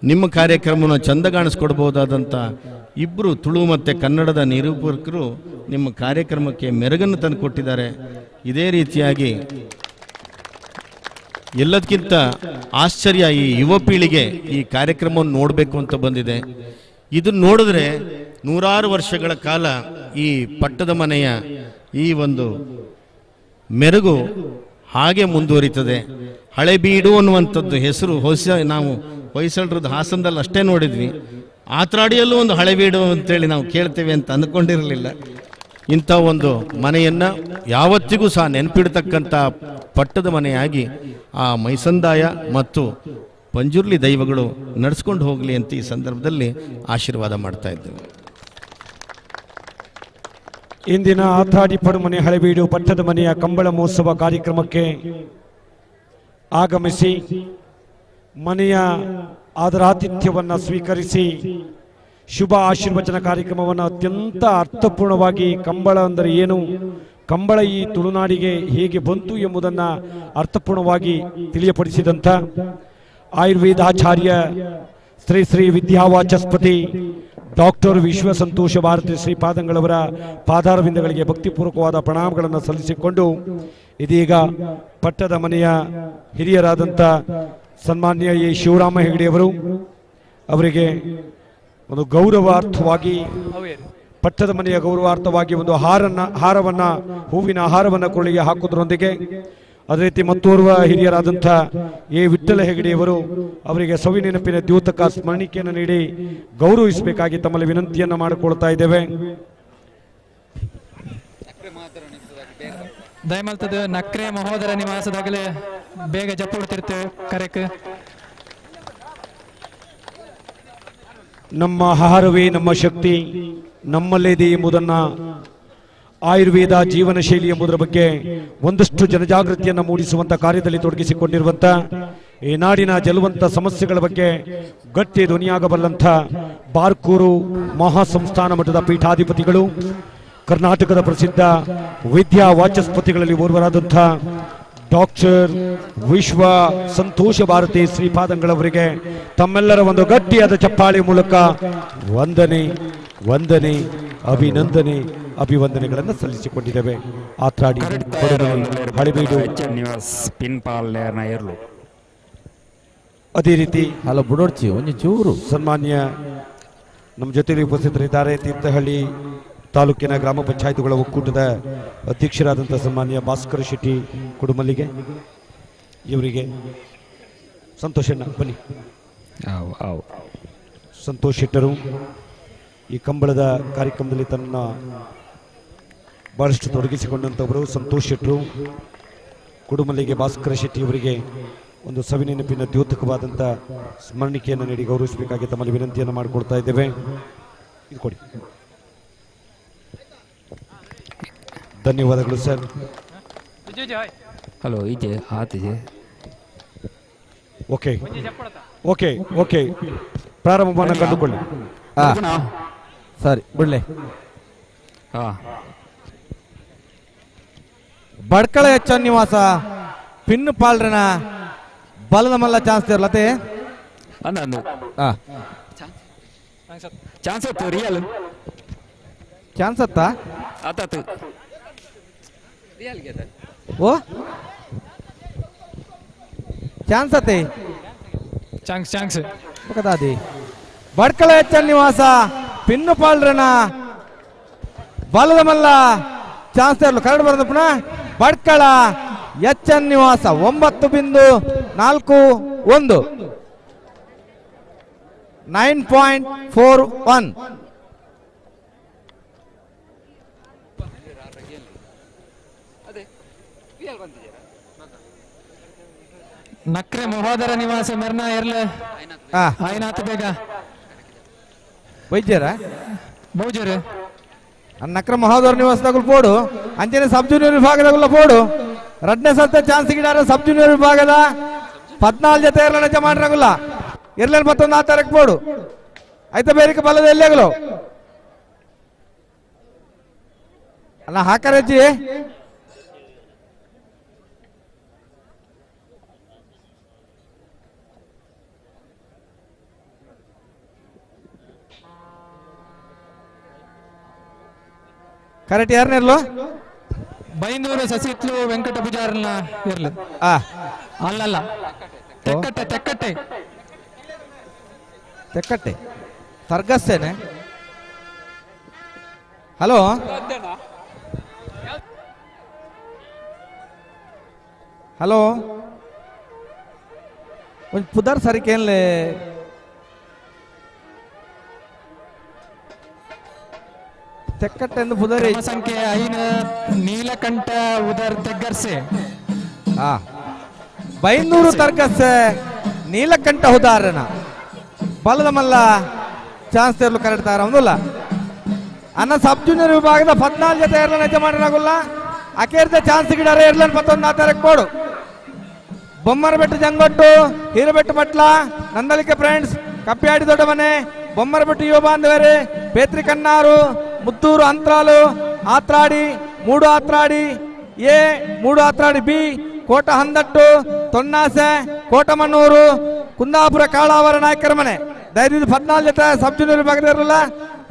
ನಿಮ್ಮ ಕಾರ್ಯಕ್ರಮವನ್ನು ಚಂದ ಕಾಣಿಸ್ಕೊಡ್ಬೋದಾದಂಥ ಇಬ್ಬರು ತುಳು ಮತ್ತು ಕನ್ನಡದ ನಿರೂಪಕರು ನಿಮ್ಮ ಕಾರ್ಯಕ್ರಮಕ್ಕೆ ಮೆರುಗನ್ನು ತಂದು ಕೊಟ್ಟಿದ್ದಾರೆ. ಇದೇ ರೀತಿಯಾಗಿ ಎಲ್ಲದಕ್ಕಿಂತ ಆಶ್ಚರ್ಯ, ಈ ಯುವ ಪೀಳಿಗೆ ಈ ಕಾರ್ಯಕ್ರಮವನ್ನು ನೋಡಬೇಕು ಅಂತ ಬಂದಿದೆ. ಇದನ್ನು ನೋಡಿದ್ರೆ ನೂರಾರು ವರ್ಷಗಳ ಕಾಲ ಈ ಪಟ್ಟದ ಮನೆಯ ಈ ಒಂದು ಮೆರುಗು ಹಾಗೆ ಮುಂದುವರಿತದೆ. ಹಳೆಬೀಡು ಅನ್ನುವಂಥದ್ದು ಹೆಸರು ನಾವು ಹೊಯ್ಸಳರದ್ದು ಹಾಸನದಲ್ಲಿ ಅಷ್ಟೇ ನೋಡಿದ್ವಿ. ಆತ್ರಾಡಿಯಲ್ಲೂ ಒಂದು ಹಳೆಬೀಡು ಅಂತೇಳಿ ನಾವು ಕೇಳ್ತೇವೆ ಅಂತ ಅಂದ್ಕೊಂಡಿರಲಿಲ್ಲ. ಇಂಥ ಒಂದು ಮನೆಯನ್ನು ಯಾವತ್ತಿಗೂ ಸಹ ನೆನಪಿಡ್ತಕ್ಕಂಥ ಪಟ್ಟದ ಮನೆಯಾಗಿ ಆ ಮೈಸಂದಾಯ ಮತ್ತು ಪಂಜುರ್ಲಿ ದೈವಗಳು ನಡೆಸ್ಕೊಂಡು ಹೋಗಲಿ ಅಂತ ಈ ಸಂದರ್ಭದಲ್ಲಿ ಆಶೀರ್ವಾದ ಮಾಡ್ತಾ ಇದ್ದೇವೆ. ಇಂದಿನ ಆತ್ರಾಡಿ ಪಡುಮನೆ ಹಳೆಬೀಡು ಪಟ್ಟದ ಮನೆಯ ಕಂಬಳ ಮಹೋತ್ಸವ ಕಾರ್ಯಕ್ರಮಕ್ಕೆ ಆಗಮಿಸಿ ಮನೆಯ ಆದರಾತಿಥ್ಯವನ್ನು ಸ್ವೀಕರಿಸಿ ಶುಭ ಆಶೀರ್ವಚನ ಕಾರ್ಯಕ್ರಮವನ್ನು ಅತ್ಯಂತ ಅರ್ಥಪೂರ್ಣವಾಗಿ ಕಂಬಳ ಅಂದರೆ ಏನು, ಕಂಬಳ ಈ ತುಳುನಾಡಿಗೆ ಹೇಗೆ ಬಂತು ಎಂಬುದನ್ನು ಅರ್ಥಪೂರ್ಣವಾಗಿ ತಿಳಿಯಪಡಿಸಿದಂಥ ಆಯುರ್ವೇದಾಚಾರ್ಯ ಶ್ರೀ ಶ್ರೀ ವಿದ್ಯಾವಾಚಸ್ಪತಿ ಡಾಕ್ಟರ್ ವಿಶ್ವ ಸಂತೋಷ ಭಾರತಿ ಶ್ರೀಪಾದಂಗಳವರ ಪಾದಾರವಿಂದಗಳಿಗೆ ಭಕ್ತಿಪೂರ್ವಕವಾದ ಪ್ರಣಾಮಗಳನ್ನು ಸಲ್ಲಿಸಿಕೊಂಡು ಇದೀಗ ಪಟ್ಟದ ಮನೆಯ ಹಿರಿಯರಾದಂಥ ಸನ್ಮಾನ್ಯ ಎ ಶಿವರಾಮ ಹೆಗಡೆಯವರು ಅವರಿಗೆ ಒಂದು ಗೌರವಾರ್ಥವಾಗಿ ಪಟ್ಟದ ಮನೆಯ ಗೌರವಾರ್ಥವಾಗಿ ಒಂದು ಹಾರವನ್ನು ಹೂವಿನ ಹಾರವನ್ನು ಕೊಳ್ಳಿಗೆ ಹಾಕುವುದರೊಂದಿಗೆ ಅದೇ ರೀತಿ ಮತ್ತೋರ್ವ ಹಿರಿಯರಾದಂಥ ಎ ವಿಠ್ಠಲ ಹೆಗಡೆಯವರು ಅವರಿಗೆ ಸವಿನೆನಪಿನ ದ್ಯೋತಕ ಸ್ಮರಣಿಕೆಯನ್ನು ನೀಡಿ ಗೌರವಿಸಬೇಕಾಗಿ ತಮ್ಮಲ್ಲಿ ವಿನಂತಿಯನ್ನು ಮಾಡಿಕೊಳ್ತಾ ಇದ್ದೇವೆ. ದಯಮಲ್ತದ ನಕ್ರೆ ಮಹೋದರ ನಿವಾಸದಾಗಲೇ ಬೇಗ ಜಪ್ಪುಡ್ತಿರ್ತೇವೆ ಕರೆಕ್. ನಮ್ಮ ಆಹಾರವೇ ನಮ್ಮ ಶಕ್ತಿ, ನಮ್ಮಲ್ಲಿದೆ ಎಂಬುದನ್ನು ಆಯುರ್ವೇದ ಜೀವನ ಶೈಲಿ ಎಂಬುದರ ಬಗ್ಗೆ ಒಂದಷ್ಟು ಜನಜಾಗೃತಿಯನ್ನು ಮೂಡಿಸುವಂಥ ಕಾರ್ಯದಲ್ಲಿ ತೊಡಗಿಸಿಕೊಂಡಿರುವಂಥ ಈ ನಾಡಿನ ಜಲವಂತ ಸಮಸ್ಯೆಗಳ ಬಗ್ಗೆ ಗಟ್ಟಿ ಧ್ವನಿಯಾಗಬಲ್ಲಂಥ ಬಾರ್ಕೂರು ಮಹಾಸಂಸ್ಥಾನ ಮಠದ ಪೀಠಾಧಿಪತಿಗಳು, ಕರ್ನಾಟಕದ ಪ್ರಸಿದ್ಧ ವಿದ್ಯಾ ವಾಚಸ್ಪತಿಗಳಲ್ಲಿ ಓರ್ವರಾದಂಥ ಡಾಕ್ಟರ್ ವಿಶ್ವ ಸಂತೋಷ ಭಾರತಿ ಶ್ರೀಪಾದಂಗಳವರಿಗೆ ತಮ್ಮೆಲ್ಲರ ಒಂದು ಗಟ್ಟಿಯಾದ ಚಪ್ಪಾಳೆ ಮೂಲಕ ವಂದನೆ ವಂದನೆ ಅಭಿನಂದನೆ ಅಭಿವಂದನೆಗಳನ್ನು ಸಲ್ಲಿಸಿಕೊಂಡಿದ್ದೇವೆ. ಆತ್ರಾಡಿ ಹಳೆಬೀಡು ಅದೇ ರೀತಿ ಹಲೋ ಬುಡೋಡ್ಚಿ ಒಂದು ಚೂರು ಸನ್ಮಾನ್ಯ ನಮ್ಮ ಜೊತೆಯಲ್ಲಿ ಉಪಸ್ಥಿತರಿದ್ದಾರೆ ತೀರ್ಥಹಳ್ಳಿ ತಾಲೂಕಿನ ಗ್ರಾಮ ಪಂಚಾಯತ್ಗಳ ಒಕ್ಕೂಟದ ಅಧ್ಯಕ್ಷರಾದಂಥ ಸನ್ಮಾನ್ಯ ಭಾಸ್ಕರ ಶೆಟ್ಟಿ ಕುಡುಮಲ್ಲಿಗೆ ಇವರಿಗೆ ಸಂತೋಷಣ್ಣ ಬನ್ನಿ. ಸಂತೋಷ್ ಶೆಟ್ಟರು ಈ ಕಂಬಳದ ಕಾರ್ಯಕ್ರಮದಲ್ಲಿ ತನ್ನ ಬಹಳಷ್ಟು ತೊಡಗಿಸಿಕೊಂಡಂಥವರು. ಸಂತೋಷ್ ಶೆಟ್ಟರು ಕುಡುಮಲ್ಲಿಗೆ ಭಾಸ್ಕರ ಶೆಟ್ಟಿ ಅವರಿಗೆ ಒಂದು ಸವಿನೆನಪಿನ ದ್ಯೋತಕವಾದಂಥ ಸ್ಮರಣಿಕೆಯನ್ನು ನೀಡಿ ಗೌರವಿಸಬೇಕಾಗಿ ತಮ್ಮಲ್ಲಿ ವಿನಂತಿಯನ್ನು ಮಾಡಿಕೊಡ್ತಾ ಇದ್ದೇವೆ. ಇದು ಕೊಡಿ. ಧನ್ಯವಾದಗಳು ಸರ್. ಹಲೋ ಇದೆ ಆತಿದೆ. ಓಕೆ ಓಕೆ ಓಕೆ ಪ್ರಾರಂಭವನ್ನು ಕಂಡುಕೊಳ್ಳಿ. ಸರಿ ಬಿಡ್ಲೆ. ಬಡ್ಕಳ ಹೆಚ್ಚ ನಿವಾಸ ಪಿನ್ನು ಪಾಲ್ರನ ಬಲದ ಮಲ್ಲ ಚಾನ್ಸ್ ಇರ್ಲತೆ ಚಾನ್ಸ್ ಅತ್ತು ರಿಯಲ್ ಚಾನ್ಸ್ ಅತ್ತ ಆತಾತು ಓ ಚಾನ್ಸ್ ಅತ್ತೆ ಚಾನ್ಸ್ ಚಾನ್ಸ್ ಬಕದಾದಿ ಬಡ್ಕಳ ಹೆಚ್ಚ ನಿವಾಸ ಪಿನ್ನು ಪಾಲ್ರನ ಬಲದ ಮಲ್ಲ ಚಾನ್ಸ್ ಇರಲು ಕರಡು ಬರೋದು ಪುನಃ ಬಡ್ಕಳ ಎಚ್ ಎನ್ ನಿವಾಸ 9.41 9.41. ನಕ್ರೆ ಮಹೋದರ ನಿವಾಸ ಮೆರ್ನಾ ಎರ್ಲ ಆಯ್ನಾತ ಬೇಗ ವೈದ್ಯರ ಬೌಜರ್ ನಕ್ರ ಮಹೋದರ ನಿವಾಸದಾಗಲು ಪೋಡು ಅಂಚನೆ ಸಬ್ ಜೂನಿಯರ್ ವಿಭಾಗದಾಗಲ್ಲ ಪೋಡು ರಡ್ನೇ ಸತ್ತ ಚಾನ್ಸ್ ಸಿಗಿದಾರ ಸಬ್ ಜೂನಿಯರ್ ವಿಭಾಗದ 14 ಜೊತೆ ಇರ್ಲ ನಜ ಮಾಡ್ರಾಗಲ್ಲ ಇರ್ಲೇನು ಮತ್ತೊಂದು ಆ ತಾರೀಕು ಪೋಡು ಆಯ್ತಾ ಬೇರೆ ಬಲ್ಲದ ಎಲ್ಲೇಗಲು ಅಲ್ಲ ಹಾಕರಜ್ಜಿ ಕರೆಕ್ಟ್ ಯಾರನ್ನೆಲ್ಲೋ ಬೈಂದೂರು ಸಸಿತ್ಲು ವೆಂಕಟ ಪೂಜಾರನ್ನ ಇರ್ಲಿ. ಅಲ್ಲಲ್ಲ ತೆಕ್ಕಟ್ಟೆ ತೆಕ್ಕಟ್ಟೆ ತೆಕ್ಕಟ್ಟೆ ಸರ್ಗಸ್ಸೇನೆ. ಹಲೋ ಹಲೋ ಒಂದು ಪುದರ್ ಸರಿಕೇನ್ಲೆ ತೆಕ್ಕಟ್ಟೆಂದು ಪುದರ್ ಸಂಖ್ಯೆ 5 ನೀಲಕಂಠ ಉದರ್ ತೆಗ್ಗರ್ಸೆ ಬೈಂದೂರು ತರ್ಗಸ್ಸೆ ನೀಲಕಂಠ ಉದಾರನ ಬಲದ ಮಲ್ಲ ಚಾನ್ಸ್ ತೆರಲು ಕರೆಡ್ತಾರ ಒಂದಲ್ಲ ಅನ್ನ ಸಬ್ ಜೂನಿಯರ್ ವಿಭಾಗದ 14 ಜೊತೆ ಏರ್ಲನ್ ಯಜಮಾನರಾಗುಲ್ಲ ಅಕೇರ್ದ ಚಾನ್ಸ್ ಗಿಡಾರೆ ಏರ್ಲನ್ 11 ಕೋಡು ಬೊಮ್ಮರಬೆಟ್ಟು ಜಂಗೊಟ್ಟು ಹೀರಬೆಟ್ಟು ಮಟ್ಲ ನಂದಲಿಕೆ ಫ್ರೆಂಡ್ಸ್ ಕಪ್ಪಿಯಾಡಿ ದೊಡ್ಡಮನೆ ಬೊಮ್ಮರಬೆಟ್ಟು ಯುವ ಬಾಂಧವರೇ ಪೇತ್ರಿ ಕನ್ನಾರು ಮುತ್ತೂರು ಅಂತರಾಲು ಆತ್ರಾಡಿ ಮೂಡು ಆತ್ರಾಡಿ ಎ ಮೂಡು ಆತ್ರಾಡಿ ಬಿ ಕೋಟ ಹಂದಟ್ಟು ತೊನ್ನಾಸೆ ಕೋಟಮಣ್ಣೂರು ಕುಂದಾಪುರ ಕಾಳಾವರ ನಾಯಕರ ಮನೆ ದಯವಿಟ್ಟು 14 ಜೊತೆ ಸಬ್ ಜೂನಿಯರ್ ವಿಭಾಗದ ಇರಲ್ಲ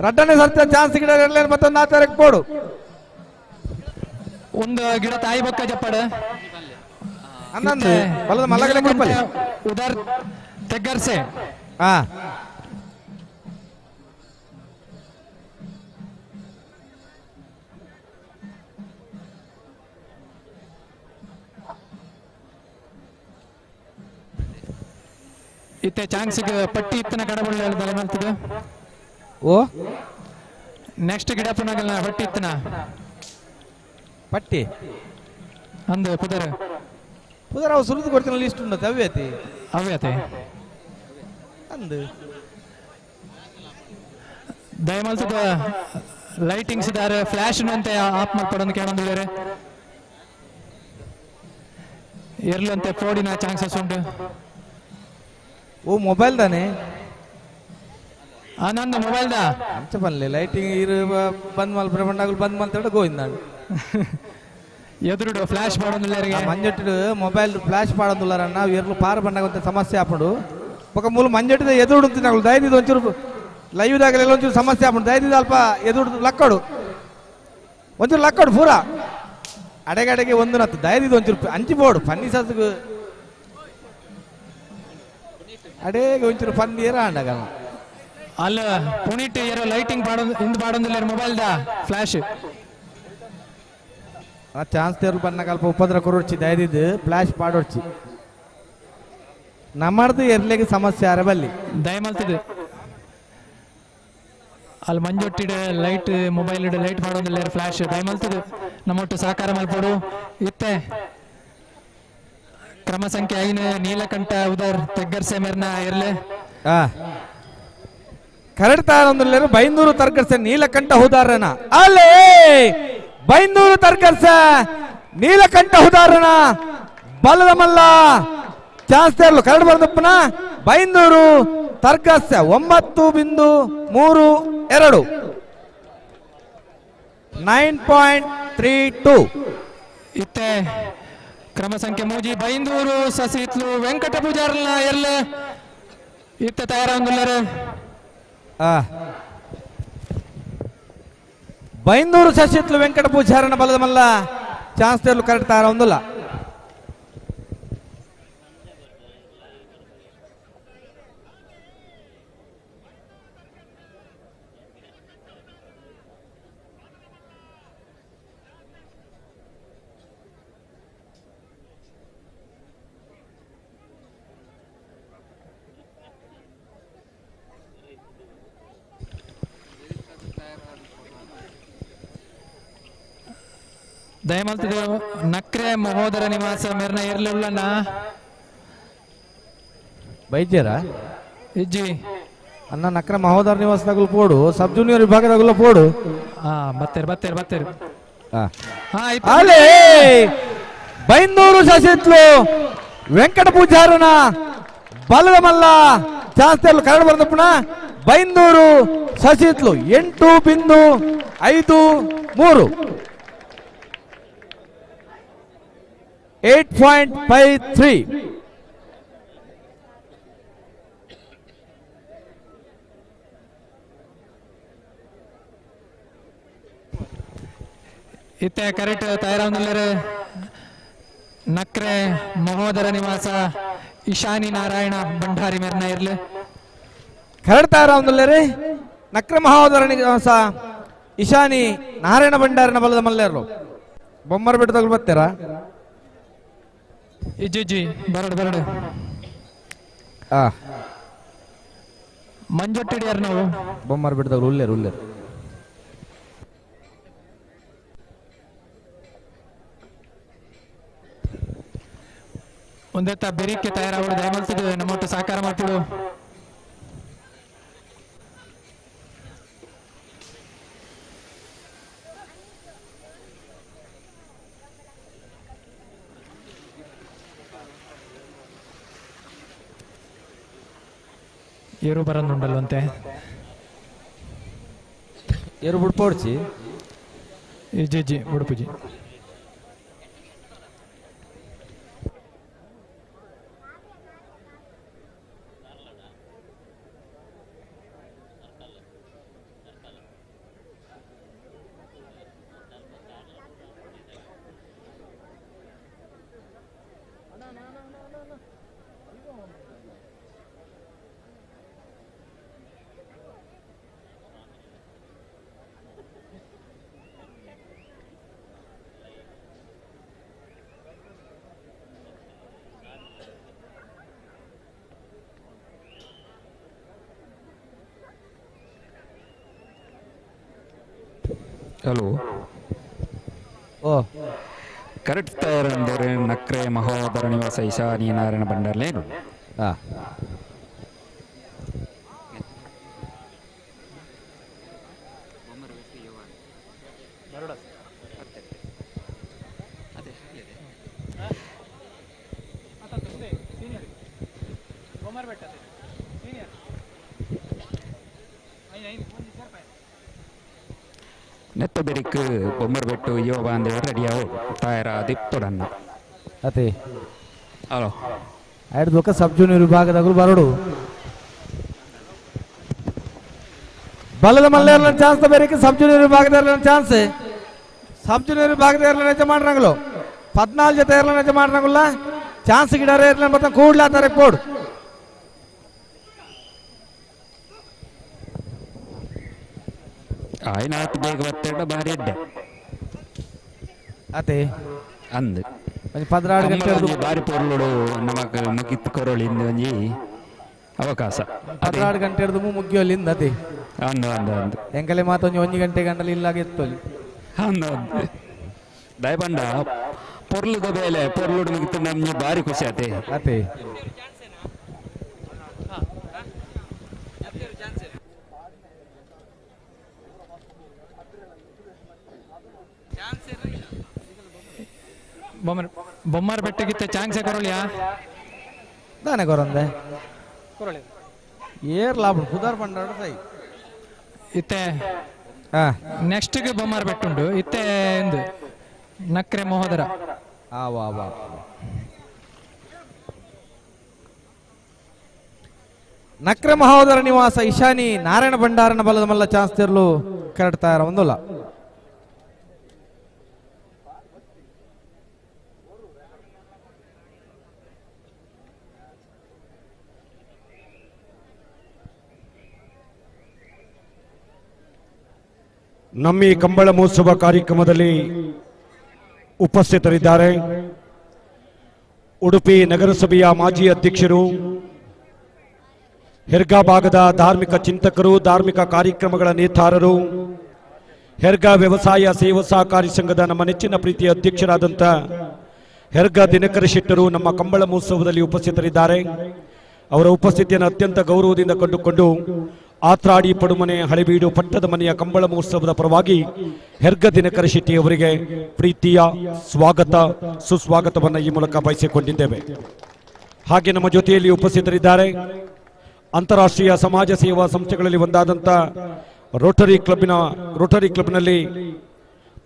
ರಡ್ಡನೇ ಸರ್ತಿ ಚಾನ್ಸ್ ಗಿಡ ಇರಲಿ 11 ಕೋಡು ಒಂದು ಗಿಡ ತಾಯಿ ಬೊಕ್ಕ ಜಪ್ಪಡ ಅನ್ನಂದು ಬಲದ ಮಲ್ಲಗಲೆ ಕಪ್ಪಲಿ ಉದರ್ ತೆಗ್ಗರ್ಸೆ ಹಾ ಇತ್ತೆ ಚಾನ್ಸಿಗೆ ಪಟ್ಟಿ ಇತ್ತನ ಕಡಬಳ್ಳಿ ಬಲ ಮಾಡ್ತದೆ ಓ ನೆಕ್ಸ್ಟ್ ಗಿಡ ಪುನಗಲ್ನ ಪಟ್ಟಿ ಇತ್ತನ ಪಟ್ಟಿ ಅಂದು ಪುದರ್ ಅವು ಸುರಿದು ಕೊಡ್ತೀನಿ ಲಿಸ್ಟ್ ಉಂಟು ಅವ್ಯತೆ ಅಂದು ದಯಮಾಲ್ತದ ಲೈಟಿಂಗ್ಸ್ ಇದ್ದಾರೆ ಫ್ಲಾಶ್ ಅಂತೆ ಆಫ್ ಮಾಡ್ಕೊಡೋದು ಕೇಳಂದಿದ್ದಾರೆ ಇರ್ಲಂತೆ ಫೋಡಿನ ಚಾನ್ಸಸ್ ಉಂಟು ಓ ಮೊಬೈಲ್ ತಾನೆ ನಂದು ಮೊಬೈಲ್ ದಾ ಅಂಚ ಬನ್ಲಿ ಲೈಟಿಂಗ್ ಇರು ಬಂದ್ ಮಲ್ ಬ್ರಹ್ಮಂಡಗಳು ಬಂದ್ ಮಂತ ಗೋವಿಂದ ಎದುರು ಫ್ಲಾಶ್ ಮಾಡೋದಿಲ್ಲ ಮಂಜಟ್ಟು ಮೊಬೈಲ್ ಫ್ಲಾಶ್ ಮಾಡೋದಿಲ್ಲ ನಾವು ಇರ್ಲು ಪಾರು ಬಂದಾಗ ಸಮಸ್ಯೆ ಹಾಕೊಂಡು ఒక ಮೂಲ ಮಂಜಟ್ಟಿದ ಎದುರು ನಾವು ದಯದಿದ್ದು ಒಂಚೂರು ಲೈವ್ದಾಗಲೆಲ್ಲ ಒಂಚೂರು ಸಮಸ್ಯೆ ಹಾಕೊಂಡು ದಯದಿದ್ದು ಅಲ್ಪ ಎದುರು ಲಕ್ಕಡು ಒಂಚೂರು ಲಕ್ಕಡು ಪೂರ ಅಡೆಗಡೆಗೆ ಒಂದು ನತ್ತು ದಯದಿದ್ದು ಒಂಚೂರು ಅಂಚಿ ಬೋಡು ಪನ್ನಿ ಸಸ್ಗು ಅಡೇಗೆ ಒಂಚೂರು ಪನ್ನಿ ಏರ ಅಂಡಾಗ ಅಲ್ಲ ಪುನೀಟ್ ಏರೋ ಲೈಟಿಂಗ್ ಪಾಡೋದು ಇಂದು ಪಾಡೋದಿಲ್ಲ ಮೊಬೈಲ್ ದಾ ಫ್ಲಾಶ್ ಚಾನ್ಸ್ ತೇರು ಬನ್ನ ಕಲ್ಪ ಉಪದ್ರ ಕೊರೊಡ್ಚಿ ದಯದಿದ್ದು ಫ್ಲಾಶ್ ಪಾಡೊಡ್ಚಿ ನಮ್ಮದು ಎರ್ಲೆಗೆ ಸಮಸ್ಯೆ ಅರಬಲ್ಲಿ ದಯಮಲ್ತದು ಅಲ್ಲಿ ಮಂಜೊಟ್ಟಿಡ ಲೈಟ್ ಮೊಬೈಲ್ ಇಡ ಲೈಟ್ ಮಾಡೋದಿಲ್ಲ ಫ್ಲಾಶ್ ದಯಮಲ್ತದು ನಮ್ಮೊಟ್ಟು ಸಹಕಾರ ಮಲ್ಪಡು ಇತ್ತೆ ಕ್ರಮ ಸಂಖ್ಯೆ 5 ನೀಲಕಂಠ ಉದರ್ ತೆಗ್ಗರ್ಸೆ ಮೇರ್ನ ಇರ್ಲೆ ಕರೆಕ್ಟ್ ತಾರೊಂದಿಲ್ಲ ಬೈಂದೂರು ತರ್ಕರ್ಸೆ ನೀಲಕಂಠ ಹುದಾರನ ಅಲ್ಲೇ ಬೈಂದೂರು ತರ್ಕರ್ಸ ನೀಲಕಂಠ ಹುದಾರನ ಬಲದ ಮಲ್ಲ ಚಾನ್ಸ್ ತೇರ್ಲು ಕರೆಕ್ಟ್ ಬರ್ದಪ್ಪನ ಬೈಂದೂರು ತರ್ಕರ್ಸ 9.32 9.32 ಇತ್ತೆ ಕ್ರಮ ಸಂಖ್ಯೆ 3 ಬೈಂದೂರು ಸಸಿತ್ಲು ವೆಂಕಟ ಪೂಜಾರ್ನ ಎರ್ಲೆ ಇತ್ತೆ ತಯಾರೊಂದಿಲ್ಲರು ಬೈಂದೂರು ಸಸಿತ್ಲು ವೆಂಕಟ ಪೂಜಾರನ ಬಲದ ಮಲ್ಲ ಚಾನ್ಸ್ ತೇರ್ಲು ಕರೆಕ್ಟ್ ತಾರ ಒಂದಿಲ್ಲ ದಯಮಾಲ್ತಿದೆ ನಕ್ರೆ ಮಹೋದರ ನಿವಾಸ ಮೇರ್ನ ಇರ್ಲಿಲ್ಲಣ್ಣ ಬೈದ್ಯರ ಇಜ್ಜಿ ಅನ್ನ ನಕ್ರ ಮಹೋದರ ನಿವಾಸದಾಗಲು ಪೋಡು ಸಬ್ ಜೂನಿಯರ್ ವಿಭಾಗದಾಗಲು ಪೋಡು ಬತ್ತೇರು ಅಲೇ ಬೈಂದೂರು ಸಸಿತ್ಲು ವೆಂಕಟ ಪೂಜಾರನ ಬಲದ ಮಲ್ಲ ಚಾನ್ಸ್ ತೇರ್ಲು ಕರೆಕ್ಟ್ ಬರ್ದಪ್ಪನ ಬೈಂದೂರು ಸಸಿತ್ಲು 8.53 8.53 ಇತ್ತೆ ಕರೆಕ್ಟ್ ತಯಾರೊಂದಿಲ್ಲರು ನಕ್ರೆ ಮಹೋದರ ನಿವಾಸ ಇಶಾನಿ ನಾರಾಯಣ ಭಂಡಾರಿ ಮೇರ್ನ ಇರ್ಲಿ ಕರೆಕ್ಟ್ ತಯಾರೊಂದಿಲ್ಲರಿ ನಕ್ರ ಮಹೋದರ ನಿವಾಸ ಇಶಾನಿ ನಾರಾಯಣ ಭಂಡಾರಿನ ಬಲದ ಮಲ್ಲೇರು ಬೊಮ್ಮರ ಬೆಟ್ಟದಾಗಲು ಬರ್ತೀರಾ ಇಜ್ಜಿ ಬರಡು ಮಂಜೊಟ್ಟಿಡ್ಯಾರ ನಾವು ಬೊಮ್ಮರ ಬೆಟ್ಟದಾಗಲು ಉಲ್ಲೇರು ಒಂದೆತ್ತ ಬೆರಿಕೆ ತಯಾರಾಗೋದು ದಯಮಾಲ್ತಿದ್ದು ನಮ್ಮೊಟ್ಟು ಸಹಕಾರ ಮಾಡ್ತಿಡು ಏರು ಬರನ್ನುಂಡಲ್ವಂತೆ ಏರು ಬಿಡ್ಪೋಡ್ಚಿ ಜಿ ಉಡುಪುಜಿ ಹಲೋ ಓ ಕರೆಕ್ಟ್ ತಯಾರಂದರೆ ನಕ್ರೆ ಮಹೋದರ ನಿವಾಸ ಈಶಾನಿ ನಾರಾಯಣ ಭಂಡಾರ್ಲೇನು ಹಾಂ ನೆತ್ತ ಬೆರಿಕ್ ಬೊಮ್ಮರ್ ಬೆಟ್ಟು ಯುವ ಬಾಂಧವರು ರೆಡಿಯಾವು ತಯಾರಾದಿತ್ತುಡನ್ನ ಅದೇ ಹಲೋ ಐದು ಬೊಕ್ಕ ಸಬ್ ಜೂನಿಯರ್ ವಿಭಾಗದಾಗಲು ಬರೋಡು ಬಲದ ಮಲ್ಲೇರ್ಲ ಚಾನ್ಸ್ ಬೇರೆ ಸಬ್ ಜೂನಿಯರ್ ವಿಭಾಗದ ಚಾನ್ಸ್ ಸಬ್ ಜೂನಿಯರ್ ವಿಭಾಗದ ನಜ ಮಾಡ್ರಂಗಲು 14 ಜೊತೆ ಏರ್ಲ ನಜ ಮಾಡ್ರಂಗಿಲ್ಲ ಚಾನ್ಸ್ ಗಿಡಾರೆ ಏರ್ಲ ಮತ್ತೆ ಕೂಡ್ಲಾತಾರೆ ಕೋಡ್ ಆಯ್ನಾತ್ ಬೇಗ ಬತ್ತೆಡ್ಡ ಬಾರಿ ಎಡ್ಡೆ ಅದೇ ಅಂದ್ ಪದ್ರಾಡು ಗಂಟೆ ಬಾರಿ ಪೊರ್ಲುಡು ನಮಕ್ ಮುಗಿತ್ ಕೊರಳಿಂದ ಒಂಜಿ ಅವಕಾಶ 16 ಗಂಟೆ ಹಿಡಿದು ಮುಗಿಯೋಲಿಂದ ಅದೇ ಅಂದ ಅಂದ ಅಂದ ಎಂಕಲೆ ಮಾತೊಂದು 1 ಗಂಟೆ ಗಂಟಲಿ ಇಲ್ಲಾಗ ಎತ್ತೋಲಿ ಅಂದ ಅಂದ ದಯಪಂಡ ಪೊರ್ಲುದ ಬೇಲೆ ಪೊರ್ಲುಡು ಮುಗಿತು ನಮ್ಗೆ ಬಾರಿ ಖುಷಿ ಆತೆ ಅದೇ ಬೊಮ್ಮರ್ ಬೆಟ್ಟಗಿತ್ತ ಚಾನ್ಸ್ ಕೊರಳಿಯಾ ದಾನೆ ಕೊರಂದೆ ಏರ್ ಲಾಭ ಕುದಾರ್ ಬಂಡಾಡು ಸೈ ಇತ್ತೆ ನೆಕ್ಸ್ಟ್ ಬೊಮ್ಮರ್ ಬೆಟ್ಟುಂಡು ಇತ್ತೆ ಎಂದು ನಕ್ರೆ ಮಹೋದರ ವಾ ವಾ ನಕ್ರೆ ಮಹೋದರ ನಿವಾಸ ಈಶಾನಿ ನಾರಾಯಣ ಭಂಡಾರನ ಬಲದ ಮಲ್ಲ ಚಾನ್ಸ್ ತಿರ್ಲು ಕರೆಕ್ಟ್ ತಯಾರ ಒಂದಲ್ಲ ನಮ್ಮ ಈ ಕಂಬಳ ಮಹೋತ್ಸವ ಕಾರ್ಯಕ್ರಮದಲ್ಲಿ ಉಪಸ್ಥಿತರಿದ್ದಾರೆ ಉಡುಪಿ ನಗರಸಭೆಯ ಮಾಜಿ ಅಧ್ಯಕ್ಷರು, ಹೆರ್ಗಾ ಭಾಗದ ಧಾರ್ಮಿಕ ಚಿಂತಕರು, ಧಾರ್ಮಿಕ ಕಾರ್ಯಕ್ರಮಗಳ ನೇತಾರರು, ಹೆರ್ಗಾ ವ್ಯವಸಾಯ ಸೇವಾ ಸಹಕಾರಿ ಸಂಘದ ನಮ್ಮ ನೆಚ್ಚಿನ ಪ್ರೀತಿಯ ಅಧ್ಯಕ್ಷರಾದಂಥ ಹೆರ್ಗಾ ದಿನಕರ ಶೆಟ್ಟರು ನಮ್ಮ ಕಂಬಳ ಮಹೋತ್ಸವದಲ್ಲಿ ಉಪಸ್ಥಿತರಿದ್ದಾರೆ. ಅವರ ಉಪಸ್ಥಿತಿಯನ್ನು ಅತ್ಯಂತ ಗೌರವದಿಂದ ಕಂಡುಕೊಂಡು ಆತ್ರಾಡಿ ಪಡುಮನೆ ಹಳೆಬೀಡು ಪಟ್ಟದ ಮನೆಯ ಕಂಬಳ ಮಹೋತ್ಸವದ ಪರವಾಗಿ ಹೆರ್ಗ ದಿನಕರ ಶೆಟ್ಟಿ ಅವರಿಗೆ ಪ್ರೀತಿಯ ಸ್ವಾಗತ ಸುಸ್ವಾಗತವನ್ನು ಈ ಮೂಲಕ ಬಯಸಿಕೊಂಡಿದ್ದೇವೆ. ಹಾಗೆ ನಮ್ಮ ಜೊತೆಯಲ್ಲಿ ಉಪಸ್ಥಿತರಿದ್ದಾರೆ ಅಂತಾರಾಷ್ಟ್ರೀಯ ಸಮಾಜ ಸೇವಾ ಸಂಸ್ಥೆಗಳಲ್ಲಿ ಒಂದಾದಂಥ ರೋಟರಿ ಕ್ಲಬ್ನಲ್ಲಿ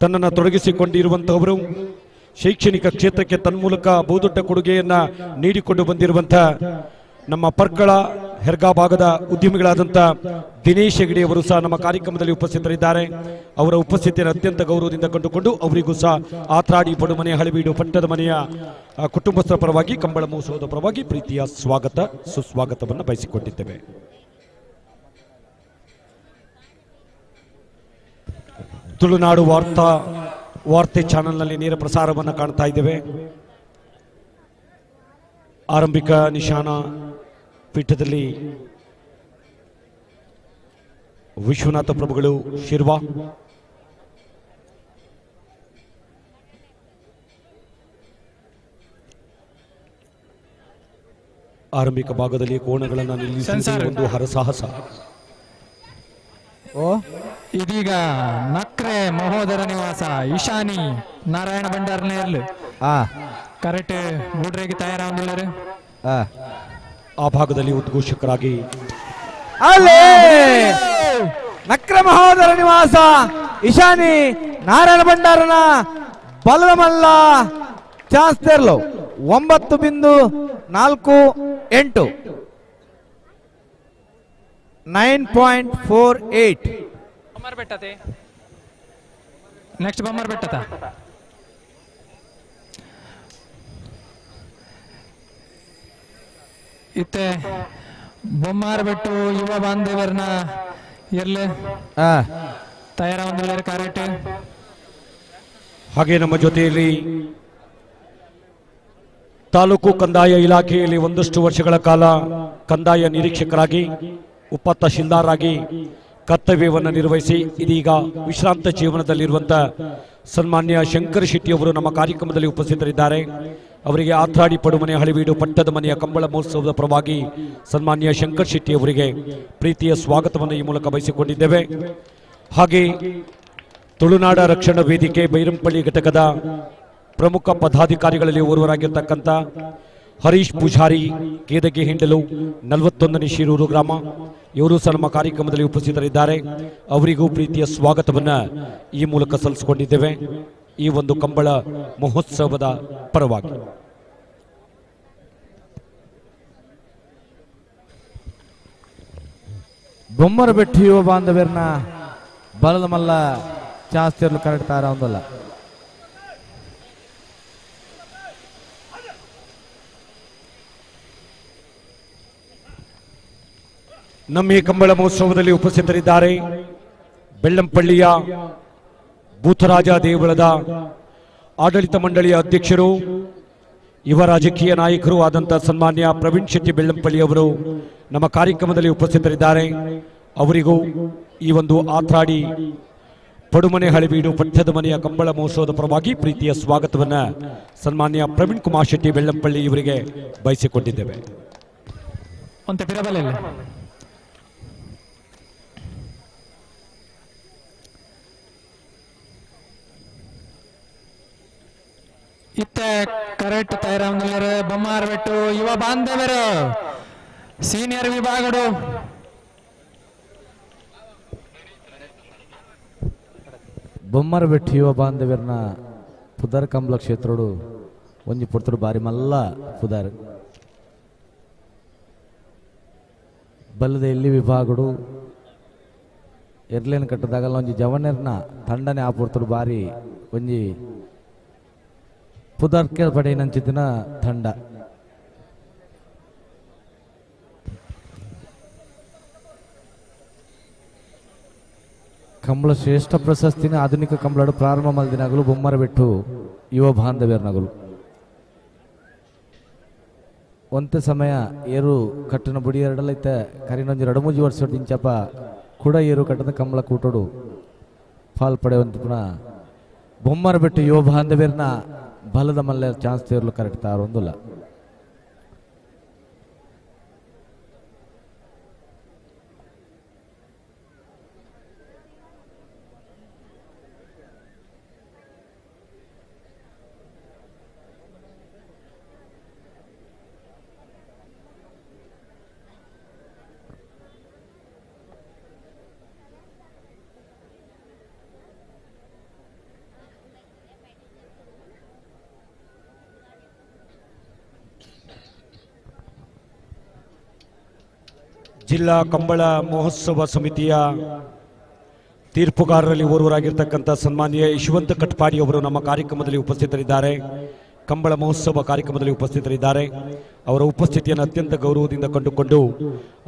ತನ್ನನ್ನು ತೊಡಗಿಸಿಕೊಂಡಿರುವಂತಹವರು, ಶೈಕ್ಷಣಿಕ ಕ್ಷೇತ್ರಕ್ಕೆ ತನ್ಮೂಲಕ ಬಹುದೊಡ್ಡ ಕೊಡುಗೆಯನ್ನ ನೀಡಿಕೊಂಡು ಬಂದಿರುವಂಥ ನಮ್ಮ ಪರ್ಕಳ ಹೆರ್ಗಾ ಭಾಗದ ಉದ್ಯಮಿಗಳಾದಂಥ ದಿನೇಶ್ ಹೆಗಡೆ ಅವರು ಸಹ ನಮ್ಮ ಕಾರ್ಯಕ್ರಮದಲ್ಲಿ ಉಪಸ್ಥಿತರಿದ್ದಾರೆ. ಅವರ ಉಪಸ್ಥಿತಿಯನ್ನು ಅತ್ಯಂತ ಗೌರವದಿಂದ ಕಂಡುಕೊಂಡು ಅವರಿಗೂ ಸಹ ಆತ್ರಾಡಿ ಪಡುಮನೆ ಹಳೆಬೀಡು ಪಟ್ಟದ ಮನೆಯ ಕುಟುಂಬಸ್ಥರ ಪರವಾಗಿ ಕಂಬಳ ಮಹೋತ್ಸವದ ಪರವಾಗಿ ಪ್ರೀತಿಯ ಸ್ವಾಗತ ಸುಸ್ವಾಗತವನ್ನು ಬಯಸಿಕೊಂಡಿದ್ದೇವೆ. ತುಳುನಾಡು ವಾರ್ತೆ ಚಾನೆಲ್ನಲ್ಲಿ ನೇರ ಪ್ರಸಾರವನ್ನು ಕಾಣ್ತಾ ಇದ್ದೇವೆ. ಆರಂಭಿಕ ನಿಶಾನ ಪೀಠದಲ್ಲಿ ವಿಶ್ವನಾಥ ಪ್ರಭುಗಳು ಶಿರ್ವಾ, ಆರಂಭಿಕ ಭಾಗದಲ್ಲಿ ಕೋಣಗಳನ್ನು ನಿಲ್ಲಿಸುವುದು ಒಂದು ಹರಸಾಹಸ. ಇದೀಗ ನಕ್ರೆ ಮಹೋದರ ನಿವಾಸ ಈಶಾನಿ ನಾರಾಯಣ ಭಂಡಾರನೇರ್ಲು ಕರೆಕ್ಟ್ ಮೂಡ್ರೆಗೆ ತಯಾರಾಗಿಲ್ಲರು. ಆ ಭಾಗದಲ್ಲಿ ಉದ್ಘೋಷಕರಾಗಿ ಅಲ್ಲಿ ನಕ್ರ ಮಹೋದರ ನಿವಾಸ ಇಶಾನಿ ನಾರಾಯಣ ಭಂಡಾರನ ಬಲದ ಮಲ್ಲ ಚಾನ್ಸ್ ತೆರಲು 9.48 9.48 ಬೊಮ್ಮರ್ ಬೆಟ್ಟತೆ ನೆಕ್ಸ್ಟ್ ಬೊಮ್ಮರ್ ಬೆಟ್ಟತ ಇತ್ತೆ ಬೊಮ್ಮಾರ ಬೆಟ್ಟು ಯುವ ಬಾಂಧವರನ್ನ ಇರ್ಲಿ ತಯಾರ ಒಂದು ಕಾರ್ಯಕ್ಟ ಹಾಗೆ ನಮ್ಮ ಜೊತೆಯಲ್ಲಿ ತಾಲೂಕು ಕಂದಾಯ ಇಲಾಖೆಯಲ್ಲಿ ಒಂದಷ್ಟು ವರ್ಷಗಳ ಕಾಲ ಕಂದಾಯ ನಿರೀಕ್ಷಕರಾಗಿ ಉಪ ತಹಶೀಲ್ದಾರ್ ಆಗಿ ಕರ್ತವ್ಯವನ್ನು ನಿರ್ವಹಿಸಿ ಇದೀಗ ವಿಶ್ರಾಂತ ಜೀವನದಲ್ಲಿರುವಂಥ ಸನ್ಮಾನ್ಯ ಶಂಕರ್ ಶೆಟ್ಟಿ ಅವರು ನಮ್ಮ ಕಾರ್ಯಕ್ರಮದಲ್ಲಿ ಉಪಸ್ಥಿತರಿದ್ದಾರೆ. ಅವರಿಗೆ ಆತ್ರಾಡಿ ಪಡುಮನೆ ಹಳಿಬೀಡು ಪಟ್ಟದ ಮನೆಯ ಕಂಬಳ ಮಹೋತ್ಸವದ ಪರವಾಗಿ ಸನ್ಮಾನ್ಯ ಶಂಕರ್ ಶೆಟ್ಟಿ ಅವರಿಗೆ ಪ್ರೀತಿಯ ಸ್ವಾಗತವನ್ನು ಈ ಮೂಲಕ ಬಯಸಿಕೊಂಡಿದ್ದೇವೆ. ಹಾಗೆ ತುಳುನಾಡ ರಕ್ಷಣಾ ವೇದಿಕೆ ಬೈರಂಪಳ್ಳಿ ಘಟಕದ ಪ್ರಮುಖ ಪದಾಧಿಕಾರಿಗಳಲ್ಲಿ ಓರ್ವರಾಗಿರ್ತಕ್ಕಂಥ ಹರೀಶ್ ಪೂಜಾರಿ ಕೇದಗೆ ಹಿಂಡಲು 41ನೇ ಶಿರೂರು ಗ್ರಾಮ ಇವರು ಸಹ ನಮ್ಮ ಕಾರ್ಯಕ್ರಮದಲ್ಲಿ ಉಪಸ್ಥಿತರಿದ್ದಾರೆ. ಅವರಿಗೂ ಪ್ರೀತಿಯ ಸ್ವಾಗತವನ್ನು ಈ ಮೂಲಕ ಸಲ್ಲಿಸಿಕೊಂಡಿದ್ದೇವೆ ಈ ಒಂದು ಕಂಬಳ ಮಹೋತ್ಸವದ ಪರವಾಗಿ. ಬೊಮ್ಮರ ಬೆಟ್ಟು ಯುವ ಬಾಂಧವ್ಯರನ್ನ ಬಲದ ಮಲ್ಲ ಜಾಸ್ತಿ ಇರಲು ಕರೆಕ್ಟ್ ತಾರ ಒಂದಲ್ಲ. ನಮ್ಮ ಈ ಕಂಬಳ ಮಹೋತ್ಸವದಲ್ಲಿ ಉಪಸ್ಥಿತರಿದ್ದಾರೆ ಬೆಳ್ಳಂಪಳ್ಳಿಯ ಭೂತರಾಜ ದೇವಳದ ಆಡಳಿತ ಮಂಡಳಿಯ ಅಧ್ಯಕ್ಷರು ಯುವ ರಾಜಕೀಯ ನಾಯಕರು ಆದಂಥ ಸನ್ಮಾನ್ಯ ಪ್ರವೀಣ್ ಶೆಟ್ಟಿ ಬೆಳ್ಳಂಪಳ್ಳಿ ಅವರು ನಮ್ಮ ಕಾರ್ಯಕ್ರಮದಲ್ಲಿ ಉಪಸ್ಥಿತರಿದ್ದಾರೆ. ಅವರಿಗೂ ಈ ಒಂದು ಆತ್ರಾಡಿ ಪಡುಮನೆ ಹಳಿಬೀಡು ಪಠ್ಯದ ಮನೆಯ ಕಂಬಳ ಮಹೋತ್ಸವದ ಪರವಾಗಿ ಪ್ರೀತಿಯ ಸ್ವಾಗತವನ್ನು ಸನ್ಮಾನ್ಯ ಪ್ರವೀಣ್ ಕುಮಾರ್ ಶೆಟ್ಟಿ ಬೆಳ್ಳಂಪಳ್ಳಿ ಇವರಿಗೆ ಬಯಸಿಕೊಂಡಿದ್ದೇವೆ. ಇತ್ತೆ ಕರೆಕ್ಟ್ ತಯಾರ ಬೊಮ್ಮಾರ ಬೆಟ್ಟು ಯುವ ಬಾಂಧವರು ಸೀನಿಯರ್ ವಿಭಾಗಡು ಬೊಮ್ಮರ ಬೆಟ್ಟು ಯುವ ಬಾಂಧವ್ಯರನ್ನ ಪುದರ್ ಕಂಬಳ ಕ್ಷೇತ್ರಡು ಒಂಜಿ ಪುರ್ತರು ಬಾರಿ ಮಲ್ಲ ಪುದರ್ ಬಲ್ಲದ ಎಲ್ಲಿ ವಿಭಾಗಡು ಎರ್ಲೇನ್ ಕಟ್ಟದಾಗಲ್ಲ ಒಂಜಿ ಜವನರ್ನ ತಂಡನೆ ಆ ಪುರ್ತರು ಬಾರಿ ಒಂಜಿ ಪುದರ್ಕೆ ಪಡೆಯನಂಚಿದಿನ ತಂಡ ಕಂಬಳ ಶ್ರೇಷ್ಠ ಪ್ರಶಸ್ತಿನ ಆಧುನಿಕ ಕಂಬಳಡು ಪ್ರಾರಂಭ ಮಲ್ದಿನಾಗಲು ಬೊಮ್ಮರ ಬೆಟ್ಟು ಯುವ ಬಾಂಧವ್ಯರ್ನಗಲು ಒಂತೆ ಸಮಯ ಏರು ಕಟ್ಟನ ಬುಡಿ ಎರಡಲೈತೆ ಕರಿನೊಂಜಿ 2-3 ವರ್ಷ ದಿಂಚಪ್ಪ ಕೂಡ ಏರು ಕಟ್ಟದ ಕಂಬಳ ಕೂಟೋಡು ಪಾಲ್ ಪಡೆಯುವಂತ ಪುನಃ ಬೊಮ್ಮರ ಬೆಟ್ಟು ಯುವ ಬಾಂಧವ್ಯರ್ನ ಬಲದ ಮಲ್ಲ ಚಾನ್ಸ್ ತೇರ್ಲು ಕರೆಕ್ಟ್ ತಾರೊಂದಿಲ್ಲ. ಜಿಲ್ಲಾ ಕಂಬಳ ಮಹೋತ್ಸವ ಸಮಿತಿಯ ತೀರ್ಪುಗಾರರಲ್ಲಿ ಓರ್ವರಾಗಿರ್ತಕ್ಕಂಥ ಸನ್ಮಾನ್ಯ ಯಶವಂತ ಕಟ್ಪಾಡಿ ಅವರು ನಮ್ಮ ಕಾರ್ಯಕ್ರಮದಲ್ಲಿ ಉಪಸ್ಥಿತರಿದ್ದಾರೆ. ಕಂಬಳ ಮಹೋತ್ಸವ ಕಾರ್ಯಕ್ರಮದಲ್ಲಿ ಉಪಸ್ಥಿತರಿದ್ದಾರೆ. ಅವರ ಉಪಸ್ಥಿತಿಯನ್ನು ಅತ್ಯಂತ ಗೌರವದಿಂದ ಕಂಡುಕೊಂಡು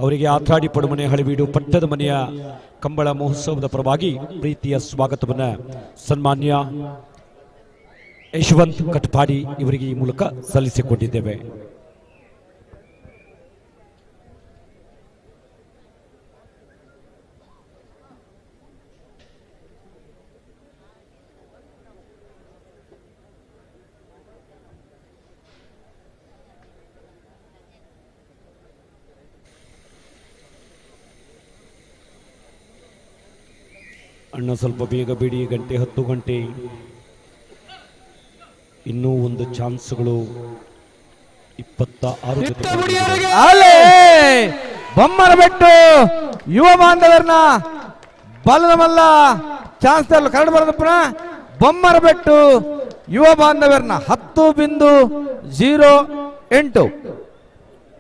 ಅವರಿಗೆ ಆತ್ರಾಡಿ ಪಡುಮನೆ ಹಳಿಬೀಡು ಪಟ್ಟದ ಮನೆಯ ಕಂಬಳ ಮಹೋತ್ಸವದ ಪರವಾಗಿ ಪ್ರೀತಿಯ ಸ್ವಾಗತವನ್ನು ಸನ್ಮಾನ್ಯ ಯಶವಂತ್ ಕಟ್ಪಾಡಿ ಇವರಿಗೆ ಈ ಮೂಲಕ ಸಲ್ಲಿಸಿಕೊಂಡಿದ್ದೇವೆ. ಅಣ್ಣ ಸ್ವಲ್ಪ ಬೇಗ ಬಿಡಿ, 10 ಗಂಟೆ ಇನ್ನೂ ಒಂದು ಚಾನ್ಸ್ಗಳು 26. ಬೊಮ್ಮರಬೆಟ್ಟು ಯುವ ಬಾಂಧವರನ್ನ ಬಲದ ಮಲ್ಲ ಚಾನ್ಸ್ ಕರಡು ಬರೋದು ಪುನಃ ಬೊಮ್ಮರಬೆಟ್ಟು ಯುವ ಬಾಂಧವರನ್ನ 10.08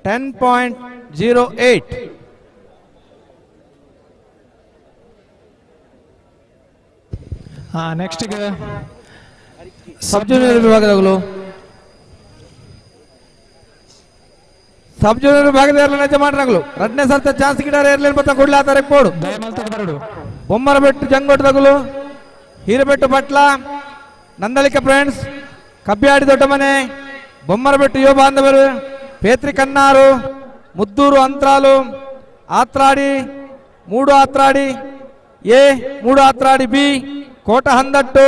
10.08. ನೆಕ್ಸ್ಟ್ ಸಬ್ ಜೂನಿಯರ್ ವಿಭಾಗದಾಗಲು ಸಬ್ ಜೂನಿಯರ್ ವಿಭಾಗದ ಯಜಮಾನರಾಗಲು ಎರಡನೇ ಸರ್ತ ಚಾನ್ಸ್ ಗಿಡಾರ ಇರ್ಲಿಲ್ಲ ಬತ್ತ ಕೊಡ್ಲಾತಾರೆ ಕೋಡು ಬೊಮ್ಮರಬೆಟ್ಟು ಜಂಗೋಟದಾಗಲು ಹೀರಬೆಟ್ಟು ಪಟ್ಲ ನಂದಳಿಕೆ ಫ್ರೆಂಡ್ಸ್ ಕಬ್ಬಿಯಾಡಿ ದೊಡ್ಡ ಮನೆ ಬೊಮ್ಮರಬೆಟ್ಟು ಯುವ ಬಾಂಧವರು ಪೇತ್ರಿ ಕನ್ನಾರು ಮುದ್ದೂರು ಅಂತ್ರಾಲು ಆತ್ರಾಡಿ ಮೂಡು ಆತ್ರಾಡಿ ಎ ಮೂಡು ಆತ್ರಾಡಿ ಬಿ ಕೋಟ ಹಂದಟ್ಟು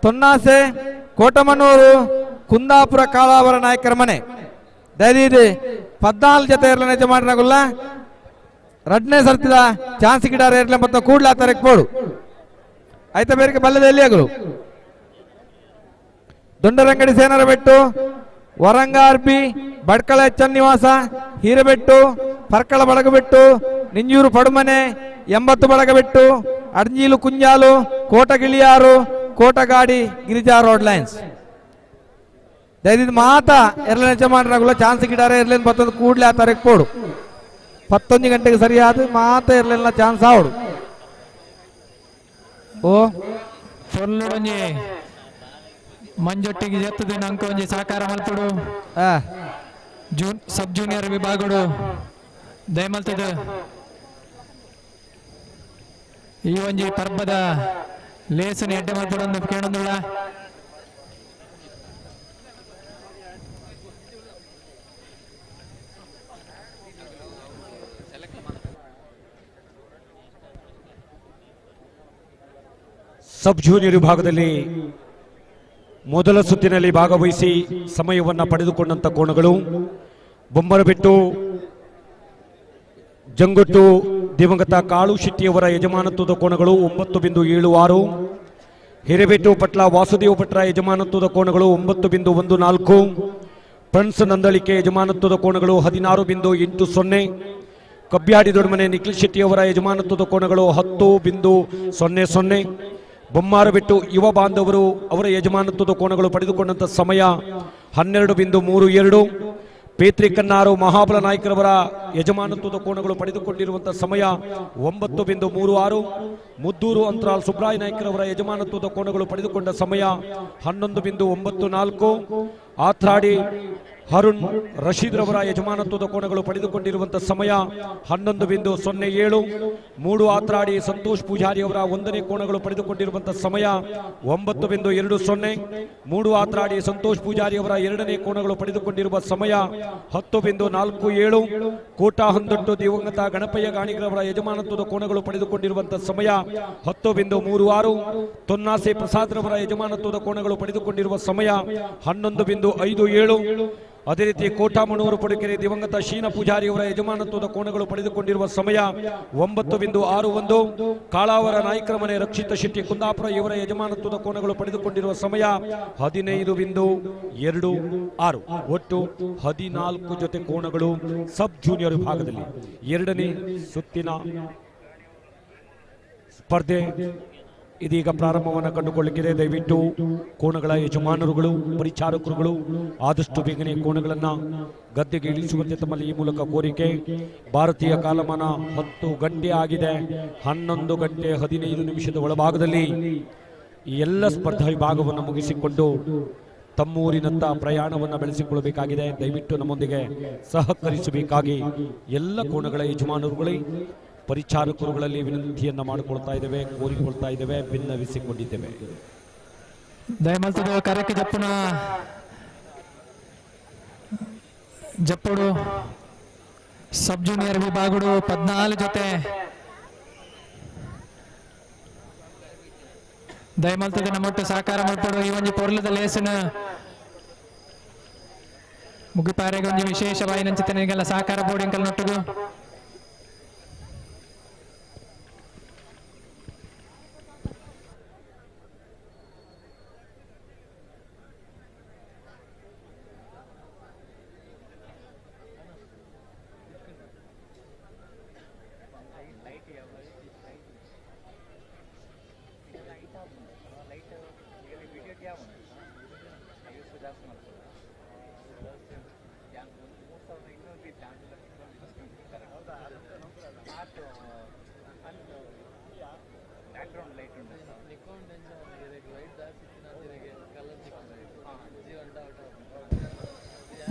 ತೊನ್ನಾಸೆ ಕೋಟಮನೂರು ಕುಂದಾಪುರ ಕಾಳಾವರ ನಾಯಕರ ಮನೆ ದಯವಿದೆ 14 ಜೊತೆ ಇರಲ ಯಜಮಾನರಾಗಲ್ಲ ಎರಡನೇ ಸರ್ತಿದ ಚಾನ್ಸ್ ಗಿಡಾರ ಇರಲಿ ಮತ್ತು ಕೂಡ್ಲಾತಾರೆ ಕೋಡು ಆಯ್ತಾ ಬೇರೆ ಬಲ್ಲದಲ್ಲಿ ಆಗಲು ದೊಂಡರಂಗಡಿ ಸೇನರ ಬೆಟ್ಟು ವರಂಗಾರ್ಬಿ ಬಡ್ಕಳ ಚನ್ನಿವಾಸ ಹೀರಬೆಟ್ಟು ಪರ್ಕಳ ಬಳಗಬೆಟ್ಟು ನಿಂಜೂರು ಪಡುಮನೆ 80 ಬಳಗಬೆಟ್ಟು ಅಡ್ಜೀಲು ಕುಂಜಾಲು ಕೋಟಗಿಳಿಯಾರು ಕೋಟಗಾಡಿ ಗಿರಿಜಾ ರೋಡ್ ಲೈನ್ಸ್ ದಯವಿಟ್ಟು ಮಾತ ಎರಡನೇ ಯಜಮಾನರಾಗಲ್ಲ ಚಾನ್ಸ್ ಗಿಡಾರ ಇರ್ಲಿ ಮತ್ತೊಂದು ಕೂಡ್ಲೆ ಆತಾರೆ ಕೋಡು 11 ಗಂಟೆಗೆ ಸರಿಯಾದ ಮಾತ ಇರ್ಲಿಲ್ಲ ಚಾನ್ಸ್ ಆವಡು ಓ ಒಂಜಿ ಮಂಜೊಟ್ಟಿಗೆ ಜತ್ತದ ಅಂಕ ಒಂಜಿ ಸಹಕಾರ ಮಲ್ಪಡು ಸಬ್ ಜೂನಿಯರ್ ವಿಭಾಗಡು ದಯಮಲ್ತದ ಈ ಒಂಜಿ ಪರ್ಬದ ಲೇಸನ ಎಡ್ಡೆ ಮಲ್ಪಡೊಂದು ಕೇಳೊಂದುಳ್ಳ ಸಬ್ ಜೂನಿಯರ್ ವಿಭಾಗದಲ್ಲಿ ಮೊದಲ ಸುತ್ತಿನಲ್ಲಿ ಭಾಗವಹಿಸಿ ಸಮಯವನ್ನು ಪಡೆದುಕೊಂಡಂತ ಕೋಣಗಳು ಬೊಮ್ಮರಬೆಟ್ಟು ಜಂಗೊಟ್ಟು ದಿವಂಗತ ಕಾಳು ಶೆಟ್ಟಿಯವರ ಯಜಮಾನತ್ವದ ಕೋಣಗಳು 9.76. ಹಿರೇಬೆಟ್ಟು ಪಟ್ಲ ವಾಸುದೇವ ಭಟ್ರ ಯಜಮಾನತ್ವದ ಕೋಣಗಳು 9.14. ಫ್ರೆಂಡ್ಸ್ ನಂದಳಿಕೆ ಯಜಮಾನತ್ವದ ಕೋಣಗಳು 16.80. ಕಬ್ಬ್ಯಾಡಿ ದೊಡ್ಡಮನೆ ನಿಖಿಲ್ ಶೆಟ್ಟಿಯವರ ಯಜಮಾನತ್ವದ ಕೋಣಗಳು 10.00. ಬೊಮ್ಮಾರಬೆಟ್ಟು ಯುವ ಬಾಂಧವರು ಅವರ ಯಜಮಾನತ್ವದ ಕೋಣಗಳು ಪಡೆದುಕೊಂಡಂತ ಸಮಯ 12.32. ಪೇತ್ರಿ ಕನ್ನಾರು ಮಹಾಬಲ ನಾಯಕರವರ ಯಜಮಾನತ್ವದ ಕೋಣಗಳು ಪಡೆದುಕೊಂಡಿರುವಂತಹ ಸಮಯ 9.36. ಮುದ್ದೂರು ಅಂತರಾಲ್ ಸುಬ್ರಾಯ ನಾಯಕರವರ ಯಜಮಾನತ್ವದ ಕೋಣಗಳು ಪಡೆದುಕೊಂಡ ಸಮಯ 11.94. ಆತ್ರಾಡಿ ಅರುಣ್ ರಶೀದ್ ರವರ ಯಜಮಾನತ್ವದ ಕೋಣಗಳು ಪಡೆದುಕೊಂಡಿರುವಂತಹ ಸಮಯ 11.07. ಮೂಡು ಆತ್ರಾಡಿ ಸಂತೋಷ್ ಪೂಜಾರಿ ಅವರ 1ನೇ ಕೋಣಗಳು ಪಡೆದುಕೊಂಡಿರುವಂತಹ ಸಮಯ 9.20. ಮೂಡು ಆತ್ರಾಡಿ ಸಂತೋಷ್ ಪೂಜಾರಿ ಅವರ 2ನೇ ಕೋಣಗಳು ಪಡೆದುಕೊಂಡಿರುವ ಸಮಯ 10.47. ಕೋಟಾ ಹಂದಟ್ಟು ದಿವಂಗತ ಗಣಪಯ್ಯ ಗಾಣಿಗರವರ ಯಜಮಾನತ್ವದ ಕೋಣಗಳು ಪಡೆದುಕೊಂಡಿರುವಂತಹ ಸಮಯ 10.36. ತೊನ್ನಾಸೆ ಪ್ರಸಾದ್ ರವರ ಯಜಮಾನತ್ವದ ಕೋಣಗಳು ಪಡೆದುಕೊಂಡಿರುವ ಸಮಯ 11.57. ಅದೇ ರೀತಿ ಕೋಟಾಮಣೂರು ಪಡುಕೆರೆ ದಿವಂಗತ ಶೀನ ಪೂಜಾರಿ ಅವರ ಯಜಮಾನತ್ವದ ಕೋಣಗಳು ಪಡೆದುಕೊಂಡಿರುವ ಸಮಯ 9.61. ಕಾಳಾವರ ನಾಯಕರ ಮನೆ ರಕ್ಷಿತ ಶೆಟ್ಟಿ ಕುಂದಾಪುರ ಇವರ ಯಜಮಾನತ್ವದ ಕೋಣಗಳು ಪಡೆದುಕೊಂಡಿರುವ ಸಮಯ 15.26. ಒಟ್ಟು 14 ಜೊತೆ ಕೋಣಗಳು ಸಬ್ ಜೂನಿಯರ್ ವಿಭಾಗದಲ್ಲಿ 2ನೇ ಸುತ್ತಿನ ಸ್ಪರ್ಧೆ ಇದೀಗ ಪ್ರಾರಂಭವನ್ನು ಕಂಡುಕೊಳ್ಳಲಿಕ್ಕಿದೆ. ದಯವಿಟ್ಟು ಕೋಣಗಳ ಯಜಮಾನರುಗಳು ಪರಿಚಾರಕರುಗಳು ಆದಷ್ಟು ಬೇಗನೆ ಕೋಣಗಳನ್ನು ಗದ್ದೆಗೆ ಇಳಿಸುವಂತೆ ತಮ್ಮಲ್ಲಿ ಈ ಮೂಲಕ ಕೋರಿಕೆ. ಭಾರತೀಯ ಕಾಲಮಾನ 10 ಗಂಟೆ ಆಗಿದೆ. 11 ಗಂಟೆ 15 ನಿಮಿಷದ ಒಳಭಾಗದಲ್ಲಿ ಈ ಎಲ್ಲ ಸ್ಪರ್ಧಾ ವಿಭಾಗವನ್ನು ಮುಗಿಸಿಕೊಂಡು ತಮ್ಮೂರಿನತ್ತ ಪ್ರಯಾಣವನ್ನು ಬೆಳೆಸಿಕೊಳ್ಳಬೇಕಾಗಿದೆ. ದಯವಿಟ್ಟು ನಮ್ಮೊಂದಿಗೆ ಸಹಕರಿಸಬೇಕಾಗಿ ಎಲ್ಲ ಕೋಣಗಳ ಯಜಮಾನರುಗಳೇ ಪರಿಚಾರಕರುಗಳಲ್ಲಿ ವಿನಂತಿಯನ್ನ ಮಾಡಿಕೊಳ್ತಾ ಇದ್ದೇವೆ, ಕೋರಿಕೊಳ್ತಾ ಇದ್ದೇವೆ, ಭಿನ್ನವಿಸಿಕೊಂಡಿದ್ದೇವೆ. ದಯಮಲ್ತದ ಕರಕ್ಕೆ ಜಪ್ಪುನ ಜಪ್ಪುಡು ಸಬ್ ಜೂನಿಯರ್ ವಿಭಾಗಡು 14 ಜೊತೆ ದಯಮಲ್ತದ ನಮ್ಮೊಟ್ಟು ಸಹಕಾರ ಮಾಡ್ಕೊಡು. ಈ ಒಂದು ಪೊರ್ಲದ ಲೇಸನ ಮುಗಿಪಾರೆಗೆ ಒಂದು ವಿಶೇಷವಾಗಿ ನಂಚಿತನಿಗೆಲ್ಲ ಸಹಕಾರ ಬೋರ್ಡಿಂಗ್ ನೊಟ್ಟದು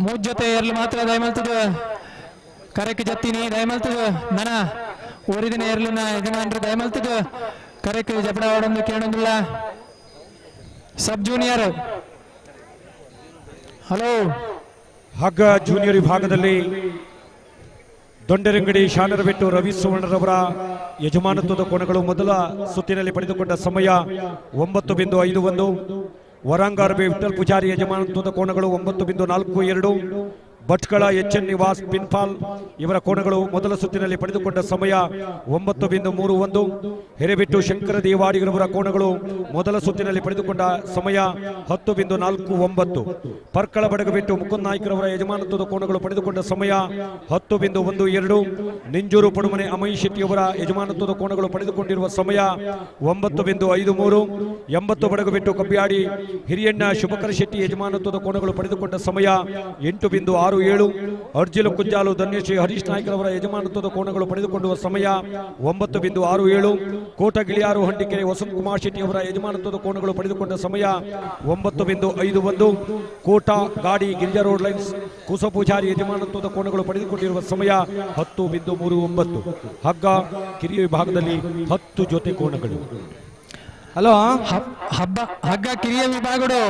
ಮೂಜ್ ಜೊತೆ ಎರ್ಲು ಮಾತ್ರ ದಯಮಲ್ತದ ಕರೆಕ್ ಜತ್ತೀನಿ ದಯಮಲ್ತದ ನನ ಓರಿದಿನ ಎರ್ಲುನ ಯಜಮಾನ್ರು ದಯಮಲ್ತದ ಕರೆಕ್ ಜಪಡ ಆಡೊಂದು ಕೇಳೊಂದಿಲ್ಲ ಸಬ್ ಜೂನಿಯರ್. ಹಲೋ ಹಗ್ಗ ಜೂನಿಯರ್ ವಿಭಾಗದಲ್ಲಿ ದೊಂಡರಂಗಡಿ ಶಾನರಬೆಟ್ಟು ರವಿ ಸುವರ್ಣರವರ ಯಜಮಾನತ್ವದ ಕೋಣಗಳು ಮೊದಲ ಸುತ್ತಿನಲ್ಲಿ ಪಡೆದುಕೊಂಡ ಸಮಯ 9.51. ವರಾಂಗಾರ್ಬೆ ವಿಠಲ್ ಪೂಜಾರಿ ಯಜಮಾನತ್ವದ ಕೋಣಗಳು 9.42. ಭಟ್ಕಳ ಎಚ್ ಎನ್ ನಿವಾಸ್ ಪಿನ್ಫಾಲ್ ಇವರ ಕೋಣಗಳು ಮೊದಲ ಸುತ್ತಿನಲ್ಲಿ ಪಡೆದುಕೊಂಡ ಸಮಯ 9.31. ಹಿರೇಬಿಟ್ಟು ಶಂಕರ ದೇವಾಡಿಗರವರ ಕೋಣಗಳು ಮೊದಲ ಸುತ್ತಿನಲ್ಲಿ ಪಡೆದುಕೊಂಡ ಸಮಯ 10.49. ಪರ್ಕಳ ಬಡಗಬಿಟ್ಟು ಮುಕುಂದ್ ನಾಯ್ಕರವರ ಯಜಮಾನತ್ವದ ಕೋಣಗಳು ಪಡೆದುಕೊಂಡ ಸಮಯ 10.12. ನಿಂಜೂರು ಪಡುಮನೆ ಅಮಯ್ ಶೆಟ್ಟಿಯವರ ಯಜಮಾನತ್ವದ ಕೋಣಗಳು ಪಡೆದುಕೊಂಡಿರುವ ಸಮಯ 9.53. 80 ಬಡಗಬಿಟ್ಟು ಕಬ್ಬಿಯಾಡಿ ಹಿರಿಯಣ್ಣ ಶುಭಕರ ಶೆಟ್ಟಿ ಯಜಮಾನತ್ವದ ಕೋಣಗಳು ಪಡೆದುಕೊಂಡ ಸಮಯ 8.67. ಅರ್ಜಿಲು ಕುಂಜಾಲು ಧನ್ಯಶ್ರೀ ಹರೀಶ್ ನಾಯ್ಕರವರ ಯಜಮಾನತ್ವದ ಕೋಣಗಳು ಪಡೆದುಕೊಳ್ಳುವ ಸಮಯ 9.67. ಕೋಟ ಗಿಳಿಯಾರು ಹಂಡಿಕೆರೆ ವಸಂತ್ ಕುಮಾರ್ ಶೆಟ್ಟಿ ಅವರ ಯಜಮಾನತ್ವದ ಕೋಣಗಳು ಪಡೆದುಕೊಂಡ ಸಮಯ 9.51. ಕೋಟ ಗಾಡಿ ಗಿರಿಜಾ ರೋಡ್ ಲೈನ್ಸ್ ಕುಸ ಪೂಜಾರಿ ಯಜಮಾನತ್ವದ ಕೋಣಗಳು ಪಡೆದುಕೊಂಡಿರುವ ಸಮಯ 10.39. ಹಗ್ಗ ಕಿರಿಯ ವಿಭಾಗದಲ್ಲಿ 10 ಜೊತೆ ಕೋಣಗಳು. ಹಲೋ ಹಬ್ಬ ಹಗ್ಗ ಕಿರಿಯ ವಿಭಾಗಡು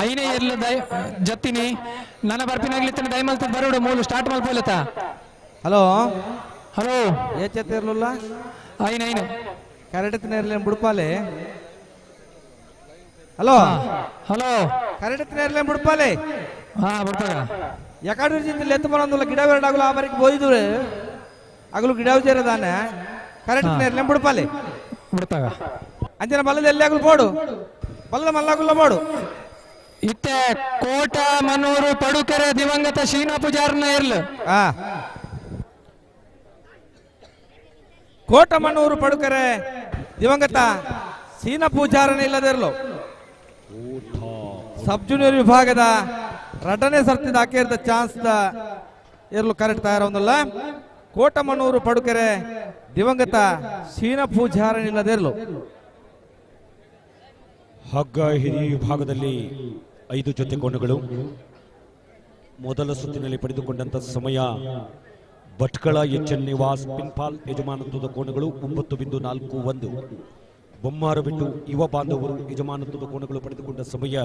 ಐನೇ ಎರ್ಲು ಜತ್ತಿನಿ ನನ್ನ ಬರ್ಪಿನಾಗ್ಲಿತ್ತ ದಯಮಲ್ತ ಬರೋಡು ಮೂಲು ಸ್ಟಾರ್ಟ್ ಮಲ್ಪೋಲತ್ತ. ಹಲೋ ಹಲೋ ಏಚತ್ತಿರ್ಲಿಲ್ಲ ಐನೈನು ಕರೆಕ್ಟ್ ಇರ್ಲಿ ಬುಡ್ಪಾಲೆ. ಹಲೋ ಹಲೋ ಕರೆಕ್ಟ್ ಇರ್ಲಿ ಬುಡ್ಪಾಲೆ. ಹಾ ಬರ್ತಾಗ ಯಾಕಡೆ ಜಿಂದಲ್ಲಿ ಎತ್ತು ಬರೋದಿಲ್ಲ ಗಿಡ ಬೇಡಾಗಲು ಆ ಬರಿಗೆ ಬೋಯ್ದು ಆಗಲು ಗಿಡ ಸೇರದಾನೆ ಕರೆಕ್ಟ್ ಇರ್ಲಿ ಬುಡ್ಪಾಲೆ ಬಿಡ್ತಾಗ ಅಂಜನ ಬಲ್ಲದ ಎಲ್ಲಿ ಆಗಲು ಬೋಡು ಬಲ್ಲದ ಮಲ್ಲಾಗುಲ್ಲ ಬೋಡು. ಇತ್ತೆ ಕೋಟ ಮನೂರು ಪಡುಕೆರೆ ದಿವಂಗತ ಶೀನಾ ಪೂಜಾರನ ಇರ್ಲು. ಕೋಟ ಮನೂರು ಪಡುಕೆರೆ ದಿವಂಗತ ಶೀನಾ ಪೂಜಾರನ ಇಲ್ಲದಿರ್ಲು. ಸಬ್ ಜೂನಿಯರ್ ವಿಭಾಗದ ರಟನೆ ಸರ್ತಿದ ಹಾಕಿರ್ದ ಚಾನ್ಸ್ ಇರ್ಲು ಕರೆಕ್ಟ್ ತಯಾರೊಂದಲ್ಲ. ಕೋಟ ಮನೂರು ಪಡುಕೆರೆ ದಿವಂಗತ ಶೀನಾ ಪೂಜಾರನ ಇಲ್ಲದಿರ್ಲು. ಹಗ್ಗ ಹಿರಿಯ ವಿಭಾಗದಲ್ಲಿ 5 ಜೊತೆ ಕೋಣಗಳು ಮೊದಲ ಸುತ್ತಿನಲ್ಲಿ ಪಡೆದುಕೊಂಡಂತ ಸಮಯ ಭಟ್ಕಳ ಎಚ್ ಎನ್ ನಿವಾಸ್ ಪಿನ್ಪಾಲ್ ಯಜಮಾನತ್ವದ ಕೋಣಗಳು 9.41. ಬೊಮ್ಮಾರು ಬಿಟ್ಟು ಯುವ ಬಾಂಧವರು ಯಜಮಾನತ್ವದ ಕೋಣಗಳು ಪಡೆದುಕೊಂಡ ಸಮಯ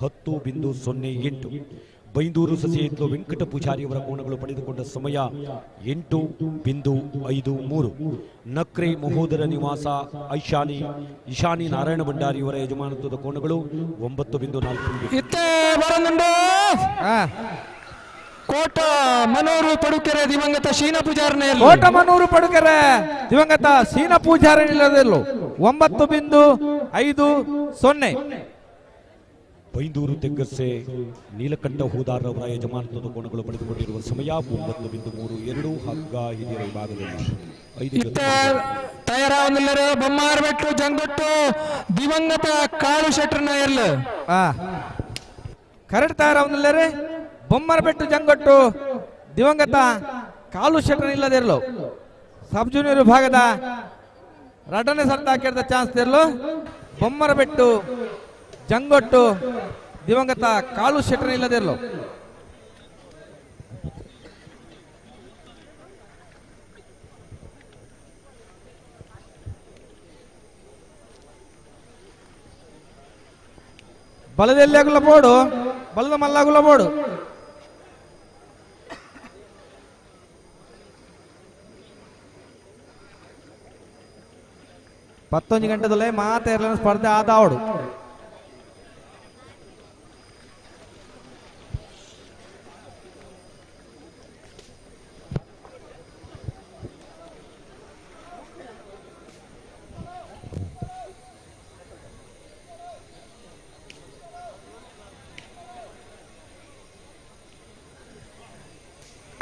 10.08. ಬೈಂದೂರು ಸಸಿಯತ್ಲು ವೆಂಕಟ ಪೂಜಾರಿಯವರ ಕೋಣಗಳು ಪಡೆದುಕೊಂಡ ಸಮಯ 8.53. ನಕ್ರೆ ಮಹೋದರ ನಿವಾಸ ಇಶಾನಿ ನಾರಾಯಣ ಭಂಡಾರಿಯವರ ಯಜಮಾನತ್ವದ ಕೋಣಗಳು 9.4. ಕೋಟ ಮನೂರು ಪಡುಕೆರೆ ದಿವಂಗತ ಶೀನಾ ಪೂಜಾರನ ಕೋಟ ಮನೂರು ಪಡುಕೆರೆ ದಿವಂಗತ ಶೀನಾ ಪೂಜಾರನ ಇಲ್ಲದಿರ್ಲು 9.50. ಬೈಂದೂರು ತೆಗ್ಗಸೆ ನೀಲಕಂಠ ಹೂದಾರವರ ಯಜಮಾನತ್ವದ ಕೋಣಗಳು ಪಡೆದುಕೊಂಡಿರುವ ಸಮಯ 9.32. ಹಗ್ಗ ಹಿರಿಯರ ವಿಭಾಗದಲ್ಲಿ 5 ಜೊತೆ ತಯಾರಾವಲ್ಲರೆ ಬೊಮ್ಮಾರಬೆಟ್ಟು ಜಂಗೊಟ್ಟು ದಿವಂಗತ ಕಾಳು ಶೆಟ್ರನ ಇರ್ಲು. ಕರೆಕ್ಟ್ ತಯಾರಾವಲ್ಲರೆ ಬೊಮ್ಮಾರಬೆಟ್ಟು ಜಂಗೊಟ್ಟು ದಿವಂಗತ ಕಾಲು ಶೆಟ್ರನ ಇಲ್ಲದಿರ್ಲು. ಸಬ್ ಜೂನಿಯರ್ ವಿಭಾಗದ ರಟನೆ ಸರ್ತ ಹಾಕಿರ್ದ ಚಾನ್ಸ್ ಇರ್ಲು. ಬೊಮ್ಮರಬೆಟ್ಟು ಜಂಗೊಟ್ಟು ದಿವಂಗತ ಕಾಳು ಶೆಟ್ರನ ಇಲ್ಲದಿರ್ಲು. ಬಲದಲ್ಲಿ ಆಗುಲ್ಲ ಬೋಡು ಬಲದ ಮಲ್ಲಾಗುಲ್ಲ ಬೋಡು. ಪತ್ತೊಂದು ಗಂಟೆದಲ್ಲೇ ಮಾತ ಇರಲಿನ ಸ್ಪರ್ಧೆ ಆದಾವಡು.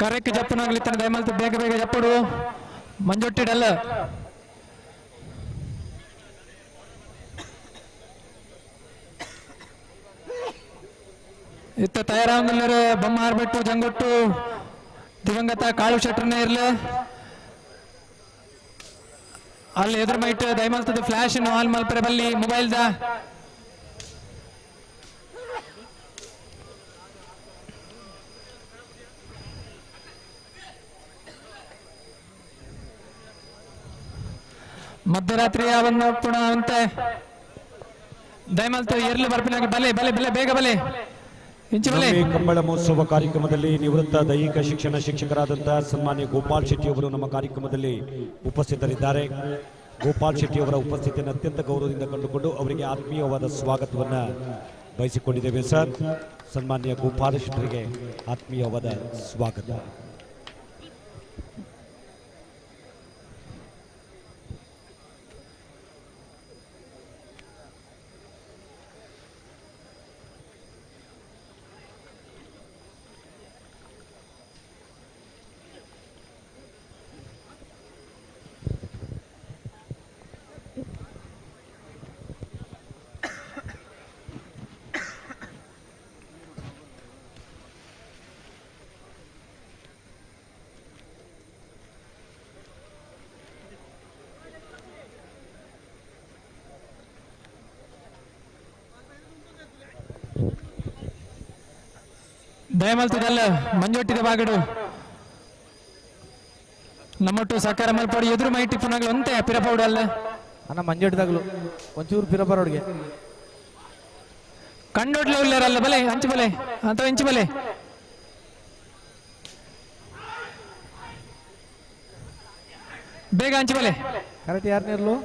ಕರೆಕ್ಟ್ ಜಪ್ಪನಾಗ್ಲಿತ್ತಾನೆ ದಯಮಲ್ತು ಬೇಗ ಬೇಗ ಜಪ್ಪಡು ಮಂಜೊಟ್ಟಿಡಲ್ಲ. ಇತ್ತ ತಯಾರಾಗಿಲ್ಲರು ಬೊಮ್ಮಾರ್ಬಿಟ್ಟು ಜಂಗೊಟ್ಟು ದಿವಂಗತ ಕಾಳು ಶೆಟ್ರನೇ ಇರ್ಲು ಅಲ್ಲಿ ಎದುರು ಮೈಟ್ ದಯಮಲ್ತದ ಫ್ಲಾಶ್ ಆಲ್ ಮಲ್ಪರೆ ಬಲ್ಲಿ ಮೊಬೈಲ್ ದ ಮಧ್ಯರಾತ್ರಿ ಅವನ್ನ ಪುನಃ ಅಂತೆ ದಯಮಲ್ತು ಎರ್ಲು ಬರ್ಪಿನಾಗಿ ಬಲೆ ಬಲೆ ಬಲೆ ಬೇಗ ಬಲೆ ಕಂಬಳ ಮಹೋತ್ಸವ ಕಾರ್ಯಕ್ರಮದಲ್ಲಿ ನಿವೃತ್ತ ದೈಹಿಕ ಶಿಕ್ಷಣ ಶಿಕ್ಷಕರಾದಂತಹ ಸನ್ಮಾನ್ಯ ಗೋಪಾಲ್ ಶೆಟ್ಟಿ ಅವರು ನಮ್ಮ ಕಾರ್ಯಕ್ರಮದಲ್ಲಿ ಉಪಸ್ಥಿತರಿದ್ದಾರೆ. ಗೋಪಾಲ್ ಶೆಟ್ಟಿ ಅವರ ಉಪಸ್ಥಿತಿಯನ್ನು ಅತ್ಯಂತ ಗೌರವದಿಂದ ಕಂಡುಕೊಂಡು ಅವರಿಗೆ ಆತ್ಮೀಯವಾದ ಸ್ವಾಗತವನ್ನು ಬಯಸಿಕೊಂಡಿದ್ದೇವೆ. ಸರ್, ಸನ್ಮಾನ್ಯ ಗೋಪಾಲ್ ಶೆಟ್ಟರಿಗೆ ಆತ್ಮೀಯವಾದ ಸ್ವಾಗತ. ದಯಮಲ್ತದಲ್ಲ ಮಂಜೊಟ್ಟಿದ ಬಾಗಡು ನಮ್ಮೊಟ್ಟು ಸಹಕಾರ ಮಲ್ಪಡಿ ಎದುರು ಮೈಟಿ ಪುನಃ ಒಂತೆ ಪಿರಪೌಡು ಅಲ್ಲ ಅಣ್ಣ ಮಂಜೊಟ್ಟಿದಾಗಲು ಒಂಚೂರು ಪಿರಪರೋಡ್ಗೆ ಕಂಡೋಡ್ಲೆ ಉಳ್ಳಾರಲ್ಲ ಬಲೆ ಅಂಚು ಬಲೆ ಅಥವಾ ಇಂಚು ಬಲೆ ಬೇಗ ಅಂಚು ಬಲೆ ಕರೆಕ್ಟ್ ಯಾರನ್ನಿರ್ಲು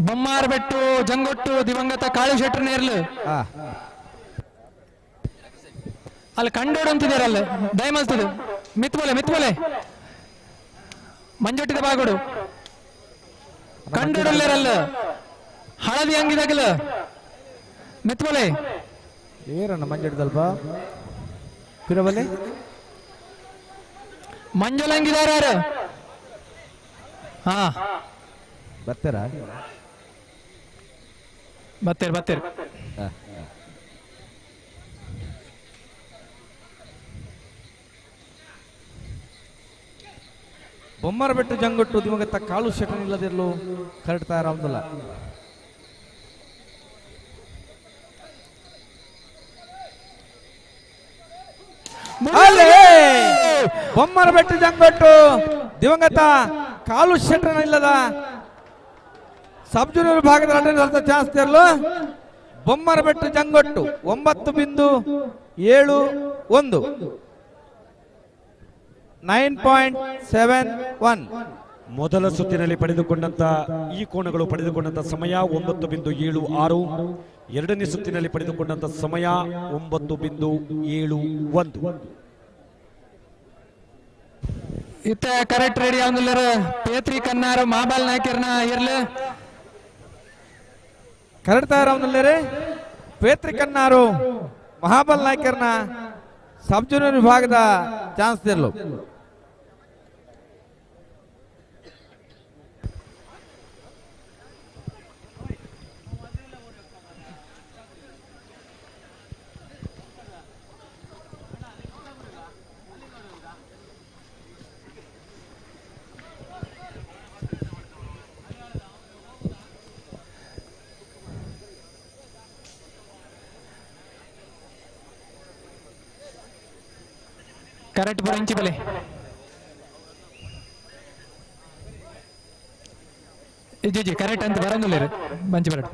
ಬೊಮ್ಮಾರ್ಬೆಟ್ಟು ಜಂಗೊಟ್ಟು ದಿವಂಗತ ಕಾಳು ಶೆಟ್ರನೇ ಇರ್ಲು ಅಲ್ಲಿ ಕಂಡೋಡು ಅಂತಿದಾರಲ್ಲ ದಯಮಲ್ತದು ಮಿತ್ಬಲೆ ಮಂಜೊಟ್ಟಿದ ಬಾಗೋಡು ಕಂಡೋಡಲ್ಲೇರಲ್ಲ ಹಳದಿ ಹಂಗಿದಾಗಲ್ಲ ಮಿತ್ಬಲೆ ಏರಣ್ಣ ಮಂಜೊಟ್ಟಿದಲ್ಪ ಪಿರಬಲೆ ಮಂಜಲ್ ಹಂಗಿದಾರ ಯಾರು ಹಾ ಬರ್ತಾರ ಬತ್ತೇರ್ ಬೊಮ್ಮರಬೆಟ್ಟು ಜಂಗೊಟ್ಟು ದಿವಂಗತ ಕಾಳು ಶೆಟ್ಟನ್ ಇಲ್ಲದಿರಲು ಕರೆಕ್ಟ್ ತಯಾರಾಗುದಿಲ್ಲ. ಬೊಮ್ಮರಬೆಟ್ಟು ಜಂಗೊಟ್ಟು ದಿವಂಗತ ಕಾಳು ಶೆಟ್ಟನ್ ಇಲ್ಲದ ಸಬ್ ಜೂನಿಯರ್ ವಿಭಾಗದ ಆಟಗಾರರ ಚಾನ್ಸ್ ತೆರಲು ಬೊಮ್ಮರಬೆಟ್ಟು ಜಂಗೊಟ್ಟು 9.71 9.71 ಮೊದಲ ಸುತ್ತಿನಲ್ಲಿ ಪಡೆದುಕೊಂಡಂತ ಈ ಕೋಣಗಳು ಪಡೆದುಕೊಂಡಂತ ಸಮಯ 9.76. ಎರಡನೇ ಸುತ್ತಿನಲ್ಲಿ ಪಡೆದುಕೊಂಡಂತ ಸಮಯ 9.71. ಇತ್ತ ಕರೆಕ್ಟ್ ರೆಡಿ ಅವನಿಲ್ಲರ ಪೇತ್ರಿ ಕನ್ನಾರು ಮಾಬಾಲ್ ನಾಯ್ಕರ್ನ ಇರ್ಲ correct ತಯಾರವನಲ್ಲೇ Petri ಕನ್ನಾರು Mahabal ನಾಯ್ಕರ್ನ sub junior ವಿಭಾಗದ ಚಾನ್ಸ್ ತೆರಲು ಕರೆಕ್ಟ್ ಬರಂಚಿ ಬಲೆ ಜಿ ಕರೆಕ್ಟ್ ಅಂತ ಬರಂಗಿಲ್ಲ ಬಂಚಿ ಬರಟ್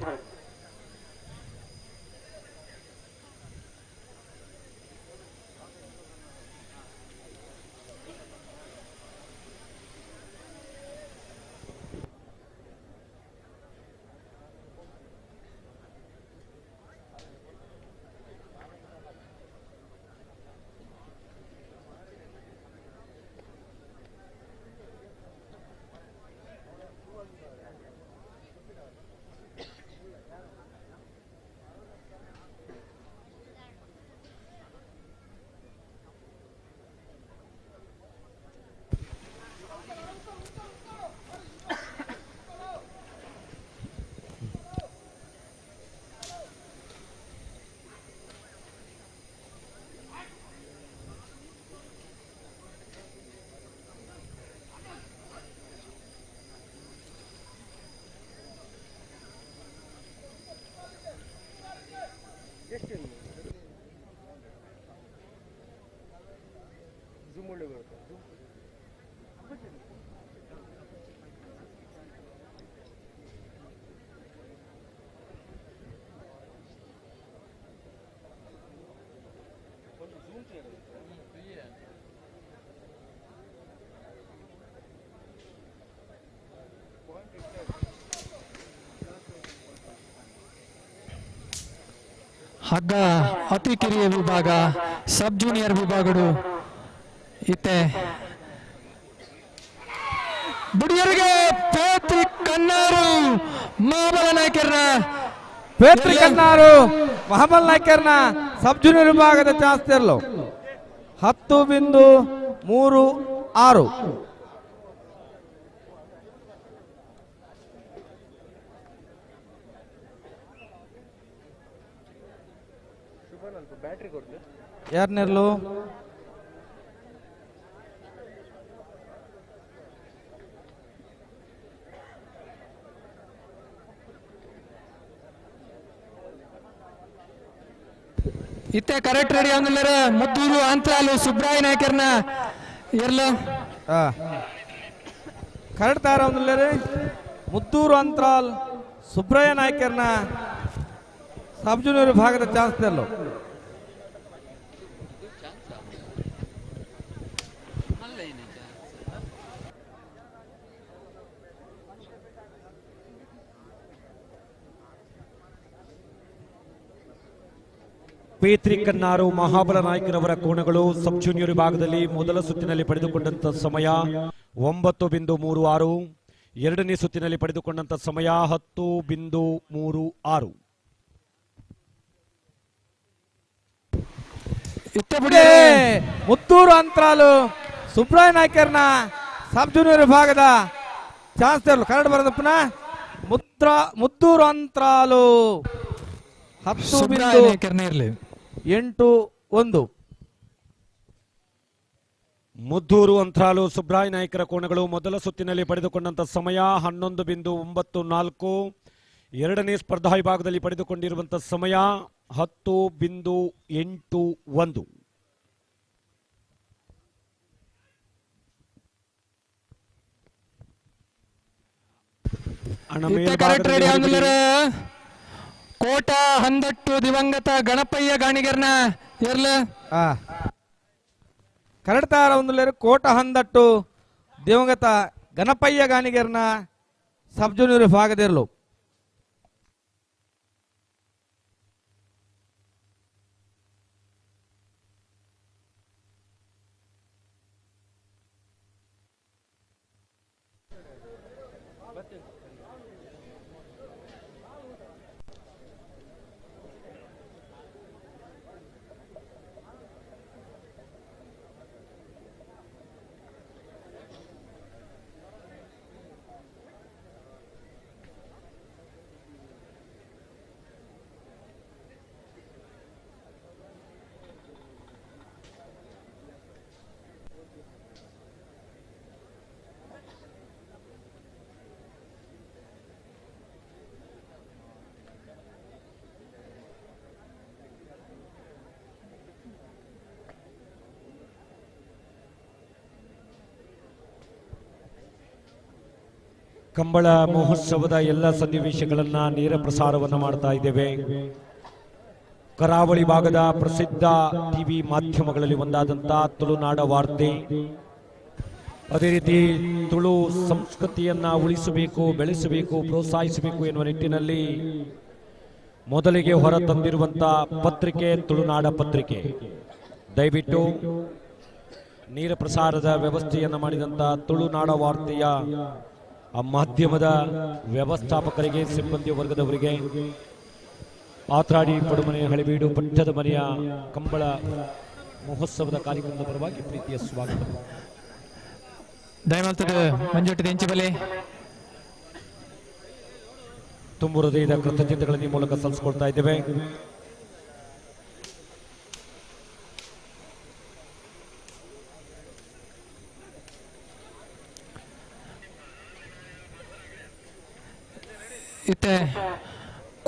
ಹಗ್ಗ ಅತಿ ಕಿರಿಯ ವಿಭಾಗ ಸಬ್ ಜೂನಿಯರ್ ವಿಭಾಗಗಳು ಇತ್ತೆ ಬುಡಿಯರಿಗೆ ಪೇತ್ರಿ ಕನ್ನಾರು ಮಹಾಬಲ ನಾಯ್ಕರ್ನ ಪೇತ್ರಿ ಕನ್ನಾರು ಮಹಾಬಲ ನಾಯ್ಕರ್ನ ಸಬ್ ಜೂನಿಯರ್ ವಿಭಾಗದ ಚಾನ್ಸ್ ತೆರಲು 10.36. ಬ್ಯಾಟ್ರಿ ಕೊಡ್ತು ಯಾರನ್ನೆರಲು ಇತ್ತೆ ಕರೆಕ್ಟ್ ರೆಡಿ ಆಂದಲ್ಲರ ಮುದ್ದೂರು ಅಂತರಾಲು ಸುಬ್ರಾಯ ನಾಯ್ಕರ್ನ ಇರ್ಲು ಕರೆಕ್ಟ್ ತಾರ ಒಂದಿಲ್ಲರಿ ಮುದ್ದೂರು ಅಂತರಾಲ್ ಸುಬ್ರಾಯ ನಾಯ್ಕರ್ನ ಸಬ್ ಜೂನಿಯರ್ ವಿಭಾಗದ ಚಾನ್ಸ್ ತೆರಲು ಪೇತ್ರಿ ಕನ್ನಾರು ಮಹಾಬಲ ನಾಯ್ಕರವರ ಕೋಣಗಳು ಸಬ್ ಜೂನಿಯರ್ ವಿಭಾಗದಲ್ಲಿ ಮೊದಲ ಸುತ್ತಿನಲ್ಲಿ ಪಡೆದುಕೊಂಡಂತ ಸಮಯ 9.36. ಎರಡನೇ ಸುತ್ತಿನಲ್ಲಿ ಪಡೆದುಕೊಂಡಂತ ಸಮಯ 10.36. ಮುತ್ತೂರು ಅಂತರಾಲು ಸುಬ್ರಾಯ ನಾಯ್ಕರ್ನ ಸಬ್ ಜೂನಿಯರ್ ವಿಭಾಗದ ಚಾನ್ಸ್ ತೆರಲು ಕರೆಕ್ಟ್ ಬರೋದಪ್ಪನ ಮುತ್ತೂರು ಅಂತರಾಲು 10.81. ಮುದ್ದೂರು ಅಂತರಾಲು ಸುಬ್ರಾಯ ನಾಯ್ಕರ ಕೋಣಗಳು ಮೊದಲ ಸುತ್ತಿನಲ್ಲಿ ಪಡೆದುಕೊಂಡಂತ ಸಮಯ 11.94. ಎರಡನೇ ಸ್ಪರ್ಧಾ ವಿಭಾಗದಲ್ಲಿ ಪಡೆದುಕೊಂಡಿರುವಂತಹ ಸಮಯ 10.81. ಕೋಟ ಹಂದಟ್ಟು ದಿವಂಗತ ಗಣಪಯ್ಯ ಗಾಣಿಗರ್ನ ಇರ್ಲ ಕರೆಕ್ಟ್ ತಾರ ಒಂದಿಲ್ಲರಿ ಕೋಟ ಹಂದಟ್ಟು ದಿವಂಗತ ಗಣಪಯ್ಯ ಗಾಣಿಗರ್ನ ಸಬ್ ಜೂನಿಯರ್ ವಿಭಾಗದಿರಲು ಕಂಬಳ ಮಹೋತ್ಸವದ ಎಲ್ಲ ಸನ್ನಿವೇಶಗಳನ್ನ ನೇರ ಪ್ರಸಾರವನ್ನು ಮಾಡ್ತಾ ಇದ್ದೇವೆ. ಕರಾವಳಿ ಭಾಗದ ಪ್ರಸಿದ್ಧ ಟಿವಿ ಮಾಧ್ಯಮಗಳಲ್ಲಿ ಒಂದಾದಂತ ತುಳುನಾಡ ವಾರ್ತೆ, ಅದೇ ರೀತಿ ತುಳು ಸಂಸ್ಕೃತಿಯನ್ನ ಉಳಿಸಬೇಕು, ಬೆಳೆಸಬೇಕು, ಪ್ರೋತ್ಸಾಹಿಸಬೇಕು ಎನ್ನುವ ನಿಟ್ಟಿನಲ್ಲಿ ಮೊದಲಿಗೆ ಹೊರ ತಂದಿರುವಂತಹ ಪತ್ರಿಕೆ ತುಳುನಾಡ ಪತ್ರಿಕೆ. ದಯವಿಟ್ಟು ನೇರ ಪ್ರಸಾರದ ವ್ಯವಸ್ಥೆಯನ್ನು ಮಾಡಿದಂತ ತುಳುನಾಡ ವಾರ್ತೆಯ ಆ ಮಾಧ್ಯಮದ ವ್ಯವಸ್ಥಾಪಕರಿಗೆ, ಸಿಬ್ಬಂದಿ ವರ್ಗದವರಿಗೆ, ಆತ್ರಾಡಿ ಪಡುಮನೆ ಹಳೆಬೀಡು ಪಟ್ಟದ ಮನೆಯ ಕಂಬಳ ಮಹೋತ್ಸವದ ಕಾರ್ಯಕ್ರಮದ ಪರವಾಗಿ ಪ್ರೀತಿಯ ಸ್ವಾಗತ. ದಯಮಾಡ್ತದೆ ಮಂಜುಟ್ಟಿದ ಹೆಂಚಿಬಲೆ ತುಂಬು ಹೃದಯದ ಕೃತಜ್ಞತೆಗಳನ್ನು ಈ ಮೂಲಕ ಸಲ್ಲಿಸಿಕೊಳ್ತಾ ಇದ್ದೇವೆ. ಇತ್ತೆ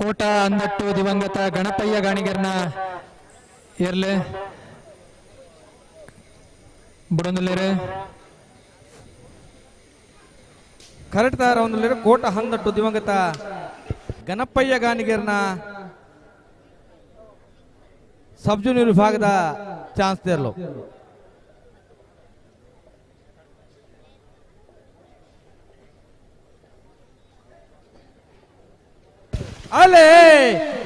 ಕೋಟ ಅಂದಟ್ಟು ದಿವಂಗತ ಗಣಪಯ್ಯ ಗಾಣಿಗರ್ನ ಇರ್ಲೆ ಬುಡೊಂದುಲ್ಲೇರೆ ಕರೆಕ್ಟ್ ತಾರ ಒಂದುಲ್ಲೇರೆ ಕೋಟ ಹಂದಟ್ಟು ದಿವಂಗತ ಗಣಪಯ್ಯ ಗಾಣಿಗರ್ನ ಸಬ್ ಜೂನಿಯರ್ ವಿಭಾಗದ ಚಾನ್ಸ್ ತೆರಲು. ಅಲ್ಲೇ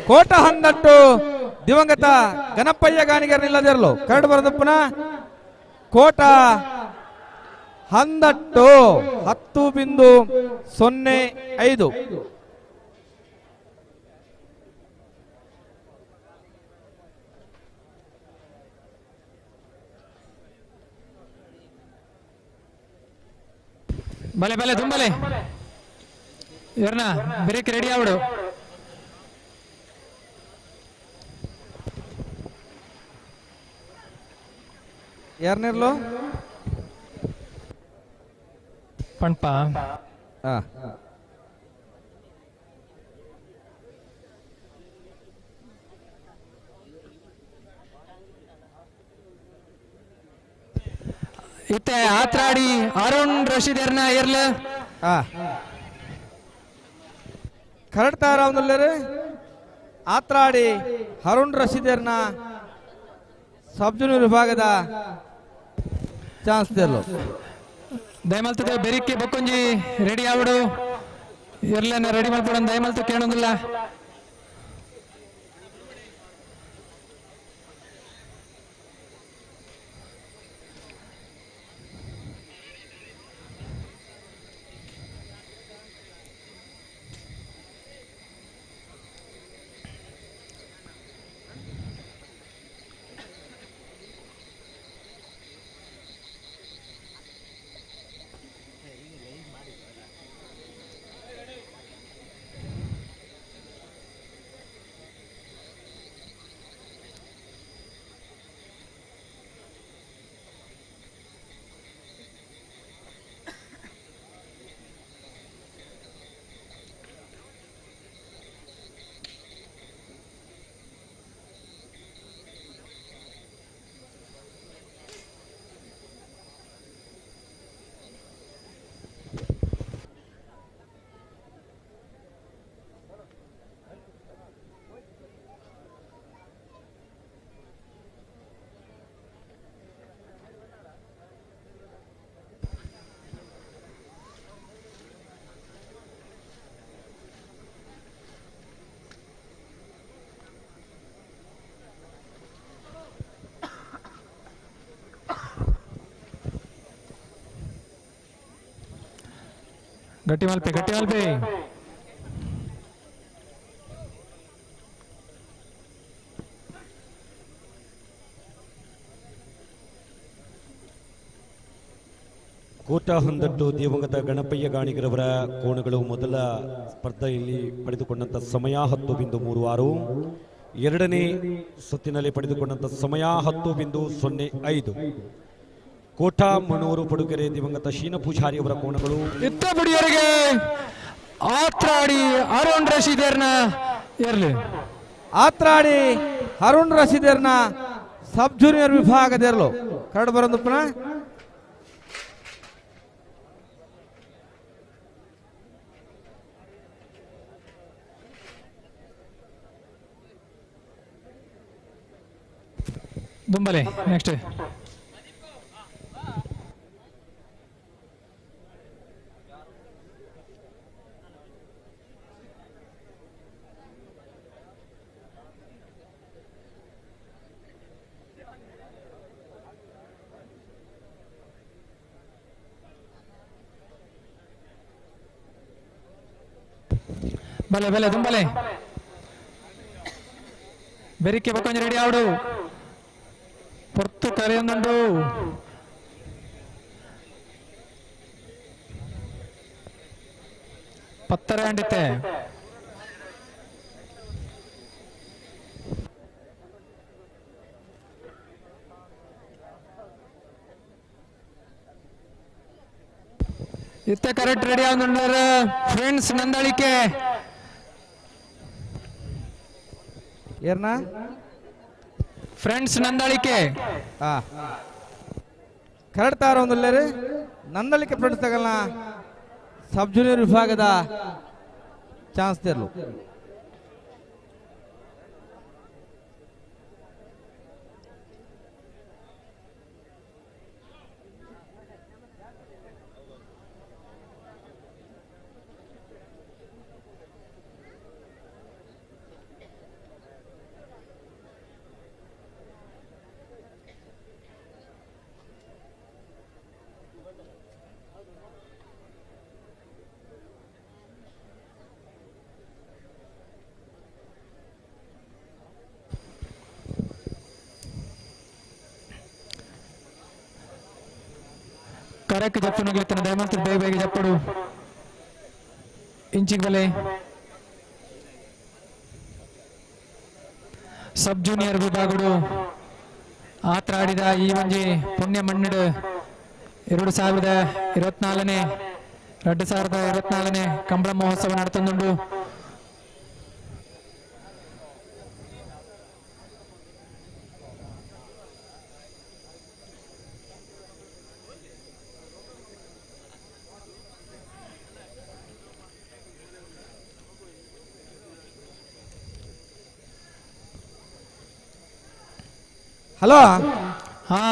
ಕೋಟ ಹಂದಟ್ಟು ದಿವಂಗತ ಗಣಪಯ್ಯ ಗಾಣಿಗರ್ ನಿಲ್ಲದಿರಲು ಕರಡು ಬರೋದು ಪುನಃ ಕೋಟ ಹಂದಟ್ಟು 10.05. ಬಲೆ ಬಲೆ ತುಂಬಲೆ ಇವ್ರನ್ನ ಬ್ರೇಕ್ ರೆಡಿ ಆಗ್ಬಿಡು. ಯಾರನ್ನಿರ್ಲು ಪಣ್ಪ ಇತ್ತೆ ಆತ್ರಾಡಿ ಅರುಣ್ ರಶೀದ್ ಎರ್ನ ಇರ್ಲ ಕರಡ್ತಾರ ಅವನಲ್ಲೇ ಆತ್ರಾಡಿ ಅರುಣ್ ರಶೀದರ್ನ ಸಬ್ ಜೂನಿಯರ್ ವಿಭಾಗದ ಚಾನ್ಸ್ ತೆರಲು. ದಯಮಲ್ತದೆ ಬೆರಿಕೆ ಬಕ್ಕೊಂಜಿ ರೆಡಿ ಆಗ್ಬಿಡು. ಇರ್ಲೇನ ರೆಡಿ ಮಾಡ್ಬಿಡ ದಯಮಲ್ತ ಕೇಳೋದಿಲ್ಲ. ಗಟ್ಟಿ ಮಲ್ಪೆ ಗಟ್ಟಿ ಮಲ್ಪೆ. ಕೋಟ ಹಂದಟ್ಟು ದಿವಂಗತ ಗಣಪಯ್ಯ ಗಾಣಿಗರವರ ಕೋಣಗಳು ಮೊದಲ ಸ್ಪರ್ಧೆಯಲ್ಲಿ ಪಡೆದುಕೊಂಡಂತ ಸಮಯ 10.36. ಎರಡನೇ ಸುತ್ತಿನಲ್ಲಿ ಪಡೆದುಕೊಂಡಂತ ಸಮಯ 10.05. ಕೋಟ ಮಣೂರು ಪಡುಗೆರೆ ದಿವಂಗತ ಶೀನ ಪೂಜಾರಿ ಅವರ ಕೋಣಗಳು ಇತ್ತ ಬುಡಿಯವರಿಗೆ ಆತ್ರಾಡಿ ಅರುಣ್ ರಶೀದರ್ನ ಇರ್ಲಿ. ಆತ್ರಾಡಿ ಅರುಣ್ ರಶೀದರ್ನ ಸಬ್ ಜೂನಿಯರ್ ವಿಭಾಗದಿರಲು ಕರಡು ಬರೋದು ಪುನಃ ದುಂಬಲೆ ನೆಕ್ಸ್ಟ್. ಬಲೆ ಬಲೆ ದುಂಬಲೆ ಬೆರಿಕೆ ಬಕ್ಕೊಂಜ ರೆಡಿ ಆವಡು. ಪೊರ್ತು ಕರೆಯೊಂದುಂಡು. ಪತ್ತರ ಅಂಡಿತ್ತೆ ಇತ್ತ ಕರೆಕ್ಟ್ ರೆಡಿ ಆಗುಂಡಾರ ಫ್ರೆಂಡ್ಸ್ ನಂದಳಿಕೆ ಏರ್ನ ಫ್ರೆಂಡ್ಸ್ ನಂದಳಿಕೆ ಕರಡ್ತಾರ ಒಂದಲ್ಲೇ ನಂದಳಿಕೆ ಫ್ರೆಂಡ್ಸ್ ತಗಲ್ಲ ಸಬ್ ಜೂನಿಯರ್ ವಿಭಾಗದ ಚಾನ್ಸ್ ತೆರಲು. ಕರೆಕ್ಟ್ ಜಪ್ಪುನಗ್ಲಿತ್ತನ ದಯಮಾಡಿ ಬೇಗ ಬೇಗ ಜಪ್ಪಡು ಇಂಚಿಗೆ ಬಲೆ ಸಬ್ ಜೂನಿಯರ್ ವಿಭಾಗಡು ಆತ್ರ ಆಡಿದ ಈ ಒಂಜಿ ಪುಣ್ಯ ಮಣ್ಣಡು 2024 ಕಂಬಳ ಮಹೋತ್ಸವ ನಡತೊಂದುಂಡು. ಹಲೋ ಹಾ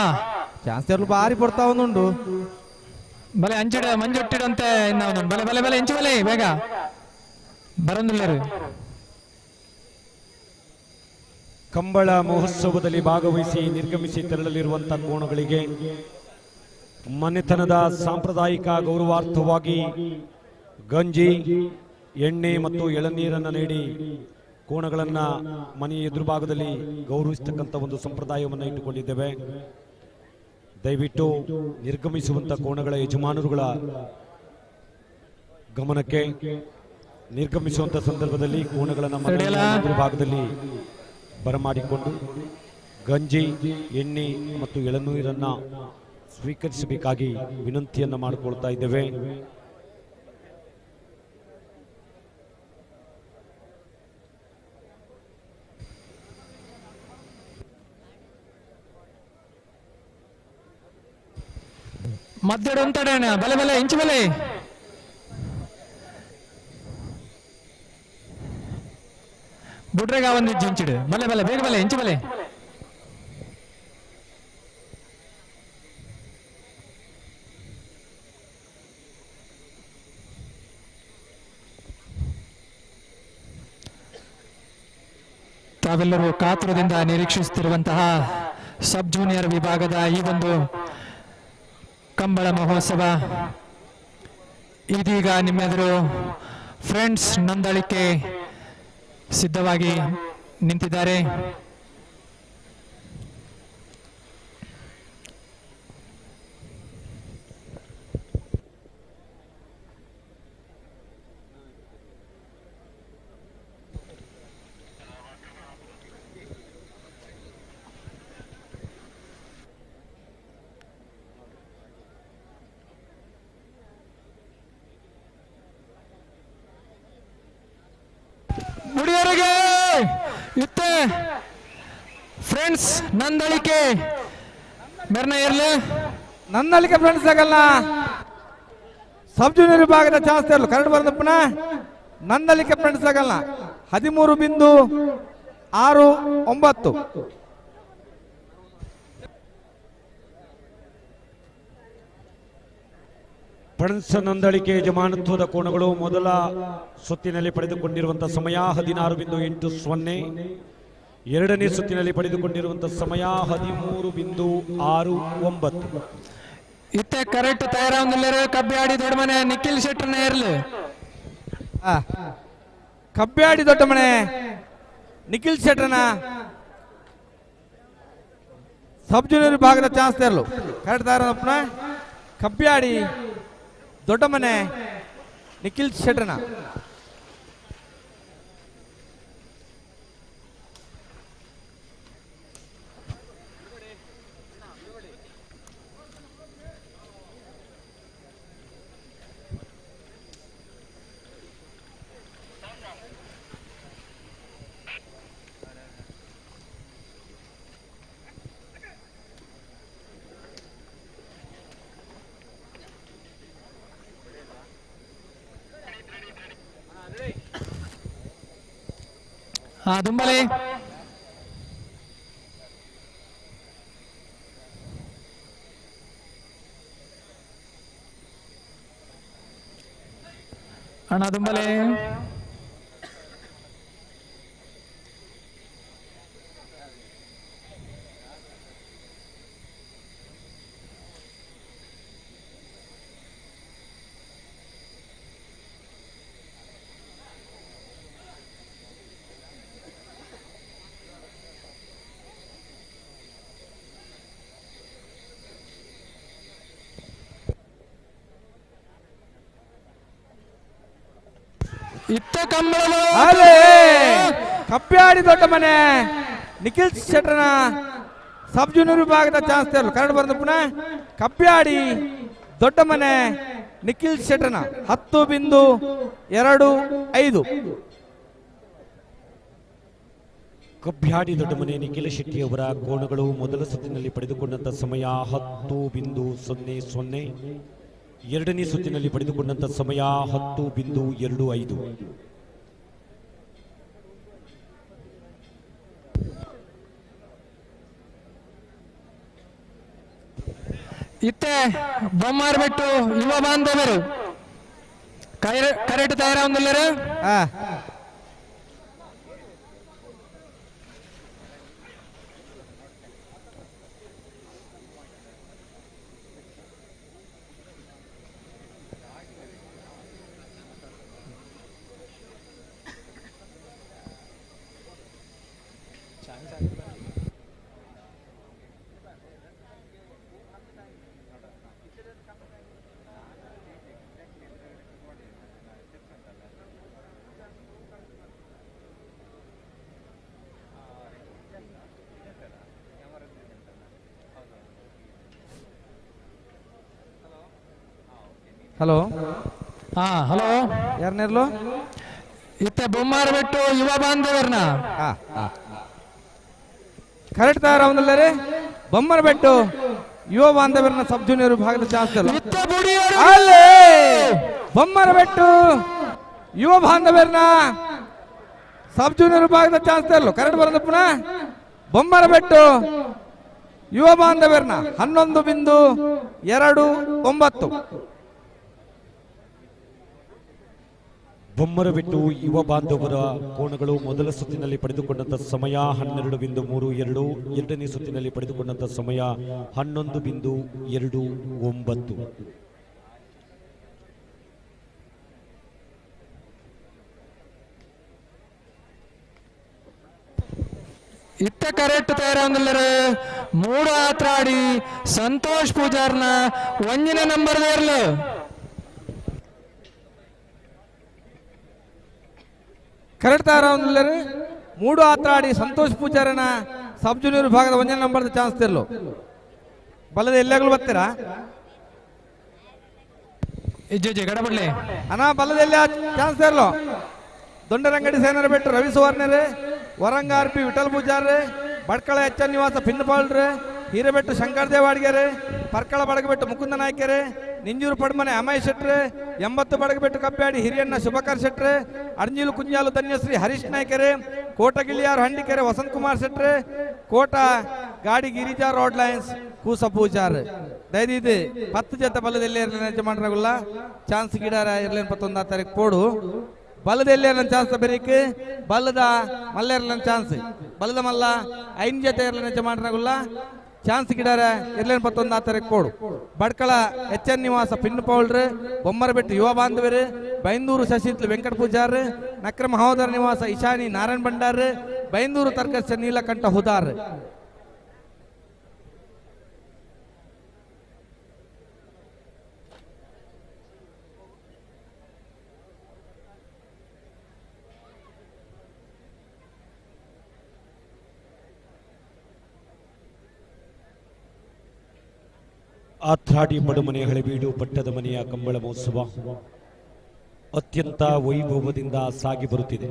ಚಾನ್ಸ್ ಬಾರಿ ಕೊಡ್ತಾ ಒಂದುಂಡು ಬಲೆ ಅಂಚಿಡ ಮಂಜುಟ್ಟಿಡಂತೆ ಬಲೆ ಬಲೆ ಬಲೆ ಇಂಚು ಬಲೆ ಬೇಗ ಬರಂದಿಲ್ಲ. ಕಂಬಳ ಮಹೋತ್ಸವದಲ್ಲಿ ಭಾಗವಹಿಸಿ ನಿರ್ಗಮಿಸಿ ತೆರಳಲಿರುವಂತಹ ಕೋಣಗಳಿಗೆ ಮನೆತನದ ಸಾಂಪ್ರದಾಯಿಕ ಗೌರವಾರ್ಥವಾಗಿ ಗಂಜಿ ಎಣ್ಣೆ ಮತ್ತು ಎಳನೀರನ್ನು ನೀಡಿ ಕೋಣಗಳನ್ನು ಮನೆಯ ಎದುರುಭಾಗದಲ್ಲಿ ಗೌರವಿಸತಕ್ಕಂಥ ಒಂದು ಸಂಪ್ರದಾಯವನ್ನು ಇಟ್ಟುಕೊಂಡಿದ್ದೇವೆ. ದಯವಿಟ್ಟು ನಿರ್ಗಮಿಸುವಂಥ ಕೋಣಗಳ ಯಜಮಾನರುಗಳ ಗಮನಕ್ಕೆ, ನಿರ್ಗಮಿಸುವಂಥ ಸಂದರ್ಭದಲ್ಲಿ ಕೋಣಗಳನ್ನು ಮನೆಯ ಎದುರುಭಾಗದಲ್ಲಿ ಬರಮಾಡಿಕೊಂಡು ಗಂಜಿ ಎಣ್ಣೆ ಮತ್ತು ಎಳನೀರನ್ನು ಸ್ವೀಕರಿಸಬೇಕಾಗಿ ವಿನಂತಿಯನ್ನು ಮಾಡಿಕೊಳ್ತಾ ಇದ್ದೇವೆ. ಮದ್ದೆಡು ಅಂತಡೇನ ಬಲೆ ಬಲೆ ಇಂಚು ಬಲೆ ಬುಡ್ರೆಗ ಒಂದು ಇಂಚಿಡು ಬಲೆ ಬಲೆ ಬೇಗ ಬಲೆ ಇಂಚು ಬಲೆ ತಾವೆಲ್ಲರೂ ಕಾತುರದಿಂದ ನಿರೀಕ್ಷಿಸುತ್ತಿರುವಂತಹ ಸಬ್ ಜೂನಿಯರ್ ವಿಭಾಗದ ಈ ಒಂದು ಕಂಬಳ ಮಹೋತ್ಸವ ಇದೀಗ ನಿಮ್ಮೆದುರು ಫ್ರೆಂಡ್ಸ್ ನೋಂದಣಿಕೆ ಸಿದ್ಧವಾಗಿ ನಿಂತಿದ್ದಾರೆ. ಮುಡಿಯವರಿಗೆ ಇತ್ತೆ ಫ್ರೆಂಡ್ಸ್ ನಂದಳಿಕೆ ಮೆರ್ನ ಇರ್ಲಿ ನಂದಳಿಕೆ ಫ್ರೆಂಡ್ಸ್ ಆಗಲ್ಲ ಸಬ್ ಜೂನಿಯರ್ ವಿಭಾಗದ ಚಾನ್ಸ್ ಇರಲು ಕರೆಕ್ಟ್ ಬರೋದಪ್ಪನ ನಂದಳಿಕೆ ಫ್ರೆಂಡ್ಸ್ ಆಗಲ್ಲ 13.69 ಫ್ರೆಂಡ್ಸ್ ನೋಂದಣಿಕೆ ಯಜಮಾನತ್ವದ ಕೋಣಗಳು ಮೊದಲ ಸುತ್ತಿನಲ್ಲಿ ಪಡೆದುಕೊಂಡಿರುವಂತಹ ಸಮಯ 16.80, ಎರಡನೇ ಸುತ್ತಿನಲ್ಲಿ ಪಡೆದುಕೊಂಡಿರುವಂತಹ ಸಮಯ 13.69. ಇತ್ತೆ ಕರೆಕ್ಟ್ ತಯಾರಾಗಿಲ್ಲರು ಕಬ್ಬಿಯಾಡಿ ದೊಡ್ಡ ಮನೆ ನಿಖಿಲ್ ಶೆಟ್ಟರ್ನ ಇರ್ಲಿ ಕಬ್ಬಿಯಾಡಿ ದೊಡ್ಡ ಮನೆ ನಿಖಿಲ್ ಶೆಟ್ಟರ್ನ ಸಬ್ ಜೂನಿಯರ್ ವಿಭಾಗದ ಚಾನ್ಸ್ ಇರಲು ಕರೆಕ್ಟ್ ತಯಾರಪ್ಪನ ಕಬ್ಬಿಯಾಡಿ ದೊಡ್ಡ ಮನೆ ನಿಖಿಲ್ ಶೆಟ್ಟರ್ನ ದುಂಬಲೆ ಅಣ್ಣ ದುಂಬಲೆ ಇತ್ತ ಕಂಬಳ ಕಪ್ಪ್ಯಾಡಿ ದೊಡ್ಡ ಮನೆ ನಿಖಿಲ್ ಶೆಟ್ಟರ್ನ ಸಬ್ ಜೂನಿಯರ್ ವಿಭಾಗದ ಚಾನ್ಸ್ ತೆರಲು ಕರಡು ಬರೆದು ಪುನಃ ಕಪ್ಪ್ಯಾಡಿ ದೊಡ್ಡ ಮನೆ ನಿಖಿಲ್ ಶೆಟ್ಟರ್ನ 10.25. ಕಬ್ಬ್ಯಾಡಿ ದೊಡ್ಡಮನೆ ನಿಖಿಲ ಶೆಟ್ಟಿಯವರ ಕೋಣಗಳು ಮೊದಲ ಸುತ್ತಿನಲ್ಲಿ ಪಡೆದುಕೊಂಡಂತ ಸಮಯ 10.00. ಎರಡನೇ ಸುತ್ತಿನಲ್ಲಿ ಪಡೆದುಕೊಂಡಂತ ಸಮಯ 10.25. ಇತ್ತೆ ಬೊಮ್ಮಾರ್ಬಿಟ್ಟು ಯುವ ಬಾಂಧವರು ಕರೆಕ್ಟ್ ತಯಾರ ಒಂದಿಲ್ಲರು. ಹಲೋ ಹಲೋ ಯಾರನ್ನೆರ್ಲು ಇತ್ತ ಬೊಮ್ಮಾರ್ಬಿಟ್ಟು ಯುವ ಬಾಂಧವರ್ನ ಕರೆಕ್ಟ್ ತಯಾರ ಒಂದಿಲ್ಲರಿ ಬೊಮ್ಮರಬೆಟ್ಟು ಯುವ ಬಾಂಧವರನ್ನ ಸಬ್ ಜೂನಿಯರ್ ವಿಭಾಗದ ಚಾನ್ಸ್ ಅಲ್ಲಿ ಬೊಮ್ಮರಬೆಟ್ಟು ಯುವ ಬಾಂಧವರನ್ನ ಸಬ್ ಜೂನಿಯರ್ ವಿಭಾಗದ ಚಾನ್ಸ್ ತೆರಲು ಕರೆಕ್ಟ್ ಬರೋದು ಪುನಃ ಬೊಮ್ಮರಬೆಟ್ಟು ಯುವ ಬಾಂಧವರನ್ನ 11.29. ಬೊಮ್ಮರಬೆಟ್ಟು ಯುವ ಬಾಂಧವರ ಕೋಣಗಳು ಮೊದಲ ಸುತ್ತಿನಲ್ಲಿ ಪಡೆದುಕೊಂಡಂತ ಸಮಯ 12.32. ಎರಡನೇ ಸುತ್ತಿನಲ್ಲಿ ಪಡೆದುಕೊಂಡಂತ ಸಮಯ 11.29. ಇತ್ತ ಕರೆಕ್ಟ್ ತಯಾರ ಒಂದಿಲ್ಲರು 3 ಆತ್ರಾಡಿ ಸಂತೋಷ್ ಪೂಜಾರ್ನ 1ನೇ ನಂಬರ್ ದೇರ್ಲು ಕರೆಕ್ಟ್ ತಯಾರ ಒಂದಿಲ್ಲರಿ 3 ಆತ್ರಾಡಿ ಸಂತೋಷ್ ಪೂಜಾರನ ಸಬ್ ಜೂನಿಯರ್ ವಿಭಾಗದ 1ನೇ ನಂಬರ್ದ ಚಾನ್ಸ್ ತೆರಲು ಬಲ್ಲದ ಎಲ್ಲಾಗಲು ಬರ್ತೀರಾ ಗಡಬಡ್ಲಿ ಅಣ್ಣ ಬಲ್ಲದ ಎಲ್ಲ ಚಾನ್ಸ್ ತೆರಲು ದೊಂಡರಂಗಡಿ ಸೇನರ ಬೆಟ್ಟು ರವಿ ಸುವರ್ಣರೇ ವರಂಗ ಆರ್ ಪಿ ವಿಠಲ್ ಪೂಜಾರ್ರೆ ಬಡ್ಕಳ ಎಚ್ ಎನ್ ನಿವಾಸ ಪಿನ್ನಪಾಳ್ರೆ ಹಿರೇಬೆಟ್ಟು ಶಂಕರ್ ದೇವಾಡ್ಗೆರೆ ಪರ್ಕಳ ಬಡಗಬೆಟ್ಟು ಮುಕುಂದ ನಾಯ್ಕರೆ ನಿಂಜೂರು ಪಡ್ಮನೆ ಅಮಯ್ ಶೆಟ್ರೆ 80 ಬಡಗಬೆಟ್ಟು ಕಪ್ಪ್ಯಾಡಿ ಹಿರಿಯಣ್ಣ ಶುಭಕರ್ ಶೆಟ್ರೆ ಅರ್ಜೀಲು ಕುಂಜಾಲು ಧನ್ಯಶ್ರೀ ಹರೀಶ್ ನಾಯ್ಕರೆ ಕೋಟಗಿಳಿಯಾರು ಹಂಡಿಕೆರೆ ವಸಂತ್ ಕುಮಾರ್ ಶೆಟ್ರೆ ಕೋಟ ಗಾಡಿ ಗಿರಿಜಾ ರೋಡ್ ಲೈನ್ಸ್ ಕೂಸ ಪೂಜಾರ್ ದಯದಿದೆ 10 ಜೊತೆ ಬಲ್ಲದಲ್ಲಿ ಯಜಮಾನರಗುಲ್ಲ ಚಾನ್ಸ್ ಗಿಡಾರ ಇರ್ಲೇನು 11 ತಾರೀಕು ಪೋಡು ಬಲ್ಲದ ಎಲ್ಲೇರ್ನ ಚಾನ್ಸ್ ಬೆರೀಕ್ ಬಲ್ಲದ ಮಲ್ಲೇರ್ನ ಚಾನ್ಸ್ ಬಲ್ಲದ ಮಲ್ಲ 5 ಜೊತೆ ಇರ್ಲೇನ ಯಜಮಾನರಗುಲ್ಲ ಚಾನ್ಸ್ ಗಿಡಾರ ಇರ್ಲೇನು 11 ತಾರೀಕು ಕೋಡು ಬಡ್ಕಳ ಎಚ್ ಎನ್ ನಿವಾಸ ಪಿನ್ ಪೌಲ್ರ್ ಬೊಮ್ಮರಬೆಟ್ಟು ಯುವ ಬಾಂಧವರು ಬೈಂದೂರು ಶಶಿತ್ಲು ವೆಂಕಟ ಪೂಜಾರ್ ನಕ್ರ ಮಹೋದರ ನಿವಾಸ ಇಶಾನಿ ನಾರಾಯಣ್ ಭಂಡಾರ್ ಬೈಂದೂರು ತರ್ಕಸ್ ನೀಲಕಂಠ ಹುದಾರ್ ಆತ್ರಾಡಿ ಮಡುಮನೆ ಹಳೆಬೀಡು ಪಟ್ಟದ ಮನೆಯ ಕಂಬಳ ಮಹೋತ್ಸವ ಅತ್ಯಂತ ವೈಭವದಿಂದ ಸಾಗಿ ಬರುತ್ತಿದೆ.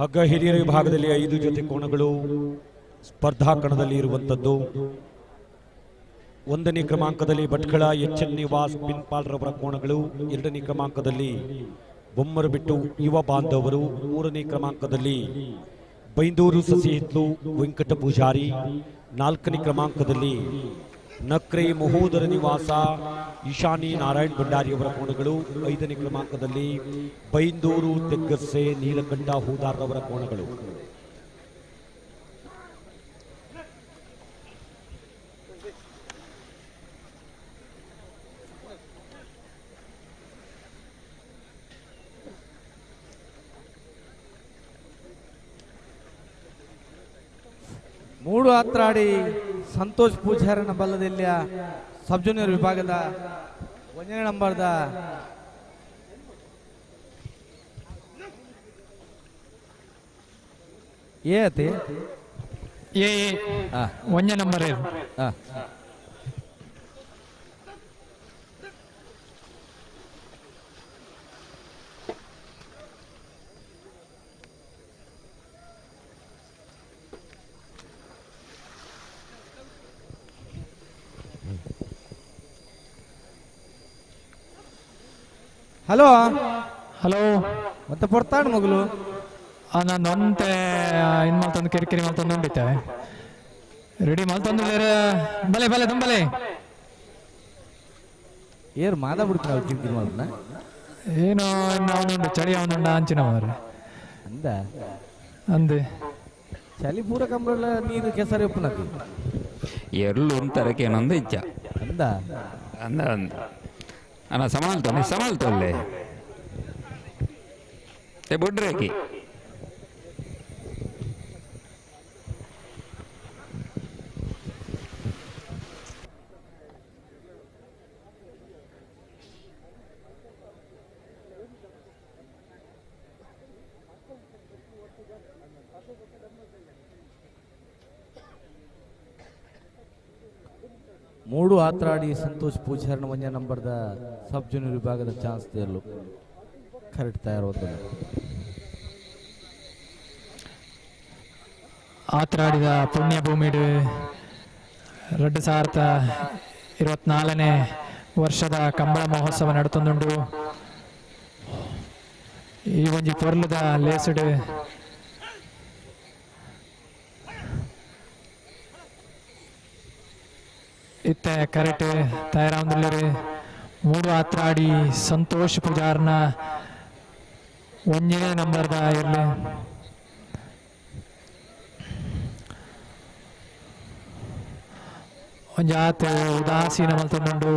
ಹಗ್ಗ ಹಿರಿಯರ ವಿಭಾಗದಲ್ಲಿ 5 ಜೊತೆ ಕೋಣಗಳು ಸ್ಪರ್ಧಾ ಕಣದಲ್ಲಿ ಇರುವಂತದ್ದು. 1ನೇ ಕ್ರಮಾಂಕದಲ್ಲಿ ಭಟ್ಕಳ ಎಚ್ ಎನ್ ನಿವಾಸ್ ಪಿನ್ಪಾಲ್ರವರ ಕೋಣಗಳು, 2ನೇ ಕ್ರಮಾಂಕದಲ್ಲಿ ಬೊಮ್ಮರಬೆಟ್ಟು ಯುವ ಬಾಂಧವರು, 3ನೇ ಕ್ರಮಾಂಕದಲ್ಲಿ ಬೈಂದೂರು ಸಸಿಹಿತ್ಲು ವೆಂಕಟ ಪೂಜಾರಿ, 4ನೇ ಕ್ರಮಾಂಕದಲ್ಲಿ ನಕ್ರೆ ಮಹೋದರ ನಿವಾಸ ಇಶಾನಿ ನಾರಾಯಣ್ ಭಂಡಾರಿಯವರ ಕೋಣಗಳು, 5ನೇ ಕ್ರಮಾಂಕದಲ್ಲಿ ಬೈಂದೂರು ತೆಗ್ಗರ್ಸೆ ನೀಲಕಂಠ ಹೂದಾರ್ರವರ ಕೋಣಗಳು. ಮೂಡು ಆತ್ರಾಡಿ ಸಂತೋಷ್ ಪೂಜಾರನ ಬಲ್ಲದೆಲ್ಲ ಸಬ್ ಜೂನಿಯರ್ ವಿಭಾಗದ 1ನೇ ನಂಬರ್ದ ಏತಿ ಏ ಒಂಜ ನಂಬರ್ ಹಲೋ ಹಲೋ ಮತ್ತೆ ಪೊರ್ತಾಡ್ ಮಗಳು ನಾನು ಒಂತೆ ಇನ್ ಮಲ್ತೊಂದು ಕಿರಿಕಿರಿ ಮಲ್ತೊಂದು ಉಂಡಿತ್ತೇವೆ ರೆಡಿ ಮಲ್ತೊಂದು ಬಲೆ ಬಲೆ ತುಂಬಲೆ ಏರ್ ಮಾದ ಬಿಡ್ತಾವ ಕಿರಿಕಿರಿ ಮಾಡ್ನ ಏನು ಅವನುಂಡು ಚಳಿ ಅವನುಂಡ ಅಂಚಿನ ಮಾರ್ರೆ ಅಂದ ಅಂದೆ ಚಳಿ ಪೂರ ಕಂಬಳ ನೀರು ಕೆಸರಿ ಉಪ್ಪುನಕ್ಕೆ ಎರ್ಲು ಉಂಟರಕ್ಕೆ ಏನೊಂದು ಇಚ್ಛ ಅಂದ ಅಂದ ಅಂದ ಅಣ್ಣ ಸಮಾಲ್ತೊಲ್ಲೆ ಬೊಡ್ರೇಕಿ ಮೂಡು ಆತ್ರಾಡಿ ಸಂತೋಷ್ ಪೂಜಾರನ ಒಂದೇ ನಂಬರ್ದ ಸಬ್ ಜೂನಿಯರ್ ವಿಭಾಗದ ಚಾನ್ಸ್ ತೇರ್ಲು ಕರೆಕ್ಟ್ ತಯಾರು ಆತ್ರಾಡಿದ ಪುಣ್ಯ ಭೂಮಿಡು 2024ನೇ ವರ್ಷದ ಕಂಬಳ ಮಹೋತ್ಸವ ನಡತೊಂದುಂಡು ಈ ಒಂಜಿ ಪೊರ್ಲದ ಲೇಸುಡು ಇತ್ತೆ ಕರೆಕ್ಟ್ ತಯಾರಾಂದುಲ್ಲರು ಮೂಡು ಆತ್ರಾಡಿ ಸಂತೋಷ್ ಪೂಜಾರ್ನ ಒಂಜನೇ ನಂಬರ್ದ ಇರ್ಲಿ ಒಂಜಾತ್ ಉದಾಸೀನ ಮಲ್ತೊಂದುಂಡು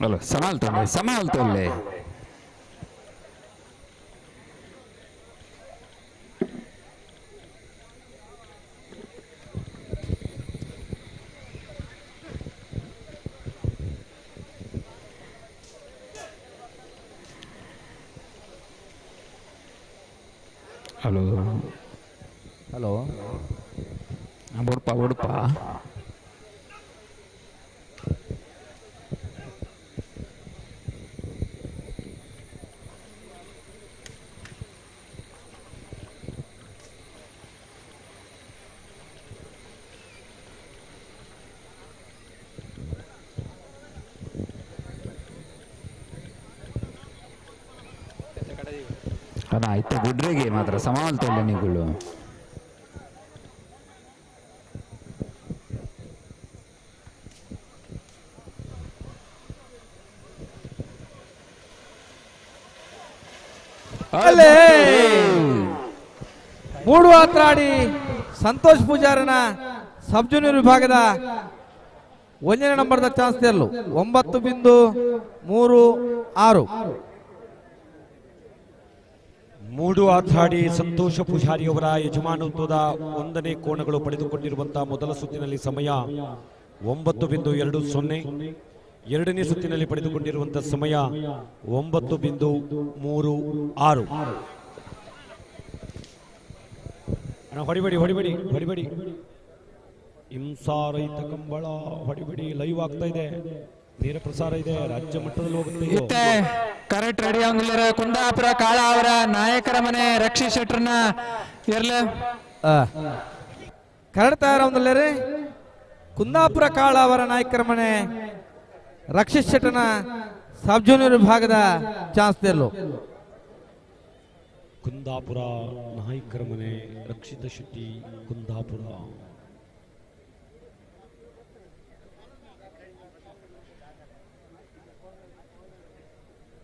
ಹಲೋ ಸಮಾಲ್ತೊಲ್ಲೆ ಹಲೋ ಹಲೋ ಬೊಡ್ಪ ಆಯ್ತು ಗುಡ್ರೆಗೆ ಮಾತ್ರ ಸಮಾಲ್ತೊಲ್ಲೆ ನೀಗಳು ಮೂಡು ಆತ್ರಾಡಿ ಸಂತೋಷ್ ಪೂಜಾರನ ಸಬ್ ಜೂನಿಯರ್ ವಿಭಾಗದ ಒಂದನೇ ನಂಬರ್ದ ಚಾನ್ಸ್ ತೇರ್ಲು 9.36 ಮೂಡು ಆತ್ರಾಡಿ ಸಂತೋಷ ಪೂಜಾರಿಯವರ ಯಜಮಾನತ್ವದ 1ನೇ ಕೋಣಗಳು ಪಡೆದುಕೊಂಡಿರುವಂತಹ ಮೊದಲ ಸುತ್ತಿನಲ್ಲಿ ಸಮಯ 9.20, 2ನೇ ಸುತ್ತಿನಲ್ಲಿ ಪಡೆದುಕೊಂಡಿರುವಂತಹ ಸಮಯ 9.36. ಹೊಡಿಬೇಡಿ ಹಿಂಸಾರಹಿತ ಕಂಬಳ ಹೊಡಿಬೇಡಿ. ಲೈವ್ ಆಗ್ತಾ ಇದೆ, ನೇರ ಪ್ರಸಾರ ಇದೆ, ರಾಜ್ಯ ಮಟ್ಟದಲ್ಲಿ ಹೋಗುತ್ತೆ. ಕರೆಕ್ಟ್ ರೆಡಿ ಆಗಿಲ್ಲ. ಕುಂದಾಪುರ ಕಾಳ ಅವರ ನಾಯಕರ ಮನೆ ರಕ್ಷಿ ಶೆಟ್ರನ್ನ ಇರ್ಲ ಕರೆಕ್ಟ್ ತಯಾರಾಗಿಲ್ಲ. ಕುಂದಾಪುರ ಕಾಳ ಅವರ ನಾಯಕರ ಮನೆ ರಕ್ಷಿತ್ ಶೆಟ್ಟನ ಸಬ್ ಜೂನಿಯರ್ ವಿಭಾಗದ ಚಾನ್ಸ್ ತೇರ್ಲು. ಕುಂದಾಪುರ ನಾಯಕರ ಮನೆ ರಕ್ಷಿತ ಶೆಟ್ಟಿ ಕುಂದಾಪುರ.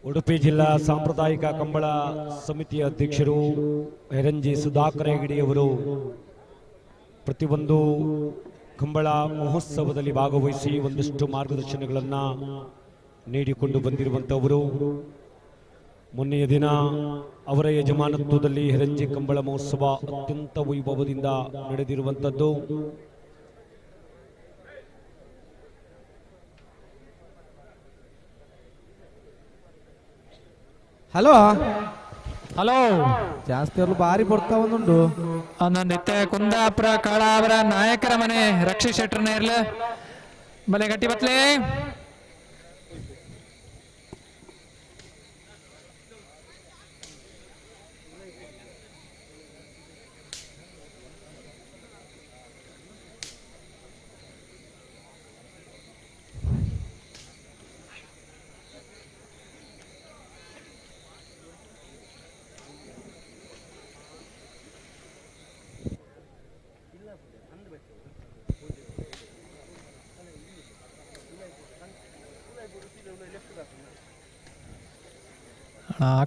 ಉಡುಪಿ ಜಿಲ್ಲಾ ಸಾಂಪ್ರದಾಯಿಕ ಕಂಬಳ ಸಮಿತಿಯ ಅಧ್ಯಕ್ಷರು ಹೆರಂಜಿ ಸುಧಾಕರ ಹೆಗಡೆಯವರು ಪ್ರತಿಯೊಂದು ಕಂಬಳ ಮಹೋತ್ಸವದಲ್ಲಿ ಭಾಗವಹಿಸಿ ಒಂದಷ್ಟು ಮಾರ್ಗದರ್ಶನಗಳನ್ನು ನೀಡಿಕೊಂಡು ಬಂದಿರುವಂಥವರು. ಮೊನ್ನೆಯ ದಿನ ಅವರ ಯಜಮಾನತ್ವದಲ್ಲಿ ಹೆರಂಜೆ ಕಂಬಳ ಮಹೋತ್ಸವ ಅತ್ಯಂತ ವೈಭವದಿಂದ ನಡೆದಿರುವಂಥದ್ದು. ಹಲೋ ಹಲೋ ಜಾಸ್ತಿ ಅವ್ರು ಬಾರಿ ಬರ್ತಾ ಒಂದುಂಡು ಒಂದೊಂದಿತ್ತೆ ಕುಂದಾಪುರ ಕಾಳಾವರ ನಾಯಕರ ಮನೆ ರಕ್ಷಿ ಶೆಟ್ರನ ಇರ್ಲ ಬಲೆ ಗಟ್ಟಿ ಬತ್ಲೆ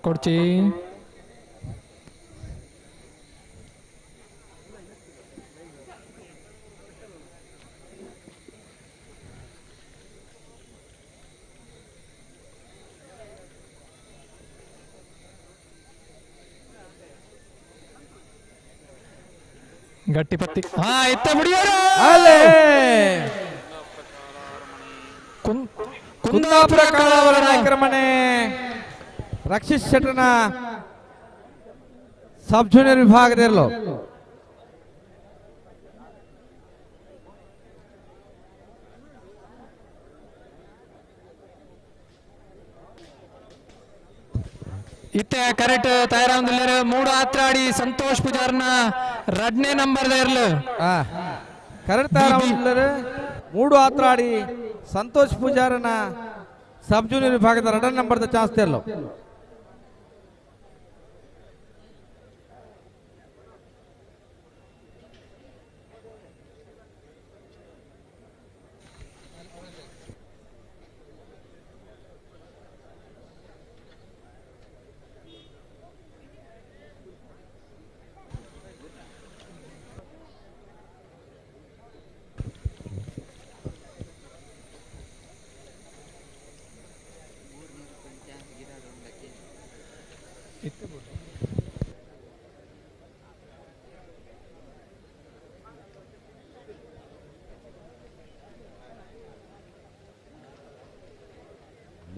ಕೊಡ್ಚಿ ಗಟ್ಟಿ ಪತ್ತಿ ಇತ್ತ ಬಿಡಿಯೋರು ಕುಂದಾಪುರ ಕಾಳಾವರ ನಾಯಕರ ಮನೆ ರಕ್ಷಿತ್ ಶೆಟ್ರನ ಸಬ್ ಜೂನಿಯರ್ ವಿಭಾಗದಲ್ಲೂ ಇತ್ತೆ ಕರೆಕ್ಟ್ ತಯಾರಾಗಿಲ್ಲ ಮೂಡು ಆತ್ರಾಡಿ ಸಂತೋಷ್ ಪೂಜಾರ್ನ ರಡ್ನೇ ನಂಬರ್ ಇರ್ಲು ಕರೆಕ್ಟ್ ತಯಾರಾಗಿಲ್ಲ ಮೂಡು ಆತ್ರಾಡಿ ಸಂತೋಷ್ ಪೂಜಾರನ ಸಬ್ ಜೂನಿಯರ್ ವಿಭಾಗದ 2ನೇ ನಂಬರ್ದ ಚಾನ್ಸ್ ತೆರಲು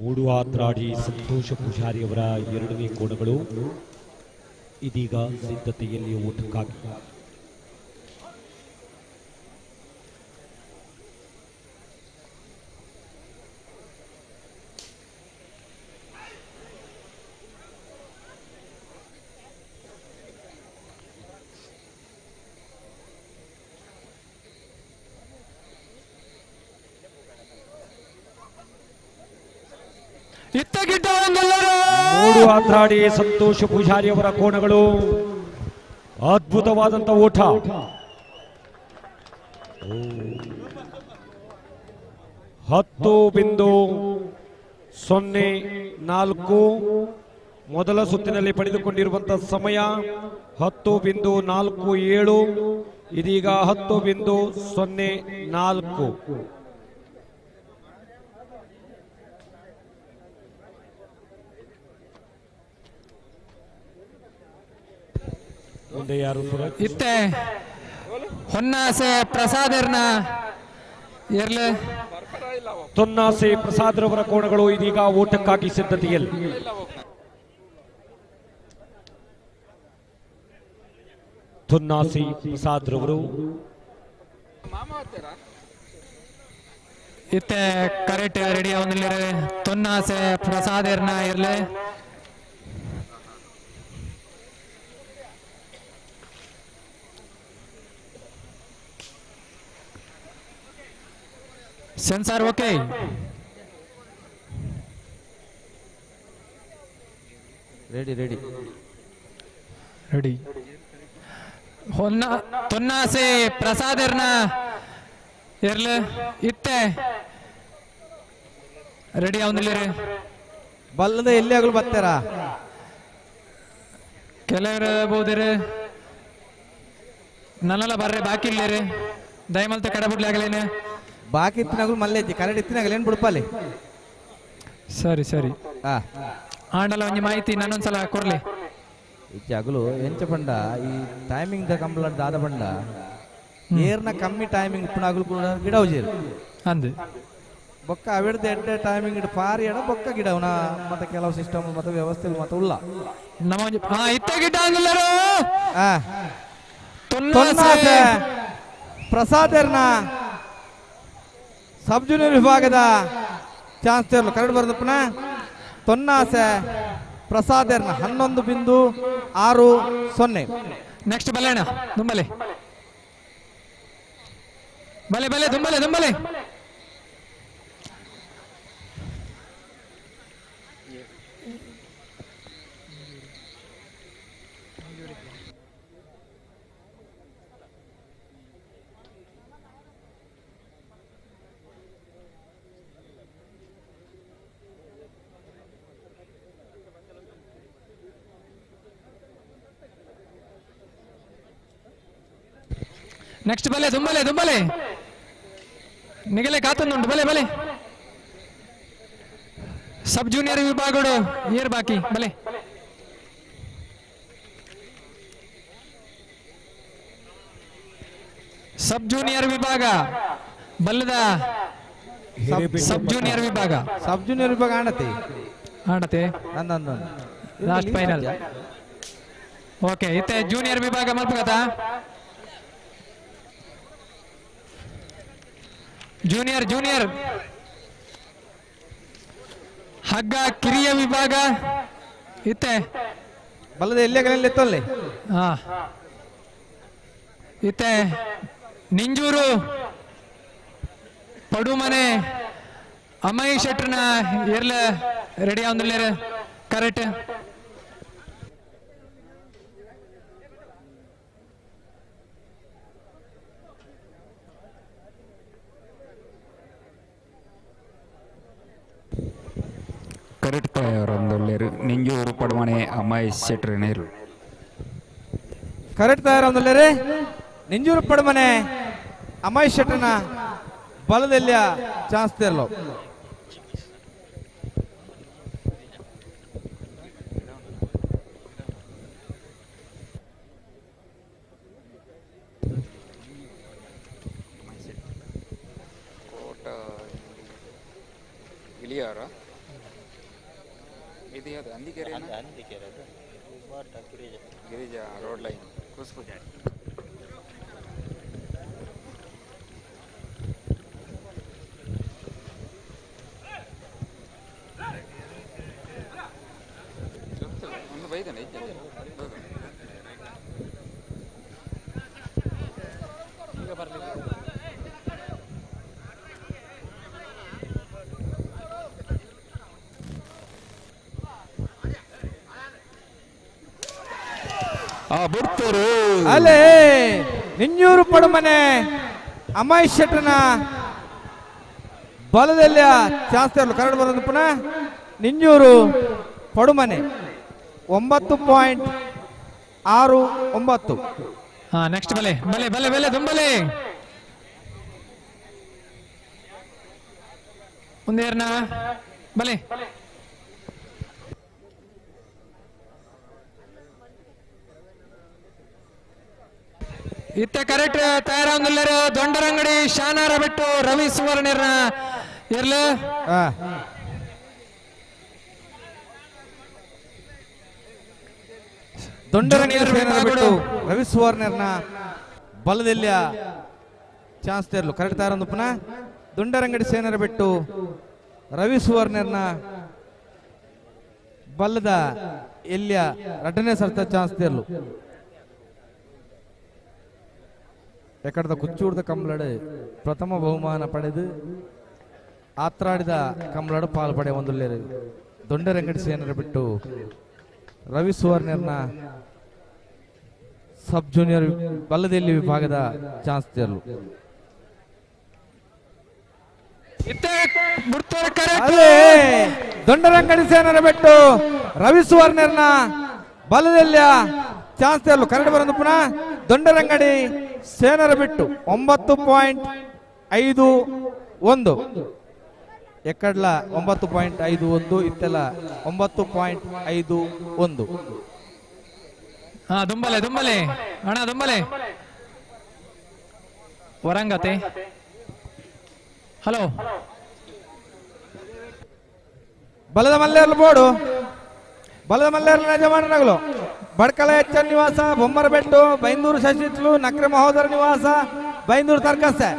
ಮೂಡು ಆತ್ರಾಡಿ ಸಂತೋಷ ಪೂಜಾರಿ ಅವರ 2ನೇ ಕೋಣಗಳು ಇದೀಗ ಸಿದ್ಧತೆಯಲ್ಲಿ ಊಟಕ್ಕಾಗಿ ಮೂಡು ಆತ್ರಾಡಿ ಸಂತೋಷ ಪೂಜಾರಿ ಅವರ ಕೋಣಗಳು ಅದ್ಭುತವಾದಂತ ಓಟ 10.04 ಮೊದಲ ಸುತ್ತಿನಲ್ಲಿ ಪಡೆದುಕೊಂಡಿರುವಂತಹ ಸಮಯ 10.47 ಇದೀಗ 10.04 ಮುಂದೆ ಯಾರು ಇತ್ತೆ ಹೊನ್ನಾಸೆ ಪ್ರಸಾದರ್ನ ಇರ್ಲೆ ತೊನ್ನಾಸೆ ಪ್ರಸಾದ್ ರವರ ಕೋಣಗಳು ಇದೀಗ ಓಟಕ್ಕಾಗಿ ಸಿದ್ಧತೆಯಲ್ಲಿ ತೊನ್ನಾಸಿ ಪ್ರಸಾದ್ ರವರು ಇತ್ತೆ ಕರೆಕ್ಟ್ ರೆಡಿ ಅವನಿಲ್ಲ ತೊನ್ನಾಸೆ ಪ್ರಸಾದರ್ನ ಇರ್ಲೆ sensor okay ready ready ready Tonnase ಪ್ರಸಾದರ್ನ ಇರ್ಲೆ ಇತ್ತೆ ರೆಡಿ ಅವನಿಲ್ಲ ಬಲ್ಲದ ಎಲ್ಲಿ ಆಗಲು ಬರ್ತಾರ ಕೆಲವರು ಬೋದಿರಿ ನನ್ನೆಲ್ಲ ಬರ್ರಿ ಬಾಕಿ ಇಲ್ಲ ರೀ ದಯಮಲ್ತೆ ಕಡೆ ಬಿಡ್ಲಿ ಆಗಲೇನೆ ಬಾಕಿ ಇತ್ತಿನಾಗಲು ಮಲ್ಲೆ ಇತ್ತಿ ಕರೆಕ್ಟ್ ಇತ್ತಿನಾಗಲೇನು ಬಿಡ್ಪಲ್ಲಿ. ಸರಿ ಸರಿ ಆಂಡಲ ಒಂಜಿ ಮಾಹಿತಿ ನಾನೊಂದ್ಸಲ ಕೊರ್ಲಿ. ಇಚ್ಚಿ ಹಗಲು ಎಂಚ ಪಂಡ ಈ ಟೈಮಿಂಗ್ ದ ಕಂಪ್ಲೇಂಟ್ ದಾದ ಪಂಡ ಏರ್ನ ಕಮ್ಮಿ ಟೈಮಿಂಗ್ ಇಪ್ಪು ಹಗಲು ಕೂಡ ಗಿಡ ಉಜೇರು ಅಂದು ಬೊಕ್ಕ ಅವಿಡ್ದು ಎಡ್ಡೆ ಟೈಮಿಂಗ್ ಇಡು ಪಾರಿ ಎಡ ಬೊಕ್ಕ ಗಿಡ ಅವನ ಮತ್ತೆ ಕೆಲವು ಸಿಸ್ಟಮ್ ಮತ್ತೆ ವ್ಯವಸ್ಥೆ ಮತ್ತೆ ಉಲ್ಲ ನಮ್ಮ ಇತ್ತ ಗಿಡ ಅಂಗಲರು ಪ್ರಸಾದರ್ನ ಸಬ್ ಜೂನಿಯರ್ ವಿಭಾಗದ ಚಾನ್ಸ್ ತೆರಲು ಕರೆಕ್ಟ್ ಬರೆದಪ್ಪನ ತೊನ್ನಾಸೆ ಪ್ರಸಾದರ್ನ 11.60. ನೆಕ್ಸ್ಟ್ ಬಲ್ಲೇಣ ದುಂಬಲೆ ಬಲೆ ಬಲೆ ದುಂಬಲೆ ದುಂಬಲೆ ನೆಕ್ಸ್ಟ್ ಬಲೆ ದುಂಬಲೆ ದುಂಬಲೆ ನಿಗಲೆ ಕಾತೊಂದುಂಟು ಬಲೆ ಬಲೆ ಸಬ್ ಜೂನಿಯರ್ ವಿಭಾಗಗಳು ಏರ್ ಬಾಕಿ ಬಲೆ ಸಬ್ ಜೂನಿಯರ್ ವಿಭಾಗ ಬಲ್ಲದ ಸಬ್ ಜೂನಿಯರ್ ವಿಭಾಗ ಆಡತೆ ಆಡತೆ ಲಾಸ್ಟ್ ಫೈನಲ್ ಓಕೆ ಇತ್ತೆ ಜೂನಿಯರ್ ವಿಭಾಗ ಮಲ್ಪಗತ ಜೂನಿಯರ್ ಜೂನಿಯರ್ ಹಗ್ಗ ಕಿರಿಯ ವಿಭಾಗ ಇತ್ತೆ ಬಲ್ಲದ ಎಲ್ಲೆಗಳಲ್ಲಿ ಎತ್ತಲ್ಲಿ ಹಾ ಇತ್ತೆ ನಿಂಜೂರು ಪಡುಮನೆ ಅಮೈ ಶೆಟ್ರನ ಇರ್ಲ ರೆಡಿ ಆವ್ದಿಲ್ಲ ಕರೆಕ್ಟ್ ಕರೆಕ್ಟ್ ತಯಾರೊಂದುಲ್ಲೇರು ನಿಂಜೂರು ಪಡುಮನೆ ಅಮೈ ಶೆಟ್ರನೇರು ಕರೆಕ್ಟ್ ತಯಾರೊಂದುಲ್ಲೇರು ನಿಂಜೂರು ಪಡುಮನೆ ಅಮೈ ಶೆಟ್ರನ ಬಲದಲ್ಲಿಯ ಚಾನ್ಸ್ ತೆರಲು ಇಳಿಯಾರ ಇದು ಯಾವುದು ಅಂದಿಕೆರೆ ಗಿರಿಜಾ ರೋಡ್ ಲೈನ್ ಕೂಸ್ಪೂಜಾರಿ ಒಂದು ಬೈದಾನೆ ಈಗ ಬರಲಿಲ್ಲ ಅಲ್ಲೇ ನಿಂಜೂರು ಪಡುಮನೆ ಅಮೈ ಶೆಟ್ರನ ಬಲದಲ್ಲಿ ಚಾನ್ಸ್ ತೆರಲು ಕರೆಕ್ಟ್ ಬರೋದು ಪುನಃ ನಿಂಜೂರು ಪಡುಮನೆ 9.69. ಹಾ ನೆಕ್ಸ್ಟ್ ಬಲೆ ಬಲೆ ಬಲೆ ಬಲೆ ದುಂಬಲೆ ಮುಂದೇರ್ನ ಬಲೆ ಇತ್ತ ಕರೆಕ್ಟ್ ತಯಾರಾಗಿಲ್ಲರು ದೊಂಡರಂಗಡಿ ಶಾನಾರ ಬಿಟ್ಟು ರವಿ ಸುವರ್ಣರ್ನ ಇರ್ಲ ದೊಂಡರಂಗಡಿ ಬಿಟ್ಟು ರವಿ ಸುವರ್ಣರ್ನ ಬಲದಲ್ಲಿಯ ಚಾನ್ಸ್ ತೆರಲು ಕರೆಕ್ಟ್ ತಯಾರೊಂದು ಪುನಃ ದೊಂಡರಂಗಡಿ ಸೇನರ ಬಿಟ್ಟು ರವಿ ಸುವರ್ಣರ್ನ ಬಲ್ಲದ ಎಲ್ಲಿಯ ಎರಡನೇ ಸರ್ತ ಚಾನ್ಸ್ ತೆರಲು ಎಕಡದ ಕುಚ್ಚೂರ್ದ ಕಂಬಳಡು ಪ್ರಥಮ ಬಹುಮಾನ ಪಡೆದು ಆತ್ರಾಡಿದ ಕಂಬಳಡು ಪಾಲು ಪಡೆ ಒಂದುಲ್ಲೇರು ದೊಂಡರಂಗಡಿ ಸೇನರ ಬಿಟ್ಟು ರವಿ ಸುವರ್ಣರ್ನ ಸಬ್ ಜೂನಿಯರ್ ಬಲ್ಲದೆಲ್ಲಿ ವಿಭಾಗದ ಚಾನ್ಸ್ ತೆರಲು ದೊಂಡರಂಗಡಿ ಸೇನರ ಬಿಟ್ಟು ರವಿ ಸುವರ್ಣರ್ನ ಬಲದೆಲ್ಲಿಯ ಚಾನ್ಸ್ ತೆರಲು ಕರೆಕ್ಟ್ ಬರೋದು ಪುನಃ ದೊಂಡರಂಗಡಿ ಸೇನರ ಬಿಟ್ಟು 9.51. ಎಕ್ಕಡ್ಲ 9.51, ಇತ್ತೆಲ್ಲ 9.51. ಹಾ ದುಂಬಲೆ ದುಂಬಲೆ ಅಣ್ಣ ದುಂಬಲೆ ವರಂಗತೆ. ಹಲೋ ಬಲದ ಮಲ್ಲೇರ್ಲು ಬೋಡು, ಬಲದ ಮಲ್ಲೇರ್ಲು ಯಜಮಾನರಾಗಲು ಬಡ್ಕಳ ಎಚ್ಚನ್ ನಿವಾಸ ಬೊಮ್ಮರಬೆಟ್ಟು, ಬೈಂದೂರು ಶಶಿತ್ಲು, ನಕ್ರೆ ಮಹೋದರ ನಿವಾಸ, ಬೈಂದೂರು ತರ್ಕಸೆ.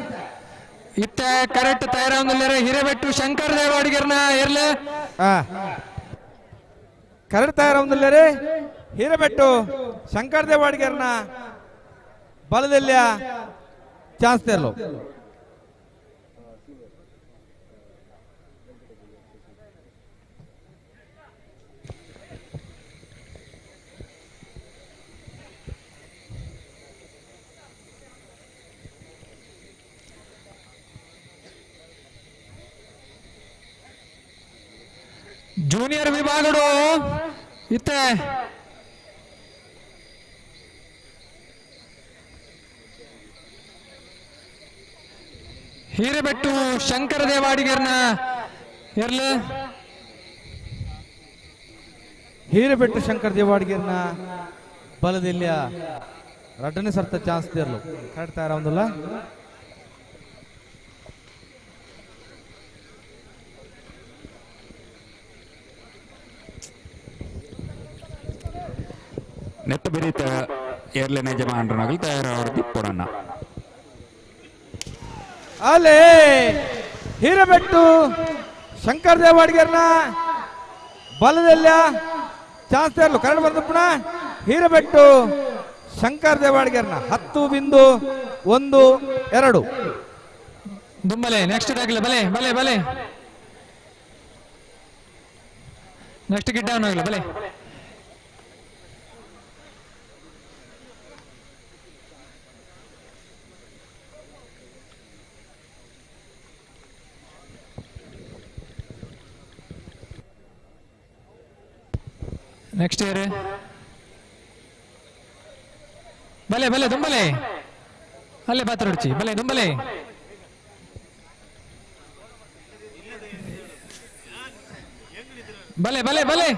ಇತ್ತ ಕರೆಕ್ಟ್ ತಯಾರಾಗಿದ್ದಾರೆ ಹಿರೇಬೆಟ್ಟು ಶಂಕರ್ ದೇವಾಡಿಗರ್ನ ಇರ್ಲೆ. ಕರೆಕ್ಟ್ ತಯಾರಾಗಿದ್ದಾರೆ ಹಿರೇಬೆಟ್ಟು ಶಂಕರ್ ದೇವಾಡಿಗರ್ನ ಬಲದಲ್ಲಿಯ ಚಾನ್ಸ್ ತೆರಲು. ಜೂನಿಯರ್ ವಿಭಾಗಗಳು ಇತ್ತೆ ಹಿರೇಬೆಟ್ಟು ಶಂಕರ ದೇವಾಡಿಗರ್ನ ಇರ್ಲ. ಹಿರೇಬೆಟ್ಟು ಶಂಕರ್ ದೇವಾಡಿಗರ್ನ ಬಲದಿಲ್ಲ ರಡ್ಡನೇ ಸರ್ತ ಚಾನ್ಸ್ ತೆರಲು. ಕರೆಕ್ಟ್ ತಯಾರಾಗುದಿಲ್ಲ. ನೆತ್ತ ಬೆರೀತ ಏರ್ಲೆ ಯಜಮಾನರನಾಗಲು ತಯಾರಾಗಿ ಪುರಣ್ಣ ಅಲ್ಲೇ ಹಿರೇಬೆಟ್ಟು ಶಂಕರ್ ದೇವಾಡಿಗರ್ನ ಬಲದಲ್ಲ ಚಾನ್ಸ್ ತೆರಲು. ಕರೆಕ್ಟ್ ಬರ್ದು ಪುನಃ ಹಿರೇಬೆಟ್ಟು ಶಂಕರ್ ದೇವಾಡಿಗರ್ನ 10.12. ದುಂಬಲೆ ನೆಕ್ಸ್ಟ್ ಆಗ್ಲಿ ಬಲೆ ಬಲೆ ಬಲೆ ನೆಕ್ಸ್ಟ್ ಗಿಡ್ ಡೌನ್ ಆಗ್ಲಿ ಬಲೆ. ನೆಕ್ಸ್ಟ್ ಇಯರ್ ಬಲೆ ಬಲೆ ದುಂಬಲೆ ಅಲ್ಲೇ ಪಾತ್ರಡ್ಚಿ ಬಲೆ ದುಂಬಲೆ ಬಲೆ ಬಲೆ ಬಲೆ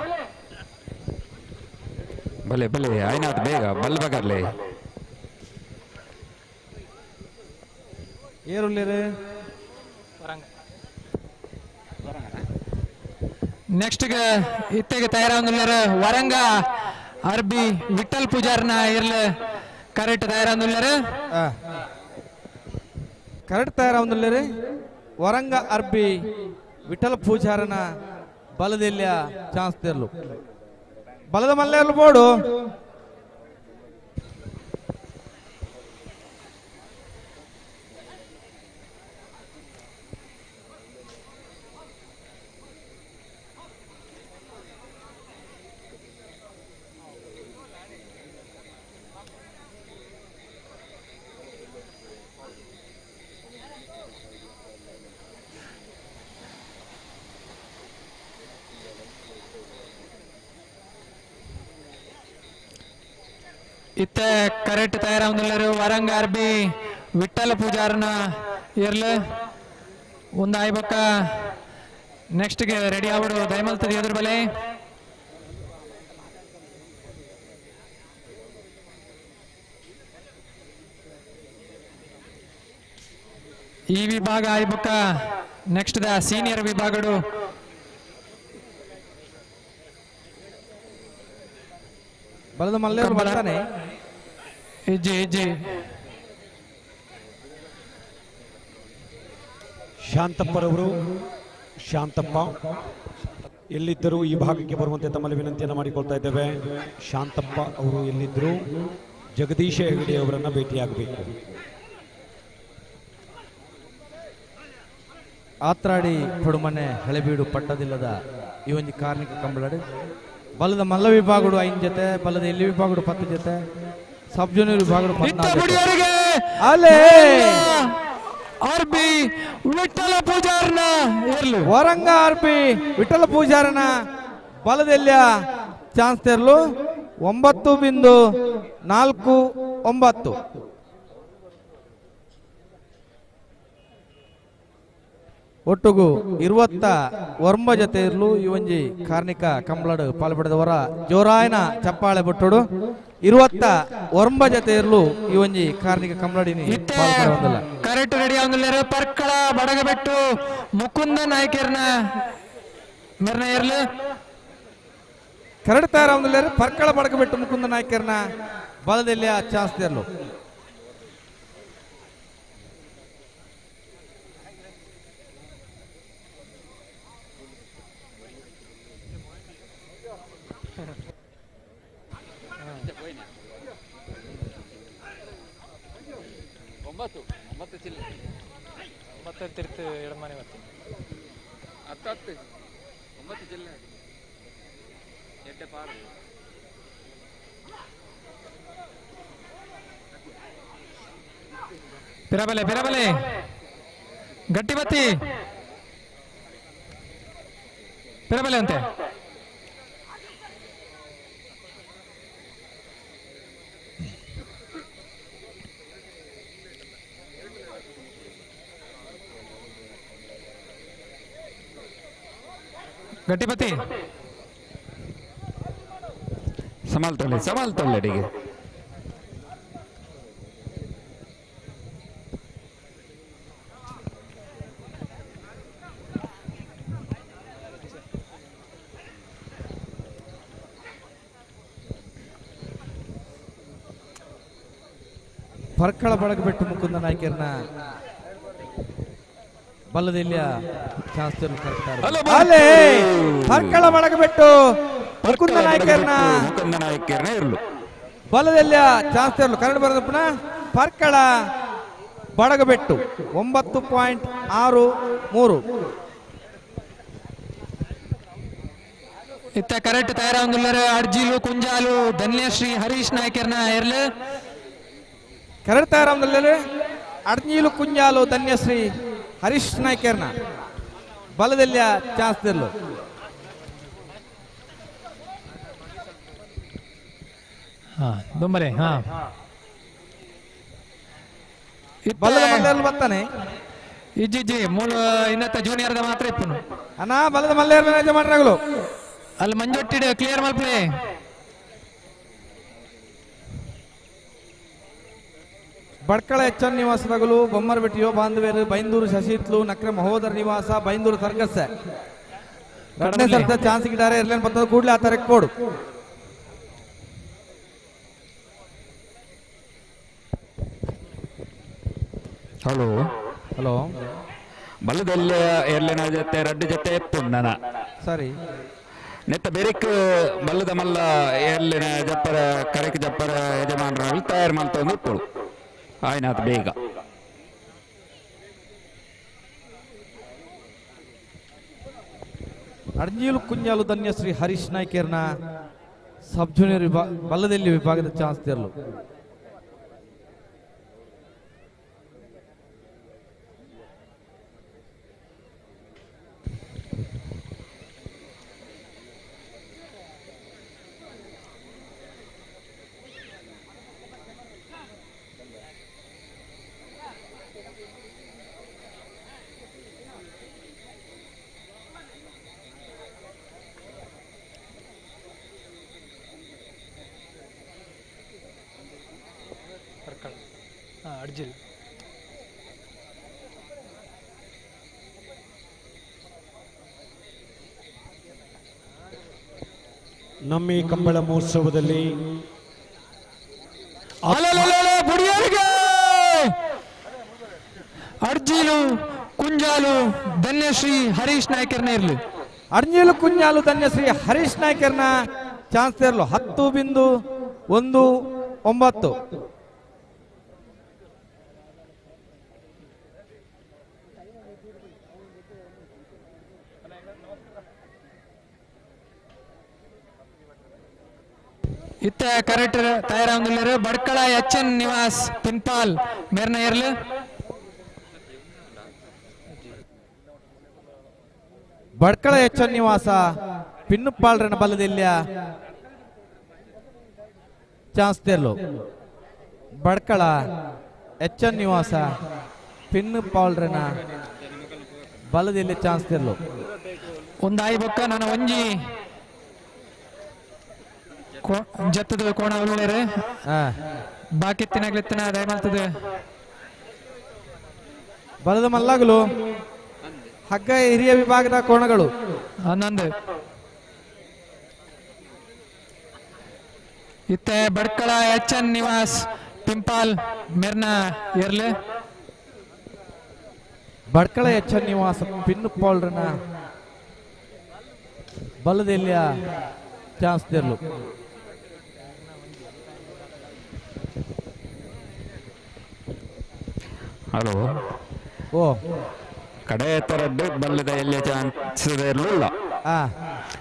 ಬಲೆ ಬಲೆ ಆಯ್ನಾತ್ ಬೇಗ ಬಲ್ ಬಗರ್ಲೆ ಏರುಲ್ಲಿರಿ. ನೆಕ್ಸ್ಟ್ ಇತ್ತೆಗೆ ತಯಾರಾಗುತ್ತಿದ್ದಾರೆ ವರಂಗ ಅರ್ಬಿ ವಿಠಲ್ ಪೂಜಾರ್ನ ಇರ್ಲ. ಕರೆಕ್ಟ್ ತಯಾರಾಗುತ್ತಿದ್ದಾರೆ ಕರೆಕ್ಟ್ ತಯಾರಾಗುತ್ತಿದ್ದಾರೆ ವರಂಗ ಅರ್ಬಿ ವಿಠಲ್ ಪೂಜಾರನ ಬಲದೆಲ್ಲ ಚಾನ್ಸ್ ತೆರಲು. ಬಲದ ಮಲ್ಲೆರ್ಲು ಬೋಡು ಇತ್ತ ಕರೆಕ್ಟ್ ತಯಾರಾಗುತ್ತಿದ್ದಾರೆ ವರಂಗ ಅರ್ಬಿ ವಿಠಲ್ ಪೂಜಾರ್ನ ಇರ್ಲ. ಒಂದು ಆಯ್ಬಕ್ಕ ನೆಕ್ಸ್ಟ್ಗೆ ರೆಡಿ ಆಗ್ಬಿಡು ದಯಮಲ್ತದ ಎದುರು ಬಲೆ. ಈ ವಿಭಾಗ ಆಯ್ಬಕ್ಕ ನೆಕ್ಸ್ಟ್ ದ ಸೀನಿಯರ್ ವಿಭಾಗಗಳು ಬಲದ ಮಲ್ಲೇರು ಬರ್ತಾನೆ. ಹೆಜ್ಜೆ ಹೆಜ್ಜೆ ಶಾಂತಪ್ಪರವರು ಶಾಂತಪ್ಪ ಎಲ್ಲಿದ್ದರೂ ಈ ಭಾಗಕ್ಕೆ ಬರುವಂತೆ ತಮ್ಮಲ್ಲಿ ವಿನಂತಿಯನ್ನು ಮಾಡಿಕೊಳ್ತಾ ಇದ್ದೇವೆ. ಶಾಂತಪ್ಪ ಅವರು ಎಲ್ಲಿದ್ದರೂ ಜಗದೀಶ ಹೆಗಡೆ ಅವರನ್ನ ಭೇಟಿಯಾಗಬೇಕು. ಆತ್ರಾಡಿ ಪಡುಮನೆ ಹಳೆಬೀಡು ಪಟ್ಟದಿಲ್ಲದ ಈ ಒಂದು ಕಾರ್ಮಿಕ ಕಂಬಳಾಡಿ ಬಲದ ಮಲ್ಲ ವಿಭಾಗಗಳು 5 ಜೊತೆ, ಬಲದ ಎಲ್ಲಿ ವಿಭಾಗಗಳು 10 ಜೊತೆ, ಸಬ್ ಜೂನಿಯರ್ ವಿಭಾಗಗಳು 14. ಅಲ್ಲೇ ಆರ್ಬಿ ವಿಠಲ ಪೂಜಾರನ ಇರ್ಲು ವರಂಗ ಆರ್ಬಿ ವಿಠಲ ಪೂಜಾರನ ಬಲದೆಲ್ಲ ಚಾನ್ಸ್ ತೆರಲು. 9.49. ಒಟ್ಟುಗು 21 ಜೊತೆ ಇರ್ಲು ಈ ಒಂಜಿ ಕಾರ್ಣಿಕ ಕಂಬಳಡು ಪಾಲ್ಪಡೆದವರ ಜೋರಾಯನ ಚಪ್ಪಾಳೆ ಬಿಟ್ಟುಡು 21 ಜೊತೆ ಇರ್ಲು ಈ ಒಂಜಿ ಕಾರ್ಣಿಕ ಕಂಬಳಡಿನಿ ಪಾಲ್ಪಡೆದಿಲ್ಲ. ಕರೆಕ್ಟ್ ರೆಡಿ ಆಗುದಿಲ್ಲ. ಪರ್ಕಳ ಬಡಗಬೆಟ್ಟು ಮುಕುಂದ ನಾಯಕರ್ನ ಮೆರ್ನ ಇರ್ಲು ಕರೆಕ್ಟ್ ತಯಾರಾಗುದಿಲ್ಲ. ಪರ್ಕಳ ಬಡಗಬೆಟ್ಟು ಮುಕುಂದ ನಾಯಕರ್ನ ಬಲದಲ್ಲಿ ಚಾನ್ಸ್ ಇರ್ಲು. ಒಂಬತ್ತು ಚಿಲ್ಲರೆ 9 ಎಡಮಾನೆ ಮತ್ತೆ 10 9 ಚಿಲ್ಲರೆ ಎಡ್ಡೆ ಪಾರು ಪಿರಬಲೆ ಗಟ್ಟಿ ಬತ್ತಿ ಪಿರಬಲೆ ಅಂತೆ ಗಟ್ಟಿಪತಿ ಸಂಭಾಳ್ತೊಳ್ಳೆ ಅಡಿಗೆ ಪರ್ಕಳ ಬಳಗಬೆಟ್ಟು ಮುಕುಂದ ನಾಯಕರನ್ನ ಬಲ್ಲದಿಲ್ಲ ಚಾನ್ಸ್ ಪರ್ಕಳ ಬಳಗಬೆಟ್ಟು ಮುಕುಂದ ನಾಯಕರನ್ನ ಇರ್ಲು ಬಲದಲ್ಲ ಚಾನ್ಸ್ ಇರಲು ಕರೆಂಟ್ ಬರೋದು ಪುನಃ ಪರ್ಕಳ ಬಡಗಬೆಟ್ಟು 9.63. ಇತ್ತ ಕರೆಕ್ಟ್ ತಯಾರಾಗುದಿಲ್ಲ. ಅರ್ಜಿಲು ಕುಂಜಾಲು ಧನ್ಯಶ್ರೀ ಹರೀಶ್ ನಾಯಕರ್ನ ಇರ್ಲು ಕರೆಕ್ಟ್ ತಯಾರಾಗುದಿಲ್ಲ. ಅರ್ಜಿಲು ಕುಂಜಾಲು ಧನ್ಯಶ್ರೀ ಹರೀಶ್ ನಾಯ್ಕರ್ನ ಬಲದಲ್ಲ ಚಾನ್ಸ್ ಇರಲು. ದೊಂಬಲೆ ಬಲದ ಮಲ್ಲೆಯಲ್ಲಿ ಬರ್ತಾನೆ ಇಜ್ಜಿ ಮೂಲ ಇನ್ನತ್ತ ಜೂನಿಯರ್ದ ಮಾತ್ರ ಇಪ್ಪನು ಅಣ್ಣ ಬಲದ ಮಲ್ಲೆಯರ್ನ ಯಜಮಾನರಾಗಲು ಅಲ್ಲಿ ಮಂಜೊಟ್ಟಿಡು ಕ್ಲಿಯರ್ ಮಲ್ಪಲೆ ಬಡ್ಕಳ ಎಚ್ಚನ್ ನಿವಾಸದಾಗಲು ಬೊಮ್ಮರಬೆಟ್ಟಿಯೋ ಬಾಂಧವೇರು ಬೈಂದೂರು ಶಶಿತ್ಲು ನಕ್ರ ಮಹೋದರ ನಿವಾಸ ಬೈಂದೂರು ಸರ್ಗಸ್ ಎರಡನೇ ಸರ್ತ ಚಾನ್ಸ್ ಗಿಡಾರೆ ಇರ್ಲೇನ್ ಬರ್ತದ ಕೂಡಲೇ ಆತ ರೆಕ್ಕೋಡು. ಹಲೋ ಬಲ್ಲದಲ್ಲ ಎರ್ಲೆನ ಜೊತೆ ರಡ್ಡು ಜೊತೆ ಪುಣ್ಣನ ಸರಿ ನೆತ್ತ ಬೆರಿಕ್ ಬಲ್ಲದ ಮಲ್ಲ ಎರ್ಲಿನ ಜಪ್ಪರ ಕರೆಕ್ ಜಪ್ಪರ ಯಜಮಾನರ ತಯಾರು ಮಾಡ್ತಂದು ಇಪ್ಪಳು ಆಯ್ನಾತ್ ಬೇಗ ಅಡ್ಜೀಲು ಕುಂಜಾಲು ಧನ್ಯಶ್ರೀ ಹರೀಶ್ ನಾಯ್ಕರ್ನ ಸಬ್ ಜೂನಿಯರ್ ಬಲ್ಲದಲ್ಲಿ ವಿಭಾಗದ ಚಾನ್ಸ್ ತೆರಲು. ಅಡ್ಜಿಲ್ ನಮ್ಮ ಈ ಕಂಬಳ ಮಹೋತ್ಸವದಲ್ಲಿ ಅರ್ಜಿಲು ಕುಂಜಾಲು ಧನ್ಯಶ್ರೀ ಹರೀಶ್ ನಾಯ್ಕರ್ನ ಇರ್ಲಿ. ಅರ್ಜಿಲು ಕುಂಜಾಲು ಧನ್ಯಶ್ರೀ ಹರೀಶ್ ನಾಯ್ಕರ್ನ ಚಾನ್ಸ್ ತೆರಲು 10.19. ಇತ್ತ ಕರೆಕ್ಟ್ ತಯಾರಾಗುದಿಲ್ಲ. ಬಡ್ಕಳ ಎಚ್ಎನ್ ನಿವಾಸ್ ಪಿನ್ಪಾಲ್ ಮೇರ್ನ ಇರ್ಲಿ. ಬಡ್ಕಳ ಎಚ್ಎನ್ ನಿವಾಸ ಪಿನ್ನುಪಾಳ್ರನ ಬಲದಿಲ್ಲ ಚಾನ್ಸ್ ತೆರಲು. ಬಡ್ಕಳ ಎಚ್ಎನ್ ನಿವಾಸ ಪಿನ್ನುಪಾಳ್ರನ ಬಲದಲ್ಲಿ ಚಾನ್ಸ್ ತೆರಲು ಒಂದಾಯಿ ಬೊಕ್ಕ ನನ್ನ ಒಂಜಿ ಜತ್ತದ ಕೋಣ ಉಳ್ಳೇರೆ ಬಾಕಿತ್ತಿನಾಗ್ಲಿತ್ತಿನ ದಯಮಾಲ್ತದೆ ಬಲದ ಮಲ್ಲಾಗಲು ಹಗ್ಗ ಹಿರಿಯ ವಿಭಾಗದ ಕೋಣಗಳು ಹನ್ನೊಂದು ಇತ್ತೆ ಬಡ್ಕಳ ಎಚ್.ಎನ್. ನಿವಾಸ್ ಪಿಂಪಾಲ್ ಮೆರ್ನಾ ಎರ್ಲೆ ಬಡ್ಕಳ ಎಚ್.ಎನ್. ನಿವಾಸ ಪಿನ್ಪಾಲ್ರನ ಬಲದಲ್ಲಿಯ ಚಾನ್ಸ್ ತೆರಲು ಹಲೋ ಓ ಕಡೆ ತರದ್ದು ಬಲ್ಲದ ಎಲ್ಲಿ ಚಾನ್ಸ್ ಇರಲಿಲ್ಲ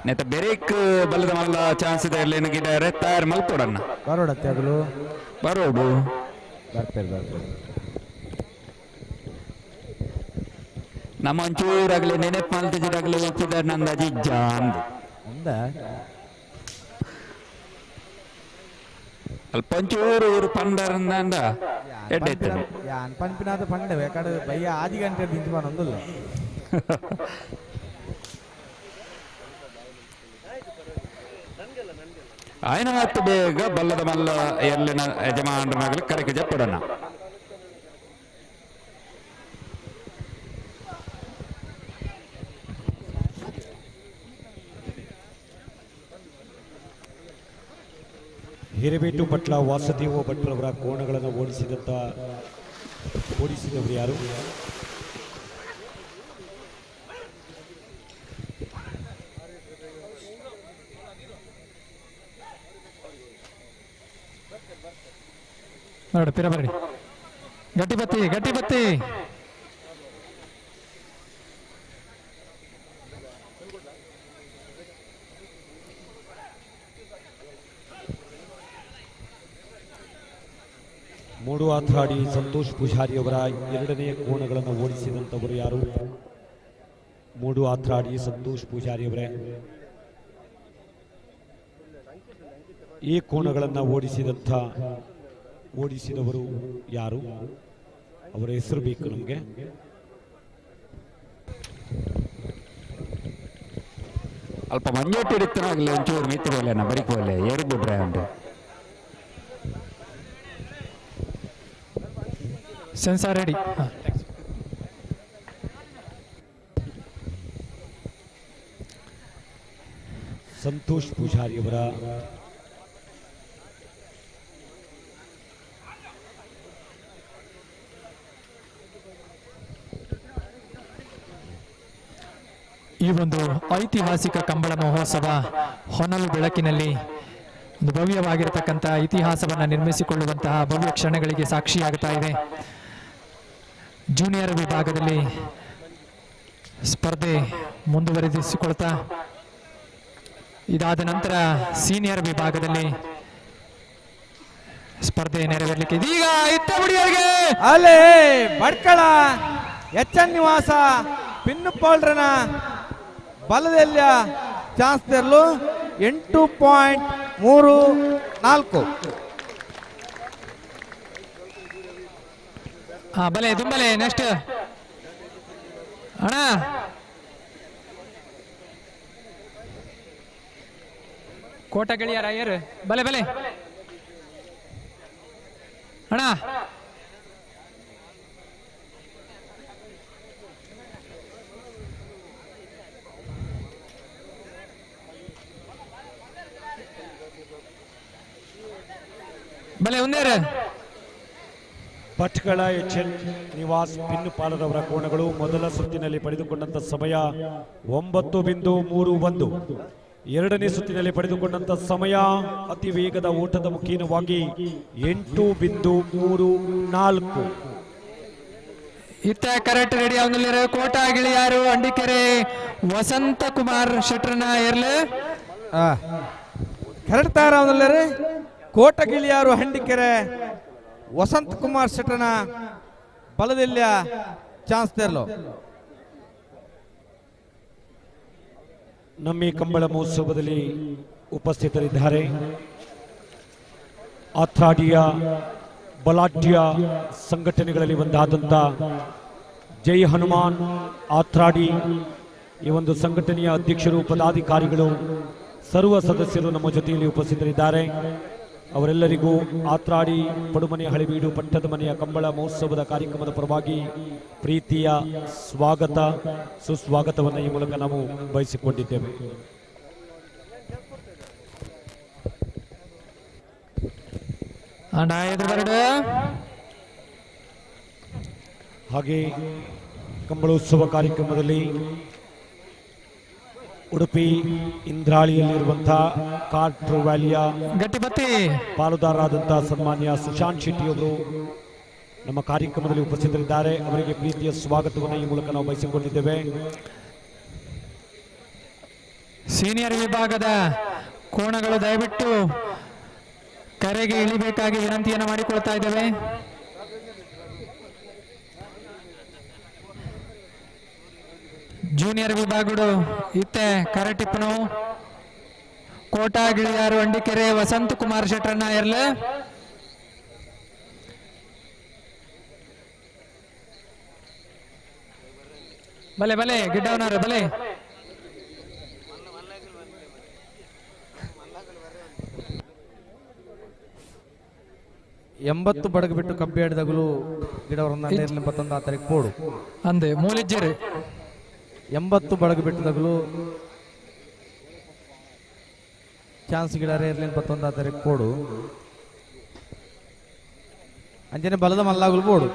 ನೆತ್ತ ಬೆರೇಕ್ ಬಲ್ಲದ ಮಲ್ಲ ಚಾನ್ಸ್ ಇದೆ ಇರಲಿ ನನಗಿದ್ದಾರೆ ತಯಾರು ಮಲ್ಕೊಡಣ್ಣ ಬರೋಡತ್ತೆ ಆಗಲು ಬರೋಡು ಬರ್ತಾರೆ ನಮ್ಮ ಒಂಚೂರಾಗ್ಲಿ ನೆನಪು ಮಲ್ತಿದ್ದಾಗಲಿ ಹೋಗ್ತಿದ್ದಾರೆ ನಂದು ಅಜಿಜ್ಜ ಅಂದ ಅಲ್ಪ ಒಂಚೂರು ಊರು ಪಂಡರಂದ ಎಡ್ಡೆತ್ತು ಯಾನ್ ಪಂಪಿನಾದ ಪಂಡವೆ ಕಡೆ ಬಯ್ಯ ಆದಿ ಗಂಟೆ ನಿಂತು ಬಂದಿಲ್ಲ ఆయన ಮತ್ತು ಬೇಗ ಬಲ್ಲದ ಮಲ್ಲ ಎಲ್ಲಿನ ಯಜಮಾನರಾಗಲಿ ಕರೆಗೆ ಜಪ್ಪಡಣ್ಣ ಹಿರೇಬೇಟು ಭಟ್ಲ ವಾಸುದೇವ ಭಟ್ರವರ ಕೋಣಗಳನ್ನು ಓಡಿಸಿದವರು ಯಾರು? ನೋಡಿ ಪಿರ ಬರ್ರಿ ಗಟ್ಟಿ ಬತ್ತಿ ಮೂಡು ಆಥಾಡಿ ಸಂತೋಷ್ ಪೂಜಾರಿ ಅವರ ಎರಡನೆಯ ಕೋಣಗಳನ್ನು ಓಡಿಸಿದಂಥವರು ಯಾರು? ಮೂಡು ಆಥಾಡಿ ಸಂತೋಷ್ ಪೂಜಾರಿ ಅವರೇ. ಈ ಕೋಣಗಳನ್ನು ಓಡಿಸಿದವರು ಯಾರು? ಅವರ ಹೆಸರು ಬೇಕು ನಮಗೆ. ಅಲ್ಪ ಮಂಜೋಟಿ ಇಡುತ್ತಾಗಲಿ ಒಂಚೂರು ಮಿತ್ರಲ್ಲ ಬರಿಕೋಲೆ ಏರು ಬಿಡ್ರೆ ಉಂಟು ಸೆನ್ಸಾರ್ ರೆಡಿ. ಸಂತೋಷ್ ಪೂಜಾರಿ ಅವರ ಈ ಒಂದು ಐತಿಹಾಸಿಕ ಕಂಬಳ ಮಹೋತ್ಸವ ಹೊನಲು ಬೆಳಕಿನಲ್ಲಿ ಒಂದು ಭವ್ಯವಾಗಿರತಕ್ಕಂಥ ಇತಿಹಾಸವನ್ನು ನಿರ್ಮಿಸಿಕೊಳ್ಳುವಂತಹ ಭವ್ಯ ಕ್ಷಣಗಳಿಗೆ ಸಾಕ್ಷಿಯಾಗುತ್ತಾ ಇದೆ. ಜೂನಿಯರ್ ವಿಭಾಗದಲ್ಲಿ ಸ್ಪರ್ಧೆ ಮುಂದುವರೆಸಿಕೊಳ್ತಾ ಇದಾದ ನಂತರ ಸೀನಿಯರ್ ವಿಭಾಗದಲ್ಲಿ ಸ್ಪರ್ಧೆ ನೆರವೇರಲಿಕ್ಕೆ ಇದೀಗ ಇತ್ತಬುಡಿಯವರಿಗೆ ಅಲ್ಲೇ ಬಡ್ಕಳ ಎಚ್.ಎನ್. ನಿವಾಸ ಪಿನ್ನುಪಾಲ್ರನ ಬಲದಲ್ಲಿಯ ಚಾನ್ಸ್ ತೆರಲು 8.34. ಬಲೆ ದುಂಬಲೆ ನೆಕ್ಸ್ಟ್ ಅಣ್ಣ ಕೋಟ ಗೆಳೆಯರ ಅಯ್ಯರ್ ಬಲೆ ಬಲೆ ಅಣ್ಣ ಬಲೆ ಒಂದೇರ ಭಟ್ಕಳ ಎಚ್.ಎನ್. ನಿವಾಸ್ ಪಿನ್ನುಪಾಲರವರ ಕೋಣಗಳು ಮೊದಲ ಸುತ್ತಿನಲ್ಲಿ ಪಡೆದುಕೊಂಡಂತ ಸಮಯ 9.31. ಎರಡನೇ ಸುತ್ತಿನಲ್ಲಿ ಪಡೆದುಕೊಂಡಂತ ಸಮಯ ಅತಿ ವೇಗದ ಓಟದ ಮುಖೇನವಾಗಿ 8.34. ಇತ್ತ ಕರೆಕ್ಟ್ ರೆಡಿ ಅವನಲ್ಲಿ ಕೋಟ ಗಿಳಿಯಾರು ಅಂಡಿಕೆರೆ ವಸಂತ ಕುಮಾರ್ ಶೆಟ್ರನ ಇರ್ಲಿ ಕರೆಕ್ಟ್ ತಾರ ಅವನಲ್ಲಿ ಕೋಟ ಗಿಳಿಯಾರು ಹಂಡಿಕೆರೆ ವಸಂತ ಕುಮಾರ್ ಶೆಟ್ರನ ಬಲದಲ್ಲಿಯ ಚಾನ್ಸ್ ತೆರಲು. ನಮ್ಮ ಈ ಕಂಬಳ ಮಹೋತ್ಸವದಲ್ಲಿ ಉಪಸ್ಥಿತರಿದ್ದಾರೆ ಅಥಾಡಿಯ ಬಲಾಢ್ಯ ಸಂಘಟನೆಗಳಲ್ಲಿ ಒಂದಾದಂಥ ಜೈ ಹನುಮಾನ್ ಆತ್ರಾಡಿ ಈ ಒಂದು ಸಂಘಟನೆಯ ಅಧ್ಯಕ್ಷರು, ಪದಾಧಿಕಾರಿಗಳು, ಸರ್ವ ಸದಸ್ಯರು ನಮ್ಮ ಜೊತೆಯಲ್ಲಿ ಉಪಸ್ಥಿತರಿದ್ದಾರೆ. ಅವರೆಲ್ಲರಿಗೂ ಆತ್ರಾಡಿ ಪಡುಮನೆ ಹಳೆಬೀಡು ಪಟ್ಟದ ಮನೆಯ ಕಂಬಳ ಮಹೋತ್ಸವದ ಕಾರ್ಯಕ್ರಮದ ಪರವಾಗಿ ಪ್ರೀತಿಯ ಸ್ವಾಗತ, ಸುಸ್ವಾಗತವನ್ನು ಈ ಮೂಲಕ ನಾವು ಬಯಸಿಕೊಂಡಿದ್ದೇವೆ. ಹಾಗೆ ಕಂಬಳೋತ್ಸವ ಕಾರ್ಯಕ್ರಮದಲ್ಲಿ ಉಡುಪಿ ಇಂದ್ರಾಳಿಯಲ್ಲಿರುವಂತಹ ಕಾರ್ಟ್ರ್ ವ್ಯಾಲಿಯ ಪಾಲುದಾರರಾದಂತಹ ಸನ್ಮಾನ್ಯ ಸುಶಾಂತ್ ಶೆಟ್ಟಿ ಅವರು ನಮ್ಮ ಕಾರ್ಯಕ್ರಮದಲ್ಲಿ ಉಪಸ್ಥಿತರಿದ್ದಾರೆ. ಅವರಿಗೆ ಪ್ರೀತಿಯ ಸ್ವಾಗತವನ್ನು ಈ ಮೂಲಕ ನಾವು ಬಯಸಿಕೊಂಡಿದ್ದೇವೆ. ಸೀನಿಯರ್ ವಿಭಾಗದ ಕೋಣಗಳು ದಯವಿಟ್ಟು ಕರೆಗೆ ಇಳಿಬೇಕಾಗಿ ವಿನಂತಿಯನ್ನು ಮಾಡಿಕೊಳ್ತಾ ಇದ್ದೇವೆ. ಜೂನಿಯರ್ ವಿಭಾಗಗಳು ಇತ್ತೆ ಕರೆ ಟಿಪ್ಪನು ಕೋಟಾ ಗಿಳಿಯಾರು ಅಂಡಿಕೆರೆ ವಸಂತ ಕುಮಾರ್ ಶೆಟ್ರನ್ನ ಇರ್ಲ ಬಲೆ ಬಲೆ ಗಿಡ್ಡವನಾರ ಬಲೆ ಎಂಬತ್ತು ಬಡಗ ಬಿಟ್ಟು ಕಬ್ಬಿ ಆಡಿದಾಗಲೂ ಗಿಡವರನ್ನ 21 ತಾರೀಕು ಪೋಡು ಅಂದೆ ಮೂಲಿಜ್ಜರು 80 ಬಡಗ ಬಿಟ್ಟದಾಗಲೂ ಚಾನ್ಸ್ ಗಿಡರೇ ಇರಲಿ 21 ತಾರೀಕು ಪೋಡು ಅಂಜನೆ ಬಲದ ಮಲ್ಲಾಗಲು ಪೋಡು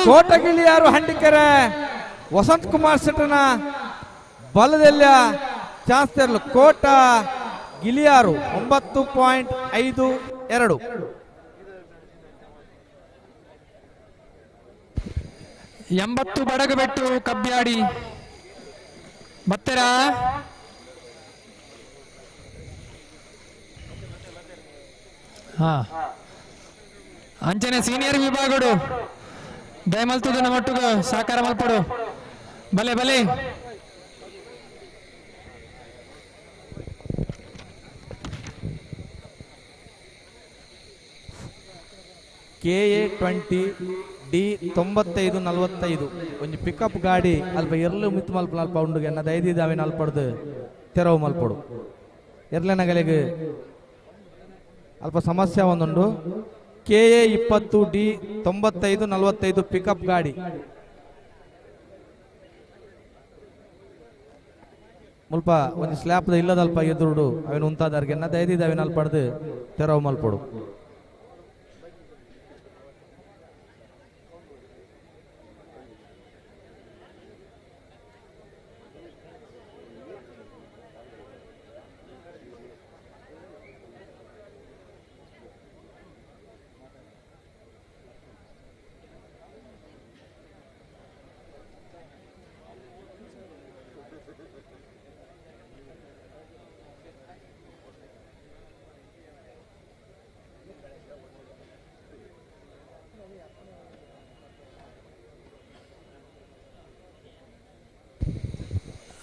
ಕೋಟಗಿಳಿಯಾರು ಹಂಡಿಕೆರೆ ವಸಂತ್ ಕುಮಾರ್ ಶೆಟ್ಟನ ಬಲದೆಲ್ಲ ಚಾನ್ಸ್ ತೆರಲು ಕೋಟ ಗಿಳಿಯಾರು 9.52 80 ಬಡಗಬೆಟ್ಟು ಕಬ್ಬ್ಯಾಡಿ ಬತ್ತೆರ ಹಾ ಅಂಚನೆ ಸೀನಿಯರ್ ವಿಭಾಗಡು ದಯಮಲ್ತುದು ನಮ್ಮೊಟ್ಟಿಗೆ ಸಾಕಾರ ಮಲ್ಪಡು ಬಲೆ ಬಲೆ KA20 D9545 ಒಂದು ಪಿಕಪ್ ಗಾಡಿ ಅಲ್ಪ ಎರಲು ಮಿತ್ ಮಲ್ಪ ಅಲ್ಪ ಉಂಡುಗೆ ಅನ್ನದ 5 ಇದಾವೆ ಅಲ್ಪಡ್ದು ತೆರವು ಮಲ್ಪಡು ಎರಲೆನಗಲಿಗೆ ಅಲ್ಪ ಸಮಸ್ಯೆ ಒಂದುಂಡು KA20 D9545 ಪಿಕಪ್ ಗಾಡಿ ಮುಲ್ಪ ಒಂದು ಸ್ಲ್ಯಾಪ್ ಇಲ್ಲದಲ್ಪ ಎದುರುಡು ಅವೇನು ಉಂತಾದಾರ್ಗೆ ಅನ್ನದ 5 ಇದಾವೆ ಅಲ್ಪಡ್ದು ತೆರವು ಮಲ್ಪಡು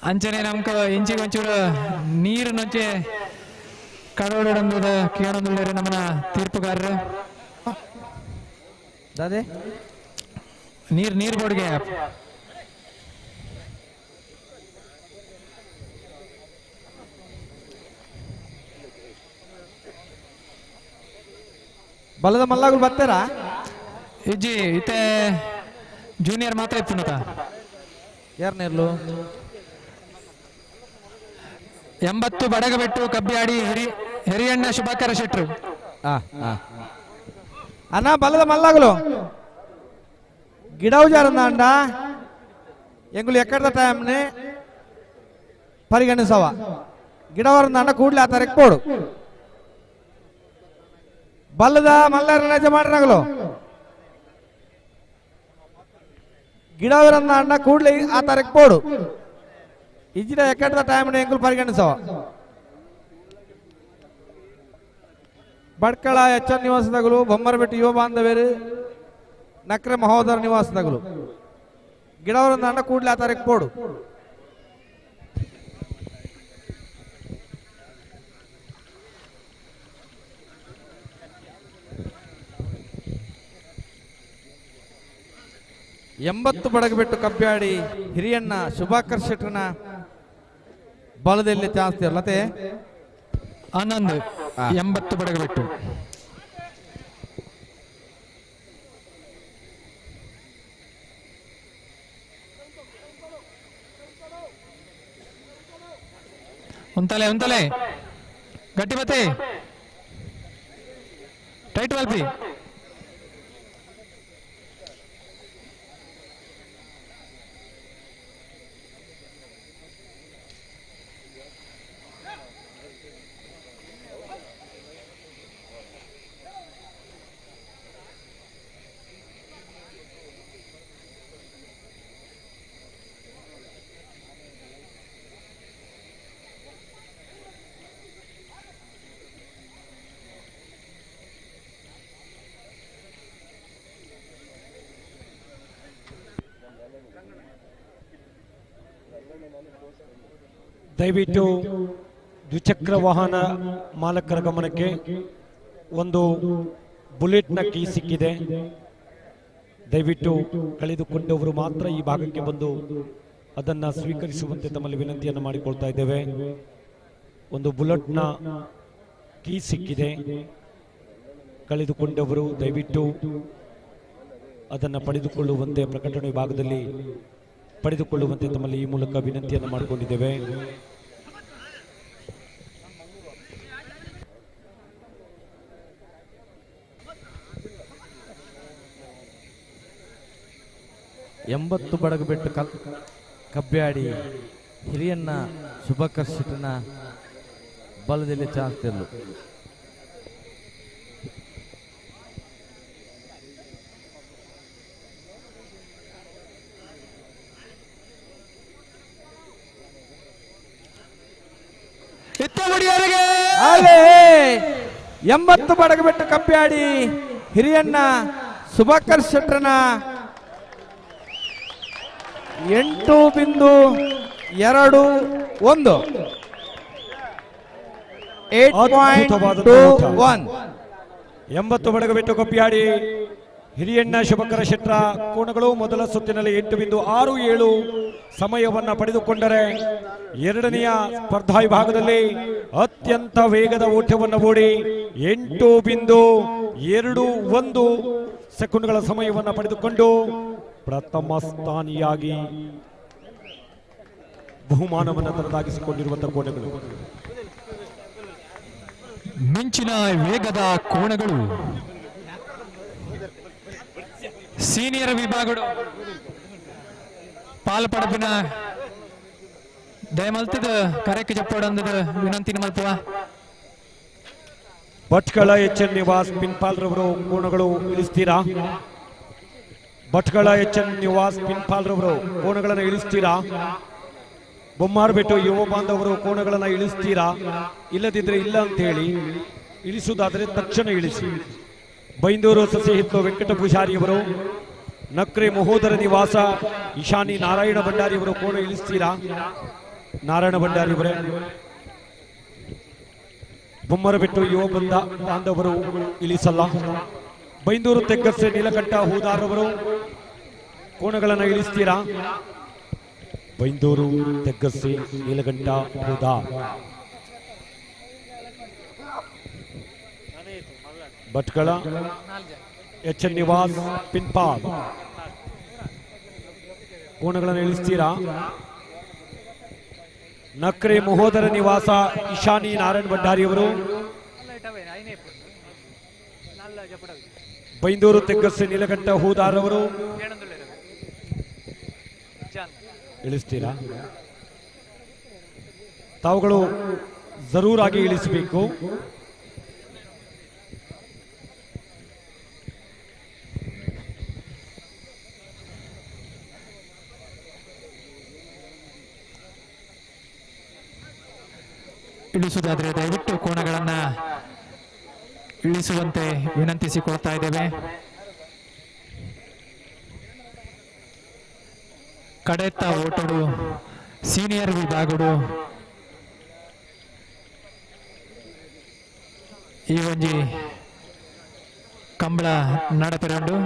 ಅಂಚನೆ ನಮ್ಕ ಇಂಚಿಗೆ ಒಂಚೂರು ನೀರು ನುಂಚೆ ಕಡೋಡಂಬುದ ಕೇಳೊಂದುಳ್ಳರೆ ನಮ್ಮನ ತೀರ್ಪುಗಾರರು ದಾದೆ ನೀರು ಬೋಡ್ಗೆ ಬಲದ ಮಲ್ಲಾಗಳು ಬರ್ತಾರಾ ಇಜ್ಜಿ ಇತ್ತೆ ಜೂನಿಯರ್ ಮಾತ್ರ ಇಪ್ಪುನತ ಯಾರನ್ನೆರ್ಲು 80 ಬಡಗಬೆಟ್ಟು ಕಬ್ಬಿಯಾಡಿ ಹಿರಿಯಣ್ಣ ಶುಭಾಕರ ಶೆಟ್ರು ಅಣ್ಣ ಬಲದ ಮಲ್ಲಾಗಳು గిడవుజారుందా అండ ఎంగులు ఎక్కడ టైంని పరిగణించవా గిడవరుందా అండ కూడ్లే ఆ తరెక్పోడు బల్లదా మల్లారు యజమానరగలు గిడవరుందా అండ కూడ్లే ఆ తరెక్పోడు ఇచ్చిన ఎక్కడ టైంని ఎంగులు పరిగణించవా ಬಡ್ಕಳ ಎಚ್ ನಿವಾಸದಗಳು ಬೊಮ್ಮರಬೆಟ್ಟು ಯುವ ಬಾಂಧವೇರು ನಕ್ರೆ ಮಹೋದರ ನಿವಾಸದಗಳು ಗಿಡವರನ್ನ ಅಣ್ಣ ಕೂಡ್ಲೆ ಆ ತಾರೀಕು ಪೋಡು ಎಂಬತ್ತು ಬಡಗಬೆಟ್ಟು ಕಬ್ಬ್ಯಾಡಿ ಹಿರಿಯಣ್ಣ ಶುಭಾಕರ್ ಶೆಟ್ರನ ಬಲದಲ್ಲಿ ಜಾಸ್ತಿ ಅಲ್ಲತೆ 11 80 ಬಡಗಬೆಟ್ಟು ఉంతలే గట్టి బతే టైట్ వల్పి ದಯವಿಟ್ಟು ದ್ವಿಚಕ್ರ ವಾಹನ ಮಾಲಕರ ಗಮನಕ್ಕೆ ಒಂದು ಬುಲೆಟ್ನ ಕೀ ಸಿಕ್ಕಿದೆ. ದಯವಿಟ್ಟು ಕಳೆದುಕೊಂಡವರು ಮಾತ್ರ ಈ ಭಾಗಕ್ಕೆ ಬಂದು ಅದನ್ನು ಸ್ವೀಕರಿಸುವಂತೆ ತಮ್ಮಲ್ಲಿ ವಿನಂತಿಯನ್ನು ಮಾಡಿಕೊಳ್ತಾ ಇದ್ದೇವೆ. ಒಂದು ಬುಲೆಟ್ನ ಕೀ ಸಿಕ್ಕಿದೆ. ಕಳೆದುಕೊಂಡವರು ದಯವಿಟ್ಟು ಅದನ್ನು ಪಡೆದುಕೊಳ್ಳುವಂತೆ ಪ್ರಕಟಣೆ ಭಾಗದಲ್ಲಿ ಪಡೆದುಕೊಳ್ಳುವಂತೆ ತಮ್ಮಲ್ಲಿ ಈ ಮೂಲಕ ವಿನಂತಿಯನ್ನು ಮಾಡಿಕೊಂಡಿದ್ದೇವೆ. ಎಂಬತ್ತು ಬಡಗಬೆಟ್ಟು ಕಬ್ಬ್ಯಾಡಿ ಹಿರಿಯಣ್ಣ ಶುಭಾಕರ್ ಶೆಟ್ರನ ಬಲದಲ್ಲಿ ಚಾಸ್ತಿರ್ಲು ಎಂಬತ್ತು ಬಡಗಬೆಟ್ಟು ಕಬ್ಬ್ಯಾಡಿ ಹಿರಿಯಣ್ಣ ಶುಭಾಕರ್ ಶೆಟ್ರನ 8.21 80 ಬಡಗಬೆಟ್ಟು ಕಬ್ಬ್ಯಾಡಿ ಹಿರಿಯಣ್ಣ ಶುಭಾಕರ ಶೆಟ್ರ ಕೋಣಗಳು ಮೊದಲ ಸುತ್ತಿನಲ್ಲಿ 8.67 ಸಮಯವನ್ನು ಪಡೆದುಕೊಂಡರೆ ಎರಡನೆಯ ಸ್ಪರ್ಧಾ ವಿಭಾಗದಲ್ಲಿ ಅತ್ಯಂತ ವೇಗದ ಓಟವನ್ನು ಓಡಿ 8.21 ಸೆಕೆಂಡ್ಗಳ ಸಮಯವನ್ನು ಪಡೆದುಕೊಂಡು ಪ್ರಥಮ ಸ್ಥಾನಿಯಾಗಿ ಬಹುಮಾನವನ್ನು ತನ್ನದಾಗಿಸಿಕೊಂಡಿರುವಂತಹ ಕೋಣಗಳು. ಮಿಂಚಿನ ವೇಗದ ಕೋಣಗಳು ಸೀನಿಯರ್ ವಿಭಾಗಗಳು ಪಾಲ್ಪಡಪಿನ ದಯಮಲ್ತದ ಕರೆಕ್ಕೆ ಚಪ್ಪಡಂದದ ವಿನಂತಿನ ಮಲ್ಪುವ ಭಟ್ಕಳ ಎಚ್.ಎನ್. ನಿವಾಸ್ ಪಿನ್ಪಾಲ್ರವರು ಕೋಣಗಳು ಇಳಿಸ್ತೀರಾ? ಭಟ್ಕಳ ಎಚ್.ಎನ್. ನಿವಾಸ್ ಪಿನ್ಪಾಲ್ರವರು ಕೋಣಗಳನ್ನು ಇಳಿಸ್ತೀರಾ? ಬೊಮ್ಮಾರ್ಬೆಟ್ಟು ಯುವ ಬಾಂಧವರು ಕೋಣಗಳನ್ನು ಇಳಿಸ್ತೀರಾ? ಇಲ್ಲದಿದ್ರೆ ಇಲ್ಲ ಅಂತ ಹೇಳಿ, ಇಳಿಸುವುದಾದರೆ ತಕ್ಷಣ ಇಳಿಸಿ. ಬೈಂದೂರು ಸಸಿ ಹಿತ್ತು ವೆಂಕಟ ಪೂಜಾರಿಯವರು, ನಕ್ರೆ ಮಹೋದರ ನಿವಾಸ ಇಶಾನಿ ನಾರಾಯಣ ಭಂಡಾರಿಯವರು ಕೋಣ ಇಳಿಸ್ತೀರಾ? ನಾರಾಯಣ ಭಂಡಾರಿಯವರೇ. ಬೊಮ್ಮರಬೆಟ್ಟು ಯುವ ಬಾಂಧವರು ಇಳಿಸಲ್ಲ. ಬೈಂದೂರು ತೆಗ್ಗಸೆ ನೀಲಕಂಠ ಹೂದಾರವರು ಕೋಣಗಳನ್ನು ಇಳಿಸ್ತೀರಾ? ಬೈಂದೂರು ತೆಗ್ಗಸೆ ನೀಲಕಂಠ ಹೂದಾರ್. ಭಟ್ಕಳ ಎಚ್ ಎನ್ ನಿವಾಸ್ ಪಿನ್ಪಾಲ್ ಕೋಣಗಳನ್ನು ಇಳಿಸ್ತೀರಾ? ನಕ್ರೆ ಮಹೋದರ ನಿವಾಸ ಇಶಾನಿ ನಾರಾಯಣ್ ಭಂಡಾರಿ ಅವರು, ಬೈಂದೂರು ತೆಗ್ಗಸ್ಸೆ ನೀಲಕಂಠ ಹೂದಾರ್ ಅವರು ಇಳಿಸ್ತೀರಾ? ತಾವುಗಳು ಜರೂರಾಗಿ ಇಳಿಸಬೇಕು. ಇಳಿಸುವುದಾದರೆ ದಯವಿಟ್ಟು ಕೋಣಗಳನ್ನ ಇಳಿಸುವಂತೆ ವಿನಂತಿಸಿಕೊಳ್ತಾ ಇದ್ದೇವೆ. ಕಡೆತ್ತ ಓಟಡು ಸೀನಿಯರ್ ವಿಭಾಗಡು ಈ ಒಂಜಿ ಕಂಬಳ ನಡಪೆರಂಡು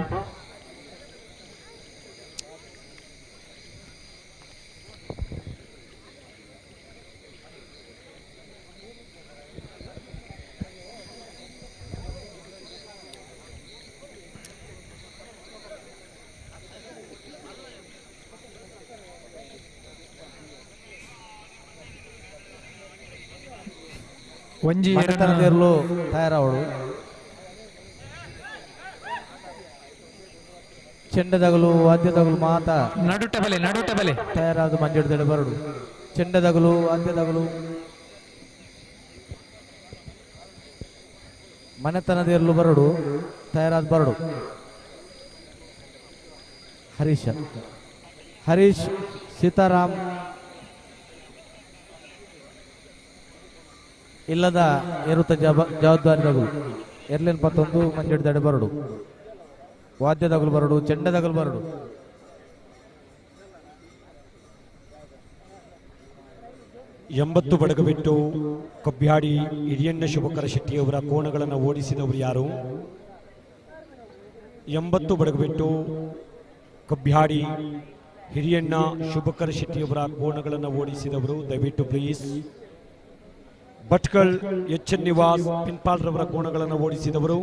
ಒಂಜಿ ಮನೆತನದಿರಲು ತಯಾರಾವಡು ಚೆಂಡದಗಲು ವಾದ್ಯದಗಲು ಮಾತ ನಡುಟಬಲೆ ತಯಾರಾದ ಮಂಜುಡದಡೆ ಬರಡು ಚೆಂಡದಗಲು ವಾದ್ಯದಗಲು ಮನೆತನದಿರಲು ಬರಡು ತಯಾರಾದ ಬರಡು. ಹರೀಶ್ ಸೀತಾರಾಮ್ ಇಲ್ಲದ ಏರುತ್ತ ಜವಾಬ್ದಾರಿದಗಲು ಎರ್ಲೇನ್ 11 ಮಂಜುಡದಡೆ ಬರಡು ವಾದ್ಯದಗಲು ಬರಡು ಚೆಂಡದಗಲು ಬರಡು. ಎಂಬತ್ತು ಬಡಗಬಿಟ್ಟು ಕಬ್ಬ್ಯಾಡಿ ಹಿರಿಯಣ್ಣ ಶುಭಕರ ಶೆಟ್ಟಿಯವರ ಕೋಣಗಳನ್ನು ಓಡಿಸಿದವರು ಯಾರು? 80 ಬಡಗಬಿಟ್ಟು ಕಬ್ಬ್ಯಾಡಿ ಹಿರಿಯಣ್ಣ ಶುಭಕರ ಶೆಟ್ಟಿಯವರ ಕೋಣಗಳನ್ನು ಓಡಿಸಿದವರು ದಯವಿಟ್ಟು please. Bhatkal H N Niwas Pinpal ರವರ ಕೋಣಗಳನ್ನು ಓಡಿಸಿದವರು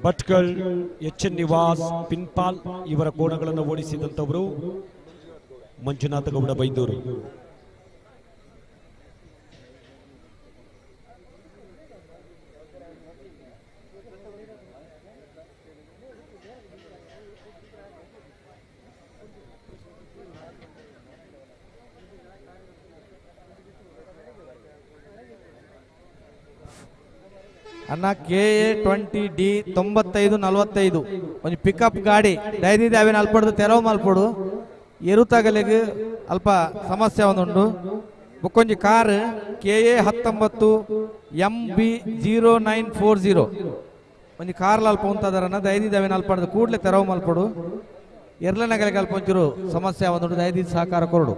ಭಟ್ಕಳ್ ಎಚ್ ಎನ್ ನಿವಾಸ್ ಪಿನ್ಪಾಲ್ ಇವರ ಕೋಣಗಳನ್ನು ಓಡಿಸಿದಂತವರು ಮಂಜುನಾಥ ಗೌಡ ಬೈದೂರು. ಅನ್ನ KA20D 9545 ಒಂದು ಪಿಕಪ್ ಗಾಡಿ ದಯದಿದೆ ಅವೇನು ಅಲ್ಪಡ್ದು ತೆರವು ಮಲ್ಪಡು ಎರುತಾಗಲಿಗೆ ಅಲ್ಪ ಸಮಸ್ಯೆ ಒಂದುಂಡು. ಬುಕ್ಕೊಂಜಿ ಕಾರ್ KA19 MB 0940 ಒಂದು ಕಾರ್ಲ ಅಲ್ಪ ಉಂಟದರನ್ನ ದಯದಿದೆ ಅವೇನು ಅಲ್ಪಡ್ದು ಕೂಡಲೇ ತೆರವು ಮಲ್ಪಡು ಎರ್ಲನಗಲಿಗೆ ಅಲ್ಪ ಒಂಚೂರು ಸಮಸ್ಯೆ ಒಂದುಂಡು ದಯದಿದ್ದು ಸಹಕಾರ ಕೊರಡು.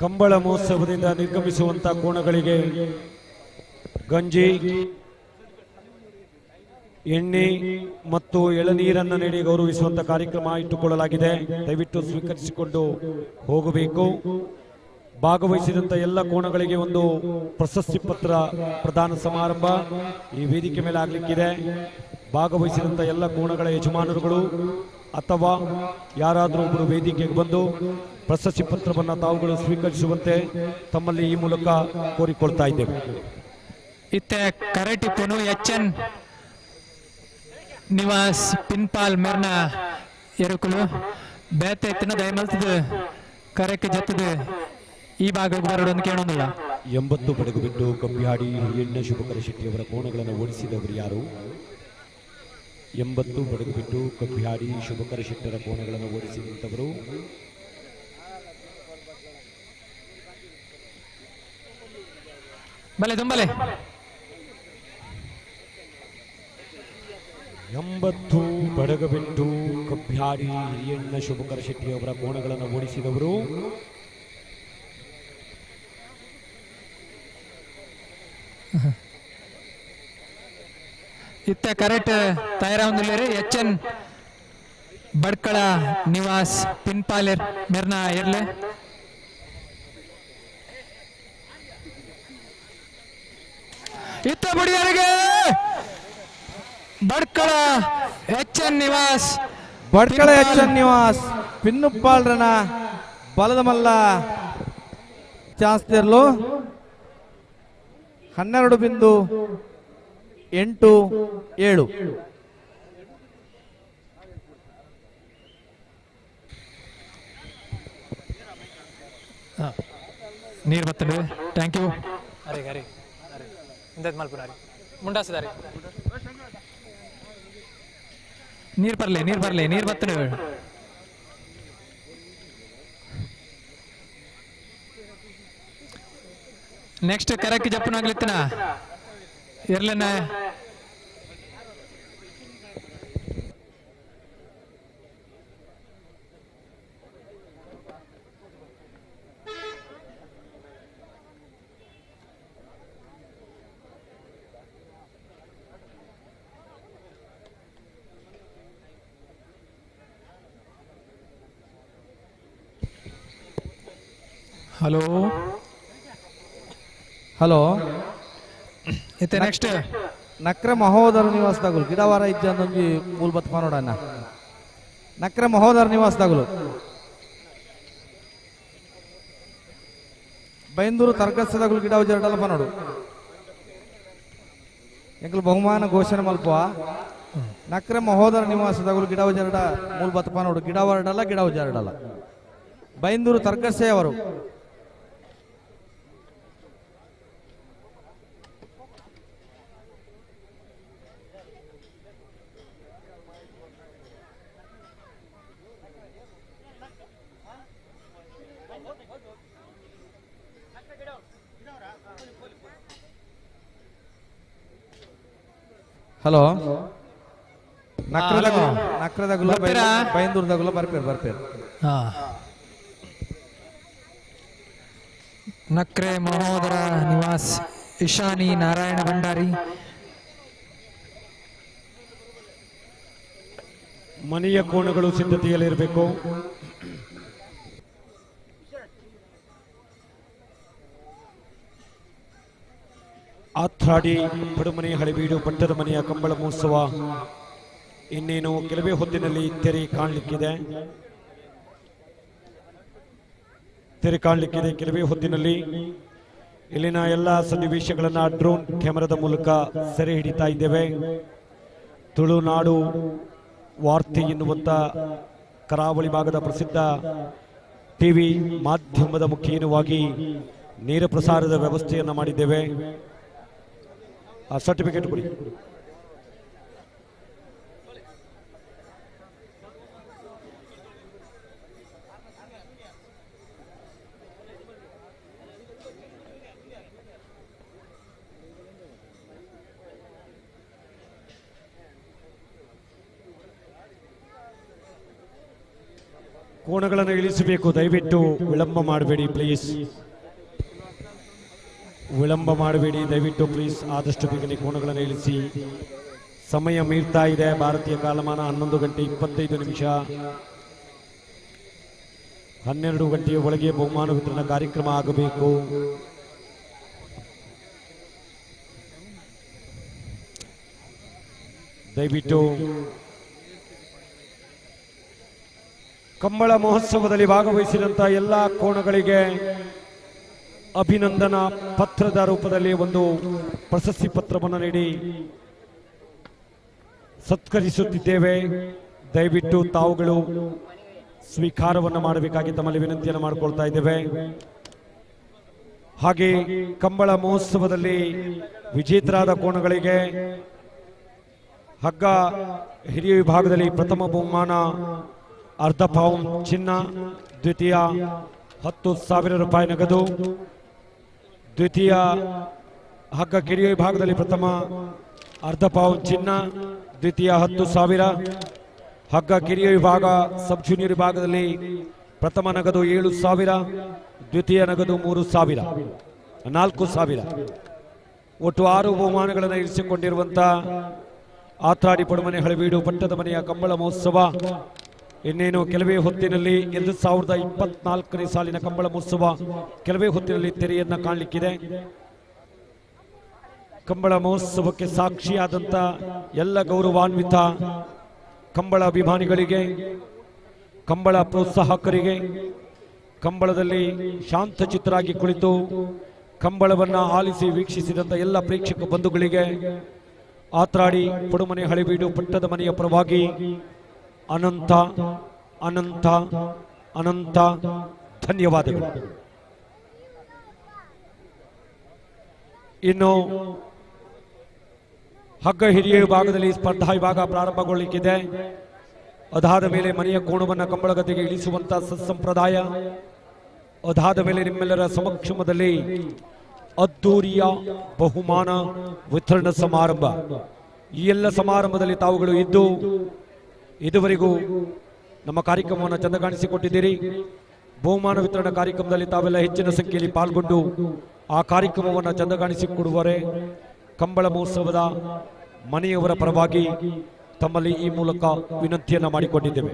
ಕಂಬಳ ಮಹೋತ್ಸವದಿಂದ ನಿರ್ಗಮಿಸುವಂತ ಕೋಣಗಳಿಗೆ ಗಂಜಿ ಎಣ್ಣೆ ಮತ್ತು ಎಳನೀರನ್ನು ನೀಡಿ ಗೌರವಿಸುವಂತ ಕಾರ್ಯಕ್ರಮ ಇಟ್ಟುಕೊಳ್ಳಲಾಗಿದೆ. ದಯವಿಟ್ಟು ಸ್ವೀಕರಿಸಿಕೊಂಡು ಹೋಗಬೇಕು. ಭಾಗವಹಿಸಿದಂತ ಎಲ್ಲ ಕೋಣಗಳಿಗೆ ಒಂದು ಪ್ರಶಸ್ತಿ ಪತ್ರ ಪ್ರದಾನ ಸಮಾರಂಭ ಈ ವೇದಿಕೆ ಮೇಲೆ ಆಗಲಿಕ್ಕಿದೆ. ಭಾಗವಹಿಸಿದಂತ ಎಲ್ಲ ಕೋಣಗಳ ಯಜಮಾನರುಗಳು ಅಥವಾ ಯಾರಾದರೂ ಒಬ್ಬರು ವೇದಿಕೆಗೆ ಬಂದು ಪ್ರಶಸ್ತಿ ಪತ್ರವನ್ನು ತಾವುಗಳು ಸ್ವೀಕರಿಸುವಂತೆ ತಮ್ಮಲ್ಲಿ ಈ ಮೂಲಕ ಕೋರಿಕೊಳ್ತಾ ಇದ್ದೇವೆ. ಇತ್ತೆ ಕರೆಟಿಪ್ಪುನು ಎಚ್.ಎನ್. ನಿವಾಸ್ ಪಿನ್ಪಾಲ್ ಮೆರ್ನ ಎರುಕುಲು ಬೇತೆ ಎತ್ತಿನ ದಯಮಲ್ತದ ಕರೆಕ್ಕೆ ಜತ್ತದ ಈ ಭಾಗಕ್ಕೆ ಬರಡು ಅಂತ ಕೇಳೋದಿಲ್ಲ. 80 ಬಡಗು ಬಿಟ್ಟು ಕಬ್ಬಿಹಾಡಿ ಹಿರಿಯಣ್ಣ ಶುಭಕರ ಶೆಟ್ಟಿಯವರ ಕೋಣಗಳನ್ನು ಓಡಿಸಿದವರು ಯಾರು? 80 ಬಡಗು ಬಿಟ್ಟು ಕಬ್ಬಿಹಾಡಿ ಶುಭಕರ ಶೆಟ್ಟರ ಕೋಣಗಳನ್ನು ಓಡಿಸಿದಂಥವರು ಬಲೆ ತುಂಬಲೆ 80 ಬಡಗಬಿಟ್ಟು ಕಬ್ಬ್ಯಾಡಿ ಹಿರಿಯಣ್ಣ ಶುಭಕರ ಶೆಟ್ಟಿಯವರ ಕೋಣಗಳನ್ನು ಓಡಿಸಿದವರು ಇತ್ತ ಕರೆಕ್ಟ್ ತಯಾರಾವಂದಿಲ್ಲರಿ ಎಚ್.ಎನ್. ಬಡ್ಕಳ ನಿವಾಸ್ ಪಿನ್ಪಾಲೆರ್ ಮೆರ್ನಾ ಇರ್ಲೆ ಇತ್ತ ಬಡಿಯಾರಿಗೆ ಬಡ್ಕಳ ಎಚ್.ಎನ್. ನಿವಾಸ್ ಬಡ್ಕಳ ಎಚ್.ಎನ್. ನಿವಾಸ್ ಪಿನ್ನುಪ್ಪಾಳ್ರನ ಬಲದ ಮಲ್ಲ ಚಾನ್ಸ್ ತೆರಲು 12.87. ನೀರು ಬರ್ತದೆ. Thank you. ಅರೆ ಅರೆ ಅರೆ ಇಂದದ್ ಮಲ್ಪುರ ಅರೆ ಮುಂಡಾಸದಾರೆ ನೀರು ಬರಲಿ ನೀರು ಬರ್ತದೆ. ನೆಕ್ಸ್ಟ್ ಕರಕ್ಕೆ ಜಪ್ಪನಾಗ್ಲಿತ್ತಿನ ಇರ್ಲೇನ ಹಲೋ ಇತ್ತೆ ನೆಕ್ಸ್ಟ್ ನಕ್ರ ಮಹೋದರ ನಿವಾಸದಾಗಲು ಗಿಡವಾರ ಇದ್ದ ಅಂದೊಂಜಿ ಮೂಲ ಬತ್ಪ ನೋಡಣ್ಣ. ನಕ್ರ ಮಹೋದರ ನಿವಾಸದಾಗಲು ಬೈಂದೂರು ತರ್ಕಸದಾಗಲು ಗಿಡ ಜರಡಲ್ಪ ನೋಡು ಎಂಕಲ್ ಬಹುಮಾನ ಘೋಷಣೆ ಮಲ್ಪುವ. ನಕ್ರ ಮಹೋದರ ನಿವಾಸದಾಗಲು ಗಿಡ ಜರಡ ಮೂಲ ಬತ್ಪ ನೋಡು ಗಿಡ ಹೊರಡಲ್ಲ ಗಿಡ ಜರಡಲ್ಲ. ಬೈಂದೂರು ತರ್ಕಸೆ ಅವರು ಹಲೋ ನಕ್ರದಾಗಲು ಬೈಂದೂರ್ದಾಗಲು ಬರ್ಪೇರು. ನಕ್ರೆ ಮಹೋದರ ನಿವಾಸ್ ಇಶಾನಿ ನಾರಾಯಣ ಭಂಡಾರಿ. ಮನೆಯ ಕೋಣಗಳು ಸಿದ್ಧತೆಯಲ್ಲಿರಬೇಕು. ಆತ್ರಾಡಿ ಪಡುಮನೆ ಹಳೆಬೀಡು ಪಟ್ಟದ ಮನೆಯ ಕಂಬಳ ಮಹೋತ್ಸವ ಇನ್ನೇನು ಕೆಲವೇ ಹೊತ್ತಿನಲ್ಲಿ ತೆರೆ ಕಾಣಲಿಕ್ಕಿದೆ. ಕೆಲವೇ ಹೊತ್ತಿನಲ್ಲಿ ಇಲ್ಲಿನ ಎಲ್ಲ ಸನ್ನಿವೇಶಗಳನ್ನು ಡ್ರೋನ್ ಕ್ಯಾಮೆರಾದ ಮೂಲಕ ಸೆರೆ ಹಿಡಿತಾ ಇದ್ದೇವೆ. ತುಳುನಾಡು ವಾರ್ತೆ ಎನ್ನುವಂಥ ಕರಾವಳಿ ಭಾಗದ ಪ್ರಸಿದ್ಧ ಟಿವಿ ಮಾಧ್ಯಮದ ಮುಖೇನವಾಗಿ ನೇರ ಪ್ರಸಾರದ ವ್ಯವಸ್ಥೆಯನ್ನು ಮಾಡಿದ್ದೇವೆ. ಆ ಸರ್ಟಿಫಿಕೇಟ್ ಕೊಡಿ. ಕೋಣಗಳನ್ನು ಇಳಿಸಬೇಕು. ದಯವಿಟ್ಟು ವಿಳಂಬ ಮಾಡಬೇಡಿ ಪ್ಲೀಸ್. ದಯವಿಟ್ಟು ಪ್ಲೀಸ್. ಆದಷ್ಟು ಬೇಗನೆ ಕೋಣಗಳನ್ನು ಇಳಿಸಿ. ಸಮಯ ಮೀರ್ತಾ ಇದೆ. ಭಾರತೀಯ ಕಾಲಮಾನ 11 ಗಂಟೆ 25 ನಿಮಿಷ. 12 ಗಂಟೆಯ ಒಳಗೆ ಬಹುಮಾನ ವಿತರಣಾ ಕಾರ್ಯಕ್ರಮ ಆಗಬೇಕು. ದಯವಿಟ್ಟು ಕಂಬಳ ಮಹೋತ್ಸವದಲ್ಲಿ ಭಾಗವಹಿಸಿದಂಥ ಎಲ್ಲ ಕೋಣಗಳಿಗೆ ಅಭಿನಂದನಾ ಪತ್ರದ ರೂಪದಲ್ಲಿ ಒಂದು ಪ್ರಶಸ್ತಿ ಪತ್ರವನ್ನು ನೀಡಿ ಸತ್ಕರಿಸುತ್ತಿದ್ದೇವೆ. ದಯವಿಟ್ಟು ತಾವುಗಳು ಸ್ವೀಕಾರವನ್ನು ಮಾಡಬೇಕಾಗಿ ತಮ್ಮಲ್ಲಿ ವಿನಂತಿಯನ್ನು ಮಾಡಿಕೊಳ್ತಾ ಇದ್ದೇವೆ. ಹಾಗೆ ಕಂಬಳ ಮಹೋತ್ಸವದಲ್ಲಿ ವಿಜೇತರಾದ ಕೋಣಗಳಿಗೆ ಹಗ್ಗ ಹಿರಿಯ ವಿಭಾಗದಲ್ಲಿ ಪ್ರಥಮ ಬಹುಮಾನ ಅರ್ಧ ಪೌಂಡ್ ಚಿನ್ನ, ದ್ವಿತೀಯ 10,000 ರೂಪಾಯಿ ನಗದು, ದ್ವಿತೀಯ ಹಗ್ಗ ಕಿರಿಯ ವಿಭಾಗದಲ್ಲಿ ಪ್ರಥಮ ಅರ್ಧ ಪೌಂಡ್ ಚಿನ್ನ, ದ್ವಿತೀಯ 10,000, ಹಗ್ಗ ಕಿರಿಯ ವಿಭಾಗ ಸಬ್ ಜೂನಿಯರ್ ವಿಭಾಗದಲ್ಲಿ ಪ್ರಥಮ ನಗದು 7,000, ದ್ವಿತೀಯ ನಗದು 3,000, 4,000. ಒಟ್ಟು 6 ಬಹುಮಾನಗಳನ್ನು ಇರಿಸಿಕೊಂಡಿರುವಂಥ ಆತ್ರಾಡಿ ಪಡುಮನೆ ಹಳೆಬೀಡು ಪಟ್ಟದ ಮನೆಯ ಕಂಬಳ ಮಹೋತ್ಸವ ಇನ್ನೇನು ಕೆಲವೇ ಹೊತ್ತಿನಲ್ಲಿ 2024ನೇ ಸಾಲಿನ ಕಂಬಳ ಮಹೋತ್ಸವ ಕೆಲವೇ ಹೊತ್ತಿನಲ್ಲಿ ತೆರೆಯನ್ನ ಕಾಣಲಿಕ್ಕಿದೆ. ಕಂಬಳ ಮಹೋತ್ಸವಕ್ಕೆ ಸಾಕ್ಷಿಯಾದಂಥ ಎಲ್ಲ ಗೌರವಾನ್ವಿತ ಕಂಬಳ ಅಭಿಮಾನಿಗಳಿಗೆ, ಕಂಬಳ ಪ್ರೋತ್ಸಾಹಕರಿಗೆ, ಕಂಬಳದಲ್ಲಿ ಶಾಂತಚಿತ್ತರಾಗಿ ಕುಳಿತು ಕಂಬಳವನ್ನು ಆಲಿಸಿ ವೀಕ್ಷಿಸಿದಂಥ ಎಲ್ಲ ಪ್ರೇಕ್ಷಕ ಬಂಧುಗಳಿಗೆ ಆತ್ರಾಡಿ ಪಡುಮನೆ ಹಳೆಬೀಡು ಪಟ್ಟದ ಮನೆಯ ಪರವಾಗಿ ಅನಂತ ಅನಂತ ಅನಂತ ಧನ್ಯವಾದಗಳು. ಇನ್ನು ಹಗ್ಗ ಹಿರಿಯ ವಿಭಾಗದಲ್ಲಿ ಸ್ಪರ್ಧಾ ವಿಭಾಗ ಪ್ರಾರಂಭಗೊಳ್ಳಲಿಕ್ಕಿದೆ. ಅದಾದ ಮೇಲೆ ಮನೆಯ ಕೋಣವನ್ನು ಕಂಬಳಗತೆಗೆ ಇಳಿಸುವಂತ ಸತ್ಸಂಪ್ರದಾಯ. ಅದಾದ ಮೇಲೆ ನಿಮ್ಮೆಲ್ಲರ ಸಮಕ್ಷಮದಲ್ಲಿ ಅದ್ದೂರಿಯ ಬಹುಮಾನ ವಿತರಣಾ ಸಮಾರಂಭ. ಈ ಎಲ್ಲ ಸಮಾರಂಭದಲ್ಲಿ ತಾವುಗಳು ಇದ್ದು ಇದುವರೆಗೂ ನಮ್ಮ ಕಾರ್ಯಕ್ರಮವನ್ನು ಚಂದ ಕಾಣಿಸಿಕೊಟ್ಟಿದ್ದೀರಿ. ಬಹುಮಾನ ವಿತರಣಾ ಕಾರ್ಯಕ್ರಮದಲ್ಲಿ ತಾವೆಲ್ಲ ಹೆಚ್ಚಿನ ಸಂಖ್ಯೆಯಲ್ಲಿ ಪಾಲ್ಗೊಂಡು ಆ ಕಾರ್ಯಕ್ರಮವನ್ನು ಚಂದ ಕಾಣಿಸಿಕೊಡುವರೆ ಕಂಬಳ ಮಹೋತ್ಸವದ ಮನೆಯವರ ಪರವಾಗಿ ತಮ್ಮಲ್ಲಿ ಈ ಮೂಲಕ ವಿನಂತಿಯನ್ನು ಮಾಡಿಕೊಂಡಿದ್ದೇವೆ.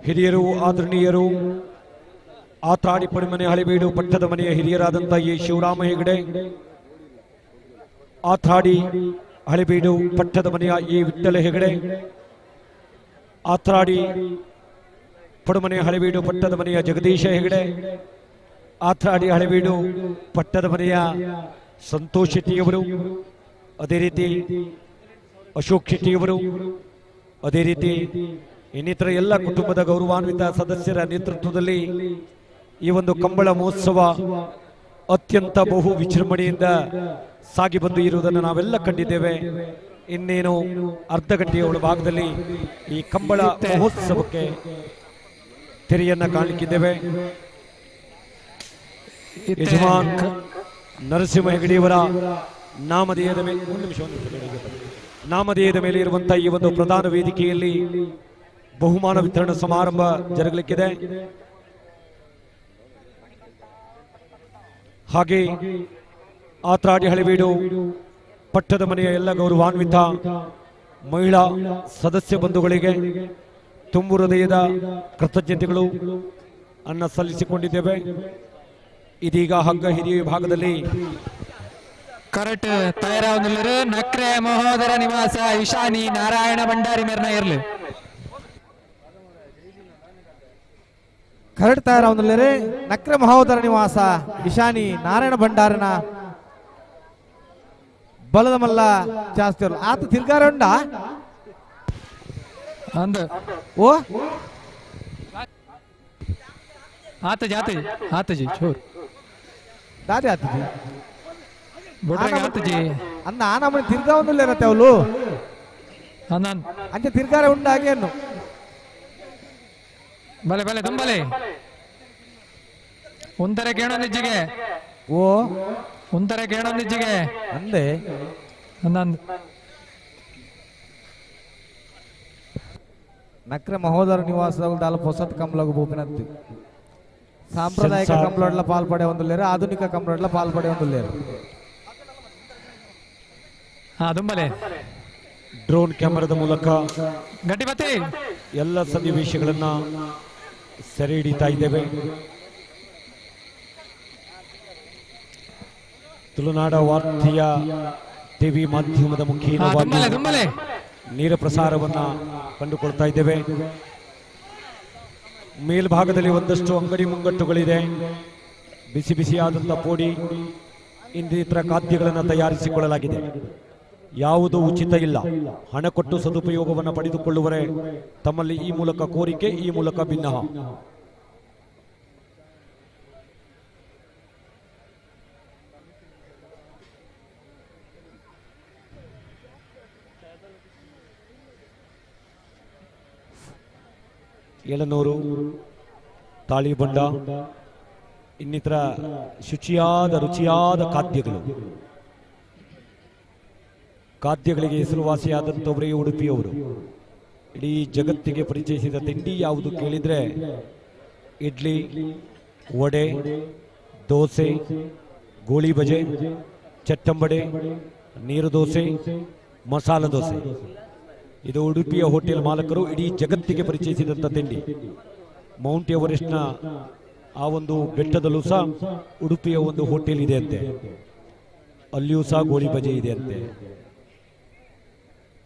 ಹಿರಿಯರು, ಆದರಣೀಯರು, ಆತ್ರಾಡಿ ಪಡಿಮನೆ ಹಳೆಬೀಡು ಪಟ್ಟದ ಮನೆಯ ಹಿರಿಯರಾದಂಥ ಎ ಶಿವರಾಮ ಹೆಗಡೆ, ಆತ್ರಾಡಿ ಹಳೆಬೀಡು ಪಟ್ಟದ ಮನೆಯ ಎ ವಿಠ್ಠಲ ಹೆಗಡೆ, ಆತ್ರಾಡಿ ಪಡುಮನೆ ಹಳೆಬೀಡು ಪಟ್ಟದ ಮನೆಯ ಜಗದೀಶ ಹೆಗಡೆ, ಆತ್ರಾಡಿ ಹಳೆಬೀಡು ಪಟ್ಟದ ಮನೆಯ ಸಂತೋಷ್ ಶೆಟ್ಟಿಯವರು, ಅದೇ ರೀತಿ ಅಶೋಕ್ ಶೆಟ್ಟಿಯವರು, ಅದೇ ರೀತಿ ಇನ್ನಿತರ ಎಲ್ಲ ಕುಟುಂಬದ ಗೌರವಾನ್ವಿತ ಸದಸ್ಯರ ನೇತೃತ್ವದಲ್ಲಿ ಈ ಒಂದು ಕಂಬಳ ಮಹೋತ್ಸವ ಅತ್ಯಂತ ಬಹು ವಿಜೃಂಭಣೆಯಿಂದ ಸಾಗಿ ಬಂದು ಇರುವುದನ್ನು ನಾವೆಲ್ಲ ಕಂಡಿದ್ದೇವೆ. ಇನ್ನೇನು ಅರ್ಧ ಗಂಟೆಯ ಭಾಗದಲ್ಲಿ ಈ ಕಂಬಳ ಮಹೋತ್ಸವಕ್ಕೆ ತೆರೆಯನ್ನ ಕಾಣಲಿಕ್ಕಿದ್ದೇವೆ. ಯಜಮಾನ್ ನರಸಿಂಹ ಹೆಗಡೆಯವರ ನಾಮಧೇಯದ ಮೇಲೆ ನಾಮಧೇಯದ ಮೇಲೆ ಇರುವಂತಹ ಈ ಒಂದು ಪ್ರಧಾನ ವೇದಿಕೆಯಲ್ಲಿ ಬಹುಮಾನ ವಿತರಣಾ ಸಮಾರಂಭ ಜರುಗಲಿಕ್ಕಿದೆ. ಹಾಗೆ ಆತ್ರಾಡಿ ಹಳೆಬೀಡು ಪಟ್ಟದ ಮನೆಯ ಎಲ್ಲ ಗೌರವಾನ್ವಿತ ಮಹಿಳಾ ಸದಸ್ಯ ಬಂಧುಗಳಿಗೆ ತುಂಬು ಹೃದಯದ ಕೃತಜ್ಞತೆಗಳು ಅನ್ನ ಸಲ್ಲಿಸಿಕೊಂಡಿದ್ದೇವೆ. ಇದೀಗ ಹಗ್ಗ ಹಿರಿಯ ವಿಭಾಗದಲ್ಲಿ ಕರೆಕ್ಟ್ ತಯಾರಾവുന്നുള്ളൊരു ನಕ್ರೆ ಮಹೋದರ ನಿವಾಸ ಇಶಾನಿ ನಾರಾಯಣ ಭಂಡಾರಿ ಮೇರ್ನ ಇರಲಿ ಕರೆಕ್ಟ್ ತಯಾರಾവുന്നുള്ളൊരു ನಕ್ರೆ ಮಹೋದರ ನಿವಾಸ ಇಶಾನಿ ನಾರಾಯಣ ಭಂಡಾರನ ಬಲದ ಮಲ್ಲ ಜಾಸ್ತಿ ಆತ ತಿರ್ಗಾರ ಉಂಡ ಅಂದ ಓ ಆತಜಿ ಚೋರ್ ದಾದಿ ಆತಜಿ ಬೊಡ್ರೆ ಆತಜಿ ಅನ್ನ ನಮ್ಮನೆ ತಿರ್ಗಾವುന്നിಲ್ಲ ಇರತ್ತೆ ಅವಳು ಅನ್ನ ಅಂಚೆ ತಿರ್ಗಾರ ಉಂಡ ಹಾಗೇನು ಬಲೆ ಬಲೆ ತುಂಬಲೆ ಒಂದರೆ ಕೇಳೋನಿಜ್ಜಿಗೆ ಓ ಒಂದರೆ ಕೇಳೋನಿಜ್ಜಿಗೆ ಅಂದೆ ಅಂದಂದ್ ನಕ್ರೆ ಮಹೋದರ ನಿವಾಸದಲ್ಲಿ ದಾಲ ಹೊಸತ್ ಕಂಬಳಗು ಬೋಪಿನತ್ತು ಸಾಂಪ್ರದಾಯಿಕ ಕಂಬಳಡ್ಲ ಪಾಲ್ಪಡೆ ಒಂದುಲ್ಲೇರು ಆಧುನಿಕ ಕಂಬಳಡ್ಲ ಪಾಲ್ಪಡೆ ಒಂದುಲ್ಲೇರು ದುಂಬಲೆ ಡ್ರೋನ್ ಕ್ಯಾಮರಾದ ಮೂಲಕ ಗಟ್ಟಿಬತ್ತಿ ಎಲ್ಲ ಸನ್ನಿವೇಶಗಳನ್ನ ಸೆರೆ ಹಿಡಿತಾ ಇದ್ದೇವೆ. ತುಳುನಾಡ ವಾರ್ತೆಯ ಟಿವಿ ಮಾಧ್ಯಮದ ಮುಖೇನವಾಗಿ ನೇರ ಪ್ರಸಾರವನ್ನ ಕಂಡುಕೊಳ್ತಾ ಇದ್ದೇವೆ. ಮೇಲ್ಭಾಗದಲ್ಲಿ ಒಂದಷ್ಟು ಅಂಗಡಿ ಮುಂಗಟ್ಟುಗಳಿದೆ. ಬಿಸಿ ಬಿಸಿಯಾದಂಥ ಪೋಡಿ ಇನ್ನಿತರ ಖಾದ್ಯಗಳನ್ನು ತಯಾರಿಸಿಕೊಳ್ಳಲಾಗಿದೆ. ಯಾವುದೂ ಉಚಿತ ಇಲ್ಲ. ಹಣ ಕೊಟ್ಟು ಸದುಪಯೋಗವನ್ನು ಪಡೆದುಕೊಳ್ಳುವರೆ ತಮ್ಮಲ್ಲಿ ಈ ಮೂಲಕ ಕೋರಿಕೆ, ಈ ಮೂಲಕ ಭಿನ್ನ. ಎಳನೂರು, ತಾಳಿಬಂಡ, ಇನ್ನಿತರ ಶುಚಿಯಾದ ರುಚಿಯಾದ ಖಾದ್ಯಗಳಿಗೆ ಹೆಸರುವಾಸಿಯಾದಂಥವರೇ ಉಡುಪಿಯವರು. ಇಡೀ ಜಗತ್ತಿಗೆ ಪರಿಚಯಿಸಿದ ತಿಂಡಿ ಯಾವುದು ಕೇಳಿದರೆ ಇಡ್ಲಿ, ವಡೆ, ದೋಸೆ, ಗೋಳಿ ಬಜೆ, ಚಟ್ಟಂಬಡೆ, ನೀರು ದೋಸೆ, ಮಸಾಲ ದೋಸೆ. ಇದು ಉಡುಪಿಯ ಹೋಟೆಲ್ ಮಾಲಕರು ಇಡೀ ಜಗತ್ತಿಗೆ ಪರಿಚಯಿಸಿದಂಥ ತಿಂಡಿ. ಮೌಂಟ್ ಎವರೆಸ್ಟ್ನ ಆ ಒಂದು ಬೆಟ್ಟದಲ್ಲೂ ಸಹ ಉಡುಪಿಯ ಒಂದು ಹೋಟೆಲ್ ಇದೆ ಅಂತೆ, ಅಲ್ಲಿಯೂ ಸಹ ಗೋಳಿ ಬಜೆ ಇದೆ ಅಂತೆ.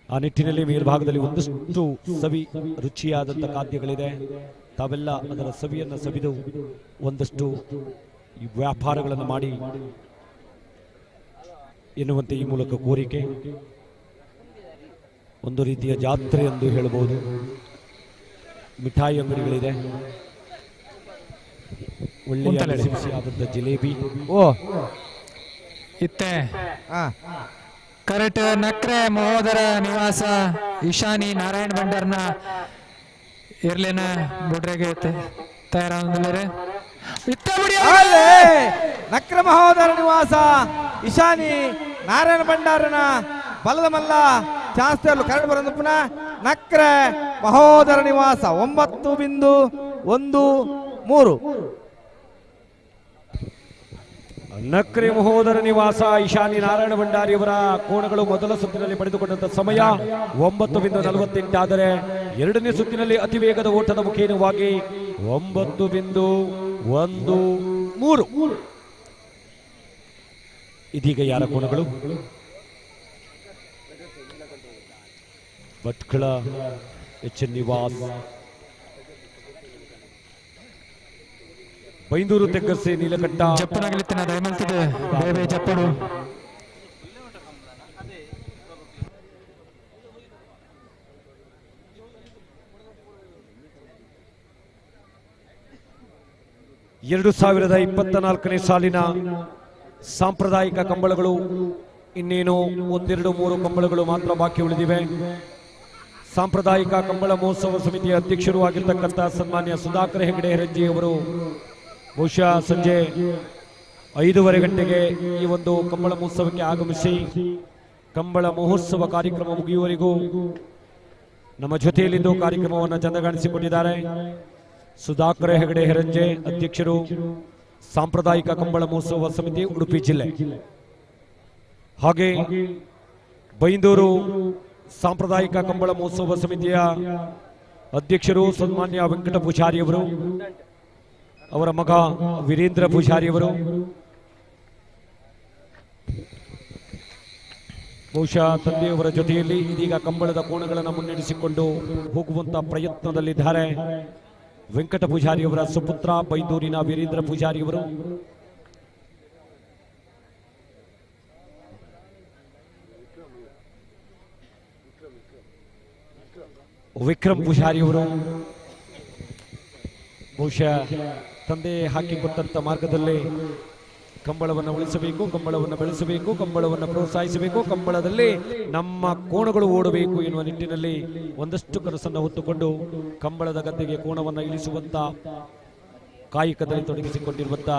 ಆ ನಿಟ್ಟಿನಲ್ಲಿ ಮೇಲ್ಭಾಗದಲ್ಲಿ ಒಂದಷ್ಟು ಸವಿ ರುಚಿಯಾದಂಥ ಖಾದ್ಯಗಳಿದೆ. ತಾವೆಲ್ಲ ಅದರ ಸವಿಯನ್ನು ಸವಿದು ಒಂದಷ್ಟು ಈ ವ್ಯಾಪಾರಗಳನ್ನು ಮಾಡಿ ಎನ್ನುವಂತೆ ಈ ಮೂಲಕ ಕೋರಿಕೆ. ಒಂದು ರೀತಿಯ ಜಾತ್ರೆ ಎಂದು ಹೇಳಬಹುದು. ಮಿಠಾಯಿ ಅಂಗಡಿಗಳಿದೆ, ಒಳ್ಳೆಯ ಬಿಸಿಯಾದಂಥ ಜಿಲೇಬಿ. ಇತ್ತೆ ಕರೆಕ್ಟ್ ನಕ್ರೆ ಮಹೋದರ ನಿವಾಸ ಈಶಾನಿ ನಾರಾಯಣ ಭಂಡಾರ್ನ ಇರ್ಲೇನ ಬುಡ್ರೆಗೆ ತಯಾರಾದ್ರೆ ನಕ್ರ ಮಹೋದರ ನಿವಾಸ ಈಶಾನಿ ನಾರಾಯಣ ಭಂಡಾರನ ಬಲದ ಮಲ್ಲ ಚಾಸ್ತಿಯಲ್ಲೂ ಕರೆಂಟ್ ಬರೋದು ಪುನಃ ನಕ್ರ ಮಹೋದರ ನಿವಾಸ 9.13 ನಕ್ರೆ ಮಹೋದರ ನಿವಾಸ ಈಶಾನಿ ನಾರಾಯಣ ಭಂಡಾರಿಯವರ ಕೋಣಗಳು ಮೊದಲ ಸುತ್ತಿನಲ್ಲಿ ಪಡೆದುಕೊಂಡಂತ ಸಮಯ 9.48 ಆದರೆ ಎರಡನೇ ಸುತ್ತಿನಲ್ಲಿ ಅತಿ ವೇಗದ ಓಟದ ಮುಖೇನವಾಗಿ 9.13. ಇದೀಗ ಯಾರ ಕೋಣಗಳು? ಭಟ್ಕಳ ಎಚ್.ಎನ್. ನಿವಾಸ್, ಬೈಂದೂರು ತೆಗ್ಗರ್ಸೆ, ನೀಲಕಂಠ ಜಪ್ಪನಾಗಲಿತ್ತಿನ ದಯಮಲ್ತಿದೆ ಬೇರೆ ಜಪ್ಪಡು. ಎರಡು 2024ನೇ ಸಾಲಿನ ಸಾಂಪ್ರದಾಯಿಕ ಕಂಬಳಗಳು ಇನ್ನೇನು 1-2-3 ಕಂಬಳಗಳು ಮಾತ್ರ ಬಾಕಿ ಉಳಿದಿವೆ. ಸಾಂಪ್ರದಾಯಿಕ ಕಂಬಳ ಮಹೋತ್ಸವ ಸಮಿತಿಯ ಅಧ್ಯಕ್ಷರು ಆಗಿರ್ತಕ್ಕಂಥ ಸನ್ಮಾನ್ಯ ಸುಧಾಕರ್ ಹೆಗಡೆ ಹೆರಜ್ಜಿ ಅವರು ಬಹುಶಃ ಸಂಜೆ 5:30 ಗಂಟೆಗೆ ಈ ಒಂದು ಕಂಬಳ ಮಹೋತ್ಸವಕ್ಕೆ ಆಗಮಿಸಿ ಕಂಬಳ ಮಹೋತ್ಸವ ಕಾರ್ಯಕ್ರಮ ಮುಗಿಯುವವರೆಗೂ ನಮ್ಮ ಜೊತೆಯಲ್ಲಿದ್ದು ಕಾರ್ಯಕ್ರಮವನ್ನು ಚಂದಗಾಣಿಸಿಕೊಂಡಿದ್ದಾರೆ. ಸುಧಾಕರ್ ಹೆಗಡೆ ಹೆರಜ್ಜೆ ಅಧ್ಯಕ್ಷರು, ಸಾಂಪ್ರದಾಯಿಕ ಕಂಬಳ ಮಹೋತ್ಸವ ಸಮಿತಿ ಉಡುಪಿ ಜಿಲ್ಲೆ. ಹಾಗೆ ಬೈಂದೂರು ಸಾಂಪ್ರದಾಯಿಕ ಕಂಬಳ ಮಹೋತ್ಸವ ಸಮಿತಿಯ ಅಧ್ಯಕ್ಷರು ಸನ್ಮಾನ್ಯ ವೆಂಕಟ ಪೂಜಾರಿಯವರು, ಅವರ ಮಗ ವೀರೇಂದ್ರ ಪೂಜಾರಿಯವರು. ಬಹುಶಃ ತಂದೆಯವರ ಜೊತೆಯಲ್ಲಿ ಇದೀಗ ಕಂಬಳದ ಕೋಣಗಳನ್ನು ಮುನ್ನಡೆಸಿಕೊಂಡು ಹೋಗುವಂತ ಪ್ರಯತ್ನದಲ್ಲಿದ್ದಾರೆ. ವೆಂಕಟ ಪೂಜಾರಿಯವರ ಸುಪುತ್ರ ಬೈಂದೂರಿನ ವೀರೇಂದ್ರ ಪೂಜಾರಿಯವರು. ವಿಕ್ರಮ್ ಪೂಜಾರಿಯವರು ಬಹುಶಃ ತಂದೆ ಹಾಕಿಕೊಟ್ಟಂತ ಮಾರ್ಗದಲ್ಲೇ ಕಂಬಳವನ್ನು ಉಳಿಸಬೇಕು, ಕಂಬಳವನ್ನು ಬೆಳೆಸಬೇಕು, ಕಂಬಳವನ್ನು ಪ್ರೋತ್ಸಾಹಿಸಬೇಕು, ಕಂಬಳದಲ್ಲಿ ನಮ್ಮ ಕೋಣಗಳು ಓಡಬೇಕು ಎನ್ನುವ ನಿಟ್ಟಿನಲ್ಲಿ ಒಂದಷ್ಟು ಕನಸನ್ನು ಹೊತ್ತುಕೊಂಡು ಕಂಬಳದ ಗದ್ದೆಗೆ ಕೋಣವನ್ನು ಇಳಿಸುವಂತ ಕಾಯಕದಲ್ಲಿ ತೊಡಗಿಸಿಕೊಂಡಿರುವಂತ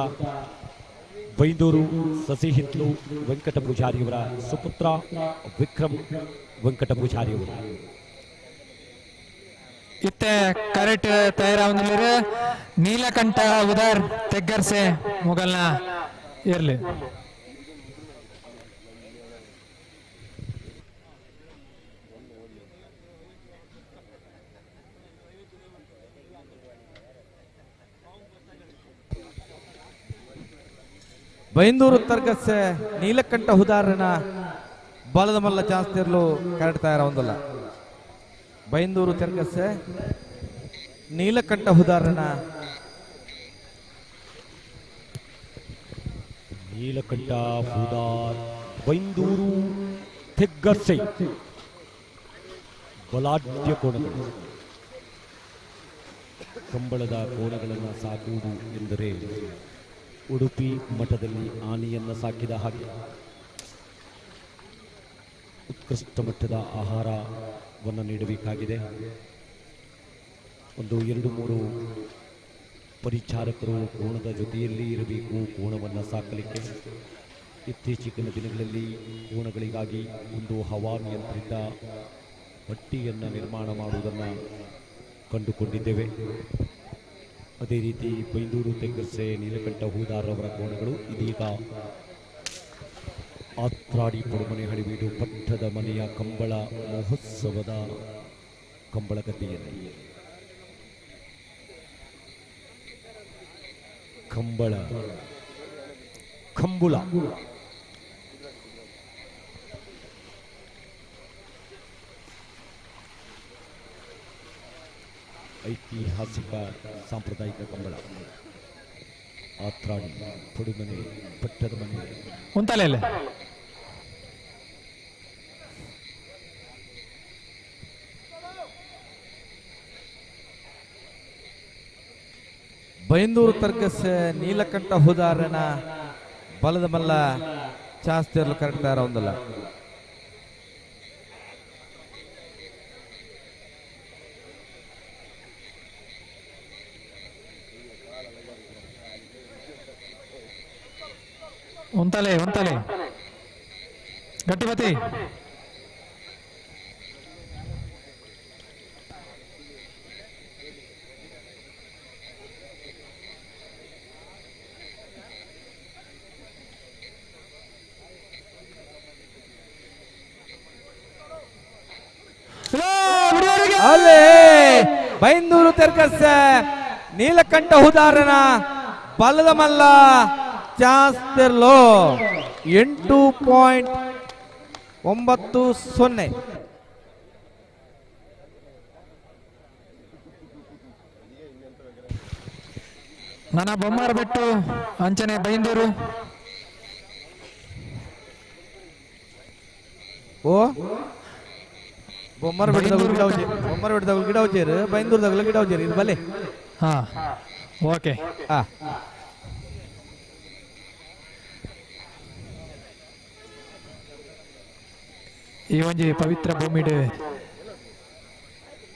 ಬೈಂದೂರು ಸಸಿ ಹಿತ್ಲು ವೆಂಕಟ ಪೂಜಾರಿಯವರ ಸುಪುತ್ರ ವಿಕ್ರಮ್ ವೆಂಕಟ ಪೂಜಾರಿಯವರು. ಇತ್ತೆ ಕರೆಕ್ಟ್ ತಯಾರಾವನಿರ ನೀಲಕಂಠ ಉದರ್ ತೆಗ್ಗರ್ಸೆ ಮೊಗಲ್ನ ಇರ್ಲಿ. ಬೈಂದೂರು ತರ್ಗಸ್ಸೆ ನೀಲಕಂಠ ಹುದಾರನ ಬಲದ ಮಲ್ಲ ಚಾಸ್ತಿರ್ಲು ಕರೆಕ್ಟ್ ತಯಾರಾವಂದಲ್ಲ. ಬೈಂದೂರು ತೆರ್ಗಸ್ಸೆ ನೀಲಕಂಠ ಹುದಾರನ ನೀಲಕಂಠ ಹುದಾರ್ ಬೈಂದೂರು ತೆಗ್ಗರ್ಸೆ ಬಲಾಢ್ಯ ಕೋಣಗಳು. ಕಂಬಳದ ಕೋಣಗಳನ್ನು ಸಾಕುವುದು ಎಂದರೆ ಉಡುಪಿ ಮಠದಲ್ಲಿ ಆನೆಯನ್ನು ಸಾಕಿದ ಹಾಗೆ. ಉತ್ಕೃಷ್ಟ ಮಟ್ಟದ ಆಹಾರವನ್ನು ನೀಡಬೇಕಾಗಿದೆ. 1-2-3 ಪರಿಚಾರಕರು ಕೋಣದ ಜೊತೆಯಲ್ಲಿ ಇರಬೇಕು ಕೋಣವನ್ನು ಸಾಕಲಿಕ್ಕೆ. ಇತ್ತೀಚಿನ ದಿನಗಳಲ್ಲಿ ಕೋಣಗಳಿಗಾಗಿ ಒಂದು ಹವಾನಿಯಂತ್ರಿತ ಹಟ್ಟಿಯನ್ನು ನಿರ್ಮಾಣ ಮಾಡುವುದನ್ನು ಕಂಡುಕೊಂಡಿದ್ದೇವೆ. ಅದೇ ರೀತಿ ಬೈಂದೂರು ತೆಂಗಸೆ ನೀಲಕಂಠ ಹೂದಾರ್ ಅವರ ಕೋಣಗಳು ಇದೀಗ ಆತ್ರಾಡಿ ಪಡುಮನೆ ಹಳಿಬೀಡು ಪಟ್ಟದ ಮನೆಯ ಕಂಬಳ ಮಹೋತ್ಸವದ ಕಂಬಳ ಗದ್ದೆಯಲ್ಲಿ ಕಂಬಳ ಐತಿಹಾಸಿಕ ಸಾಂಪ್ರದಾಯಿಕ ಕಂಬಳ ಆತ್ರಾಡಿ ಪಡುಮನೆ ಪಟ್ಟದ ಮನೆ ಉಂತಲೆಲ್ಲ ಬೈಂದೂರು ತರ್ಕಸ್ ನೀಲಕಂಠ ಹುದಾರನ ಬಲದ ಮಲ್ಲ ಚಾಸ್ತಿರ್ಲು ಕರೆಕ್ಟ್ ದಾರ ಒಂದಲ್ಲ ಉಂತಲೆ ಗಟ್ಟಿಪತಿ ಅಲ್ಲೇ ಬೈಂದೂರು ತೆರ್ಕಸ್ ನೀಲಕಂಠ ಹುದಾರನ ಬಲದ ಮಲ್ಲ ಚಾಸ್ತಿರ್ಲು 8.90 ನನ್ನ ಬೊಮ್ಮಾರ ಬೆಟ್ಟು ಅಂಚನೆ ಬೈಂದೂರು ಓ ಬೊಮ್ಮರ ಬೆಟ್ಟದಾಗ ಗಿಡ ಹೋಚೇರು ಬೈಂದೂರದಾಗ ಗಿಡ ಹೋಚೇರು ಇದು ಬಲೆ ಹಾ ಓಕೆ ಈ ಒಂಜಿ ಪವಿತ್ರ ಭೂಮಿಡ್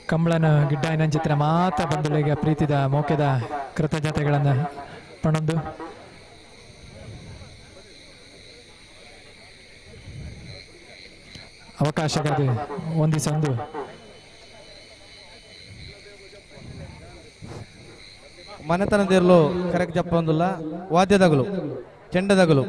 ಕಂಬಳನ ಗಿಡ್ಡ ಚಿತ್ರ ಮಾತ ಬಂಧುಗಳಿಗೆ ಪ್ರೀತಿದ ಮೋಕೆದ ಕೃತಜ್ಞತೆಗಳನ್ನು ಪಣೊಂದು ಅವಕಾಶಗಳಿಗೆ ಹೊಂದಿಸೊಂದು ಮನೆತನದಿರಲು ಕರೆಕ್ಟ್ ಜಪ್ಪ ಒಂದಿಲ್ಲ ವಾದ್ಯದಗಲು ಚೆಂಡದಗಲು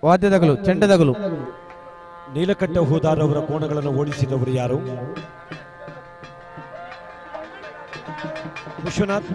ವಾದ್ಯದಗಲು ಚೆಂಡದಗಲು ನೀಲಕಂಠ ಹೂದಾರ್ ಅವರ ಕೋಣಗಳನ್ನು ಓಡಿಸಿದವರು ಯಾರು? ವಿಶ್ವನಾಥ್.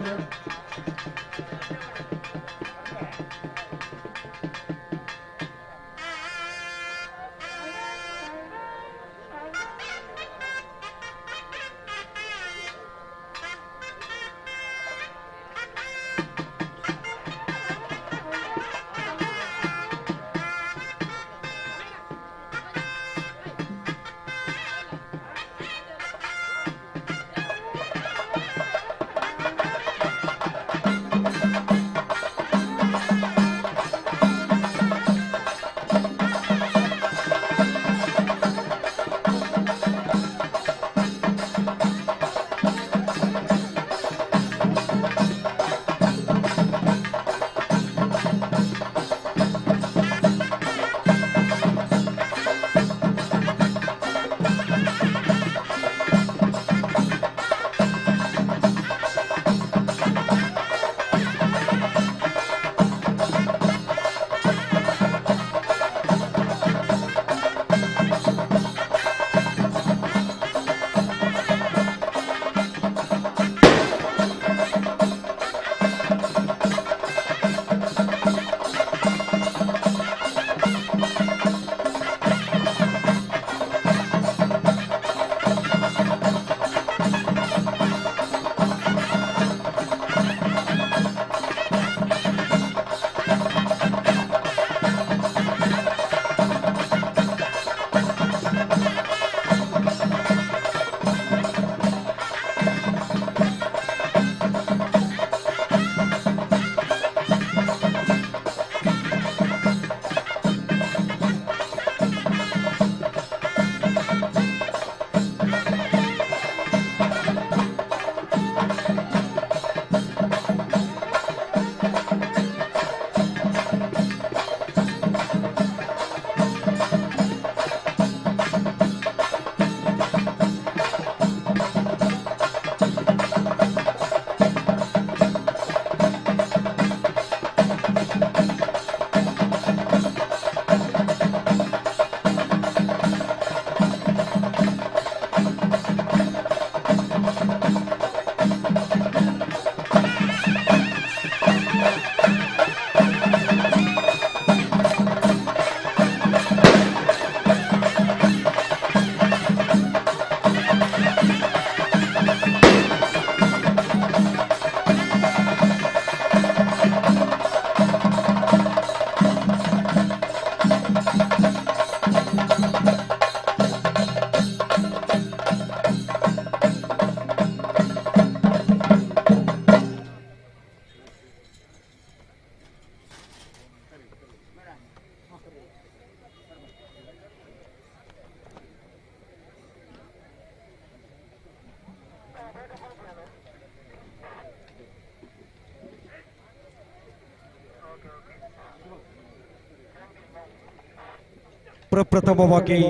ಪ್ರಪ್ರಥಮವಾಗಿ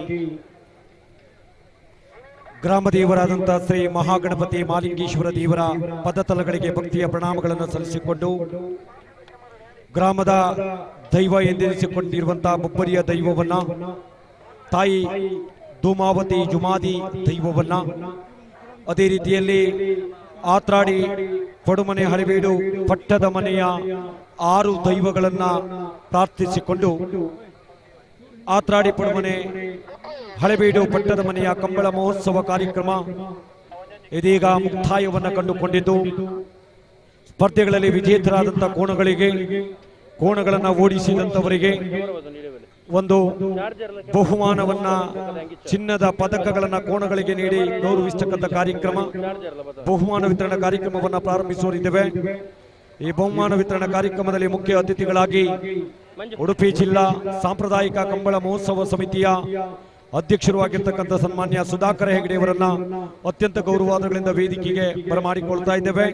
ಗ್ರಾಮ ದೇವರಾದಂತಹ ಶ್ರೀ ಮಹಾಗಣಪತಿ ಮಾಲಿಂಗೇಶ್ವರ ದೇವರ ಪದತಲಗಳಿಗೆ ಭಕ್ತಿಯ ಪ್ರಣಾಮಗಳನ್ನು ಸಲ್ಲಿಸಿಕೊಂಡು ಗ್ರಾಮದ ದೈವ ಎಂದೆನಿಸಿಕೊಂಡಿರುವಂತಹ ಬೊಬ್ಬರಿಯ ದೈವವನ್ನ, ತಾಯಿ ಧೂಮಾವತಿ ಜುಮಾದಿ ದೈವವನ್ನ, ಅದೇ ರೀತಿಯಲ್ಲಿ ಆತ್ರಾಡಿ ಪಡುಮನೆ ಹಳೆಬೀಡು ಪಟ್ಟದ ಮನೆಯ 6 ದೈವಗಳನ್ನ ಪ್ರಾರ್ಥಿಸಿಕೊಂಡು ಆತ್ರಾಡಿ ಪಡುಮನೆ ಹಳೆಬೀಡು ಪಟ್ಟದ ಮನೆಯ ಕಂಬಳ ಮಹೋತ್ಸವ ಕಾರ್ಯಕ್ರಮ ಇದೀಗ ಮುಕ್ತಾಯವನ್ನು ಕಂಡುಕೊಂಡಿದ್ದು, ಸ್ಪರ್ಧೆಗಳಲ್ಲಿ ವಿಜೇತರಾದಂತಹ ಕೋಣಗಳನ್ನು ಓಡಿಸಿದಂತವರಿಗೆ ಒಂದು ಬಹುಮಾನವನ್ನ, ಚಿನ್ನದ ಪದಕಗಳನ್ನ ಕೋಣಗಳಿಗೆ ನೀಡಿ ಗೌರವಿಸತಕ್ಕಂಥ ಕಾರ್ಯಕ್ರಮ, ಬಹುಮಾನ ವಿತರಣಾ ಕಾರ್ಯಕ್ರಮವನ್ನು ಪ್ರಾರಂಭಿಸುವರಿದ್ದೇವೆ. ಈ ಬಹುಮಾನ ವಿತರಣಾ ಕಾರ್ಯಕ್ರಮದಲ್ಲಿ ಮುಖ್ಯ ಅತಿಥಿಗಳಾಗಿ ಉಡುಪಿ ಜಿಲ್ಲಾ ಸಾಂಪ್ರದಾಯಿಕ ಕಂಬಳ ಮಹೋತ್ಸವ ಸಮಿತಿಯ ಅಧ್ಯಕ್ಷರು ಆಗಿರ್ತಕ್ಕಂಥ ಸನ್ಮಾನ್ಯ ಸುಧಾಕರ ಹೆಗಡೆಯವರನ್ನ ಅತ್ಯಂತ ಗೌರವಾದಗಳಿಂದ ವೇದಿಕೆಗೆ ಬರಮಾಡಿಕೊಳ್ತಾ ಇದ್ದೇವೆ.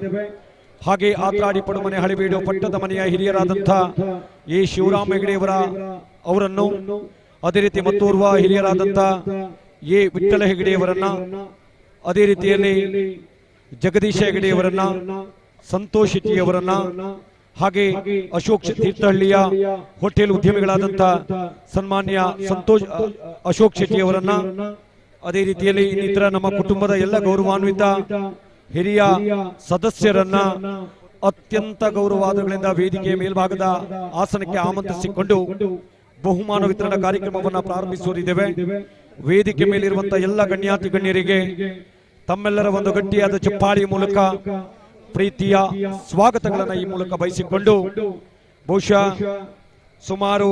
ಹಾಗೆ ಆತ್ರಾಡಿ ಪಡುಮನೆ ಹಳೆಬೀಡು ಪಟ್ಟದ ಮನೆಯ ಹಿರಿಯರಾದಂಥ ಎ ಶಿವರಾಮ ಹೆಗಡೆಯವರ ಅವರನ್ನು, ಅದೇ ರೀತಿ ಮತ್ತೋರ್ವ ಹಿರಿಯರಾದಂಥ ಎ ವಿಠ್ಠಲ ಹೆಗಡೆಯವರನ್ನ, ಅದೇ ರೀತಿಯಲ್ಲಿ ಜಗದೀಶ ಹೆಗಡೆಯವರನ್ನ, ಸಂತೋಷ್ ಶೆಟ್ಟಿಯವರನ್ನ, ಹಾಗೆ ಅಶೋಕ್ ತೀರ್ಥಹಳ್ಳಿಯ ಹೋಟೆಲ್ ಉದ್ಯಮಿಗಳಾದಂಥ ಸನ್ಮಾನ್ಯ ಅಶೋಕ್ ಶೆಟ್ಟಿಯವರನ್ನ, ಅದೇ ರೀತಿಯಲ್ಲಿ ಇನ್ನಿತರ ನಮ್ಮ ಕುಟುಂಬದ ಎಲ್ಲ ಗೌರವಾನ್ವಿತ ಹಿರಿಯ ಸದಸ್ಯರನ್ನ ಅತ್ಯಂತ ಗೌರವಾದಗಳಿಂದ ವೇದಿಕೆಯ ಮೇಲ್ಭಾಗದ ಆಸನಕ್ಕೆ ಆಮಂತ್ರಿಸಿಕೊಂಡು ಬಹುಮಾನ ವಿತರಣಾ ಕಾರ್ಯಕ್ರಮವನ್ನು ಪ್ರಾರಂಭಿಸುವರಿದ್ದೇವೆ. ವೇದಿಕೆ ಮೇಲಿರುವಂತಹ ಎಲ್ಲ ಗಣ್ಯಾತಿ ಗಣ್ಯರಿಗೆ ತಮ್ಮೆಲ್ಲರ ಒಂದು ಗಟ್ಟಿಯಾದ ಚಪ್ಪಾಳಿ ಮೂಲಕ ಪ್ರೀತಿಯ ಸ್ವಾಗತಗಳನ್ನು ಈ ಮೂಲಕ ಬಯಸಿಕೊಂಡು, ಬಹುಶಃ ಸುಮಾರು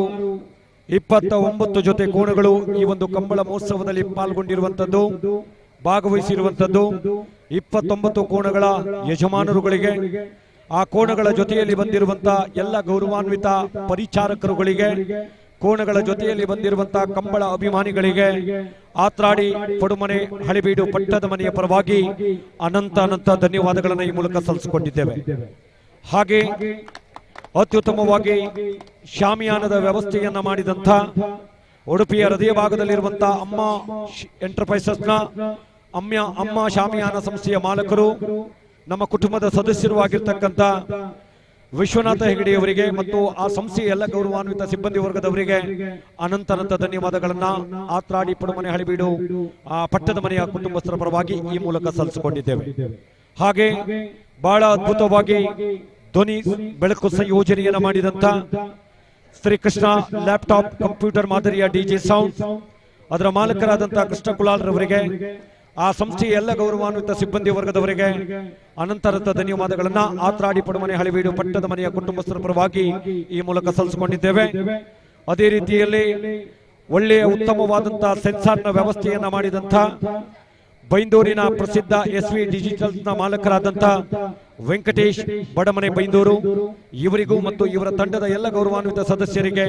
29 ಜೊತೆ ಕೋಣಗಳು ಈ ಒಂದು ಕಂಬಳ ಮಹೋತ್ಸವದಲ್ಲಿ ಪಾಲ್ಗೊಂಡಿರುವಂತದ್ದು, ಭಾಗವಹಿಸಿರುವಂತದ್ದು. 29 ಕೋಣಗಳ ಯಜಮಾನರುಗಳಿಗೆ, ಆ ಕೋಣಗಳ ಜೊತೆಯಲ್ಲಿ ಬಂದಿರುವಂತಹ ಎಲ್ಲ ಗೌರವಾನ್ವಿತ ಪರಿಚಾರಕರುಗಳಿಗೆ, ಕೋಣಗಳ ಜೊತೆಯಲ್ಲಿ ಬಂದಿರುವಂತಹ ಕಂಬಳ ಅಭಿಮಾನಿಗಳಿಗೆ ಆತ್ರಾಡಿ ಪಡುಮನೆ ಹಳೆಬೀಡು ಪಟ್ಟದ ಮನೆಯ ಪರವಾಗಿ ಅನಂತ ಧನ್ಯವಾದಗಳನ್ನು ಈ ಮೂಲಕ ಸಲ್ಲಿಸಿಕೊಂಡಿದ್ದೇವೆ. ಹಾಗೆ ಅತ್ಯುತ್ತಮವಾಗಿ ಶಾಮಿಯಾನದ ವ್ಯವಸ್ಥೆಯನ್ನ ಮಾಡಿದಂಥ ಉಡುಪಿಯ ಹೃದಯ ಭಾಗದಲ್ಲಿರುವಂತಹ ಅಮ್ಮ ಎಂಟರ್ಪ್ರೈಸಸ್ನ ಅಮ್ಮ ಶಾಮಿಯಾನ ಸಂಸ್ಥೆಯ ಮಾಲಕರು, ನಮ್ಮ ಕುಟುಂಬದ ಸದಸ್ಯರು ಆಗಿರ್ತಕ್ಕಂಥ ವಿಶ್ವನಾಥ ಹೆಗಡೆಯವರಿಗೆ ಮತ್ತು ಆ ಸಂಸ್ಥೆಯ ಎಲ್ಲ ಗೌರವಾನ್ವಿತ ಸಿಬ್ಬಂದಿ ವರ್ಗದವರಿಗೆ ಅನಂತ ಧನ್ಯವಾದಗಳನ್ನ ಆತ್ರಾಡಿ ಪಡುಮನೆ ಹಳೆಬೀಡು ಪಟ್ಟದ ಮನೆಯ ಕುಟುಂಬಸ್ಥರ ಪರವಾಗಿ ಈ ಮೂಲಕ ಸಲ್ಲಿಸಿಕೊಂಡಿದ್ದೇವೆ. ಹಾಗೆ ಬಹಳ ಅದ್ಭುತವಾಗಿ ಧ್ವನಿ ಬೆಳಕು ಸಂಯೋಜನೆಯನ್ನು ಮಾಡಿದಂತ ಶ್ರೀಕೃಷ್ಣ ಲ್ಯಾಪ್ಟಾಪ್ ಕಂಪ್ಯೂಟರ್ ಮಾದರಿಯ ಡಿಜೆ ಸೌಂಡ್ ಅದರ ಮಾಲಕರಾದಂತಹ ಕೃಷ್ಣ ಕುಲಾಲ್ರವರಿಗೆ, ಆ ಸಂಸ್ಥೆಯ ಎಲ್ಲ ಗೌರವಾನ್ವಿತ ಸಿಬ್ಬಂದಿ ವರ್ಗದವರಿಗೆ ಅನಂತ ಧನ್ಯವಾದಗಳನ್ನ ಆತ್ರಾಡಿ ಪಡುಮನೆ ಹಳೆಬೀಡು ಪಟ್ಟದ ಮನೆಯ ಕುಟುಂಬಸ್ಥರ ಪರವಾಗಿ ಈ ಮೂಲಕ ಸಲ್ಲಿಸಿಕೊಂಡಿದ್ದೇವೆ. ಅದೇ ರೀತಿಯಲ್ಲಿ ಒಳ್ಳೆಯ ಉತ್ತಮವಾದಂತಹ ಸೆನ್ಸಾರ್ನ ವ್ಯವಸ್ಥೆಯನ್ನ ಮಾಡಿದಂಥ ಬೈಂದೂರಿನ ಪ್ರಸಿದ್ಧ SV ಡಿಜಿಟಲ್ಸ್ನ ಮಾಲಕರಾದಂಥ ವೆಂಕಟೇಶ್ ಬಡಮನೆ ಬೈಂದೂರು ಇವರಿಗೂ ಮತ್ತು ಇವರ ತಂಡದ ಎಲ್ಲ ಗೌರವಾನ್ವಿತ ಸದಸ್ಯರಿಗೆ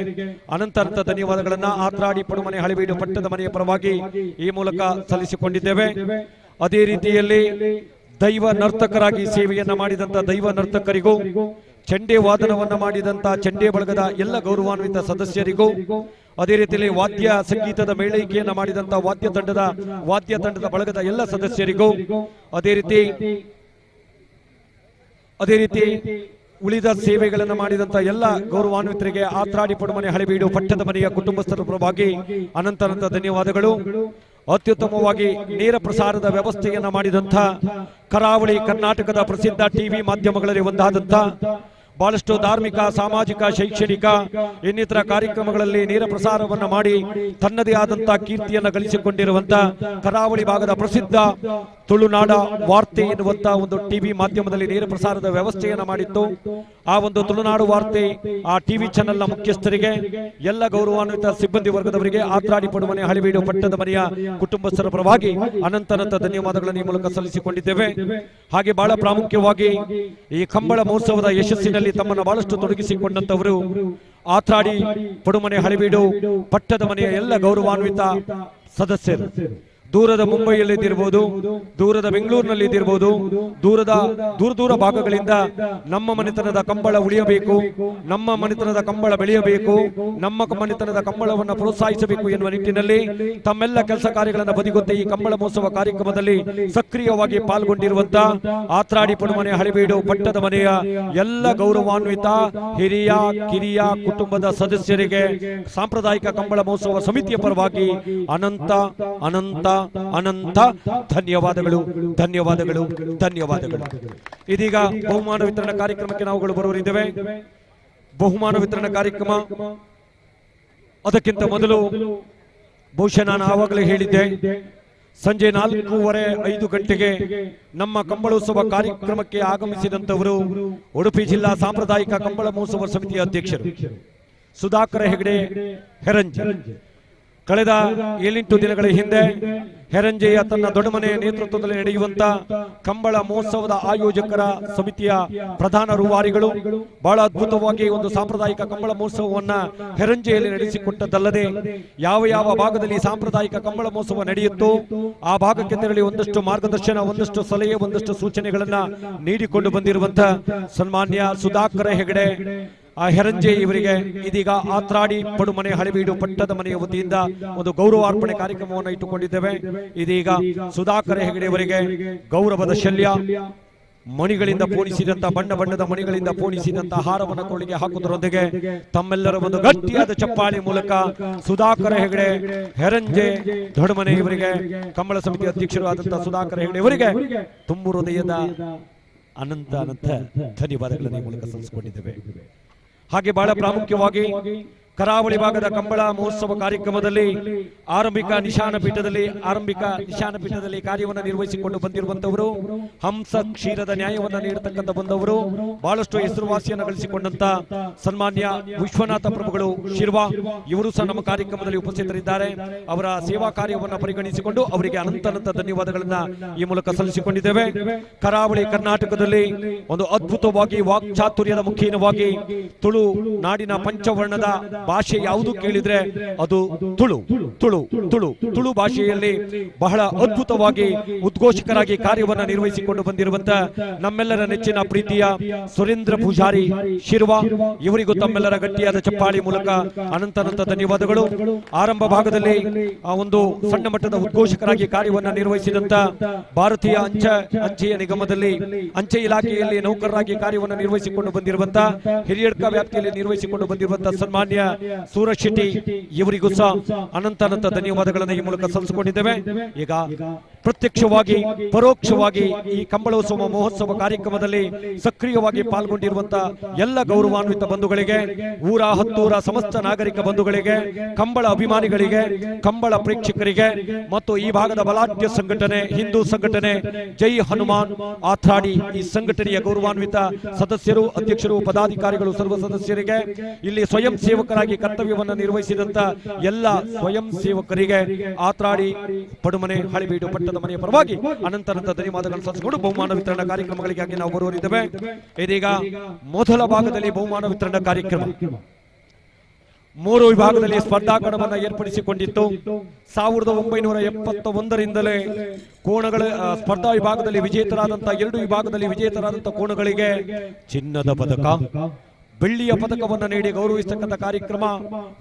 ಅನಂತ ಧನ್ಯವಾದಗಳನ್ನ ಆತ್ರಾಡಿ ಪಡುಮನೆ ಹಳೆಬೀಡು ಪಟ್ಟದ ಮನೆಯ ಪರವಾಗಿ ಈ ಮೂಲಕ ಸಲ್ಲಿಸಿಕೊಂಡಿದ್ದೇವೆ. ಅದೇ ರೀತಿಯಲ್ಲಿ ದೈವ ನರ್ತಕರಾಗಿ ಸೇವೆಯನ್ನ ಮಾಡಿದಂತ ದೈವ ನರ್ತಕರಿಗೂ, ಚಂಡೆ ವಾದನವನ್ನ ಮಾಡಿದಂತ ಚಂಡೆ ಬಳಗದ ಎಲ್ಲ ಗೌರವಾನ್ವಿತ ಸದಸ್ಯರಿಗೂ, ಅದೇ ರೀತಿಯಲ್ಲಿ ವಾದ್ಯ ಸಂಗೀತದ ಮೇಳೈಕೆಯನ್ನ ಮಾಡಿದಂತ ವಾದ್ಯ ತಂಡದ ಬಳಗದ ಎಲ್ಲ ಸದಸ್ಯರಿಗೂ, ಅದೇ ರೀತಿ ಉಳಿದ ಸೇವೆಗಳನ್ನು ಮಾಡಿದಂತ ಎಲ್ಲ ಗೌರವಾನ್ವಿತರಿಗೆ ಆತ್ರಾಡಿ ಪಡುಮನೆ ಹಳೆಬೀಡು ಪಟ್ಟದ ಮನೆಯ ಕುಟುಂಬಸ್ಥರ ಪರವಾಗಿ ಅನಂತ ಧನ್ಯವಾದಗಳು. ಅತ್ಯುತ್ತಮವಾಗಿ ನೇರ ಪ್ರಸಾರದ ವ್ಯವಸ್ಥೆಯನ್ನ ಮಾಡಿದಂತ ಕರಾವಳಿ ಕರ್ನಾಟಕದ ಪ್ರಸಿದ್ಧ ಟಿವಿ ಮಾಧ್ಯಮಗಳಲ್ಲಿ ಒಂದಾದಂತ ಬಹಳಷ್ಟು ಧಾರ್ಮಿಕ, ಸಾಮಾಜಿಕ, ಶೈಕ್ಷಣಿಕ ಇನ್ನಿತರ ಕಾರ್ಯಕ್ರಮಗಳಲ್ಲಿ ನೇರ ಪ್ರಸಾರವನ್ನ ಮಾಡಿ ತನ್ನದೇ ಆದಂತಹ ಕೀರ್ತಿಯನ್ನ ಗಳಿಸಿಕೊಂಡಿರುವಂತ ಕರಾವಳಿ ಭಾಗದ ಪ್ರಸಿದ್ಧ ತುಳುನಾಡ ವಾರ್ತೆ ಎನ್ನುವಂತಹ ಒಂದು ಟಿವಿ ಮಾಧ್ಯಮದಲ್ಲಿ ನೇರ ಪ್ರಸಾರದ ವ್ಯವಸ್ಥೆಯನ್ನ ಮಾಡಿತ್ತು. ಆ ಒಂದು ತುಳುನಾಡು ವಾರ್ತೆ ಆ ಟಿವಿ ಚಾನೆಲ್ನ ಮುಖ್ಯಸ್ಥರಿಗೆ, ಎಲ್ಲ ಗೌರವಾನ್ವಿತ ಸಿಬ್ಬಂದಿ ವರ್ಗದವರಿಗೆ ಆತ್ರಾಡಿ ಪಡುಮನೆ ಹಳೆಬೀಡು ಪಟ್ಟದ ಮನೆಯ ಕುಟುಂಬಸ್ಥರ ಪರವಾಗಿ ಅನಂತ ಧನ್ಯವಾದಗಳನ್ನು ಈ ಮೂಲಕ ಸಲ್ಲಿಸಿಕೊಂಡಿದ್ದೇವೆ. ಹಾಗೆ ಬಹಳ ಪ್ರಾಮುಖ್ಯವಾಗಿ ಈ ಕಂಬಳ ಮಹೋತ್ಸವದ ಯಶಸ್ಸಿನಲ್ಲಿ ತಮ್ಮನ್ನು ಬಹಳಷ್ಟು ತೊಡಗಿಸಿಕೊಂಡಂತವರು ಆತ್ರಾಡಿ ಪಡುಮನೆ ಹಳೆಬೀಡು ಪಟ್ಟದ ಮನೆಯ ಎಲ್ಲ ಗೌರವಾನ್ವಿತ ಸದಸ್ಯರು, ದೂರದ ಮುಂಬೈಯಲ್ಲಿದ್ದಿರ್ಬೋದು, ದೂರದ ಬೆಂಗಳೂರಿನಲ್ಲಿದ್ದಿರ್ಬೋದು, ದೂರ ಭಾಗಗಳಿಂದ ನಮ್ಮ ಮನೆತನದ ಕಂಬಳ ಉಳಿಯಬೇಕು, ನಮ್ಮ ಮನೆತನದ ಕಂಬಳ ಬೆಳೆಯಬೇಕು, ನಮ್ಮ ಮನೆತನದ ಕಂಬಳವನ್ನು ಪ್ರೋತ್ಸಾಹಿಸಬೇಕು ಎನ್ನುವ ನಿಟ್ಟಿನಲ್ಲಿ ತಮ್ಮೆಲ್ಲ ಕೆಲಸ ಕಾರ್ಯಗಳನ್ನು ಬದಿಗೊತ್ತಿ ಈ ಕಂಬಳ ಮಹೋತ್ಸವ ಕಾರ್ಯಕ್ರಮದಲ್ಲಿ ಸಕ್ರಿಯವಾಗಿ ಪಾಲ್ಗೊಂಡಿರುವಂತ ಆತ್ರಾಡಿ ಪಡುಮನೆ ಹಳೆಬೀಡು ಪಟ್ಟದ ಮನೆಯ ಎಲ್ಲ ಗೌರವಾನ್ವಿತ ಹಿರಿಯ ಕಿರಿಯ ಕುಟುಂಬದ ಸದಸ್ಯರಿಗೆ ಸಾಂಪ್ರದಾಯಿಕ ಕಂಬಳ ಮಹೋತ್ಸವ ಸಮಿತಿಯ ಪರವಾಗಿ ಅನಂತ ಅನಂತ ಅನಂತ ಧನ್ಯವಾದಗಳು ಧನ್ಯವಾದಗಳು ಧನ್ಯವಾದಗಳು. ಇದೀಗ ಬಹುಮಾನ ವಿತರಣಾ ಕಾರ್ಯಕ್ರಮಕ್ಕೆ ನಾವುಗಳು ಬರುವರಿದ್ದೇವೆ. ಬಹುಮಾನ ವಿತರಣಾ ಕಾರ್ಯಕ್ರಮ ಅದಕ್ಕಿಂತ ಮೊದಲು ಬಹುಶಃ ನಾನು ಆವಾಗಲೇ ಹೇಳಿದ್ದೆ, ಸಂಜೆ 4:45 ಗಂಟೆಗೆ ನಮ್ಮ ಕಂಬಳೋತ್ಸವ ಕಾರ್ಯಕ್ರಮಕ್ಕೆ ಆಗಮಿಸಿದಂತವರು ಉಡುಪಿ ಜಿಲ್ಲಾ ಸಾಂಪ್ರದಾಯಿಕ ಕಂಬಳ ಮಹೋತ್ಸವ ಸಮಿತಿಯ ಅಧ್ಯಕ್ಷರು ಸುಧಾಕರ ಹೆಗಡೆ ಹೆರಂಜೆ. ಕಳೆದ 7-8 ದಿನಗಳ ಹಿಂದೆ ಹೆರಂಜೆಯ ತನ್ನ ದೊಡ್ಡಮನೆಯ ನೇತೃತ್ವದಲ್ಲಿ ನಡೆಯುವಂತ ಕಂಬಳ ಮಹೋತ್ಸವದ ಆಯೋಜಕರ ಸಮಿತಿಯ ಪ್ರಧಾನ ರೂವಾರಿಗಳು ಬಹಳ ಅದ್ಭುತವಾಗಿ ಒಂದು ಸಾಂಪ್ರದಾಯಿಕ ಕಂಬಳ ಮಹೋತ್ಸವವನ್ನ ಹೆರಂಜೆಯಲ್ಲಿ ನಡೆಸಿಕೊಟ್ಟದ್ದಲ್ಲದೆ ಯಾವ ಭಾಗದಲ್ಲಿ ಸಾಂಪ್ರದಾಯಿಕ ಕಂಬಳ ಮಹೋತ್ಸವ ನಡೆಯುತ್ತೋ ಆ ಭಾಗಕ್ಕೆ ತೆರಳಿ ಒಂದಷ್ಟು ಮಾರ್ಗದರ್ಶನ, ಒಂದಷ್ಟು ಸಲಹೆ, ಒಂದಷ್ಟು ಸೂಚನೆಗಳನ್ನ ನೀಡಿಕೊಂಡು ಬಂದಿರುವಂತ ಸನ್ಮಾನ್ಯ ಸುಧಾಕರ ಹೆಗಡೆ ಹೆರಂಜೆ ಇವರಿಗೆ ಇದೀಗ ಆತ್ರಾಡಿ ಪಡುಮನೆ ಹಳೆಬೀಡು ಪಟ್ಟದ ಮನೆಯ ವತಿಯಿಂದ ಒಂದು ಗೌರವಾರ್ಪಣೆ ಕಾರ್ಯಕ್ರಮವನ್ನು ಇಟ್ಟುಕೊಂಡಿದ್ದೇವೆ. ಇದೀಗ ಸುಧಾಕರ ಹೆಗಡೆ ಅವರಿಗೆ ಗೌರವದ ಶಲ್ಯ, ಮಣಿಗಳಿಂದ ಪೋಣಿಸಿದಂತ ಬಣ್ಣದ ಮಣಿಗಳಿಂದ ಪೋಣಿಸಿದಂತ ಹಾರವನ್ನು ಕೊಳ್ಳಿಗೆ ಹಾಕುವುದರೊಂದಿಗೆ ತಮ್ಮೆಲ್ಲರ ಒಂದು ಗಟ್ಟಿಯಾದ ಚಪ್ಪಾಳೆ ಮೂಲಕ ಸುಧಾಕರ ಹೆಗಡೆ ಹೆರಂಜೆ ದೊಡ್ಡಮನೆ ಇವರಿಗೆ ಕಂಬಳ ಸಮಿತಿ ಅಧ್ಯಕ್ಷರು ಆದಂತಹ ಸುಧಾಕರ ಹೆಗಡೆ ಇವರಿಗೆ ತುಂಬು ಹೃದಯದ ಅನಂತ ಅನಂತ ಧನ್ಯವಾದಗಳನ್ನು ಈ ಮೂಲಕ ಸಲ್ಲಿಸಿಕೊಂಡಿದ್ದೇವೆ. ಹಾಗೆ ಬಹಳ ಪ್ರಾಮುಖ್ಯವಾಗಿ ಕರಾವಳಿ ಭಾಗದ ಕಂಬಳ ಮಹೋತ್ಸವ ಕಾರ್ಯಕ್ರಮದಲ್ಲಿ ಆರಂಭಿಕ ನಿಶಾನ ಪೀಠದಲ್ಲಿ ಕಾರ್ಯವನ್ನು ನಿರ್ವಹಿಸಿಕೊಂಡು ಬಂದಿರುವಂತವರು, ಹಂಸ ಕ್ಷೀರದ ನ್ಯಾಯವನ್ನು ನೀಡತಕ್ಕಂಥ ಬಂದವರು, ಬಹಳಷ್ಟು ಹೆಸರುವಾಸಿಯನ್ನು ಗಳಿಸಿಕೊಂಡಂತ ಸನ್ಮಾನ್ಯ ವಿಶ್ವನಾಥ ಪ್ರಭುಗಳು ಶಿರ್ವಾ ಇವರು ಸಹ ನಮ್ಮ ಕಾರ್ಯಕ್ರಮದಲ್ಲಿ ಉಪಸ್ಥಿತರಿದ್ದಾರೆ. ಅವರ ಸೇವಾ ಕಾರ್ಯವನ್ನು ಪರಿಗಣಿಸಿಕೊಂಡು ಅವರಿಗೆ ಅನಂತ ಧನ್ಯವಾದಗಳನ್ನ ಈ ಮೂಲಕ ಸಲ್ಲಿಸಿಕೊಂಡಿದ್ದೇವೆ. ಕರಾವಳಿ ಕರ್ನಾಟಕದಲ್ಲಿ ಒಂದು ಅದ್ಭುತವಾಗಿ ವಾಕ್ಚಾತುರ್ಯದ ಮುಖೇನವಾಗಿ ತುಳು ನಾಡಿನ ಪಂಚವರ್ಣದ ಭಾಷೆ ಯಾವುದು ಕೇಳಿದ್ರೆ ಅದು ತುಳು ಭಾಷೆಯಲ್ಲಿ ಬಹಳ ಅದ್ಭುತವಾಗಿ ಉದ್ಘೋಷಕರಾಗಿ ಕಾರ್ಯವನ್ನು ನಿರ್ವಹಿಸಿಕೊಂಡು ಬಂದಿರುವಂತ ನಮ್ಮೆಲ್ಲರ ನೆಚ್ಚಿನ ಪ್ರೀತಿಯ ಸುರೇಂದ್ರ ಪೂಜಾರಿ ಶಿರ್ವಾ ಇವರಿಗೂ ತಮ್ಮೆಲ್ಲರ ಗಟ್ಟಿಯಾದ ಚಪ್ಪಾಳಿ ಮೂಲಕ ಅನಂತ ಧನ್ಯವಾದಗಳು. ಆರಂಭ ಭಾಗದಲ್ಲಿ ಒಂದು ಸಣ್ಣ ಮಟ್ಟದ ಉದ್ಘೋಷಕರಾಗಿ ಕಾರ್ಯವನ್ನು ನಿರ್ವಹಿಸಿದಂತ ಭಾರತೀಯ ಅಂಚೆಯ ನಿಗಮದಲ್ಲಿ ಅಂಚೆ ಇಲಾಖೆಯಲ್ಲಿ ನೌಕರರಾಗಿ ಕಾರ್ಯವನ್ನು ನಿರ್ವಹಿಸಿಕೊಂಡು ಬಂದಿರುವಂತ ಹಿರಿಯಡ್ಕ ವ್ಯಾಪ್ತಿಯಲ್ಲಿ ನಿರ್ವಹಿಸಿಕೊಂಡು ಬಂದಿರುವಂತಹ ಸನ್ಮಾನ್ಯ ಸೂರಜ್ ಶೆಟ್ಟಿ ಇವರಿಗೂ ಸಹ ಅನಂತ ಧನ್ಯವಾದಗಳನ್ನು ಈ ಮೂಲಕ ಸಲ್ಲಿಸಿಕೊಂಡಿದ್ದೇವೆ. ಈಗ ಪ್ರತ್ಯಕ್ಷವಾಗಿ ಪರೋಕ್ಷವಾಗಿ ಈ ಕಂಬಳೋತ್ಸವ ಮಹೋತ್ಸವ ಕಾರ್ಯಕ್ರಮದಲ್ಲಿ ಸಕ್ರಿಯವಾಗಿ ಪಾಲ್ಗೊಂಡಿರುವಂತಹ ಎಲ್ಲ ಗೌರವಾನ್ವಿತ ಬಂಧುಗಳಿಗೆ, ಊರ ಹತ್ತೂರ ಸಮಸ್ತ ನಾಗರಿಕ ಬಂಧುಗಳಿಗೆ, ಕಂಬಳ ಅಭಿಮಾನಿಗಳಿಗೆ, ಕಂಬಳ ಪ್ರೇಕ್ಷಕರಿಗೆ ಮತ್ತು ಈ ಭಾಗದ ಬಲಾಢ್ಯ ಸಂಘಟನೆ ಹಿಂದೂ ಸಂಘಟನೆ ಜೈ ಹನುಮಾನ್ ಆತ್ರಾಡಿ ಈ ಸಂಘಟನೆಯ ಗೌರವಾನ್ವಿತ ಸದಸ್ಯರು, ಅಧ್ಯಕ್ಷರು, ಪದಾಧಿಕಾರಿಗಳು, ಸರ್ವ ಸದಸ್ಯರಿಗೆ, ಇಲ್ಲಿ ಸ್ವಯಂ ಸೇವಕರಾಗಿ ಕರ್ತವ್ಯವನ್ನು ನಿರ್ವಹಿಸಿದಂತ ಎಲ್ಲ ಸ್ವಯಂ ಸೇವಕರಿಗೆ ಆತ್ರಾಡಿ ಪಡುಮನೆ ಹಳೆಬೀಡು ಪಟ್ಟದ ಮನೆಯ ಪರವಾಗಿ ಅನಂತ ಧನ್ಯವಾದಗಳನ್ನು ಸಲ್ಲಿಸಿಕೊಂಡು ಬಹುಮಾನ ವಿತರಣಾ ಕಾರ್ಯಕ್ರಮಗಳಿಗಾಗಿ ನಾವು ಬರುವರಿದ್ದೇವೆ. ಇದೀಗ ಮೊದಲ ಭಾಗದಲ್ಲಿ ಬಹುಮಾನ ವಿತರಣಾ ಕಾರ್ಯಕ್ರಮ 3 ವಿಭಾಗದಲ್ಲಿ ಸ್ಪರ್ಧಾ ಕಣವನ್ನು ಏರ್ಪಡಿಸಿಕೊಂಡಿತ್ತು. 1971ರಿಂದಲೇ ಕೋಣಗಳ ಸ್ಪರ್ಧಾ ವಿಭಾಗದಲ್ಲಿ ವಿಜೇತರಾದಂತಹ 2 ವಿಭಾಗದಲ್ಲಿ ವಿಜೇತರಾದಂತಹ ಕೋಣಗಳಿಗೆ ಚಿನ್ನದ ಪದಕ, ಬೆಳ್ಳಿಯ ಪದಕವನ್ನು ನೀಡಿ ಗೌರವಿಸತಕ್ಕಂಥ ಕಾರ್ಯಕ್ರಮ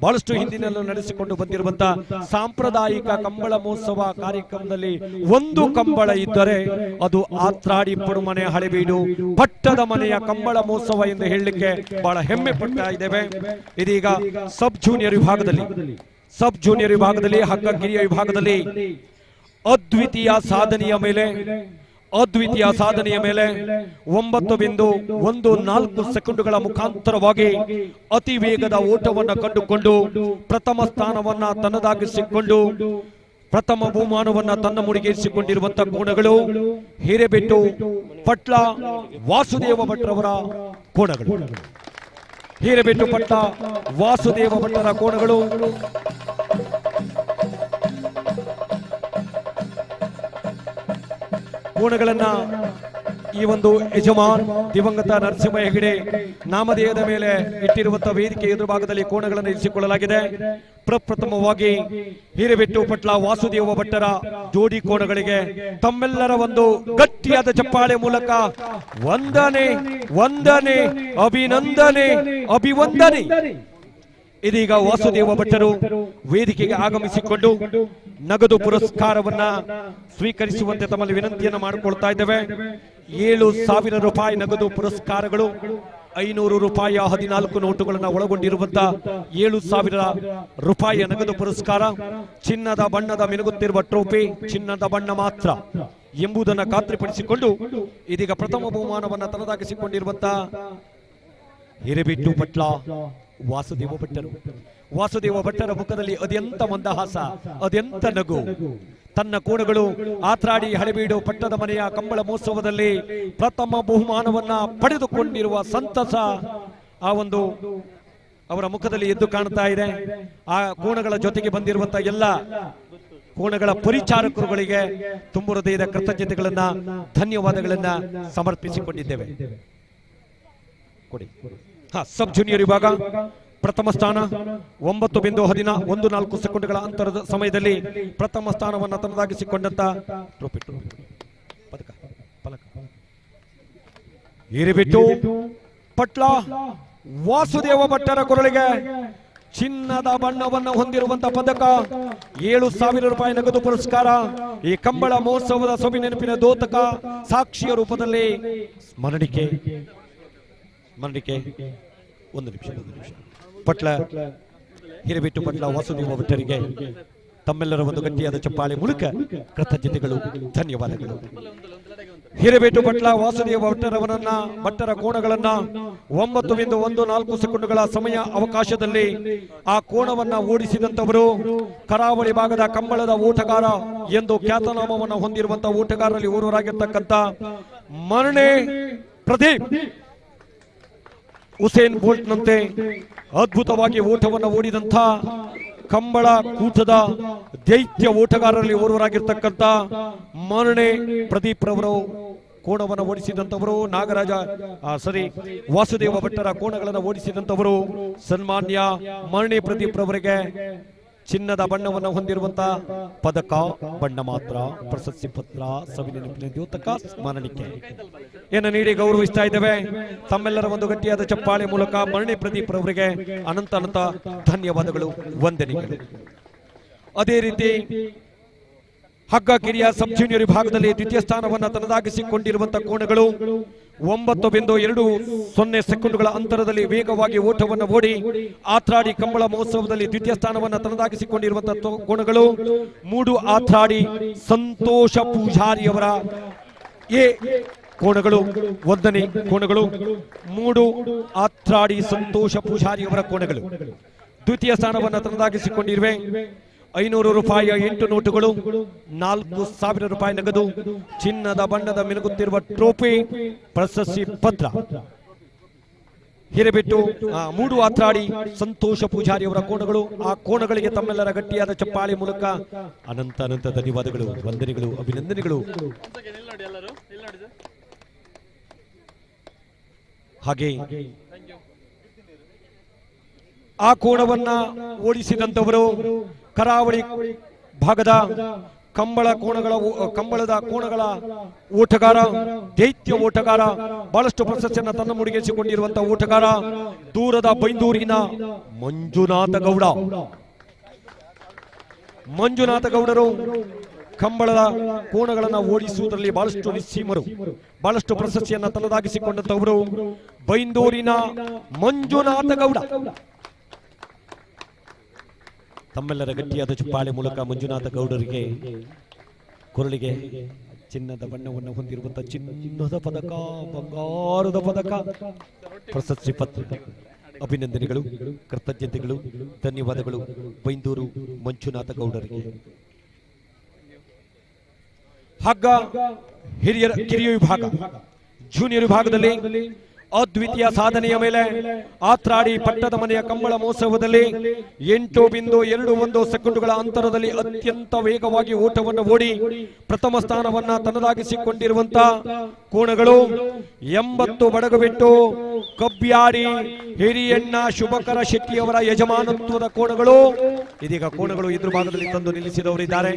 ಬಹಳಷ್ಟು ಹಿಂದಿನಲ್ಲೂ ನಡೆಸಿಕೊಂಡು ಬಂದಿರುವಂತಹ ಸಾಂಪ್ರದಾಯಿಕ ಕಂಬಳ ಮಹೋತ್ಸವ ಕಾರ್ಯಕ್ರಮದಲ್ಲಿ ಒಂದು ಕಂಬಳ ಇದ್ದರೆ ಅದು ಆತ್ರಾಡಿ ಪಡುಮನೆ ಹಳೆಬೀಡು ಪಟ್ಟದ ಮನೆಯ ಕಂಬಳ ಮಹೋತ್ಸವ ಎಂದು ಹೇಳಲಿಕ್ಕೆ ಬಹಳ ಹೆಮ್ಮೆ ಪಡ್ತಾ ಇದ್ದೇವೆ. ಇದೀಗ ಸಬ್ ಜೂನಿಯರ್ ವಿಭಾಗದಲ್ಲಿ ಹಗ್ಗ ಕಿರಿಯ ವಿಭಾಗದಲ್ಲಿ ಅದ್ವಿತೀಯ ಸಾಧನೆಯ ಮೇಲೆ 9.14 ಸೆಕೆಂಡುಗಳ ಮುಖಾಂತರವಾಗಿ ಅತಿ ವೇಗದ ಓಟವನ್ನು ಕಂಡುಕೊಂಡು ಪ್ರಥಮ ಸ್ಥಾನವನ್ನ ತನ್ನದಾಗಿಸಿಕೊಂಡು ಪ್ರಥಮ ಬಹುಮಾನವನ್ನ ತನ್ನ ಮುಡಿಗೇರಿಸಿಕೊಂಡಿರುವಂತಹ ಕೋಣಗಳು ಹಿರೇಬೆಟ್ಟು ಪಟ್ಲ ವಾಸುದೇವ ಭಟ್ರವರ ಕೋಣಗಳು. ಹಿರೇಬೆಟ್ಟು ಪಟ್ಲ ವಾಸುದೇವ ಭಟ್ಟರ ಕೋಣಗಳು ಕೋಣಗಳನ್ನ ಈ ಒಂದು ಯಜಮಾನ್ ದಿವಂಗತ ನರಸಿಂಹ ಹೆಗಡೆ ನಾಮಧೇಯದ ಮೇಲೆ ಇಟ್ಟಿರುವಂತಹ ವೇದಿಕೆ ಎದುರು ಭಾಗದಲ್ಲಿ ಕೋಣಗಳನ್ನು ಇರಿಸಿಕೊಳ್ಳಲಾಗಿದೆ. ಪ್ರಪ್ರಥಮವಾಗಿ ಹಿರೇಬೆಟ್ಟು ಪಟ್ಲ ವಾಸುದೇವ ಭಟ್ಟರ ಜೋಡಿ ಕೋಣಗಳಿಗೆ ತಮ್ಮೆಲ್ಲರ ಒಂದು ಗಟ್ಟಿಯಾದ ಚಪ್ಪಾಳೆ ಮೂಲಕ ವಂದನೆ ವಂದನೆ ಅಭಿನಂದನೆ ಅಭಿವಂದನೆ. ಇದೀಗ ವಾಸುದೇವ ಭಟ್ಟರು ವೇದಿಕೆಗೆ ಆಗಮಿಸಿಕೊಂಡು ನಗದು ಪುರಸ್ಕಾರವನ್ನ ಸ್ವೀಕರಿಸುವಂತೆ ತಮ್ಮಲ್ಲಿ ವಿನಂತಿಯನ್ನು ಮಾಡಿಕೊಳ್ತಾ ಇದ್ದೇವೆ. 7,000 ರೂಪಾಯಿ ನಗದು ಪುರಸ್ಕಾರಗಳು, 500 ರೂಪಾಯಿಯ 14 ನೋಟುಗಳನ್ನು ಒಳಗೊಂಡಿರುವಂತಹ 7,000 ರೂಪಾಯಿಯ ನಗದು ಪುರಸ್ಕಾರ. ಚಿನ್ನದ ಬಣ್ಣದ ಮಿನುಗುತ್ತಿರುವ ಟ್ರೋಫಿ ಚಿನ್ನದ ಬಣ್ಣ ಮಾತ್ರ ಎಂಬುದನ್ನು ಖಾತ್ರಿಪಡಿಸಿಕೊಂಡು ಇದೀಗ ಪ್ರಥಮ ಬಹುಮಾನವನ್ನು ತನ್ನದಾಗಿಸಿಕೊಂಡಿರುವಂತಹ ಹಿರೇಬೆಟ್ಟು ಪಟ್ಲ ವಾಸುದೇವ ಭಟ್ಟರು. ವಾಸುದೇವ ಭಟ್ಟರ ಮುಖದಲ್ಲಿ ಅದೆಂತ ಮಂದಹಾಸ, ಅದೆಂತ ನಗು. ತನ್ನ ಕೋಣಗಳು ಆತ್ರಾಡಿ ಹಳೆಬೀಡು ಪಟ್ಟದ ಮನೆಯ ಕಂಬಳ ಮಹೋತ್ಸವದಲ್ಲಿ ಪ್ರಥಮ ಬಹುಮಾನವನ್ನ ಪಡೆದುಕೊಂಡಿರುವ ಸಂತಸ ಆ ಒಂದು ಅವರ ಮುಖದಲ್ಲಿ ಎದ್ದು ಕಾಣ್ತಾ ಇದೆ. ಆ ಕೋಣಗಳ ಜೊತೆಗೆ ಬಂದಿರುವಂತಹ ಎಲ್ಲ ಕೋಣಗಳ ಪರಿಚಾರಕರುಗಳಿಗೆ ತುಂಬ ಹೃದಯದ ಕೃತಜ್ಞತೆಗಳನ್ನ ಧನ್ಯವಾದಗಳನ್ನ ಸಮರ್ಪಿಸಿಕೊಂಡಿದ್ದೇವೆ. ಕೊಡಿ. ಸಬ್ ಜೂನಿಯರ್ ವಿಭಾಗ ಪ್ರಥಮ ಸ್ಥಾನ 9.14 ಸೆಕೆಂಡ್ಗಳ ಅಂತರದ ಸಮಯದಲ್ಲಿ ಪ್ರಥಮ ಸ್ಥಾನವನ್ನು ತನ್ನದಾಗಿಸಿಕೊಂಡಂತ ಹಿರೇಬೆಟ್ಟು ಪಟ್ಲ ವಾಸುದೇವ ಭಟ್ಟರ ಕೊರಳಿಗೆ ಚಿನ್ನದ ಬಣ್ಣವನ್ನು ಹೊಂದಿರುವಂತಹ ಪದಕ, 7,000 ರೂಪಾಯಿ ನಗದು ಪುರಸ್ಕಾರ. ಈ ಕಂಬಳ ಮಹೋತ್ಸವದ ಸೊಬಿ ನೆನಪಿನ ದ್ಯೋತಕ ಸಾಕ್ಷಿಯ ರೂಪದಲ್ಲಿ ಸ್ಮರಣಿಕೆ. ಒಂದು ನಿಮಿಷ ಪಟ್ಲ ಹಿರೇಬೆಟ್ಟು ಪಟ್ಲ ವಾಸುದೇವ ಭಟ್ಟರಿಗೆ ತಮ್ಮೆಲ್ಲರ ಒಂದು ಗಟ್ಟಿಯಾದ ಚಪ್ಪಾಳೆ ಮೂಲಕ ಕೃತಜ್ಞತೆಗಳು, ಧನ್ಯವಾದಗಳು. ಹಿರೇಬೆಟ್ಟು ಪಟ್ಲ ವಾಸುದೇವ ಭಟ್ಟರ ಕೋಣಗಳನ್ನ 9.14 ಸೆಕೆಂಡ್ಗಳ ಸಮಯ ಅವಕಾಶದಲ್ಲಿ ಆ ಕೋಣವನ್ನ ಓಡಿಸಿದಂತವರು ಕರಾವಳಿ ಭಾಗದ ಕಂಬಳದ ಓಟಗಾರ ಎಂದು ಖ್ಯಾತನಾಮವನ್ನು ಹೊಂದಿರುವಂತಹ ಓಟಗಾರರಲ್ಲಿ ಓರ್ವರಾಗಿರ್ತಕ್ಕಂಥ ಮರಣೆ ಪ್ರದೀಪ್ ಉಸೇನ್ ಬೋಲ್ಟ್ ನಂತೆ ಅದ್ಭುತವಾಗಿ ಓಟವನ್ನು ಓಡಿದಂಥ ಕಂಬಳ ಕೂಟದ ದೈತ್ಯ ಓಟಗಾರರಲ್ಲಿ ಓರ್ವರಾಗಿರ್ತಕ್ಕಂಥ ಮರಣೆ ಪ್ರದೀಪ್ ರವರು ಕೋಣವನ್ನು ಓಡಿಸಿದಂಥವರು ವಾಸುದೇವ ಭಟ್ಟರ ಕೋಣಗಳನ್ನು ಓಡಿಸಿದಂಥವರು ಸ್ಮಾನ್ಯ ಮರಣೆ ಪ್ರದೀಪ್ ರವರಿಗೆ ಚಿನ್ನದ ಬಣ್ಣವನ್ನು ಹೊಂದಿರುವಂತಹ ಪದಕ, ಬಣ್ಣ ಮಾತ್ರ, ಪ್ರಶಸ್ತಿ ಪತ್ರ, ಸವಿನೆನಪಿನ ದ್ಯೋತಕ, ಸ್ಮರಣಿಕೆ ಏನು ನೀಡಿ ಗೌರವಿಸ್ತಾ ಇದ್ದೇವೆ. ತಮ್ಮೆಲ್ಲರ ಒಂದು ಗಟ್ಟಿಯಾದ ಚಪ್ಪಾಳೆ ಮೂಲಕ ಮರಣೆ ಪ್ರದೀಪ್ ರವರಿಗೆ ಅನಂತ ಅನಂತ ಧನ್ಯವಾದಗಳು, ವಂದನೆಗಳು. ಅದೇ ರೀತಿ ಹಗ್ಗ ಕಿರಿಯ ಸಬ್ ಜೂನಿಯರ್ ವಿಭಾಗದಲ್ಲಿ ದ್ವಿತೀಯ ಸ್ಥಾನವನ್ನು ತನ್ನದಾಗಿಸಿಕೊಂಡಿರುವಂತಹ ಕೋಣಗಳು 9.20 ಸೆಕೆಂಡ್ಗಳ ಅಂತರದಲ್ಲಿ ವೇಗವಾಗಿ ಓಟವನ್ನು ಓಡಿ ಆತ್ರಾಡಿ ಕಂಬಳ ಮಹೋತ್ಸವದಲ್ಲಿ ದ್ವಿತೀಯ ಸ್ಥಾನವನ್ನು ತನ್ನದಾಗಿಸಿಕೊಂಡಿರುವಂತಹ ಕೋಣಗಳು 3 ಆತ್ರಾಡಿ ಸಂತೋಷ ಪೂಜಾರಿಯವರ ಕೋಣಗಳು. 1ನೇ ಕೋಣಗಳು 3 ಆತ್ರಾಡಿ ಸಂತೋಷ ಪೂಜಾರಿಯವರ ಕೋಣಗಳು ದ್ವಿತೀಯ ಸ್ಥಾನವನ್ನು ತನ್ನದಾಗಿಸಿಕೊಂಡಿರುವೆ. 500 ರೂಪಾಯಿಯ 8 ನೋಟುಗಳು, 4,000 ರೂಪಾಯಿ ನಗದು, ಚಿನ್ನದ ಬಣ್ಣದ ಮಿನುಗುತ್ತಿರುವ ಟ್ರೋಫಿ, ಪ್ರಶಸ್ತಿ ಪತ್ರ. ಹಿರೇಬೆಟ್ಟು 3 ಆತ್ರಾಡಿ ಸಂತೋಷ ಪೂಜಾರಿ ಅವರ ಕೋಣಗಳು. ಆ ಕೋಣಗಳಿಗೆ ತಮ್ಮೆಲ್ಲರ ಗಟ್ಟಿಯಾದ ಚಪ್ಪಾಳೆ ಮೂಲಕ ಅನಂತ ಅನಂತ ಧನ್ಯವಾದಗಳು, ವಂದನೆಗಳು, ಅಭಿನಂದನೆಗಳು. ಹಾಗೆ ಆ ಕೋಣವನ್ನ ಓಡಿಸಿದಂತವರು ಕರಾವಳಿ ಭಾಗದ ಕಂಬಳದ ಕೋಣಗಳ ಓಟಗಾರ, ದೈತ್ಯ ಓಟಗಾರ, ಬಹಳಷ್ಟು ಪ್ರಶಸ್ತಿಯನ್ನು ತನ್ನ ಮುಡಿಗೇರಿಸಿಕೊಂಡಿರುವಂತಹ ಓಟಗಾರ, ದೂರದ ಬೈಂದೂರಿನ ಮಂಜುನಾಥ ಗೌಡರು ಕಂಬಳದ ಕೋಣಗಳನ್ನು ಓಡಿಸುವುದರಲ್ಲಿ ಬಹಳಷ್ಟು ನಿಸ್ಸೀಮರು, ಬಹಳಷ್ಟು ಪ್ರಶಸ್ತಿಯನ್ನು ತನ್ನದಾಗಿಸಿಕೊಂಡಂತವರು ಬೈಂದೂರಿನ ಮಂಜುನಾಥ ಗೌಡ. ತಮ್ಮೆಲ್ಲರ ಗಟ್ಟಿಯಾದ ಚಪ್ಪಾಳೆ ಮೂಲಕ ಮಂಜುನಾಥ ಗೌಡರಿಗೆ ಕೊರಳಿಗೆ ಚಿನ್ನದ ಬಣ್ಣವನ್ನು ಹೊಂದಿರುವಂತಹ ಚಿನ್ನದ ಪದಕ, ಬಂಗಾರದ ಪದಕ, ಪ್ರಶಸ್ತಿ ಪತ್ರ, ಅಭಿನಂದನೆಗಳು, ಕೃತಜ್ಞತೆಗಳು, ಧನ್ಯವಾದಗಳು ಬೈಂದೂರು ಮಂಜುನಾಥ ಗೌಡರಿಗೆ. ಹಗ್ಗ ಕಿರಿಯ ವಿಭಾಗ ಜೂನಿಯರ್ ವಿಭಾಗದಲ್ಲಿ ಅದ್ವಿತೀಯ ಸಾಧನೆಯ ಮೇಲೆ ಆತ್ರಾಡಿ ಪಟ್ಟದ ಮನೆಯ ಕಂಬಳ ಮಹೋತ್ಸವದಲ್ಲಿ 8.21 ಸೆಕೆಂಡುಗಳ ಅಂತರದಲ್ಲಿ ಅತ್ಯಂತ ವೇಗವಾಗಿ ಓಟವನ್ನು ಓಡಿ ಪ್ರಥಮ ಸ್ಥಾನವನ್ನ ತನ್ನದಾಗಿಸಿಕೊಂಡಿರುವಂತಹ ಕೋಣಗಳು 80 ಬಡಗುಬಿಟ್ಟು ಕಬ್ಬ್ಯಾಡಿ ಹಿರಿಯಣ್ಣ ಶುಭಕರ ಶೆಟ್ಟಿಯವರ ಯಜಮಾನತ್ವದ ಕೋಣಗಳು. ಇದೀಗ ಕೋಣಗಳು ಎದುರು ಭಾಗದಲ್ಲಿ ತಂದು ನಿಲ್ಲಿಸಿದವರಿದ್ದಾರೆ.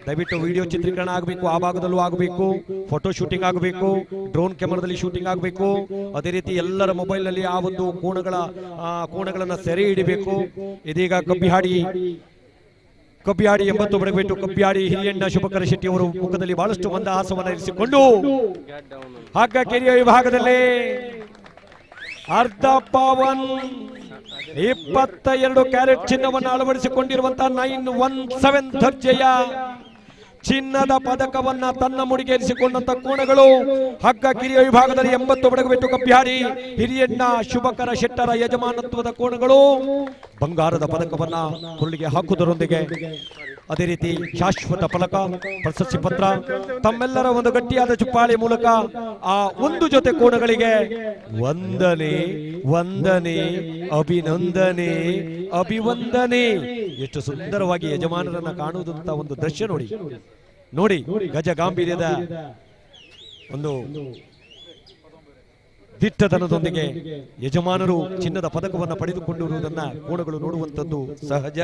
ದಯವಿಟ್ಟು ವಿಡಿಯೋ ಚಿತ್ರೀಕರಣ ಆಗಬೇಕು, ಆ ಭಾಗದಲ್ಲೂ ಆಗಬೇಕು, ಫೋಟೋ ಶೂಟಿಂಗ್ ಆಗಬೇಕು, ಡ್ರೋನ್ ಕ್ಯಾಮರಾದಲ್ಲಿ ಶೂಟಿಂಗ್ ಆಗಬೇಕು. ಅದೇ ರೀತಿ ಎಲ್ಲರ ಮೊಬೈಲ್ ನಲ್ಲಿ ಆ ಒಂದು ಕೋಣಗಳನ್ನ ಸೆರೆ ಹಿಡಿಬೇಕು. ಇದೀಗ ಕಬ್ಬಿಹಾಡಿ 80 ಬಡಗಬಿಟ್ಟು ಕಬ್ಬಿಯಾಡಿ ಹಿರಿಯಣ್ಣ ಶುಭಕರ ಶೆಟ್ಟಿ ಅವರು ಮುಖದಲ್ಲಿ ಬಹಳಷ್ಟು ಮಂದಹಾಸವನ್ನು ಇರಿಸಿಕೊಂಡು ಹಗ್ಗ ಕೆರೆಯ ವಿಭಾಗದಲ್ಲಿ ಅರ್ಧ ಪವನ್ 22 ಕ್ಯಾರೆಟ್ ಚಿನ್ನವನ್ನು ಅಳವಡಿಸಿಕೊಂಡಿರುವಂತಹ 917 ದರ್ಜೆಯ ಚಿನ್ನದ ಪದಕವನ್ನ ತನ್ನ ಮುಡಿಗೇರಿಸಿಕೊಂಡಂತ ಕೋಣಗಳು ಹಗ್ಗ ಕಿರಿಯ ವಿಭಾಗದಲ್ಲಿ 80 ಬಡಗಬಿಟ್ಟು ಕಬ್ಬಿಹಾಡಿ ಹಿರಿಯಣ್ಣ ಶುಭಕರ ಶೆಟ್ಟರ ಯಜಮಾನತ್ವದ ಕೋಣಗಳು ಬಂಗಾರದ ಪದಕವನ್ನ ಕುರುಳಿಗೆ ಹಾಕುವುದರೊಂದಿಗೆ ಅದೇ ರೀತಿ ಶಾಶ್ವತ ಫಲಕ, ಪ್ರಶಸ್ತಿ ಪತ್ರ, ತಮ್ಮೆಲ್ಲರ ಒಂದು ಗಟ್ಟಿಯಾದ ಚುಪ್ಪಾಳಿ ಮೂಲಕ ಆ ಒಂದು ಜೊತೆ ಕೋಣಗಳಿಗೆ ವಂದನೆ ವಂದನೆ ಅಭಿನಂದನೆ ಅಭಿವಂದನೆ. ಎಷ್ಟು ಸುಂದರವಾಗಿ ಯಜಮಾನರನ್ನ ಕಾಣುವುದಂತ ಒಂದು ದೃಶ್ಯ ನೋಡಿ ನೋಡಿ. ಗಜ ಗಾಂಭೀರ್ಯದ ಒಂದು ದಿಟ್ಟತನದೊಂದಿಗೆ ಯಜಮಾನರು ಚಿನ್ನದ ಪದಕವನ್ನು ಪಡೆದುಕೊಂಡಿರುವುದನ್ನ ಕೋಣಗಳು ನೋಡುವಂತದ್ದು ಸಹಜ.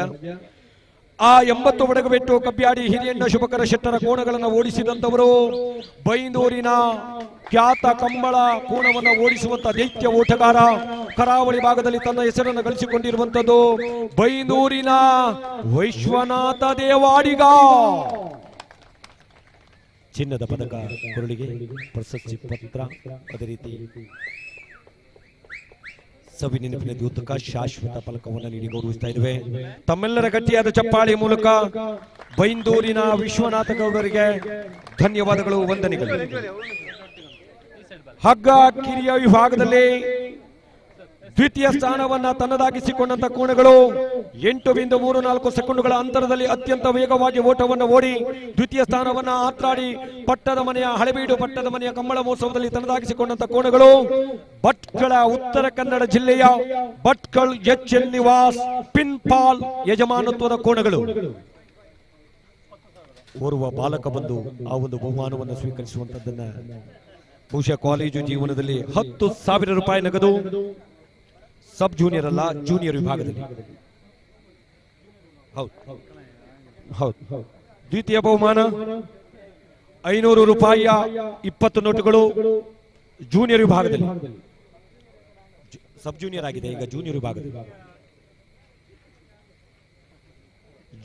ಆ 80 ಬಡಗಬಿಟ್ಟು ಕಬ್ಬಿಯಾಡಿ ಹಿರಿಯಣ್ಣ ಶುಭಕರ ಶೆಟ್ಟರ ಕೋಣಗಳನ್ನು ಓಡಿಸಿದಂತವರು ಬೈಂದೂರಿನ ಖ್ಯಾತ ಕಂಬಳ ಕೋಣವನ್ನು ಓಡಿಸುವಂತ ದೈತ್ಯ ಓಟಗಾರ, ಕರಾವಳಿ ಭಾಗದಲ್ಲಿ ತನ್ನ ಹೆಸರನ್ನು ಗಳಿಸಿಕೊಂಡಿರುವಂತದ್ದು ಬೈಂದೂರಿನ ವಿಶ್ವನಾಥ ದೇವಾಡಿಗ. ಚಿನ್ನದ ಪದಕ ಕುರುಳಿಗೆ, ಪ್ರಶಸ್ತಿ ಪತ್ರ, ಅದೇ ರೀತಿ ಸವಿ ನೆನಪಿನ ದ್ಯೋತಕ ಶಾಶ್ವತ ಫಲಕವನ್ನು ನೀಡಿ ಗೌರವಿಸ್ತಾ ಇದ್ದೇವೆ. ತಮ್ಮೆಲ್ಲರ ಗಟ್ಟಿಯಾದ ಚಪ್ಪಾಳಿ ಮೂಲಕ ಬೈಂದೂರಿನ ವಿಶ್ವನಾಥ ಗೌಡರಿಗೆ ಧನ್ಯವಾದಗಳು, ವಂದನೆಗಳು. ಹಗ್ಗ ಕಿರಿಯ ವಿಭಾಗದಲ್ಲಿ ದ್ವಿತೀಯ ಸ್ಥಾನವನ್ನ ತನ್ನದಾಗಿಸಿಕೊಂಡಂತ ಕೋಣಗಳು 8.34 ಸೆಕೆಂಡುಗಳ ಅಂತರದಲ್ಲಿ ಅತ್ಯಂತ ವೇಗವಾಗಿ ಓಟವನ್ನು ಓಡಿ ದ್ವಿತೀಯ ಸ್ಥಾನವನ್ನ ಆತ್ರಾಡಿ ಪಟ್ಟದ ಮನೆಯ ಹಳೆಬೀಡು ಪಟ್ಟದ ಮನೆಯ ಕಂಬಳ ಮಹೋತ್ಸವದಲ್ಲಿ ತನ್ನದಾಗಿಸಿಕೊಂಡಂತ ಕೋಣಗಳು ಭಟ್ಕಳ, ಉತ್ತರ ಕನ್ನಡ ಜಿಲ್ಲೆಯ ಭಟ್ಕಳ್ HN ನಿವಾಸ್ ಪಿನ್ಪಾಲ್ ಯಜಮಾನತ್ವದ ಕೋಣಗಳು. ಓರ್ವ ಬಾಲಕ ಬಂದು ಆ ಒಂದು ಬಹುಮಾನವನ್ನು ಸ್ವೀಕರಿಸುವಂತದ್ದನ್ನ ಬಹುಶಃ ಕಾಲೇಜು ಜೀವನದಲ್ಲಿ 10,000 ರೂಪಾಯಿ ನಗದು, ಸಬ್ ಜೂನಿಯರ್ ಅಲ್ಲ ಜೂನಿಯರ್ ವಿಭಾಗದಲ್ಲಿ. ಹೌದು. ದ್ವಿತೀಯ ಬಹುಮಾನ 500 ರೂಪಾಯಿಯ 20 ನೋಟುಗಳು ಜೂನಿಯರ್ ವಿಭಾಗದಲ್ಲಿ. ಸಬ್ ಜೂನಿಯರ್ ಆಗಿದೆ, ಈಗ ಜೂನಿಯರ್ ವಿಭಾಗದಲ್ಲಿ.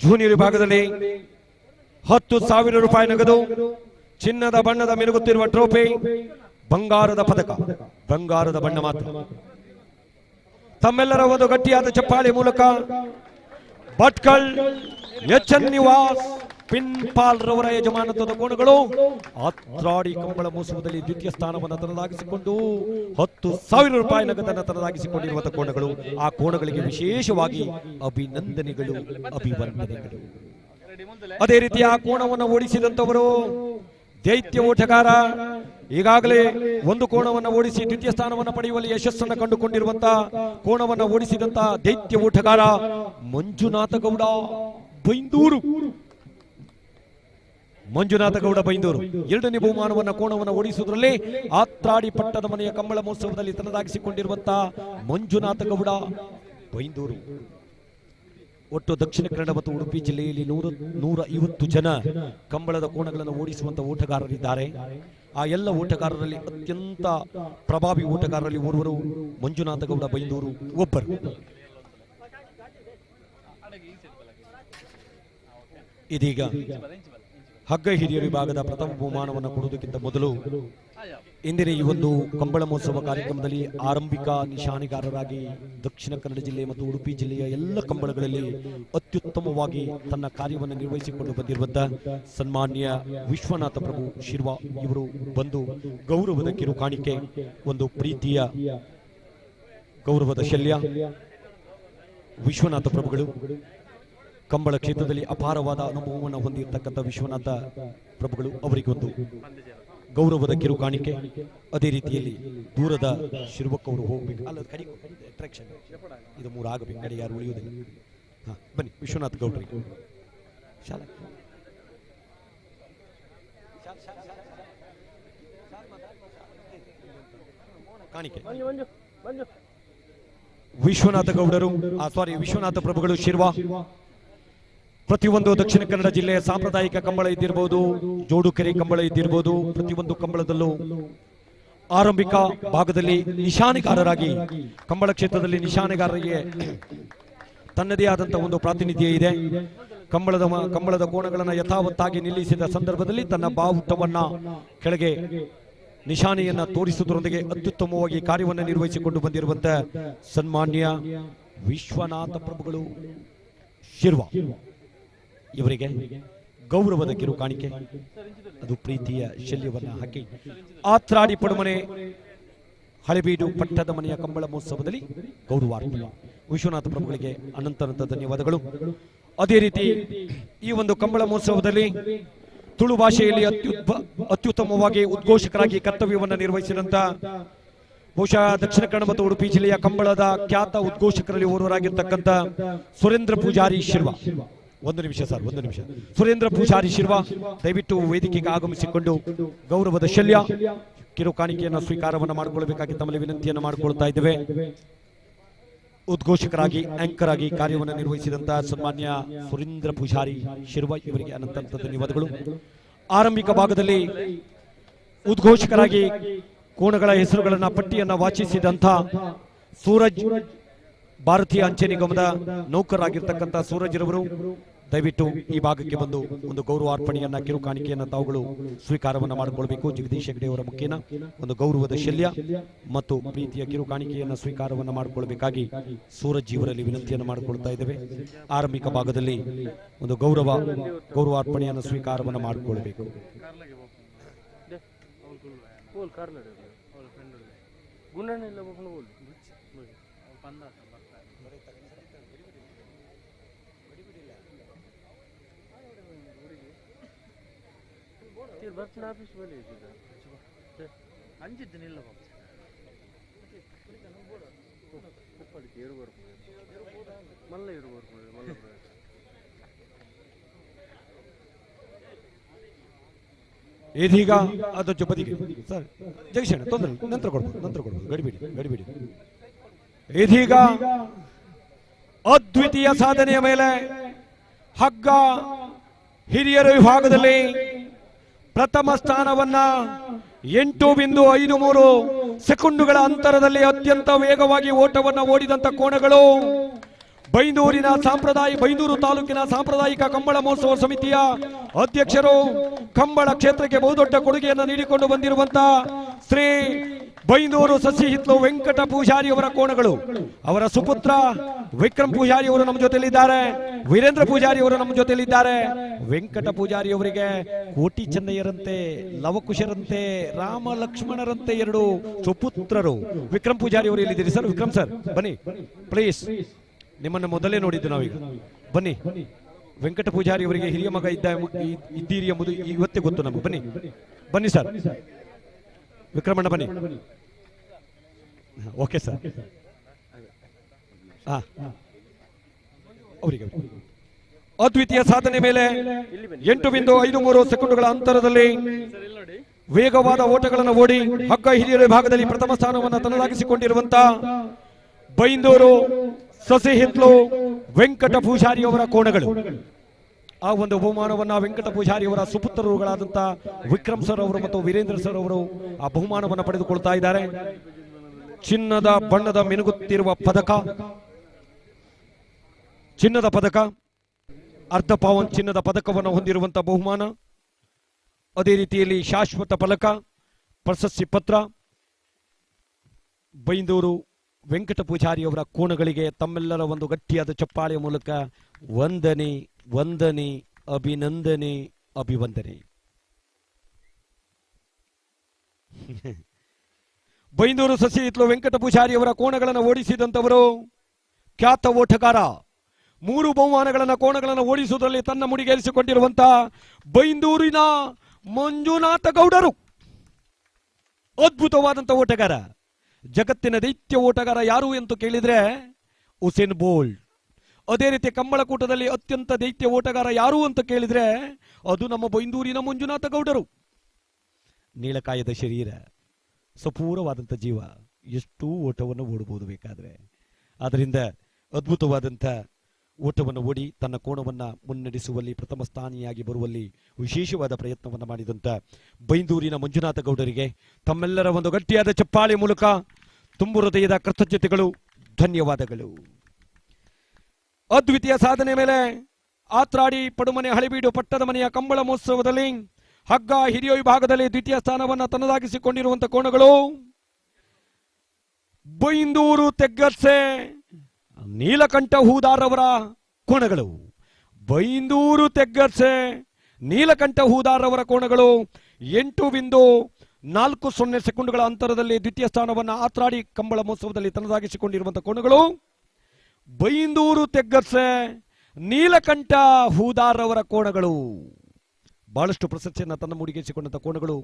ಜೂನಿಯರ್ ವಿಭಾಗದಲ್ಲಿ 10,000 ರೂಪಾಯಿ ನಗದು, ಚಿನ್ನದ ಬಣ್ಣದ ಮಿನುಗುತ್ತಿರುವ ಟ್ರೋಫಿ, ಬಂಗಾರದ ಪದಕ, ಬಂಗಾರದ ಬಣ್ಣ ಮಾತ್ರ. ತಮ್ಮೆಲ್ಲರ ಒಂದು ಗಟ್ಟಿಯಾದ ಚಪ್ಪಾಳಿ ಮೂಲಕ ಭಟ್ಕಳ್ HN ನಿವಾಸ್ ಪಿನ್ಪಾಲ್ ರವರ ಯಜಮಾನತ್ವದ ಕೋಣಗಳು ಆತ್ರಾಡಿ ಕಂಬಳ ಮಹೋತ್ಸವದಲ್ಲಿ ದ್ವಿತೀಯ ಸ್ಥಾನವನ್ನು ತನ್ನದಾಗಿಸಿಕೊಂಡು 10,000 ರೂಪಾಯಿ ನಗದನ್ನು ತನ್ನದಾಗಿಸಿಕೊಂಡಿರುವಂತಹ ಕೋಣಗಳು. ಆ ಕೋಣಗಳಿಗೆ ವಿಶೇಷವಾಗಿ ಅಭಿನಂದನೆಗಳು, ಅಭಿವಂದನೆಗಳು. ಅದೇ ರೀತಿ ಆ ಕೋಣವನ್ನು ಓಡಿಸಿದಂತವರು ದೈತ್ಯ ಓಟಗಾರ, ಈಗಾಗಲೇ ಒಂದು ಕೋಣವನ್ನು ಓಡಿಸಿ ದ್ವಿತೀಯ ಸ್ಥಾನವನ್ನು ಪಡೆಯುವಲ್ಲಿ ಯಶಸ್ಸನ್ನು ಕಂಡುಕೊಂಡಿರುವಂತಹ ಕೋಣವನ್ನು ಓಡಿಸಿದಂತಹ ದೈತ್ಯ ಓಟಗಾರ ಮಂಜುನಾಥ ಗೌಡ ಬೈಂದೂರು. ಮಂಜುನಾಥ ಗೌಡ ಬೈಂದೂರು 2ನೇ ಬಹುಮಾನವನ್ನ ಕೋಣವನ್ನು ಓಡಿಸುವುದರಲ್ಲಿ ಆತ್ರಾಡಿ ಪಟ್ಟದ ಮನೆಯ ಕಂಬಳ ಮಹೋತ್ಸವದಲ್ಲಿ ತನ್ನದಾಗಿಸಿಕೊಂಡಿರುವಂತಹ ಮಂಜುನಾಥ ಗೌಡ ಬೈಂದೂರು. ಒಟ್ಟು ದಕ್ಷಿಣ ಕನ್ನಡ ಮತ್ತು ಉಡುಪಿ ಜಿಲ್ಲೆಯಲ್ಲಿ 150 ಜನ ಕಂಬಳದ ಕೋಣಗಳನ್ನು ಓಡಿಸುವಂತ ಓಟಗಾರರಿದ್ದಾರೆ. ಆ ಎಲ್ಲ ಓಟಗಾರರಲ್ಲಿ ಅತ್ಯಂತ ಪ್ರಭಾವಿ ಓಟಗಾರರಲ್ಲಿ ಓರ್ವರು ಮಂಜುನಾಥ ಗೌಡ ಬೈಂದೂರು ಒಬ್ಬರು. ಇದೀಗ ಹಗ್ಗ ಹಿರಿಯ ವಿಭಾಗದ ಪ್ರಥಮ ಬಹುಮಾನವನ್ನು ಕೊಡುವುದಕ್ಕಿಂತ ಮೊದಲು ಇಂದಿನ ಈ ಒಂದು ಕಂಬಳ ಮಹೋತ್ಸವ ಕಾರ್ಯಕ್ರಮದಲ್ಲಿ ಆರಂಭಿಕ ನಿಶಾನೆಗಾರರಾಗಿ ದಕ್ಷಿಣ ಕನ್ನಡ ಜಿಲ್ಲೆ ಮತ್ತು ಉಡುಪಿ ಜಿಲ್ಲೆಯ ಎಲ್ಲ ಕಂಬಳಗಳಲ್ಲಿ ಅತ್ಯುತ್ತಮವಾಗಿ ತನ್ನ ಕಾರ್ಯವನ್ನು ನಿರ್ವಹಿಸಿಕೊಂಡು ಬಂದಿರುವಂತಹ ಸನ್ಮಾನ್ಯ ವಿಶ್ವನಾಥ ಪ್ರಭು ಶಿರ್ವಾ ಇವರು ಬಂದು ಗೌರವದ ಕಿರು ಕಾಣಿಕೆ, ಒಂದು ಪ್ರೀತಿಯ ಗೌರವದ ಶಲ್ಯ. ವಿಶ್ವನಾಥ ಪ್ರಭುಗಳು ಕಂಬಳ ಕ್ಷೇತ್ರದಲ್ಲಿ ಅಪಾರವಾದ ಅನುಭವವನ್ನು ಹೊಂದಿರತಕ್ಕಂಥ ವಿಶ್ವನಾಥ ಪ್ರಭುಗಳು ಅವರಿಗೊಂದು ಗೌರವದ ಕಿರುಕಾಣಿಕೆ. ಅದೇ ರೀತಿಯಲ್ಲಿ ದೂರದ ಶಿರ್ವಕ್ ಅವರು ಹೋಗ್ಬೇಕು, ಅಲ್ಲ ಕಡಿ ಅಟ್ರಾಕ್ಷನ್ ಇದು 3 ಆಗಬೇಕು, ಕಡೆ ಯಾರು ಉಳಿಯುವುದಿಲ್ಲ. ಹಾಂ ಬನ್ನಿ ವಿಶ್ವನಾಥ್ ಗೌಡ್ರಿಗೆ ಶಾಲಾ ಕಾಣಿಕೆ. ವಿಶ್ವನಾಥ ಗೌಡರು ವಿಶ್ವನಾಥ ಪ್ರಭುಗಳು ಶಿರ್ವಾ. ಪ್ರತಿಯೊಂದು ದಕ್ಷಿಣ ಕನ್ನಡ ಜಿಲ್ಲೆಯ ಸಾಂಪ್ರದಾಯಿಕ ಕಂಬಳ ಇದ್ದಿರಬಹುದು, ಜೋಡುಕೆರೆ ಕಂಬಳ ಇದ್ದಿರಬಹುದು, ಪ್ರತಿಯೊಂದು ಕಂಬಳದಲ್ಲೂ ಆರಂಭಿಕ ಭಾಗದಲ್ಲಿ ನಿಶಾನೆಗಾರರಾಗಿ ಕಂಬಳ ಕ್ಷೇತ್ರದಲ್ಲಿ ನಿಶಾನೆಗಾರರಿಗೆ ತನ್ನದೇ ಆದಂತಹ ಒಂದು ಪ್ರಾತಿನಿಧ್ಯ ಇದೆ. ಕಂಬಳದ ಕೋಣಗಳನ್ನು ಯಥಾವತ್ತಾಗಿ ನಿಲ್ಲಿಸಿದ ಸಂದರ್ಭದಲ್ಲಿ ತನ್ನ ಬಾವುಟವನ್ನ ಕೆಳಗೆ ನಿಶಾನೆಯನ್ನ ತೋರಿಸುವುದರೊಂದಿಗೆ ಅತ್ಯುತ್ತಮವಾಗಿ ಕಾರ್ಯವನ್ನು ನಿರ್ವಹಿಸಿಕೊಂಡು ಬಂದಿರುವಂತಹ ಸನ್ಮಾನ್ಯ ವಿಶ್ವನಾಥ ಪ್ರಭುಗಳು ಶಿರ್ವಾ ಇವರಿಗೆ ಗೌರವದ ಕಿರುಕಾಣಿಕೆ, ಅದು ಪ್ರೀತಿಯ ಶಲ್ಯವನ್ನ ಹಾಕಿ ಆತ್ರಾಡಿ ಪಡುಮನೆ ಹಳೆಬೀಡು ಪಟ್ಟದ ಮನೆಯ ಕಂಬಳ ಮಹೋತ್ಸವದಲ್ಲಿ ಗೌರವಾರ್ಪಣೆ. ವಿಶ್ವನಾಥ ಪ್ರಭುಗಳಿಗೆ ಅನಂತ ಧನ್ಯವಾದಗಳು. ಅದೇ ರೀತಿ ಈ ಒಂದು ಕಂಬಳ ಮಹೋತ್ಸವದಲ್ಲಿ ತುಳು ಭಾಷೆಯಲ್ಲಿ ಅತ್ಯುತ್ತಮವಾಗಿ ಉದ್ಘೋಷಕರಾಗಿ ಕರ್ತವ್ಯವನ್ನು ನಿರ್ವಹಿಸಿದಂತ ಬಹುಶಃ ದಕ್ಷಿಣ ಕನ್ನಡ ಮತ್ತು ಉಡುಪಿ ಜಿಲ್ಲೆಯ ಕಂಬಳದ ಖ್ಯಾತ ಉದ್ಘೋಷಕರಲ್ಲಿ ಓರ್ವರಾಗಿರ್ತಕ್ಕಂಥ ಸುರೇಂದ್ರ ಪೂಜಾರಿ ಶಿರ್ವಾ. ಒಂದು ನಿಮಿಷ ಸರ್, ಒಂದು ನಿಮಿಷ. ಸುರೇಂದ್ರ ಪೂಜಾರಿ ಶಿರ್ವಾ ದಯವಿಟ್ಟು ವೇದಿಕೆಗೆ ಆಗಮಿಸಿಕೊಂಡು ಗೌರವದ ಶಲ್ಯ ಕಿರುಕಾಣಿಕೆಯನ್ನು ಸ್ವೀಕಾರವನ್ನು ಮಾಡಿಕೊಳ್ಳಬೇಕಾಗಿ ತಮ್ಮಲ್ಲಿ ವಿನಂತಿಯನ್ನು ಮಾಡಿಕೊಳ್ತಾ ಇದ್ದೇವೆ. ಉದ್ಘೋಷಕರಾಗಿ ಆಂಕರ್ ಆಗಿ ಕಾರ್ಯವನ್ನು ನಿರ್ವಹಿಸಿದಂತಹ ಸನ್ಮಾನ್ಯ ಸುರೇಂದ್ರ ಪೂಜಾರಿ ಶಿರ್ವಾ ಇವರಿಗೆ ಅನಂತ ಧನ್ಯವಾದಗಳು. ಆರಂಭಿಕ ಭಾಗದಲ್ಲಿ ಉದ್ಘೋಷಕರಾಗಿ ಕೋಣಗಳ ಹೆಸರುಗಳನ್ನ ಪಟ್ಟಿಯನ್ನ ವಾಚಿಸಿದಂಥ ಸೂರಜ್, ಭಾರತೀಯ ಅಂಚೆ ನಿಗಮದ ನೌಕರರಾಗಿರ್ತಕ್ಕಂಥ ಸೂರಜ್ ರವರು ದಯವಿಟ್ಟು ಈ ಭಾಗಕ್ಕೆ ಬಂದು ಒಂದು ಗೌರವಾರ್ಪಣೆಯನ್ನ ಕಿರುಕಾಣಿಕೆಯನ್ನ ತಾವುಗಳು ಸ್ವೀಕಾರವನ್ನು ಮಾಡಿಕೊಳ್ಬೇಕು. ಜಗದೀಶ್ ಹೆಗ್ಡೆ ಅವರ ಮುಖೇನ ಒಂದು ಗೌರವದ ಶಲ್ಯ ಮತ್ತು ಪ್ರೀತಿಯ ಕಿರುಕಾಣಿಕೆಯನ್ನ ಸ್ವೀಕಾರವನ್ನು ಮಾಡಿಕೊಳ್ಬೇಕಾಗಿ ಸೂರಜ್ ಇವರಲ್ಲಿ ವಿನಂತಿಯನ್ನು ಮಾಡಿಕೊಳ್ತಾ ಇದ್ದೇವೆ. ಆರಂಭಿಕ ಭಾಗದಲ್ಲಿ ಒಂದು ಗೌರವಾರ್ಪಣೆಯನ್ನು ಸ್ವೀಕಾರವನ್ನು ಮಾಡಿಕೊಳ್ಬೇಕು. ಇದೀಗ ಅದು ಜೊತೆಗೆ ಸರ್ ಜಗಶಣ ತೊಂದರೆ ನಂತರ ಕೊಡ್ಬೋದು ಗಡಿಬಿಡಿ. ಇದೀಗ ಅದ್ವಿತೀಯ ಸಾಧನೆಯ ಮೇಲೆ ಹಗ್ಗ ಹಿರಿಯರ ವಿಭಾಗದಲ್ಲಿ ಪ್ರಥಮ ಸ್ಥಾನವನ್ನ 8.53 ಸೆಕೆಂಡುಗಳ ಅಂತರದಲ್ಲಿ ಅತ್ಯಂತ ವೇಗವಾಗಿ ಓಟವನ್ನು ಓಡಿದಂತ ಕೋಣಗಳು ಬೈಂದೂರು ತಾಲೂಕಿನ ಸಾಂಪ್ರದಾಯಿಕ ಕಂಬಳ ಮಹೋತ್ಸವ ಸಮಿತಿಯ ಅಧ್ಯಕ್ಷರು, ಕಂಬಳ ಕ್ಷೇತ್ರಕ್ಕೆ ಬಹುದೊಡ್ಡ ಕೊಡುಗೆಯನ್ನು ನೀಡಿಕೊಂಡು ಬಂದಿರುವಂತ ಶ್ರೀ ಬೈಂದೂರು ಸಸಿ ಹಿತ್ಲು ವೆಂಕಟ ಪೂಜಾರಿ ಅವರ ಕೋಣಗಳು. ಅವರ ಸುಪುತ್ರ ವಿಕ್ರಮ್ ಪೂಜಾರಿ ಅವರು ನಮ್ಮ ಜೊತೆಲಿದ್ದಾರೆ, ವೀರೇಂದ್ರ ಪೂಜಾರಿ ಅವರು ನಮ್ಮ ಜೊತೆಲಿದ್ದಾರೆ. ವೆಂಕಟ ಪೂಜಾರಿ ಅವರಿಗೆ ಕೋಟಿ ಚೆನ್ನಯ್ಯರಂತೆ, ಲವಕುಶರಂತೆ, ರಾಮ ಲಕ್ಷ್ಮಣರಂತೆ 2 ಸುಪುತ್ರರು. ವಿಕ್ರಮ್ ಪೂಜಾರಿ ಅವರು ಎಲ್ಲಿದ್ದೀರಿ ಸರ್? ವಿಕ್ರಮ್ ಸರ್ ಬನ್ನಿ ಪ್ಲೀಸ್, ನಿಮ್ಮನ್ನು ಮೊದಲೇ ನೋಡಿದ್ದು ನಾವೀಗ. ಬನ್ನಿ. ವೆಂಕಟ ಪೂಜಾರಿ ಅವರಿಗೆ ಹಿರಿಯ ಮಗ ಇದ್ದೀರಿ ಎಂಬುದು ಇವತ್ತೇ ಗೊತ್ತು ನಮಗೆ. ಬನ್ನಿ ಸರ್. ವಿಕ್ರಮಣ್ಣ ಬನ್ನಿ. Okay sir. ಅವರಿಗೆ ಅದ್ವಿತೀಯ ಸಾಧನೆ ಮೇಲೆ 8.53 ಸೆಕೆಂಡುಗಳ ಅಂತರದಲ್ಲಿ ವೇಗವಾದ ಓಟಗಳನ್ನು ಓಡಿ ಹಗ್ಗ ಹಿರಿಯರ ವಿಭಾಗದಲ್ಲಿ ಪ್ರಥಮ ಸ್ಥಾನವನ್ನು ತನ್ನದಾಗಿಸಿಕೊಂಡಿರುವಂತ ಬೈಂದೂರು ಸಸಿ ಹಿತ್ಲು ವೆಂಕಟ ಪೂಜಾರಿ ಅವರ ಕೋಣಗಳು. ಆ ಒಂದು ಬಹುಮಾನವನ್ನ ವೆಂಕಟ ಪೂಜಾರಿ ಅವರ ಸುಪುತ್ರರುಗಳಾದಂತ ವಿಕ್ರಮ್ ಸರ್ ಅವರು ಮತ್ತು ವೀರೇಂದ್ರ ಸರ್ ಅವರು ಆ ಬಹುಮಾನವನ್ನು ಪಡೆದುಕೊಳ್ತಾ ಇದ್ದಾರೆ. ಚಿನ್ನದ ಬಣ್ಣದ ಮಿನುಗುತ್ತಿರುವ ಚಿನ್ನದ ಪದಕ, ಅರ್ಧ ಪಾವನ್ ಚಿನ್ನದ ಪದಕವನ್ನು ಹೊಂದಿರುವಂತಹ ಬಹುಮಾನ. ಅದೇ ರೀತಿಯಲ್ಲಿ ಶಾಶ್ವತ ಫಲಕ, ಪ್ರಶಸ್ತಿ ಪತ್ರ. ಬೈಂದೂರು ವೆಂಕಟ ಪೂಜಾರಿ ಅವರ ಕೋಣಗಳಿಗೆ ತಮ್ಮೆಲ್ಲರ ಒಂದು ಗಟ್ಟಿಯಾದ ಚಪ್ಪಾಳೆಯ ಮೂಲಕ ವಂದನೆ, ಅಭಿವಂದನೆ. ಬೈಂದೂರು ಸಸಿ ಹಿತ್ಲು ವೆಂಕಟ ಪೂಜಾರಿ ಅವರ ಕೋಣಗಳನ್ನು ಓಡಿಸಿದಂತವರು ಖ್ಯಾತ ಓಟಗಾರ. 3 ಬಹುಮಾನಗಳನ್ನು ಕೋಣಗಳನ್ನು ಓಡಿಸುವುದರಲ್ಲಿ ತನ್ನ ಮುಡಿಗೇರಿಸಿಕೊಂಡಿರುವಂತಹ ಬೈಂದೂರಿನ ಮಂಜುನಾಥ ಗೌಡರು. ಅದ್ಭುತವಾದಂಥ ಓಟಗಾರ. ಜಗತ್ತಿನ ದೈತ್ಯ ಓಟಗಾರ ಯಾರು ಎಂದು ಕೇಳಿದ್ರೆ ಉಸೇನ್ ಬೋಲ್ಟ್. ಅದೇ ರೀತಿ ಕಂಬಳಕೂಟದಲ್ಲಿ ಅತ್ಯಂತ ದೈತ್ಯ ಓಟಗಾರ ಯಾರು ಅಂತ ಕೇಳಿದ್ರೆ ಅದು ನಮ್ಮ ಬೈಂದೂರಿನ ಮಂಜುನಾಥ ಗೌಡರು. ನೀಳಕಾಯದ ಶರೀರ, ಸಪೂರವಾದಂಥ ಜೀವ, ಎಷ್ಟು ಓಟವನ್ನು ಓಡಬಹುದು ಬೇಕಾದ್ರೆ. ಆದ್ದರಿಂದ ಅದ್ಭುತವಾದಂಥ ಓಟವನ್ನು ಓಡಿ ತನ್ನ ಕೋಣವನ್ನು ಮುನ್ನಡೆಸುವಲ್ಲಿ ಪ್ರಥಮ ಸ್ಥಾನಿಯಾಗಿ ಬರುವಲ್ಲಿ ವಿಶೇಷವಾದ ಪ್ರಯತ್ನವನ್ನು ಮಾಡಿದಂಥ ಬೈಂದೂರಿನ ಮಂಜುನಾಥ ಗೌಡರಿಗೆ ತಮ್ಮೆಲ್ಲರ ಒಂದು ಗಟ್ಟಿಯಾದ ಚಪ್ಪಾಳೆ ಮೂಲಕ ತುಂಬು ಹೃದಯದ ಕೃತಜ್ಞತೆಗಳು, ಧನ್ಯವಾದಗಳು. ಅದ್ವಿತೀಯ ಸಾಧನೆ ಮೇಲೆ ಆತ್ರಾಡಿ ಪಡುಮನೆ ಹಳೆಬೀಡು ಪಟ್ಟದ ಮನೆಯ ಕಂಬಳ ಮಹೋತ್ಸವದಲ್ಲಿ ಹಗ್ಗ ಹಿರಿಯ ವಿಭಾಗದಲ್ಲಿ ದ್ವಿತೀಯ ಸ್ಥಾನವನ್ನು ತನ್ನದಾಗಿಸಿಕೊಂಡಿರುವಂತಹ ಕೋಣಗಳು ಬೈಂದೂರು ತೆಗ್ಗರ್ಸೆ ನೀಲಕಂಠ ಹೂದಾರ್ ಅವರ ಕೋಣಗಳು. ಬೈಂದೂರು ತೆಗ್ಗರ್ಸೆ ನೀಲಕಂಠ ಹೂದಾರ್ ಅವರ ಕೋಣಗಳು 8.40 ಸೆಕೆಂಡುಗಳ ಅಂತರದಲ್ಲಿ ದ್ವಿತೀಯ ಸ್ಥಾನವನ್ನು ಆತ್ರಾಡಿ ಕಂಬಳ ಮಹೋತ್ಸವದಲ್ಲಿ ತನ್ನದಾಗಿಸಿಕೊಂಡಿರುವಂತಹ ಕೋಣಗಳು ಬೈಂದೂರು ತೆಗ್ಗರ್ಸೆ ನೀಲಕಂಠ ಹೂದಾರ್ ಅವರ ಕೋಣಗಳು. ಬಹಳಷ್ಟು ಪ್ರಶಸ್ತಿಯನ್ನು ತನ್ನ ಮುಡಿಗೇರಿಸಿಕೊಂಡಂಥ ಕೋಣಗಳು.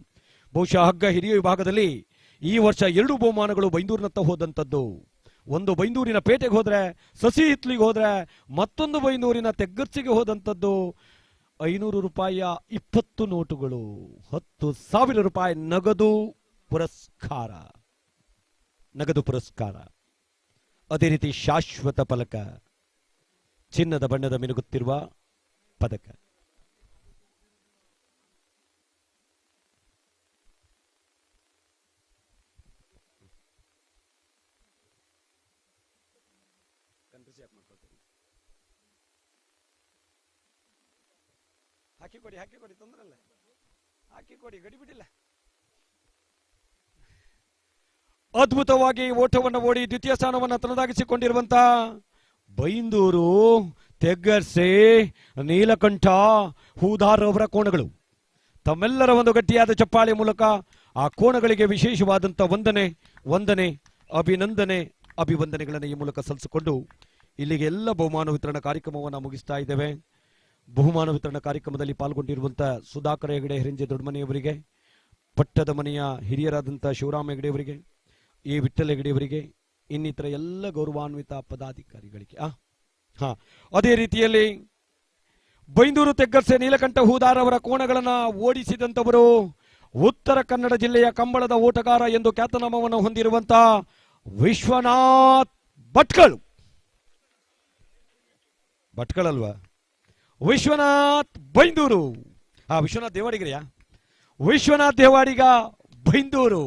ಬಹುಶಃ ಹಗ್ಗ ಹಿರಿಯ ವಿಭಾಗದಲ್ಲಿ ಈ ವರ್ಷ 2 ಬಹುಮಾನಗಳು ಬೈಂದೂರಿನತ್ತ ಹೋದಂಥದ್ದು. ಒಂದು ಬೈಂದೂರಿನ ಪೇಟೆಗೆ ಹೋದ್ರೆ, ಸಸಿ ಹಿತ್ಲಿಗೆ ಹೋದ್ರೆ, ಮತ್ತೊಂದು ಬೈಂದೂರಿನ ತೆಗ್ಗರ್ಸಿಗೆ ಹೋದಂಥದ್ದು 500 ರೂಪಾಯಿಯ 20 ನೋಟುಗಳು, 10,000 ರೂಪಾಯಿ ನಗದು ಪುರಸ್ಕಾರ. ಅದೇ ರೀತಿ ಶಾಶ್ವತ ಫಲಕ, ಚಿನ್ನದ ಬಣ್ಣದ ಮಿನುಗುತ್ತಿರುವ ಪದಕ. ಹಾಕಿಕೊಡಿ ತೊಂದರೆ ಇಲ್ಲ, ಹಾಕಿಕೊಡಿ, ಗಡಿಬಿಡಿಲ್ಲ. ಅದ್ಭುತವಾಗಿ ಓಟವನ್ನು ಓಡಿ ದ್ವಿತೀಯ ಸ್ಥಾನವನ್ನು ತನ್ನದಾಗಿಸಿಕೊಂಡಿರುವಂತಹ ಬೈಂದೂರು ತೆಗ್ಗರ್ಸೆ ನೀಲಕಂಠ ಹೂದಾರ್ ಅವರ ಕೋಣಗಳು ತಮ್ಮೆಲ್ಲರ ಒಂದು ಗಟ್ಟಿಯಾದ ಚಪ್ಪಾಳೆ ಮೂಲಕ ಆ ಕೋಣಗಳಿಗೆ ವಿಶೇಷವಾದಂಥ ವಂದನೆ ಅಭಿವಂದನೆಗಳನ್ನು ಈ ಮೂಲಕ ಸಲ್ಲಿಸಿಕೊಂಡು ಇಲ್ಲಿಗೆ ಎಲ್ಲ ಬಹುಮಾನ ವಿತರಣಾ ಕಾರ್ಯಕ್ರಮವನ್ನು ಮುಗಿಸ್ತಾ ಇದ್ದೇವೆ. ಬಹುಮಾನ ವಿತರಣಾ ಕಾರ್ಯಕ್ರಮದಲ್ಲಿ ಪಾಲ್ಗೊಂಡಿರುವಂತಹ ಸುಧಾಕರ ಹೆಗಡೆ ಹೆರಿಂಜೆ ದೊಡ್ಡಮನೆಯವರಿಗೆ, ಪಟ್ಟದ ಮನೆಯ ಹಿರಿಯರಾದಂಥ ಶಿವರಾಮ ಹೆಗಡೆಯವರಿಗೆ, ಎ ವಿಠ್ಠಲ ಹೆಗಡೆಯವರಿಗೆ, ಇನ್ನಿತರ ಎಲ್ಲ ಗೌರವಾನ್ವಿತ ಪದಾಧಿಕಾರಿಗಳಿಗೆ. ಅದೇ ರೀತಿಯಲ್ಲಿ ಬೈಂದೂರು ತೆಗ್ಗರ್ಸೆ ನೀಲಕಂಠ ಹೂದಾರ್ ಅವರ ಕೋಣಗಳನ್ನು ಓಡಿಸಿದಂಥವರು ಉತ್ತರ ಕನ್ನಡ ಜಿಲ್ಲೆಯ ಕಂಬಳದ ಓಟಗಾರ ಎಂದು ಖ್ಯಾತನಾಮವನ್ನು ಹೊಂದಿರುವಂತಹ ವಿಶ್ವನಾಥ್ ಭಟ್ಕಳಲ್ವಾ, ವಿಶ್ವನಾಥ್ ಬೈಂದೂರು. ವಿಶ್ವನಾಥ್ ದೇವಾಡಿಗರಿಯಾ? ವಿಶ್ವನಾಥ್ ದೇವಾಡಿಗ ಬೈಂದೂರು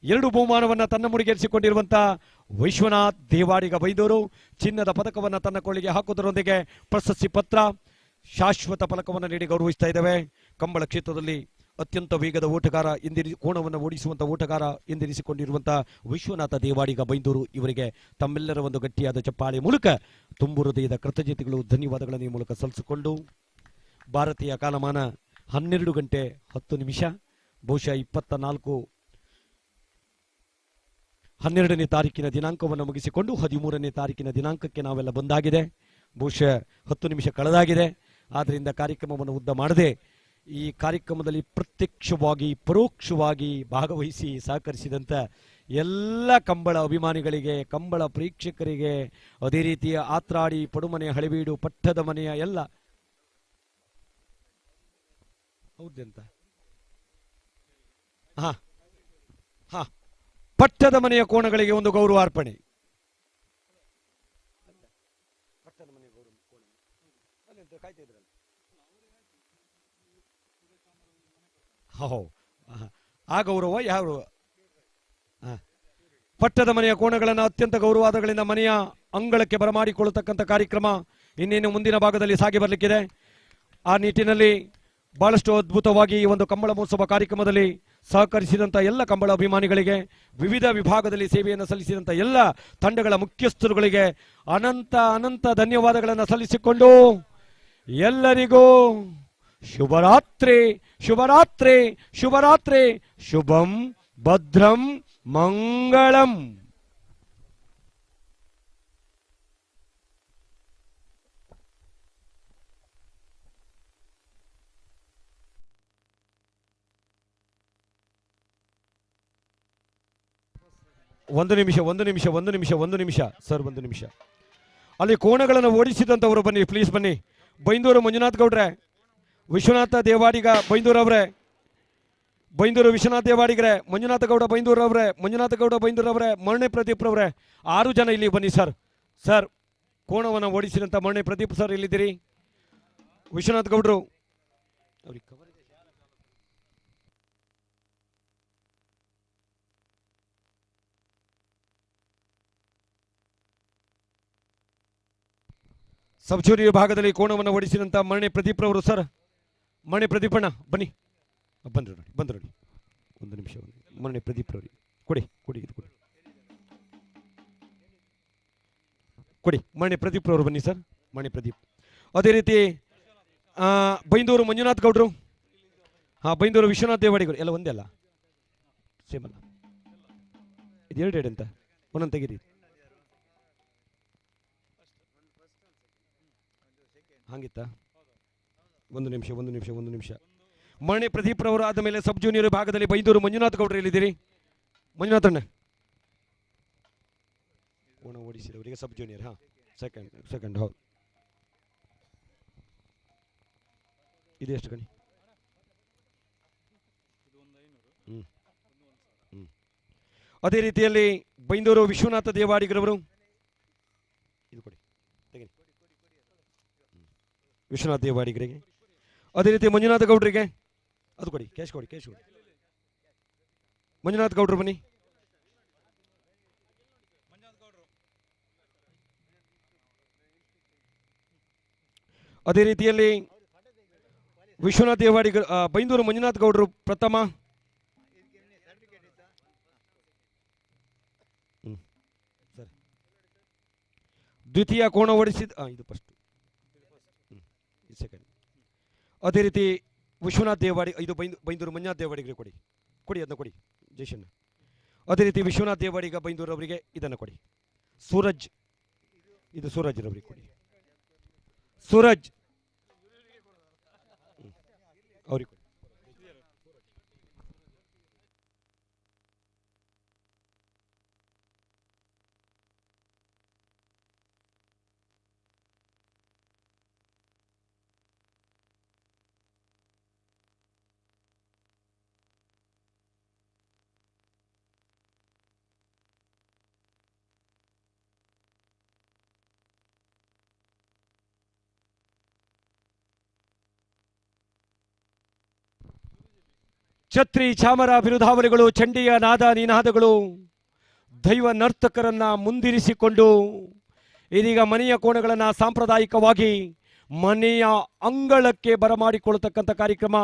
2 ಬಹುಮಾನವನ್ನು ತನ್ನ ಮುಡಿಗೇರಿಸಿಕೊಂಡಿರುವಂತಹ ವಿಶ್ವನಾಥ್ ದೇವಾಡಿಗ ಬೈಂದೂರು ಚಿನ್ನದ ಪದಕವನ್ನು ತನ್ನ ಕೊಳ್ಳಿಗೆ ಹಾಕುವುದರೊಂದಿಗೆ ಪ್ರಶಸ್ತಿ ಪತ್ರ, ಶಾಶ್ವತ ಫಲಕವನ್ನು ನೀಡಿ ಗೌರವಿಸ್ತಾ ಇದ್ದೇವೆ. ಕಂಬಳ ಕ್ಷೇತ್ರದಲ್ಲಿ ಅತ್ಯಂತ ವೇಗದ ಓಟಗಾರ ಕೋಣವನ್ನು ಓಡಿಸುವಂತಹ ಓಟಗಾರ ಎಂದೆನಿಸಿಕೊಂಡಿರುವಂತಹ ವಿಶ್ವನಾಥ ದೇವಾಡಿಗ ಬೈಂದೂರು ಇವರಿಗೆ ತಮ್ಮೆಲ್ಲರ ಒಂದು ಗಟ್ಟಿಯಾದ ಚಪ್ಪಾಳೆ ಮೂಲಕ ತುಂಬು ಹೃದಯದ ಕೃತಜ್ಞತೆಗಳು, ಧನ್ಯವಾದಗಳನ್ನು ಈ ಮೂಲಕ ಸಲ್ಲಿಸಿಕೊಂಡು ಭಾರತೀಯ ಕಾಲಮಾನ 12 ಗಂಟೆ 10 ನಿಮಿಷ, ಬಹುಶಃ 12ನೇ ತಾರೀಕಿನ ದಿನಾಂಕವನ್ನು ಮುಗಿಸಿಕೊಂಡು 13ನೇ ತಾರೀಕಿನ ದಿನಾಂಕಕ್ಕೆ ನಾವೆಲ್ಲ ಬಂದಾಗಿದೆ. ಬಹುಶಃ 10 ನಿಮಿಷ ಕಳೆದಾಗಿದೆ. ಆದ್ದರಿಂದ ಕಾರ್ಯಕ್ರಮವನ್ನು ಉದ್ದ ಮಾಡದೆ ಈ ಕಾರ್ಯಕ್ರಮದಲ್ಲಿ ಪ್ರತ್ಯಕ್ಷವಾಗಿ ಪರೋಕ್ಷವಾಗಿ ಭಾಗವಹಿಸಿ ಸಹಕರಿಸಿದಂಥ ಎಲ್ಲ ಕಂಬಳ ಅಭಿಮಾನಿಗಳಿಗೆ, ಕಂಬಳ ಪ್ರೇಕ್ಷಕರಿಗೆ, ಅದೇ ರೀತಿಯ ಆತ್ರಾಡಿ ಪಡುಮನೆ ಹಳೆಬೀಡು ಪಟ್ಟದ ಮನೆಯ ಎಲ್ಲ ಹೌದಂತ ಪಟ್ಟದ ಮನೆಯ ಕೋಣಗಳಿಗೆ ಒಂದು ಗೌರವಾರ್ಪಣೆ. ಆ ಗೌರವ ಯಾವ ಪಟ್ಟದ ಮನೆಯ ಕೋಣಗಳನ್ನು ಅತ್ಯಂತ ಗೌರವಾದಗಳಿಂದ ಮನೆಯ ಅಂಗಳಕ್ಕೆ ಬರಮಾಡಿಕೊಳ್ಳತಕ್ಕಂಥ ಕಾರ್ಯಕ್ರಮ ಇನ್ನೇನು ಮುಂದಿನ ಭಾಗದಲ್ಲಿ ಸಾಗಿ ಬರಲಿಕ್ಕಿದೆ. ಆ ನಿಟ್ಟಿನಲ್ಲಿ ಬಹಳಷ್ಟು ಅದ್ಭುತವಾಗಿ ಈ ಒಂದು ಕಂಬಳ ಮಹೋತ್ಸವ ಕಾರ್ಯಕ್ರಮದಲ್ಲಿ ಸಹಕರಿಸಿದಂಥ ಎಲ್ಲ ಕಂಬಳ ಅಭಿಮಾನಿಗಳಿಗೆ, ವಿವಿಧ ವಿಭಾಗದಲ್ಲಿ ಸೇವೆಯನ್ನು ಸಲ್ಲಿಸಿದಂಥ ಎಲ್ಲ ತಂಡಗಳ ಮುಖ್ಯಸ್ಥರುಗಳಿಗೆ ಅನಂತ ಧನ್ಯವಾದಗಳನ್ನು ಸಲ್ಲಿಸಿಕೊಂಡು ಎಲ್ಲರಿಗೂ ಶುಭರಾತ್ರಿ ಶುಭರಾತ್ರಿ ಶುಭರಾತ್ರಿ, ಶುಭಂ ಭದ್ರಂ ಮಂಗಳಂ. ಒಂದು ನಿಮಿಷ ಸರ್, ಒಂದು ನಿಮಿಷ. ಅಲ್ಲಿ ಕೋಣಗಳನ್ನು ಓಡಿಸಿದಂಥವರು ಬನ್ನಿ, ಪ್ಲೀಸ್ ಬನ್ನಿ. ಬೈಂದೂರು ಮಂಜುನಾಥ್ ಗೌಡ್ರೆ, ವಿಶ್ವನಾಥ ದೇವಾಡಿಗ ಬೈಂದೂರವ್ರೆ, ಬೈಂದೂರು ವಿಶ್ವನಾಥ ದೇವಾಡಿಗರೆ, ಮಂಜುನಾಥ ಗೌಡ ಬೈಂದೂರವ್ರೆ, ಮರಣೆ ಪ್ರದೀಪ್ ರವ್ರೆ, 6 ಜನ ಇಲ್ಲಿ ಬನ್ನಿ ಸರ್. ಸರ್, ಕೋಣವನ್ನು ಓಡಿಸಿದಂಥ ಮರಣೆ ಪ್ರದೀಪ್ ಸರ್ ಇಲ್ಲಿದ್ದೀರಿ. ವಿಶ್ವನಾಥ್ ಗೌಡ್ರು ಅವ್ರಿಗೆ ಸಬ್ ಜೂನಿಯರ್ ವಿಭಾಗದಲ್ಲಿ ಕೋಣವನ್ನು ಓಡಿಸಿದಂಥ ಮರಣೆ ಪ್ರದೀಪ್ ರವರು ಸರ್. ಮರಣೆ ಪ್ರದೀಪಣ್ಣ ಬನ್ನಿ, ಬಂದ್ರು ನೋಡಿ. ಒಂದು ನಿಮಿಷ. ಮರಣೆ ಪ್ರದೀಪ್ ರವ್ರಿಗೆ ಕೊಡಿ. ಮರಣೆ ಪ್ರದೀಪ್ ರವರು ಬನ್ನಿ ಸರ್. ಮರಣೆ ಪ್ರದೀಪ್. ಅದೇ ರೀತಿ ಬೈಂದೂರು ಮಂಜುನಾಥ್ ಗೌಡ್ರು, ಬೈಂದೂರು ವಿಶ್ವನಾಥ್ ದೇವಾಡಿಗರು ಎಲ್ಲ ಒಂದೇ ಅಲ್ಲ, ಸೇಮ್ ಅಲ್ಲ, ಇದು 2 ಅಂತ ಒಂದೊಂದು ತೆಗೀರಿ. ಹಂಗಿತ್ತ? ಒಂದು ನಿಮಿಷ. ಮರಣೆ ಪ್ರದೀಪ್ ರವರು ಆದ ಮೇಲೆ ಸಬ್ ಜೂನಿಯರ್ ವಿಭಾಗದಲ್ಲಿ ಬೈಂದೂರು ಮಂಜುನಾಥ್ ಗೌಡ್ರು ಎಲ್ಲಿದ್ದೀರಿ? ಮಂಜುನಾಥ್ ಅಣ್ಣ ಕೋಣ ಓಡಿಸಿದವರಿಗೆ ಸಬ್ ಜೂನಿಯರ್. ಸೆಕೆಂಡ್ ಹೌದು. ಇದು ಎಷ್ಟು ಗಣಿ? ಅದೇ ರೀತಿಯಲ್ಲಿ ಬೈಂದೂರು ವಿಶ್ವನಾಥ ದೇವಾಡಿಗರವರು ಇದು ಕೊಡಿ, ತೆಗೀರಿ. ವಿಶ್ವನಾಥ ದೇವಾಡಿಗರಿಗೆ. ಅದೇ ರೀತಿ ಮಂಜುನಾಥ ಗೌಡ್ರಿಗೆ ಅದು ಕೊಡಿ, ಕ್ಯಾಶ್ ಕೊಡಿ. ಮಂಜುನಾಥ್ ಗೌಡ್ರು ಬನ್ನಿ. ಅದೇ ರೀತಿಯಲ್ಲಿ ವಿಶ್ವನಾಥ್ ದೇವಾಡಿಗರು, ಬೈಂದೂರು ಮಂಜುನಾಥ್ ಗೌಡ್ರು ಪ್ರಥಮ, ದ್ವಿತೀಯ ಕೋಣ ಓಡಿಸಿದ ಇದು ಫಸ್ಟ್, ಸೆಕೆಂಡ್. ಅದೇ ರೀತಿ ವಿಶ್ವನಾಥ್ ದೇವಾಡಿ, ಇದು ಬೈಂದೂರು ಮಂಜುನಾಥ್ ದೇವಾಡಿಗರಿಗೆ ಕೊಡಿ ಅದನ್ನ ಕೊಡಿ ಜಯಶಣ್ಣ. ಅದೇ ರೀತಿ ವಿಶ್ವನಾಥ್ ದೇವಾಡಿಗ ಬೈಂದೂರು ಅವರಿಗೆ ಇದನ್ನು ಕೊಡಿ. ಸೂರಜ್, ಇದು ಸೂರಜ್ ರವರಿಗೆ ಕೊಡಿ. ಸೂರಜ್ ಅವ್ರಿಗೆ ಕೊಡಿ. ಛತ್ರಿ ಚಾಮರ ಬಿರುದಾವಳಿಗಳು, ಚಂಡಿಯ ನಾದ ನಿನಾದಗಳು ದೈವ ನರ್ತಕರನ್ನ ಮುಂದಿರಿಸಿಕೊಂಡು ಇದೀಗ ಮನೆಯ ಕೋಣಗಳನ್ನು ಸಾಂಪ್ರದಾಯಿಕವಾಗಿ ಮನೆಯ ಅಂಗಳಕ್ಕೆ ಬರಮಾಡಿಕೊಳ್ಳತಕ್ಕಂಥ ಕಾರ್ಯಕ್ರಮ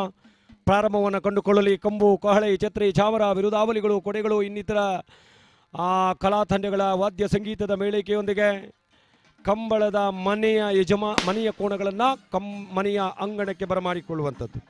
ಪ್ರಾರಂಭವನ್ನು ಕಂಡುಕೊಳ್ಳಲಿ. ಕಂಬು, ಕಹಳೆ, ಛತ್ರಿ, ಚಾಮರ, ಬಿರುದಾವಳಿಗಳು, ಕೊಡೆಗಳು, ಇನ್ನಿತರ ಕಲಾ ತಂಡಗಳ ವಾದ್ಯ ಸಂಗೀತದ ಮೇಳೈಕೆಯೊಂದಿಗೆ ಕಂಬಳದ ಮನೆಯ ಕೋಣಗಳನ್ನು ಮನೆಯ ಅಂಗಣಕ್ಕೆ ಬರಮಾಡಿಕೊಳ್ಳುವಂಥದ್ದು.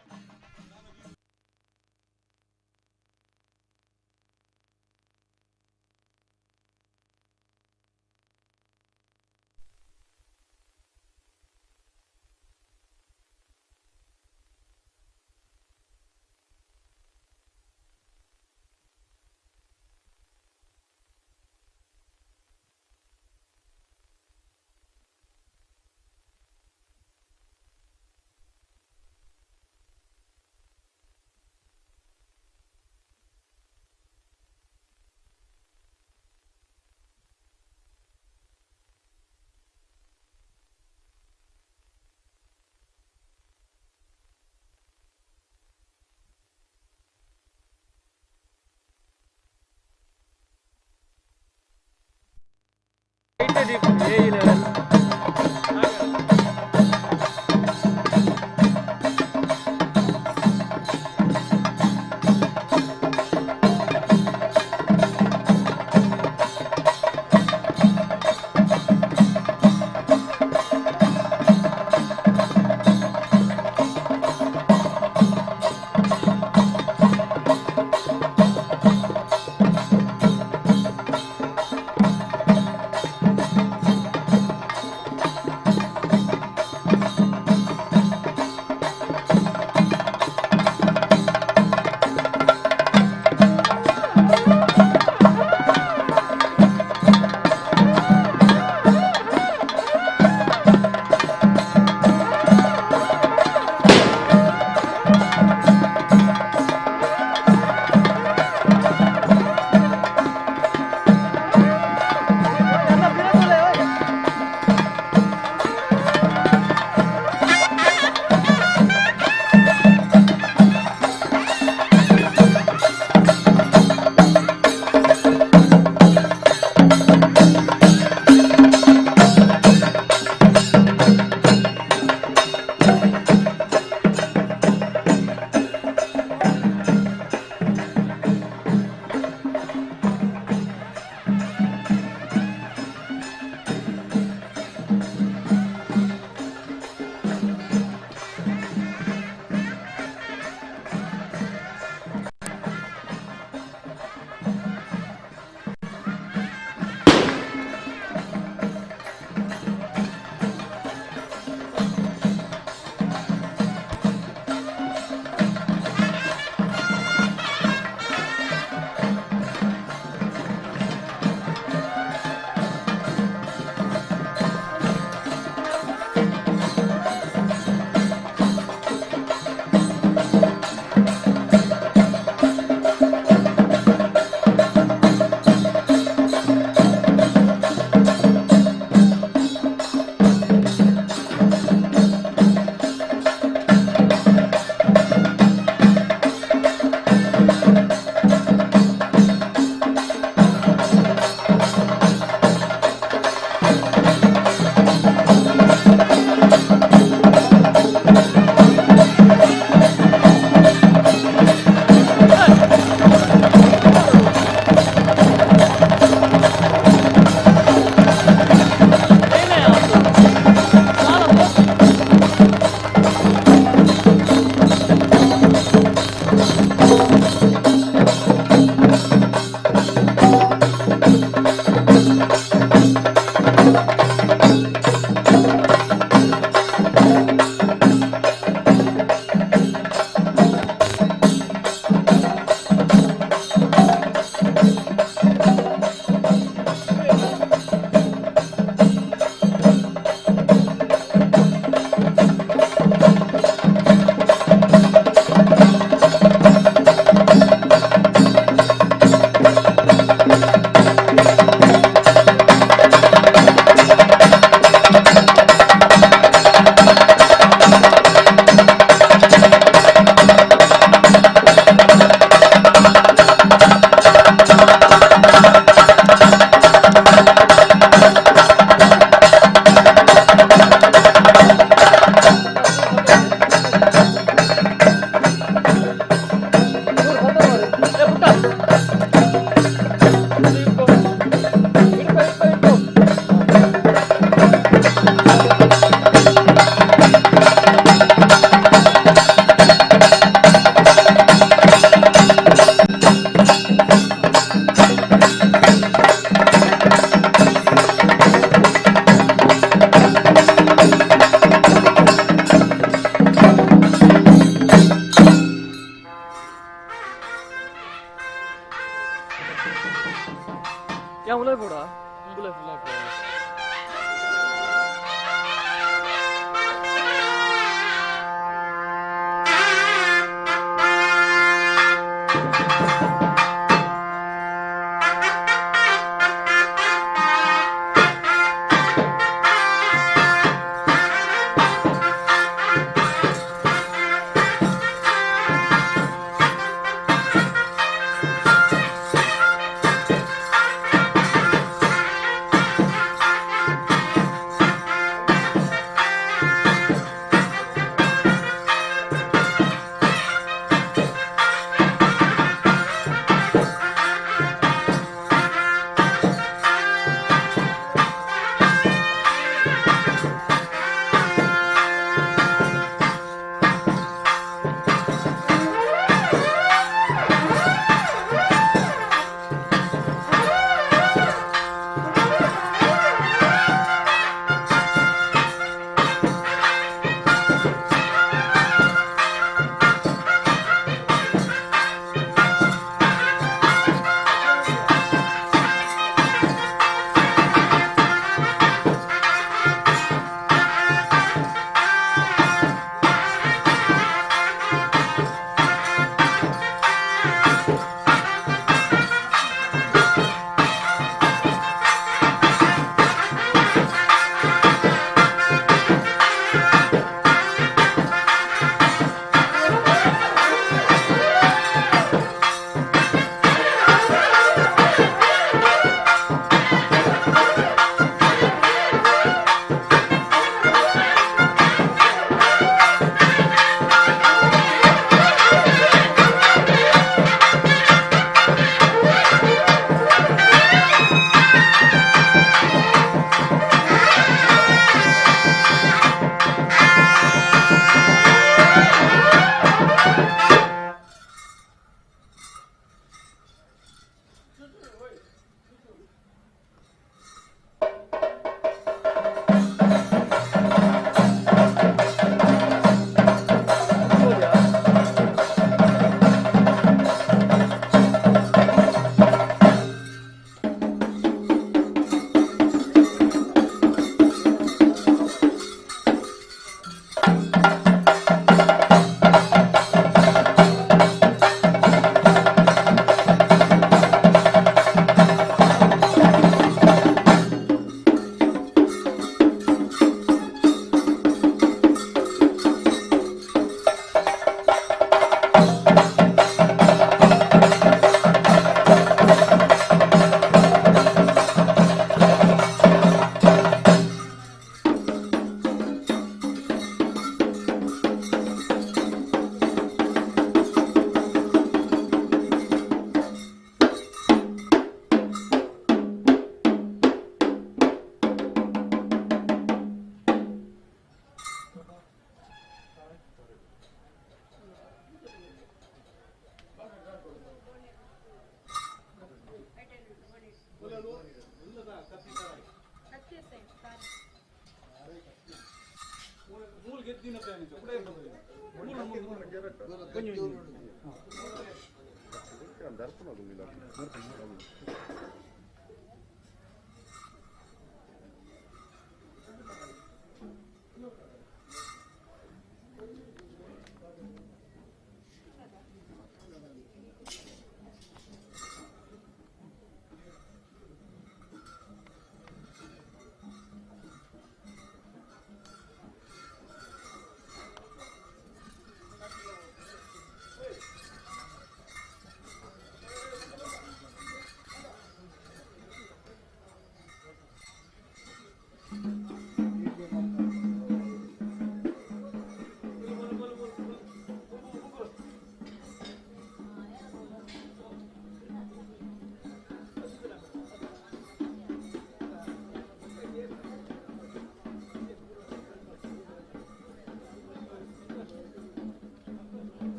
क्या mulai pura? Mulai.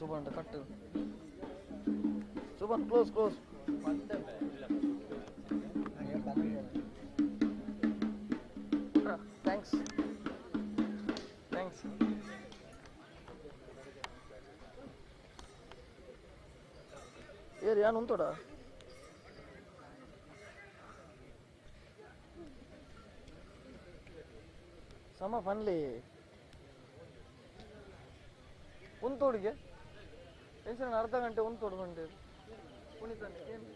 Suban the cut. Suban close. Thanks. ಏರಿ ಯಾನು ಉಂಟೋಡ ಸಮ ಫನ್ಲಿ ಉಂತೋಡಿಗೆ ಟೆನ್ಷನ್ ಅರ್ಧ ಗಂಟೆ ಉಂತೋಡು ಬಂದೆ ಕುಣಿತಾನೆ ಏನು